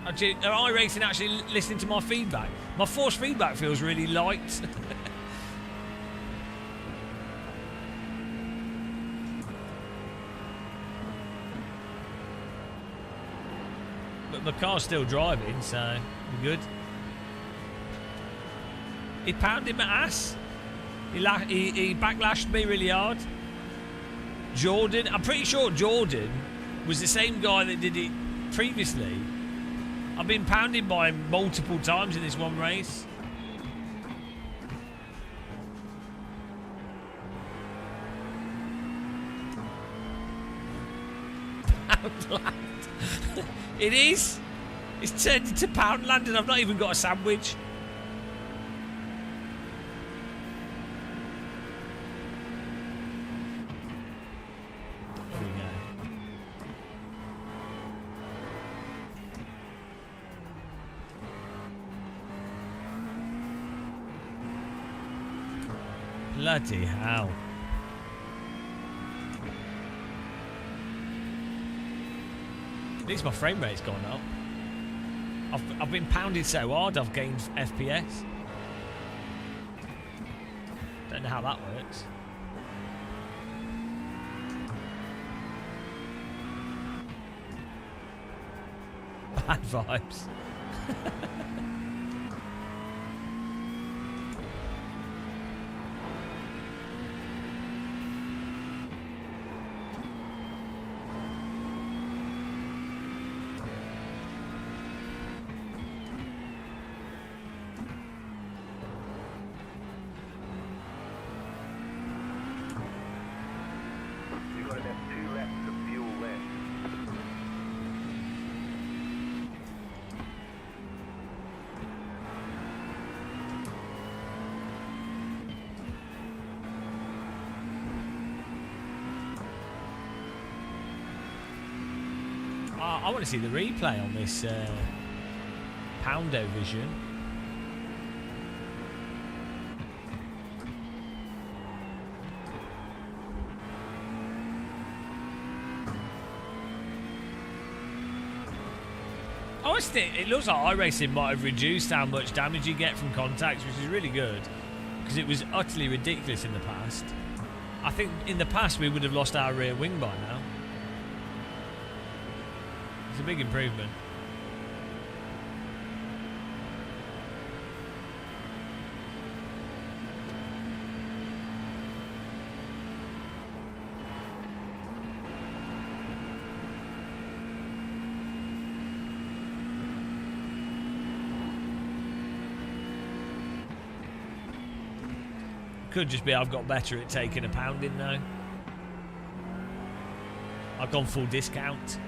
Are iRacing actually listening to my feedback? My force feedback feels really light. But my car's still driving, so we're good. He pounded my ass. He backlashed me really hard. Jordan, I'm pretty sure Jordan was the same guy that did it previously. I've been pounded by him multiple times in this one race. Poundland. It is. It's turned into Poundland and I've not even got a sandwich. Bloody hell. At least my frame rate's gone up. I've been pounded so hard I've gained FPS. Don't know how that works. Bad vibes. got about 2 laps of fuel left. I want to see the replay on this Poundo Vision. Honestly, it looks like iRacing might have reduced how much damage you get from contacts, which is really good, because it was utterly ridiculous in the past. I think in the past we would have lost our rear wing by now. It's a big improvement. Could just be I've got better at taking a pounding now. I've gone full discount.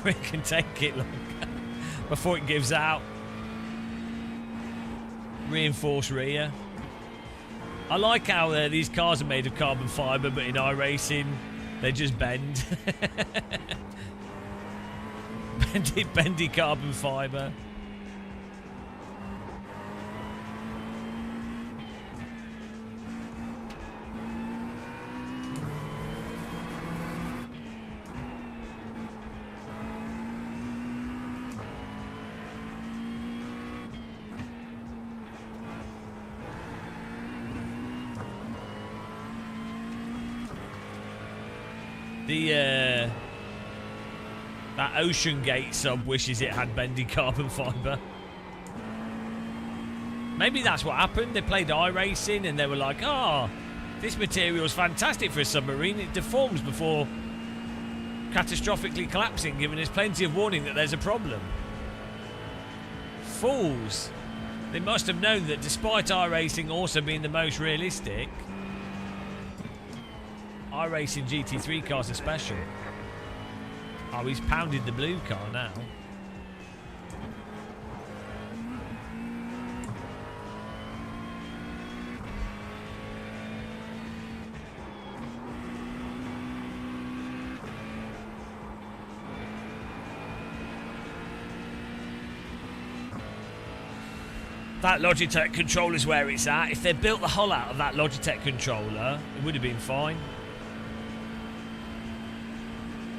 We can take it longer before it gives out. Reinforced rear. I like how these cars are made of carbon fibre, but in iRacing they just bend. bendy carbon fibre. That Ocean Gate sub wishes it had bendy carbon fibre. Maybe that's what happened. They played iRacing and they were like, oh, this material is fantastic for a submarine. It deforms before catastrophically collapsing, giving us plenty of warning that there's a problem. Fools. They must have known that despite iRacing also being the most realistic, iRacing GT3 cars are special. Oh, he's pounded the blue car now. That Logitech controller's where it's at. If they built the hull out of that Logitech controller, it would have been fine.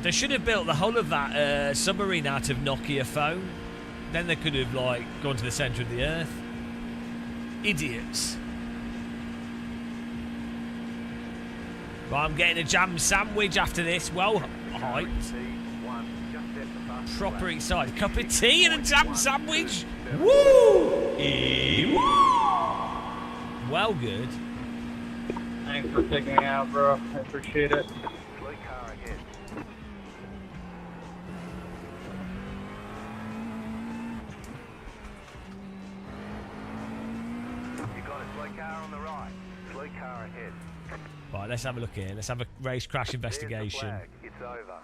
They should have built the whole of that submarine out of Nokia phone. Then they could have, like, gone to the centre of the earth. Idiots. Right, I'm getting a jam sandwich after this. Well hyped. Proper excited. Cup of tea and a jam sandwich. Woo! Well, good. Thanks for taking me out, bro. I appreciate it. Right, let's have a look here. Let's have a race crash investigation. It's over.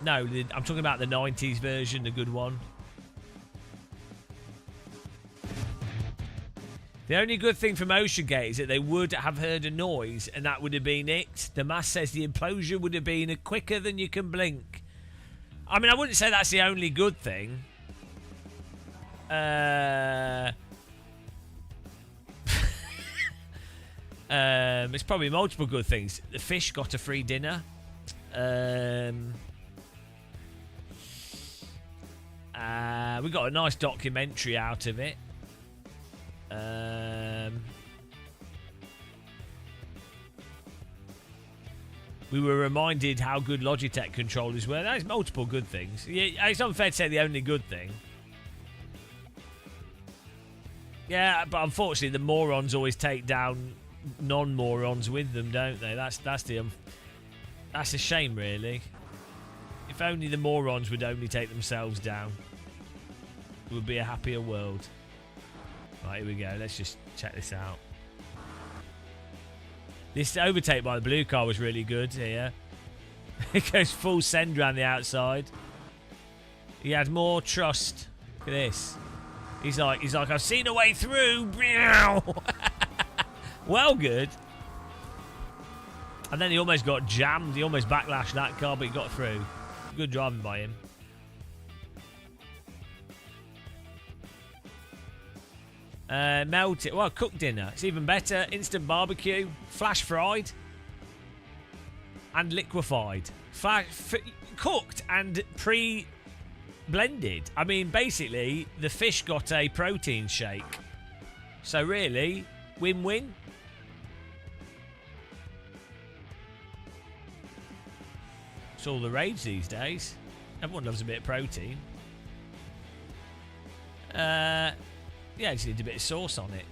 No, I'm talking about the 90s version, the good one. The only good thing from OceanGate is that they would have heard a noise, and that would have been it. The mass says the implosion would have been quicker than you can blink. I mean, I wouldn't say that's the only good thing. It's probably multiple good things. The fish got a free dinner. We got a nice documentary out of it. we were reminded how good Logitech controllers were. There's multiple good things. Yeah, it's unfair to say the only good thing. Yeah, but unfortunately, the morons always take down non-morons with them, don't they? That's a shame, really. If only the morons would only take themselves down, it would be a happier world. Right, here we go. Let's just check this out. This overtake by the blue car was really good here. It goes full send around the outside. He had more trust. Look at this. He's like, I've seen a way through. Well, good. And then he almost got jammed. He almost backlashed that car, but he got through. Good driving by him. Melted. Well, cooked dinner. It's even better. Instant barbecue. Flash fried. And liquefied. Cooked and blended. I mean, basically, the fish got a protein shake. So really, win-win. It's all the rage these days. Everyone loves a bit of protein. Yeah, just need a bit of sauce on it.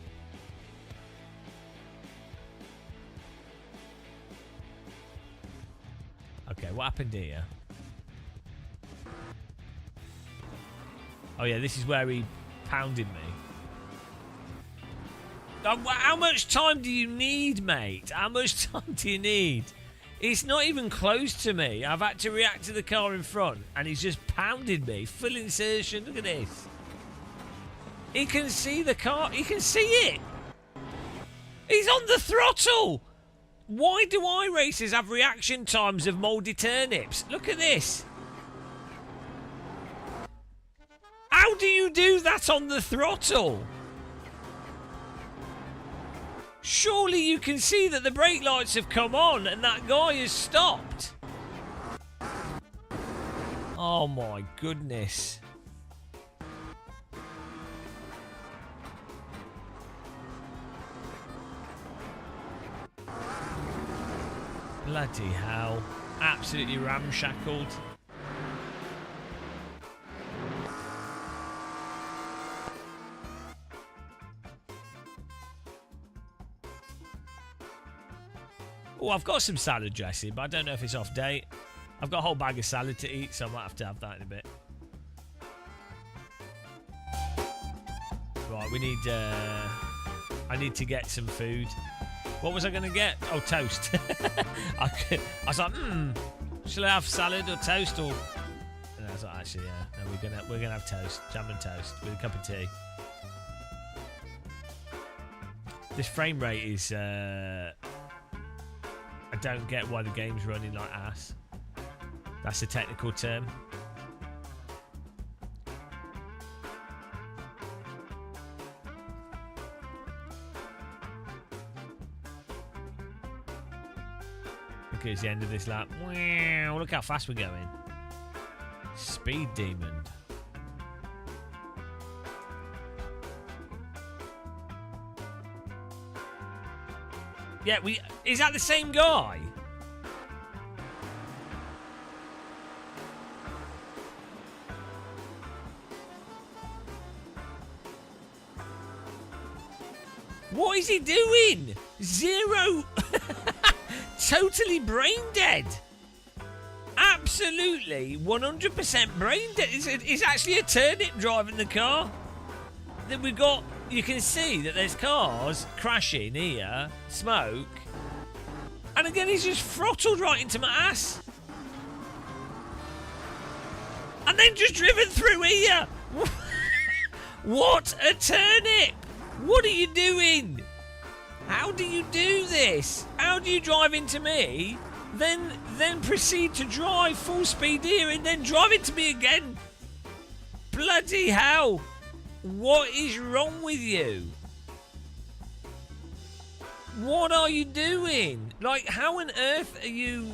Okay, what happened here? Oh yeah, this is where he pounded me. How much time do you need, mate? How much time do you need? It's not even close to me. I've had to react to the car in front, and he's just pounded me. Full insertion. Look at this. He can see the car. He can see it. He's on the throttle. Why do iRacers have reaction times of mouldy turnips? Look at this. How do you do that on the throttle? Surely you can see that the brake lights have come on and that guy has stopped. Oh my goodness. Bloody hell. Absolutely ramshackled. Oh, I've got some salad dressing, but I don't know if it's off date. I've got a whole bag of salad to eat, so I might have to have that in a bit. Right, we need... I need to get some food. What was I going to get? Oh, toast. I was like, shall I have salad or toast or... And I was like, actually, yeah. No, we're gonna have toast. Jam and toast with a cup of tea. This frame rate is... I don't get why the game's running like ass. That's a technical term. Okay, it's the end of this lap. Wow, look how fast we're going. Speed demon. Yeah, is that the same guy? What is he doing? Zero. Totally brain dead. Absolutely 100% brain dead. It's actually a turnip driving the car. Then we've got... You can see that there's cars crashing here, smoke, and again he's just throttled right into my ass, and then just driven through here. What a turnip! What are you doing? How do you do this? How do you drive into me, then proceed to drive full speed here, and then drive into me again? Bloody hell! What is wrong with you? What are you doing? Like, how on earth are you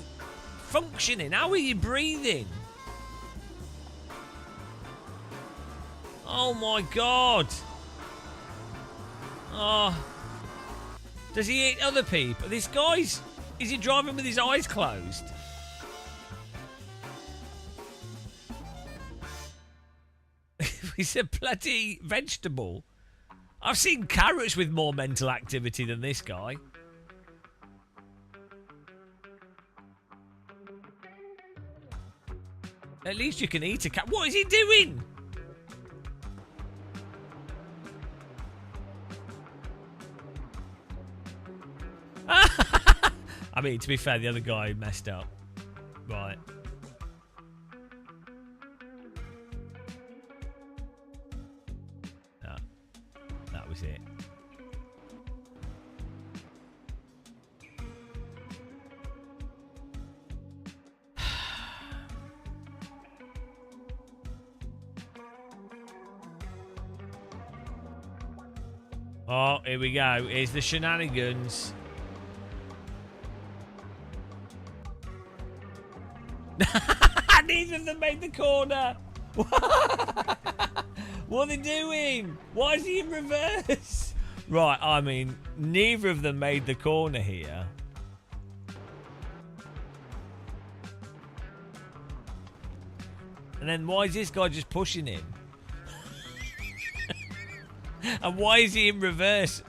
functioning? How are you breathing? Oh my god. Oh. Does he eat other people? This guy's... Is he driving with his eyes closed? He's a bloody vegetable. I've seen carrots with more mental activity than this guy. At least you can eat a cat. What is he doing? I mean, to be fair, the other guy messed up. Right. That was it. Oh, here we go. Here's the shenanigans. Neither of them made the corner. What are they doing? Why is he in reverse? Right, I mean, neither of them made the corner here. And then why is this guy just pushing him? And why is he in reverse?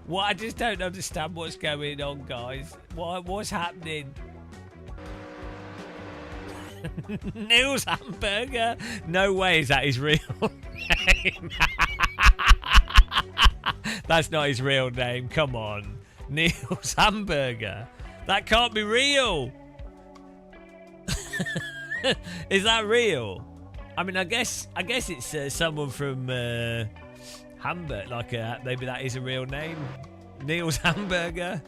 What? I just don't understand what's going on, guys. What's happening? Neil's Hamburger? No way is that his real name. That's not his real name. Come on. Neil's Hamburger. That can't be real. Is that real? I mean, I guess it's someone from Hamburg. Like maybe that is a real name. Neil's Hamburger.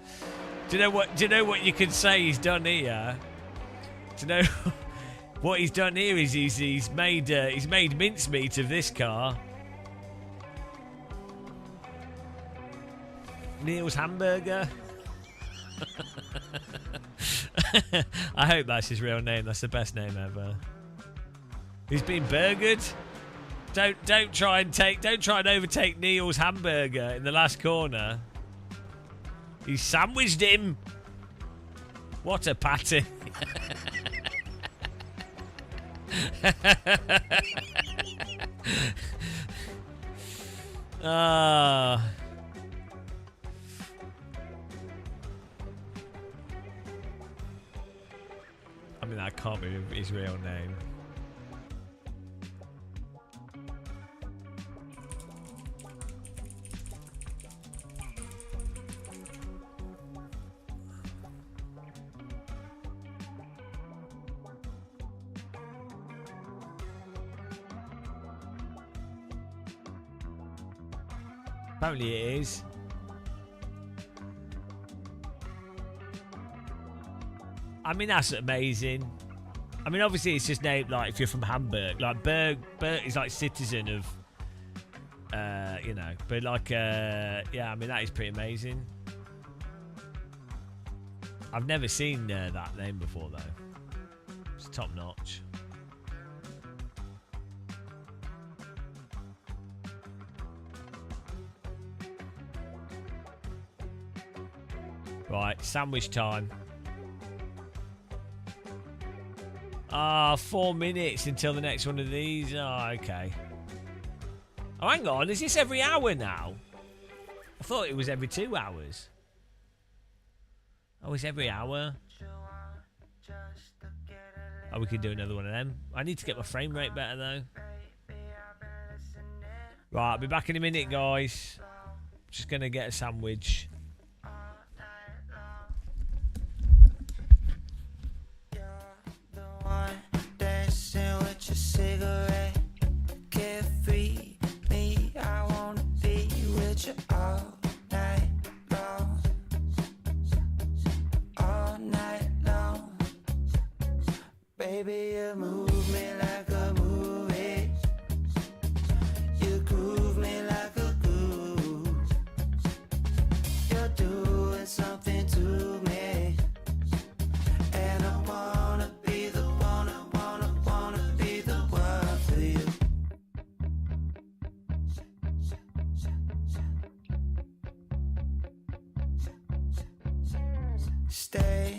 Do you know what you could say he's done here? Do you know what he's done here? Is he's made mincemeat of this car. Neil's Hamburger. I hope that's his real name. That's the best name ever. He's been burgered. Don't try and overtake Neil's Hamburger in the last corner. He sandwiched him. What a patty. I mean, that can't be his real name. Apparently it is. I mean, that's amazing. I mean, obviously it's just named, like, if you're from Hamburg. Like, Berg is like citizen of, you know. But, like, yeah, I mean, that is pretty amazing. I've never seen that name before, though. It's top notch. Right, sandwich time. 4 minutes until the next one of these. Oh, okay. Oh, hang on. Is this every hour now? I thought it was every 2 hours. Oh, it's every hour. Oh, we could do another one of them. I need to get my frame rate better, though. Right, I'll be back in a minute, guys. Just going to get a sandwich. Dancing with your cigarette, carefree me. I wanna be with you all night long, all night long. Baby, you move me like a movie. You groove me like a groove. You're doing something to me, and I wanna be the one. Wanna be the one for you. Stay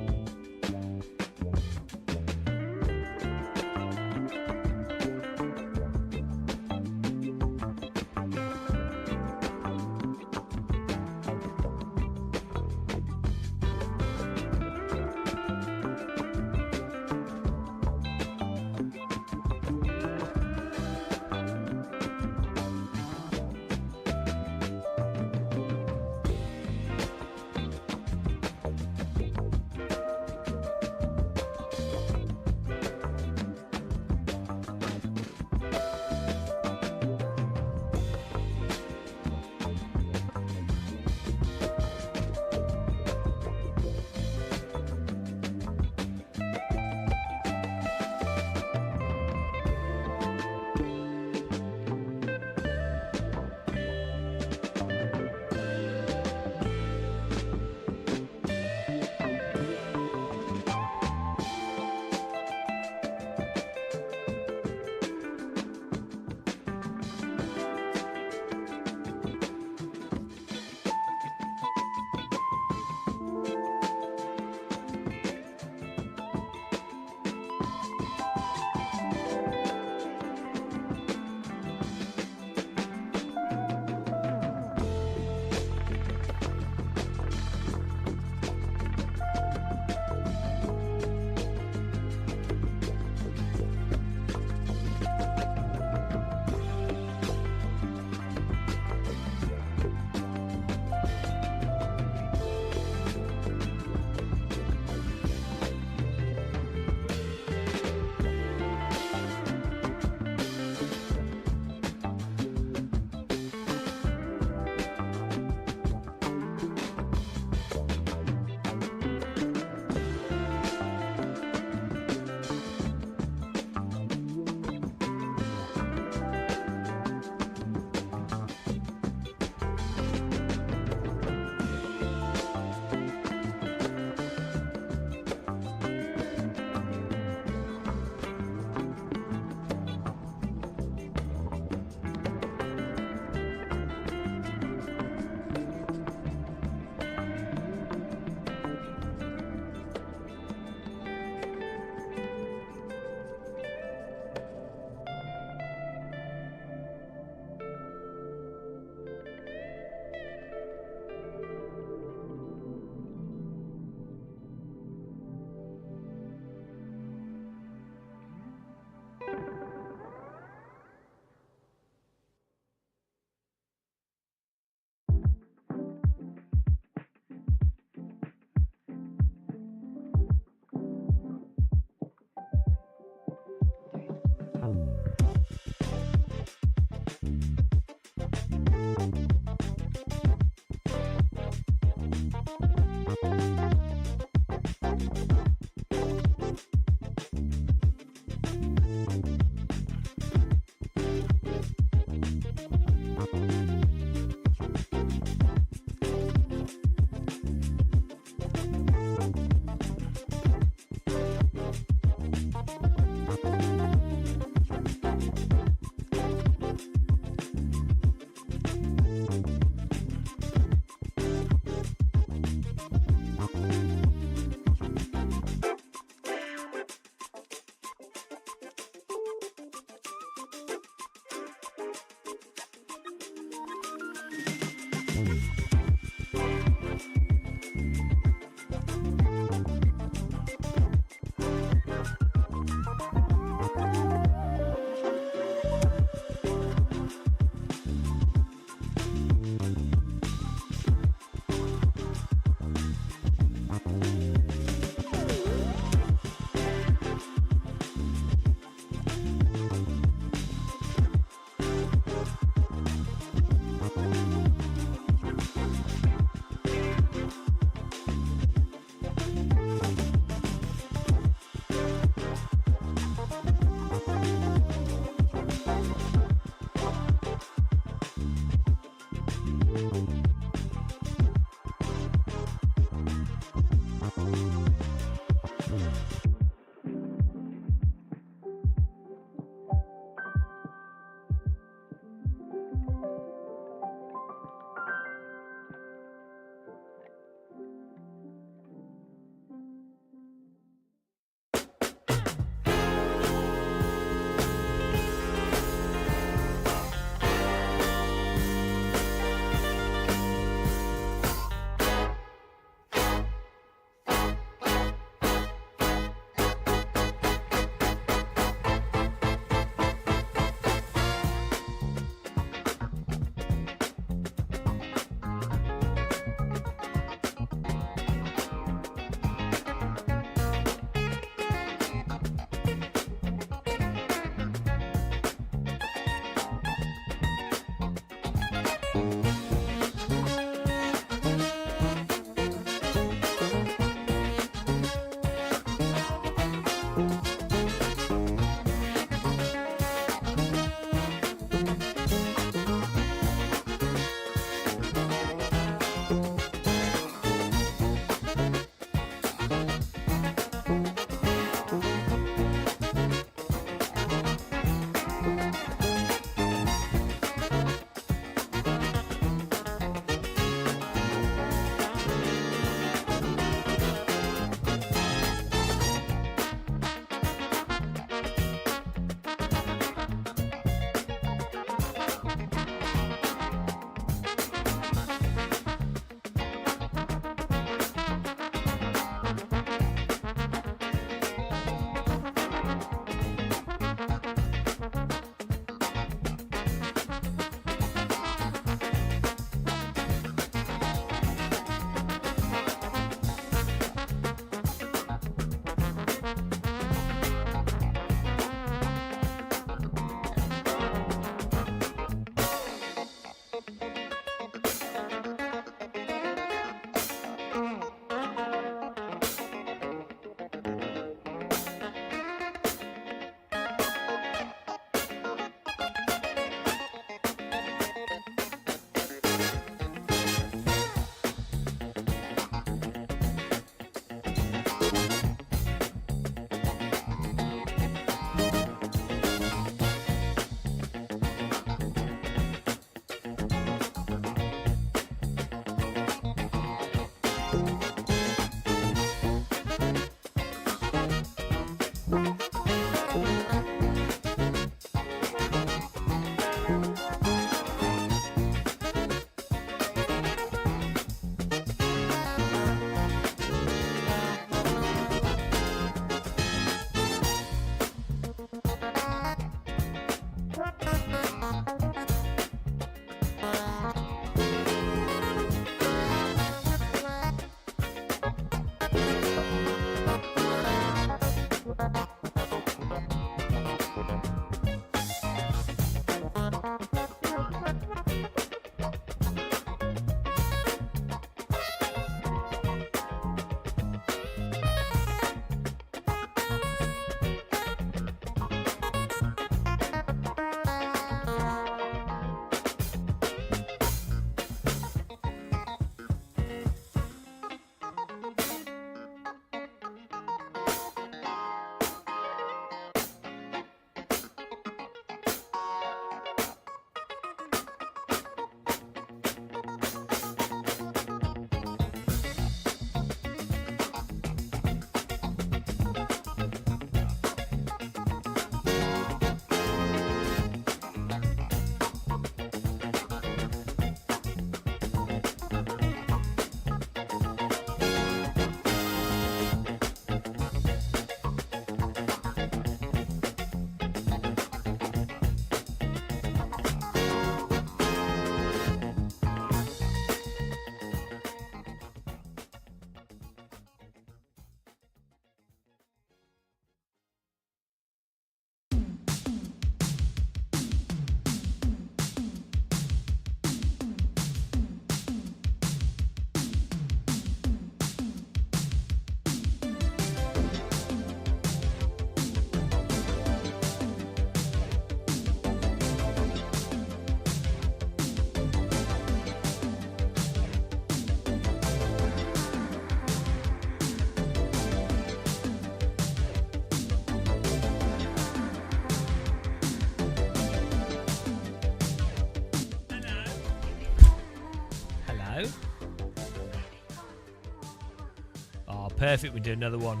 Oh, perfect. We do another one.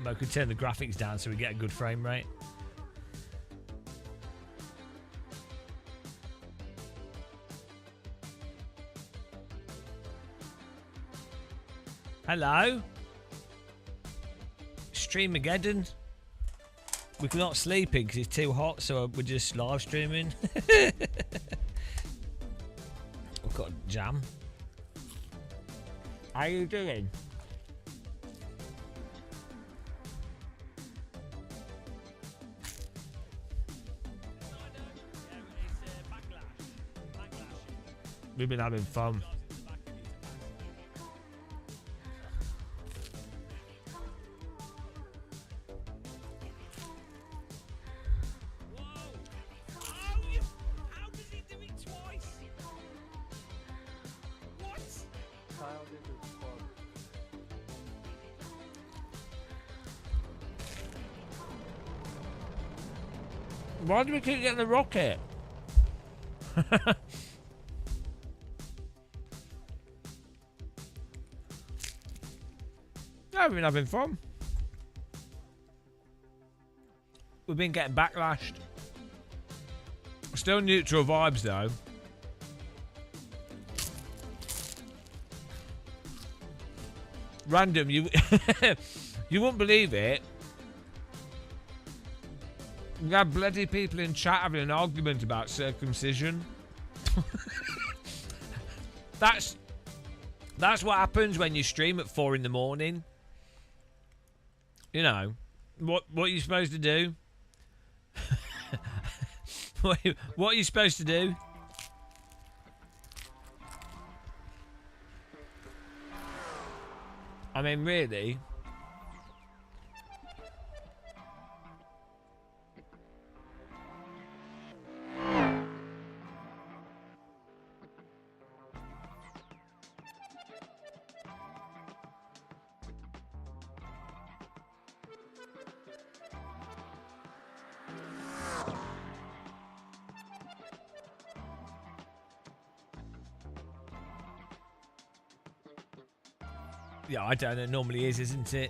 But I could turn the graphics down so we get a good frame rate. Hello? Streamageddon? We're not sleeping because it's too hot, so we're just live streaming. We've got a jam. How you doing? We've been having fun. Why do we keep getting the rocket? Yeah, we've been having fun. We've been getting backlashed. Still neutral vibes though. Random, you you wouldn't believe it. We had bloody people in chat having an argument about circumcision. That's what happens when you stream at 4 in the morning. You know, what are you supposed to do? What are you supposed to do? I mean, really? Yeah, I don't know. It normally is, isn't it?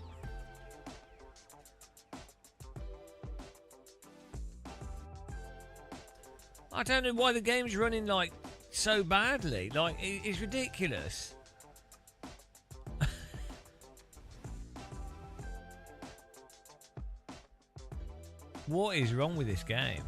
I don't know why the game's running like so badly. Like it's ridiculous. What is wrong with this game?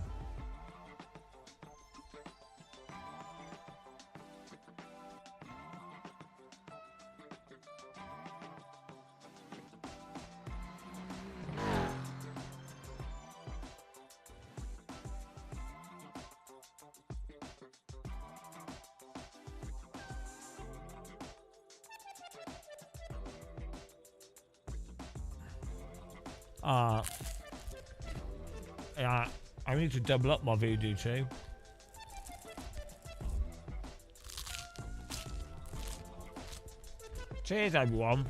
Yeah, I need to double up my voodoo too. Cheers, everyone.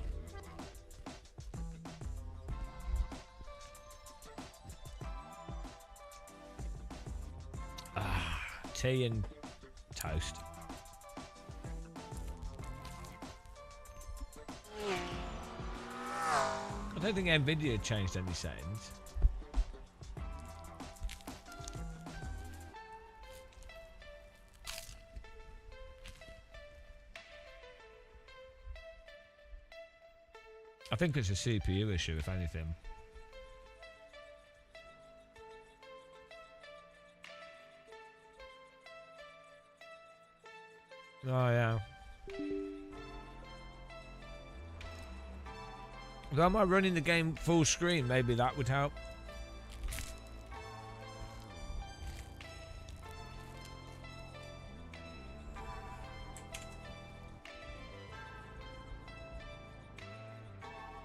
Tea and toast. I don't think Nvidia changed any settings. I think it's a CPU issue, if anything. Oh, yeah. Well, am I running the game full screen? Maybe that would help.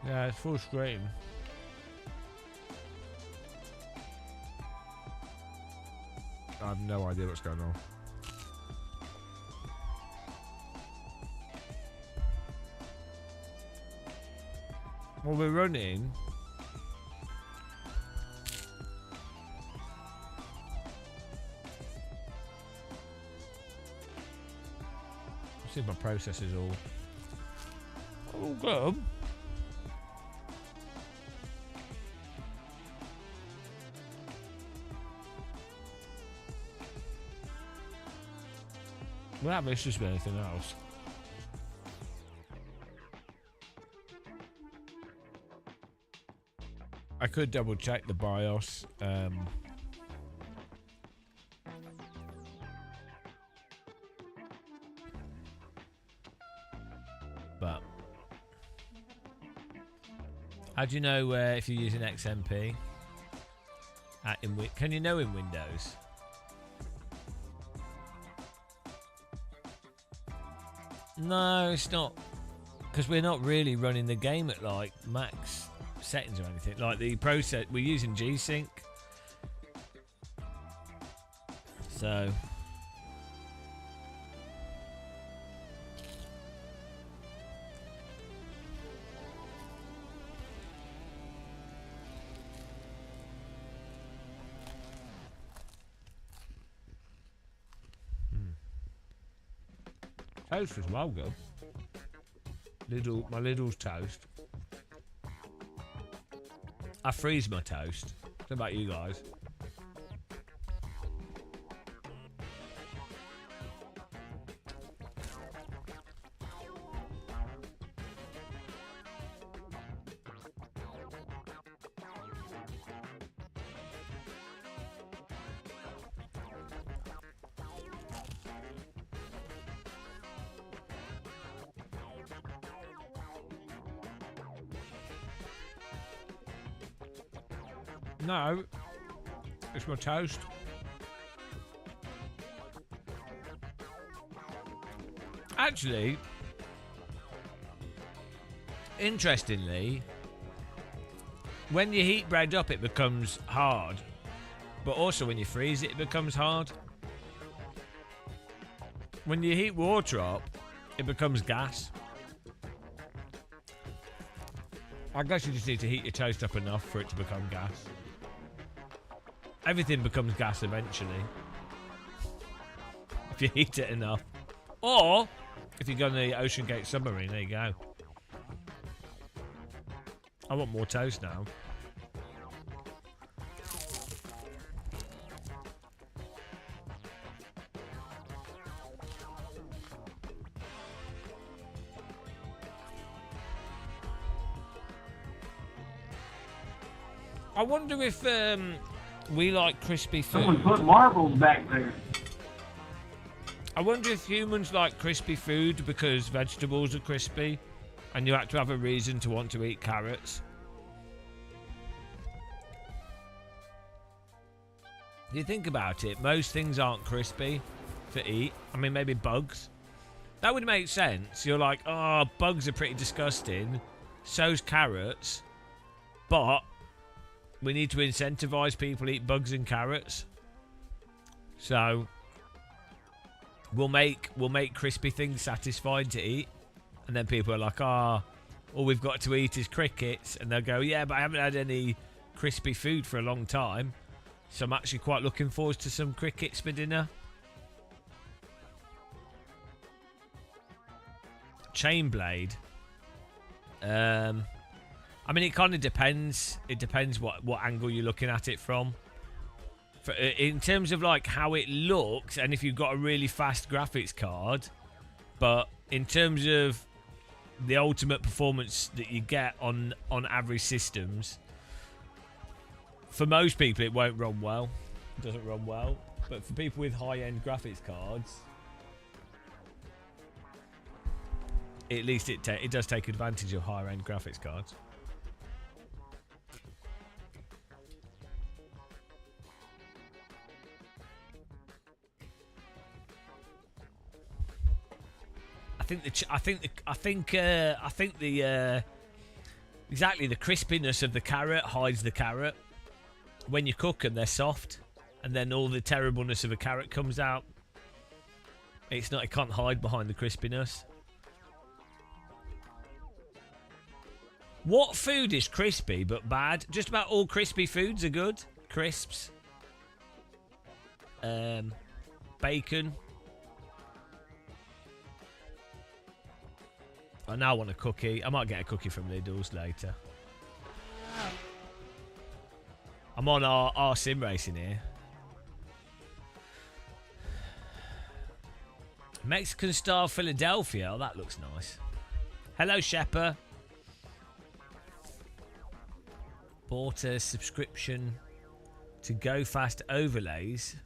Yeah, it's full screen. I have no idea what's going on. Well, we're running. Let's see if my processor's all good. Well, that makes just be anything else. I could double check the BIOS. But how do you know if you're using XMP? Can you know in Windows? No, it's not, because we're not really running the game at like max settings or anything. Like the process, we're using G-Sync, so toast as well, good. My Lidl's toast. I freeze my toast. What about you guys? No, it's my toast. Actually, interestingly, when you heat bread up, it becomes hard. But also when you freeze it, it becomes hard. When you heat water up, it becomes gas. I guess you just need to heat your toast up enough for it to become gas. Everything becomes gas eventually, if you heat it enough. Or, if you go on the Ocean Gate submarine, there you go. I want more toast now. I wonder if we like crispy food. Someone put marbles back there. I wonder if humans like crispy food because vegetables are crispy and you have to have a reason to want to eat carrots. You think about it, most things aren't crispy to eat. I mean, maybe bugs. That would make sense. You're like, oh, bugs are pretty disgusting. So's carrots. But we need to incentivize people to eat bugs and carrots. So we'll make crispy things satisfying to eat. And then people are like, oh, all we've got to eat is crickets. And they'll go, yeah, but I haven't had any crispy food for a long time. So I'm actually quite looking forward to some crickets for dinner. Chain blade. I mean, it kind of depends. It depends what angle you're looking at it from. In terms of like how it looks, and if you've got a really fast graphics card, but in terms of the ultimate performance that you get on average systems, for most people it won't run well. It doesn't run well. But for people with high-end graphics cards, at least it does take advantage of higher-end graphics cards. I think exactly the crispiness of the carrot hides the carrot. When you cook them, they're soft, and then all the terribleness of a carrot comes out. It can't hide behind the crispiness. What food is crispy but bad? Just about all crispy foods are good. Crisps. Bacon. I now want a cookie. I might get a cookie from Lidl's later. I'm on our sim racing here. Mexican style Philadelphia. Oh, that looks nice. Hello, Shepper. Bought a subscription to Go Fast Overlays.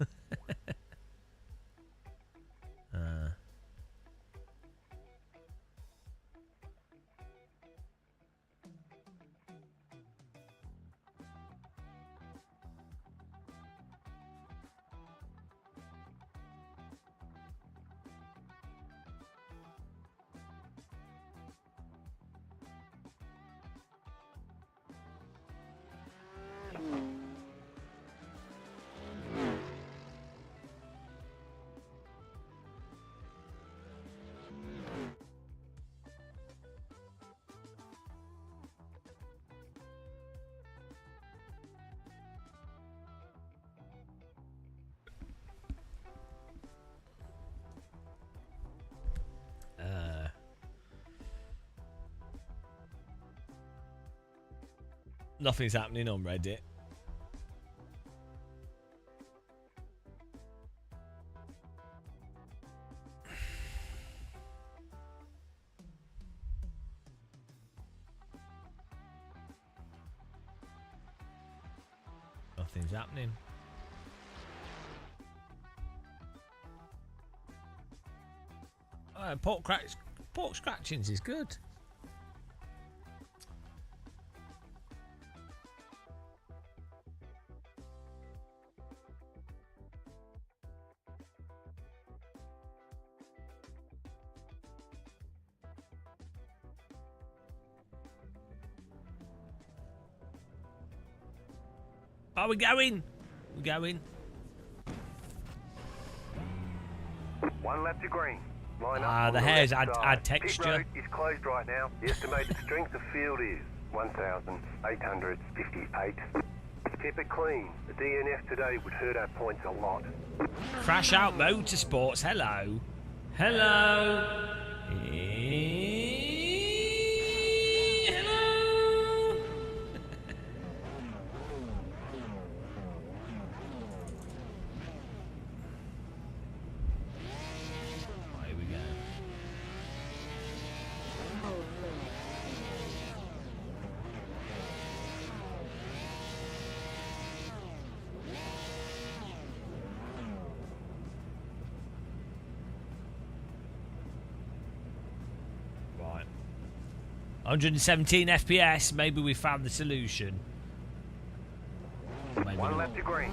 Nothing's happening on Reddit. Nothing's happening. Pork scratchings is good. Are we going? We're going. One lap to green. Line up. The hairs add Pit texture. road is closed right now. The estimated strength of field is 1,858. Keep it clean. The DNF today would hurt our points a lot. Crash Out Motorsports. Hello. Hello. 117 FPS. Maybe we found the solution. Maybe One not. left to green.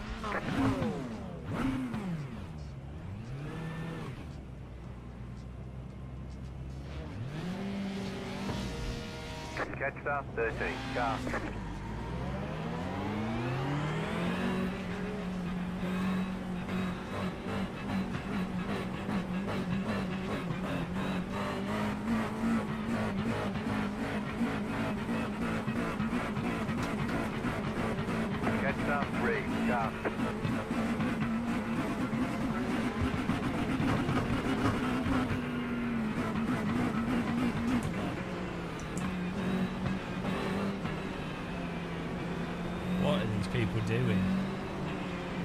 Catch start 13. Car. Catch start 3. Car. What are these people doing?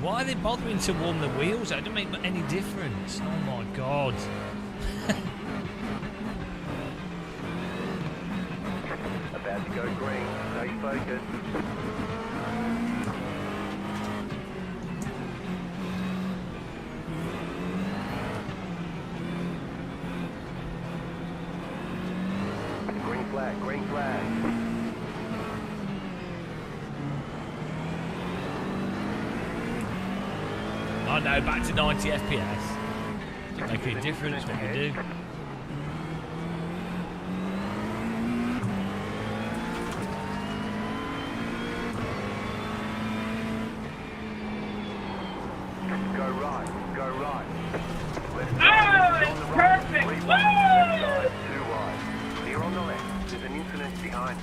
Why are they bothering to warm the wheels? That don't make any difference. Oh my god. About to go green. Stay focused. Green flag, green flag. I know, back to 90 FPS. Doesn't make any difference what we do. Go right, go right. Left Oh, side, it's on the right. perfect. 3 Woo! wide, left side, 2 wide. Clear on the left. There's an incident behind.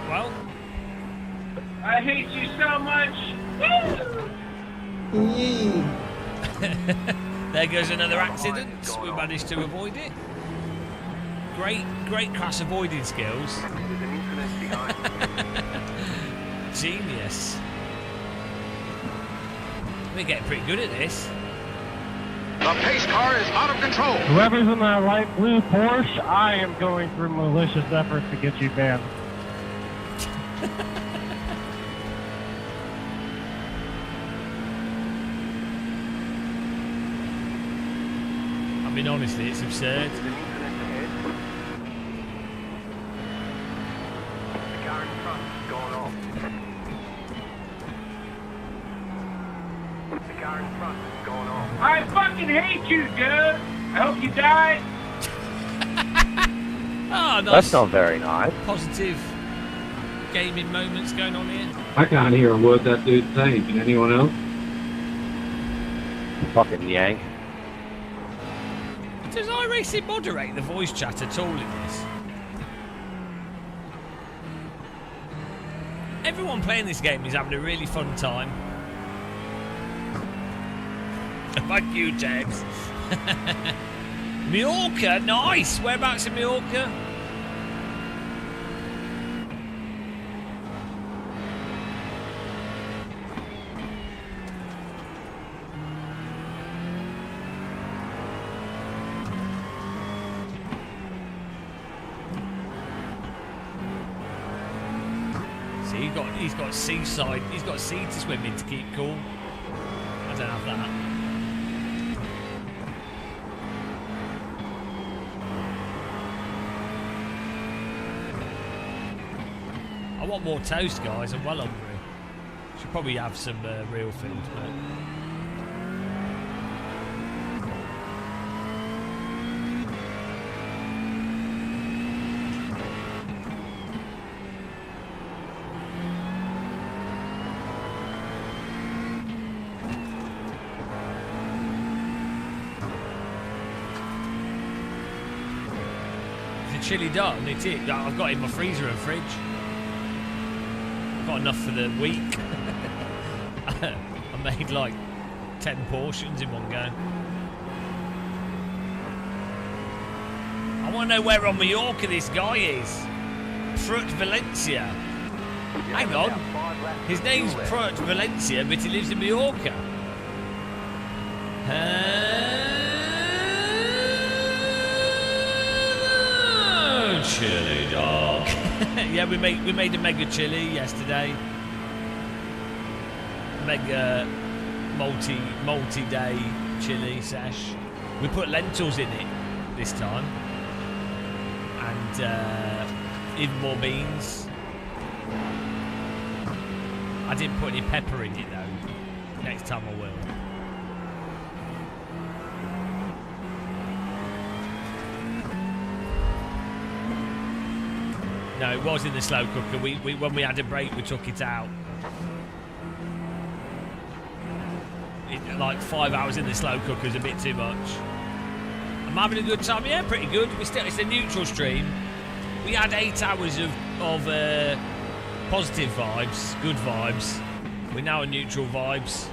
Well, I hate you so much. there goes another accident. We managed to avoid it. Great crash avoiding skills. There's an incident behind. Genius. We're getting pretty good at this. The pace car is out of control. Whoever's in that light blue Porsche, I am going through malicious efforts to get you banned. I mean, honestly, it's absurd. There's an incident ahead. The car in front has gone off. The car in front has gone off. I fucking hate you, dude. I hope you die. Oh, nice. That's not very nice. Positive gaming moments going on here. I can't hear a word that dude's saying. Can anyone else? Fucking yank. Does iRacing moderate the voice chat at all in this? Everyone playing this game is having a really fun time. Thank you, James. Mallorca, nice. Whereabouts in Mallorca? See, he's got seaside. He's got sea to swim in to keep cool. I don't have that. I want more toast, guys. I'm well hungry. Should probably have some real food, but... Is the chili done? It's it. I've got it in my freezer and fridge. Got enough for the week. I made like 10 portions in one go. I want to know where on Mallorca this guy is. Prut Valencia. Hang on. His name's Prut Valencia, but he lives in Mallorca. Chili dog. Yeah, we made a mega chili yesterday. Mega multi-day chili sesh. We put lentils in it this time. And even more beans. I didn't put any pepper in it though. Next time I will. No, it was in the slow cooker. When we had a break, we took it out. Like 5 hours in the slow cooker is a bit too much. I'm having a good time. Yeah, pretty good. It's a neutral stream. We had 8 hours of positive vibes, good vibes. We're now in neutral vibes.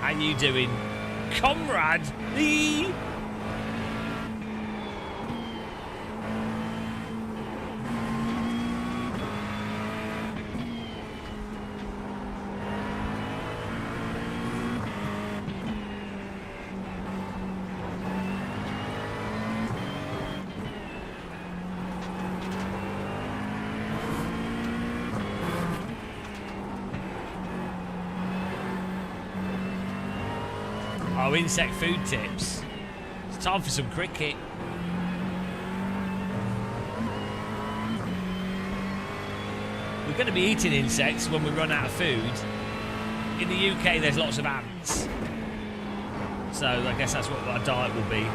How you doing, comrade? Oh, insect food tips. It's time for some cricket. We're going to be eating insects when we run out of food. In the UK, there's lots of ants. So I guess that's what our diet will be.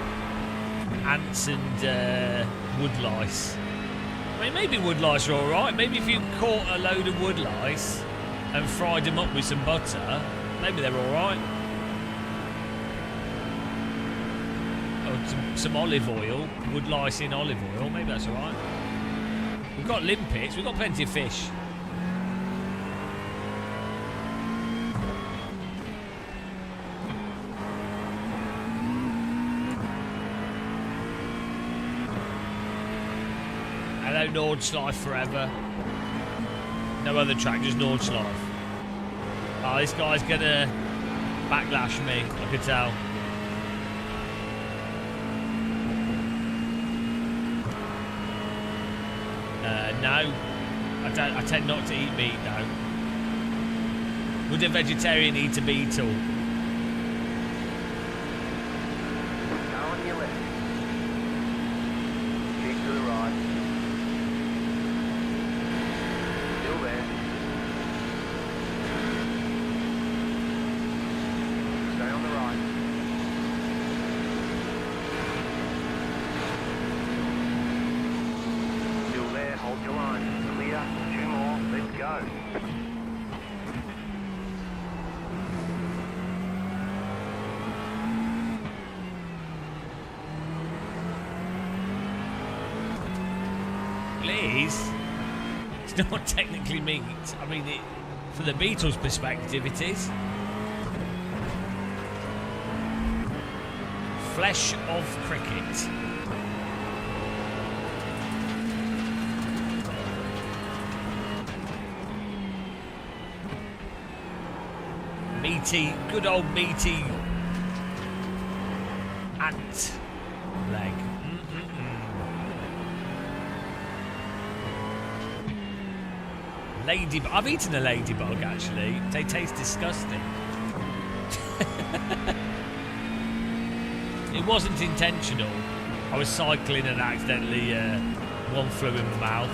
Ants and woodlice. I mean, maybe woodlice are alright. Maybe if you caught a load of woodlice and fried them up with some butter, maybe they're alright. Some olive oil, woodlice in olive oil, maybe that's alright. We've got limpets, we've got plenty of fish. Hello Nordschleife forever. No other track, just Nordschleife. Oh, this guy's gonna backlash me, I could tell. No, I tend not to eat meat, no. Would a vegetarian eat a beetle? Now on your left. Keep to the right. Still there. Stay on the right. Still there, hold your line. Clear, 2 more, let's go. Please. It's not technically meat. I mean, from the Beatles' perspective, it is. Flesh of cricket. Meaty, good old meaty ant leg. Ladybug. I've eaten a ladybug actually. They taste disgusting. It wasn't intentional. I was cycling and accidentally one flew in my mouth.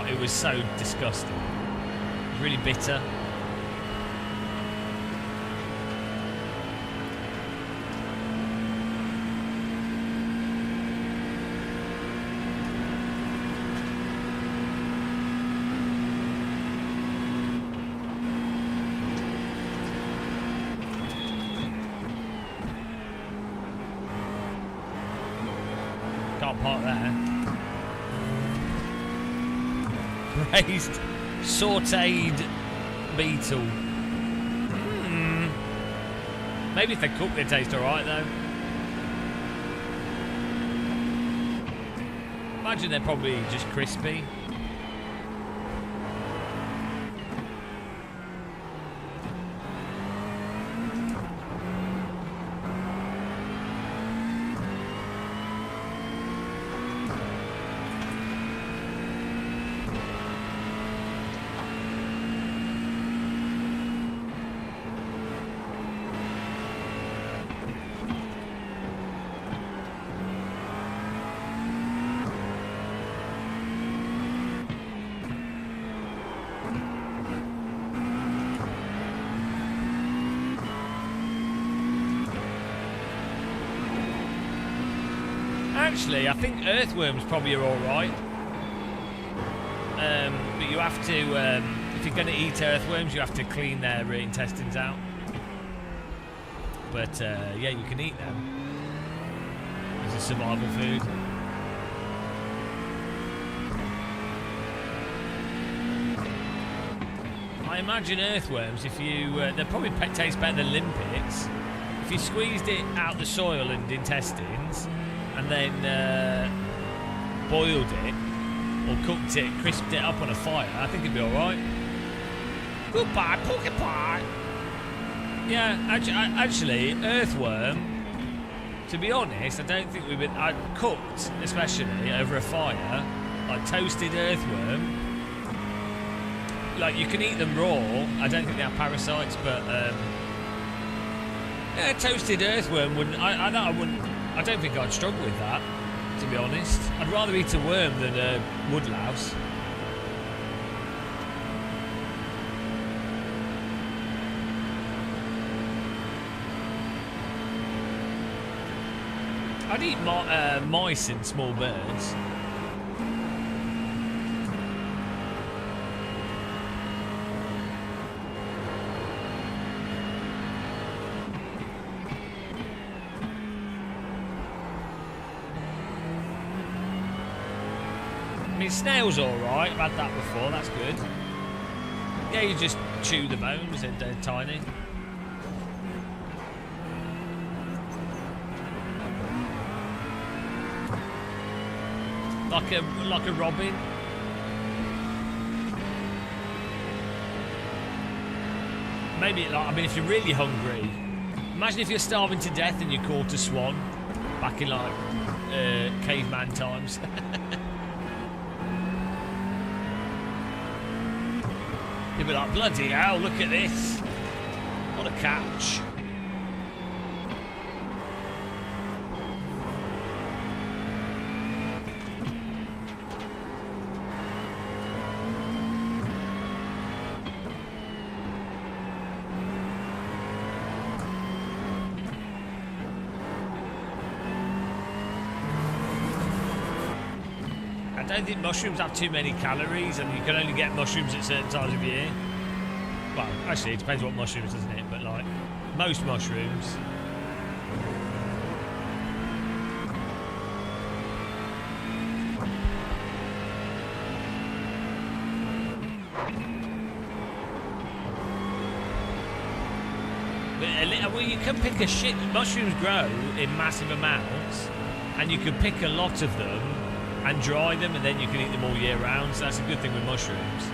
It was so disgusting. Really bitter. Part there. Braised, sautéed beetle. Maybe if they cook, they taste alright though. Imagine they're probably just crispy. Actually, I think earthworms probably are all right. But you have to, if you're going to eat earthworms, you have to clean their intestines out. But yeah, you can eat them. It's a survival food. I imagine earthworms, if you, they probably taste better than limpets. If you squeezed it out the soil and intestines, and then boiled it, or cooked it, crisped it up on a fire, I think it'd be alright. Goodbye, porcupine! Yeah, actually, earthworm, to be honest, I don't think we've been... cooked, especially, over a fire, like toasted earthworm. Like, you can eat them raw. I don't think they have parasites, but... yeah, toasted earthworm wouldn't... I don't think I'd struggle with that, to be honest. I'd rather eat a worm than a woodlouse. I'd eat mice and small birds. I mean, snails alright. I've had that before. That's good. Yeah, you just chew the bones. They're tiny. Like a robin. Maybe, like, I mean, if you're really hungry, imagine if you're starving to death and you caught a swan back in like caveman times. You'd be like, bloody hell, look at this. What a catch. I don't think mushrooms have too many calories, and you can only get mushrooms at certain times of year. Well, actually, it depends what mushrooms, doesn't it? But like most mushrooms. Well, you can pick a shit. Mushrooms grow in massive amounts, and you can pick a lot of them and dry them, and then you can eat them all year round. So that's a good thing with mushrooms.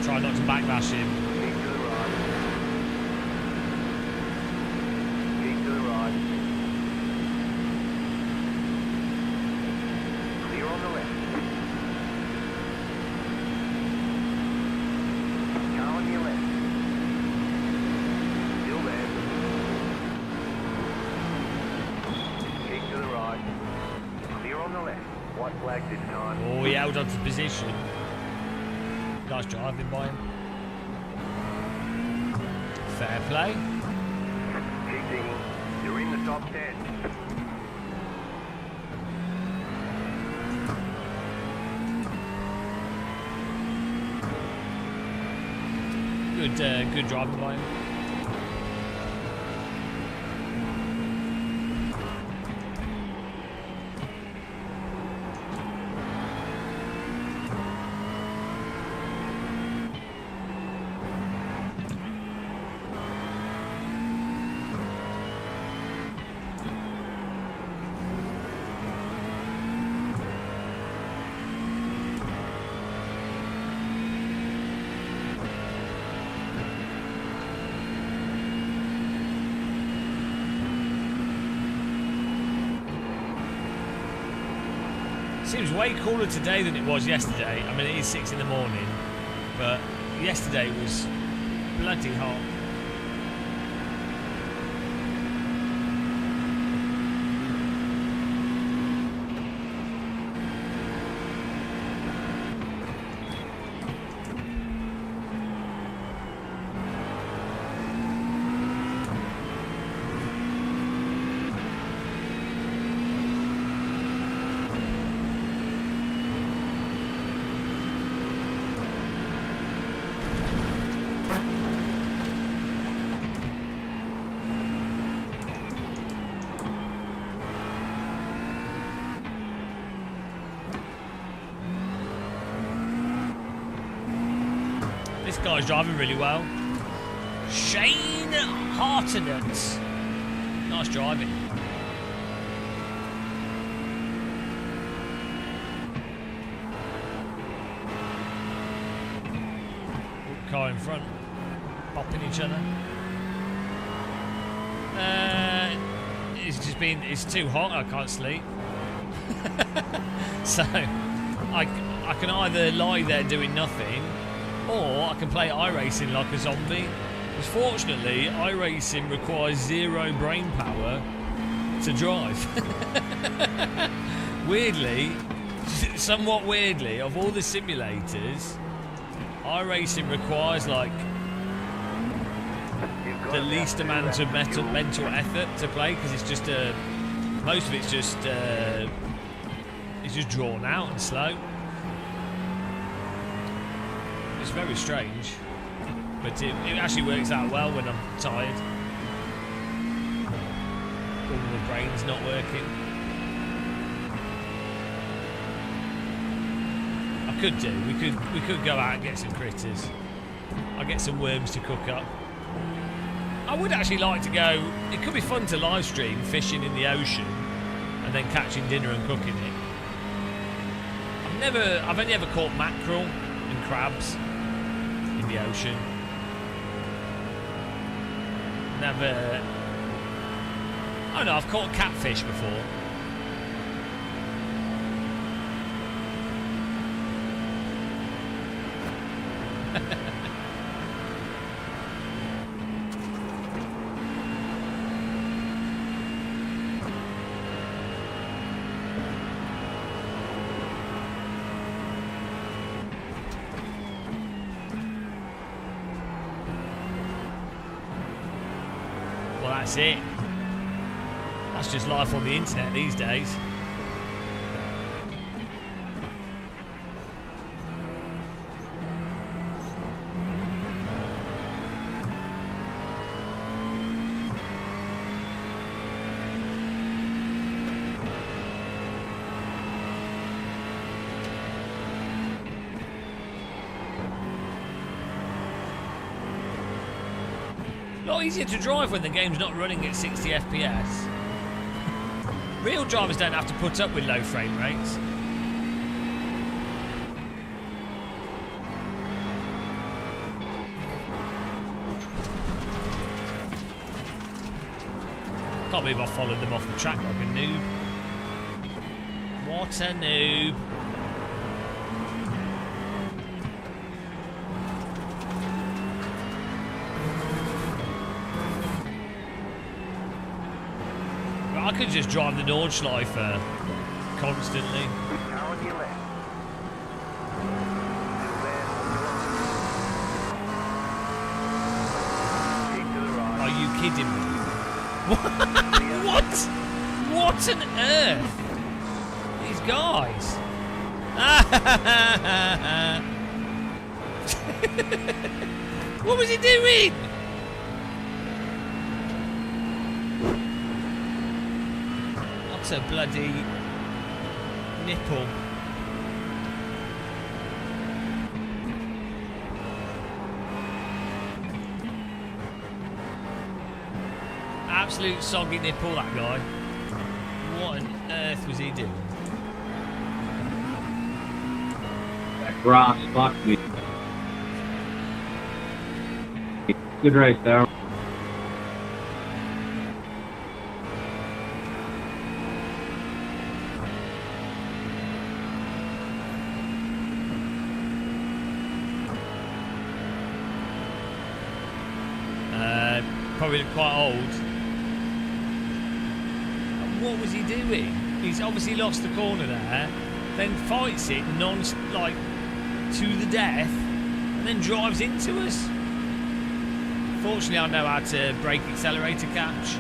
Try not to backlash him. Keep to the right. Keep to the right. Clear on the left. Car on your left. Still there. Keep to the right. Clear on the left. White flag this time. Oh, he held on to position. Nice driving by him. Fair play. Keep digging. You're in the top 10. Good driving by him. Seems way cooler today than it was yesterday. I mean, it is 6 in the morning, but yesterday was bloody hot. This guy's driving really well. Shane Hartenant. Nice driving. Car in front. Bopping each other. It's too hot, I can't sleep. So, I can either lie there doing nothing, or I can play iRacing like a zombie. Because fortunately, iRacing requires 0 brain power to drive. Weirdly, somewhat weirdly, of all the simulators, iRacing requires like the least amount of mental effort to play, because it's just most of it's just drawn out and slow. It's very strange, but it actually works out well when I'm tired. All my brain's not working. I could do. We could go out and get some critters. I'll get some worms to cook up. I would actually like to go. It could be fun to live stream fishing in the ocean and then catching dinner and cooking it. I've only ever caught mackerel and crabs in the ocean. Never. Oh no, I've caught catfish before. Well, that's it. That's just life on the internet these days. A lot easier to drive when the game's not running at 60 FPS. Real drivers don't have to put up with low frame rates. Can't believe I followed them off the track like a noob. What a noob. I could just drive the Nordschleife constantly. Are you kidding me? What? What on earth? These guys. What was he doing? A bloody nipple. Absolute soggy nipple, that guy. What on earth was he doing? That grass fucked me. Good race, Darryl. Probably quite old. And what was he doing? He's obviously lost the corner there, then fights it to the death, and then drives into us. Fortunately, I know how to brake accelerator catch.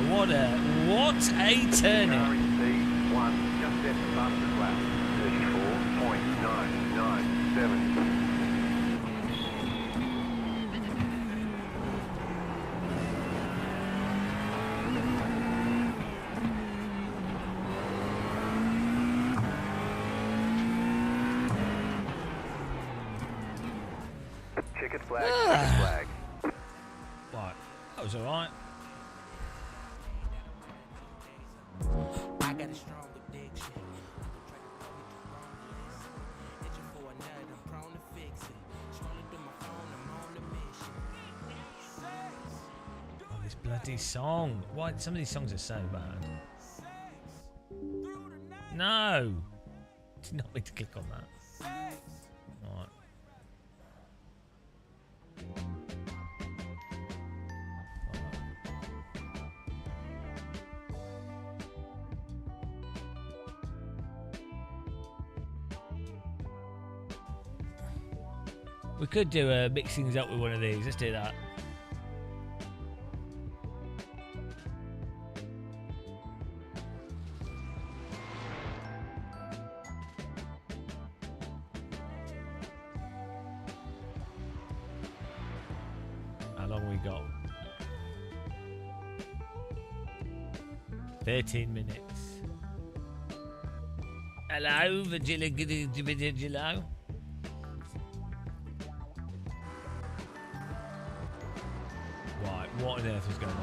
What a turning. Car in speed, 1, just set the fastest lap, 34.997. Checkered flag, checkered flag. Right, that was alright. I got a strong addiction. Itching for a nut, I'm prone to fix it. Scrolling through my phone, I'm on a mission. Oh, this bloody song. Why? Some of these songs are so bad. No! Did not mean to click on that. Right. We could do mix things up with one of these. Let's do that. How long we got? 13 minutes. Hello, Vigilo. Right, what on earth was going on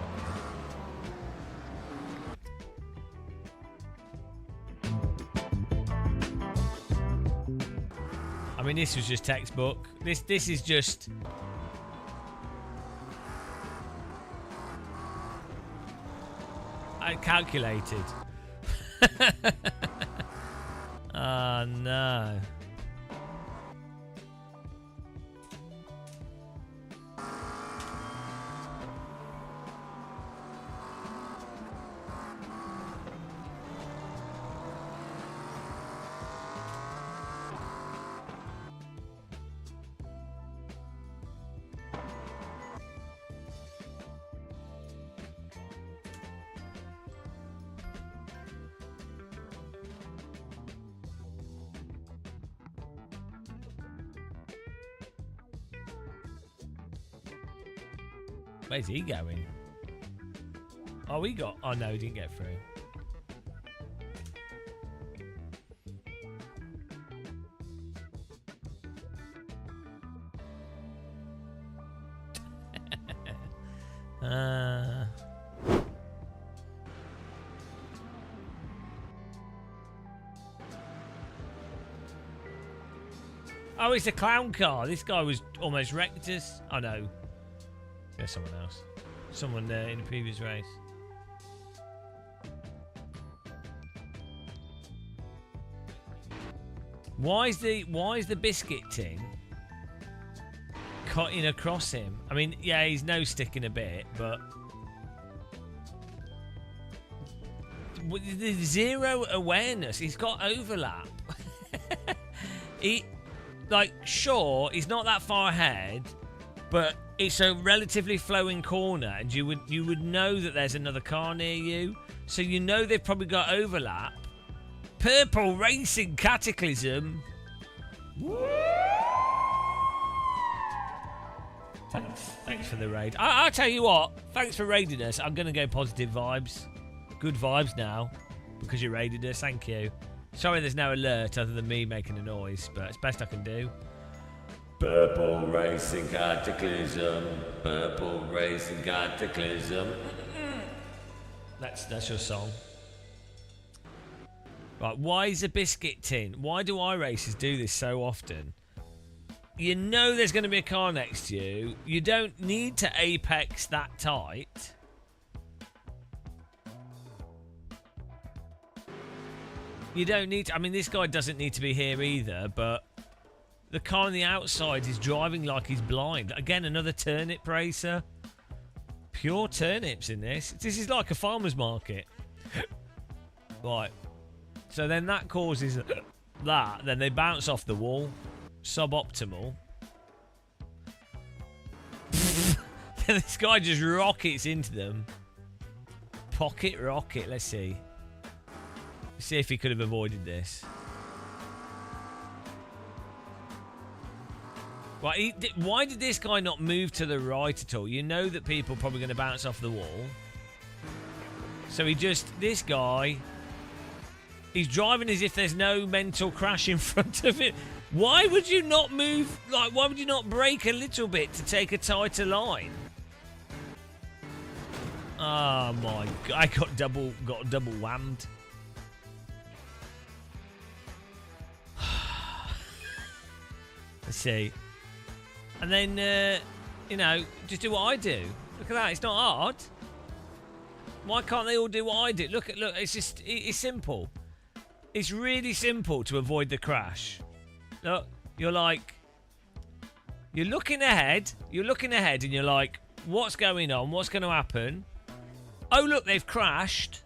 here? I mean, this was just textbook. This is just... I calculated. Oh, no. Where's he going? Oh, he got... Oh, no, he didn't get through. Oh, it's a clown car. This guy was almost wrecked us. Oh, no. There's someone else. Someone in the previous race. Why is the biscuit tin cutting across him? I mean, yeah, he's no sticking a bit, but there's zero awareness. He's got overlap. Sure, he's not that far ahead, but it's a relatively flowing corner, and you would know that there's another car near you, so you know they've probably got overlap. Purple Racing Cataclysm. Thanks for the raid. I'll tell you what. Thanks for raiding us. I'm gonna go positive vibes, good vibes now, because you raided us. Thank you. Sorry, there's no alert other than me making a noise, but it's best I can do. Purple Racing Cataclysm. Purple Racing Cataclysm. That's your song. Right, why is a biscuit tin? Why do iRacers do this so often? You know there's going to be a car next to you. You don't need to apex that tight. You don't need to... I mean, this guy doesn't need to be here either, but... the car on the outside is driving like he's blind. Again, another turnip racer. Pure turnips in this. This is like a farmer's market. Right. So then that causes that. Then they bounce off the wall. Suboptimal. This guy just rockets into them. Pocket rocket. Let's see. Let's see if he could have avoided this. Right, why did this guy not move to the right at all? You know that people are probably going to bounce off the wall. So this guy, he's driving as if there's no mental crash in front of him. Why would you not move? Like, why would you not brake a little bit to take a tighter line? Oh my God, I got double whammed. Let's see. And then, you know, just do what I do. Look at that. It's not hard. Why can't they all do what I do? Look, it's simple. It's really simple to avoid the crash. Look, you're looking ahead and you're like, what's going on? What's going to happen? Oh, look, they've crashed.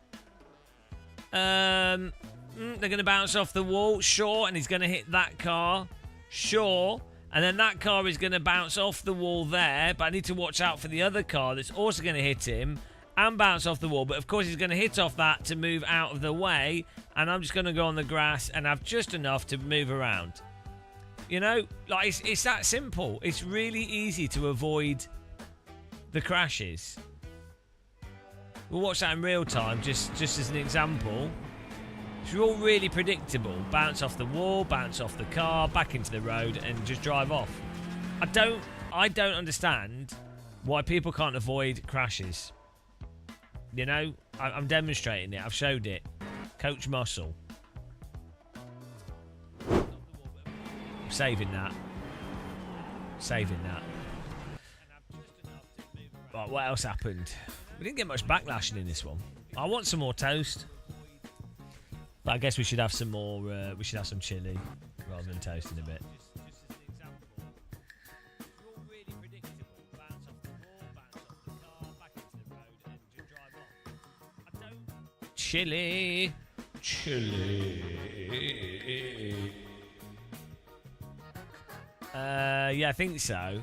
They're going to bounce off the wall. Sure. And he's going to hit that car. Sure. And then that car is going to bounce off the wall there, but I need to watch out for the other car that's also going to hit him and bounce off the wall. But of course he's going to hit off that to move out of the way, and I'm just going to go on the grass and have just enough to move around. You know, like it's that simple. It's really easy to avoid the crashes. We'll watch that in real time, just as an example. It's all really predictable. Bounce off the wall, bounce off the car, back into the road, and just drive off. I don't understand why people can't avoid crashes. You know, I'm demonstrating it. I've showed it. Coach Muscle. I'm saving that. Saving that. Right, what else happened? We didn't get much backlashing in this one. I want some more toast. But I guess we should have some more. We should have some chili rather than toast in a bit. Chili. Yeah, I think so.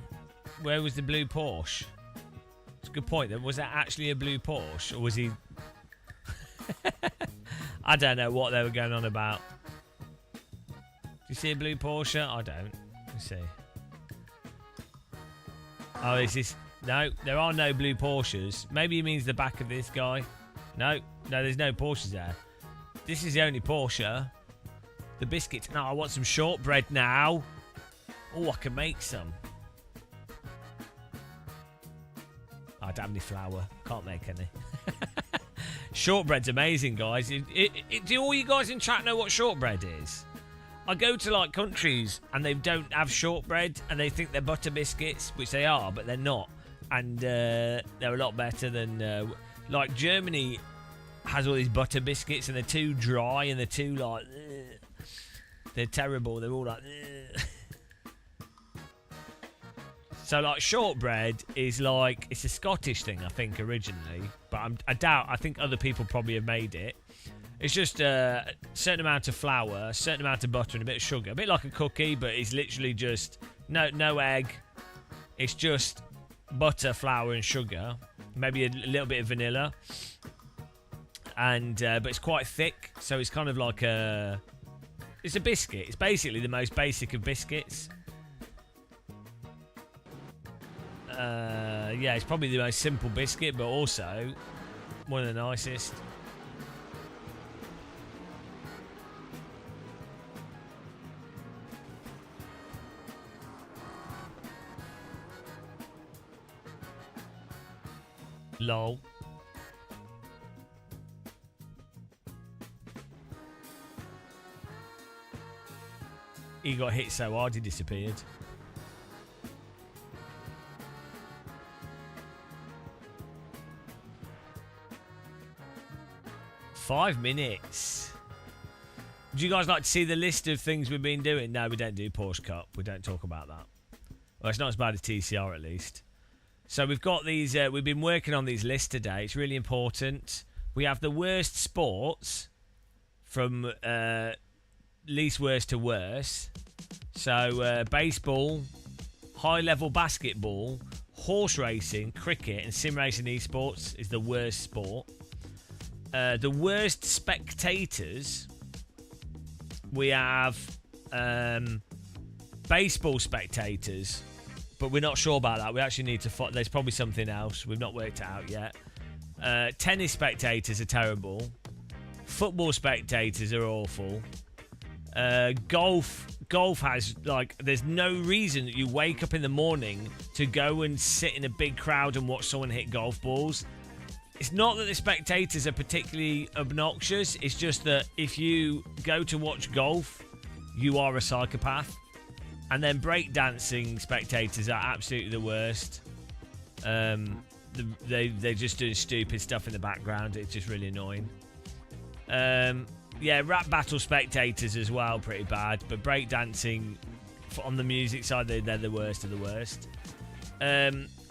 Where was the blue Porsche? It's a good point. Then was that actually a blue Porsche, or was he? I don't know what they were going on about. Do you see a blue Porsche? I don't. Let's see. Oh, is this? No, there are no blue Porsches. Maybe he means the back of this guy. No, there's no Porsches there. This is the only Porsche. The biscuits. No, I want some shortbread now. Oh, I can make some. I don't have any flour. Can't make any. Shortbread's amazing, guys. Do all you guys in chat know what shortbread is? I go to like countries and they don't have shortbread and they think they're butter biscuits, which they are, but they're not. And they're a lot better than like Germany has all these butter biscuits and they're too dry and they're too like they're terrible. They're all like so like shortbread is like, it's a Scottish thing I think originally, but I think other people probably have made it. It's just a certain amount of flour, a certain amount of butter and a bit of sugar, a bit like a cookie, but it's literally just no egg. It's just butter, flour and sugar, maybe a little bit of vanilla, and but it's quite thick, so it's kind of like it's a biscuit. It's basically the most basic of biscuits. Yeah, it's probably the most simple biscuit, but also one of the nicest. Lol. He got hit so hard he disappeared. $5 minutes. Do you guys like to see the list of things we've been doing? No, we don't do Porsche Cup. We don't talk about that. Well, it's not as bad as TCR, at least. So we've got these... we've been working on these lists today. It's really important. We have the worst sports from least worst to worst. So baseball, high-level basketball, horse racing, cricket, and sim racing esports is the worst sport. The worst spectators... We have baseball spectators, but we're not sure about that. We actually need to... There's probably something else. We've not worked it out yet. Tennis spectators are terrible. Football spectators are awful. Golf has, like... There's no reason that you wake up in the morning to go and sit in a big crowd and watch someone hit golf balls. It's not that the spectators are particularly obnoxious. It's just that if you go to watch golf, you are a psychopath. And then breakdancing spectators are absolutely the worst. They just do stupid stuff in the background. It's just really annoying. Yeah, rap battle spectators as well, pretty bad. But breakdancing on the music side, they're the worst of the worst.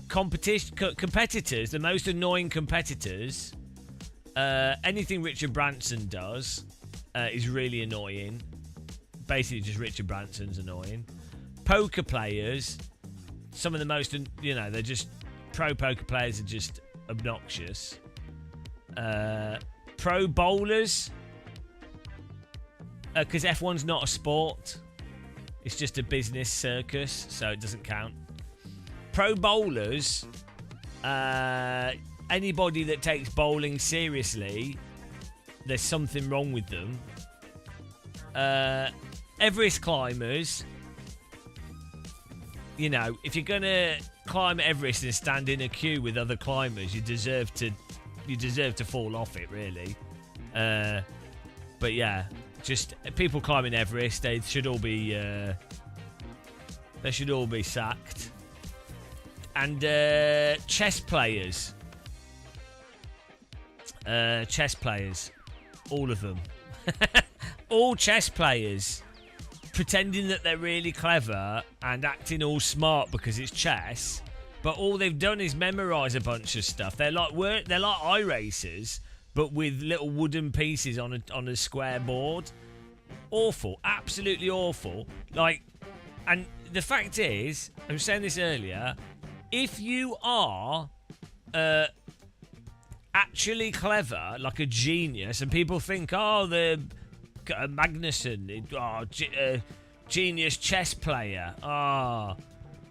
Competitors, the most annoying competitors, anything Richard Branson does is really annoying. Basically, just Richard Branson's annoying. Poker players, some of the most, they're just... Pro poker players are just obnoxious. Pro bowlers, because F1's not a sport. It's just a business circus, so it doesn't count. Pro bowlers, anybody that takes bowling seriously, there's something wrong with them. Everest climbers, if you're gonna climb Everest and stand in a queue with other climbers, you deserve to fall off it, really. But yeah, just people climbing Everest, they should all be sacked. And chess players, all of them. All chess players pretending that they're really clever and acting all smart because it's chess, but all they've done is memorize a bunch of stuff. They're like iRacers, but with little wooden pieces on a square board. Awful, absolutely awful. And the fact is, I was saying this earlier, if you are actually clever, like a genius, and people think, the Magnussen, genius chess player,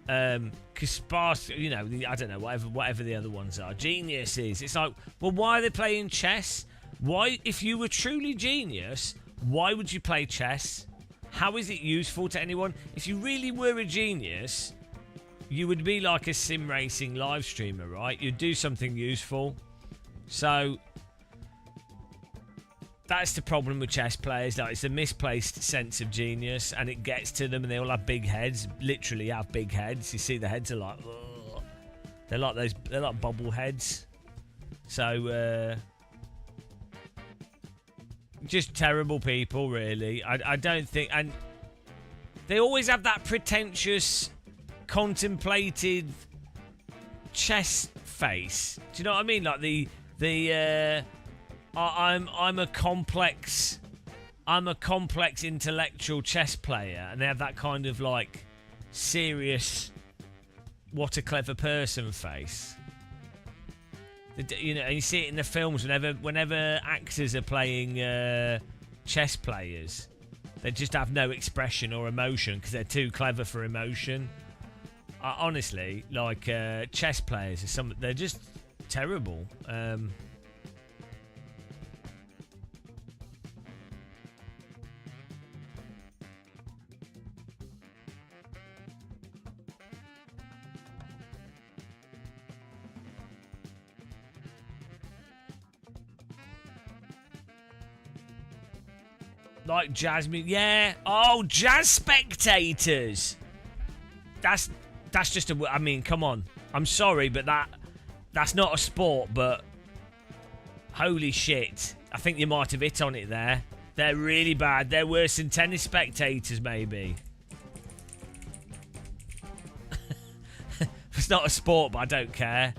Kasparsky, I don't know, whatever the other ones are, geniuses. It's like, well, why are they playing chess? Why, if you were truly genius, why would you play chess? How is it useful to anyone? If you really were a genius, you would be like a sim racing live streamer, right? You'd do something useful. So that's the problem with chess players. Like, it's a misplaced sense of genius, and it gets to them, and they all have big heads. Literally have big heads. You see, the heads are like, ugh. They're like bobble heads. So just terrible people, really. I don't think, and they always have that pretentious, contemplated chess face. Do you know what I mean? Like I'm a complex intellectual chess player, and they have that kind of like serious, what a clever person face. And you see it in the films whenever actors are playing chess players, they just have no expression or emotion because they're too clever for emotion. Honestly, chess players they're just terrible. Like jazz music, yeah. Oh, jazz spectators. That's just I mean, come on. I'm sorry, but that's not a sport. But holy shit, I think you might have hit on it there. They're really bad. They're worse than tennis spectators, maybe. It's not a sport, but I don't care.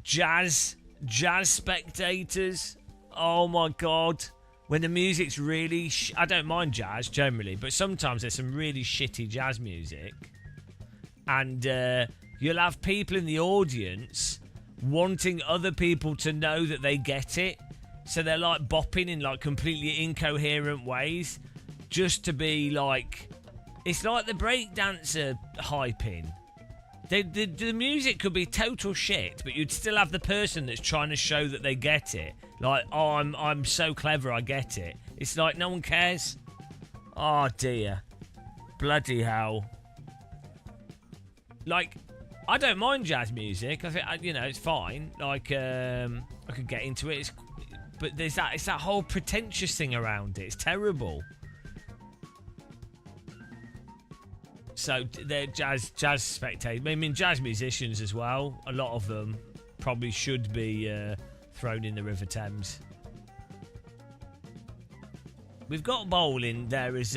Jazz spectators. Oh my god. When the music's really... I don't mind jazz, generally, but sometimes there's some really shitty jazz music. And you'll have people in the audience wanting other people to know that they get it. So they're like bopping in like completely incoherent ways. Just to be like... It's like the breakdancer hyping. The music could be total shit, but you'd still have the person that's trying to show that they get it. Like, oh, I'm so clever, I get it. It's like no one cares. Oh dear, bloody hell. Like, I don't mind jazz music. I think it's fine. Like, I could get into it. But it's that whole pretentious thing around it. It's terrible. So they're jazz spectators. I mean, jazz musicians as well. A lot of them probably should be thrown in the River Thames. We've got bowling there as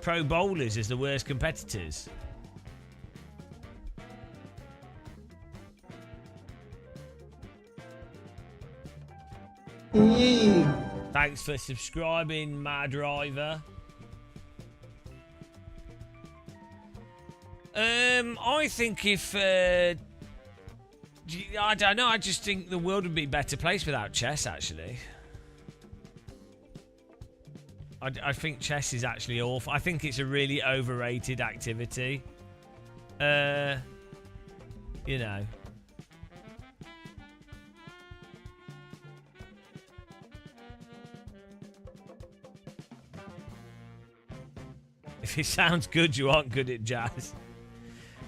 pro bowlers as the worst competitors. Thanks for subscribing, Mad Driver. I think if I don't know, I just think the world would be a better place without chess, actually. I think chess is actually awful. I think it's a really overrated activity. You know. If it sounds good, you aren't good at jazz.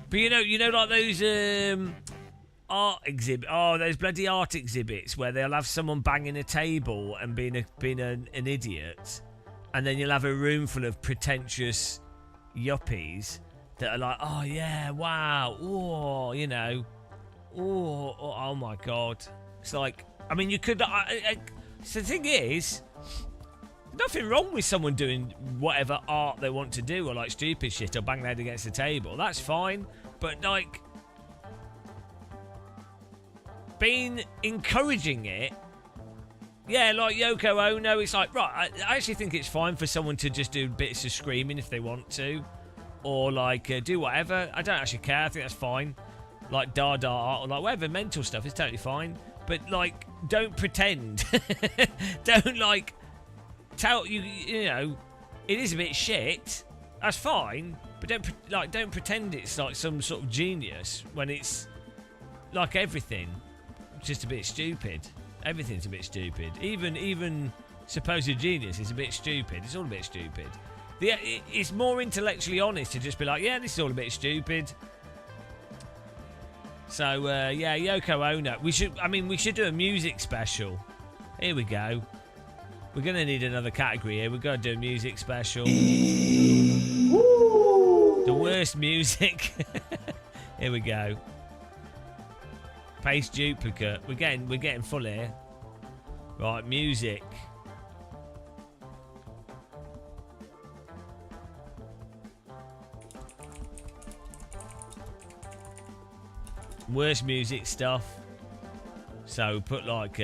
But you know, like those art exhibit. Oh, those bloody art exhibits where they'll have someone banging a table and being an idiot, and then you'll have a room full of pretentious yuppies that are like, oh yeah, wow, oh, you know, oh my god. It's like, I mean, you could. So the thing is, nothing wrong with someone doing whatever art they want to do, or like stupid shit, or bang their head against the table. That's fine. But like, encouraging it, yeah, like Yoko Ono, it's like, right, I actually think it's fine for someone to just do bits of screaming if they want to, or like do whatever. I don't actually care. I think that's fine. Like Dada art or like whatever mental stuff is totally fine. But like, don't pretend. Don't like. Tell you know, it is a bit shit. That's fine, but don't pretend it's like some sort of genius when it's like everything, just a bit stupid. Everything's a bit stupid. Even supposed genius is a bit stupid. It's all a bit stupid. It's more intellectually honest to just be like, yeah, this is all a bit stupid. So yeah, Yoko Ono. We should do a music special. Here we go. We're going to need another category here. We've got to do a music special. The worst music. Here we go. Paste duplicate. We're getting full here. Right, music. Worst music stuff. So put like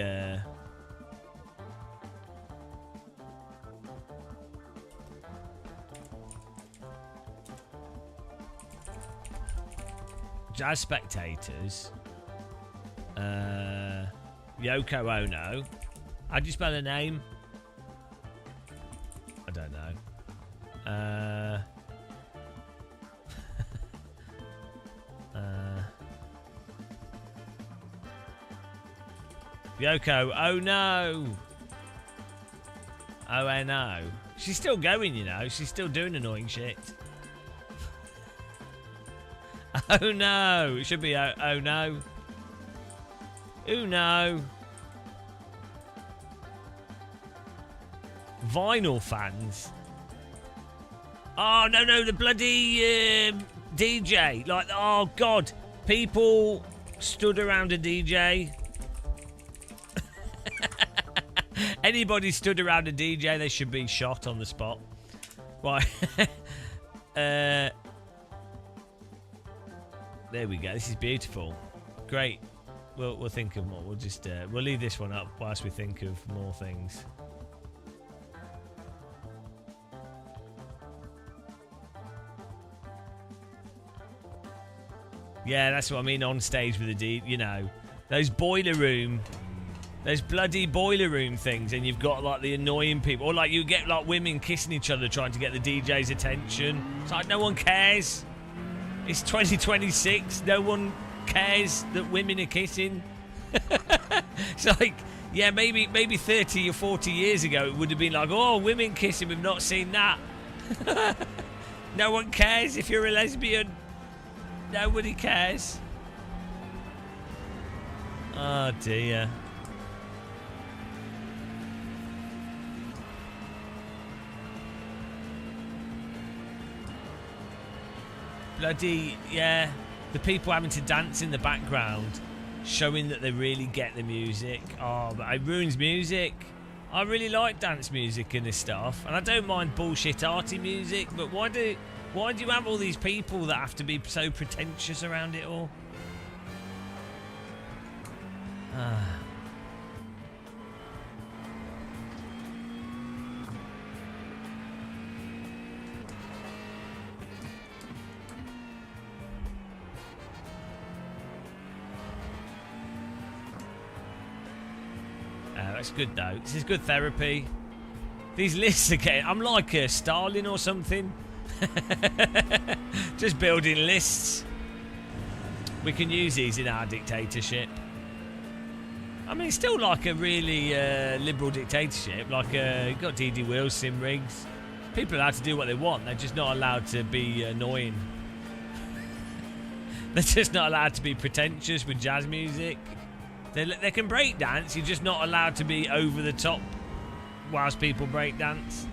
jazz spectators. Yoko Ono. How'd you spell her name? I don't know. Yoko, oh no! Oh no. She's still going, you know. She's still doing annoying shit. Oh no! It should be oh no. Oh no. Vinyl fans. Oh no, the bloody DJ. Like, oh god. People stood around a DJ. Anybody stood around a DJ, they should be shot on the spot. Right. There we go. This is beautiful. Great. We'll think of more. We'll just we'll leave this one up whilst we think of more things. Yeah, that's what I mean. On stage with the you know, those those bloody boiler room things, and you've got like the annoying people, or like you get like women kissing each other trying to get the DJ's attention. It's like no one cares. It's 2026. No one cares that women are kissing. It's like, yeah, maybe 30 or 40 years ago it would have been like, oh, women kissing. We've not seen that. No one cares if you're a lesbian. Nobody cares. Oh dear. Bloody, yeah. The people having to dance in the background, showing that they really get the music. Oh, but it ruins music. I really like dance music and this stuff, and I don't mind bullshit arty music, but why do you have all these people that have to be so pretentious around it all? That's good though. This is good therapy. These lists are getting... I'm like Stalin or something. Just building lists. We can use these in our dictatorship. I mean, it's still like a really liberal dictatorship. Like, you've got DD wheels, sim rigs. People are allowed to do what they want. They're just not allowed to be annoying. They're just not allowed to be pretentious with jazz music. They can break dance. You're just not allowed to be over the top whilst people break dance.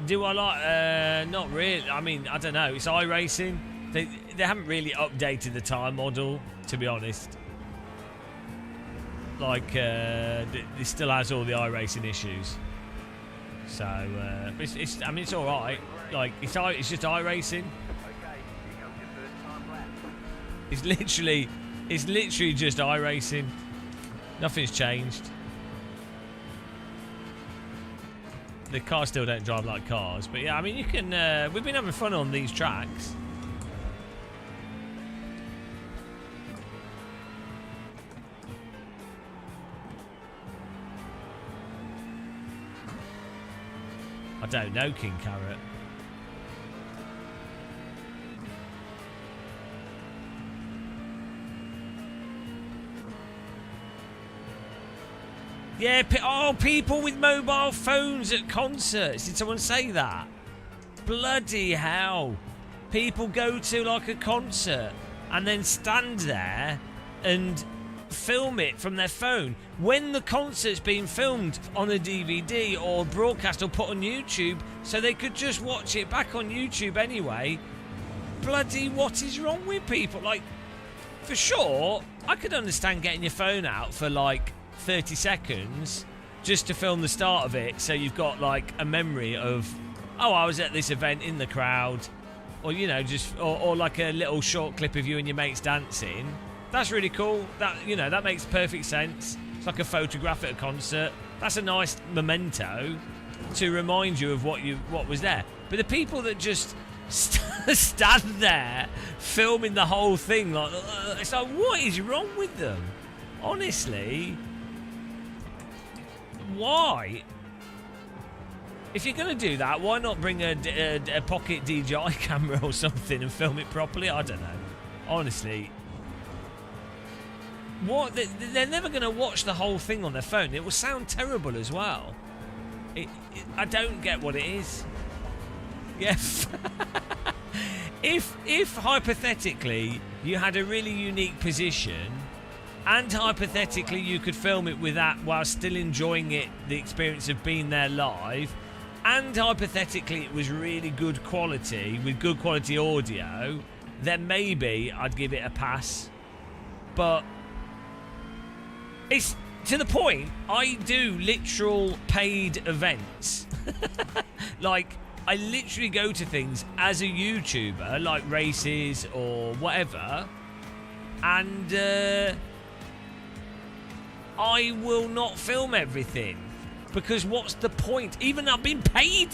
Do I like... not really. I mean, I don't know. It's iRacing. They haven't really updated the time model, to be honest. Like, it still has all the iRacing issues. So, I mean, it's all right. Like, it's just iRacing. It's literally just iRacing. Nothing's changed. The cars still don't drive like cars, but yeah, I mean, you can. We've been having fun on these tracks. I don't know, King Carrot. Yeah, people with mobile phones at concerts. Did someone say that? Bloody hell. People go to like a concert and then stand there and film it from their phone when the concert's being filmed on a DVD or broadcast or put on YouTube, so they could just watch it back on YouTube anyway. Bloody, what is wrong with people? Like, for sure, I could understand getting your phone out for like 30 seconds just to film the start of it, so you've got like a memory of, oh, I was at this event in the crowd, or you know, just or like a little short clip of you and your mates dancing. That's really cool. That, you know, that makes perfect sense. It's like a photograph at a concert. That's a nice memento to remind you of what was there. But the people that just stand there filming the whole thing, like, it's like, what is wrong with them? Honestly, why? If you're going to do that, why not bring a pocket DJI camera or something and film it properly? I don't know. Honestly. What? They're never going to watch the whole thing on their phone. It will sound terrible as well. I don't get what it is. Yeah. If hypothetically you had a really unique position, and hypothetically you could film it with that while still enjoying it, the experience of being there live, and hypothetically it was really good quality with good quality audio, then maybe I'd give it a pass. But it's to the point, I do literal paid events. Like, I literally go to things as a YouTuber, like races or whatever, and I will not film everything. Because what's the point? Even I've been paid.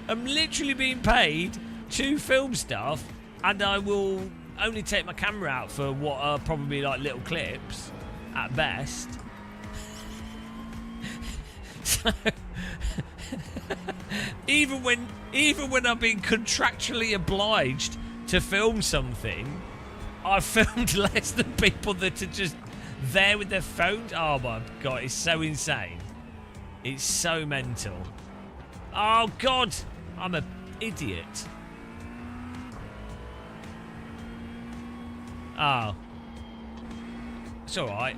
I'm literally being paid to film stuff, and I will only take my camera out for what are probably like little clips at best. So even when I've been contractually obliged to film something, I've filmed less than people that are just there with their phones. Oh my god, it's so insane. It's so mental. Oh god, I'm an idiot. Oh, it's all right.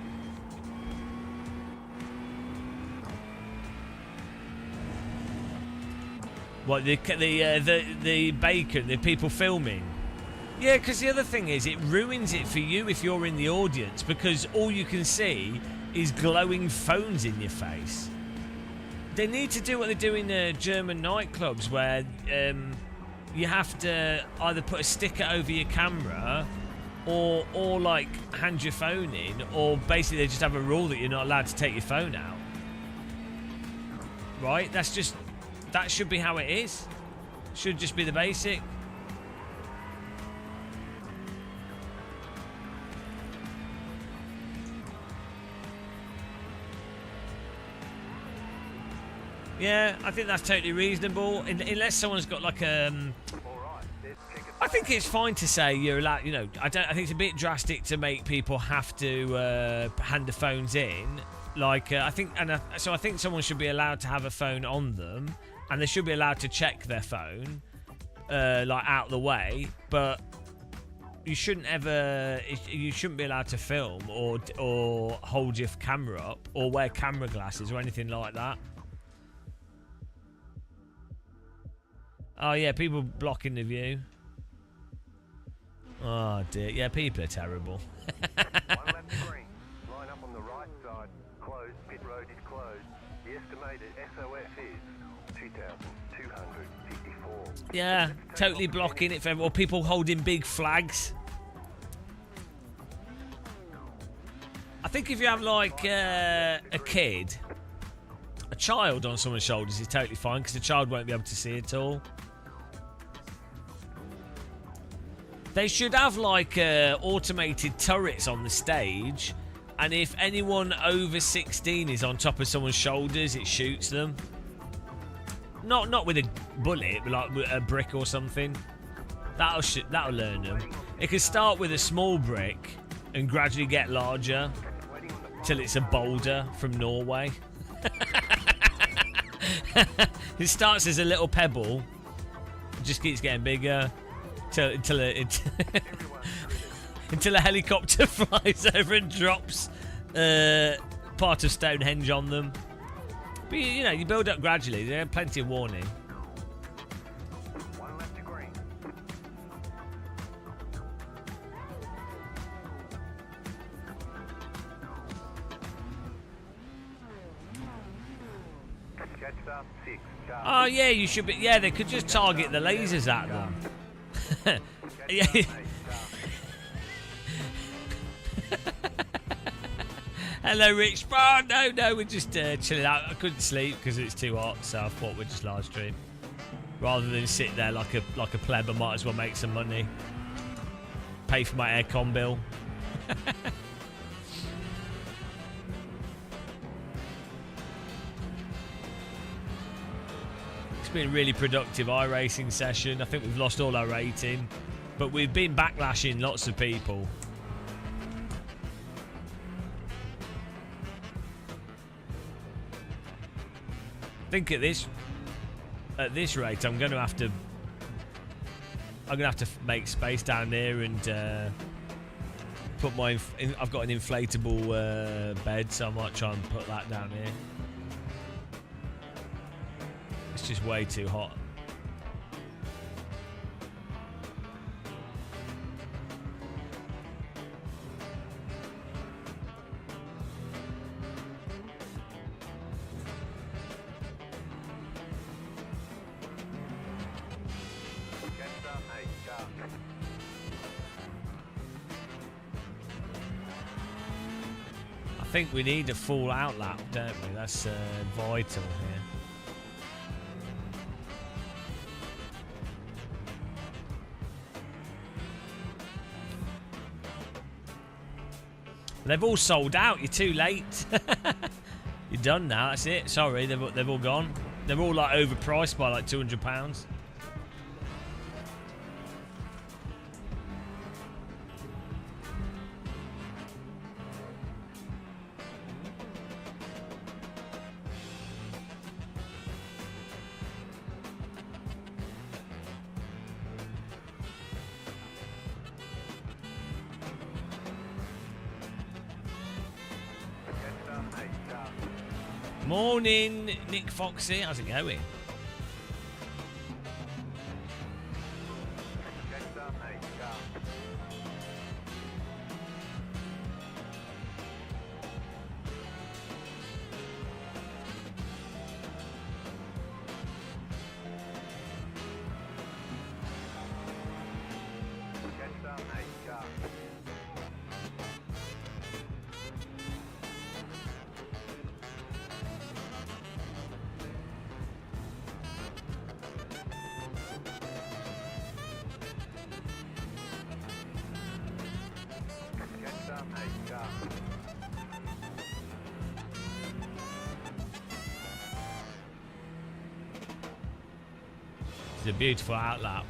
What, the bacon, the people filming? Yeah, because the other thing is, it ruins it for you if you're in the audience, because all you can see is glowing phones in your face. They need to do what they do in German nightclubs, where you have to either put a sticker over your camera, or like hand your phone in, or basically they just have a rule that you're not allowed to take your phone out. Right? That should be how it is. Should just be the basic. Yeah, I think that's totally reasonable. Unless someone's got like I think it's fine to say you're allowed. You know, I think it's a bit drastic to make people have to hand the phones in. Like I think someone should be allowed to have a phone on them, and they should be allowed to check their phone, like out the way. But you shouldn't be allowed to film or hold your camera up or wear camera glasses or anything like that. Oh yeah, people blocking the view. Oh dear, yeah, people are terrible. One lap to green. Line up on the right side. Closed. Pit road is closed. The estimated SOS is 2,254. Yeah, totally blocking it for everyone. Or people holding big flags. I think if you have like a kid, a child on someone's shoulders is totally fine, because the child won't be able to see it all. They should have like automated turrets on the stage, and if anyone over 16 is on top of someone's shoulders, it shoots them. Not with a bullet, but like with a brick or something. That'll learn them. It can start with a small brick and gradually get larger till it's a boulder from Norway. It starts as a little pebble, just keeps getting bigger. Until a helicopter flies over and drops part of Stonehenge on them. But you know, you build up gradually. There are plenty of warning. One lap to green. Catch up 6. Oh yeah, you should be. Yeah, they could just target the lasers at them. Yeah. Hello, Rich. Oh, no, we're just chilling out. I couldn't sleep because it's too hot, so I thought we'd just live stream. Rather than sit there like a pleb, I might as well make some money. Pay for my aircon bill. It's been a really productive iRacing session. I think we've lost all our rating, but we've been backlashing lots of people. I think at this rate, I'm gonna have to make space down there and put my. I've got an inflatable bed, so I might try and put that down here. It's just way too hot. I think we need a full outlap, don't we? That's vital here. They've all sold out. You're too late. You're done now. That's it. Sorry, they've all gone. They're all like overpriced by like £200. Morning, Nick Foxy. How's it going? It's a beautiful outlap.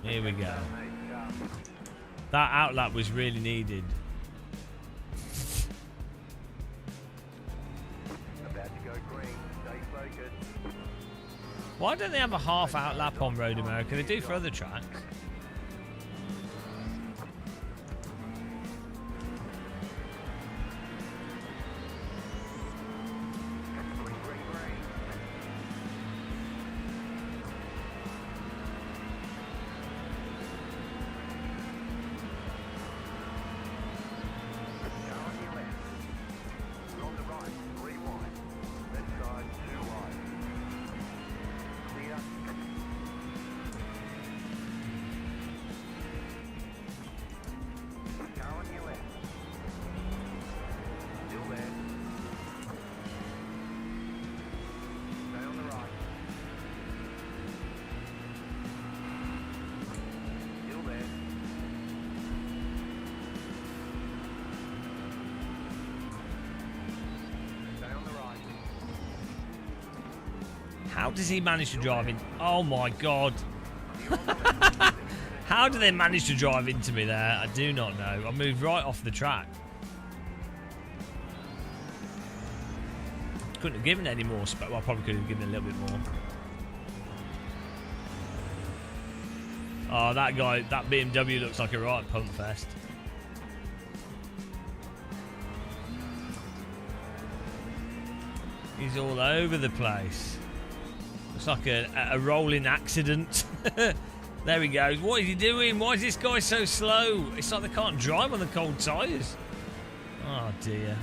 Here we go. That outlap was really needed. Why don't they have a half outlap on Road America? They do for other tracks. How does he manage to drive in? Oh my god. How do they manage to drive into me there? I do not know. I moved right off the track. Couldn't have given any more space. Well, I probably could have given a little bit more. Oh, that guy, that BMW looks like a right pump fest. He's all over the place. Looks like a rolling accident. There he goes. What is he doing? Why is this guy so slow? It's like they can't drive on the cold tyres. Oh dear.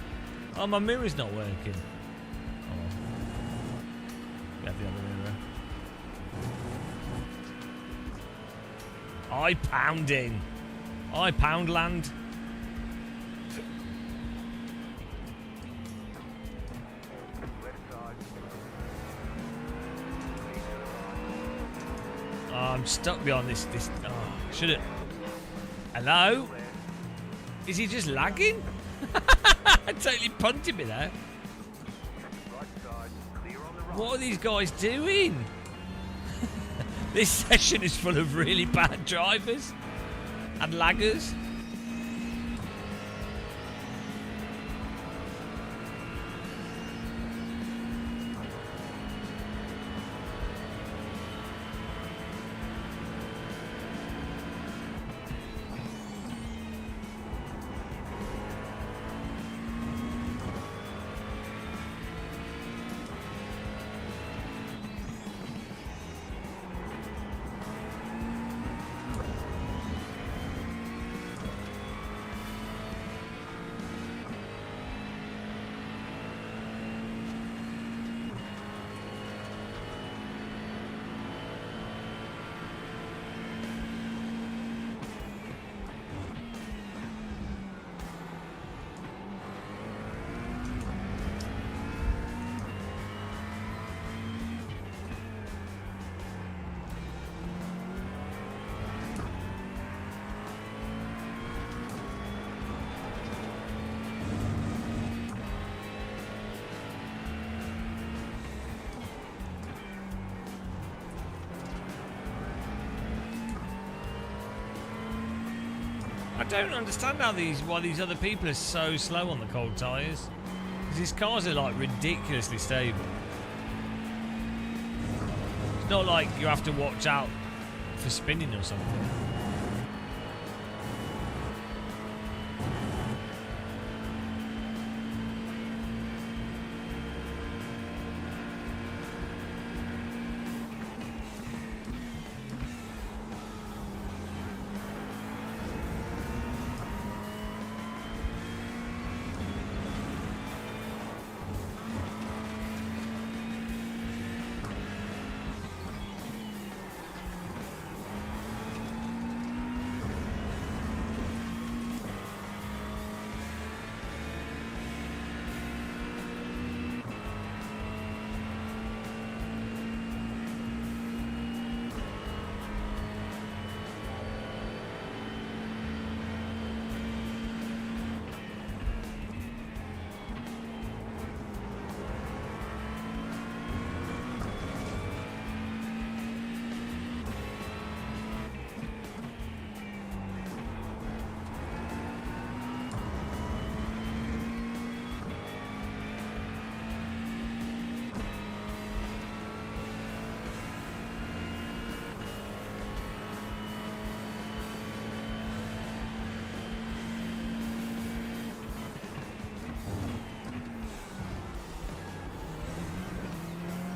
Oh, my mirror's not working. Oh. We have the other mirror. Eye pounding. Eye Poundland. Oh, I'm stuck behind this. Oh, should it? Hello? Is he just lagging? Totally punted me there. What are these guys doing? This session is full of really bad drivers and laggers. I don't understand why these other people are so slow on the cold tyres. Because these cars are like ridiculously stable. It's not like you have to watch out for spinning or something.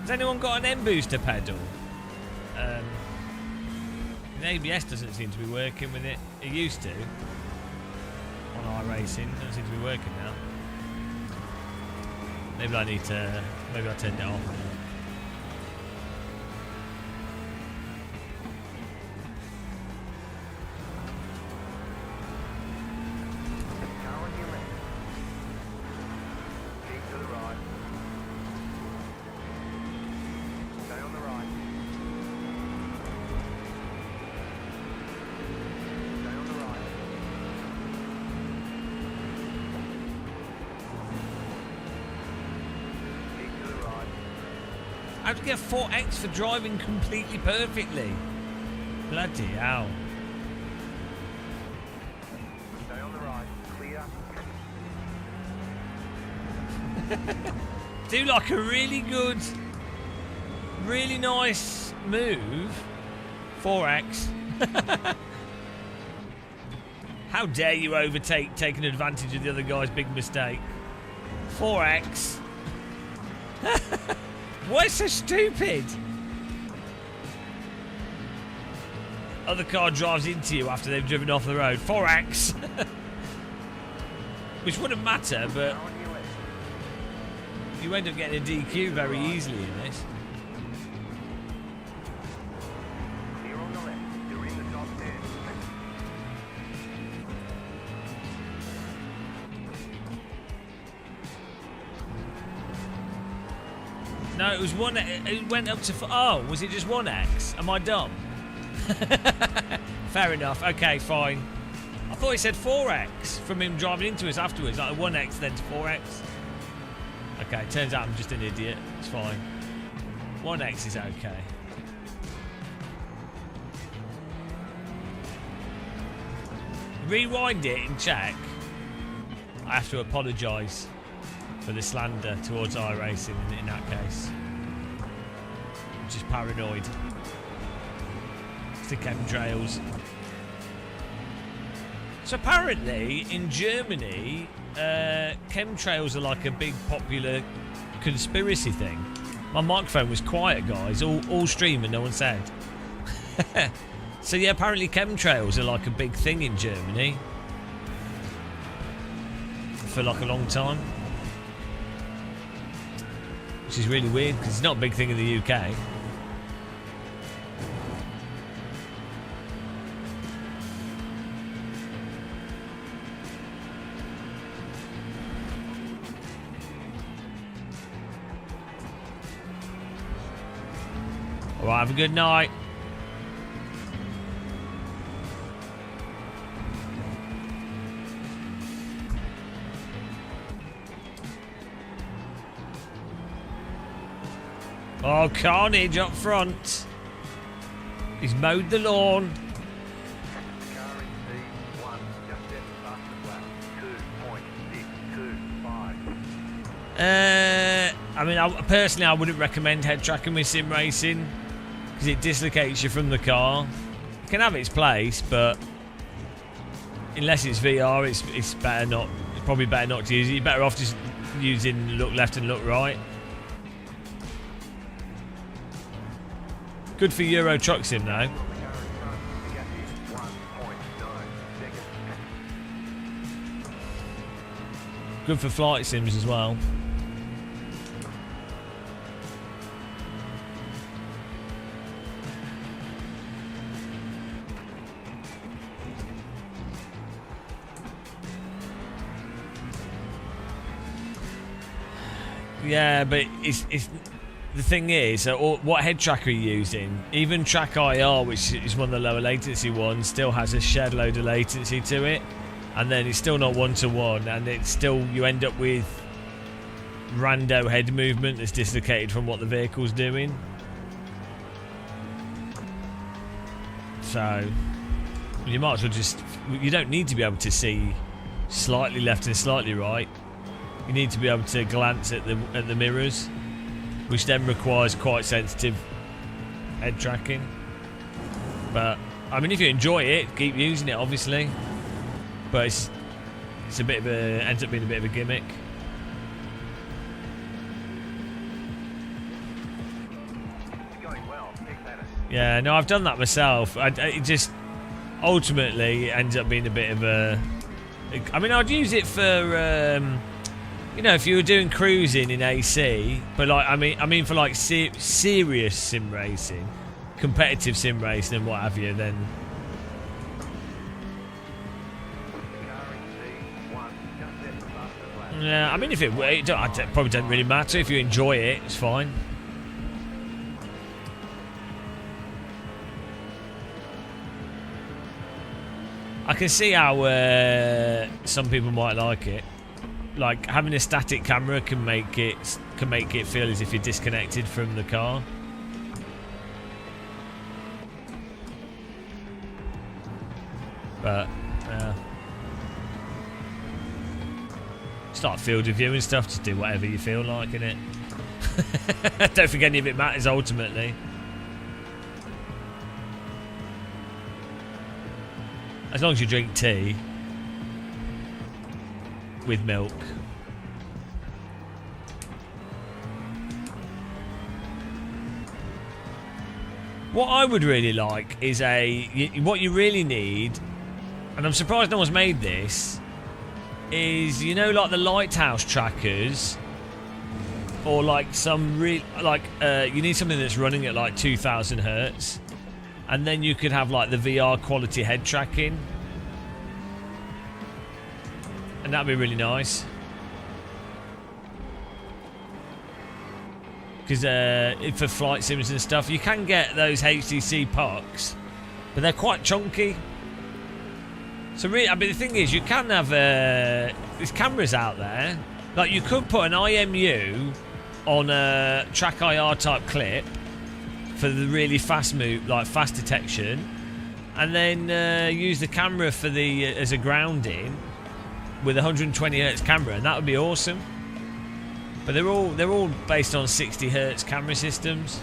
Has anyone got an M-booster pedal? The ABS doesn't seem to be working with it. It used to. On iRacing. Doesn't seem to be working now. Maybe I need to... Maybe I turned it off. I have to get 4x for driving completely perfectly. Bloody hell. Stay on the right. Clear. Do like a really good, really nice move. 4x. How dare you overtake, taking advantage of the other guy's big mistake. 4x. Why so stupid? Other car drives into you after they've driven off the road. 4x. Which wouldn't matter, but you end up getting a DQ very easily in this. Clear on the left. You're in the top 10. No, it was one. It went up to. Oh, was it just 1x? Am I dumb? Fair enough. Okay, fine. I thought he said 4x from him driving into us afterwards. Like 1x then to 4x. Okay, turns out I'm just an idiot. It's fine. 1x is okay. Rewind it and check. I have to apologise for the slander towards iRacing in that case. I'm just paranoid. It's the chemtrails. So apparently in Germany, chemtrails are like a big popular conspiracy thing. My microphone was quiet, guys. All streaming, no one said. So yeah, apparently chemtrails are like a big thing in Germany. For like a long time. Which is really weird because it's not a big thing in the UK. Alright, have a good night. Oh, carnage up front. He's mowed the lawn. Car in C1. I mean, personally, I wouldn't recommend head tracking with sim racing because it dislocates you from the car. It can have its place, but unless it's VR, it's better not. It's probably better not to use it. You're better off just using look left and look right. Good for Euro Truck Sim though. Good for flight sims as well. Yeah, but it's the thing is, what head tracker are you using? Even Track IR, which is one of the lower latency ones, still has a shed load of latency to it, and then it's still not one-to-one, and it's still, you end up with rando head movement that's dislocated from what the vehicle's doing. So you might as well just, you don't need to be able to see slightly left and slightly right. You need to be able to glance at the mirrors, which then requires quite sensitive head tracking. But I mean, if you enjoy it, keep using it, obviously. But it's a bit of a, ends up being a bit of a gimmick. Yeah, no, I've done that myself. It just ultimately ends up being a bit of a. I mean, I'd use it for. You know, if you were doing cruising in AC, but like, I mean for like serious sim racing, competitive sim racing and what have you, then. Yeah, I mean, if it probably doesn't really matter. If you enjoy it, it's fine. I can see how some people might like it. Like having a static camera can make it feel as if you're disconnected from the car. But start field review and stuff. Just do whatever you feel like, innit? Don't think any of it matters ultimately. As long as you drink tea with milk. What I would really like is what you really need, and I'm surprised no one's made this, is, you know, like the lighthouse trackers, or like some you need something that's running at like 2000 hertz, and then you could have like the VR quality head tracking. And that'd be really nice. Because for flight sims and stuff, you can get those HTC pucks, but they're quite chunky. So really, I mean, the thing is, you can have there's cameras out there. Like, you could put an IMU on a Track IR type clip for the really fast move, like fast detection, and then use the camera for as a grounding with a 120 hertz camera, and that would be awesome. But they're all based on 60 hertz camera systems.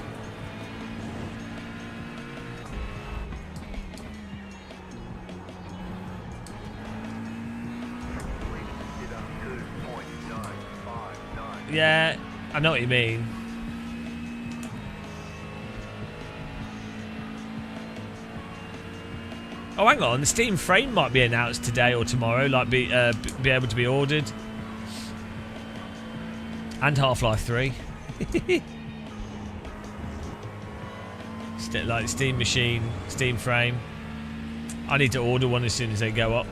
Yeah, I know what you mean. Oh, hang on. The Steam frame might be announced today or tomorrow. Like, be able to be ordered. And Half-Life 3. Like Steam machine, Steam frame. I need to order one as soon as they go up.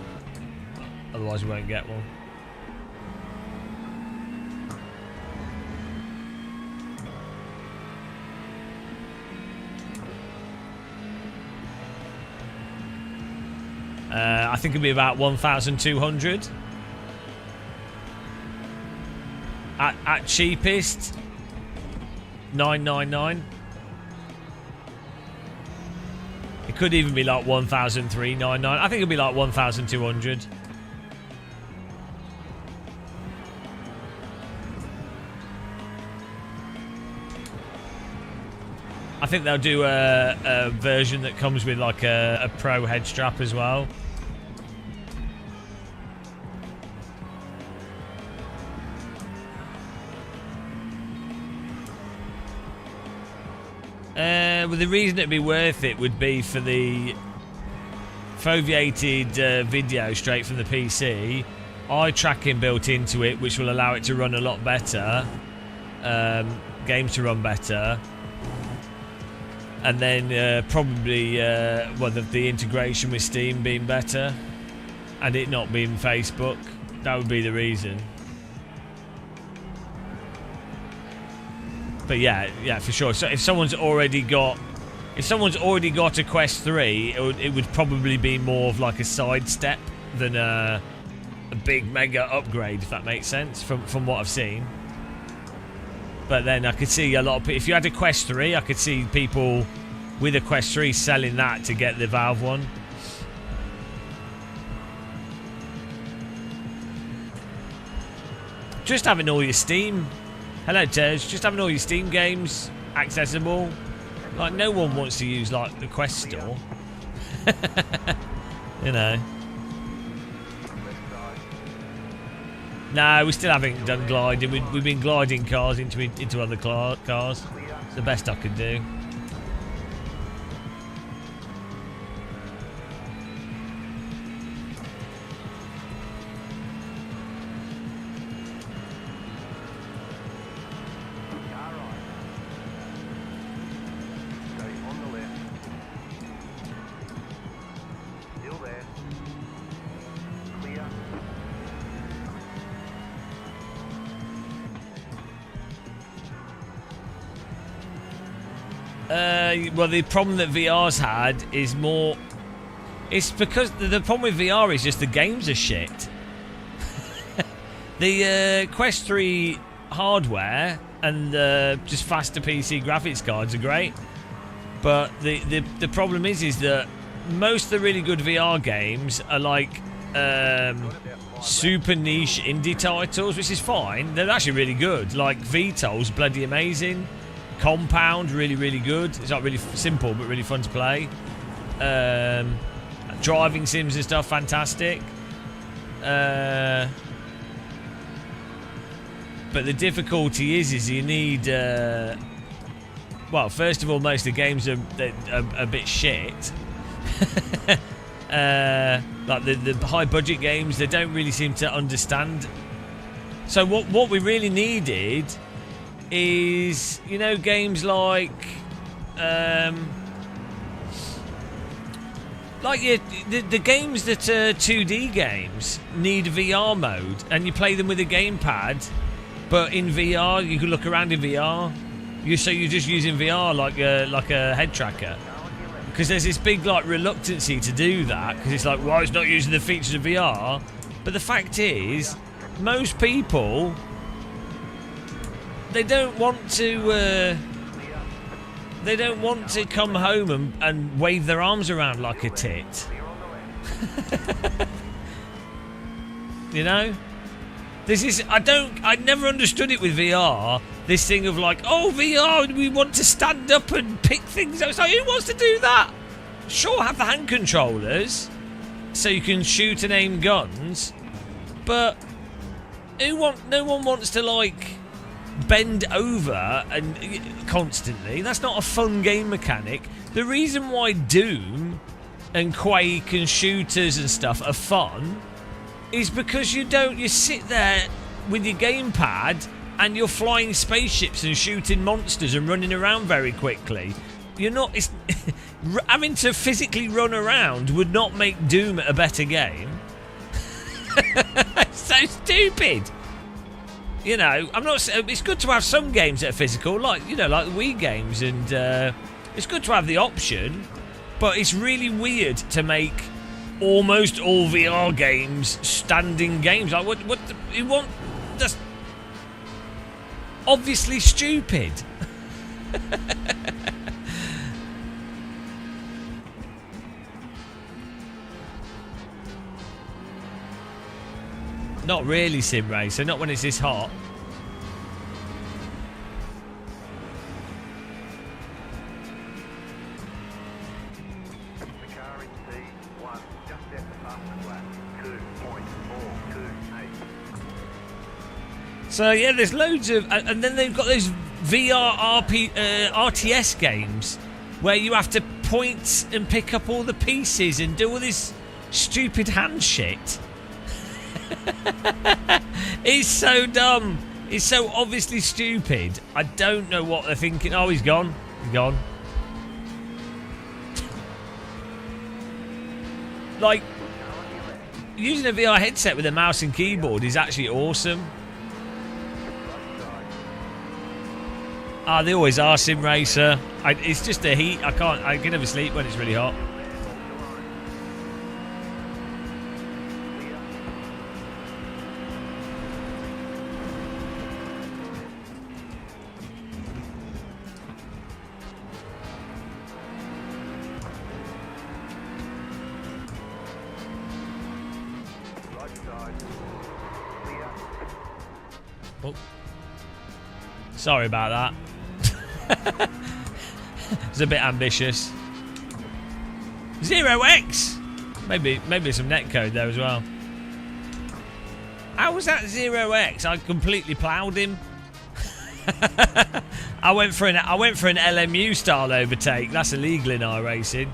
Otherwise, we won't get one. I think it'll be about 1,200. At cheapest, 999. It could even be like 1,399. I think it'll be like 1,200. I think they'll do a version that comes with like a pro head strap as well. Well, the reason it'd be worth it would be for the foveated video straight from the PC, eye tracking built into it, which will allow it to run a lot better, games to run better, and then probably well, the integration with Steam being better, and it not being Facebook. That would be the reason. But yeah, for sure. So if someone's already got a Quest 3, it would probably be more of like a sidestep than a big mega upgrade, if that makes sense, from what I've seen. But then I could see a lot of people, if you had a Quest 3, I could see people with a Quest 3 selling that to get the Valve one. Just having all your Steam. Hello, Tej. Just having all your Steam games accessible. Like, no one wants to use, like, the Quest store. You know. No, we still haven't done gliding. We've been gliding cars into other cars. It's the best I could do. Well, the problem that VR's had is more... It's because the problem with VR is just the games are shit. The Quest 3 hardware and just faster PC graphics cards are great. But the problem is that most of the really good VR games are like super niche indie titles, which is fine. They're actually really good. Like VTOL's bloody amazing. Compound, really, really good. It's not really simple, but really fun to play. Driving sims and stuff, fantastic. But the difficulty is you need... well, first of all, most of the games are a bit shit. Like the high-budget games, they don't really seem to understand. So what we really needed... is, you know, games like the games that are 2D games need VR mode, and you play them with a gamepad, but in VR you can look around in VR. So you're just using VR like a head tracker, because there's this big like reluctancy to do that, because it's like, well, it's not using the features of VR. But the fact is, most people, they don't want to come home and wave their arms around like a tit. You know? I never understood it with VR. This thing of like, oh, VR, we want to stand up and pick things up. It's like, who wants to do that? Sure, have the hand controllers so you can shoot and aim guns, but no one wants to like bend over and constantly. That's not a fun game mechanic. The reason why Doom and Quake and shooters and stuff are fun is because you sit there with your gamepad and you're flying spaceships and shooting monsters and running around very quickly. Having to physically run around would not make Doom a better game. It's so stupid. You know, it's good to have some games that are physical, like the Wii games, and it's good to have the option. But it's really weird to make almost all VR games standing games. Like, what you want? That's obviously stupid. Not really, SimRay, so not when it's this hot. So yeah, there's loads of, and then they've got those VR RTS games where you have to point and pick up all the pieces and do all this stupid hand shit. It's so dumb. It's so obviously stupid. I don't know what they're thinking. Oh, he's gone. He's gone. Like, using a VR headset with a mouse and keyboard is actually awesome. Ah, they always are, Sim Racer. It's just the heat. I can never sleep when it's really hot. Oh. Sorry about that. It's a bit ambitious. 0x! Maybe some netcode there as well. How was that 0x? I completely ploughed him. I went for an LMU style overtake. That's illegal in iRacing.